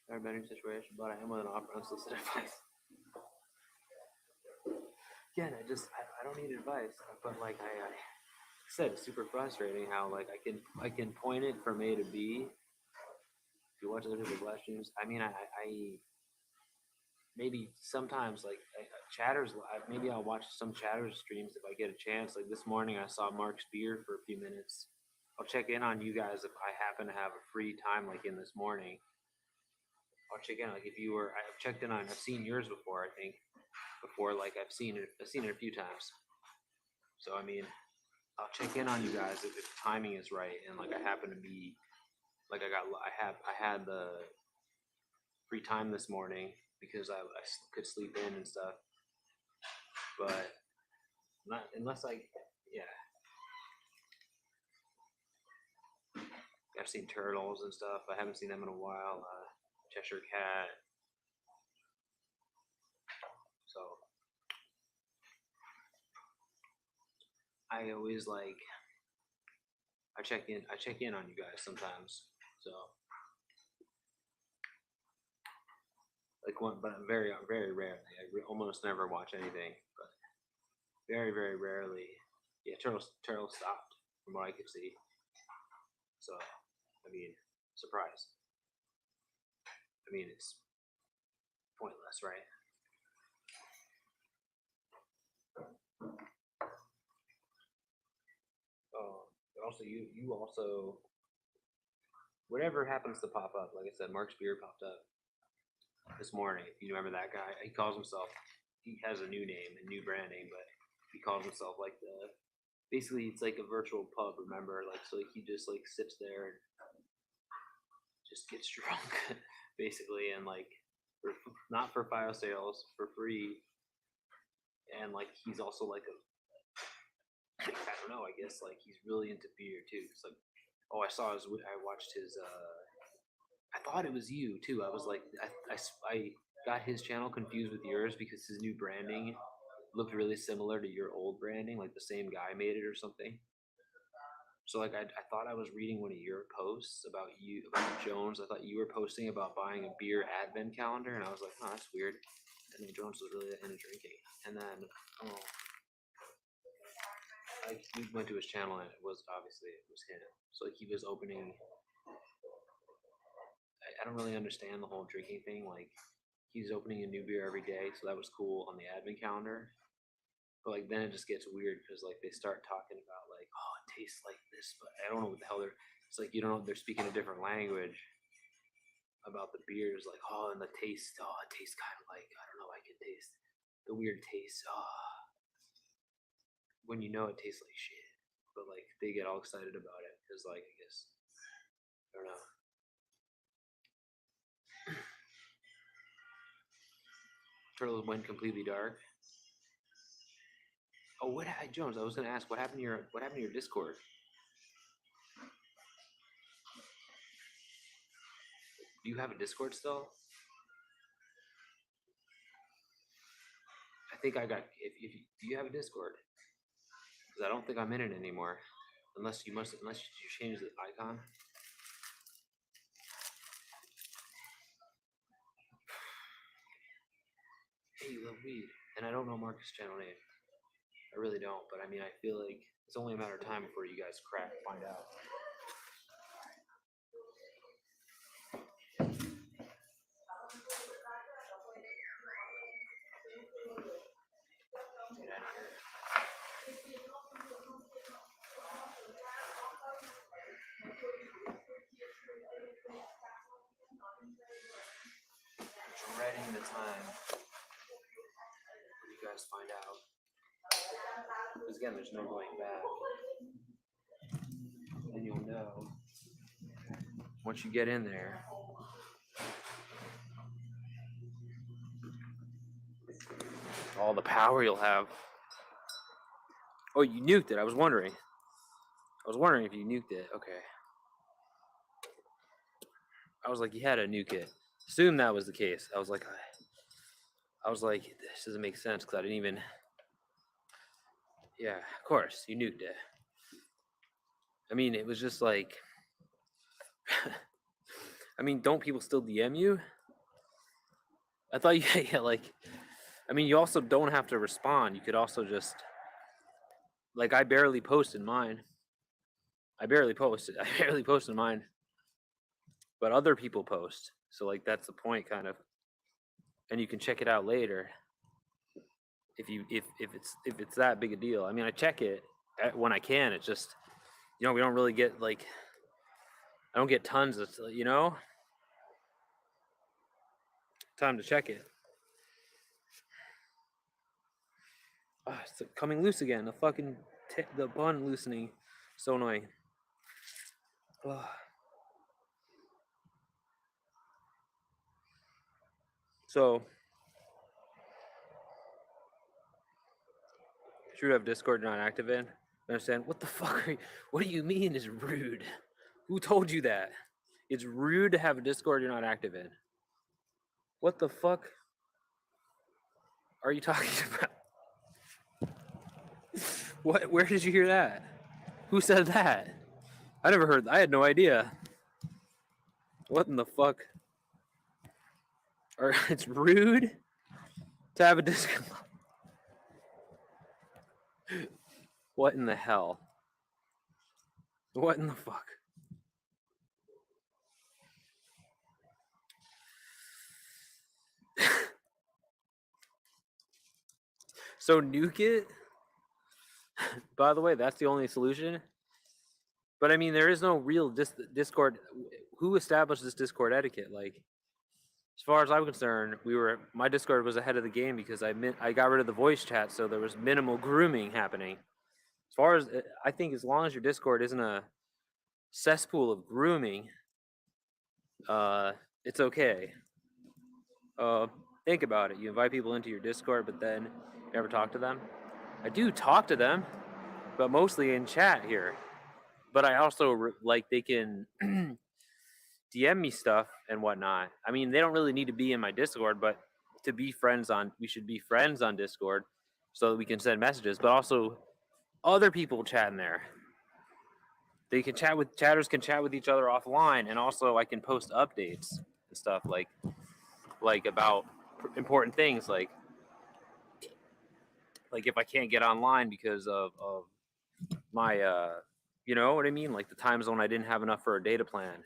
Very better situation, but I am with an offer unsolicited advice. Again, I don't need advice, but like I said, it's super frustrating how like I can point it from A to B. If you watch other people's live streams, I mean, I maybe sometimes like chatters live. Maybe I'll watch some chatters streams if I get a chance. Like this morning, I saw Mark's beer for a few minutes. I'll check in on you guys if I happen to have a free time, like in this morning. I'll check in. Like if you were, I've checked in on. I've seen yours before. I think before. Like I've seen it a few times. So I mean, I'll check in on you guys if the timing is right, and like I happen to be, like I had the free time this morning because could sleep in and stuff, but not unless yeah. I've seen turtles and stuff. I haven't seen them in a while. Cheshire cat. So I always I check in on you guys sometimes. So like one, but very rarely. Almost never watch anything, but very rarely. Yeah, turtles stopped from what I could see. So I mean, surprise. I mean, it's pointless, right? But also you also, whatever happens to pop up, like I said, Mark's beard popped up this morning. If you remember that guy, he calls himself. He has a new name, a new brand name, but he calls himself like the. Basically, it's like a virtual pub. Remember, like so, he just like sits there and just gets drunk, basically, and like not for file sales, for free, and like he's also like a. Like, I don't know. I guess like he's really into beer too. It's like, oh, I watched his. I thought it was you too. I was like, I got his channel confused with yours because his new branding looked really similar to your old branding, like the same guy made it or something. So like I thought I was reading one of your posts about Jones. I thought you were posting about buying a beer advent calendar, and I was like, oh, that's weird. And then Jones was really into drinking, and then we went to his channel, and it was him. So like he was opening. I don't really understand the whole drinking thing. Like he's opening a new beer every day, so that was cool on the advent calendar. But like then it just gets weird because like they start talking about like, oh, it tastes like this, but I don't know what the hell they're. It's like you don't know, they're speaking a different language about the beers. Like, oh, and the taste. Oh, it tastes kind of like, I don't know. I can taste the weird taste. Oh, when you know it tastes like shit, but like they get all excited about it because like I guess I don't know. Turtles went completely dark. Oh, Jones? I was gonna ask what happened to your Discord. Do you have a Discord still? I think I got. If do you have a Discord? Because I don't think I'm in it anymore, unless you change the icon. Hey, you love weed, and I don't know Marcus' channel name. I really don't, but I mean, I feel like it's only a matter of time before you guys find out. Get out of here. Dreading the time when you guys find out. Because again, there's no going back. And you'll know once you get in there. All the power you'll have. Oh, you nuked it. I was wondering if you nuked it. Okay. I was like, you had to nuke it. Assume that was the case. I was like, this doesn't make sense because I didn't even. Yeah, of course, you nuked it. I mean, it was just like. I mean, don't people still DM you? I thought yeah, like. I mean, you also don't have to respond. You could also just. Like, I barely posted mine. I barely posted mine. But other people post. So, like, that's the point, kind of. And you can check it out later. If it's that big a deal. I mean, I check it when I can. It's just, we don't really get like. I don't get tons of, time to check it. It's coming loose again. The fucking the bun loosening. So annoying. Ugh. So, should have Discord you're not active in? I understand. What the fuck are you? What do you mean is rude? Who told you that? It's rude to have a Discord you're not active in. What the fuck are you talking about? What? Where did you hear that? Who said that? I never heard. I had no idea. What in the fuck? Or it's rude to have a Discord. What in the hell? What in the fuck? So nuke it? By the way, that's the only solution. But I mean, there is no real Discord. Who established this Discord etiquette? Like, as far as I'm concerned, my Discord was ahead of the game because I got rid of the voice chat, so there was minimal grooming happening. As far as I think, as long as your Discord isn't a cesspool of grooming, it's okay. Think about it. You invite people into your Discord, but then you never talk to them. I do talk to them, but mostly in chat here. But I also like they can DM me stuff and whatnot. I mean, they don't really need to be in my Discord, but to be friends we should be friends on Discord so that we can send messages. But also, other people chat in there. They can chatters can chat with each other offline, and also I can post updates and stuff like about important things like if I can't get online because of my you know what I mean, like the time zone I didn't have enough for a data plan.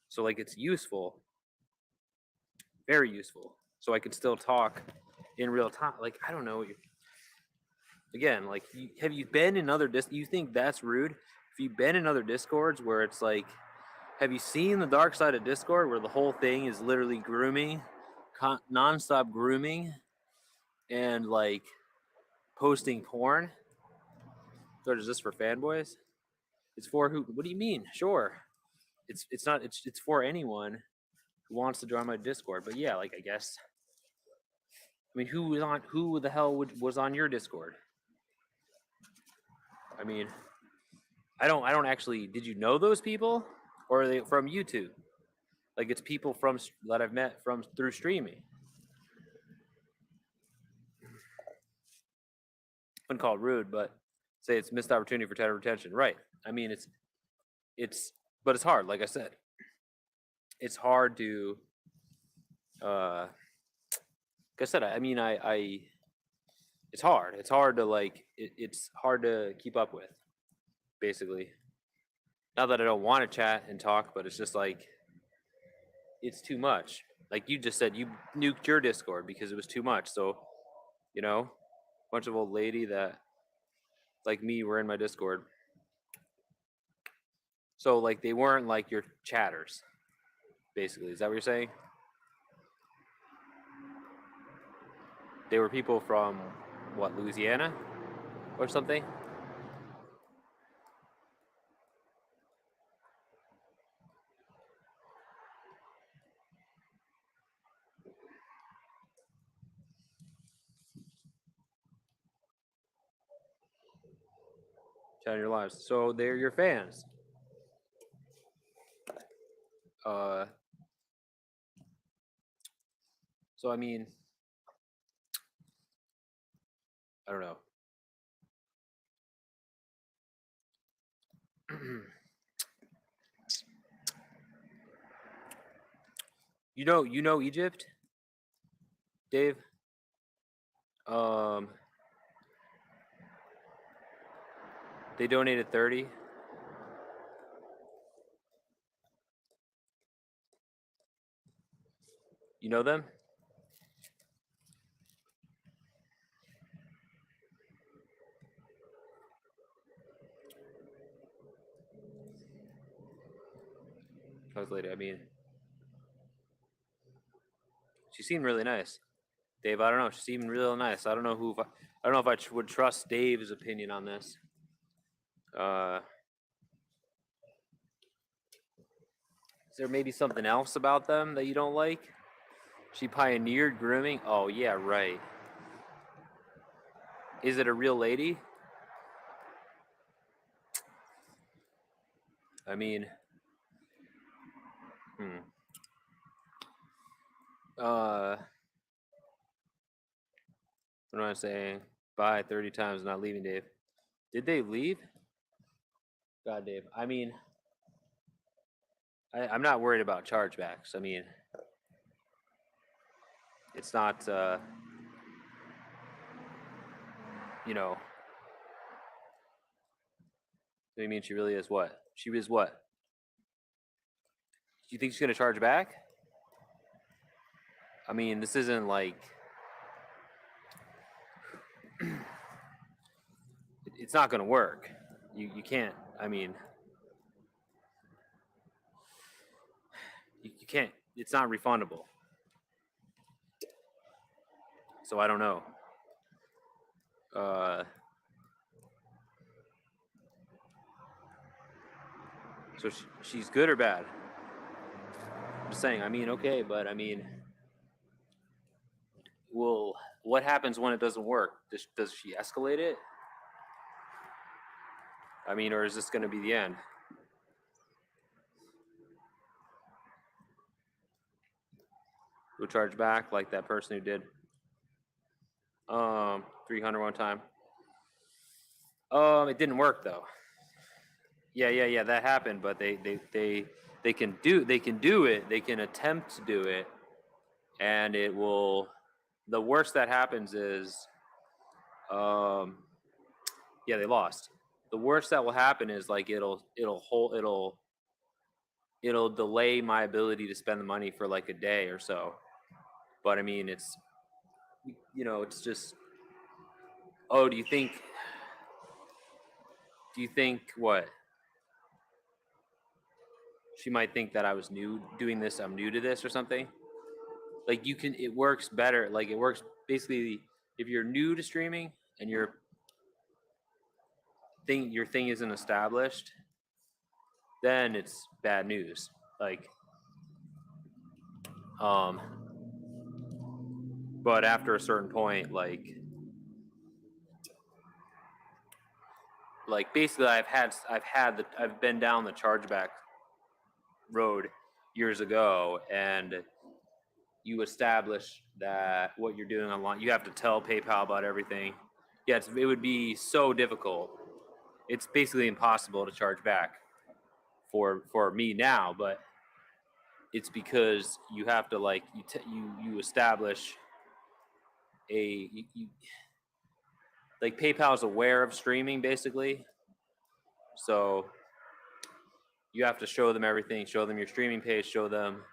So like it's useful, very useful. So I can still talk in real time. Like I don't know. Again, like have you been in other you think that's rude? If you've been in other Discords where it's like, have you seen the dark side of Discord where the whole thing is literally grooming, nonstop grooming, and like posting porn? So is this for fanboys? It's for who? What do you mean? Sure. It's not. It's for anyone who wants to join my Discord. But yeah, like I guess. I mean, who the hell was on your Discord? I mean, I don't actually. Did you know those people, or are they from YouTube? Like it's people that I've met through streaming. Wouldn't call it rude, but say it's missed opportunity for title retention. Right. I mean, but it's hard. Like I said, it's hard to. Like I said, I mean, it's hard. It's hard to like. It's hard to keep up with, basically. Not that I don't want to chat and talk, but it's just like it's too much. Like you just said, you nuked your Discord because it was too much. So, you know, bunch of old lady that like me were in my Discord. So like they weren't like your chatters, basically. Is that what you're saying? They were people from what, Louisiana or something? Chatting your lives. So they're your fans. So I mean, I don't know. You know Egypt, Dave. They donated 30. You know them? Translated. I mean, she seemed really nice. Dave, I don't know. She seemed real nice. I don't know if I would trust Dave's opinion on this. Is there maybe something else about them that you don't like? She pioneered grooming? Oh, yeah, right. Is it a real lady? I mean, what am I saying? Bye 30 times, not leaving, Dave. Did they leave? God, Dave. I mean, I'm not worried about chargebacks. I mean, it's not, you know, what do you mean she really is what? She is what? Do you think she's going to charge back? I mean, this isn't like, it's not going to work. You can't, I mean, you can't, it's not refundable. So I don't know. So she's good or bad? I'm just saying, I mean, okay, but I mean, well, what happens when it doesn't work? Does she escalate it? I mean, or is this going to be the end? We'll charge back like that person who did 300 one time. It didn't work though. Yeah, that happened, but they can do it. They can attempt to do it, and it will. The worst that happens is, they lost. The worst that will happen is like it'll delay my ability to spend the money for like a day or so. But I mean, it's just. Oh, do you think what? She might think that I was new doing this. I'm new to this or something. Like it works better. Like it works basically if you're new to streaming and your thing isn't established, then it's bad news. But after a certain point, like basically I've been down the chargeback road years ago, and you establish that what you're doing online, you have to tell PayPal about everything. Yes, it would be so difficult. It's basically impossible to charge back for me now, but it's because you have to you establish like PayPal is aware of streaming basically, so you have to show them everything, show them your streaming page, show them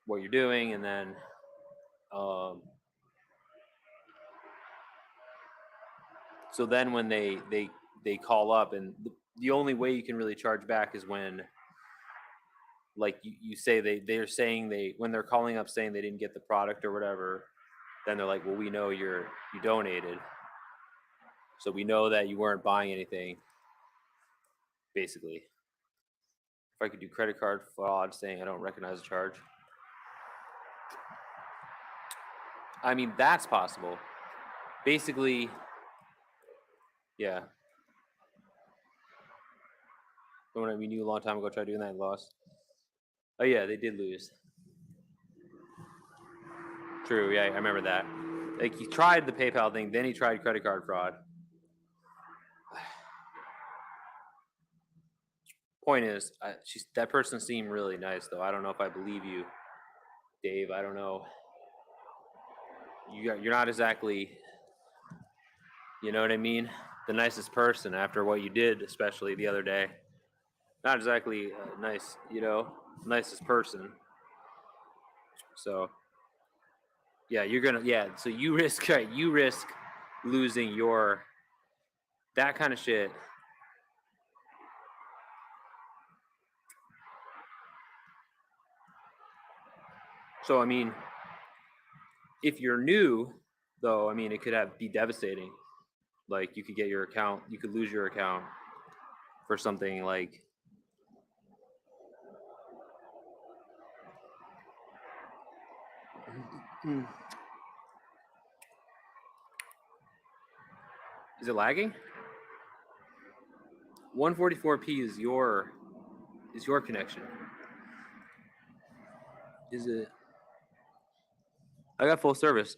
what you're doing, and then so then when they call up, and the only way you can really charge back is when like you say they're saying when they're calling up saying they didn't get the product or whatever, then they're like, well, we know you donated, so we know that you weren't buying anything basically. If I could do credit card fraud saying I don't recognize the charge, I mean, that's possible basically. Yeah, when we knew a long time ago, tried doing that and lost. Oh yeah, they did lose. True, yeah, I remember that. Like he tried the PayPal thing, then he tried credit card fraud. Point is, that person seemed really nice though. I don't know if I believe you, Dave. I don't know. You're not exactly, you know what I mean, the nicest person after what you did, especially the other day. Not exactly nice, nicest person. So yeah, so you risk losing your that kind of shit. So I mean, if you're new though, I mean, it could be devastating. Like you could get your account, you could lose your account. for something like is it lagging? 144p is your connection. Is it? I got full service.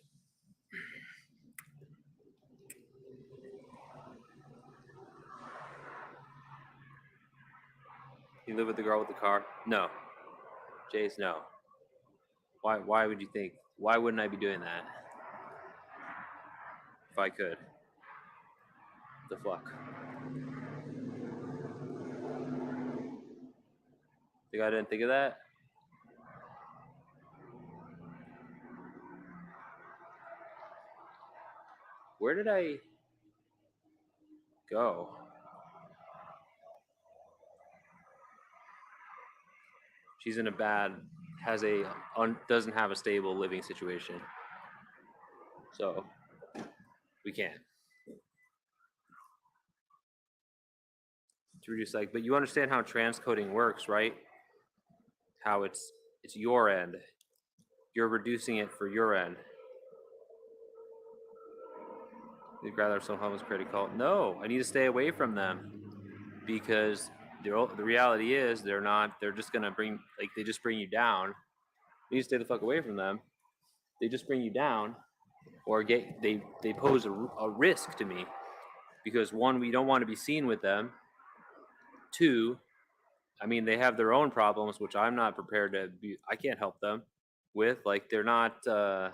You live with the girl with the car? No. Jace, no. Why would you think? Why wouldn't I be doing that? If I could. The fuck? Think I didn't think of that? Where did I go? She's in a bad, doesn't have a stable living situation. So we can't. To reduce but you understand how transcoding works, right? How it's your end. You're reducing it for your end. You'd rather some homeless create a cult? No, I need to stay away from them because the reality is they're just gonna they just bring you down. You need to stay the fuck away from them. They just bring you down, or they pose a risk to me because one, we don't want to be seen with them. Two, I mean, they have their own problems, which I'm not prepared to be. I can't help them with. Like, they're not a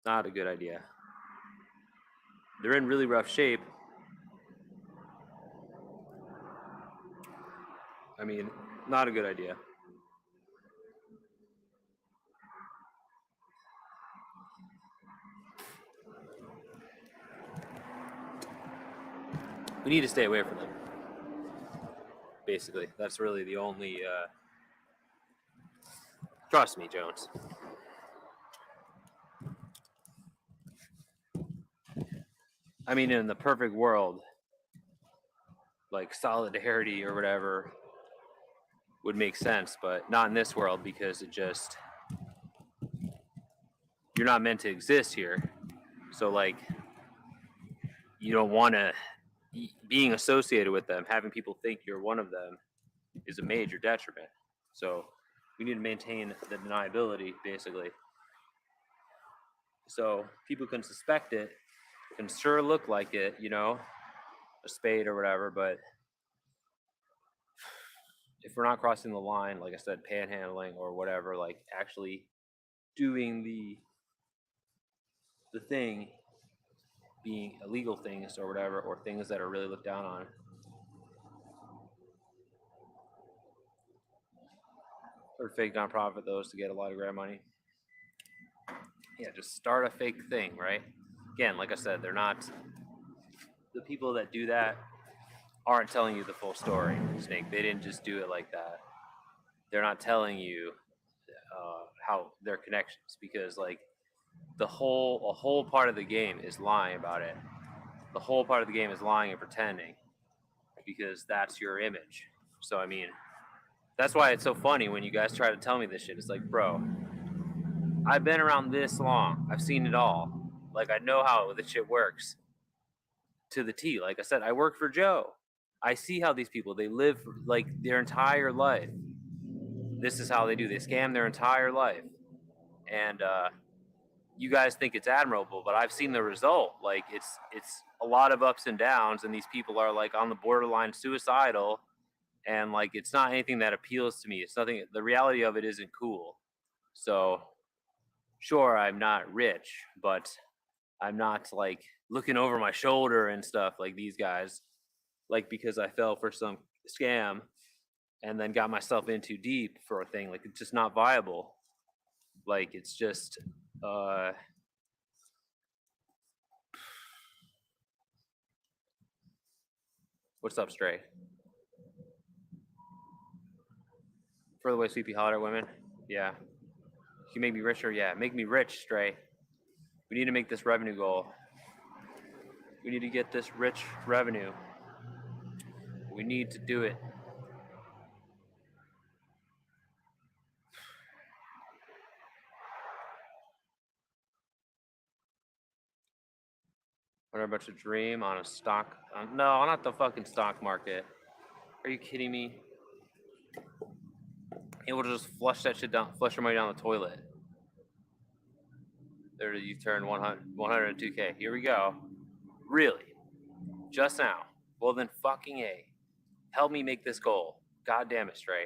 good idea. They're in really rough shape. I mean, not a good idea. We need to stay away from them. Basically, that's really the only. Trust me, Jones. I mean, in the perfect world, like solidarity or whatever would make sense, but not in this world because you're not meant to exist here. So, like, you don't want to, being associated with them, having people think you're one of them is a major detriment. So, we need to maintain the deniability, basically. So, people can suspect it, can sure look like it, a spade or whatever, but if we're not crossing the line, like I said, panhandling or whatever, like actually doing the thing, being illegal things or whatever, or things that are really looked down on, or fake nonprofit those to get a lot of grant money. Yeah, just start a fake thing, right? Again, like I said, they're not, the people that do that aren't telling you the full story, Snake. They didn't just do it like that. They're not telling you how their connections, because like a whole part of the game is lying about it. The whole part of the game is lying and pretending because that's your image. So I mean, that's why it's so funny when you guys try to tell me this shit. It's like, bro, I've been around this long. I've seen it all. Like, I know how this shit works to the T. Like I said, I work for Joe. I see how these people, they live like their entire life. This is how they do. They scam their entire life. And you guys think it's admirable, but I've seen the result. Like, it's a lot of ups and downs, and these people are like on the borderline suicidal, and like it's not anything that appeals to me. It's nothing. The reality of it isn't cool. So sure, I'm not rich, but I'm not like looking over my shoulder and stuff like these guys, like because I fell for some scam and then got myself in too deep for a thing. Like, it's just not viable. Like, it's just what's up, Stray? For the way Sleepy Holiday women? Yeah. You make me richer? Yeah. Make me rich, Stray. We need to make this revenue goal. We need to get this rich revenue. We need to do it. What about to dream on a stock? No, not the fucking stock market. Are you kidding me? It will just flush that shit down, flush your money down the toilet. There you turn 102K. Here we go. Really? Just now? Well then fucking A. Help me make this goal. God damn it, Stray.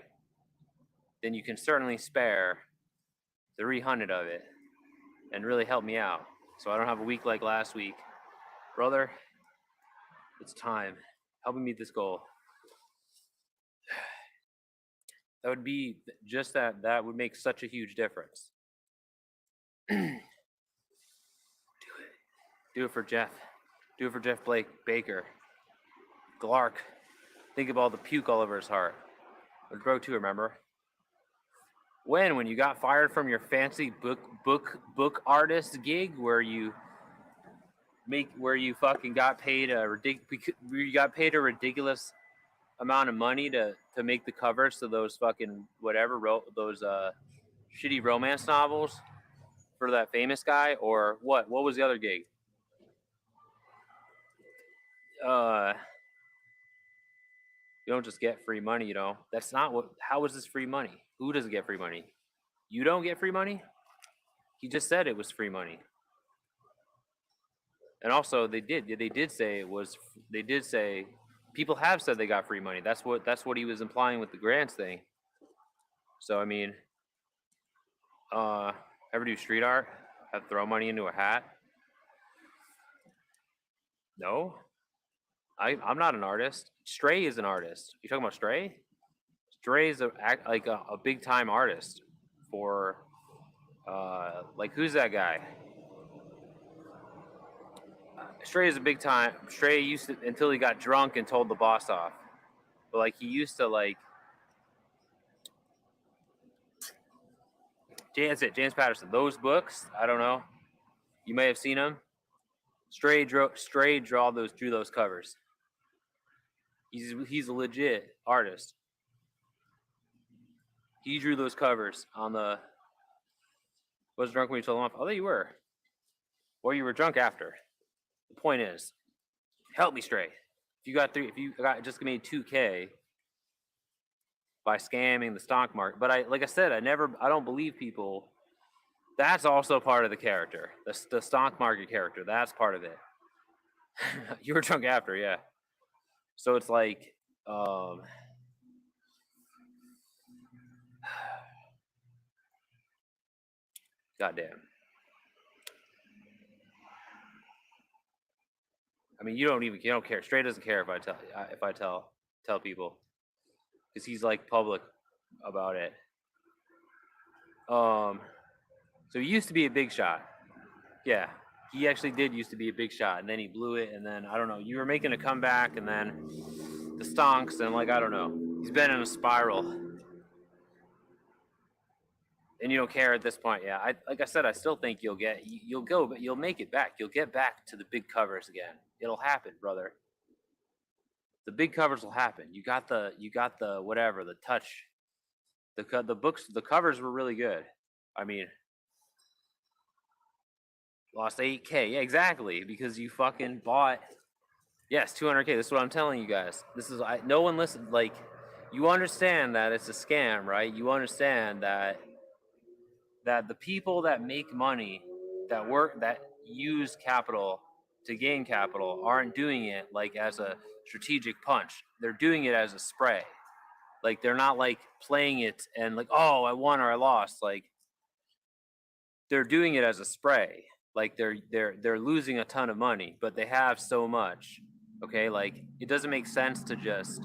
Then you can certainly spare 300 of it and really help me out. So I don't have a week like last week. Brother, it's time. Help me meet this goal. That would be just that would make such a huge difference. Do it. Do it for Jeff. Do it for Jeff Baker. Glark. Think of all the puke all over his heart. But bro too, remember? When you got fired from your fancy book artist gig where you fucking got paid a ridiculous amount of money to make the covers to those fucking those shitty romance novels for that famous guy, or what was the other gig? You don't just get free money, you know. That's not what. How is this free money? Who doesn't get free money? You don't get free money? He just said it was free money. And also, they did say it was. They did say people have said they got free money. That's what he was implying with the grants thing. So I mean, ever do street art? Have throw money into a hat? No, I'm not an artist. Stray is an artist. You talking about Stray? Stray is a big time artist for like who's that guy? Stray is a big time. Stray used to until he got drunk and told the boss off. But like he used to like. James Patterson. Those books, I don't know. You may have seen them. Stray drew those covers. He's a legit artist. He drew those covers on the. Was drunk when you told him off? Oh, there you were. Or you were drunk after. The point is, help me, Stray. If you just made 2K by scamming the stock market, but I don't believe people. That's also part of the character, the stock market character. That's part of it. You were drunk after, yeah. So it's like, goddamn. I mean, you don't care. Stray doesn't care if I tell people, because he's like public about it. So he used to be a big shot. Yeah, he actually did used to be a big shot, and then he blew it, and then I don't know. You were making a comeback, and then the stonks, and like I don't know. He's been in a spiral, and you don't care at this point. Yeah, like I said, I still think you'll make it back. You'll get back to the big covers again. It'll happen, brother. The big covers will happen. You got the whatever, the touch. The books, the covers were really good. I mean, lost 8K. Yeah, exactly, because you fucking bought. Yes, 200K. This is what I'm telling you guys. No one listened. Like, you understand that it's a scam, right? You understand that the people that make money, that use capital to gain capital, aren't doing it like as a strategic punch. They're doing it as a spray. Like, they're not like playing it and like, oh, I won or I lost. Like, they're doing it as a spray. Like they're losing a ton of money, but they have so much. Okay, like it doesn't make sense to just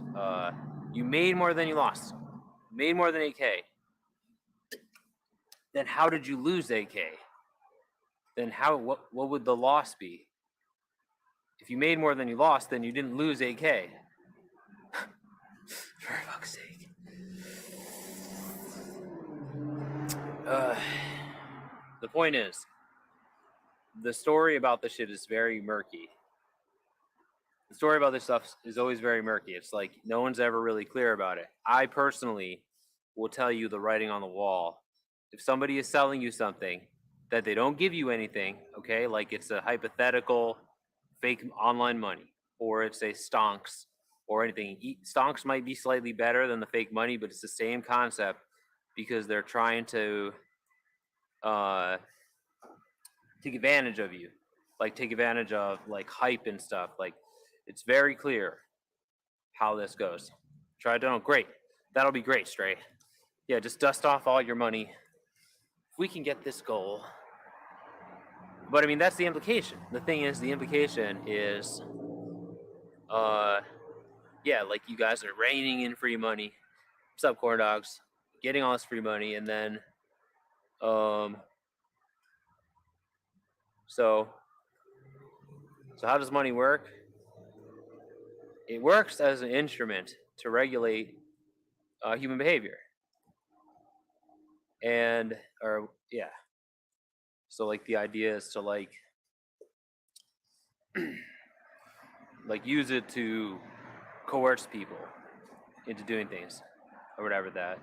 you made more than you lost. You made more than 8K. Then how did you lose 8K? Then what would the loss be? If you made more than you lost, then you didn't lose 8K. For fuck's sake. The point is, the story about this shit is very murky. the story about this stuff is always very murky. It's like no one's ever really clear about it. I personally will tell you the writing on the wall. If somebody is selling you something that they don't give you anything, okay, like it's a hypothetical fake online money, or it's a stonks or anything. Stonks might be slightly better than the fake money, but it's the same concept because they're trying to take advantage of you, like take advantage of like hype and stuff. Like it's very clear how this goes. Try it down. Great. That'll be great, Stray. Yeah, just dust off all your money. If we can get this goal. But I mean, that's the implication. The thing is, the implication is, yeah, like you guys are raining in free money. What's up, corn dogs? Getting all this free money, and then, so how does money work? It works as an instrument to regulate human behavior. And, or, yeah. So, like, the idea is to, like use it to coerce people into doing things or whatever that.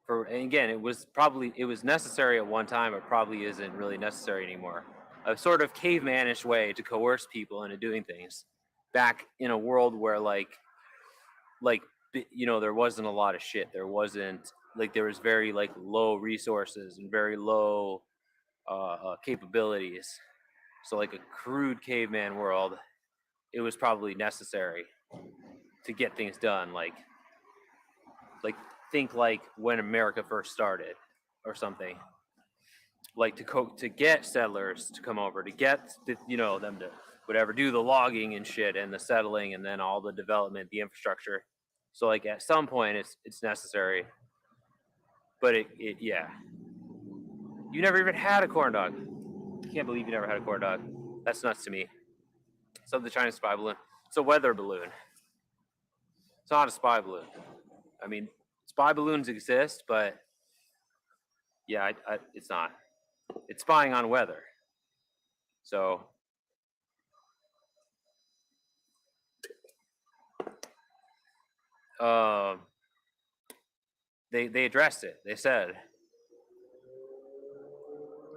And again, it was necessary at one time, but probably isn't really necessary anymore. A sort of cavemanish way to coerce people into doing things back in a world where there wasn't a lot of shit. There wasn't there was very low resources and very low capabilities. So like a crude caveman world, it was probably necessary to get things done. Like think like when America first started or something. Like to get settlers to come over, to get them to whatever, do the logging and shit and the settling and then all the development, the infrastructure. So like at some point it's necessary. But yeah. You never even had a corn dog. I can't believe you never had a corn dog. That's nuts to me. So the Chinese spy balloon. It's a weather balloon. It's not a spy balloon. I mean, spy balloons exist, but yeah, it's not. It's spying on weather. So they addressed it. They said,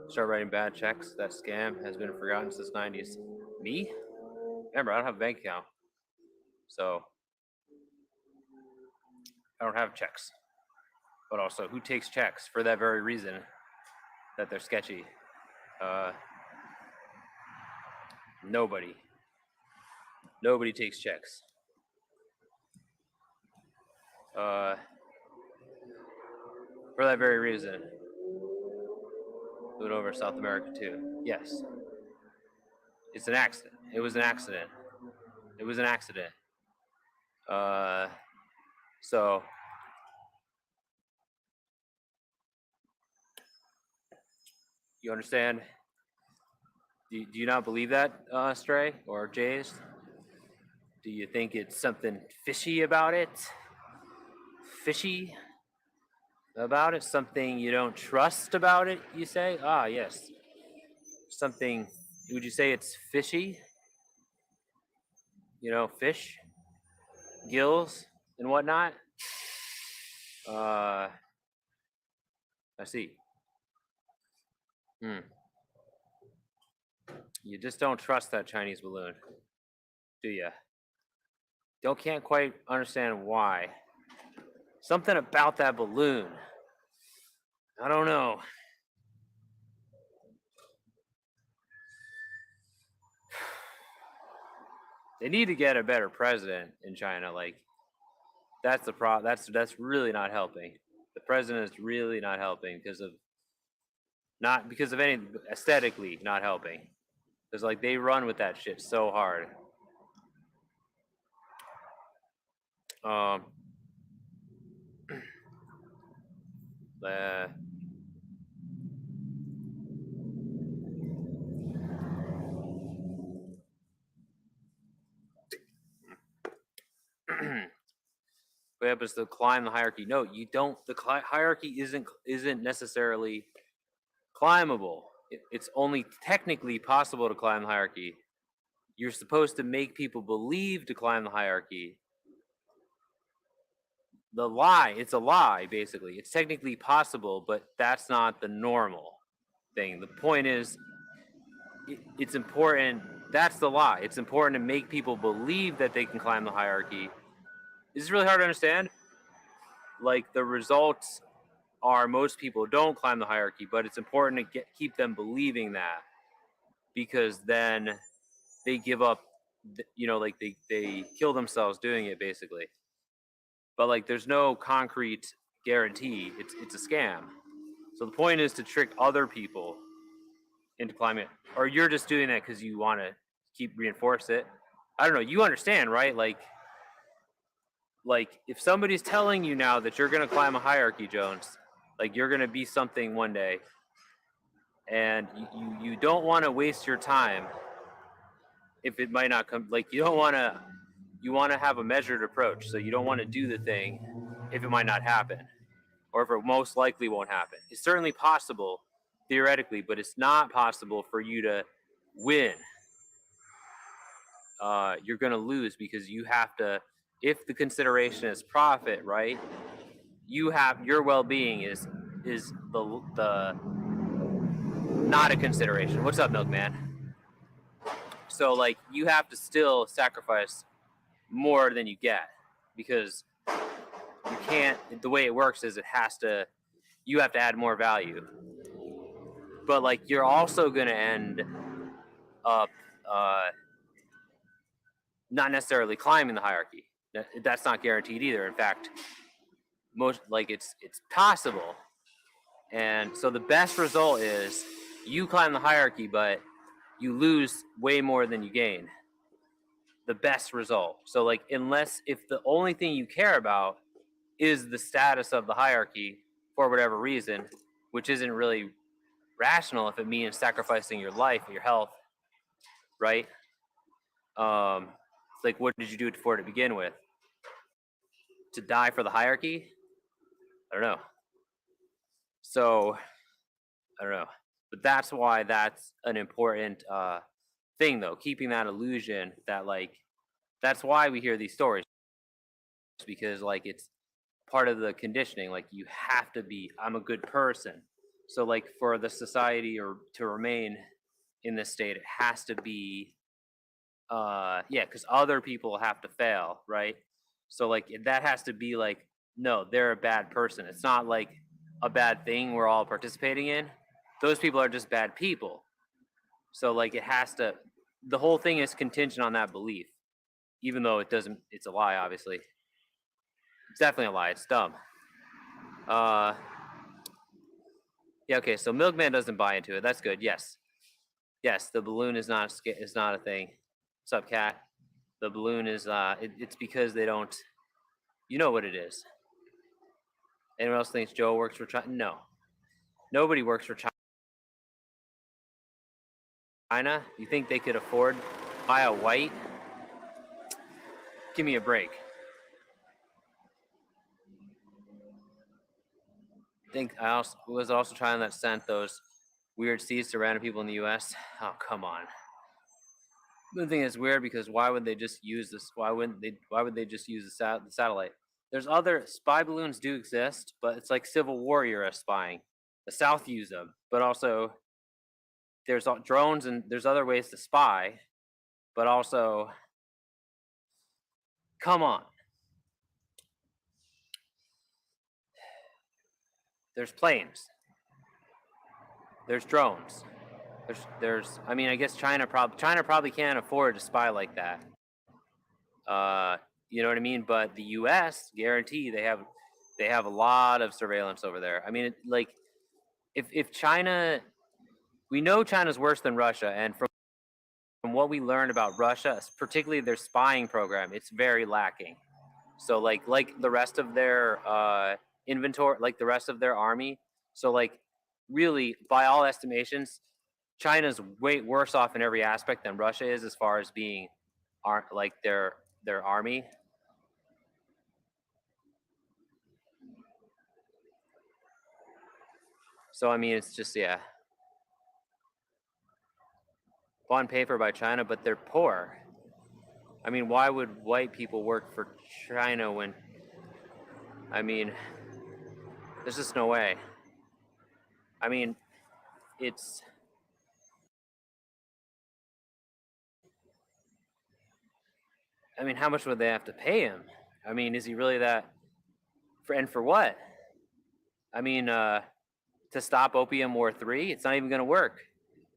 start writing bad checks. That scam has been forgotten since the 90s. Me? Remember, I don't have a bank account. So I don't have checks. But also, who takes checks for that very reason that they're sketchy? Nobody. Nobody takes checks. For that very reason. Do it over South America too. Yes. It's an accident. It was an accident. It was an accident. So you understand? Do you not believe that, Stray or Jays? Do you think it's something fishy about it? Fishy about it? Something you don't trust about it, you say? Ah, yes. Something, would you say it's fishy? Fish? Gills and whatnot? I see. You just don't trust that Chinese balloon, do you? Can't quite understand why. Something about that balloon. I don't know. They need to get a better president in China. Like, that's the problem. That's really not helping. The president is really not helping not because of any aesthetically not helping. Because they run with that shit so hard. What happens to climb the hierarchy? No, you don't. The hierarchy isn't necessarily climbable. It's only technically possible to climb the hierarchy. you're supposed to make people believe to climb the hierarchy. The lie, it's a lie, basically. It's technically possible, but that's not the normal thing. The point is, it's important. That's the lie. It's important to make people believe that they can climb the hierarchy. This is really hard to understand. Like, the results are most people don't climb the hierarchy, but it's important to keep them believing that, because then they give up, like they kill themselves doing it, basically. But like, there's no concrete guarantee. It's a scam. So the point is to trick other people into climbing it, or you're just doing that because you want to keep reinforce it. I don't know. You understand, right? Like if somebody's telling you now that you're gonna climb a hierarchy, Jones, like you're gonna be something one day, and you don't want to waste your time if it might not come. Like you want to have a measured approach, so you don't want to do the thing if it might not happen, or if it most likely won't happen. It's certainly possible theoretically, but it's not possible for you to win. You're going to lose because you have to, if the consideration is profit, right? You have your well-being is the not a consideration. What's up, Milkman? So like you have to still sacrifice more than you get, because you can't. The way it works is you have to add more value. But like you're also going to end up not necessarily climbing the hierarchy. That's not guaranteed either. In fact, most like it's possible. And so the best result is you climb the hierarchy, but you lose way more than you gain. The best result. So like if the only thing you care about is the status of the hierarchy for whatever reason, which isn't really rational if it means sacrificing your life, your health, right? It's like, what did you do it for to begin with? To die for the hierarchy? I don't know. So, I don't know. But that's why that's an important thing, though. Keeping that illusion that, like, that's why we hear these stories. Because, like, it's part of the conditioning. Like, you have to be, I'm a good person. So, like, for the society or to remain in this state, it has to be, because other people have to fail, right? So, like, that has to be, like, no, they're a bad person. It's not, like, a bad thing we're all participating in. Those people are just bad people. So, like, the whole thing is contingent on that belief, even though it's a lie, obviously. It's definitely a lie. It's dumb. Yeah, okay, so Milkman doesn't buy into it. That's good. Yes, the balloon is not a thing. What's up, Cat? The balloon is it's because they don't. You know what it is. Anyone else thinks Joe works for China? No, nobody works for China. You think they could afford buy a white? Give me a break. I think was also China that sent those weird seeds to random people in the U.S. Oh, come on. The thing is weird because why would they just use this? Why would they just use the satellite? There's other spy balloons do exist, but it's like Civil War era spying. The South used them, but also there's drones and there's other ways to spy, but also, come on. There's planes. There's drones. There's. I mean, I guess China probably can't afford to spy like that. You know what I mean? But the U.S. guarantee they have a lot of surveillance over there. I mean, like, if China, we know China's worse than Russia, and from what we learned about Russia, particularly their spying program, it's very lacking. So like the rest of their inventory, like the rest of their army. So like really, by all estimations, China's way worse off in every aspect than Russia is as far as being like their army. So I mean, it's just a on paper by China, but they're poor. I mean, why would white people work for China when, I mean, there's just no way. I mean, it's, I mean, how much would they have to pay him? I mean, is he really that, and for what? I mean, to stop Opium War 3, it's not even going to work.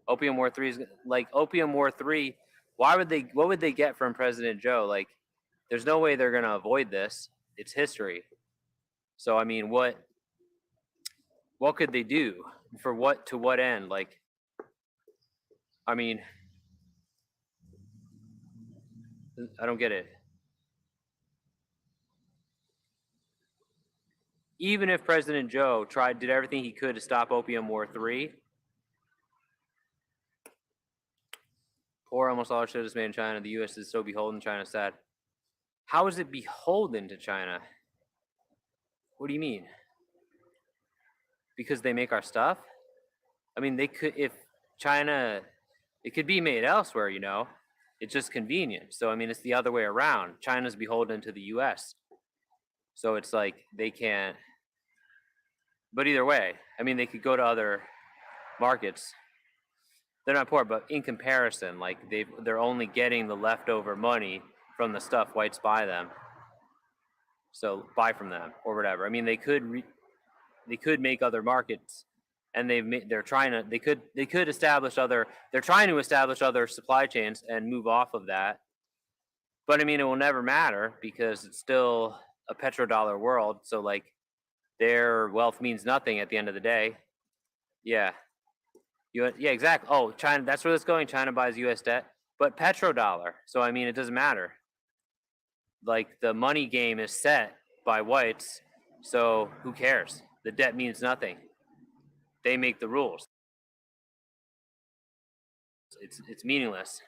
Opium War 3 is like Opium War 3. What would they get from President Joe? Like, there's no way they're going to avoid this. It's history. So, I mean, what could they do? For what, to what end? Like, I mean, I don't get it. Even if President Joe did everything he could to stop Opium War 3, poor almost all our shit is made in China. The U.S. is so beholden to China. Sad. How is it beholden to China? What do you mean? Because they make our stuff? I mean, they could, if China, it could be made elsewhere, you know? It's just convenient. So, I mean, it's the other way around. China's beholden to the U.S. So it's like they can't, but either way, I mean, they could go to other markets. They're not poor, but in comparison, like they're only getting the leftover money from the stuff whites buy them. So buy from them or whatever. I mean, they could make other markets, and they're trying to they're trying to establish other supply chains and move off of that. But I mean, it will never matter because it's still a petrodollar world. So like, their wealth means nothing at the end of the day. Yeah. Yeah, exactly. Oh, China, that's where it's going. China buys US debt, but petrodollar. So, I mean, it doesn't matter. Like, the money game is set by whites, so who cares? The debt means nothing. They make the rules. It's meaningless.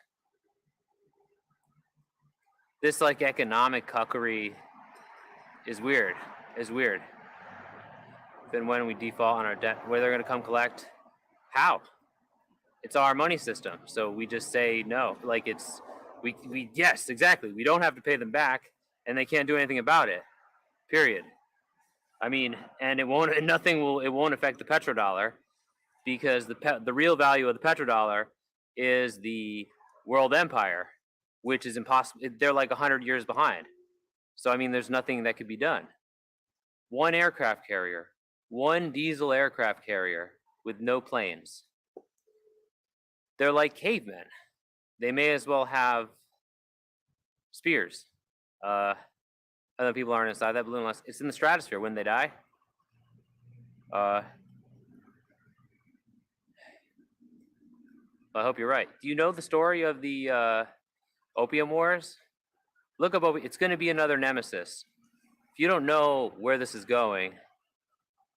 This, like, economic cuckery is weird. Then when we default on our debt, where they're going to come collect? How? It's our money system, so we just say no. Like yes, exactly. We don't have to pay them back, and they can't do anything about it. Period. I mean, and it won't affect the petrodollar because the real value of the petrodollar is the world empire, which is impossible. They're like 100 years behind. So I mean, there's nothing that could be done. One aircraft carrier, one diesel aircraft carrier with no planes. They're like cavemen. They may as well have spears. I know people aren't inside that balloon unless it's in the stratosphere when they die. I hope you're right. Do you know the story of the Opium Wars? Look up Opium. It's going to be another nemesis. If you don't know where this is going,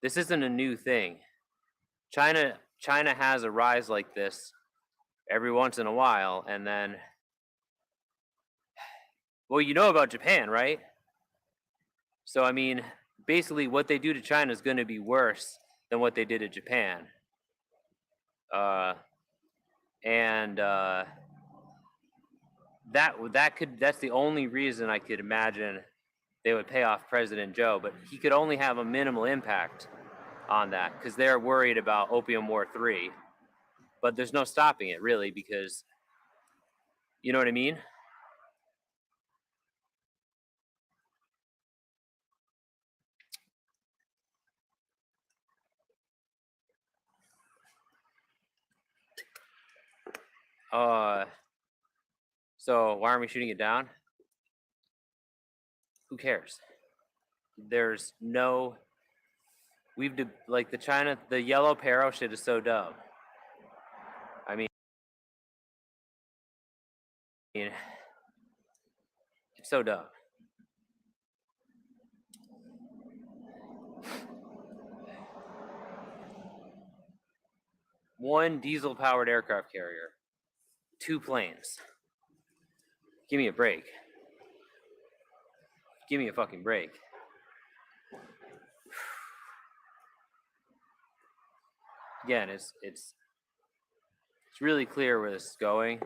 this isn't a new thing. China has a rise like this every once in a while, and then, well, you know about Japan, right? So, I mean, basically what they do to China is going to be worse than what they did to Japan. That's the only reason I could imagine they would pay off President Joe, but he could only have a minimal impact on that because they're worried about Opium War 3. But there's no stopping it, really, because, you know what I mean? So why aren't we shooting it down? Who cares? There's no, like the yellow Paro shit is so dumb. I mean, it's so dumb. One diesel-powered aircraft carrier, 2 planes. Give me a break. Give me a fucking break. Again, it's It's really clear where this is going.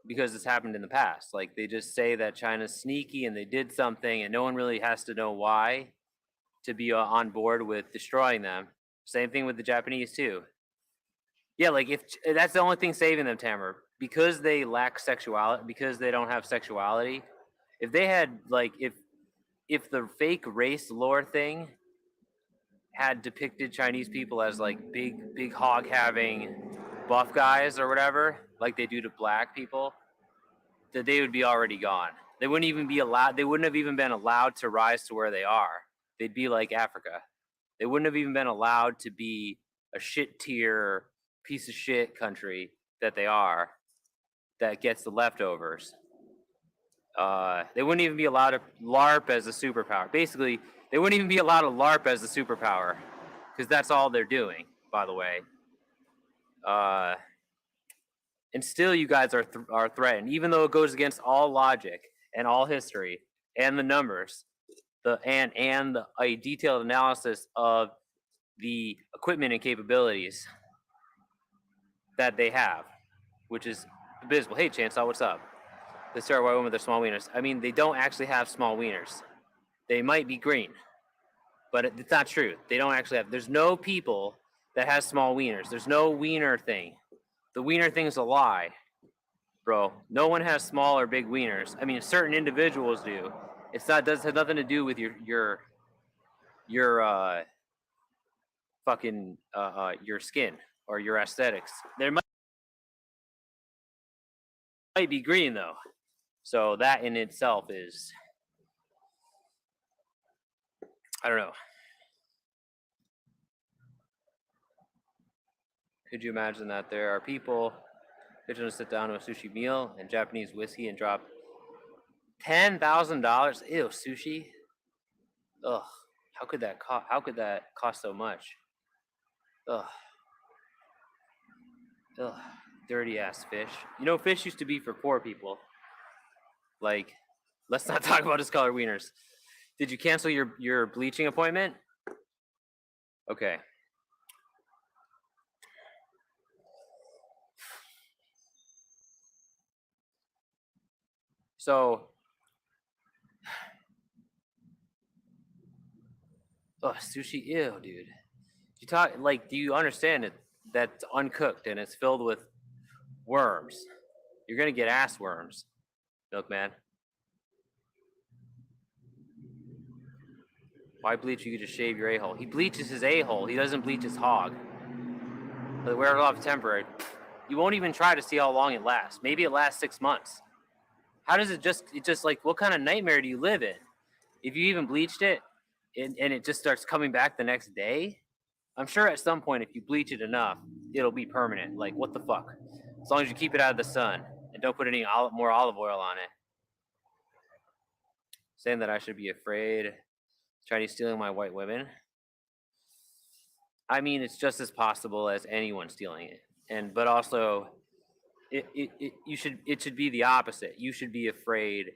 Because it's happened in the past. Like, they just say that China's sneaky and they did something, and no one really has to know why to be on board with destroying them. Same thing with the Japanese too. Yeah, like if that's the only thing saving them, Tamer, because they lack sexuality, because they don't have sexuality. If they had like if the fake race lore thing had depicted Chinese people as like big hog having buff guys or whatever, like they do to black people, that they would be already gone. They wouldn't even be allowed. They wouldn't have even been allowed to rise to where they are. They'd be like Africa. They wouldn't have even been allowed to be a shit tier piece of shit country that they are, that gets the leftovers. They wouldn't even be allowed to LARP as a superpower. Basically, they wouldn't even be allowed to LARP as a superpower, because that's all they're doing, by the way. And still, you guys are threatened, even though it goes against all logic and all history and the numbers, and a detailed analysis of the equipment and capabilities that they have, which is abysmal. Hey, Chainsaw, what's up? The start white women with their small wieners. I mean, they don't actually have small wieners. They might be green, but it's not true. They don't actually have. There's no people that has small wieners. There's no wiener thing. The wiener thing is a lie, bro. No one has small or big wieners. I mean, certain individuals do. It's not. Does have nothing to do with your fucking your skin or your aesthetics. There might be green though. So that in itself is, I don't know. Could you imagine that there are people who are going to sit down to a sushi meal and Japanese whiskey and drop $10,000? Ew, sushi. Ugh. How could that cost so much? Ugh. Ugh. Dirty ass fish. You know, fish used to be for poor people. Like, let's not talk about discolored wieners. Did you cancel your bleaching appointment? Okay. So, sushi, ew, dude. You talk like, do you understand it? That's uncooked and it's filled with worms. You're gonna get ass worms, milkman. Why bleach? You could just shave your a-hole. He bleaches his a-hole. He doesn't bleach his hog. They wear it off temporary. You won't even try to see how long it lasts. Maybe it lasts 6 months. How does it just like, what kind of nightmare do you live in? If you even bleached it and it just starts coming back the next day, I'm sure at some point if you bleach it enough, it'll be permanent. Like, what the fuck? As long as you keep it out of the sun and don't put any more olive oil on it. Saying that I should be afraid Chinese stealing my white women. I mean, it's just as possible as anyone stealing it. But also, it should be the opposite. You should be afraid.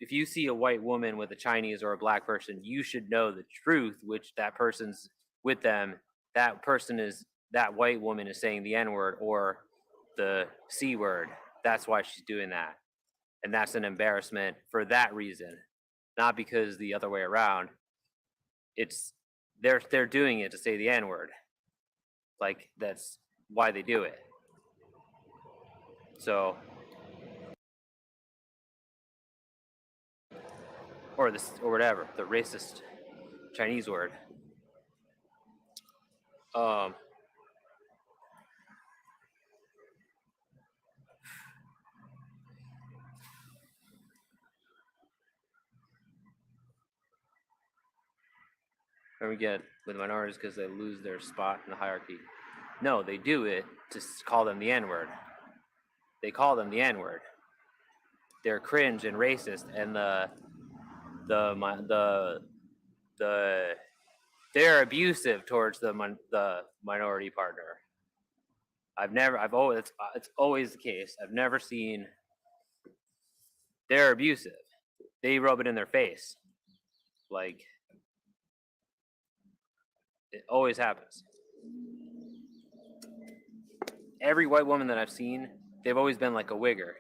If you see a white woman with a Chinese or a black person, you should know the truth, which that person's with them. That white woman is saying the N-word or the C word. That's why she's doing that. And that's an embarrassment for that reason. Not because the other way around. It's they're doing it to say the N-word. Like, that's why they do it. So, or whatever, the racist Chinese word. And we get with minorities because they lose their spot in the hierarchy. No, they do it to call them the N-word. They call them the N-word. They're cringe and racist, and they're abusive towards the minority partner. It's always the case. I've never seen. They're abusive. They rub it in their face, like, It always happens. Every white woman that I've seen, they've always been like a wigger,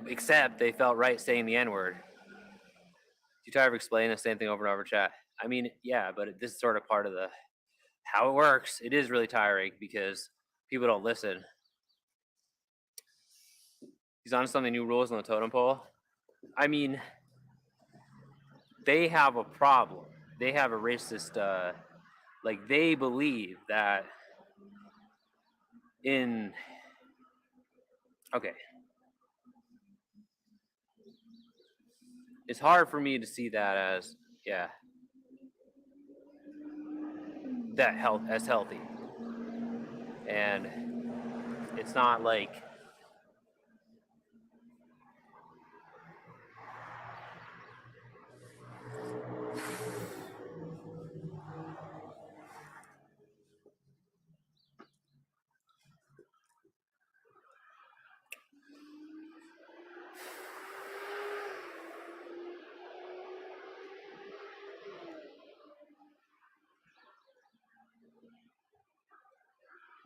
except they felt right saying the N-word. Do you try to explain the same thing over and over, chat? I mean, yeah, but this is sort of part of the how it works. It is really tiring because people don't listen. He's on some of the new rules on the totem pole. I mean, they have a problem. They have a racist, like they believe that okay. It's hard for me to see that as, yeah, as healthy. And it's not like,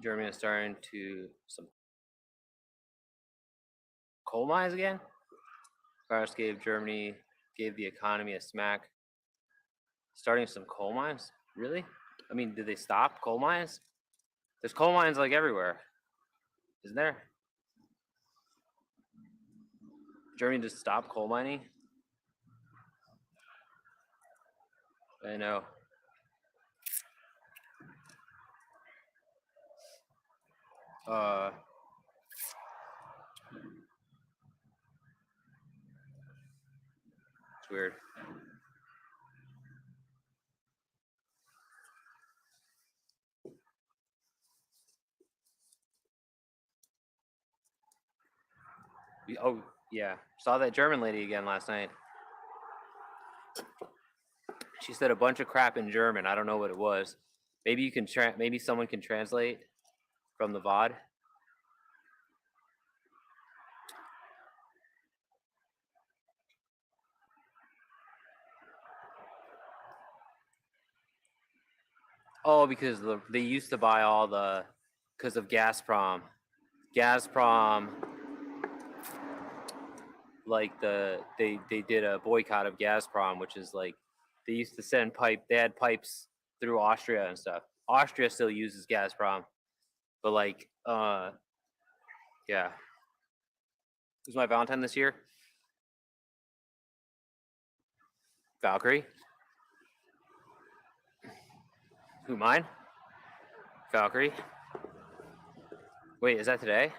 Germany is starting to some coal mines again. Cars gave the economy a smack. Starting some coal mines? Really? I mean, did they stop coal mines? There's coal mines like everywhere, isn't there? Germany just stopped coal mining? I know. It's weird. Oh, yeah. Saw that German lady again last night. She said a bunch of crap in German. I don't know what it was. Maybe you can maybe someone can translate from the VOD. Oh, because they used to buy all the, because of Gazprom. Gazprom, like they did a boycott of Gazprom, which is like they used to send they had pipes through Austria and stuff. Austria still uses Gazprom, but like yeah. Who's my Valentine this year? Valkyrie. Who, mine? Valkyrie. Wait, is that today?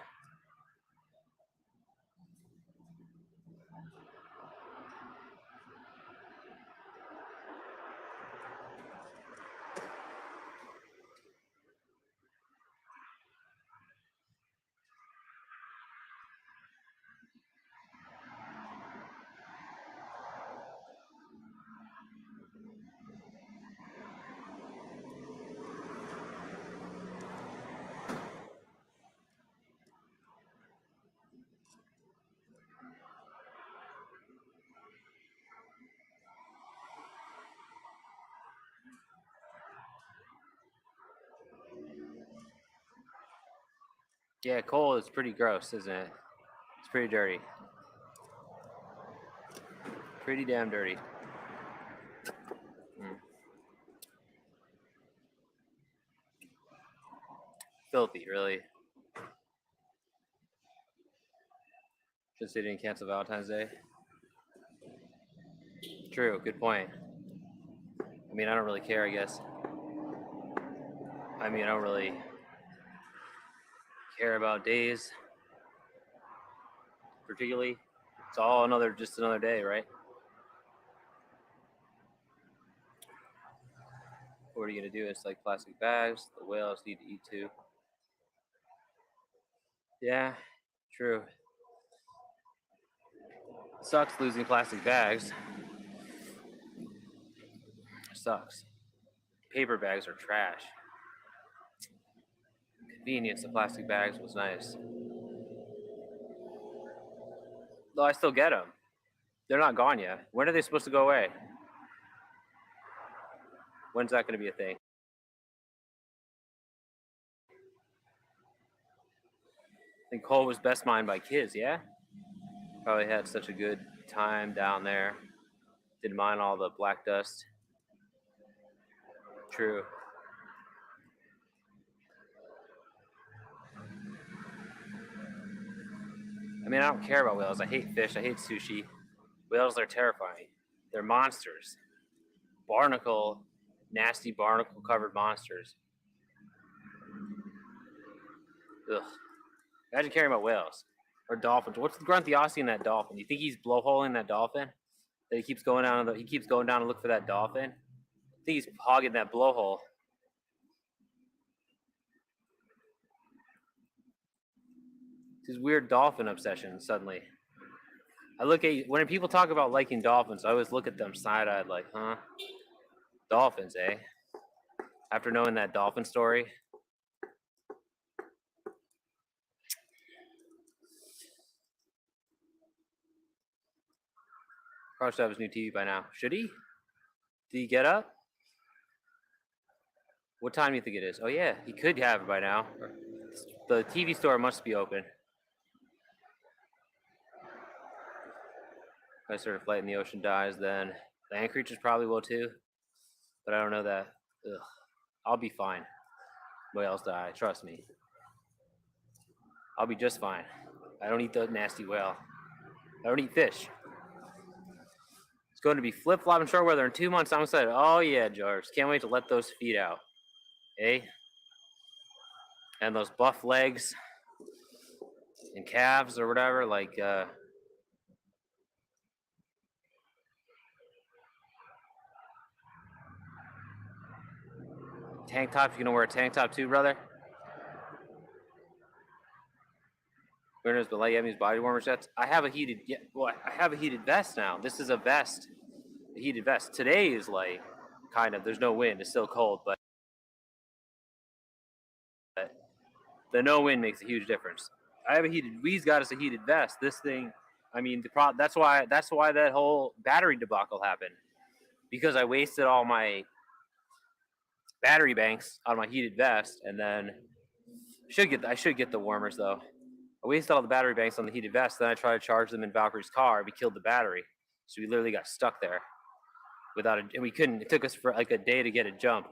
Yeah, coal is pretty gross, isn't it? It's pretty dirty. Pretty damn dirty. Filthy, really. Just they didn't cancel Valentine's Day. True, good point. I mean, I don't really care, I guess. I mean, I don't really care about days, particularly. It's all just another day, right? What are you gonna do? It's like plastic bags. The whales need to eat too. Yeah, true. Sucks losing plastic bags. Sucks. Paper bags are trash. Convenience of plastic bags was nice. Though I still get them. They're not gone yet. When are they supposed to go away? When's that going to be a thing? think coal was best mined by kids, yeah? Probably had such a good time down there. Didn't mind all the black dust. True. I mean, I don't care about whales. I hate fish. I hate sushi. Whales are terrifying. They're monsters. Barnacle, nasty barnacle covered monsters. Ugh. Imagine caring about whales or dolphins. What's the grunthiosity in that dolphin? You think he's blowholing that dolphin? That he keeps going down. He keeps going down to look for that dolphin. I think he's hogging that blowhole. His weird dolphin obsession suddenly. I look at when people talk about liking dolphins, I always look at them side-eyed like, huh? Dolphins, eh? After knowing that dolphin story. Probably should have his new TV by now. Should he? Did he get up? What time do you think it is? Oh yeah, he could have it by now. The TV store must be open. If I start a flight in the ocean dies, then land creatures probably will too. But I don't know that. Ugh. I'll be fine. Whales die, trust me. I'll be just fine. I don't eat the nasty whale. I don't eat fish. It's going to be flip-flopping short weather in 2 months. I'm excited. Oh yeah, George. Can't wait to let those feet out. Eh? And those buff legs and calves or whatever, like tank top. You gonna wear a tank top too, brother? Winters, but let use body warmer sets. I have a heated. Yeah, well, I have a heated vest now. This is a vest, a heated vest. Today is like kind of. There's no wind. It's still cold, but the no wind makes a huge difference. I have a heated. We's got us a heated vest. This thing. I mean, that's why that whole battery debacle happened, because I wasted all my battery banks on my heated vest, and then I should get the warmers though. I wasted all the battery banks on the heated vest. Then I tried to charge them in Valkyrie's car. We killed the battery, so we literally got stuck there without and we couldn't. It took us for like a day to get a jump.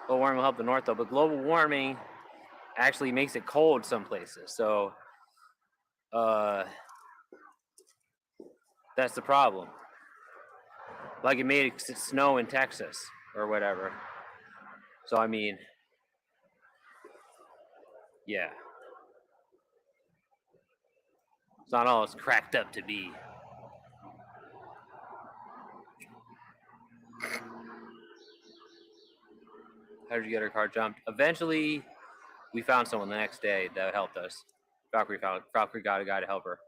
Global warming will help the north though, but global warming actually makes it cold some places. So that's the problem. Like it made it snow in Texas or whatever. So I mean, yeah. It's not all it's cracked up to be. How did you get her car jumped? Eventually, we found someone the next day that helped us. Valkyrie got a guy to help her.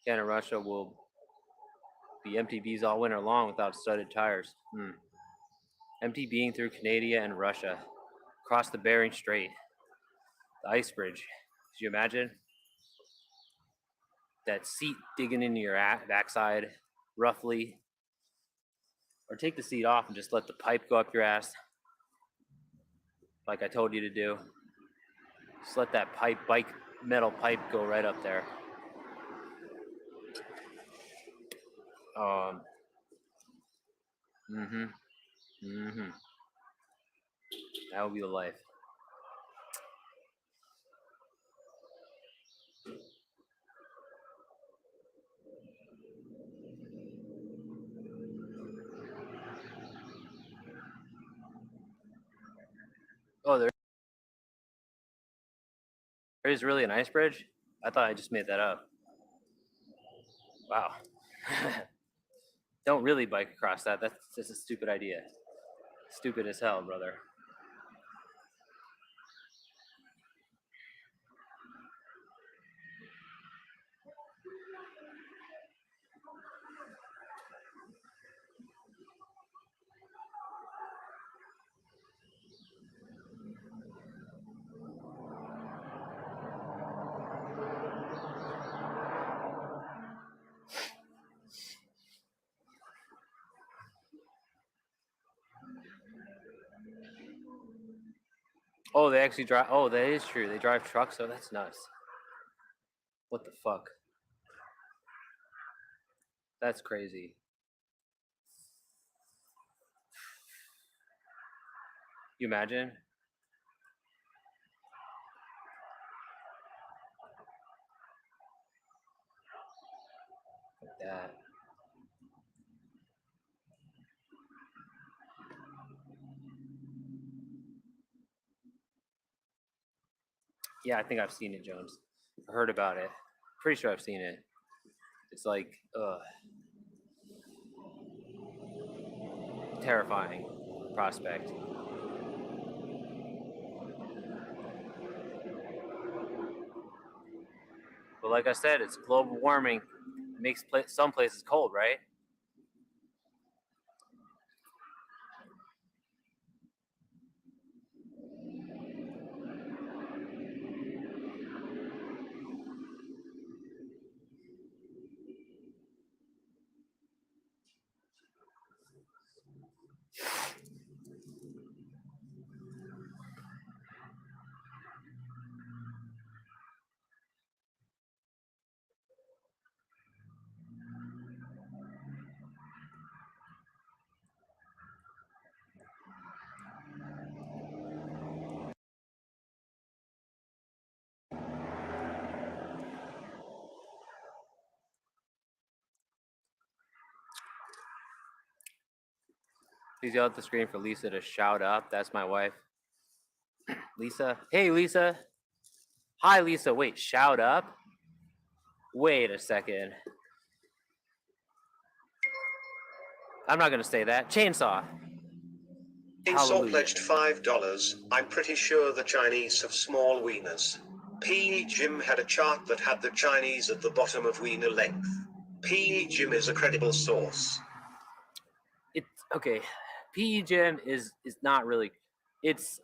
Canada, Russia will be MTBs all winter long without studded tires. MTBing through Canada and Russia, across the Bering Strait, the ice bridge. Could you imagine? That seat digging into your backside, roughly. Or take the seat off and just let the pipe go up your ass, like I told you to do. Just let that metal pipe go right up there. That would be the life. Oh, there is really an ice bridge? I thought I just made that up. Wow. Don't really bike across that. That's just a stupid idea. Stupid as hell, brother. Oh, they actually drive. Oh, that is true. They drive trucks. Oh, that's nuts. What the fuck? That's crazy. You imagine? Like that. Yeah, I think I've seen it, Jones. I heard about it. Pretty sure I've seen it. It's like, terrifying prospect. But like I said, it's global warming. Makes some places cold, right? Please yell at the screen for Lisa to shout up. That's my wife. Lisa. Hey, Lisa. Hi, Lisa. Wait, shout up? Wait a second. I'm not going to say that. Chainsaw. Chainsaw pledged $5. I'm pretty sure the Chinese have small wieners. PE Jim had a chart that had the Chinese at the bottom of wiener length. PE Jim is a credible source. It's okay. PE Gym is not really. It's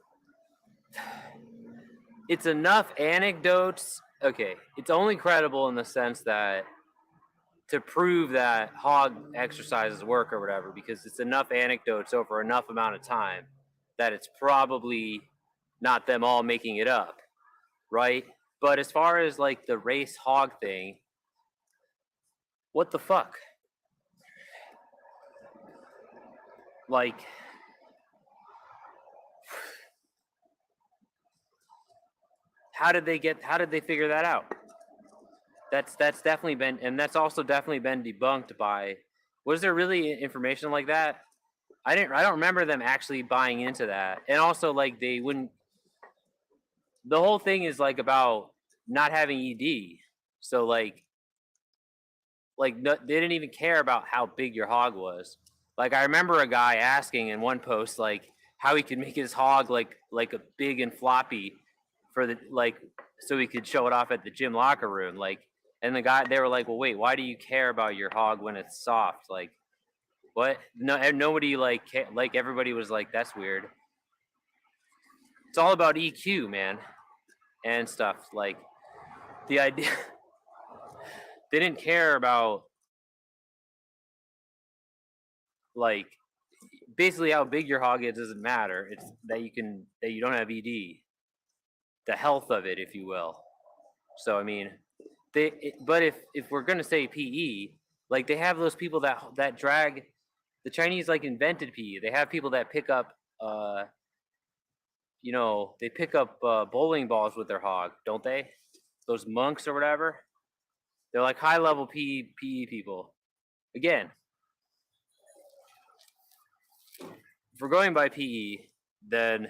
enough anecdotes. Okay, it's only credible in the sense that to prove that hog exercises work or whatever, because it's enough anecdotes over enough amount of time that it's probably not them all making it up, right? But as far as like the race hog thing, what the fuck? Like, how did they figure that out? That's definitely been, and that's also definitely been debunked by. Was there really information like that? I don't remember them actually buying into that. And also, like, they wouldn't. The whole thing is like about not having ED. So no, they didn't even care about how big your hog was. Like, I remember a guy asking in one post like how he could make his hog like a big and floppy for the so he could show it off at the gym locker room. Like, and they were like, well, wait, why do you care about your hog when it's soft? Like, what? No, and nobody like everybody was like, that's weird. It's all about EQ, man, and stuff. Like, the idea they didn't care about like basically how big your hog is doesn't matter. It's that you don't have ED, the health of it, if you will. So I mean, but if we're gonna say PE, like they have those people that drag. The Chinese like invented PE. They have people that pick up, they pick up bowling balls with their hog, don't they? Those monks or whatever. They're like high level PE people. Again, if we're going by PE, then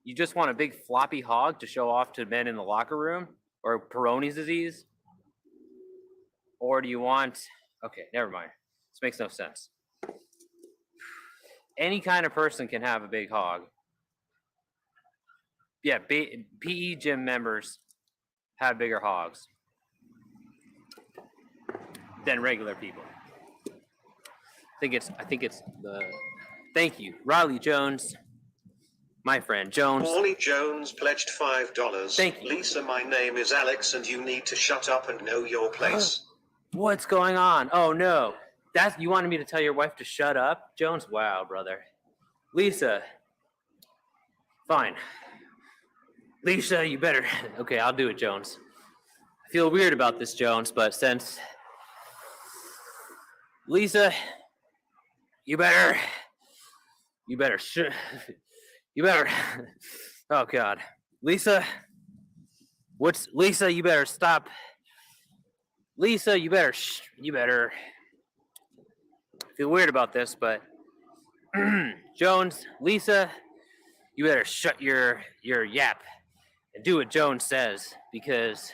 you just want a big floppy hog to show off to men in the locker room, or Peyronie's disease? Or do you want... Okay, never mind. This makes no sense. Any kind of person can have a big hog. Yeah, PE gym members have bigger hogs than regular people. I think it's the... Thank you, Riley Jones. My friend Jones. Wally Jones pledged $5. Thank you. Lisa, my name is Alex and you need to shut up and know your place. What's going on? Oh no. You wanted me to tell your wife to shut up? Jones, wow, brother. Lisa, Fine. Lisa, you better. Okay, I'll do it, Jones. I feel weird about this, Jones, but since. Lisa, you better. You better. You better. Oh, God. Lisa. Lisa, you better stop. Lisa, you better. You better. I feel weird about this, but. Jones, Lisa, you better shut your yap and do what Jones says because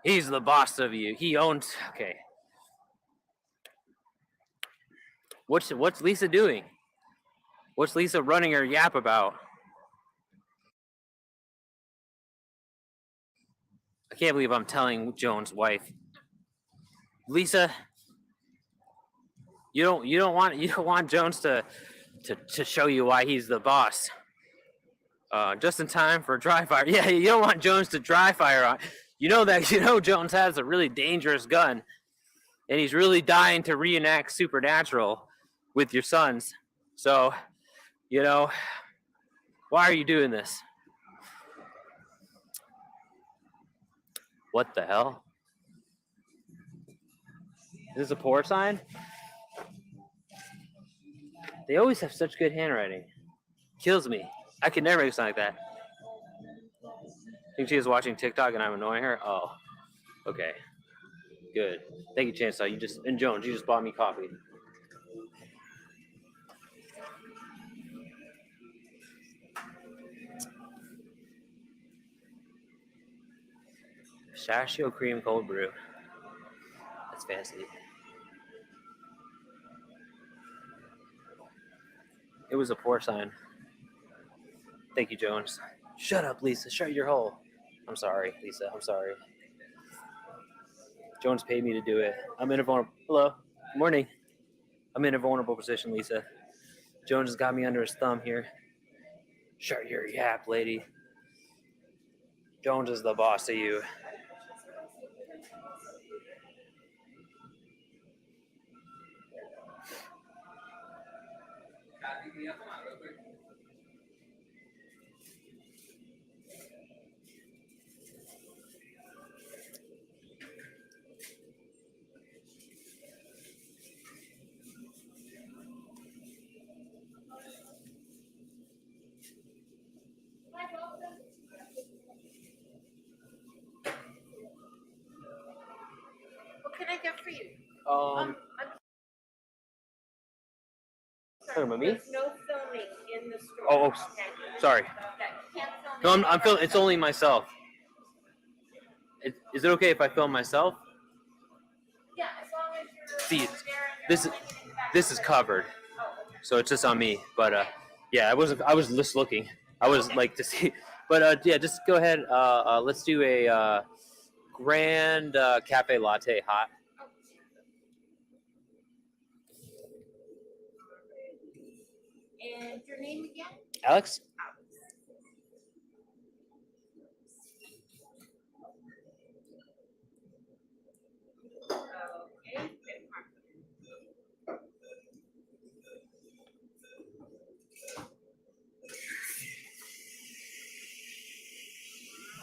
he's the boss of you. He owns. Okay. What's Lisa doing? What's Lisa running her yap about? I can't believe I'm telling Jones' wife. Lisa, you don't want Jones to show you why he's the boss. Just in time for a dry fire. Yeah, you don't want Jones to dry fire on. You know Jones has a really dangerous gun, and he's really dying to reenact Supernatural with your sons. So, why are you doing this? What the hell? Is this a pour sign? They always have such good handwriting. Kills me. I could never make a sign like that. Think she is watching TikTok and I'm annoying her? Oh, okay. Good. Thank you, Chainsaw. And Jones, you just bought me coffee. Pistachio cream cold brew. That's fancy. It was a pour sign. Thank you, Jones. Shut up, Lisa. Shut your hole. I'm sorry, Lisa. I'm sorry. Jones paid me to do it. I'm in a vulnerable. Hello. Good morning. I'm in a vulnerable position, Lisa. Jones has got me under his thumb here. Shut your yap, lady. Jones is the boss of you. What can I get for you? Talking about me? There's no filming in the store. Oh, Okay. sorry. Okay. You can't film No, I'm filming. It's only myself. Is it okay if I film myself? Yeah, as long as you're See, over there and this you're is filming in the back. this is covered, so it's just on me. But yeah, I was just looking. I was like to see, but yeah, just go ahead. Let's do a grand cafe latte hot. And your name again? Alex. Okay.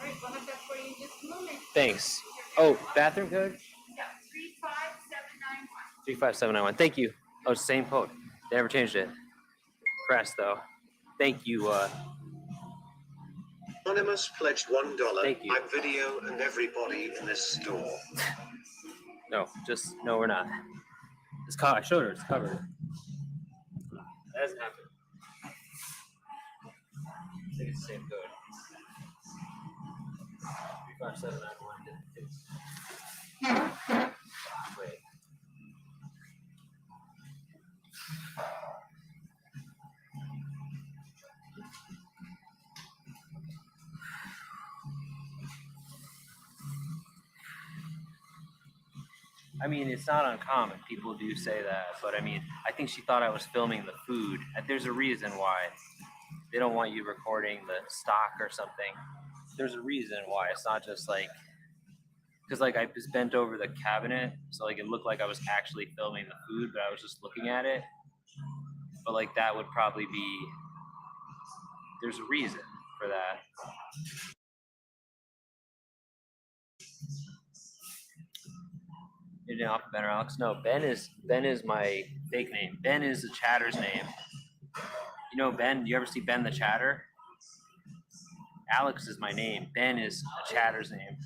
All right, we'll have that for you in just a moment. Thanks. Oh, bathroom code? Yeah, 35791. 35791. Thank you. Oh, same code. They never changed it. Press though. Thank you. Anonymous pledged $1. Thank you. I'm video and everybody in this store. No, we're not. I showed her. It's covered. That doesn't happen. I think it's the same code. 35791. Wait. I mean, it's not uncommon. People do say that, but I mean, I think she thought I was filming the food. There's a reason why they don't want you recording the stock or something. There's a reason why. It's not just like, because like I was bent over the cabinet, so like it looked like I was actually filming the food, but I was just looking at it. But like that would probably be There's a reason for that. You know, Ben or Alex? No, Ben is my fake name. Ben is the chatter's name. You know Ben? You ever see Ben the Chatter? Alex is my name. Ben is a chatter's name.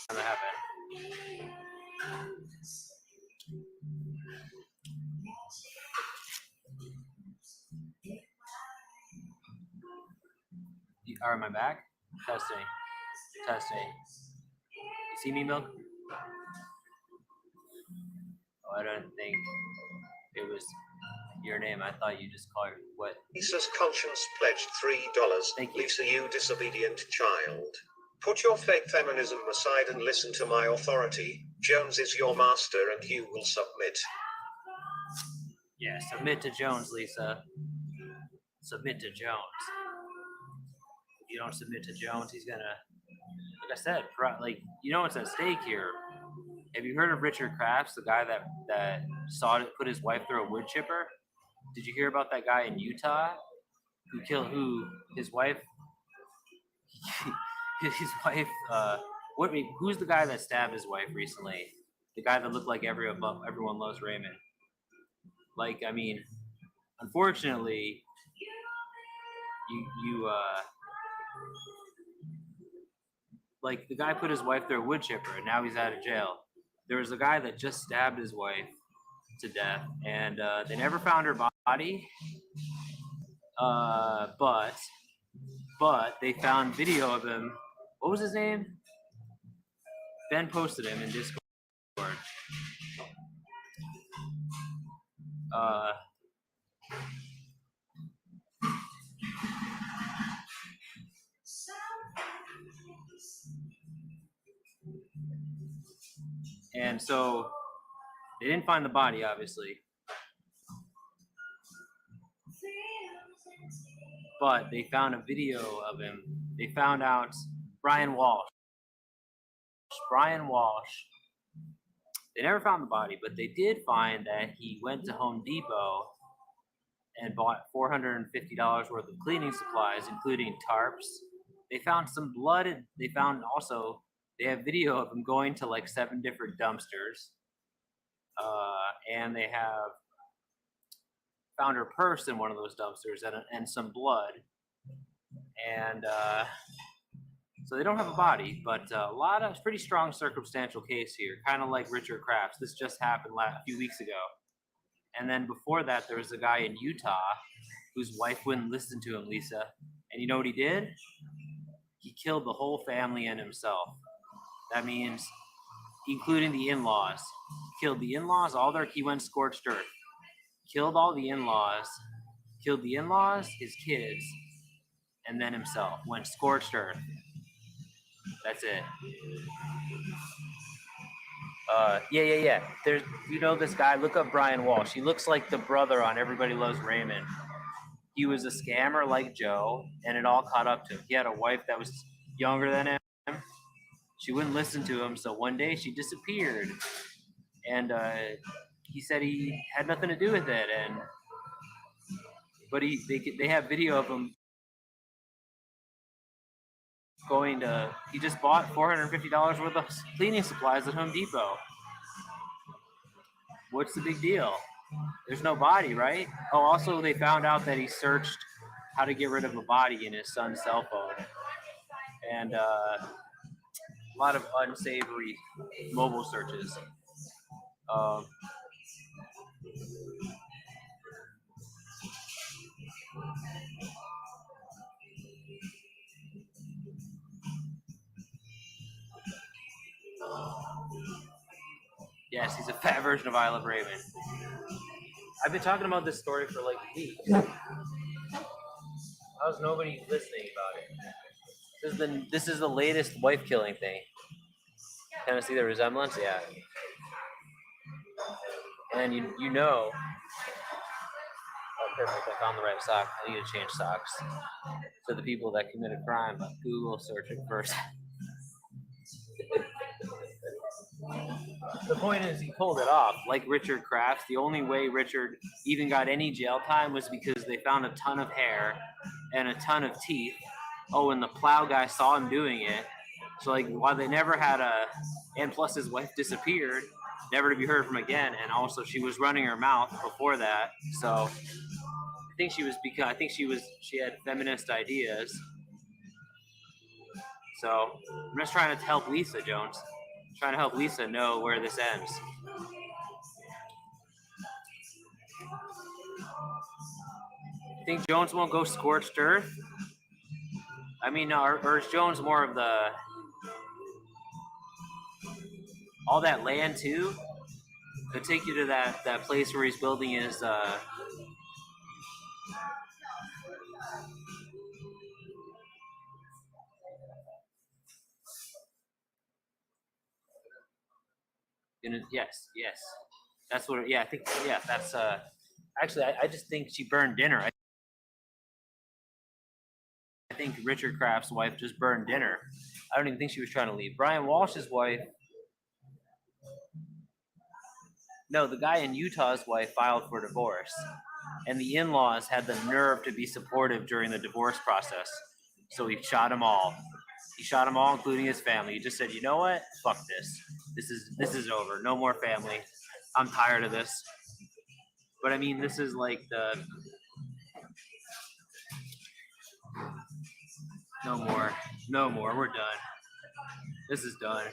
How that happened? Are my back? Testing. Testing. You see me, Milk? Oh, I don't think it was your name. I thought you just called what? Lisa's conscience pledged $3. Thank you. Lisa, you disobedient child. Put your fake feminism aside and listen to my authority. Jones is your master and you will submit. Yeah, submit to Jones, Lisa. Submit to Jones. If you don't submit to Jones, he's gonna, like I said, you know what's at stake here. Have you heard of Richard Crafts, the guy that put his wife through a wood chipper? Did you hear about that guy in Utah who his wife who's the guy that stabbed his wife recently? The guy that looked like everyone loves Raymond. Like, I mean, unfortunately, like the guy put his wife through a wood chipper and now he's out of jail. There was a guy that just stabbed his wife to death and they never found her body. But they found video of him. What was his name? Ben posted him in Discord. And so they didn't find the body, obviously. But they found a video of him. They found out Brian Walsh. They never found the body, but they did find that he went to Home Depot and bought $450 worth of cleaning supplies, including tarps. They found some blood, and they have video of him going to like 7 different dumpsters. And they have found her purse in one of those dumpsters and some blood. And so they don't have a body, but a lot of pretty strong circumstantial case here, kind of like Richard Crafts. This just happened a few weeks ago. And then before that, there was a guy in Utah whose wife wouldn't listen to him, Lisa. And you know what he did? He killed the whole family and himself. That means, including the in-laws. He killed the in-laws, he went scorched earth. Killed all the in-laws, killed the in-laws, his kids, and then himself. Went scorched earth. That's it. Yeah. There's, you know this guy, look up Brian Walsh. He looks like the brother on Everybody Loves Raymond. He was a scammer like Joe, and it all caught up to him. He had a wife that was younger than him. She wouldn't listen to him, so one day she disappeared. And he said he had nothing to do with it. But they have video of him he just bought $450 worth of cleaning supplies at Home Depot. What's the big deal? There's no body, right? Oh, also they found out that he searched how to get rid of a body in his son's cell phone. And a lot of unsavory mobile searches. Yes, he's a fat version of I Love Raymond. I've been talking about this story for like weeks. How's nobody listening about it? This is the latest wife killing thing. Kind of see the resemblance, yeah. And you know. Oh, perfect! I found the right sock. I need to change socks. So the people that committed crime, Google search it first. The point is, he pulled it off. Like Richard Crafts, the only way Richard even got any jail time was because they found a ton of hair and a ton of teeth. Oh, and the plow guy saw him doing it. So, like, while they never had and plus his wife disappeared, never to be heard from again. And also, she was running her mouth before that. So, I think she had feminist ideas. So, I'm just trying to help Lisa, Jones. Trying to help Lisa know where this ends. Think Jones won't go scorched earth? I mean, or is Jones more of the all that land too? Could take you to that place where he's building his yes. That's what. Yeah, I think. Yeah, that's. Actually, I just think she burned dinner. I think Richard Kraft's wife just burned dinner. I don't even think she was trying to leave. Brian Walsh's wife. No, the guy in Utah's wife filed for divorce, and the in-laws had the nerve to be supportive during the divorce process. So he shot them all. He shot them all, including his family. He just said, "You know what? Fuck this. This is over. No more family. I'm tired of this." But I mean, this is like no more. We're done. This is done.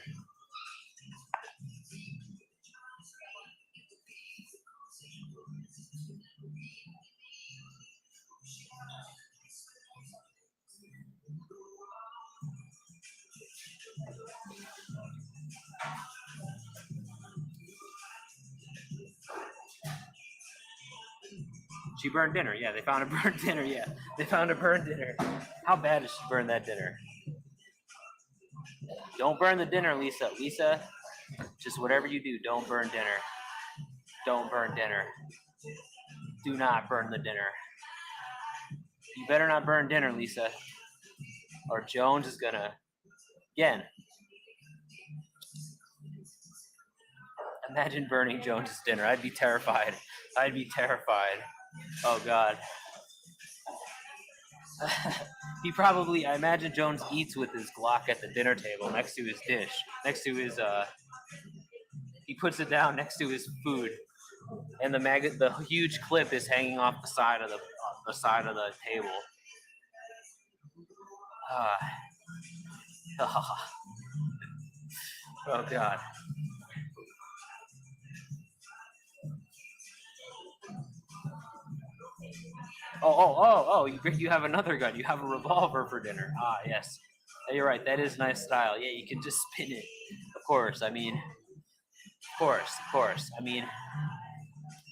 She burned dinner. Yeah, they found a burned dinner. Yeah, they found a burned dinner. How bad did she burn that dinner? Don't burn the dinner, Lisa. Lisa, just whatever you do, don't burn dinner. Don't burn dinner. Do not burn the dinner. You better not burn dinner, Lisa. Or Jones is gonna, again. Imagine burning Jones's dinner. I'd be terrified. Oh God. I imagine Jones eats with his Glock at the dinner table next to his dish, next to his, he puts it down next to his food, and the huge clip is hanging off the side of the table. Oh God. You have another gun. You have a revolver for dinner. Ah, yes. Yeah, you're right. That is nice style. Yeah, you can just spin it. Of course. I mean, of course. I mean,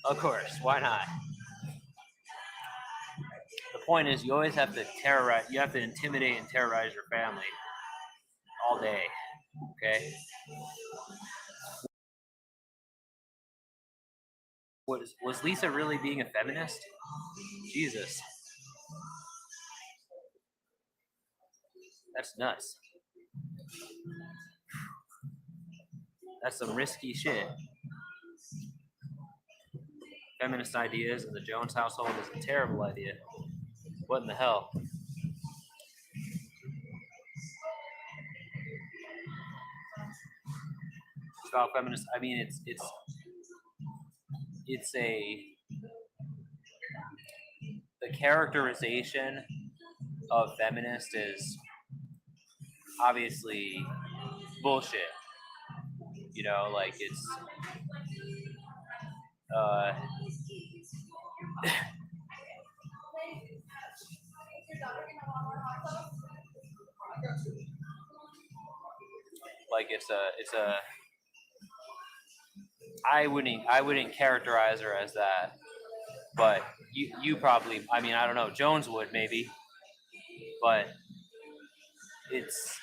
of course. Why not? The point is, you always have to terrorize. You have to intimidate and terrorize your family all day. Okay. Was Lisa really being a feminist? Jesus, that's nuts. That's some risky shit. Feminist ideas in the Jones household is a terrible idea. What in the hell? It's about feminist. I mean, it's a the characterization of feminist is obviously bullshit. You know, like it's uh, like it's a I wouldn't characterize her as that, but you probably, I mean, I don't know, Jones would maybe, but it's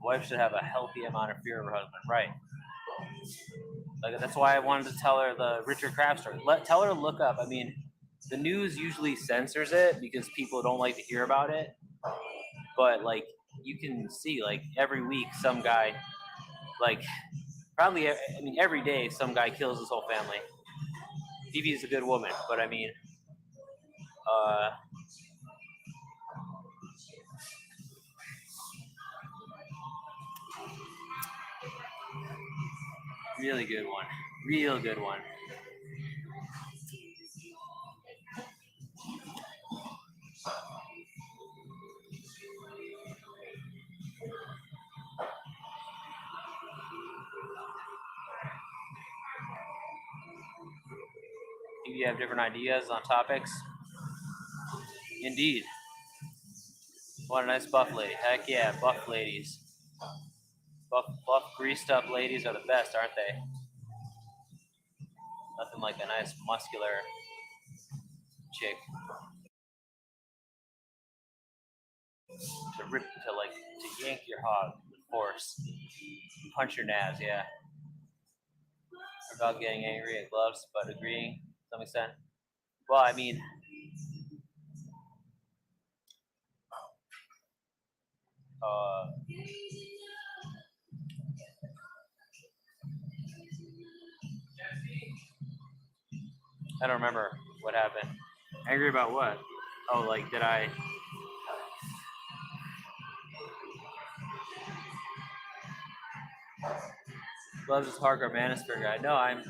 wife should have a healthy amount of fear of her husband, right? Like that's why I wanted to tell her the Richard Kraft story. Tell her to look up. I mean, the news usually censors it because people don't like to hear about it, but like you can see like every week some guy, like probably, I mean every day some guy kills his whole family. Phoebe's a good woman, but I mean, uh, really good one, real good one. Do you have different ideas on topics? Indeed. What a nice buff lady. Heck yeah, buff ladies. Buff, greased up ladies are the best, aren't they? Nothing like a nice muscular chick to yank your hog with force, punch your nads. Yeah. About getting angry at gloves, but agreeing to some extent. Well, I mean, I don't remember what happened. Angry about what? Oh, like did I? Gloves is hardcore manosphere guy. No, I'm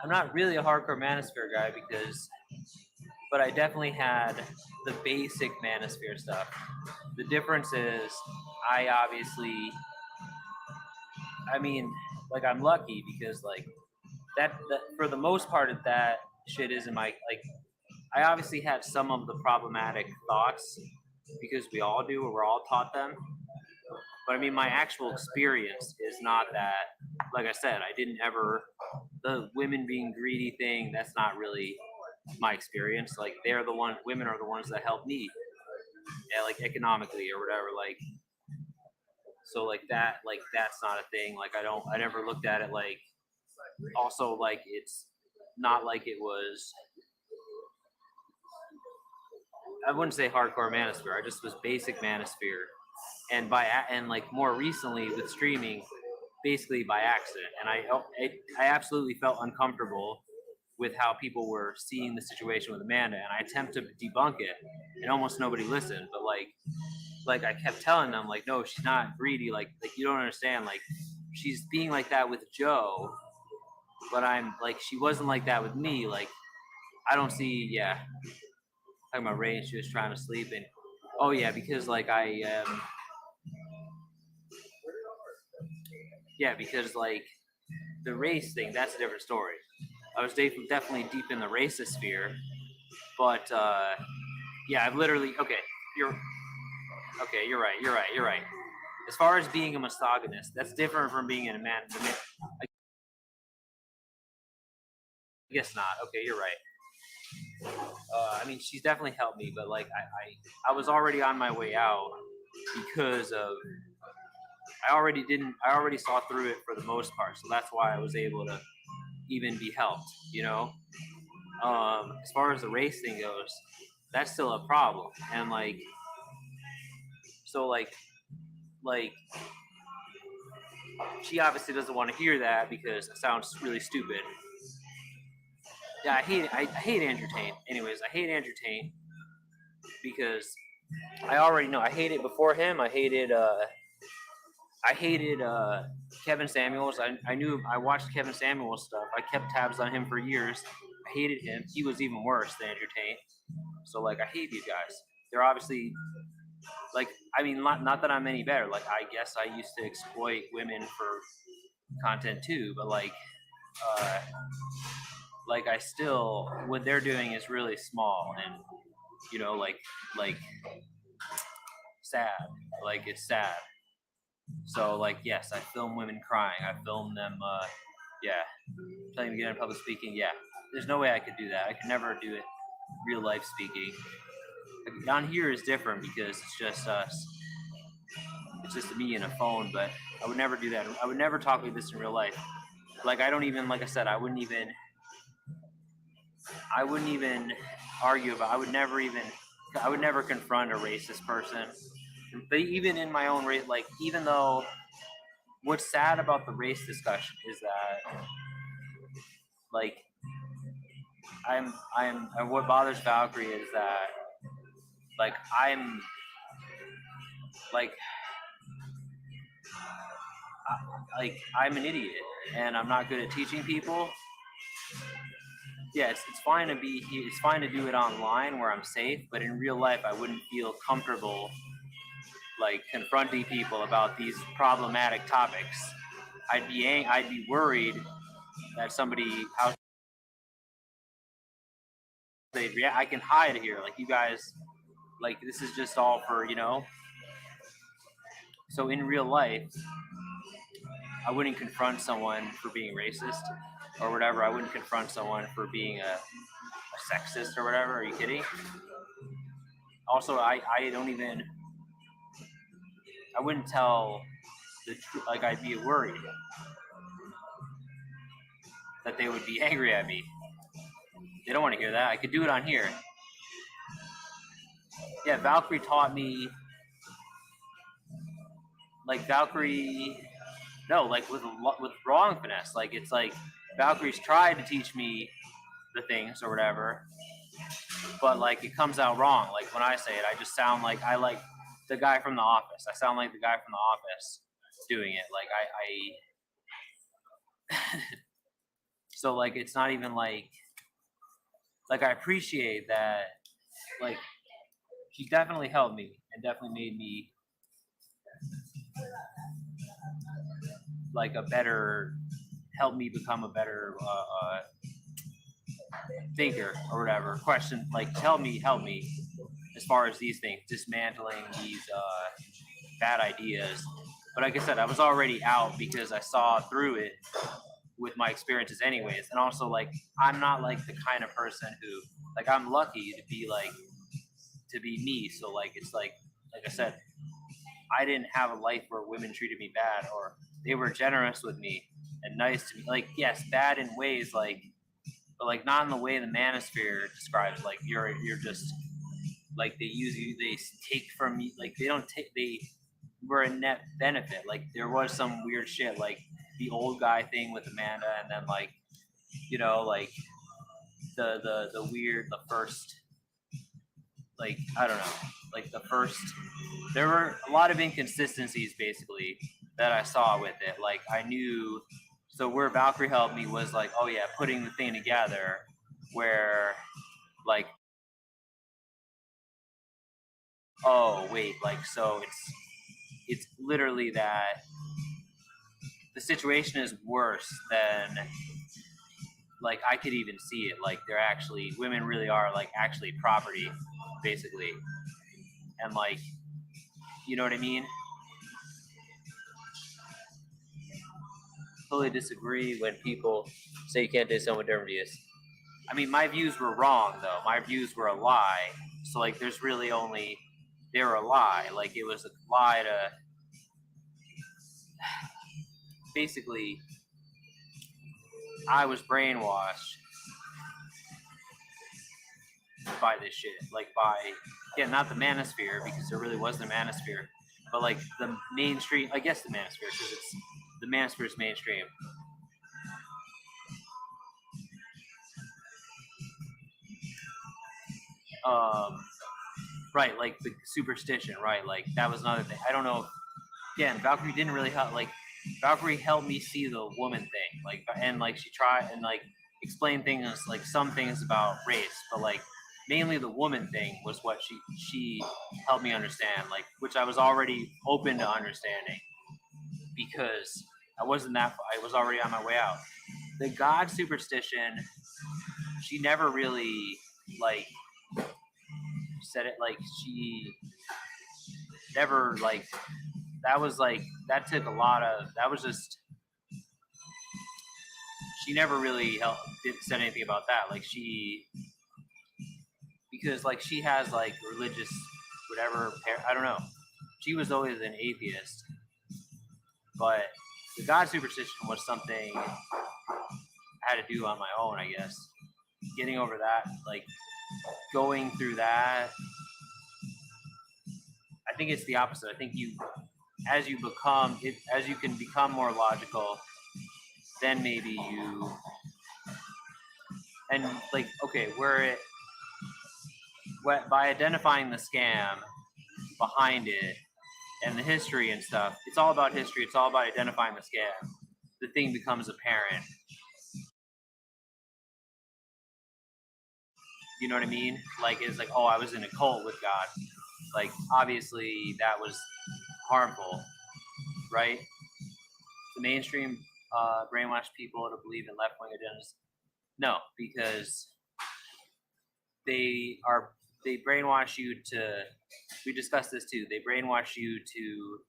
not really a hardcore manosphere guy but I definitely had the basic manosphere stuff. The difference is I obviously, I mean, like I'm lucky because like that for the most part of that shit isn't my like. I obviously have some of the problematic thoughts because we all do, or we're all taught them. But I mean, my actual experience is not that. Like I said, I didn't ever the women being greedy thing. That's not really my experience. Like women are the ones that help me, yeah, like economically or whatever. Like so, like that's not a thing. Like I never looked at it like. Also, like it's not like it was. I wouldn't say hardcore manosphere. I just was basic manosphere, and like more recently with streaming, basically by accident. And I absolutely felt uncomfortable with how people were seeing the situation with Amanda, and I attempt to debunk it, and almost nobody listened. But like I kept telling them, like, no, she's not greedy. Like you don't understand. Like she's being like that with Joe, but I'm like she wasn't like that with me. Like I don't see, yeah. Talking about Ray, and she was trying to sleep, and oh yeah, because like yeah, because like the race thing, that's a different story. I was definitely deep in the racist sphere, but yeah, I've literally You're right. As far as being a misogynist, that's different from being a man. I guess not. Okay, you're right. I mean, she's definitely helped me, but like I was already on my way out because of I already saw through it for the most part, so that's why I was able to even be helped, you know. As far as the race thing goes, that's still a problem, and so like she obviously doesn't want to hear that because it sounds really stupid. Yeah, I hate Andrew Tate. Anyways, I hate Andrew Tate because I already know I hated before him. I hated Kevin Samuels. I watched Kevin Samuels stuff. I kept tabs on him for years. I hated him. He was even worse than Andrew Tate. So like I hate these guys. They're obviously like I mean not that I'm any better. Like I guess I used to exploit women for content too, but like I still what they're doing is really small and you know like sad. Like it's sad. So like yes, I film women crying. I film them yeah, telling them to get into public speaking. Yeah, there's no way I could do that. I could never do it real life speaking. Like, down here is different because it's just us. It's just me and a phone. But I would never do that. I would never talk like this in real life. Like I don't even like I said. I wouldn't even argue about. I would never confront a racist person. But even in my own race, like even though what's sad about the race discussion is that like what bothers Valkyrie is that like I'm like I'm an idiot and I'm not good at teaching people. Yeah, it's fine to it's fine to do it online where I'm safe, but in real life I wouldn't feel comfortable like confronting people about these problematic topics. I'd be worried that how they react. I can hide here, like you guys, like this is just all for So in real life, I wouldn't confront someone for being racist or whatever. I wouldn't confront someone for being a sexist or whatever. Are you kidding? Also, I wouldn't tell the truth. Like I'd be worried that they would be angry at me. They don't want to hear that. I could do it on here. Yeah, Valkyrie taught me. Like Valkyrie, no, like with wrong finesse. Like it's like Valkyrie's tried to teach me the things or whatever, but like it comes out wrong. Like when I say it, I just sound like I like the guy from The Office. I sound like the guy from The Office doing it. Like I so like it's not even like I appreciate that. Like she definitely helped me and definitely made me like help me become a better thinker or whatever. Question like help me as far as these things, dismantling these bad ideas. But like I said, I was already out because I saw through it with my experiences anyways. And also like I'm not like the kind of person who like I'm lucky to be me. So like it's like I said, I didn't have a life where women treated me bad or they were generous with me and nice to me. Like yes, bad in ways like but like not in the way the manosphere describes. Like you're just like they use you, they take from you. Like they don't take. They were a net benefit. Like there was some weird shit, like the old guy thing with Amanda, and then like like the first like I don't know, like the first. There were a lot of inconsistencies basically that I saw with it. Like I knew. So where Valkyrie helped me was like, oh yeah, putting the thing together where like, oh wait, like so it's literally that the situation is worse than like I could even see it. Like they're actually women really are like actually property, basically, and like you know what I mean. Totally disagree when people say you can't date someone with different views. I mean, my views were wrong though. My views were a lie. So like, there's really only they were a lie. Like it was a lie to basically. I was brainwashed by this shit. Like by not the manosphere because there really wasn't a manosphere, but like the mainstream. I guess the manosphere because it's the manosphere is mainstream. Right, like the superstition, right? Like that was another thing. I don't know. Again, Valkyrie didn't really help. Like Valkyrie helped me see the woman thing. Like and like she tried and like explain things like some things about race, but like mainly the woman thing was what she helped me understand. Like which I was already open to understanding because I wasn't that. I was already on my way out. The God superstition, she never really like said it like she never like that was like that took a lot of that was just she never really said anything about that like she because like she has like religious whatever I don't know she was always an atheist but the God superstition was something I had to do on my own I guess getting over that like going through that I think it's the opposite. I think as you can become more logical, then maybe you, and like, okay, by identifying the scam behind it and the history and stuff, it's all about history. It's all about identifying the scam. The thing becomes apparent. You know what I mean? Like, it's like, oh, I was in a cult with God. Like, obviously, that was harmful, right? The mainstream brainwash people to believe in left-wing agendas. No, because they brainwash you to. We discussed this too. They brainwash you to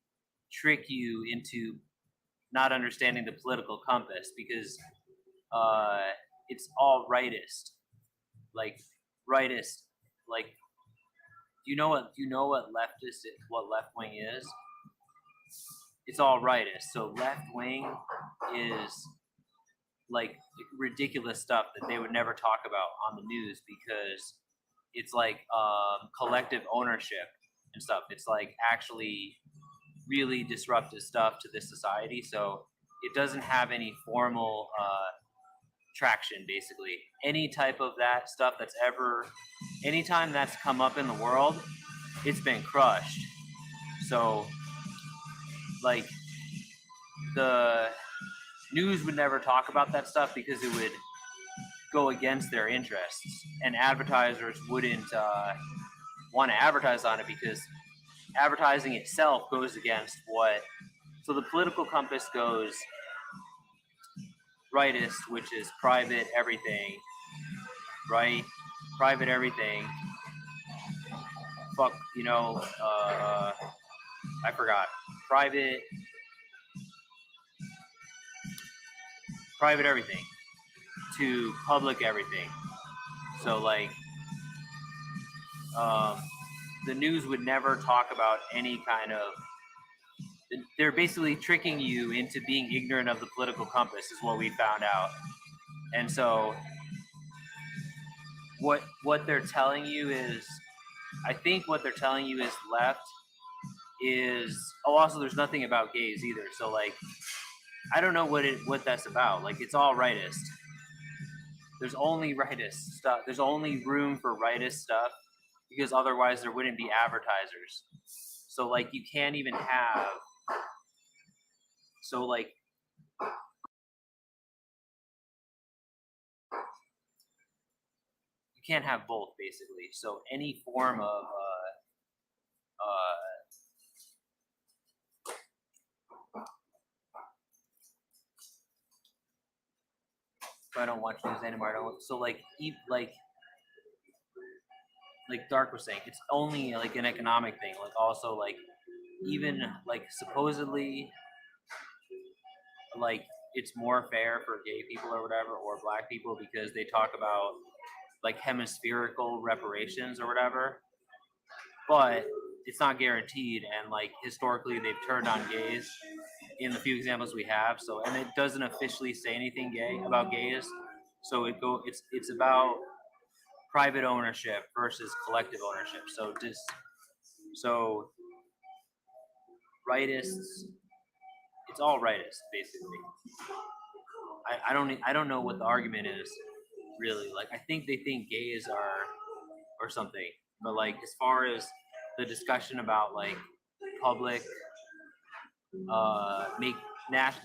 trick you into not understanding the political compass because it's all rightist, like rightist, like do you know what leftist is, what left wing is? It's all rightist. So left wing is like ridiculous stuff that they would never talk about on the news because it's like collective ownership and stuff. It's like actually really disruptive stuff to this society. So it doesn't have any formal traction basically. Any type of that stuff that's ever, anytime that's come up in the world, it's been crushed. So like the news would never talk about that stuff because it would go against their interests and advertisers wouldn't want to advertise on it because advertising itself goes against what, so the political compass goes rightist, which is private everything, right? Private everything. Fuck, I forgot. Private everything to public everything. So like, the news would never talk about any kind of. They're basically tricking you into being ignorant of the political compass, is what we found out. And so, what they're telling you is, I think what they're telling you is left is. Oh, also, there's nothing about gays either. So like, I don't know what that's about. Like, it's all rightist. There's only rightist stuff. There's only room for rightist stuff because otherwise there wouldn't be advertisers. So like, you can't even have. So like, you can't have both basically. So any form of So I don't watch news anymore. I don't. So like Dark was saying, it's only like an economic thing. Like also like even like supposedly like it's more fair for gay people or whatever or black people because they talk about like hemispherical reparations or whatever, but it's not guaranteed. And like historically, they've turned on gays in the few examples we have. So and it doesn't officially say anything gay about gays. So it's about private ownership versus collective ownership. So rightists, it's all rightists basically. I don't know what the argument is really. Like I think they think gays are or something, but like as far as the discussion about like public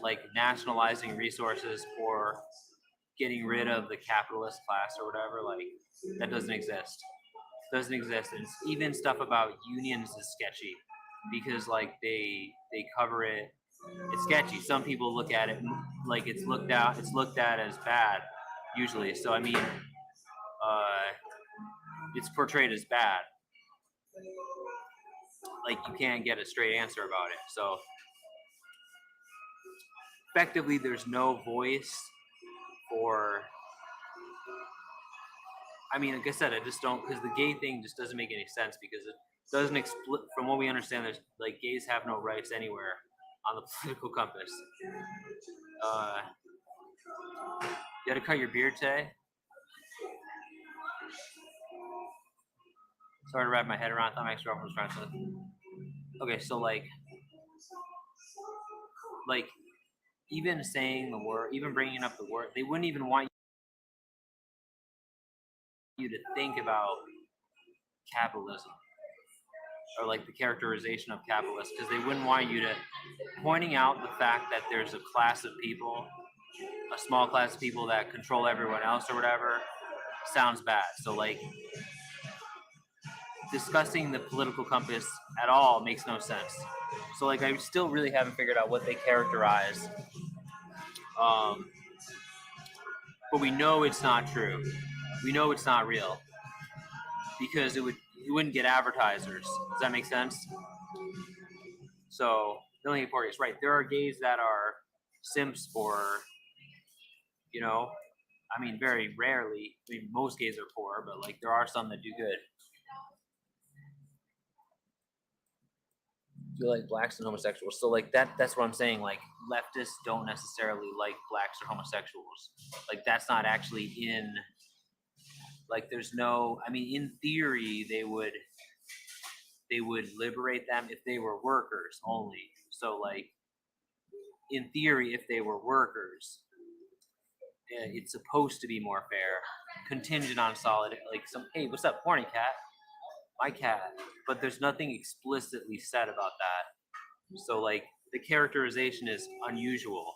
like nationalizing resources for getting rid of the capitalist class or whatever, like that doesn't exist. And even stuff about unions is sketchy because like they cover it. It's sketchy. Some people look at it like it's looked at as bad usually. So I mean, it's portrayed as bad. Like you can't get a straight answer about it. So effectively, there's no voice for. I mean, like I said, I just don't because the gay thing just doesn't make any sense because it doesn't from what we understand. There's like gays have no rights anywhere on the political compass. You had to cut your beard today. Sorry to wrap my head around. I thought my ex-girlfriend was trying to. Okay, so like even saying the word, even bringing up the word, they wouldn't even want you to think about capitalism or like the characterization of capitalists because they wouldn't want you to pointing out the fact that there's a class of people, a small class of people that control everyone else or whatever sounds bad. So like discussing the political compass at all makes no sense. So like I still really haven't figured out what they characterize. But we know it's not true. We know it's not real because you wouldn't get advertisers. Does that make sense? So the only important is right. There are gays that are simps for, I mean, very rarely. I mean, most gays are poor, but like there are some that do good. You like blacks and homosexuals. So like that's what I'm saying. Like leftists don't necessarily like blacks or homosexuals. Like that's not actually in like there's no I mean in theory they would liberate them if they were workers only. So like in theory if they were workers it's supposed to be more fair, contingent on solid like some hey what's up horny cat my cat, but there's nothing explicitly said about that. So like the characterization is unusual.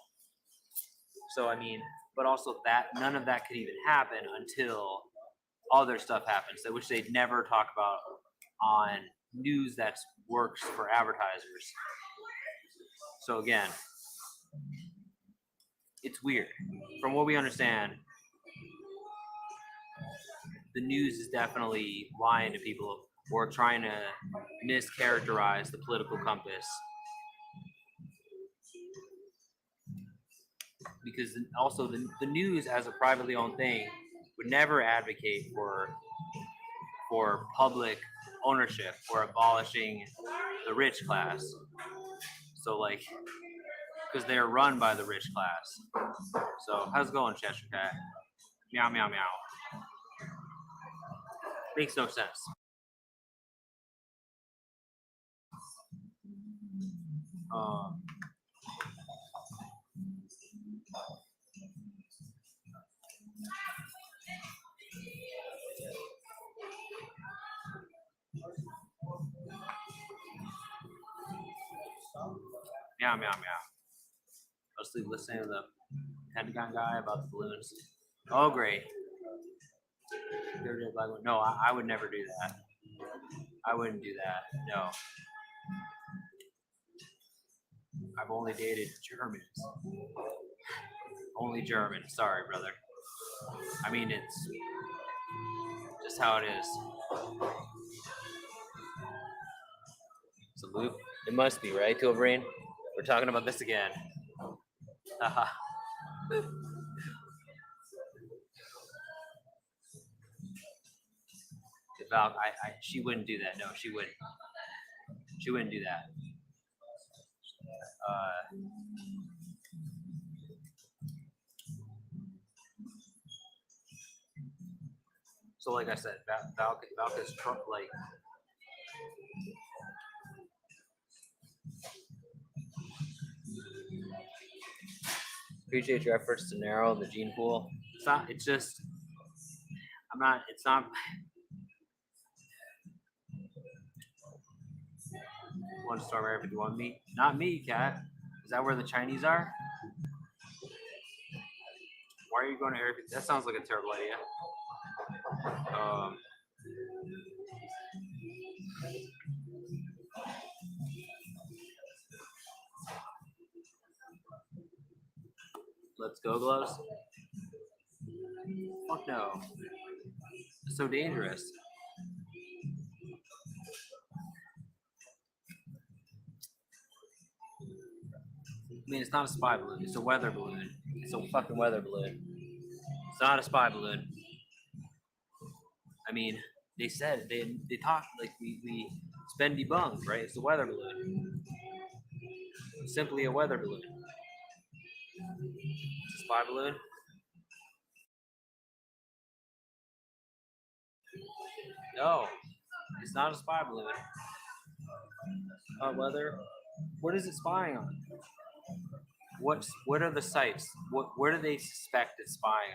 So I mean, but also that none of that could even happen until other stuff happens, which they'd never talk about on news that works for advertisers. So again, it's weird. From what we understand, the news is definitely lying to people or trying to mischaracterize the political compass. Because also the news as a privately owned thing would never advocate for public ownership or abolishing the rich class. So like, because they're run by the rich class. So how's it going, Cheshire Cat? Meow meow meow. Makes no sense. Meow meow meow. Mostly listening to the Pentagon guy about the balloons. Oh great. No, I would never do that. I wouldn't do that. No. I've only dated Germans. Only German. Sorry, brother. I mean, it's just how it is. It's a loop. It must be, right, Tool Brain? We're talking about this again. Haha. Val, she wouldn't do that. No, she wouldn't. She wouldn't do that. So, like I said, Valka's like. Appreciate your efforts to narrow the gene pool. It's not. It's just. I'm not. It's not. One storm area 51 me. Not me, cat. Is that where the Chinese are? Why are you going to area 51? That sounds like a terrible idea. Let's go, gloves. Fuck no. It's so dangerous. I mean, it's not a spy balloon. It's a weather balloon. It's a fucking weather balloon. It's not a spy balloon. I mean, they said they talked like we it's been debunked, right? It's a weather balloon. It's simply a weather balloon. It's a spy balloon. No, it's not a spy balloon. Weather. What is it spying on? What are the sites? Where do they suspect it's spying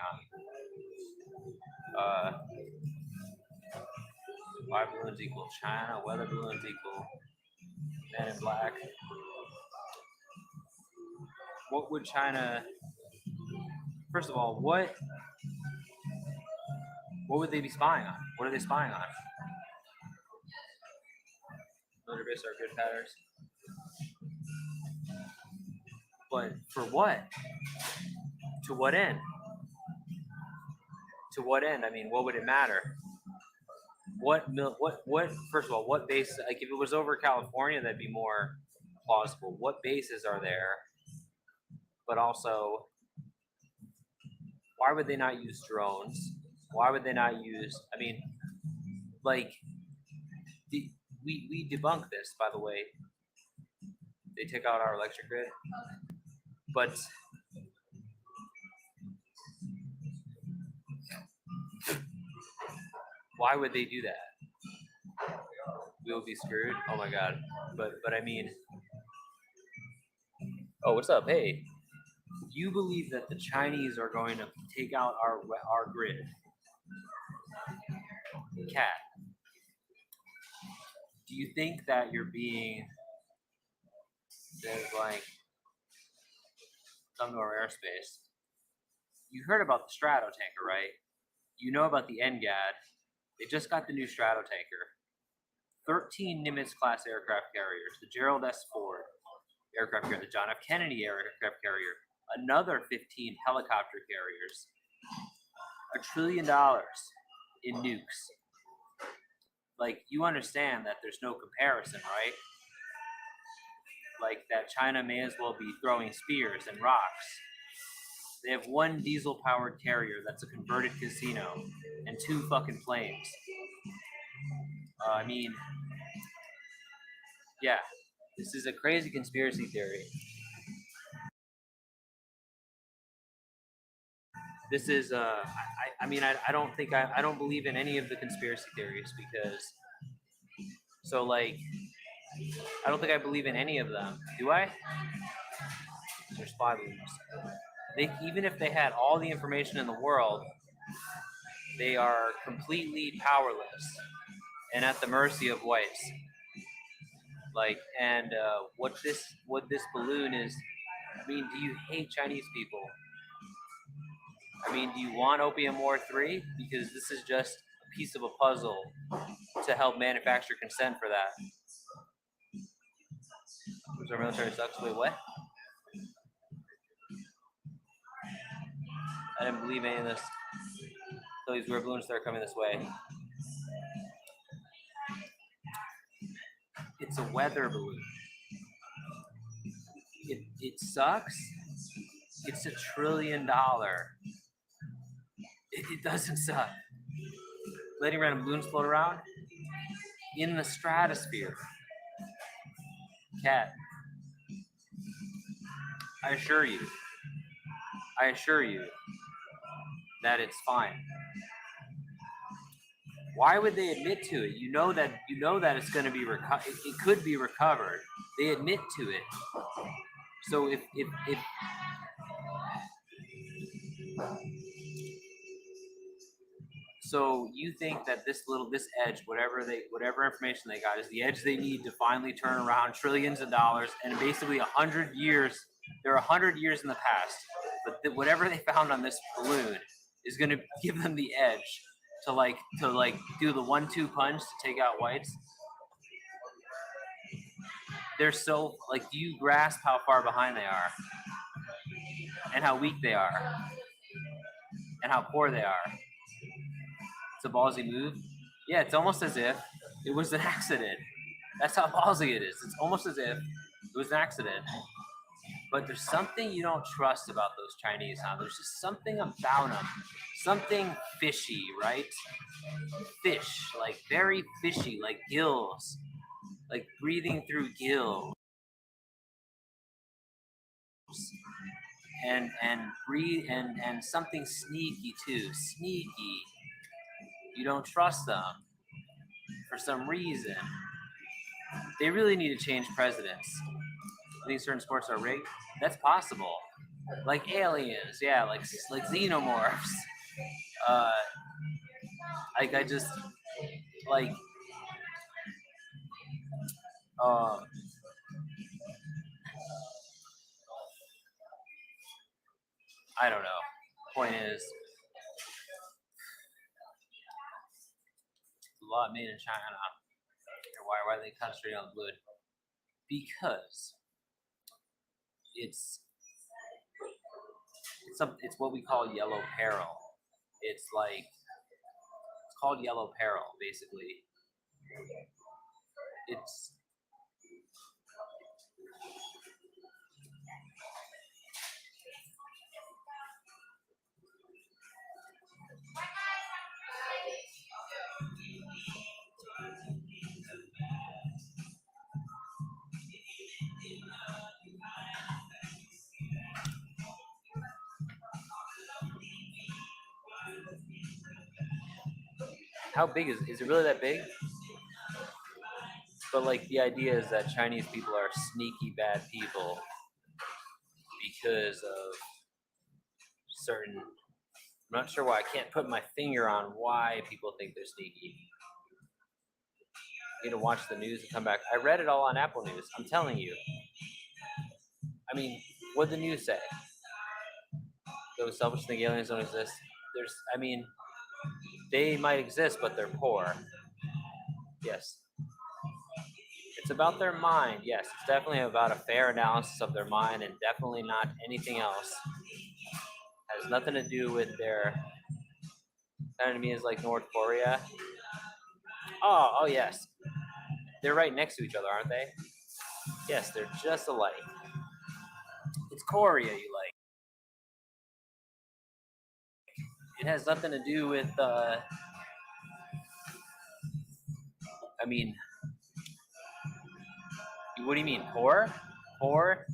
on? Spy balloons equal China. Weather balloons equal Men in Black. What would China? First of all, what would they be spying on? What are they spying on? Military bases are good patterns. But for what? To what end? To what end? I mean, what would it matter? What? First of all, what base? Like, if it was over California, that'd be more plausible. What bases are there? But also, why would they not use drones? Why would they not use? I mean, like, we debunk this, by the way. They took out our electric grid, but why would they do that? We will be screwed. Oh my god! But I mean, oh, what's up? Hey, you believe that the Chinese are going to take out our grid? Cat, do you think that you're being there's like come to our airspace? You heard about the Strato tanker, right? You know about the NGAD. They just got the new Strato tanker. 13 Nimitz-class aircraft carriers, the Gerald S. Ford aircraft carrier, the John F. Kennedy aircraft carrier, another 15 helicopter carriers, $1 trillion in nukes. Like, you understand that there's no comparison, right? Like, that China may as well be throwing spears and rocks. They have one diesel-powered carrier that's a converted casino and 2 fucking planes. I mean, yeah, this is a crazy conspiracy theory. This is, I mean, I don't think, I don't believe in any of the conspiracy theories because, so like, I don't think I believe in any of them. Do I? They're spy balloons. Even if they had all the information in the world, they are completely powerless and at the mercy of whites. Like, and what this balloon is, I mean, do you hate Chinese people? I mean, do you want Opium War 3? Because this is just a piece of a puzzle to help manufacture consent for that. Because our military sucks. Wait, what? I didn't believe any of this. So these weird balloons start coming this way. It's a weather balloon. It sucks. It's $1 trillion. It doesn't suck. Letting random balloons float around in the stratosphere. Cat. I assure you that it's fine. Why would they admit to it? You know that it's going to be it could be recovered. They admit to it. So if so you think that this edge, whatever information they got, is the edge they need to finally turn around trillions of dollars, and basically 100 years. They're 100 years in the past, but whatever they found on this balloon is going to give them the edge to do the 1-2 punch to take out whites. They're so do you grasp how far behind they are, and how weak they are, and how poor they are? It's a ballsy move. Yeah, it's almost as if it was an accident. That's how ballsy it is. It's almost as if it was an accident. But there's something you don't trust about those Chinese, huh? There's just something about them. Something fishy, right? Fish, very fishy, like gills. Like breathing through gills. And breathe and something sneaky too. Sneaky. You don't trust them for some reason. They really need to change presidents. I think certain sports are rigged. That's possible. Like aliens, yeah, like xenomorphs. I just I don't know. Point is, a lot made in China. Why are they concentrating on the blood? Because it's what we call yellow peril. It's called yellow peril, basically. It's how big is it really that big? But the idea is that Chinese people are sneaky bad people because of certain. I'm not sure why. I can't put my finger on why people think they're sneaky. You need to watch the news and come back. I read it all on Apple News. I'm telling you. I mean, what did the news say? Those selfish think aliens don't exist. They might exist, but they're poor. Yes. It's about their mind. Yes, it's definitely about a fair analysis of their mind, and definitely not anything else. Has nothing to do with their enemy is like North Korea. Oh yes. They're right next to each other, aren't they? Yes, they're just alike. It's Korea you like. It has nothing to do with what do you mean, poor? Poor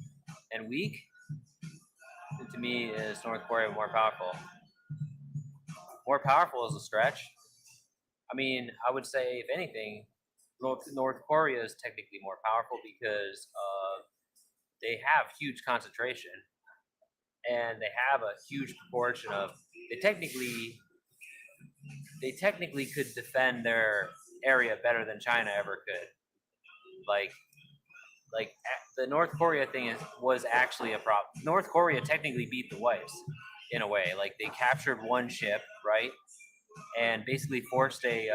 and weak? To me, is North Korea more powerful? More powerful is a stretch. I would say, if anything, North Korea is technically more powerful because they have huge concentration, and they have a huge proportion of. They technically could defend their area better than China ever could. The North Korea thing was actually a problem. North Korea technically beat the whites in a way. They captured one ship, right, and basically forced a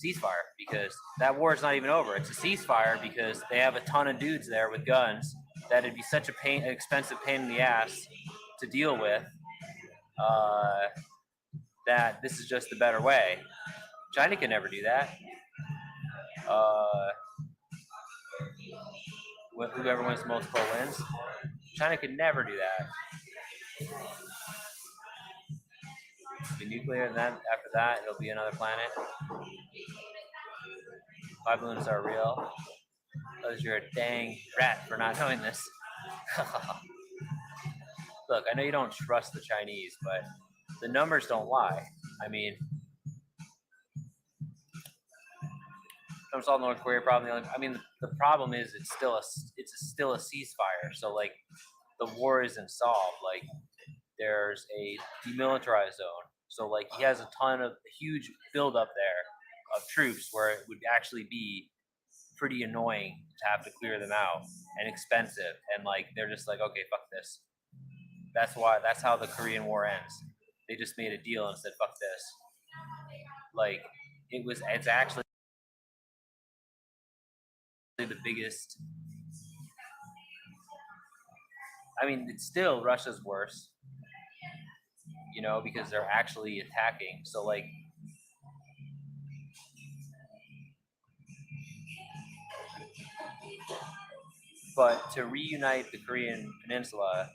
ceasefire, because that war is not even over. It's a ceasefire because they have a ton of dudes there with guns. That'd be such an expensive pain in the ass to deal with. That this is just the better way. China can never do that. Whoever wins the most coal wins. China could never do that. It'll be nuclear, and then after that, it'll be another planet. Five balloons are real. Because you're a dang rat for not knowing this. Look, I know you don't trust the Chinese, but the numbers don't lie. I mean, don't solve North Korea problem. I mean, the problem is it's still a ceasefire. So like, the war isn't solved. Like, there's a demilitarized zone. So like, he has a huge buildup there of troops where it would actually be pretty annoying to have to clear them out and expensive. And like, they're just like, okay, fuck this. That's how the Korean War ends. They just made a deal and said, fuck this. Like, it's actually the biggest. I mean, it's still Russia's worse, because they're actually attacking. So like, but to reunite the Korean Peninsula,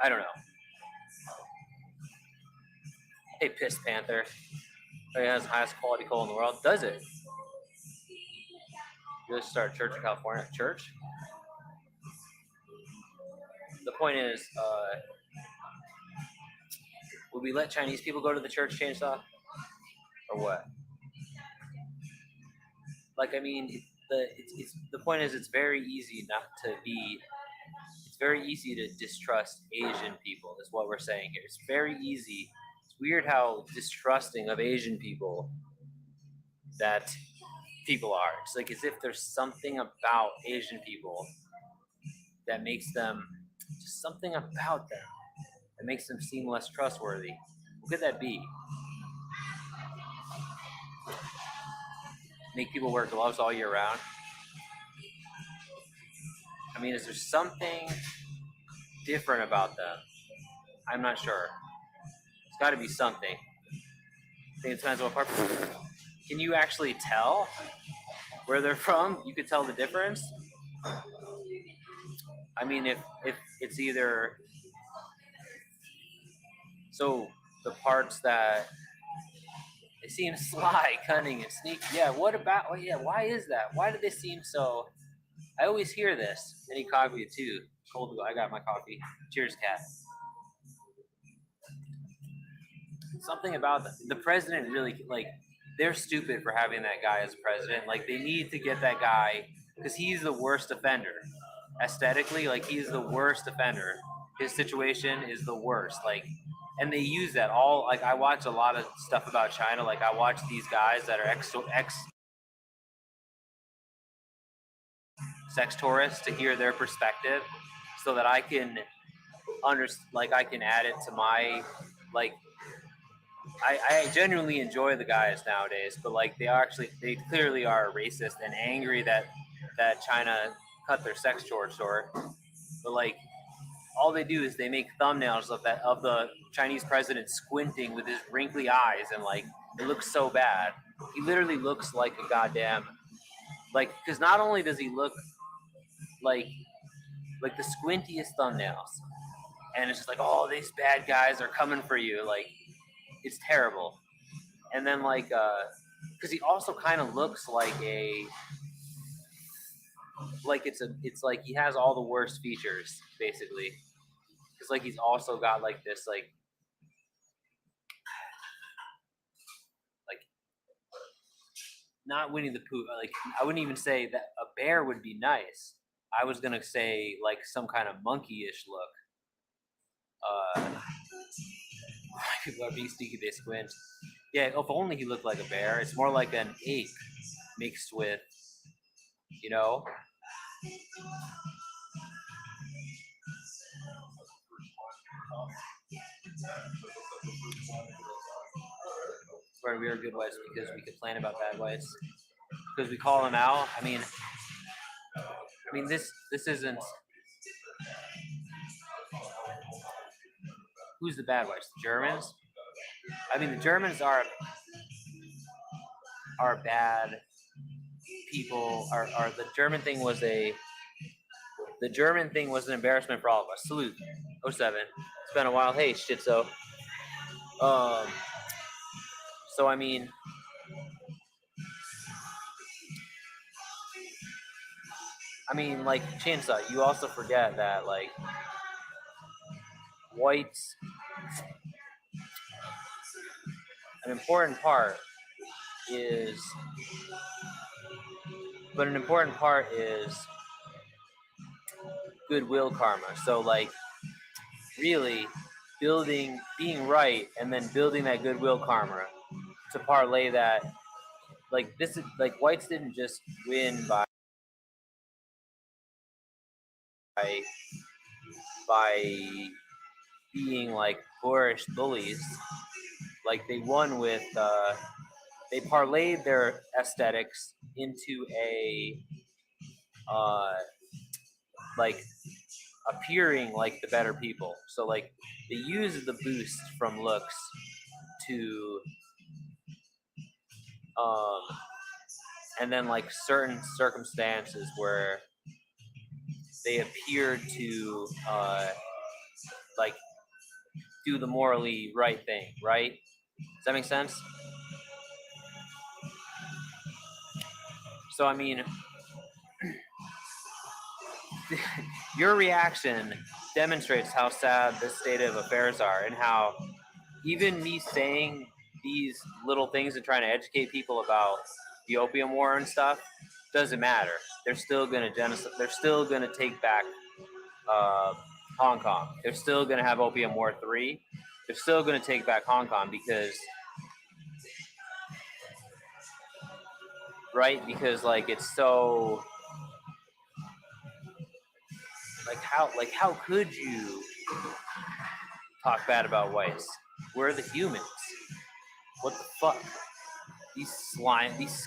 I don't know. Hey, Piss Panther. It has the highest quality coal in the world. Does it? Just start a church in California. Church? The point is, would we let Chinese people go to the church, Chainsaw? Or what? Like, I mean, the point is, it's very easy it's very easy to distrust Asian people, is what we're saying here. It's very easy. It's weird how distrusting of Asian people that people are. It's like as if there's something about Asian people that makes them, just something about them that makes them seem less trustworthy. What could that be? Make people wear gloves all year round? I mean, is there something different about them? I'm not sure. It's got to be something. I think it depends on what part. Can you actually tell where they're from? You could tell the difference? I mean, if it's either... So, the parts that... They seem sly, cunning, and sneaky. Yeah, what about... Oh, yeah, why is that? Why do they seem so... I always hear this. Any coffee too. Cold. I got my coffee. Cheers, cat. Something about the president really, like, they're stupid for having that guy as president. Like, they need to get that guy because he's the worst offender. Aesthetically, like, he's the worst offender. His situation is the worst. Like, and they use that all. Like, I watch a lot of stuff about China. Like, I watch these guys that are ex sex tourists to hear their perspective, so that I can I can add it to my, like, I genuinely enjoy the guys nowadays, but like they clearly are racist and angry that China cut their sex tour short. But like, all they do is they make thumbnails of the Chinese president squinting with his wrinkly eyes, and like, it looks so bad. He literally looks like a goddamn, like, because not only does he look like the squintiest thumbnails, and it's just like, oh, these bad guys are coming for you. Like, it's terrible. And then like, because he also kind of looks like it's like he has all the worst features basically. Because like, he's also got like this like not Winnie the Pooh. Like, I wouldn't even say that a bear would be nice. I was gonna say like some kind of monkey-ish look. People are being sneaky, they squint. Yeah, if only he looked like a bear. It's more like an ape mixed with, where we are good whites because we complain about bad whites. Because we call them out. I mean this isn't. who's the bad whites? The Germans. I mean, the Germans are bad people. Are the German thing was an embarrassment for all of us. Salute. 07. It's been a while. Hey, shitzo. So I mean, like Chainsaw, you also forget that like whites, an important part is goodwill karma. So like really being right and then building that goodwill karma to parlay that, like this is like whites didn't just win by being like boorish bullies. Like they won with they parlayed their aesthetics into a like appearing like the better people. So like they used the boost from looks to and then like certain circumstances where they appeared to like do the morally right thing, right? Does that make sense? So I mean, your reaction demonstrates how sad this state of affairs are, and how even me saying these little things and trying to educate people about the opium war and stuff doesn't matter. They're still gonna genocide. They're still gonna take back Hong Kong. They're still gonna have Opium War 3. They're still gonna take back Hong Kong because, right? Because like it's so like how could you talk bad about whites? We're the humans. What the fuck? These slime, these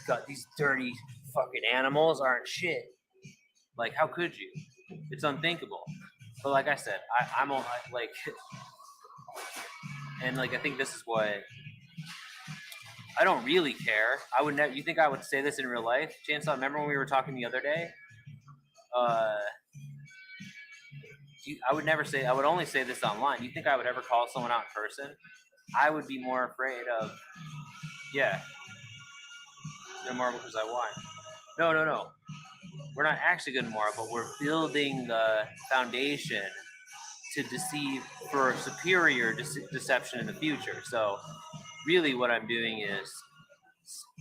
dirty fucking animals aren't shit. Like, how could you? It's unthinkable. But like I said, I'm like, and like I think this is what I don't really care. I would never. You think I would say this in real life, Chainsaw? Remember when we were talking the other day? I would never say. I would only say this online. You think I would ever call someone out in person? I would be more afraid of. Yeah. No more because I won. No. We're not actually good tomorrow, but we're building the foundation to deceive for superior deception in the future. So, really, what I'm doing is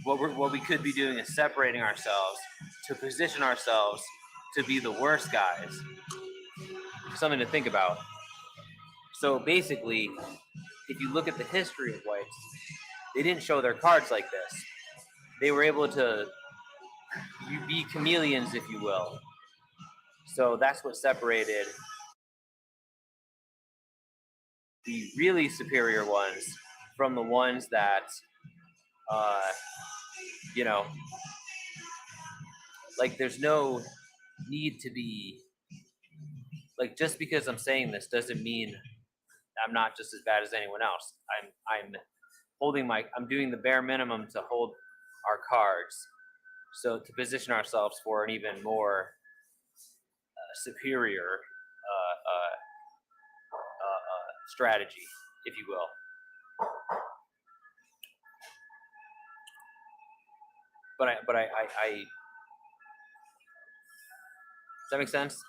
what we could be doing is separating ourselves to position ourselves to be the worst guys. Something to think about. So basically, if you look at the history of whites, they didn't show their cards like this. They were able to be chameleons, if you will. So that's what separated the really superior ones from the ones that, you know, like there's no need to be, like just because I'm saying this doesn't mean I'm not just as bad as anyone else. I'm doing the bare minimum to hold our cards. So to position ourselves for an even more superior strategy, if you will. But I does that make sense?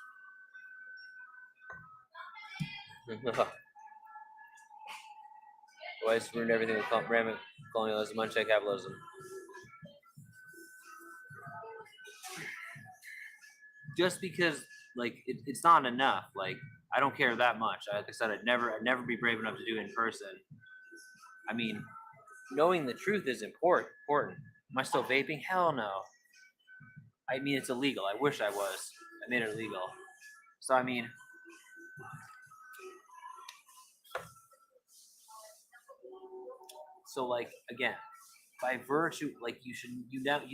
Why it's ruined everything with rampant colonialism, unchecked capitalism. Just because like it's not enough. Like I don't care that much. Like I said, I'd never be brave enough to do it in person. I mean, knowing the truth is important. Am I still vaping? Hell no. I mean, it's illegal. I wish I was. I made it illegal. So I mean, so like again, by virtue, like you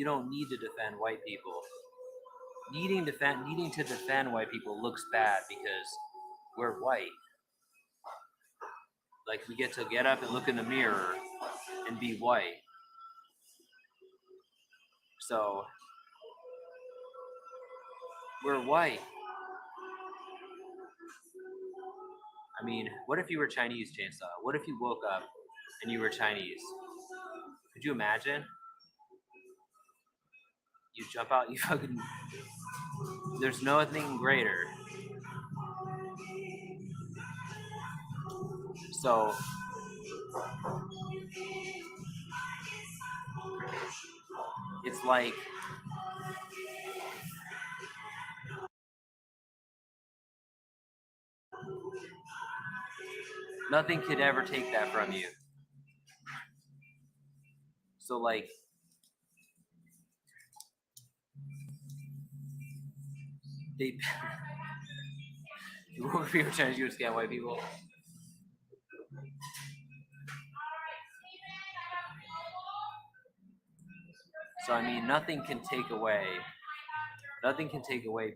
don't need to defend white people. Needing to defend white people looks bad because we're white. Like we get to get up and look in the mirror and be white. So we're white. I mean, what if you were Chinese, Chainsaw? What if you woke up and you were Chinese? Could you imagine? You jump out, you fucking. There's nothing greater. So it's like nothing could ever take that from you. So like they if you were Chinese, you would scam white people. So I mean, nothing can take away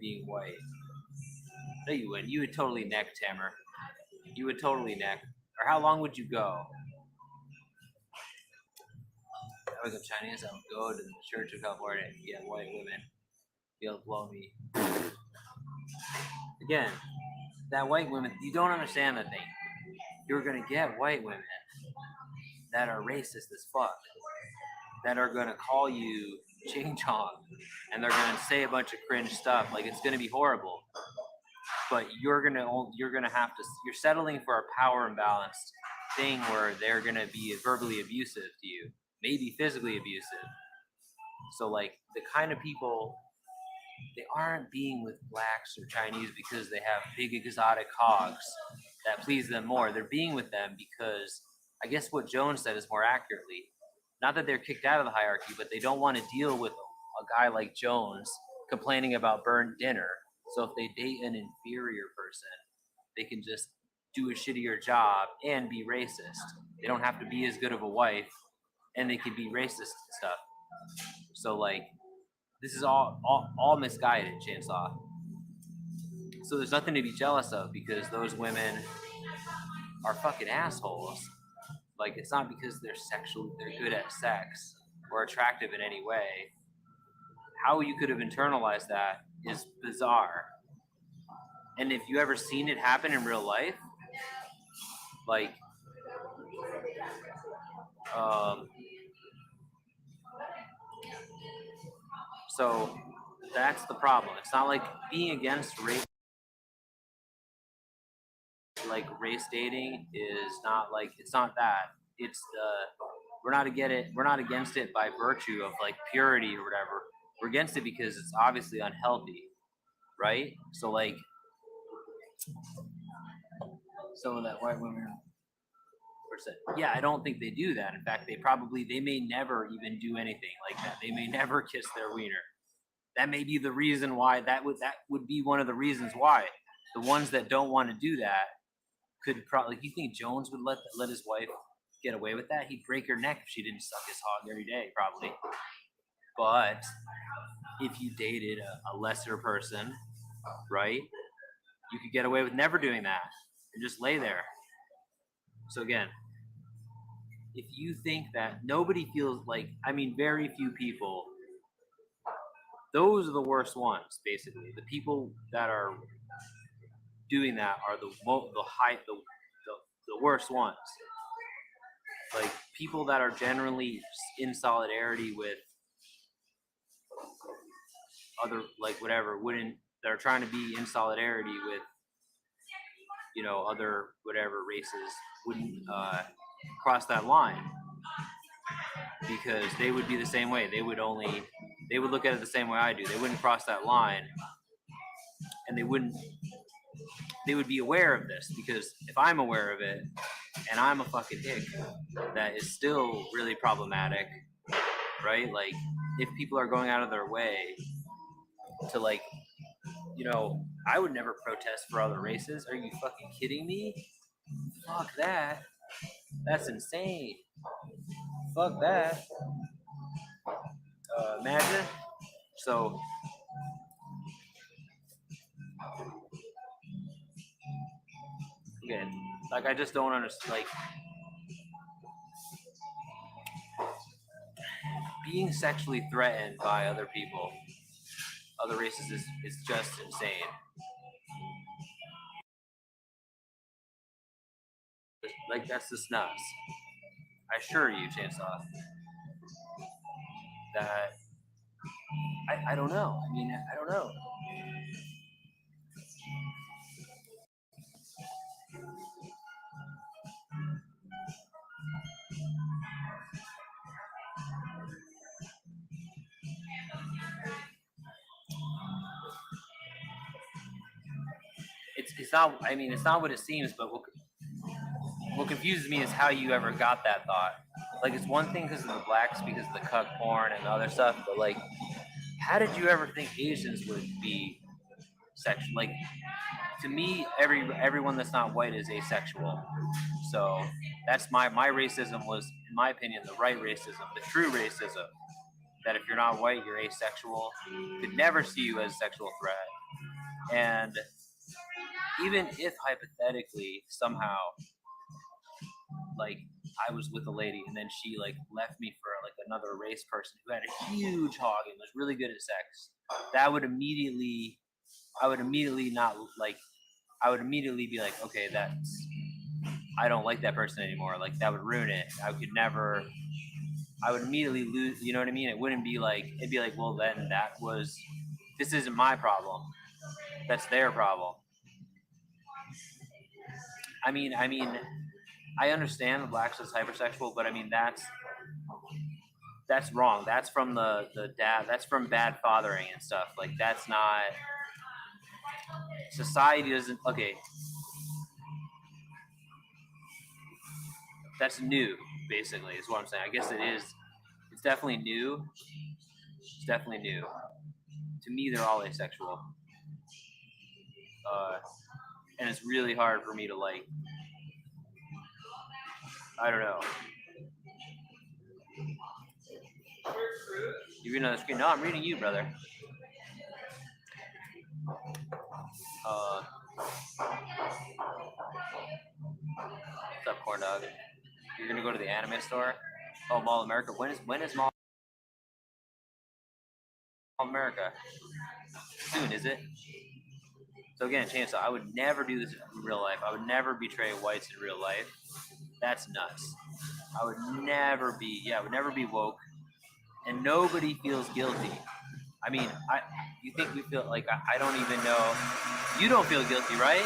being white. No, you wouldn't. You would totally neck Tamer. You would totally neck. Or how long would you go? If I was a Chinese, I would go to the Church of California and get white women. Be able to blow me. Again, that white women, you don't understand the thing. You're gonna get white women that are racist as fuck, that are gonna call you Ching Chong, and they're gonna say a bunch of cringe stuff. Like it's gonna be horrible. But you're settling for a power imbalanced thing where they're gonna be verbally abusive to you, maybe physically abusive. So like the kind of people, they aren't being with blacks or Chinese because they have big exotic hogs that please them more. They're being with them because I guess what Jones said is more accurately, not that they're kicked out of the hierarchy, but they don't want to deal with a guy like Jones complaining about burnt dinner. So if they date an inferior person, they can just do a shittier job and be racist. They don't have to be as good of a wife, and they can be racist and stuff. So like, this is all misguided, Chainsaw. So there's nothing to be jealous of because those women are fucking assholes. Like it's not because they're good at sex or attractive in any way. How you could have internalized that is bizarre. And if you ever seen it happen in real life, like, so that's the problem. It's not like being against race, like race dating is not like, it's not that. It's we're not against it by virtue of like purity or whatever. We're against it because it's obviously unhealthy, right? So like, some of that white women percent. Yeah, I don't think they do that. In fact, they may never even do anything like that. They may never kiss their wiener. That may be the reason why that would be one of the reasons why the ones that don't want to do that could probably. You think Jones would let his wife get away with that? He'd break her neck if she didn't suck his hog every day, probably. But if you dated a lesser person, right, you could get away with never doing that and just lay there. So again, if you think that nobody feels like, I mean, very few people, those are the worst ones, basically. The people that are doing that are the worst ones. Like people that are generally in solidarity with other, like whatever, that are trying to be in solidarity with, other whatever races wouldn't cross that line because they would be the same way. They would look at it the same way I do. They wouldn't cross that line, and they would be aware of this because if I'm aware of it and I'm a fucking dick, that is still really problematic, right? Like if people are going out of their way to like, I would never protest for other races. Are you fucking kidding me? Fuck that. That's insane. Fuck that. Imagine. So okay, Like, I just don't understand. Like, being sexually threatened by other people, other races, is just insane. Like, that's just nuts. I assure you, Chainsaw, that I don't know. I mean, I don't know. It's not. I mean, it's not what it seems. But what confuses me is how you ever got that thought. Like, it's one thing because of the blacks, because of the cuck porn and other stuff, but like, how did you ever think Asians would be sexual? Like, to me, everyone that's not white is asexual. So that's my racism was, in my opinion, the right racism, the true racism. That if you're not white, you're asexual. Could never see you as a sexual threat. And even if hypothetically somehow, like, I was with a lady and then she like left me for like another race person who had a huge hog and was really good at sex, that would immediately, I would immediately not like, I would immediately be like, okay, that's, I don't like that person anymore. Like, that would ruin it. I could never, I would immediately lose, you know what I mean? It wouldn't be like, it'd be like, well, then that was, this isn't my problem. That's their problem. I mean, I understand the blacks is hypersexual, but I mean, that's wrong. That's from the dad, that's from bad fathering and stuff. Like, that's not, society doesn't, okay. That's new, basically, is what I'm saying. I guess it is, it's definitely new. It's definitely new. To me, they're all asexual. And it's really hard for me to like, I don't know. You reading on the screen? No, I'm reading you, brother. What's up, corn dog? You're gonna go to the anime store? Oh, Mall of America. When is Mall of America? Soon, is it? So again, Chainsaw, I would never do this in real life. I would never betray whites in real life. That's nuts. I would never be, I would never be woke. And nobody feels guilty. I mean, you think we feel like, I don't even know. You don't feel guilty, right?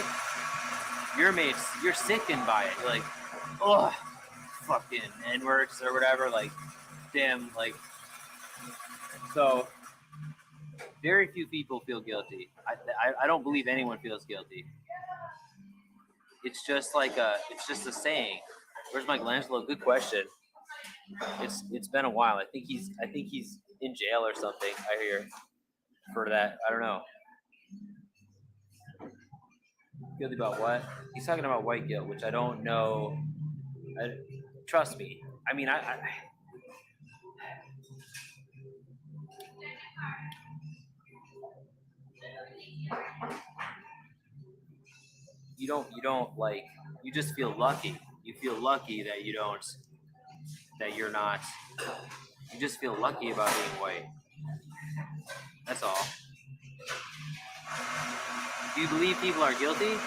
You're sickened by it. You're like, oh, fucking N-words or whatever. Like, damn, like, so very few people feel guilty. I don't believe anyone feels guilty. It's just like it's just a saying. Where's Michelangelo? Good question. It's been a while. I think he's in jail or something. I hear for that. I don't know. Guilty about what? He's talking about white guilt, which I don't know. Trust me. I mean, you don't like, you just feel lucky. You feel lucky that you're not, you just feel lucky about being white. That's all. Do you believe people are guilty?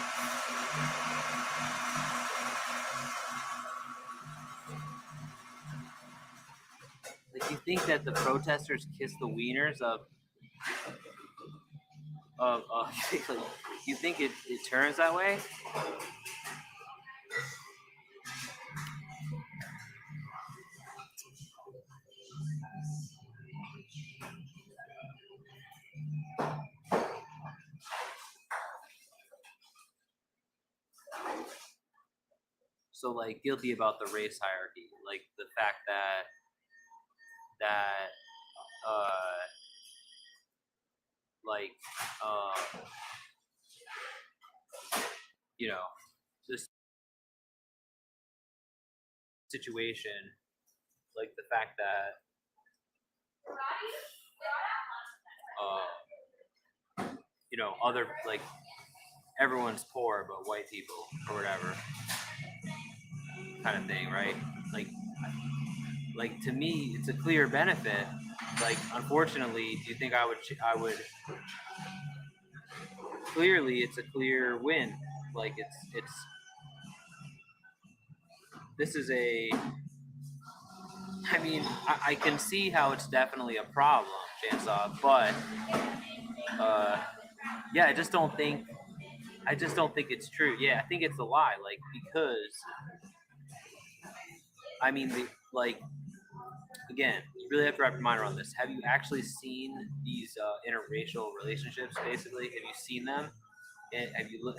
Like, you think that the protesters kiss the wieners of you think it turns that way? So, like, guilty about the race hierarchy, like the fact that like, you know, this situation, like the fact that you know, other, like, everyone's poor but white people or whatever. kind of thing, right? Like to me, it's a clear benefit. Like, unfortunately, do you think I would? Clearly, it's a clear win. Like, it's. This is a. I mean, I can see how it's definitely a problem, Chainsaw, but yeah, I just don't think it's true. Yeah, I think it's a lie. Like, because I mean, like, again, you really have to wrap your mind around this. Have you actually seen these interracial relationships? Basically, have you seen them? And have you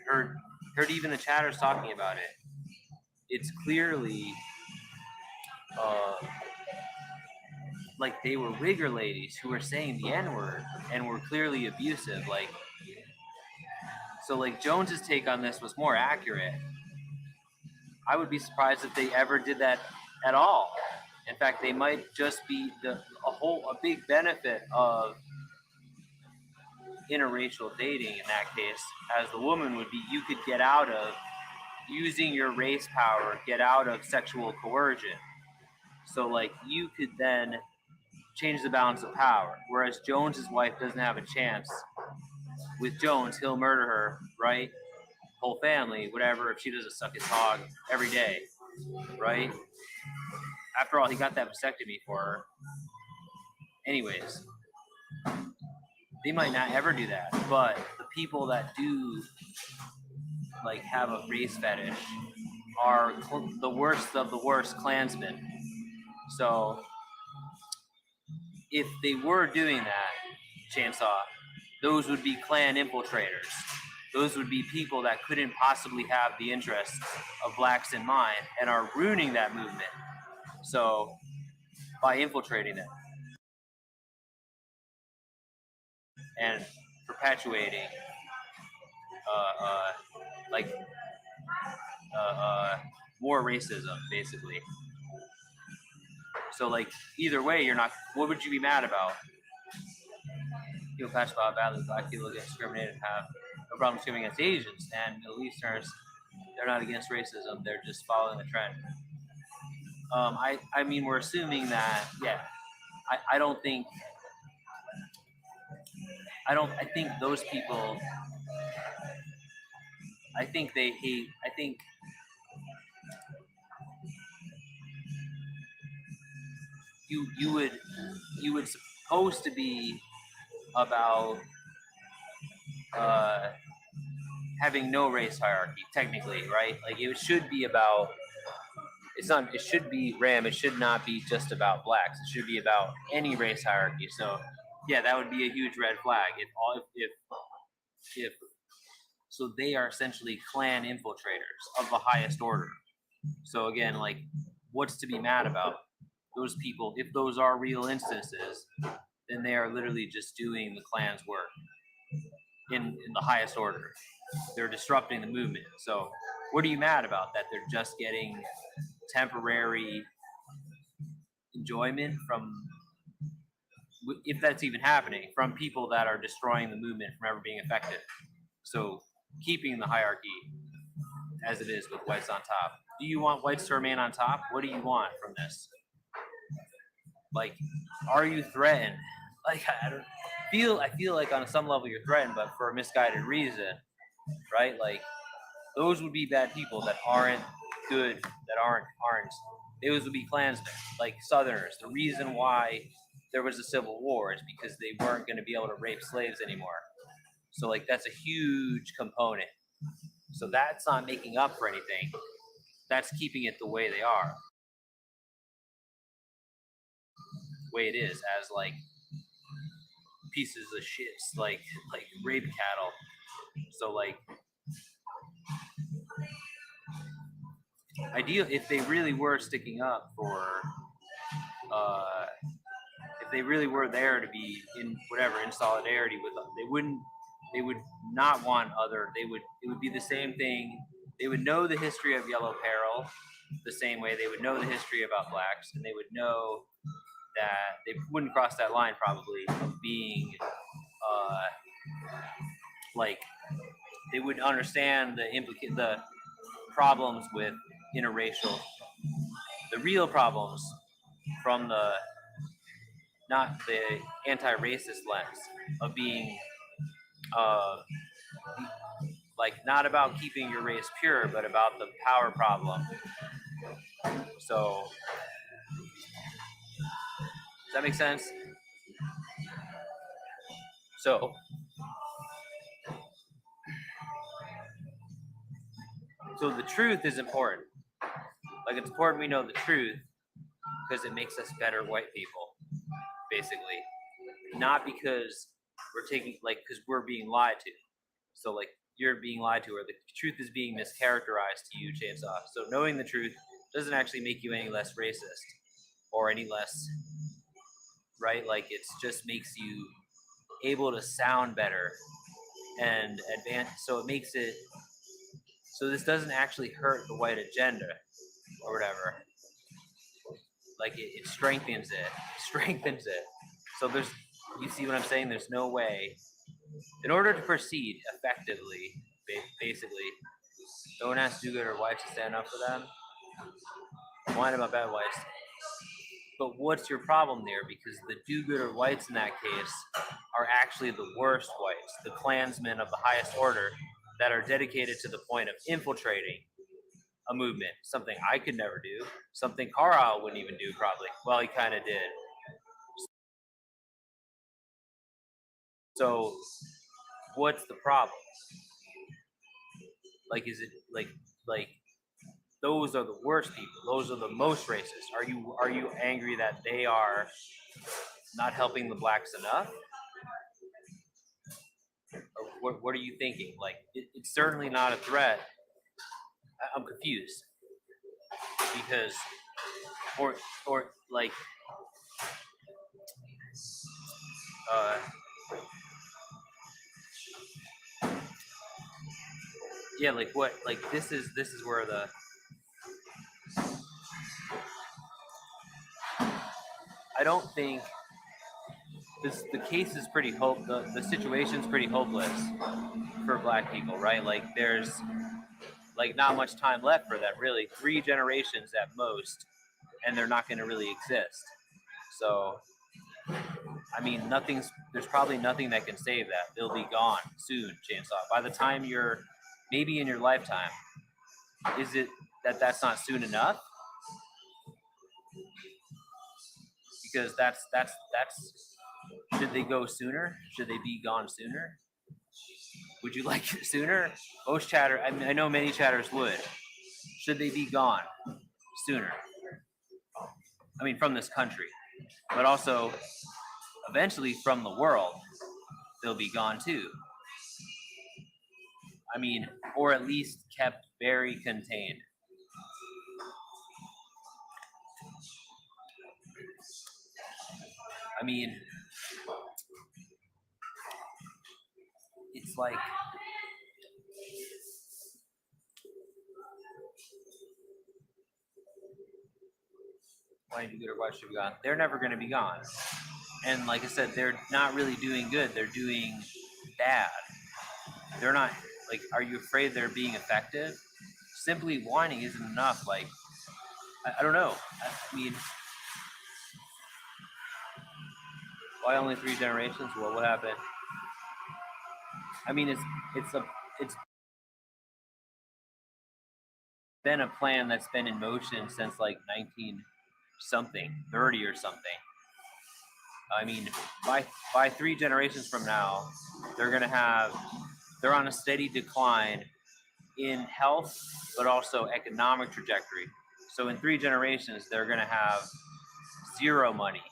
heard even the chatters talking about it? It's clearly like they were rigger ladies who were saying the N word and were clearly abusive. Like, so like Jones's take on this was more accurate. I would be surprised if they ever did that at all. In fact, they might just be a big benefit of interracial dating in that case, as the woman would be, you could get out of using your race power, get out of sexual coercion. So like you could then change the balance of power. Whereas Jones's wife doesn't have a chance. With Jones, he'll murder her, right? Whole family, whatever, if she doesn't suck his hog every day, right? After all, he got that vasectomy for her. Anyways, they might not ever do that, but the people that do like have a race fetish are the worst of the worst Klansmen. So if they were doing that, Chainsaw, those would be Klan infiltrators. Those would be people that couldn't possibly have the interests of blacks in mind and are ruining that movement. So by infiltrating them and perpetuating like more racism, basically. So like either way, you're not. What would you be mad about? People passionate about badly black people get discriminated have no problem discriminating against Asians and Middle Easterners. They're not against racism. They're just following the trend. I mean, we're assuming that. Yeah, I don't think. I think those people. I think they hate. I think. You would supposed to be about having no race hierarchy, technically, right? Like it should be about. It's not. It should be Ram. It should not be just about blacks. It should be about any race hierarchy. So, yeah, that would be a huge red flag. If so, they are essentially Klan infiltrators of the highest order. So again, like, what's to be mad about? Those people, if those are real instances, then they are literally just doing the Klan's work in the highest order. They're disrupting the movement. So what are you mad about? That they're just getting temporary enjoyment from, if that's even happening, from people that are destroying the movement from ever being effective. So keeping the hierarchy as it is with whites on top. Do you want whites to remain on top? What do you want from this? Like, are you threatened? Like, I feel like on some level you're threatened, but for a misguided reason, right? Like, those would be bad people that aren't good, that aren't. Those would be Klansmen, like Southerners. The reason why there was a Civil War is because they weren't going to be able to rape slaves anymore. So, like, that's a huge component. So that's not making up for anything. That's keeping it the way they are. Way it is, as like pieces of shits, like rape cattle. So like, ideal if they really were sticking up for, if they really were there to be in solidarity with them, they would not want other. It would be the same thing. They would know the history of Yellow Peril the same way they would know the history about blacks, and they would know that they wouldn't cross that line probably of being like, they would understand the problems with interracial. The real problems from the not the anti-racist lens of being like not about keeping your race pure, but about the power problem. So does that make sense? So the truth is important. Like it's important we know the truth because it makes us better white people, basically. Not because we're taking because we're being lied to. So like you're being lied to, or the truth is being mischaracterized to you, Chainsaw. So knowing the truth doesn't actually make you any less racist or any less right. Like it just makes you able to sound better and advance. So it makes it so this doesn't actually hurt the white agenda or whatever. Like it strengthens it. Strengthens it. So you see what I'm saying? There's no way. In order to proceed effectively, basically, don't ask do-gooder whites to stand up for them. Whine about bad whites. But what's your problem there? Because the do-gooder whites in that case are actually the worst whites, the Klansmen of the highest order that are dedicated to the point of infiltrating a movement. Something I could never do. Something Carlisle wouldn't even do, probably. Well, he kind of did. So, what's the problem? Like, is it like those are the worst people? Those are the most racist. Are you angry that they are not helping the blacks enough? Or what are you thinking? Like, it's certainly not a threat. I'm confused because, or like, yeah, like what? Like this is where I don't think the case is pretty the situation's pretty hopeless for black people, right? Like there's like not much time left for that, really. 3 generations at most, and they're not going to really exist. So I mean, there's probably nothing that can save that. They'll be gone soon, Chainsaw. By the time maybe in your lifetime, is it that's not soon enough? Because that's should they go sooner? Should they be gone sooner? Would you like it sooner? Most chatter, I know many chatters would. Should they be gone sooner? I mean, from this country, but also eventually from the world, they'll be gone too. I mean, or at least kept very contained. I mean, it's like why do good or why should be gone? They're never going to be gone. And like I said, they're not really doing good. They're doing bad. They're not like. Are you afraid they're being effective? Simply whining isn't enough. Like I don't know. I mean, why only 3 generations? Well, what happened? I mean, it's been a plan that's been in motion since like 19 something, 30 or something. I mean, by 3 generations from now, they're on a steady decline in health, but also economic trajectory. So in 3 generations, they're gonna have 0 money.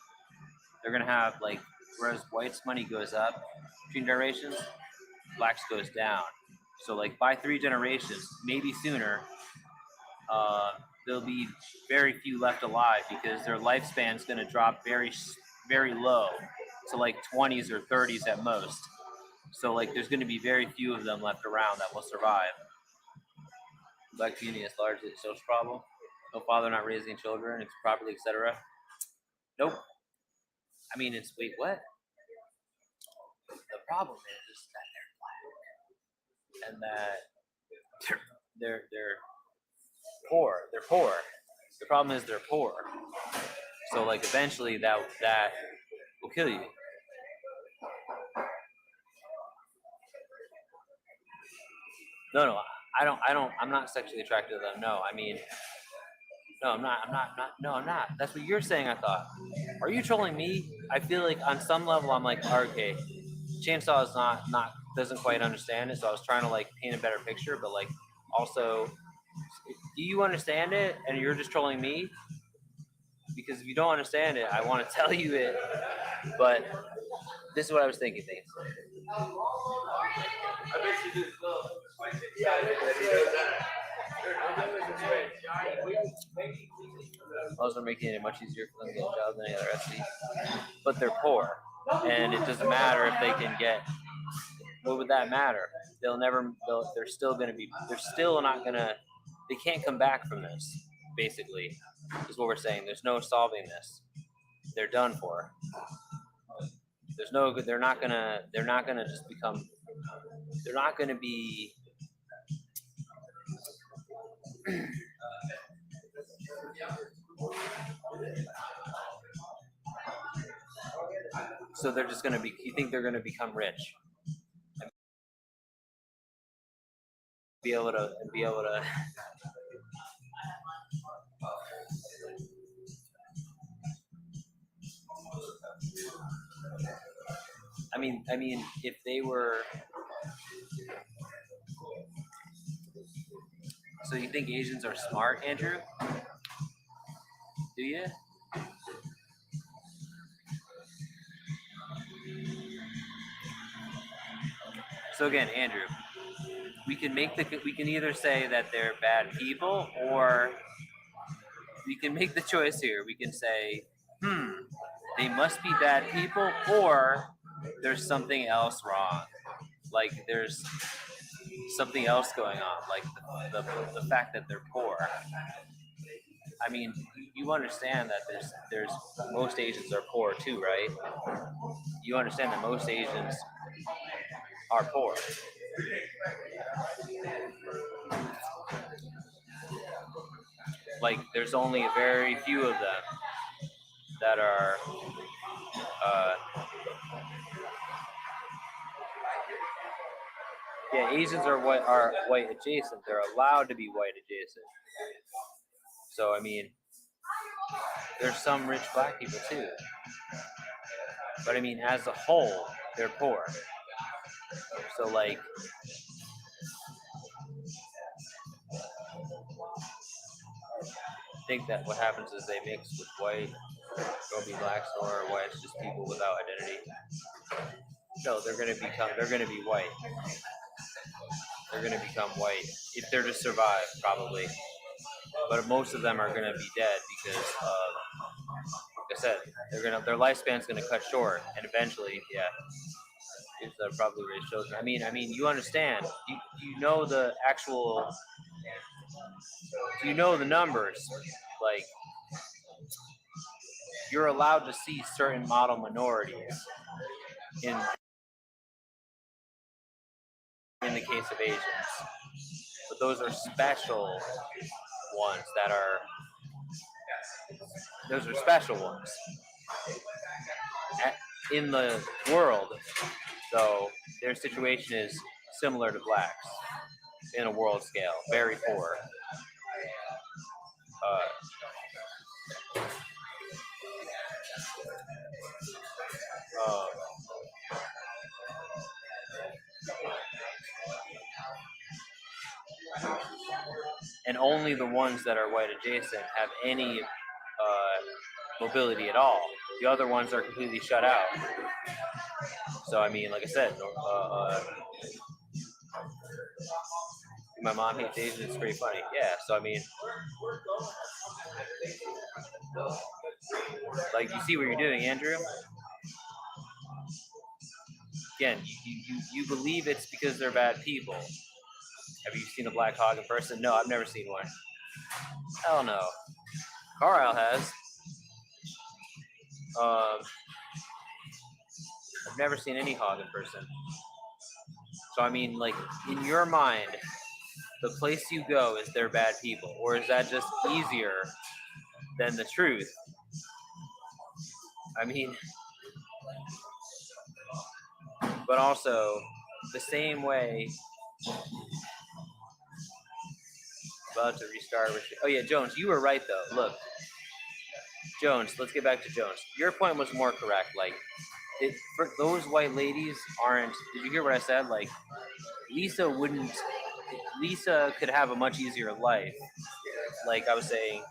They're gonna have like, whereas whites' money goes up between generations, blacks goes down. So like by 3 generations, maybe sooner, there'll be very few left alive because their lifespan is gonna drop very, very low, to like 20s or 30s at most. So like, there's gonna be very few of them left around that will survive. Black community is largely a social problem. No father not raising children properly, etc. Nope. I mean, it's wait, what? The problem is that they're black, and that they're poor. They're poor. The problem is they're poor. So like eventually that will kill you. No, I'm not sexually attracted to them. No, I mean, no, I'm not. That's what you're saying, I thought. Are you trolling me? I feel like on some level I'm like, okay, Chainsaw is not doesn't quite understand it, so I was trying to like paint a better picture, but like also, do you understand it and you're just trolling me? Because if you don't understand it, I want to tell you it, but this is what I was thinking, things. Those are making it much easier for them to get a job than any other SC. But they're poor, and it doesn't matter if they can get. What would that matter? They're still not gonna. They can't come back from this. Basically, is what we're saying. There's no solving this. They're done for. There's no. They're not gonna just become. They're not gonna be. So they're just gonna be. You think they're gonna become rich? Be able to. I mean, if they were. So you think Asians are smart, Andrew? Do you? So again, Andrew, we can either say that they're bad people, or we can make the choice here. We can say, they must be bad people, or there's something else wrong. Like there's something else going on, like the fact that they're poor. I mean, you understand that there's most Asians are poor too, right? You understand that most Asians are poor. Like there's only a very few of them that are Asians are white adjacent. They're allowed to be white adjacent. So I mean, there's some rich black people too. But I mean, as a whole, they're poor. So like, I think that what happens is they mix with white, don't be blacks nor whites, just people without identity. No, they're gonna be white. They're gonna become white if they're to survive, probably. But most of them are gonna be dead because, like I said, their lifespan's gonna cut short, and eventually, they'll probably raise children. I mean, you understand? You know the actual. You know the numbers, like. You're allowed to see certain model minorities in the case of Asians, but those are special ones those are special ones in the world. So their situation is similar to blacks in a world scale, very poor. And only the ones that are white adjacent have any mobility at all. The other ones are completely shut out. So I mean, like I said, my mom hates Asians. It's pretty funny. Yeah. So I mean, like you see what you're doing, Andrew. Again, you believe it's because they're bad people. Have you seen a black hog in person? No, I've never seen one. Hell no. Carlisle has. I've never seen any hog in person. So I mean, like in your mind, the place you go is they're bad people, or is that just easier than the truth? I mean, but also the same way. About to restart. Oh yeah, Jones, you were right though. Look, Jones, let's get back to Jones. Your point was more correct. Like, for those white ladies aren't. Did you hear what I said? Like, Lisa wouldn't. Lisa could have a much easier life. Like I was saying,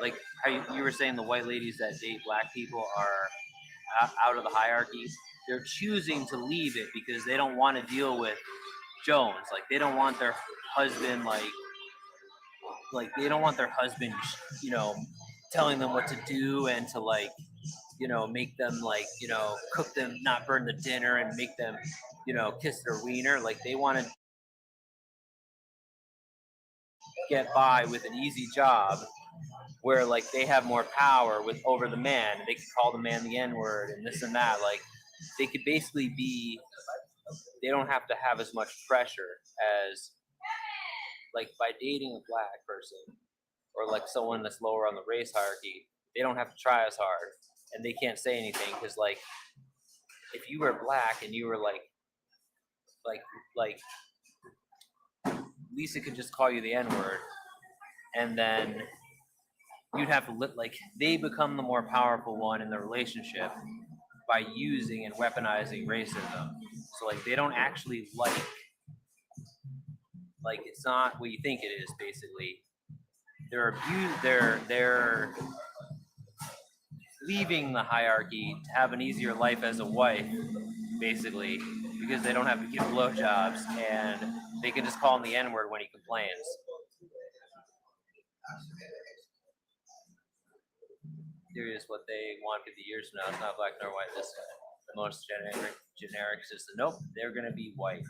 like how you were saying the white ladies that date black people are out of the hierarchy. They're choosing to leave it because they don't want to deal with Jones. Like they don't want their husband like they don't want their husband, you know, telling them what to do and to like, you know, make them like, you know, cook them, not burn the dinner and make them, you know, kiss their wiener. Like they want to get by with an easy job where like they have more power with over the man. They can call the man the N-word and this and that. Like they could basically be, they don't have to have as much pressure as like by dating a black person or like someone that's lower on the race hierarchy, they don't have to try as hard and they can't say anything because like if you were black and you were like Lisa could just call you the N-word and then you'd have to like they become the more powerful one in the relationship by using and weaponizing racism. So like they don't actually like it's not what you think it is basically. They're leaving the hierarchy to have an easier life as a wife, basically, because they don't have to give blowjobs and they can just call him the N-word when he complains. Here is what they want 50 years from now. It's not black nor white. This the most generic system. Nope, they're gonna be white.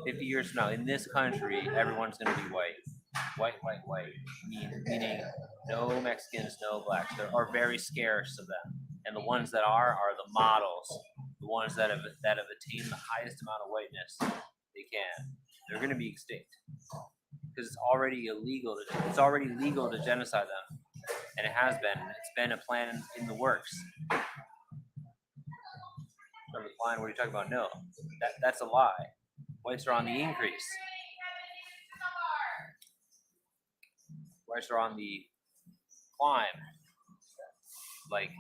50 years from now, in this country, everyone's gonna be white. White. Meaning no Mexicans, no blacks. There are very scarce of them. And the ones that are the models. The ones that have attained the highest amount of whiteness they can. They're gonna be extinct. Because it's already legal to genocide them. And it has been. It's been a plan in the works. From the line, what are you talking about? No. That's a lie. Whites are on the increase. Whites are on the climb. Like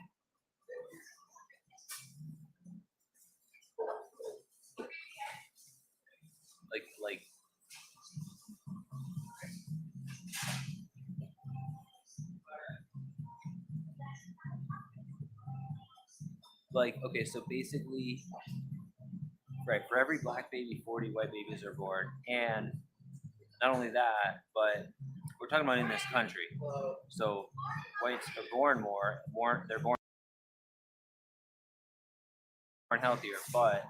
okay, so basically, right, for every black baby, 40 white babies are born. And not only that, but we're talking about in this country. So whites are born they're born healthier, but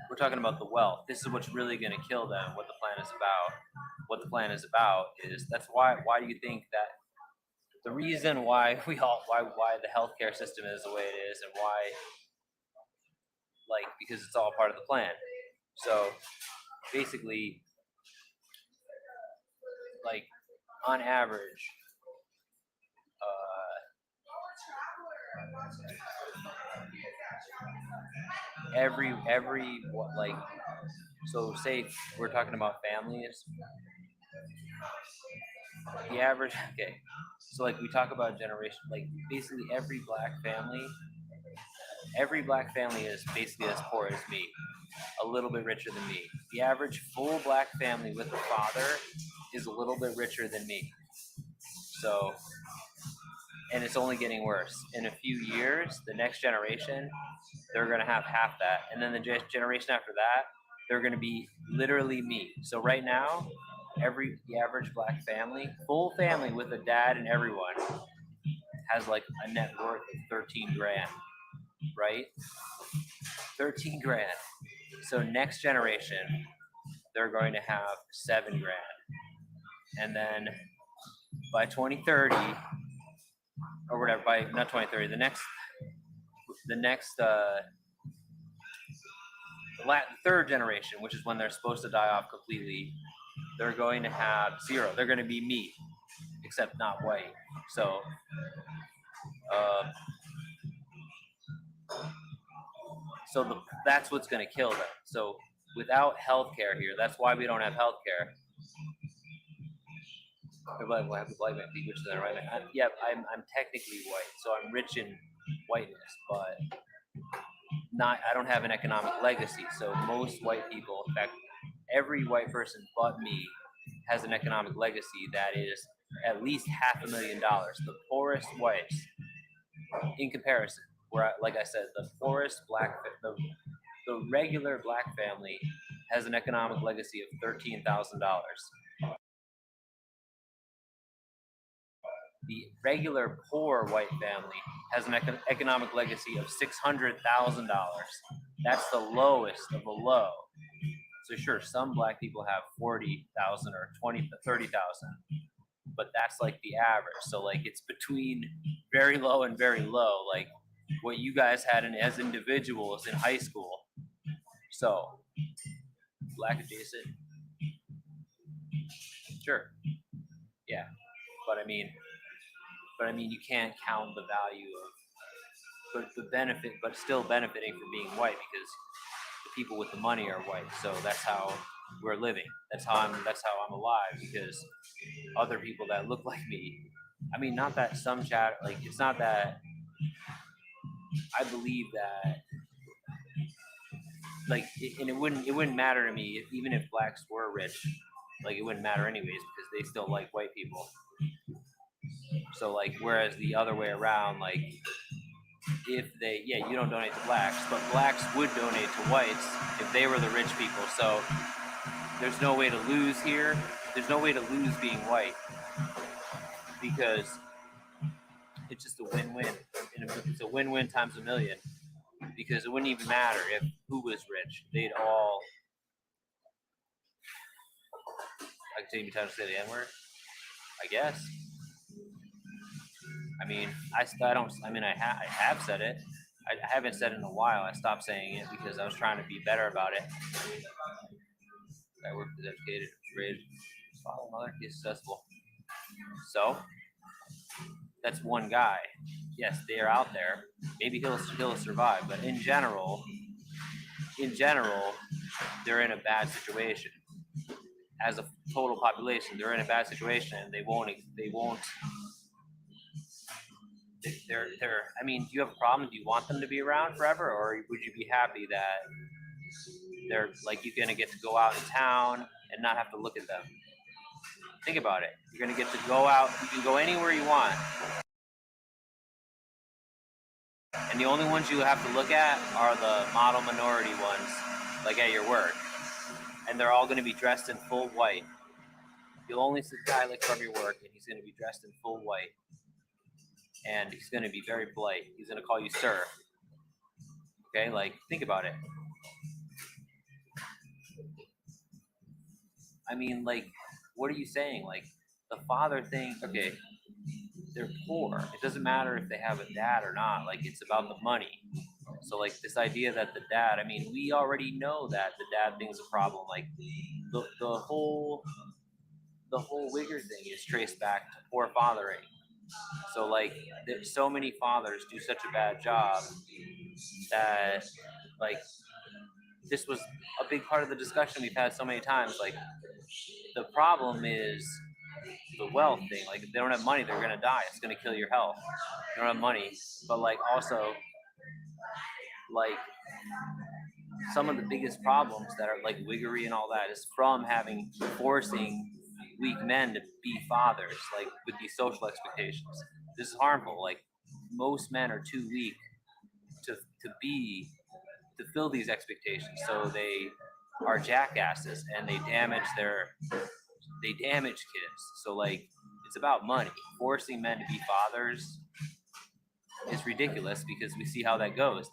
we're talking about the wealth. This is what's really going to kill them. What the plan is about. What the plan is about is that's why do you think that the reason why why the healthcare system is the way it is and why because it's all part of the plan. So basically on average every so say we're talking about families, the average so we talk about generation, basically every black family is basically as poor as me, a little bit richer than me. The average full black family with a father is a little bit richer than me. So, and it's only getting worse. In a few years, the next generation, they're going to have half that. And then the generation after that, they're going to be literally me. So right now, the average black family, full family with a dad and everyone, has a net worth of 13 grand, right? 13 grand. So next generation, they're going to have 7 grand. And then by 2030, or whatever, not 2030, the next the third generation, which is when they're supposed to die off completely, they're going to have zero. They're going to be meat, except not white. So, that's what's going to kill them. So without healthcare here, that's why we don't have healthcare. Yeah, I'm technically white, so I'm rich in whiteness, but I don't have an economic legacy. So most white people, in fact, every white person but me, has an economic legacy that is at least $500,000. The poorest whites, in comparison, where, like I said, the poorest the regular black family has an economic legacy of $13,000. The regular poor white family has an economic legacy of $600,000. That's the lowest of the low. So sure, some black people have 40,000 or 30,000, but that's like the average. So like it's between very low and very low, like what you guys had as individuals in high school. So black adjacent, sure, yeah, but I mean, you can't count the value of the benefit, but still benefiting from being white because the people with the money are white. So that's how we're living. That's how I'm alive, because other people that look like me. I mean, not that some chat, like, it's not that I believe that, like, and it wouldn't matter to me even if blacks were rich. Like, it wouldn't matter anyways because they still like white people. So like, whereas the other way around, like, if you don't donate to blacks, but blacks would donate to whites if they were the rich people. So there's no way to lose here. There's no way to lose being white because it's just a win-win. It's a win-win times a million, because it wouldn't even matter if who was rich. They'd all. I can take me time to say the N-word, I guess. I mean, I have said it. I haven't said it in a while. I stopped saying it because I was trying to be better about it. I worked as educated, raised, father, mother, he's successful. So that's one guy. Yes, they are out there. Maybe he'll survive, but in general, they're in a bad situation. As a total population, they're in a bad situation, and they won't. I mean, do you have a problem? Do you want them to be around forever, or would you be happy that they're like, you're gonna get to go out in town and not have to look at them? Think about it. You're gonna get to go out. You can go anywhere you want, and the only ones you have to look at are the model minority ones, like at your work, and they're all gonna be dressed in full white. You'll only see a guy like from your work, and he's gonna be dressed in full white. And he's going to be very polite. He's going to call you sir. Okay, like, think about it. I mean, like, what are you saying? Like, the father thing, okay, they're poor. It doesn't matter if they have a dad or not. Like, it's about the money. So, like, this idea that the dad, I mean, we already know that the dad thing's a problem. Like, the whole Wigger thing is traced back to poor fathering. So like, there's so many fathers do such a bad job that, like, this was a big part of the discussion we've had so many times. Like, the problem is the wealth thing. Like, if they don't have money, they're gonna die. It's gonna kill your health. They don't have money, but like, also, like, some of the biggest problems that are like wiggery and all that is from forcing weak men to be fathers, like with these social expectations. This is harmful. Like, most men are too weak to fill these expectations, so they are jackasses and they damage kids. So like, it's about money. Forcing men to be fathers is ridiculous because we see how that goes.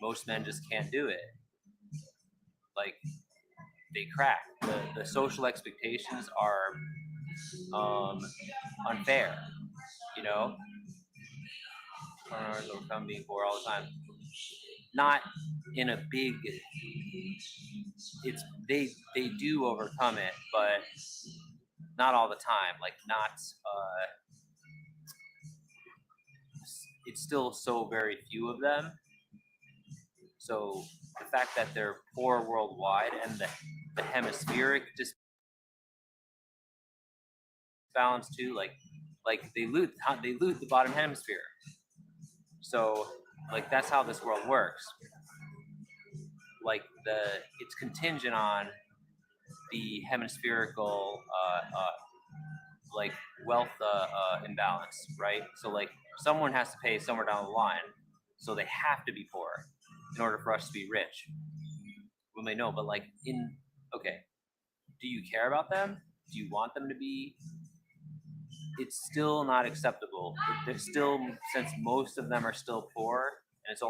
Most men just can't do it. Like, they crack. The social expectations are unfair, you know. Overcome being poor all the time. Not in a big, it's they do overcome it, but not all the time. Like not, it's still so very few of them. So the fact that they're poor worldwide and the hemispheric disbalance too, like they loot the bottom hemisphere. So like that's how this world works. Like it's contingent on the hemispherical like wealth imbalance, right? So like someone has to pay somewhere down the line, so they have to be poor in order for us to be rich. We may know, but like okay, do you care about them? Do you want them to be? It's still not acceptable. They're still, since most of them are still poor, and it's only